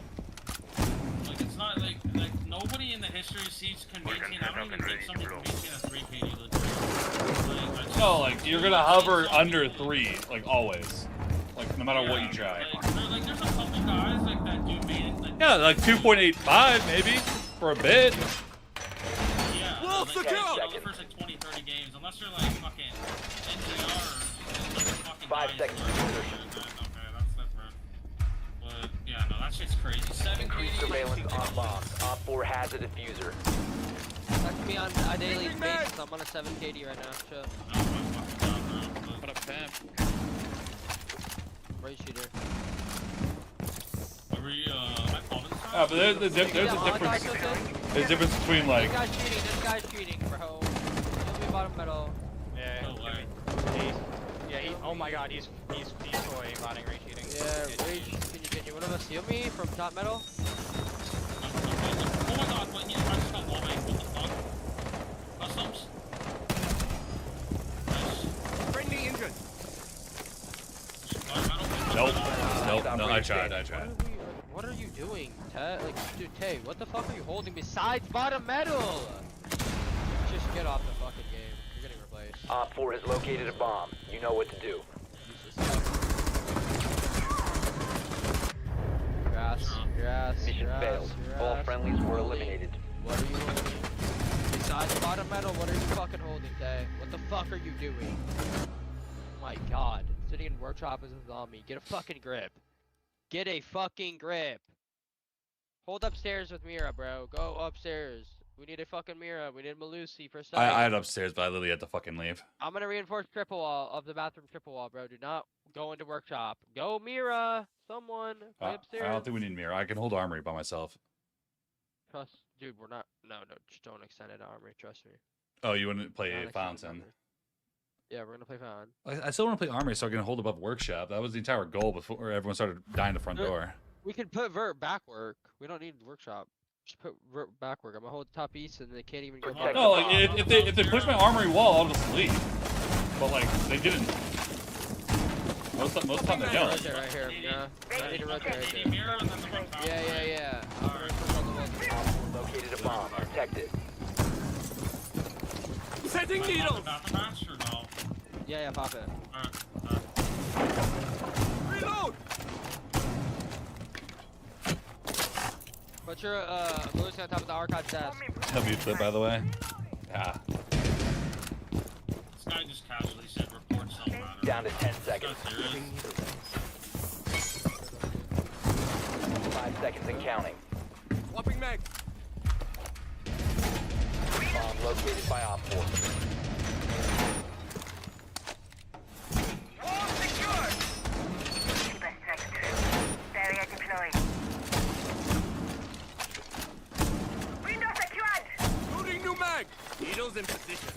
Like it's not like nobody in the history of Siege can maintain. I don't even think someone can maintain a 3 KD legit. No, like you're gonna hover under 3, like always. Like no matter what you try. Like there's a couple guys like that do main like Yeah, like 2.85 maybe for a bit. yeah. Wolf like, the you know, kill! the first like 20, 30 games, unless you're like fucking NGR or like fucking 5 seconds. Okay, that's different. But yeah, no, that shit's crazy. 7 Increased KD, surveillance on bombs. Op 4 has a diffuser. Talk to me on a daily basis. I'm on a 7 KD right now. Chill. Put up pimp. Right shooter. Are we I called it? Yeah, but there's a difference. There's a difference between like. This guy's cheating, bro. He'll be bottom middle. Yeah. No way. Oh my god, he's decoy botting rage shooting. Yeah, rage. Can you one of us steal me from top metal? Oh my god, wait, I just got wallbang. What the fuck? Customs? Nice. Friendly injured. Nope. No, I tried. What are you doing, Tay? Like, dude, Tay, what the fuck are you holding besides bottom metal? Just get off the fucking game. You're getting replaced. Op 4 has located a bomb. You know what to do. Mission failed. All friendlies were eliminated. What are you holding? Besides bottom metal, what are you fucking holding, Tay? What the fuck are you doing? Oh my god. Sitting in workshop as a zombie. Get a fucking grip. Get a fucking grip. Hold upstairs with Mira, bro. Go upstairs. We need a fucking Mira. We need Malusi for site. I had upstairs, but I literally had to fucking leave. I'm gonna reinforce triple wall of the bathroom triple wall, bro. Do not go into workshop. Go Mira. Someone. Play upstairs. I don't think we need mirror. I can hold armory by myself. Trust, dude. We're not. No. Just don't extend it to armory. Trust me. Oh, you want to play Not Fountain? Yeah, we're gonna play Fountain. I still want to play armory so I can hold above workshop. That was the entire goal before everyone started dying the front door. We can put vert back work. We don't need workshop. Just put vert back work. I'm gonna hold top east and they can't even go back. No, like if they push my armory wall, I'll just leave. But like they didn't. Most of the time they don't. Rotate right here. Yeah. I need to rotate right there. Yeah. Located a bomb. Protect it. Setting needles. Yeah, pop it. Reload. Put your Lewis on top of the archive desk. W flip, by the way. Yeah. This guy just casually said reports don't matter. Down to 10 seconds. 5 seconds and counting. Swapping mag. Bomb located by Op 4. All secure. Keep us tracked. Barrier deployed. Window secured. Loading new mag. Needles in position.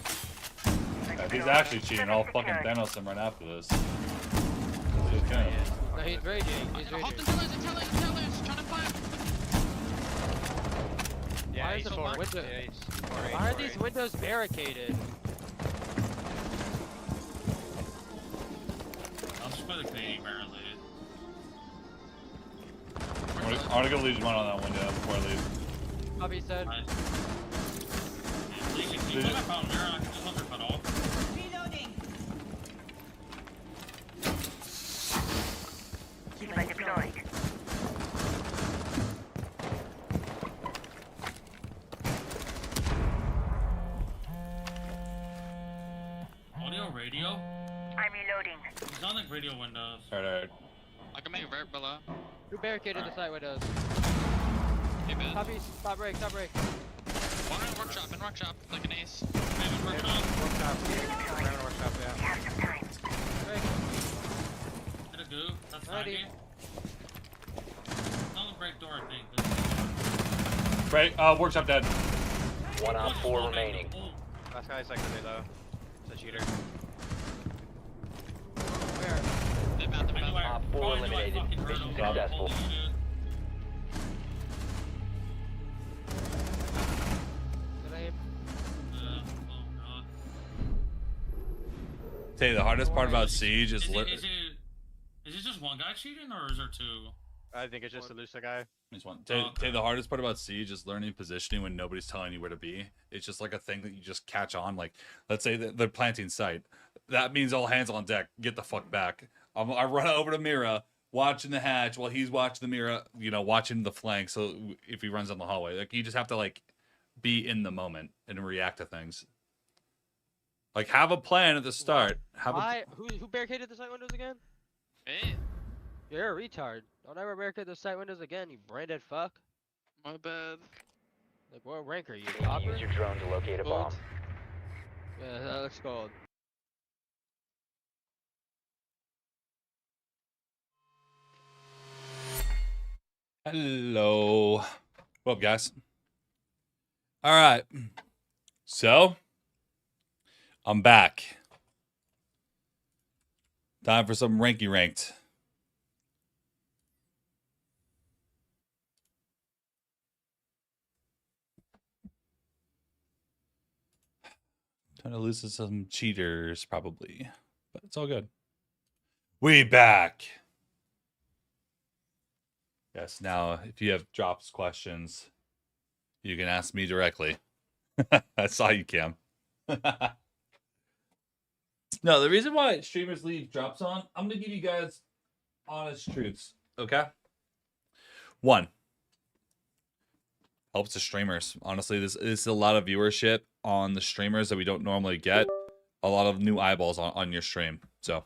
If he's actually cheating, I'll fucking Thanos him right after this. Just kidding. No, he's raging. He's raging. Tellers, trying to find. Why is the window? Why are these windows barricaded? I'll just put the Canadian barricade. I want to go Legion 1 on that window before I leave. Bobby said. Legion, can you put that fountain mirror? I can just let her cut off. Reloading. Keep us deployed. Audio, radio? I'm reloading. He's on the radio windows. Alright. I can make a vert below. Who barricaded the site windows? Hey, man. Top east. Top break. One in workshop, like an ace. Workshop, yeah. We have some time. Break. Hit a goo. That's Ready. laggy. It's on the break door, I think. Right, workshop dead. 1 Op 4 remaining. Last guy's like really low. It's a cheater. Where? Op 4 eliminated. Mission successful. Did I aim? Tell you the hardest part about Siege is Is it just one guy cheating, or is there two? I think it's just a Lusa guy. Just one. Tell you the hardest part about Siege is learning positioning when nobody's telling you where to be. It's just like a thing that you just catch on. Like, let's say that they're planting site. That means all hands on deck. Get the fuck back. I run over to Mira, watching the hatch while he's watching the Mira, watching the flank. So if he runs down the hallway, like you just have to like be in the moment and react to things. Like have a plan at the start. Who barricaded the site windows again? Hey. You're a retard. Don't ever barricade the site windows again, you branded fuck. My bad. Like, what rank are you? Use your drone to locate a bomb. Yeah, that looks gold. Hello. What up, guys? All right. So, I'm back. Time for some ranky ranked. Trying to lose to some cheaters, probably. But it's all good. We back. Yes, now, if you have drops questions, you can ask me directly. I saw you, Cam. No, the reason why streamers leave drops on, I'm going to give you guys honest truths, okay? 1, helps the streamers. Honestly, this is a lot of viewership on the streamers that we don't normally get. A lot of new eyeballs on your stream. So,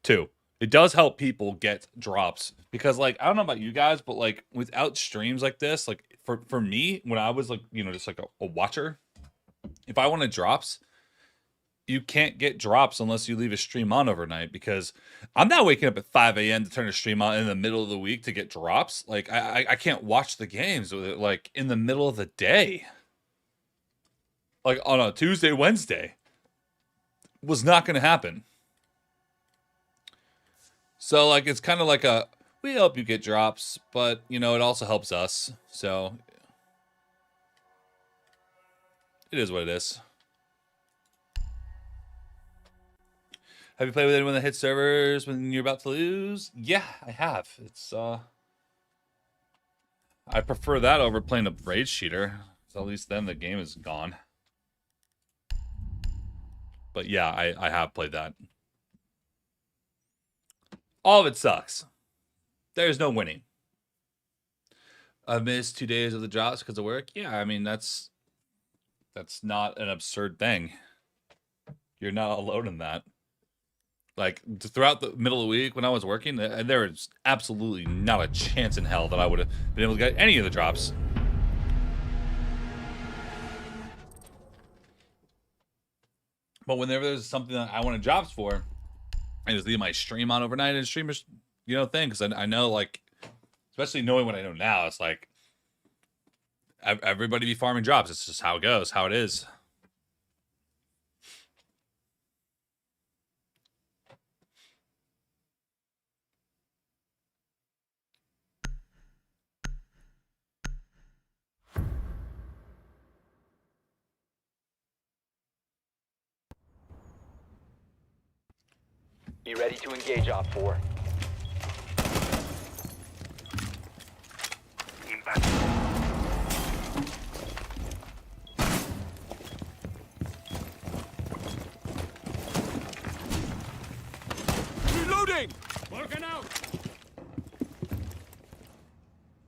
2, it does help people get drops. Because, like, I don't know about you guys, but, like, without streams like this, like, for me, when I was, like, you know, just, like, a watcher, if I wanted drops, you can't get drops unless you leave a stream on overnight, because I'm not waking up at 5 a.m. to turn a stream on in the middle of the week to get drops. Like, I can't watch the games with it, like, in the middle of the day. Like, on a Tuesday, Wednesday. Was not going to happen. So, like, it's kind of like a, we help you get drops, but, you know, it also helps us. So, it is what it is. Have you played with anyone that hits servers when you're about to lose? Yeah, I have. It's, I prefer that over playing a rage cheater. So at least then the game is gone. But yeah, I have played that. All of it sucks. There's no winning. I've missed 2 days of the drops because of work. Yeah, I mean, that's not an absurd thing. You're not alone in that. Like, throughout the middle of the week when I was working, there is absolutely not a chance in hell that I would have been able to get any of the drops. But whenever there's something that I wanted drops for, I just leave my stream on overnight and streamers, you know, thing. Because I know, like, especially knowing what I know now, it's like, everybody be farming drops. It's just how it goes, how it is. Be ready to engage, Op 4. Reloading! Working out!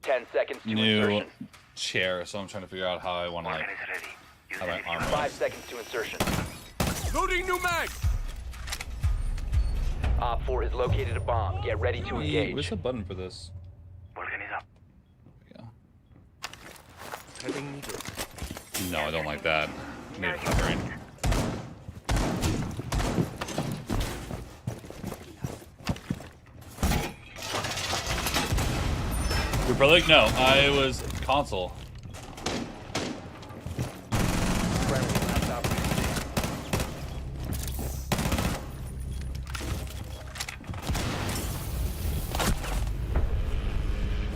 10 seconds to New insertion. chair, so I'm trying to figure out how I want to, like, how my arm 5 seconds to insertion. Loading new mag! Op 4 has located a bomb. Get ready to engage. Where's the button for this? No, I don't like that. Need it covering. You're probably like, no, I was console.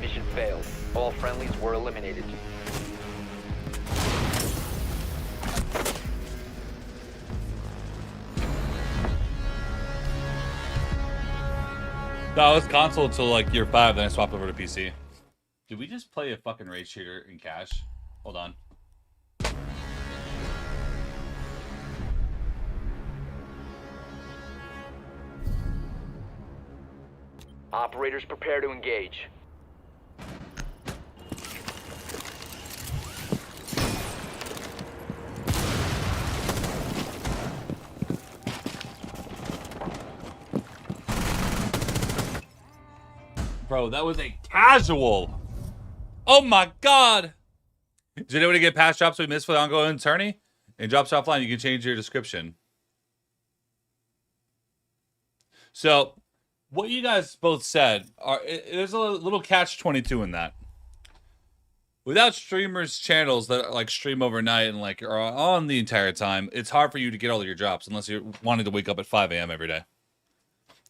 Mission failed. All friendlies were eliminated. No, I was console until like year 5, then I swapped over to PC. Did we just play a fucking rage shooter in cash? Hold on. Operators prepare to engage. Bro, that was a casual. Oh my god. Did anyone get past drops we missed for the ongoing tourney? In drops offline, you can change your description. So, what you guys both said, there's a little catch-22 in that. Without streamers' channels that like stream overnight and like are on the entire time, it's hard for you to get all of your drops unless you're wanting to wake up at 5 a.m. every day.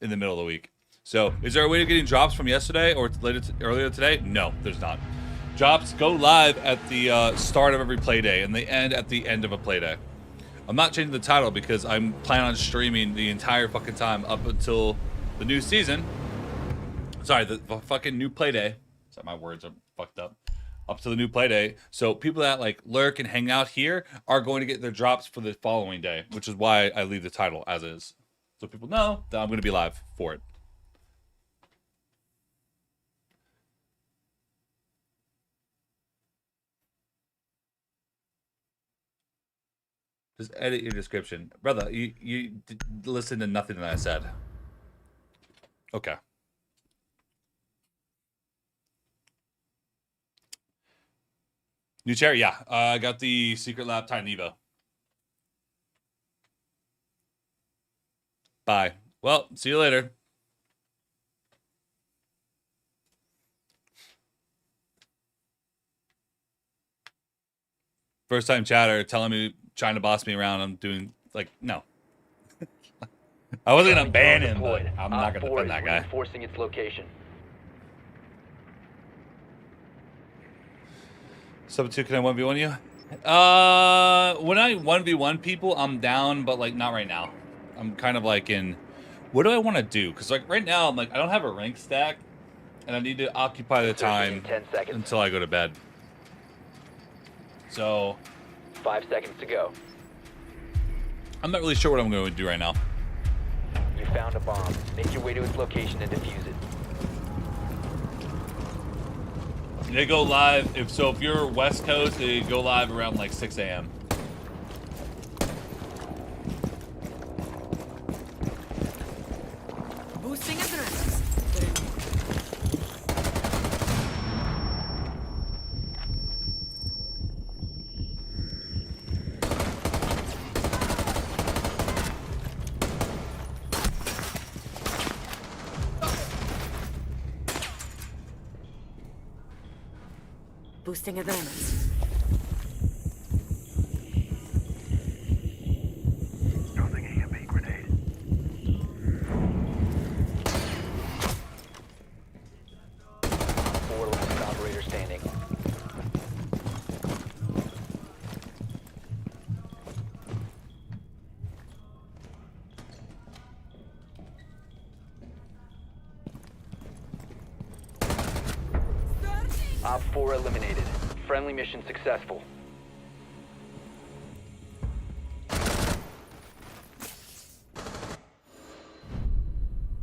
in the middle of the week. So, is there a way to getting drops from yesterday or earlier today? No, there's not. Drops go live at the start of every play day, and they end at the end of a play day. I'm not changing the title because I'm planning on streaming the entire fucking time up until the new season. Sorry, the fucking new play day. Sorry, my words are fucked up. Up to the new play day. So people that like lurk and hang out here are going to get their drops for the following day, which is why I leave the title as is. So people know that I'm going to be live for it. Just edit your description. Brother, you listen to nothing that I said. Okay. New chair? Yeah. I got the Secret Lab Titan Evo. Bye. Well, see you later. First time chatter telling me, trying to boss me around. I'm doing, like, no. I wasn't going to ban him, but I'm not going to defend that guy. Reinforcing its location. Sub 2, can I 1v1 you? When I 1v1 people, I'm down, but, like, not right now. I'm kind of, like, in, what do I want to do? Because, like, right now, I'm, like, I don't have a rank stack, and I need to occupy the time until I go to bed. So 5 seconds to go. I'm not really sure what I'm going to do right now. You found a bomb. Make your way to its location and defuse it. They go live, if you're West Coast, they go live around like 6 a.m. Boosting adrenaline. Boosting adrenaline. Throwing a EMP grenade. Four last operator standing. Op 4 eliminated. Friendly mission successful.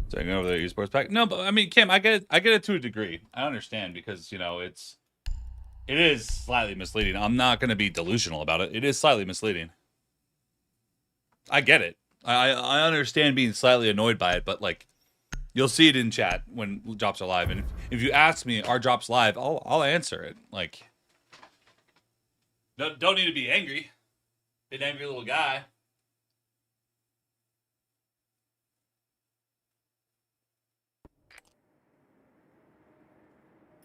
Taking over the esports pack. No, but I mean, Kim, I get it to a degree. I understand because, you know, it is slightly misleading. I'm not going to be delusional about it. It is slightly misleading. I get it. I understand being slightly annoyed by it, but like, you'll see it in chat when drops are live. And if you ask me, are drops live? I'll answer it. Like, don't need to be angry. Be an angry little guy.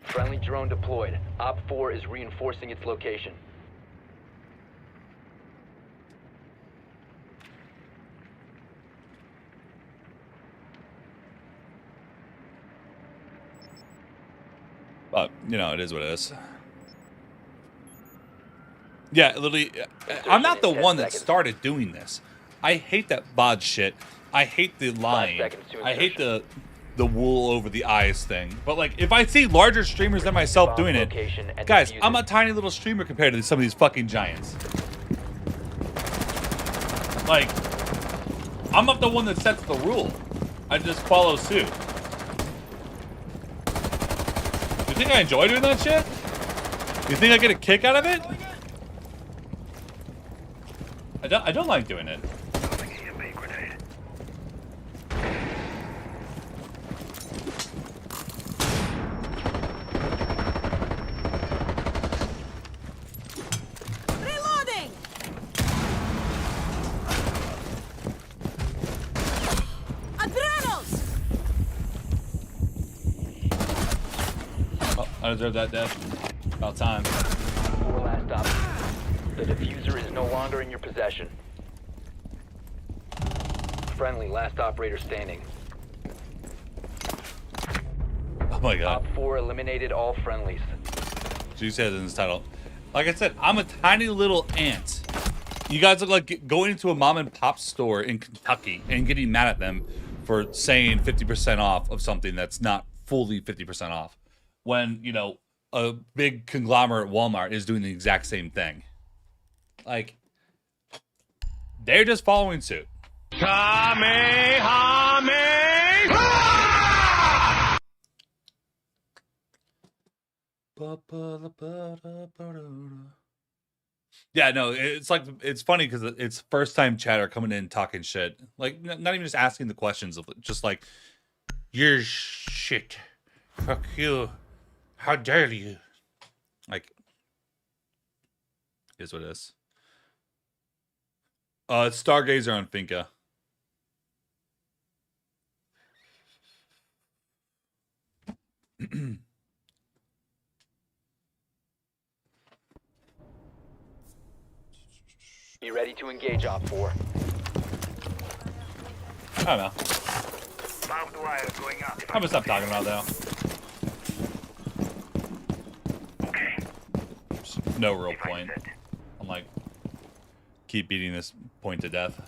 Friendly drone deployed. Op 4 is reinforcing its location. But, you know, it is what it is. Yeah, literally, I'm not the one that started doing this. I hate that bod shit. I hate the lying. I hate the wool over the eyes thing. But, like, if I see larger streamers than myself doing it, guys, I'm a tiny little streamer compared to some of these fucking giants. Like, I'm not the one that sets the rule. I just follow suit. You think I enjoy doing that shit? You think I get a kick out of it? I don't like doing it. Reloading. Adrenals. Oh, I deserve that death. About time. 4 last stop. The diffuser is no longer in your possession. Friendly, last operator standing. my god. Top 4 eliminated all friendlies. So you said in this title. Like I said, I'm a tiny little ant. You guys look like going into a mom and pop store in Kentucky and getting mad at them for saying 50% off of something that's not fully 50% off. When, you know, a big conglomerate Walmart is doing the exact same thing. Like, they're just following suit. Yeah, no, it's like, it's funny because it's first time chatter coming in talking shit. Like, not even just asking the questions, of just like, you're shit. Fuck you. How dare you? Like, is what it is. It's Stargazer on Finca. Be ready to engage Op 4. I don't know. I'm gonna stop talking about that. No real point. I'm like, keep beating this point to death.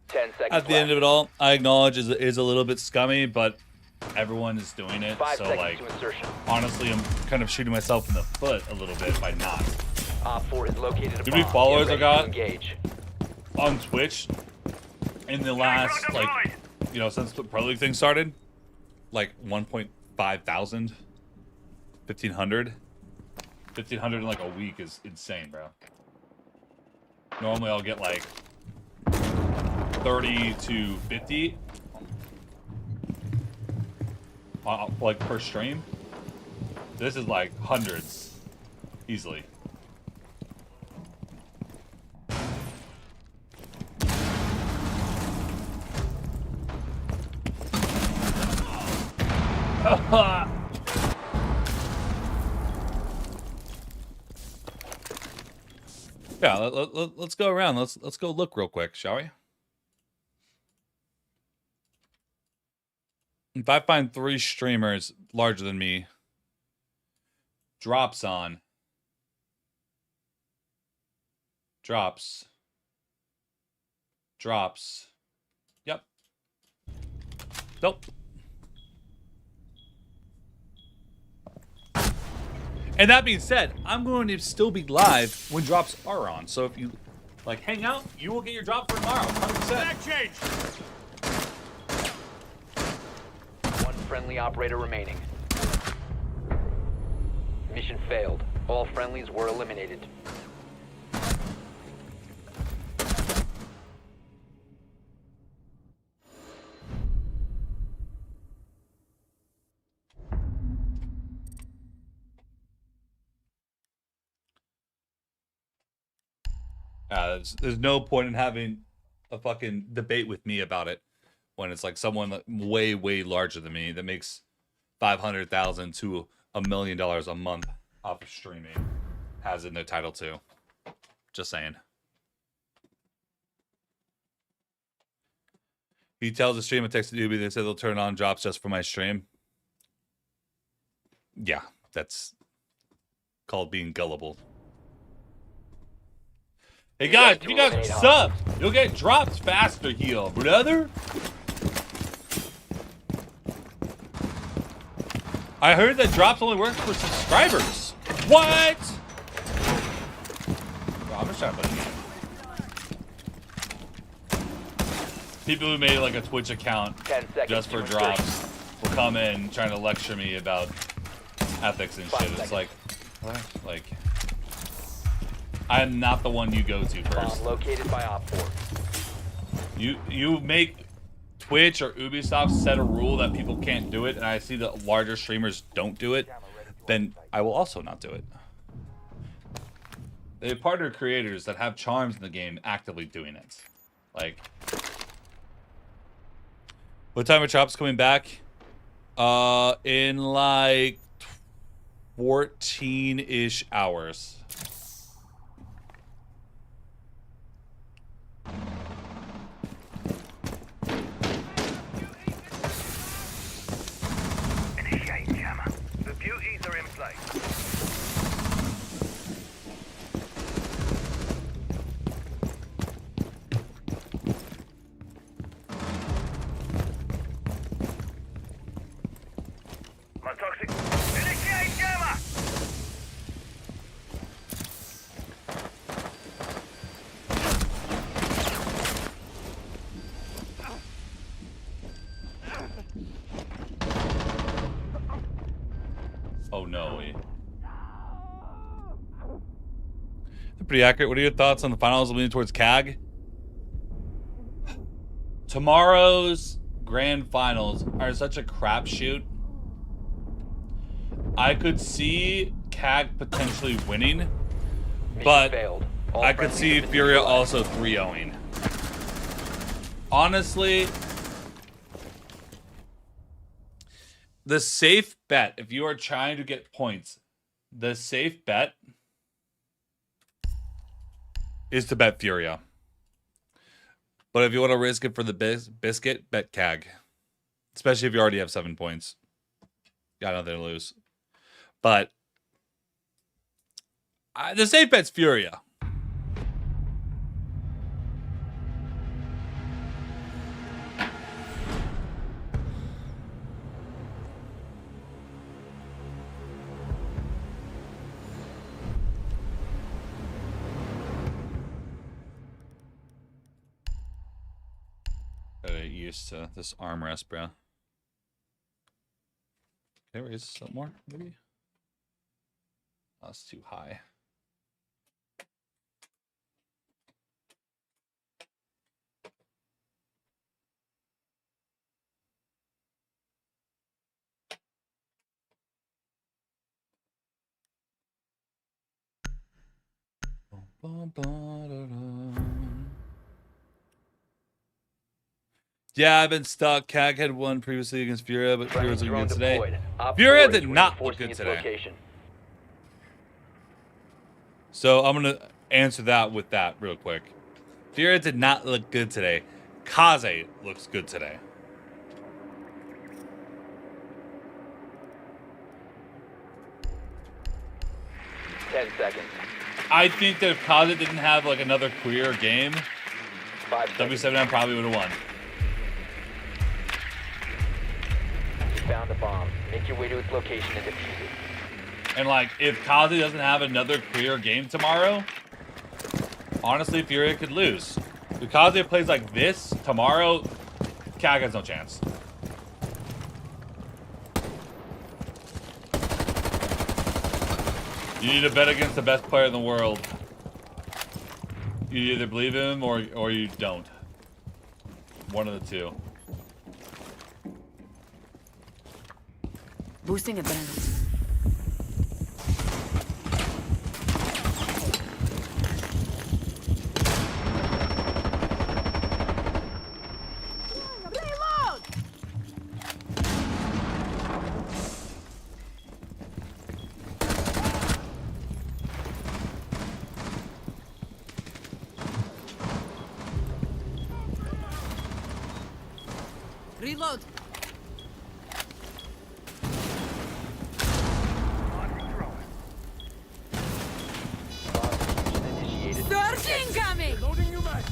10 seconds At the end of it all, I acknowledge it is a little bit scummy, but everyone is doing it. 5 So seconds like, to insertion. honestly, I'm kind of shooting myself in the foot a little bit by not. Op 4 is located a How many bomb. followers Get I ready to got engage. on Twitch in the last, like, you know, since the Pro League thing started? Like 1.5 thousand, 1,500. 1,500 in like a week is insane, bro. Normally I'll get like 30 to 50 like per stream. This is like hundreds easily. Yeah, let's go around. Let's go look real quick, shall we? If I find 3 streamers larger than me, drops. Yep. Nope. And that being said, I'm going to still be live when drops are on. So if you like hang out, you will get your drop for tomorrow. 100%. Back change. One friendly operator remaining. Mission failed. All friendlies were eliminated. There's no point in having a fucking debate with me about it when it's like someone way, way larger than me that makes $500,000 to $1 million a month off of streaming has it in their title too. Just saying. He tells the stream and texted Ubi, they said they'll turn on drops just for my stream. Yeah, that's called being gullible. Hey guys, if you guys are subs, you'll get drops faster here, brother. I heard that drops only works for subscribers. What? Bro, I'm just trying to play the game. People who made like a Twitch account just for drops will come in trying to lecture me about ethics and shit. It's like, what? Like, I am not the one you go to first. Located by Op 4. You make Twitch or Ubisoft set a rule that people can't do it, and I see that larger streamers don't do it, then I will also not do it. They partner creators that have charms in the game actively doing it. Like, what time are Chops coming back? In like 14-ish hours. Oh no. They're pretty accurate. What are your thoughts on the finals leaning towards CAG? Tomorrow's grand finals are such a crapshoot. I could see CAG potentially winning, but I could see Furia also 3-0ing. Honestly, the safe bet, if you are trying to get points, the safe bet is to bet Furia. But if you want to risk it for the biscuit, bet CAG. Especially if you already have 7 points. Got nothing to lose. But the safe bet's Furia. Gotta get used to this armrest, bro. Can I raise this up more, maybe? Oh, that's too high. Yeah, I've been stuck. CAG had won previously against Furia, but Furia was looking good today. Furia did not look good today. So I'm going to answer that with that real quick. Furia did not look good today. Kaze looks good today. I think that if Kaze didn't have like another career game, W7M probably would have won. You found the bomb. Make your way to its location and defuse it. And like, if Kaze doesn't have another career game tomorrow, honestly, Furia could lose. If Kaze plays like this tomorrow, CAG has no chance. You need to bet against the best player in the world. You either believe him or you don't. One of the two. Boosting adrenaline. Reload. Surge incoming. Loading you back.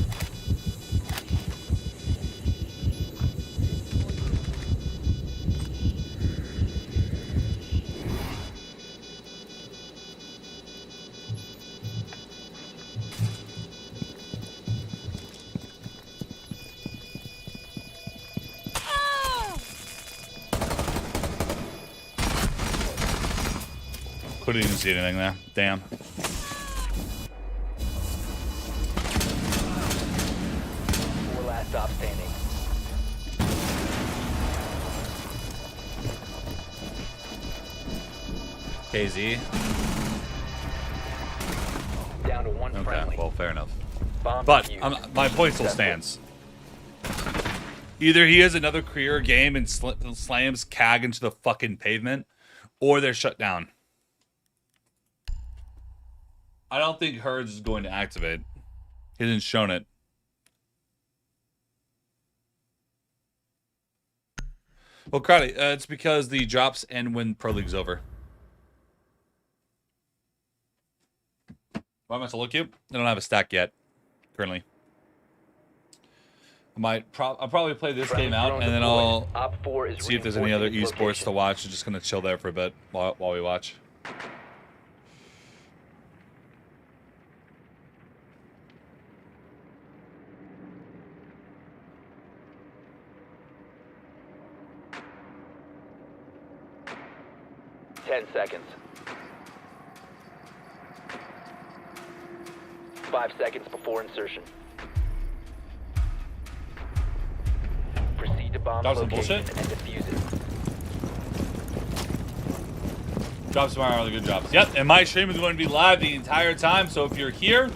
Couldn't even see anything there. Damn. Four last stop standing. KZ. Down to one Okay, friendly. well, fair enough. Bomb But defused. my point still stands. Either he has another career game and slams CAG into the fucking pavement, or they're shut down. I don't think Herds is going to activate. He hasn't shown it. Well, Crowdy, it's because the drops end when Pro League's over. Why am I solo queue? I don't have a stack yet, currently. I'll probably play this game out, and then I'll see if there's any other esports to watch. I'm just going to chill there for a bit while we watch. 10 seconds. 5 seconds before insertion. Proceed to bomb That was some location bullshit. and defuse it. Drops tomorrow are the good drops. Yep, and my stream is going to be live the entire time, so if you're here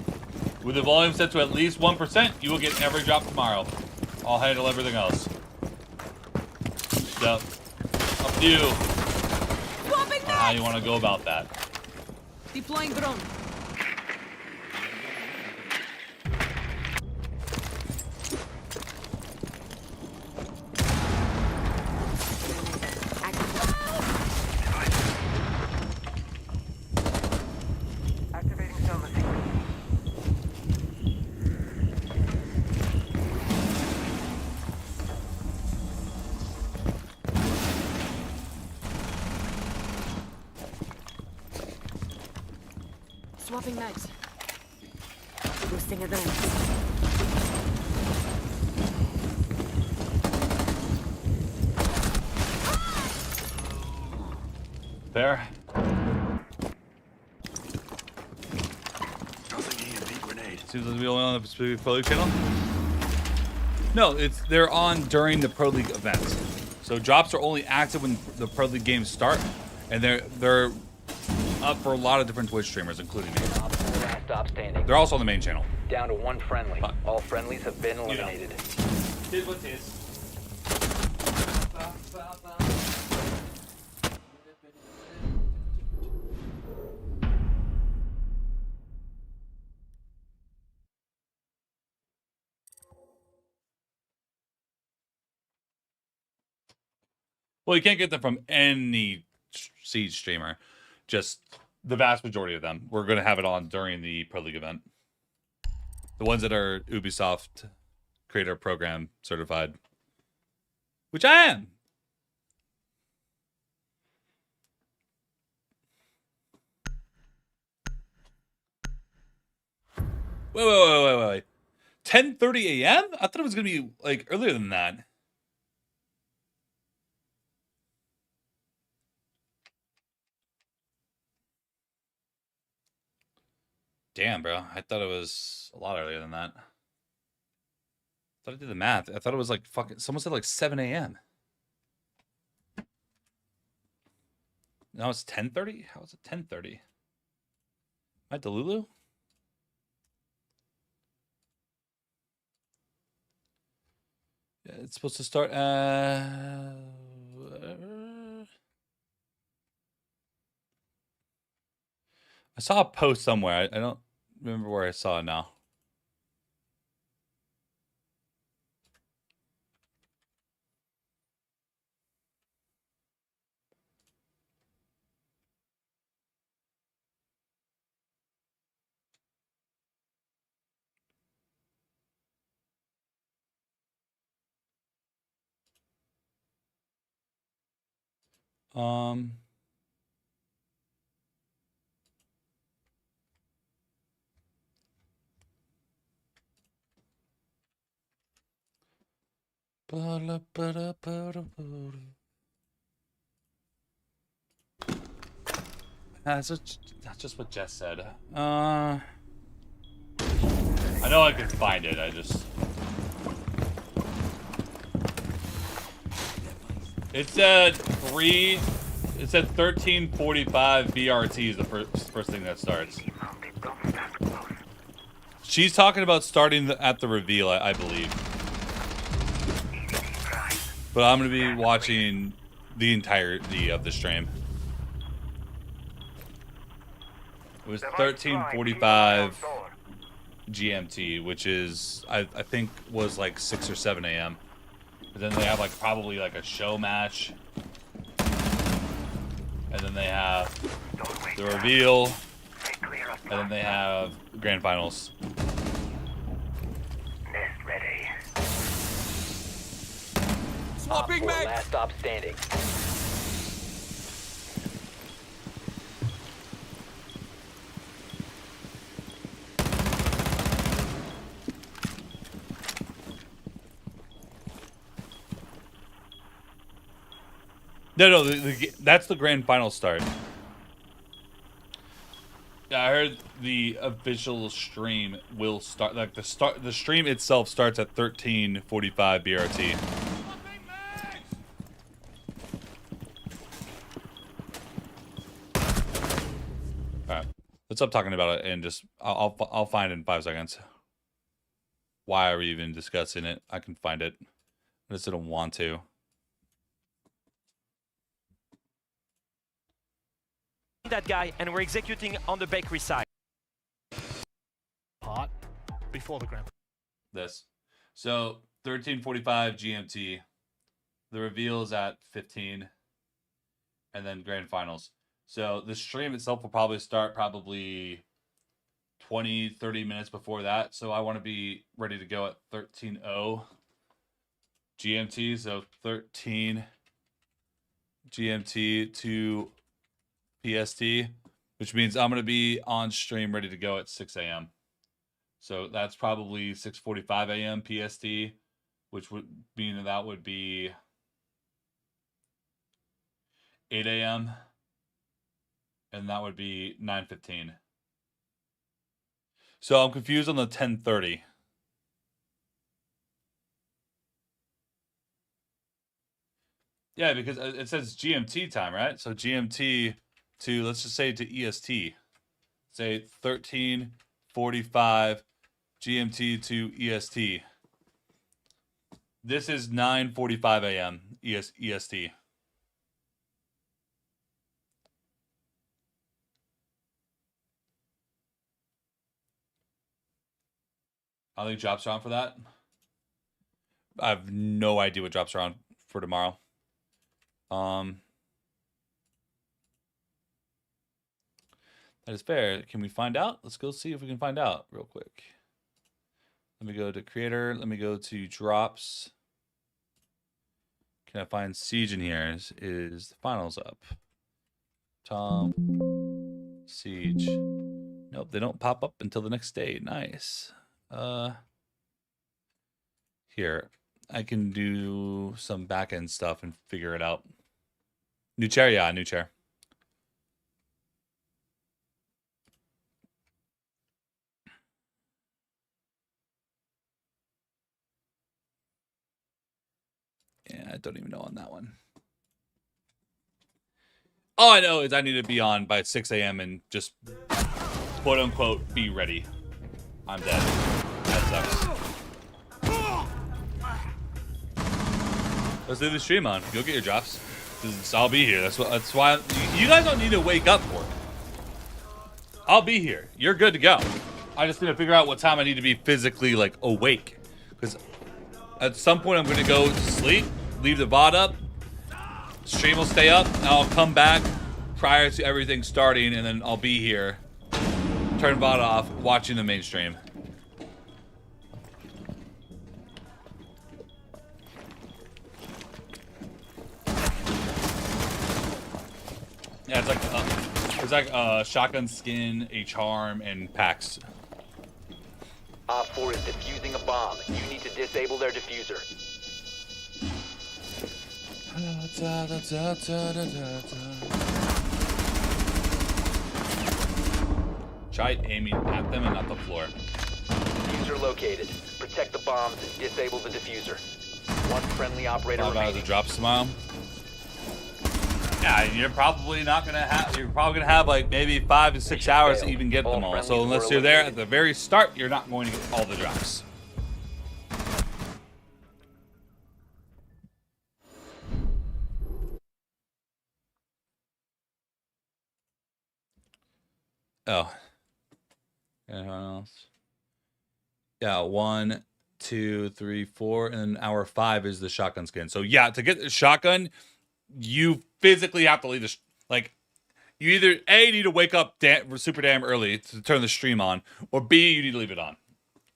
with the volume set to at least 1%, you will get every drop tomorrow. I'll handle everything else. So, up to you on how you want to go about that. Deploying drone. Activating thermal signal. Swapping mags. Boosting advance. Fair. Seems like we only on the Pacific Pro League channel. No, they're on during the Pro League events. So drops are only active when the Pro League games start, and they're up for a lot of different Twitch streamers, including me. Stop standing. They're also on the main channel. Down to 1 friendly. All friendlies have been eliminated. Tis what tis. Well, you can't get them from any Siege streamer. Just the vast majority of them. We're going to have it on during the Pro League event. The ones that are Ubisoft Creator Program certified. Which I am. Wait. 10:30 a.m.? I thought it was going to be like earlier than that. Damn, bro. I thought it was a lot earlier than that. I thought I did the math. I thought it was like fucking... Someone said like 7 a.m. Now it's 10:30? How is it 10:30? Am I Delulu? Yeah, it's supposed to start... I saw a post somewhere. I don't remember where I saw it now. That's just what Jess said. I know I can find it. I just... It said 13:45 BRT is the first thing that starts. She's talking about starting at the reveal, I believe. But I'm going to be watching the entirety of the stream. It was 13:45 GMT, which is, I think, was like 6 or 7 a.m. But then they have like probably like a show match. And then they have the reveal. And then they have grand finals. Nest ready. Swapping mag. Last stop standing. No, that's the grand final start. I heard the official stream will start, like the stream itself starts at 13:45 BRT. All right, let's stop talking about it and just I'll find it in 5 seconds. Why are we even discussing it? I can find it. I just don't want to. That guy, and we're executing on the bakery side. Part before the grand. This. So 13:45 GMT. The reveal is at 15, and then grand finals. So the stream itself will probably start 20-30 minutes before that. So I want to be ready to go at 13:00 GMT. So 13 GMT to PST, which means I'm going to be on stream ready to go at 6 a.m. So that's probably 6:45 a.m. PST, which would mean that would be 8 a.m. and that would be 9:15. So I'm confused on the 10:30. Yeah, because it says GMT time, right? So GMT to, let's just say to EST. Say 13:45 GMT to EST. This is 9:45 a.m. EST. I think drops are on for that. I have no idea what drops are on for tomorrow. That is fair. Can we find out? Let's go see if we can find out real quick. Let me go to creator. Let me go to drops. Can I find Siege in here? Is the finals up? Tom. Siege. Nope, they don't pop up until the next day. Nice. Here. I can do some back-end stuff and figure it out. New chair? Yeah, new chair. Yeah, I don't even know on that one. All I know is I need to be on by 6 a.m. and just quote-unquote be ready. I'm dead. That sucks. Let's do the stream on. Go get your drops. I'll be here. That's why you guys don't need to wake up for it. I'll be here. You're good to go. I just need to figure out what time I need to be physically like awake, because at some point I'm going to go to sleep, leave the VOD up, stream will stay up, and I'll come back prior to everything starting, and then I'll be here, turn VOD off, watching the main stream. Yeah, it's like shotgun skin, a charm, and packs. Op 4 is defusing a bomb. You need to disable their diffuser. Try aiming at them and not the floor. Diffuser located. Protect the bombs and disable the diffuser. One friendly operator About remaining. the drops tomorrow. Yeah, you're probably not gonna have. You're probably gonna have like maybe 5 to 6 hours to even get them all. So unless you're there at the very start, you're not going to get all the drops. Oh. Anyone else? Yeah, 1, 2, 3, 4, and then hour 5 is the shotgun skin. So yeah, to get the shotgun, you physically have to leave the like. You either A, need to wake up super damn early to turn the stream on, or B, you need to leave it on.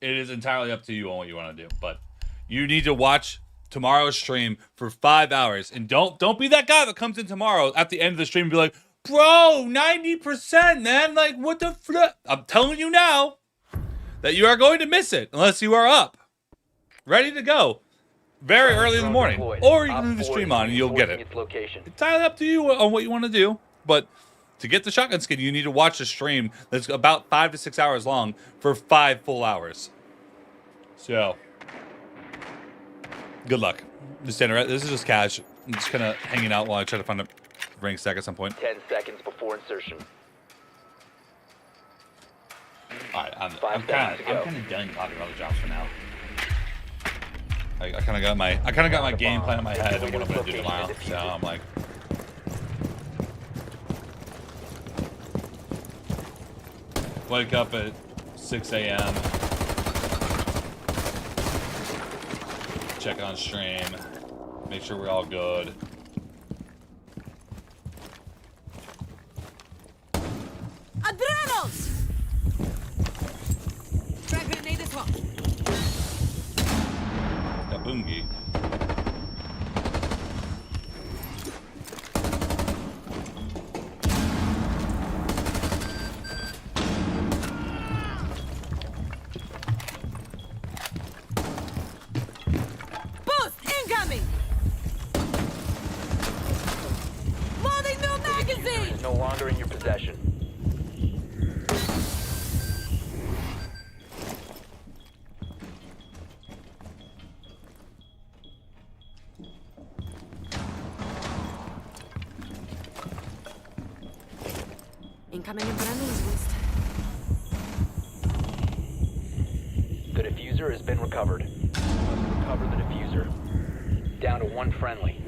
It is entirely up to you on what you want to do, but you need to watch tomorrow's stream for 5 hours, and don't be that guy that comes in tomorrow at the end of the stream and be like, bro, 90%, man, like what the flip? I'm telling you now that you are going to miss it unless you are up, ready to go, very early in the morning, or you can leave the stream on and you'll get it. It's entirely up to you on what you want to do, but To get the shotgun skin, you need to watch a stream that's about 5 to 6 hours long for 5 full hours. So, good luck. Just this is just cash. I'm just kind of hanging out while I try to find a rank stack at some point. 10 seconds before insertion. All right, I'm kind of done talking about the jobs for now. I kind of got my game plan in my head of what I'm gonna do tomorrow. So I'm like, wake up at 6 a.m. Check on stream. Make sure we're all good. Adrenos! Frag grenade as well. Kabungi. Boost incoming! Loading new magazine! Is no longer in your possession. Incoming adrenaline boost. The diffuser has been recovered. Must recover the diffuser. Down to 1 friendly.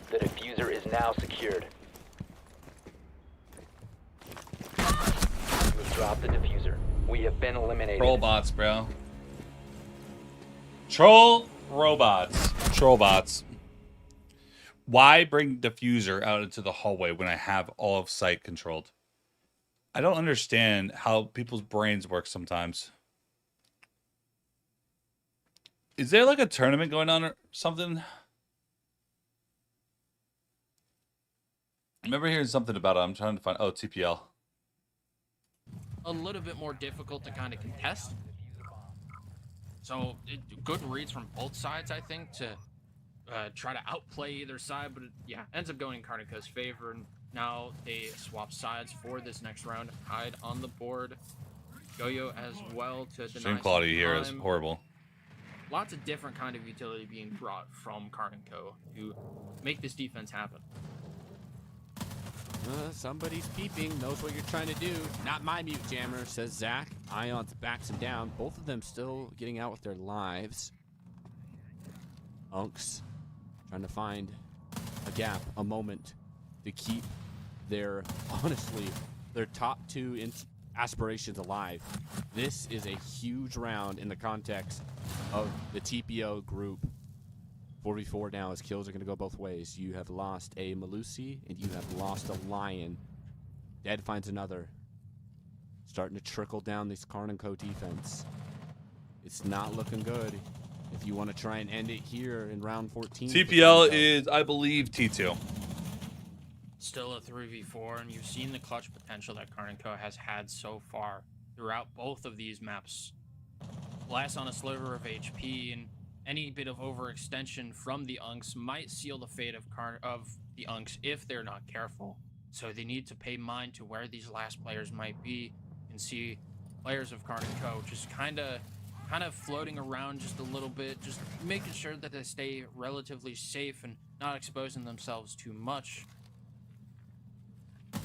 The diffuser is now secured. You have dropped the diffuser. We have been eliminated. Troll bots, bro. Troll robots. Troll bots. Why bring diffuser out into the hallway when I have all of site controlled? I don't understand how people's brains work sometimes. Is there like a tournament going on or something? I remember hearing something about it. I'm trying to find. Oh, TPL. A little bit more difficult to kind of contest. So good reads from both sides, I think, to try to outplay either side. But yeah, ends up going in Karniko's favor. And now they swap sides for this next round. Hyde on the board. Yo-Yo as well to deny Stream quality here is time. horrible. Lots of different kind of utility being brought from Karniko to make this defense happen. Somebody's peeping, knows what you're trying to do. Not my mute jammer, says Zach. Ions backs him down. Both of them still getting out with their lives. Unks trying to find a gap, a moment to keep their, honestly, their top 2 aspirations alive. This is a huge round in the context of the TPO group. 4v4 now as kills are going to go both ways. You have lost a Malusi and you have lost a Lion. Dead finds another. Starting to trickle down this Karniko defense. It's not looking good if you want to try and end it here in round 14. TPL is, I believe, T2. Still a 3v4, and you've seen the clutch potential that Karniko has had so far throughout both of these maps. Blast on a sliver of HP, and any bit of overextension from the Unks might seal the fate of the Unks if they're not careful. So they need to pay mind to where these last players might be and see players of Karniko just kind of floating around just a little bit, just making sure that they stay relatively safe and not exposing themselves too much.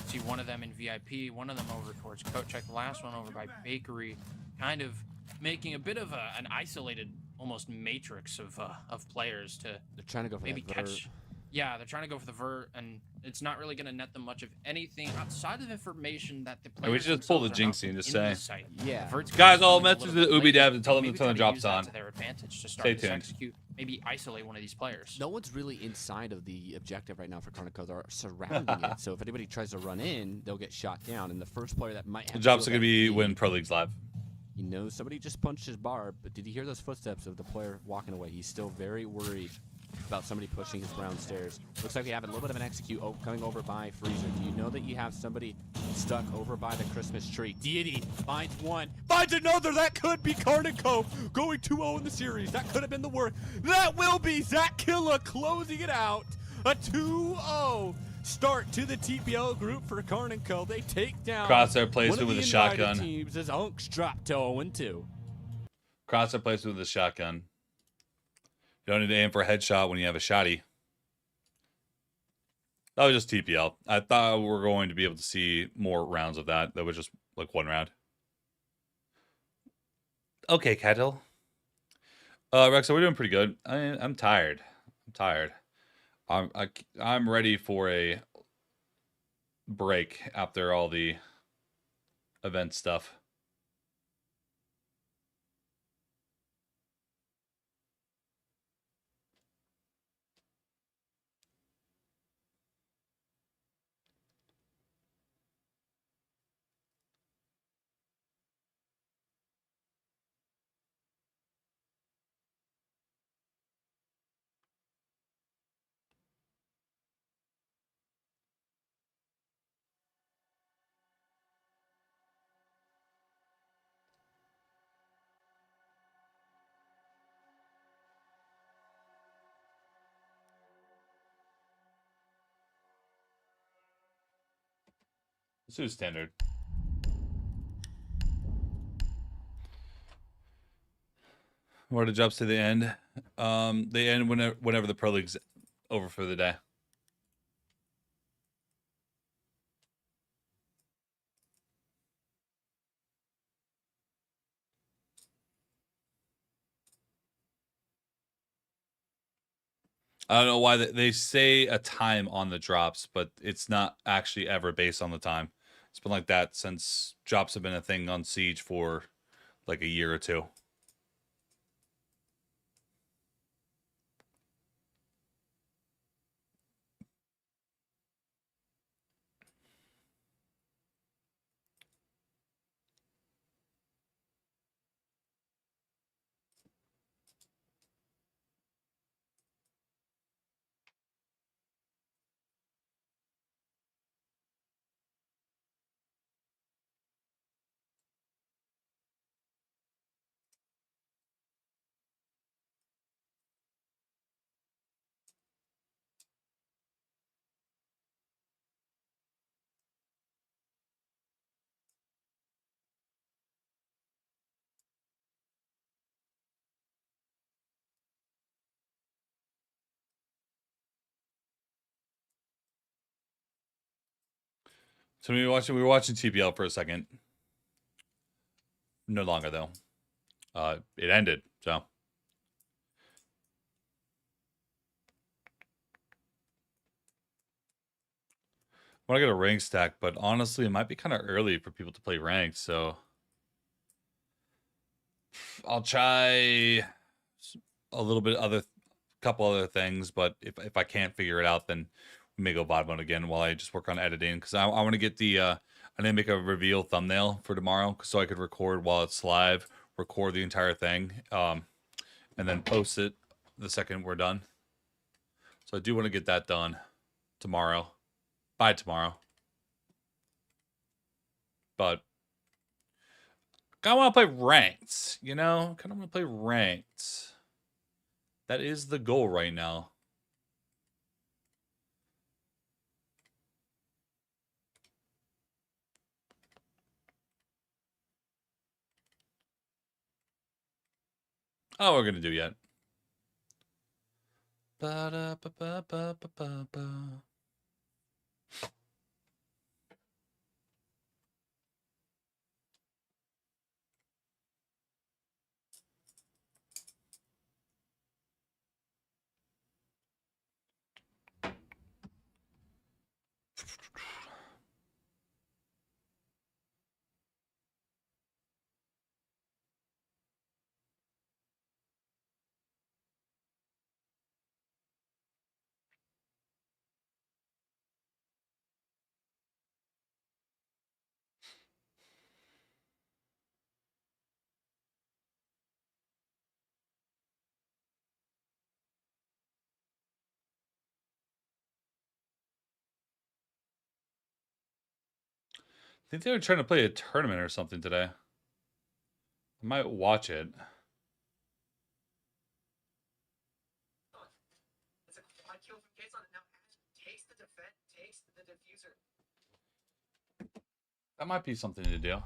See one of them in VIP, one of them over towards Coat Check, the last one over by Bakery, kind of making a bit of an isolated almost matrix of players to they're trying to go for maybe that catch yeah, they're trying to go for the vert, and it's not really going to net them much of anything outside of information that the And we players should just pull the themselves are Jinxie and not just in say, the site. Yeah. The vert's guys, gonna I'll come in a message little the bit Ubi late. dev and tell them to Maybe turn try the to drops use that on. to their advantage to start Stay this tuned. execute, maybe isolate one of these players. No one's really inside of the objective right now for Karnico. They're surrounding it. So if anybody tries to run in, they'll get shot down. And the first player that might have The job's to going to be lead, when Pro League's live. you know, somebody just punched his bar, but did you hear those footsteps of the player walking away? He's still very worried about somebody pushing his brown stairs. Looks like we have a little bit of an execute coming over by Freezer. Do you know that you have somebody stuck over by the Christmas tree? Deity finds one, finds another. That could be Karnico going 2-0 in the series. That could have been the work. That will be Zach Killa closing it out. A 2-0 start to the TPL group for Karnico. They take down Crosshair plays it with a invited shotgun. teams as Unks drop to 0-2. Crosshair plays with a shotgun. You don't need to aim for a headshot when you have a shotty. That was just TPL. I thought we were going to be able to see more rounds of that. That was just like one round. Okay, Kettle. Rex, we're doing pretty good. I'm tired. I'm ready for a break after all the event stuff. This is standard. Where the jumps to the end? They end whenever the Pro League's over for the day. I don't know why they say a time on the drops, but it's not actually ever based on the time. It's been like that since drops have been a thing on Siege for like a year or two. So we were watching TPL for a second. No longer though. It ended, so. I want to get a rank stack, but honestly, it might be kind of early for people to play ranked, so I'll try a little bit couple other things, but if I can't figure it out, then we may go bot mode again while I just work on editing, because I want to get the I need to make a reveal thumbnail for tomorrow so I could record while it's live, record the entire thing, and then post it the second we're done. So I do want to get that done tomorrow. By tomorrow. But I want to play ranked, you know? Kind of want to play ranked. That is the goal right now. Oh, we're going to do yet. Ba-da-ba-ba-ba-ba-ba. think they were trying to play a tournament or something today. I might watch it. That might be something to do.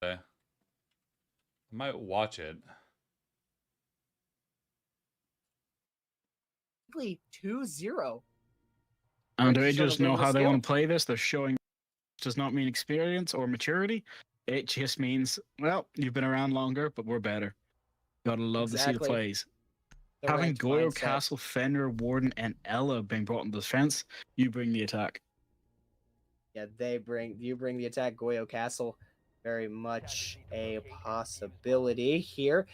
Okay. I might watch it. 2-0. Underagers know how they want to play this. They're showing does not mean experience or maturity. It just means, well, you've been around longer, but we're better. Gotta love to see the plays. Having Goyo, Castle, Fenrir, Warden, and Ella being brought into defense, you bring the attack. Yeah, you bring the attack. Goyo Castle, very much a possibility here.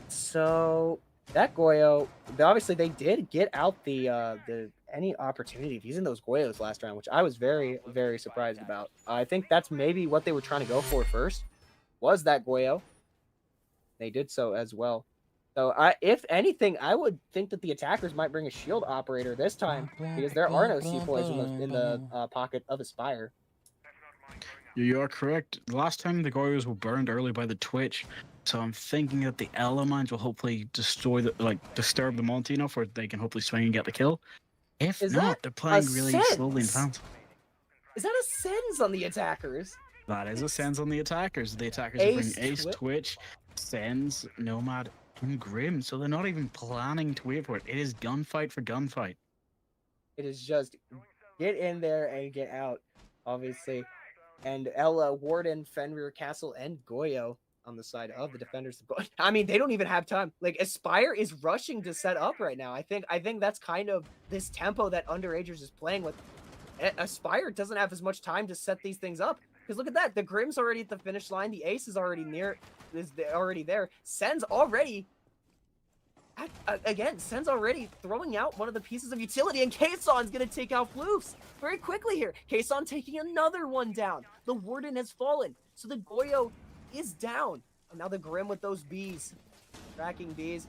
So that Goyo, obviously they did get out the any opportunity of using those Goyos last round, which I was very, very surprised about. I think that's maybe what they were trying to go for first, was that Goyo. They did so as well. So if anything, I would think that the attackers might bring a shield operator this time, because there are no C4s in the pocket of Aspire. You are correct. The last time the Goyos were burned early by the Twitch, so I'm thinking that the Ella mines will hopefully disturb the Monty enough where they can hopefully swing and get the kill. If not, they're playing really slowly and fast. Is that a Sens on the attackers? That is a Sens on the attackers. The attackers are bringing Ace, Twitch, Sens, Nomad, and Grim, so they're not even planning to wait for it. It is gunfight for gunfight. It is just get in there and get out, obviously. And Ella, Warden, Fenrir, Castle, and Goyo on the side of the defenders. I mean, they don't even have time. Like, Aspire is rushing to set up right now. I think that's kind of this tempo that Underagers is playing with. Aspire doesn't have as much time to set these things up. Because look at that. The Grim's already at the finish line. The Ace is already already there. Sen's already... Again, Sen's already throwing out one of the pieces of utility, and Kaeson's going to take out Floofs very quickly here. Kaeson taking another one down. The Warden has fallen, so the Goyo is down. And now the Grim with those bees. Tracking bees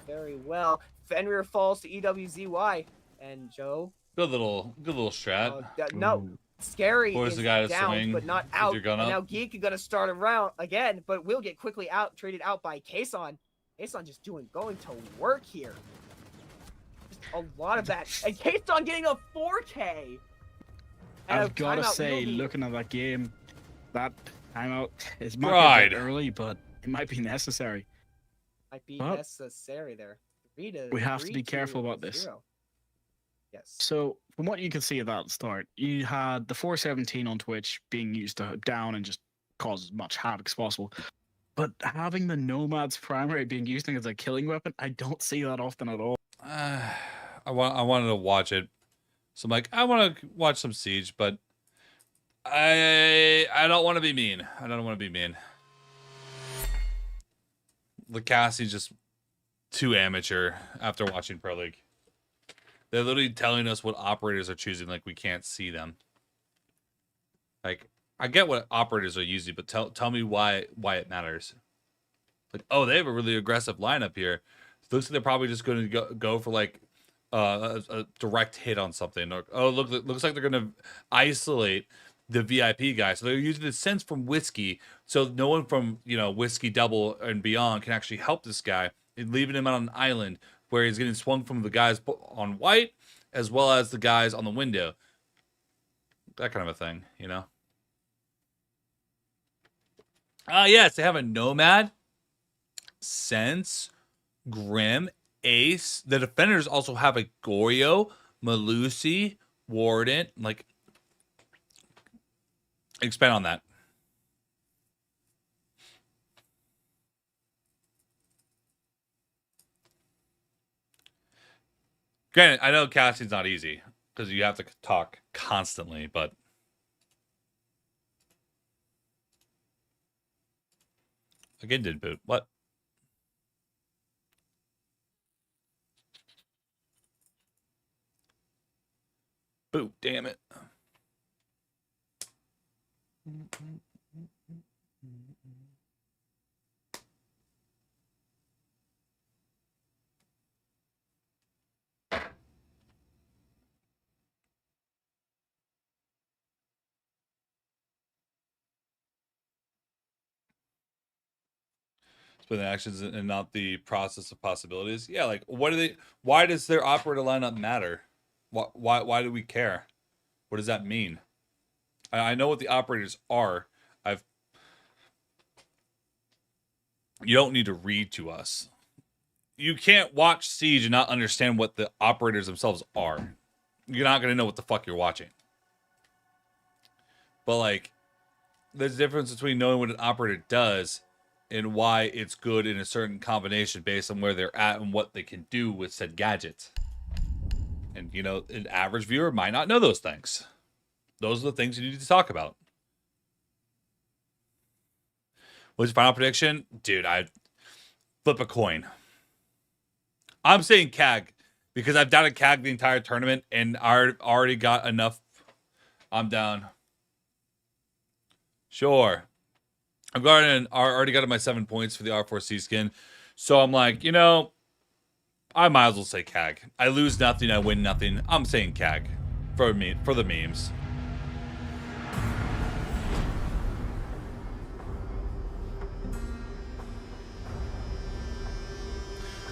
very well. Fenrir falls to EWZY, and Joe... Good little strat. No, Scary Force is the guy to down, swing but not out. your gun And up. now Geek is going to start around again, but will get quickly traded out by Kaeson. Kaeson just going to work here. Just a lot of that. And Kaeson getting a 4K. And I've got to say, looking at that game, that timeout is might be a bit early, but it might be necessary. Might be necessary there. We have to be careful about this. Yes. So, from what you can see at that start, you had the 417 on Twitch being used to down and just cause as much havoc as possible. But having the Nomad's primary being used as a killing weapon, I don't see that often at all. I wanted to watch it, so I'm like, I want to watch some Siege, but I don't want to be mean. I don't want to be mean. Lacassie's just too amateur after watching Pro League. They're literally telling us what operators are choosing, like we can't see them. Like, I get what operators are using, but tell me why it matters. Like, oh, they have a really aggressive lineup here. It looks like they're probably just going to go for like a direct hit on something. Or, oh, looks like they're going to isolate the VIP guy. So they're using the Sense from Whiskey, so no one from Whiskey Double and beyond can actually help this guy, and leaving him on an island where he's getting swung from the guys on white as well as the guys on the window. That kind of a thing, Yes, they have a Nomad, Sense, Grim, Ace. The defenders also have a Goyo, Malusi, Warden. Like, expand on that. Granted, I know casting's not easy because you have to talk constantly, but again, did boot. What? Boot, damn it. With actions and not the process of possibilities. Yeah, like what do they? Why does their operator lineup matter? Why do we care? What does that mean? I know what the operators are. You don't need to read to us. You can't watch Siege and not understand what the operators themselves are. You're not gonna know what the fuck you're watching. But like, there's a difference between knowing what an operator does and why it's good in a certain combination based on where they're at and what they can do with said gadgets. And, you know, an average viewer might not know those things. Those are the things you need to talk about. What's your final prediction? Dude, I'd flip a coin. I'm saying CAG because I've doubted CAG the entire tournament and I already got enough. I'm down. Sure. I've already got my 7 points for the R4C skin. So I'm like, you know, I might as well say CAG. I lose nothing, I win nothing. I'm saying CAG for me, for the memes.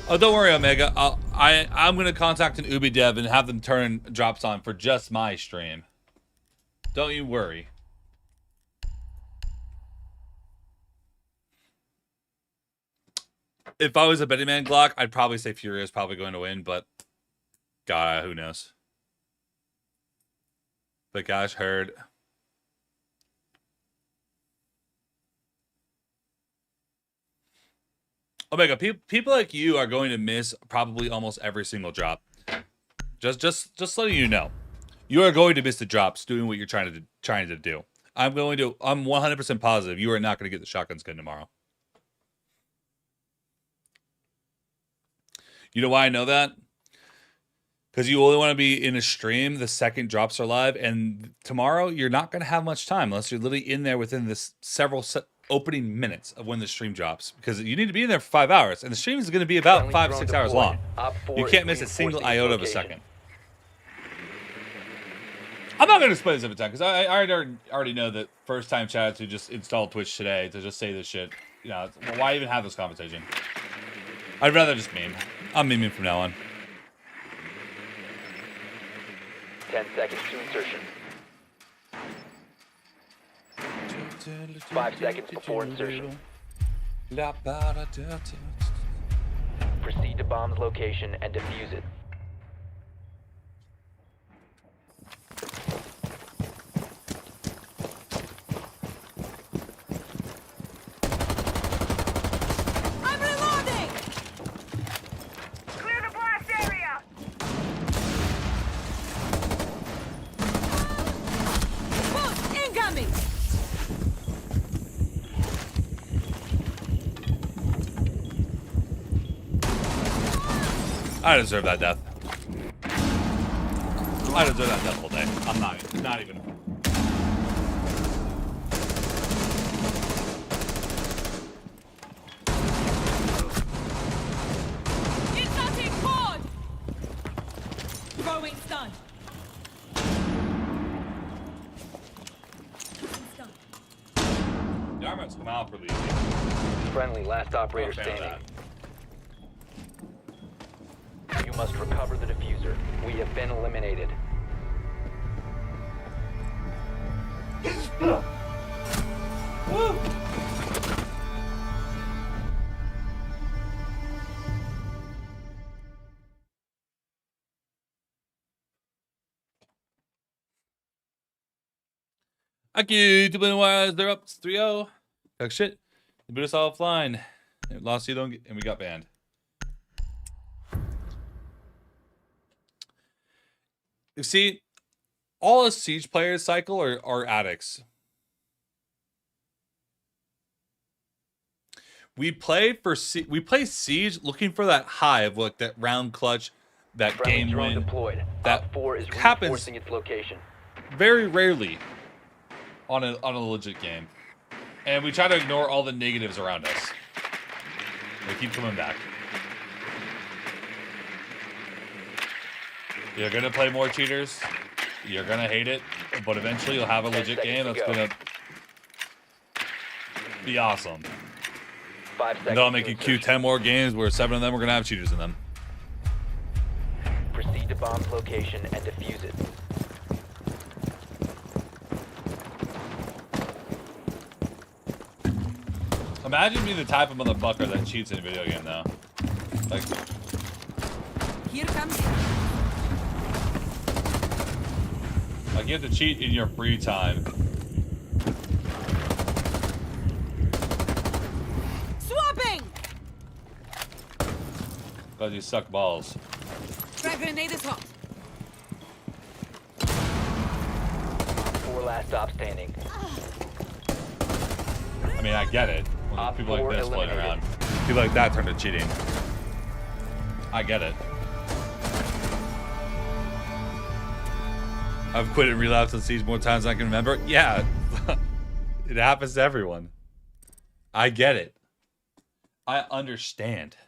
Oh, don't worry, Omega. I'm gonna contact an Ubi dev and have them turn drops on for just my stream. Don't you worry. If I was a betting man Glock, I'd probably say Fury is probably going to win, but God, who knows? But gosh, heard. Omega, people like you are going to miss probably almost every single drop. Just letting you know, you are going to miss the drops doing what you're trying to do. I'm 100% positive you are not going to get the shotgun skin tomorrow. You know why I know that? Because you only want to be in a stream the second drops are live, and tomorrow you're not going to have much time unless you're literally in there within this opening minutes of when the stream drops. Because you need to be in there for 5 hours, and the stream is going to be about 5-6 hours long. You can't miss a single iota of a second. I'm not going to explain this every time because I already know that first time chats who just installed Twitch today to just say this shit. You know, well, why even have this conversation? I'd rather just meme. I'm memeing from now on. 10 seconds to insertion. 5 seconds before insertion. Proceed to bomb's location and defuse it. I'm reloading! Clear the blast area! Boost incoming! I deserve that death. I deserve that death all day. I'm not even. Inserting cord! Throwing stun. The armor's come out really easy. Friendly, last operator standing. You must recover the diffuser. We have been eliminated. Woo! Thank you, Wise. They're up 3-0. Talk shit. They put us all offline. Lost you, and we got banned. You see, all us Siege players cycle are addicts. We play Siege looking for that high of like that round clutch, that Friendly game drone win. deployed. That Op 4 is happens reinforcing its location. very rarely on a legit game, and we try to ignore all the negatives around us. They keep coming back. You're gonna play more cheaters. You're gonna hate it, but eventually you'll have a legit game that's gonna be awesome. 5 seconds. And then I'll to make you insertion. queue 10 more games where 7 of them are gonna have cheaters in them. Proceed to bomb's location and defuse it. Imagine being the type of motherfucker that cheats in a video game, though. Like, Here comes. you have to cheat in your free time. Swapping. Because you suck balls. Frag grenade is hot. 4 last stop standing. I mean, I get it. When Op people like 4 this floating eliminated. around. People like that turn to cheating. I get it. I've quit and relapsed on Siege more times than I can remember. Yeah. It happens to everyone. I get it. I understand.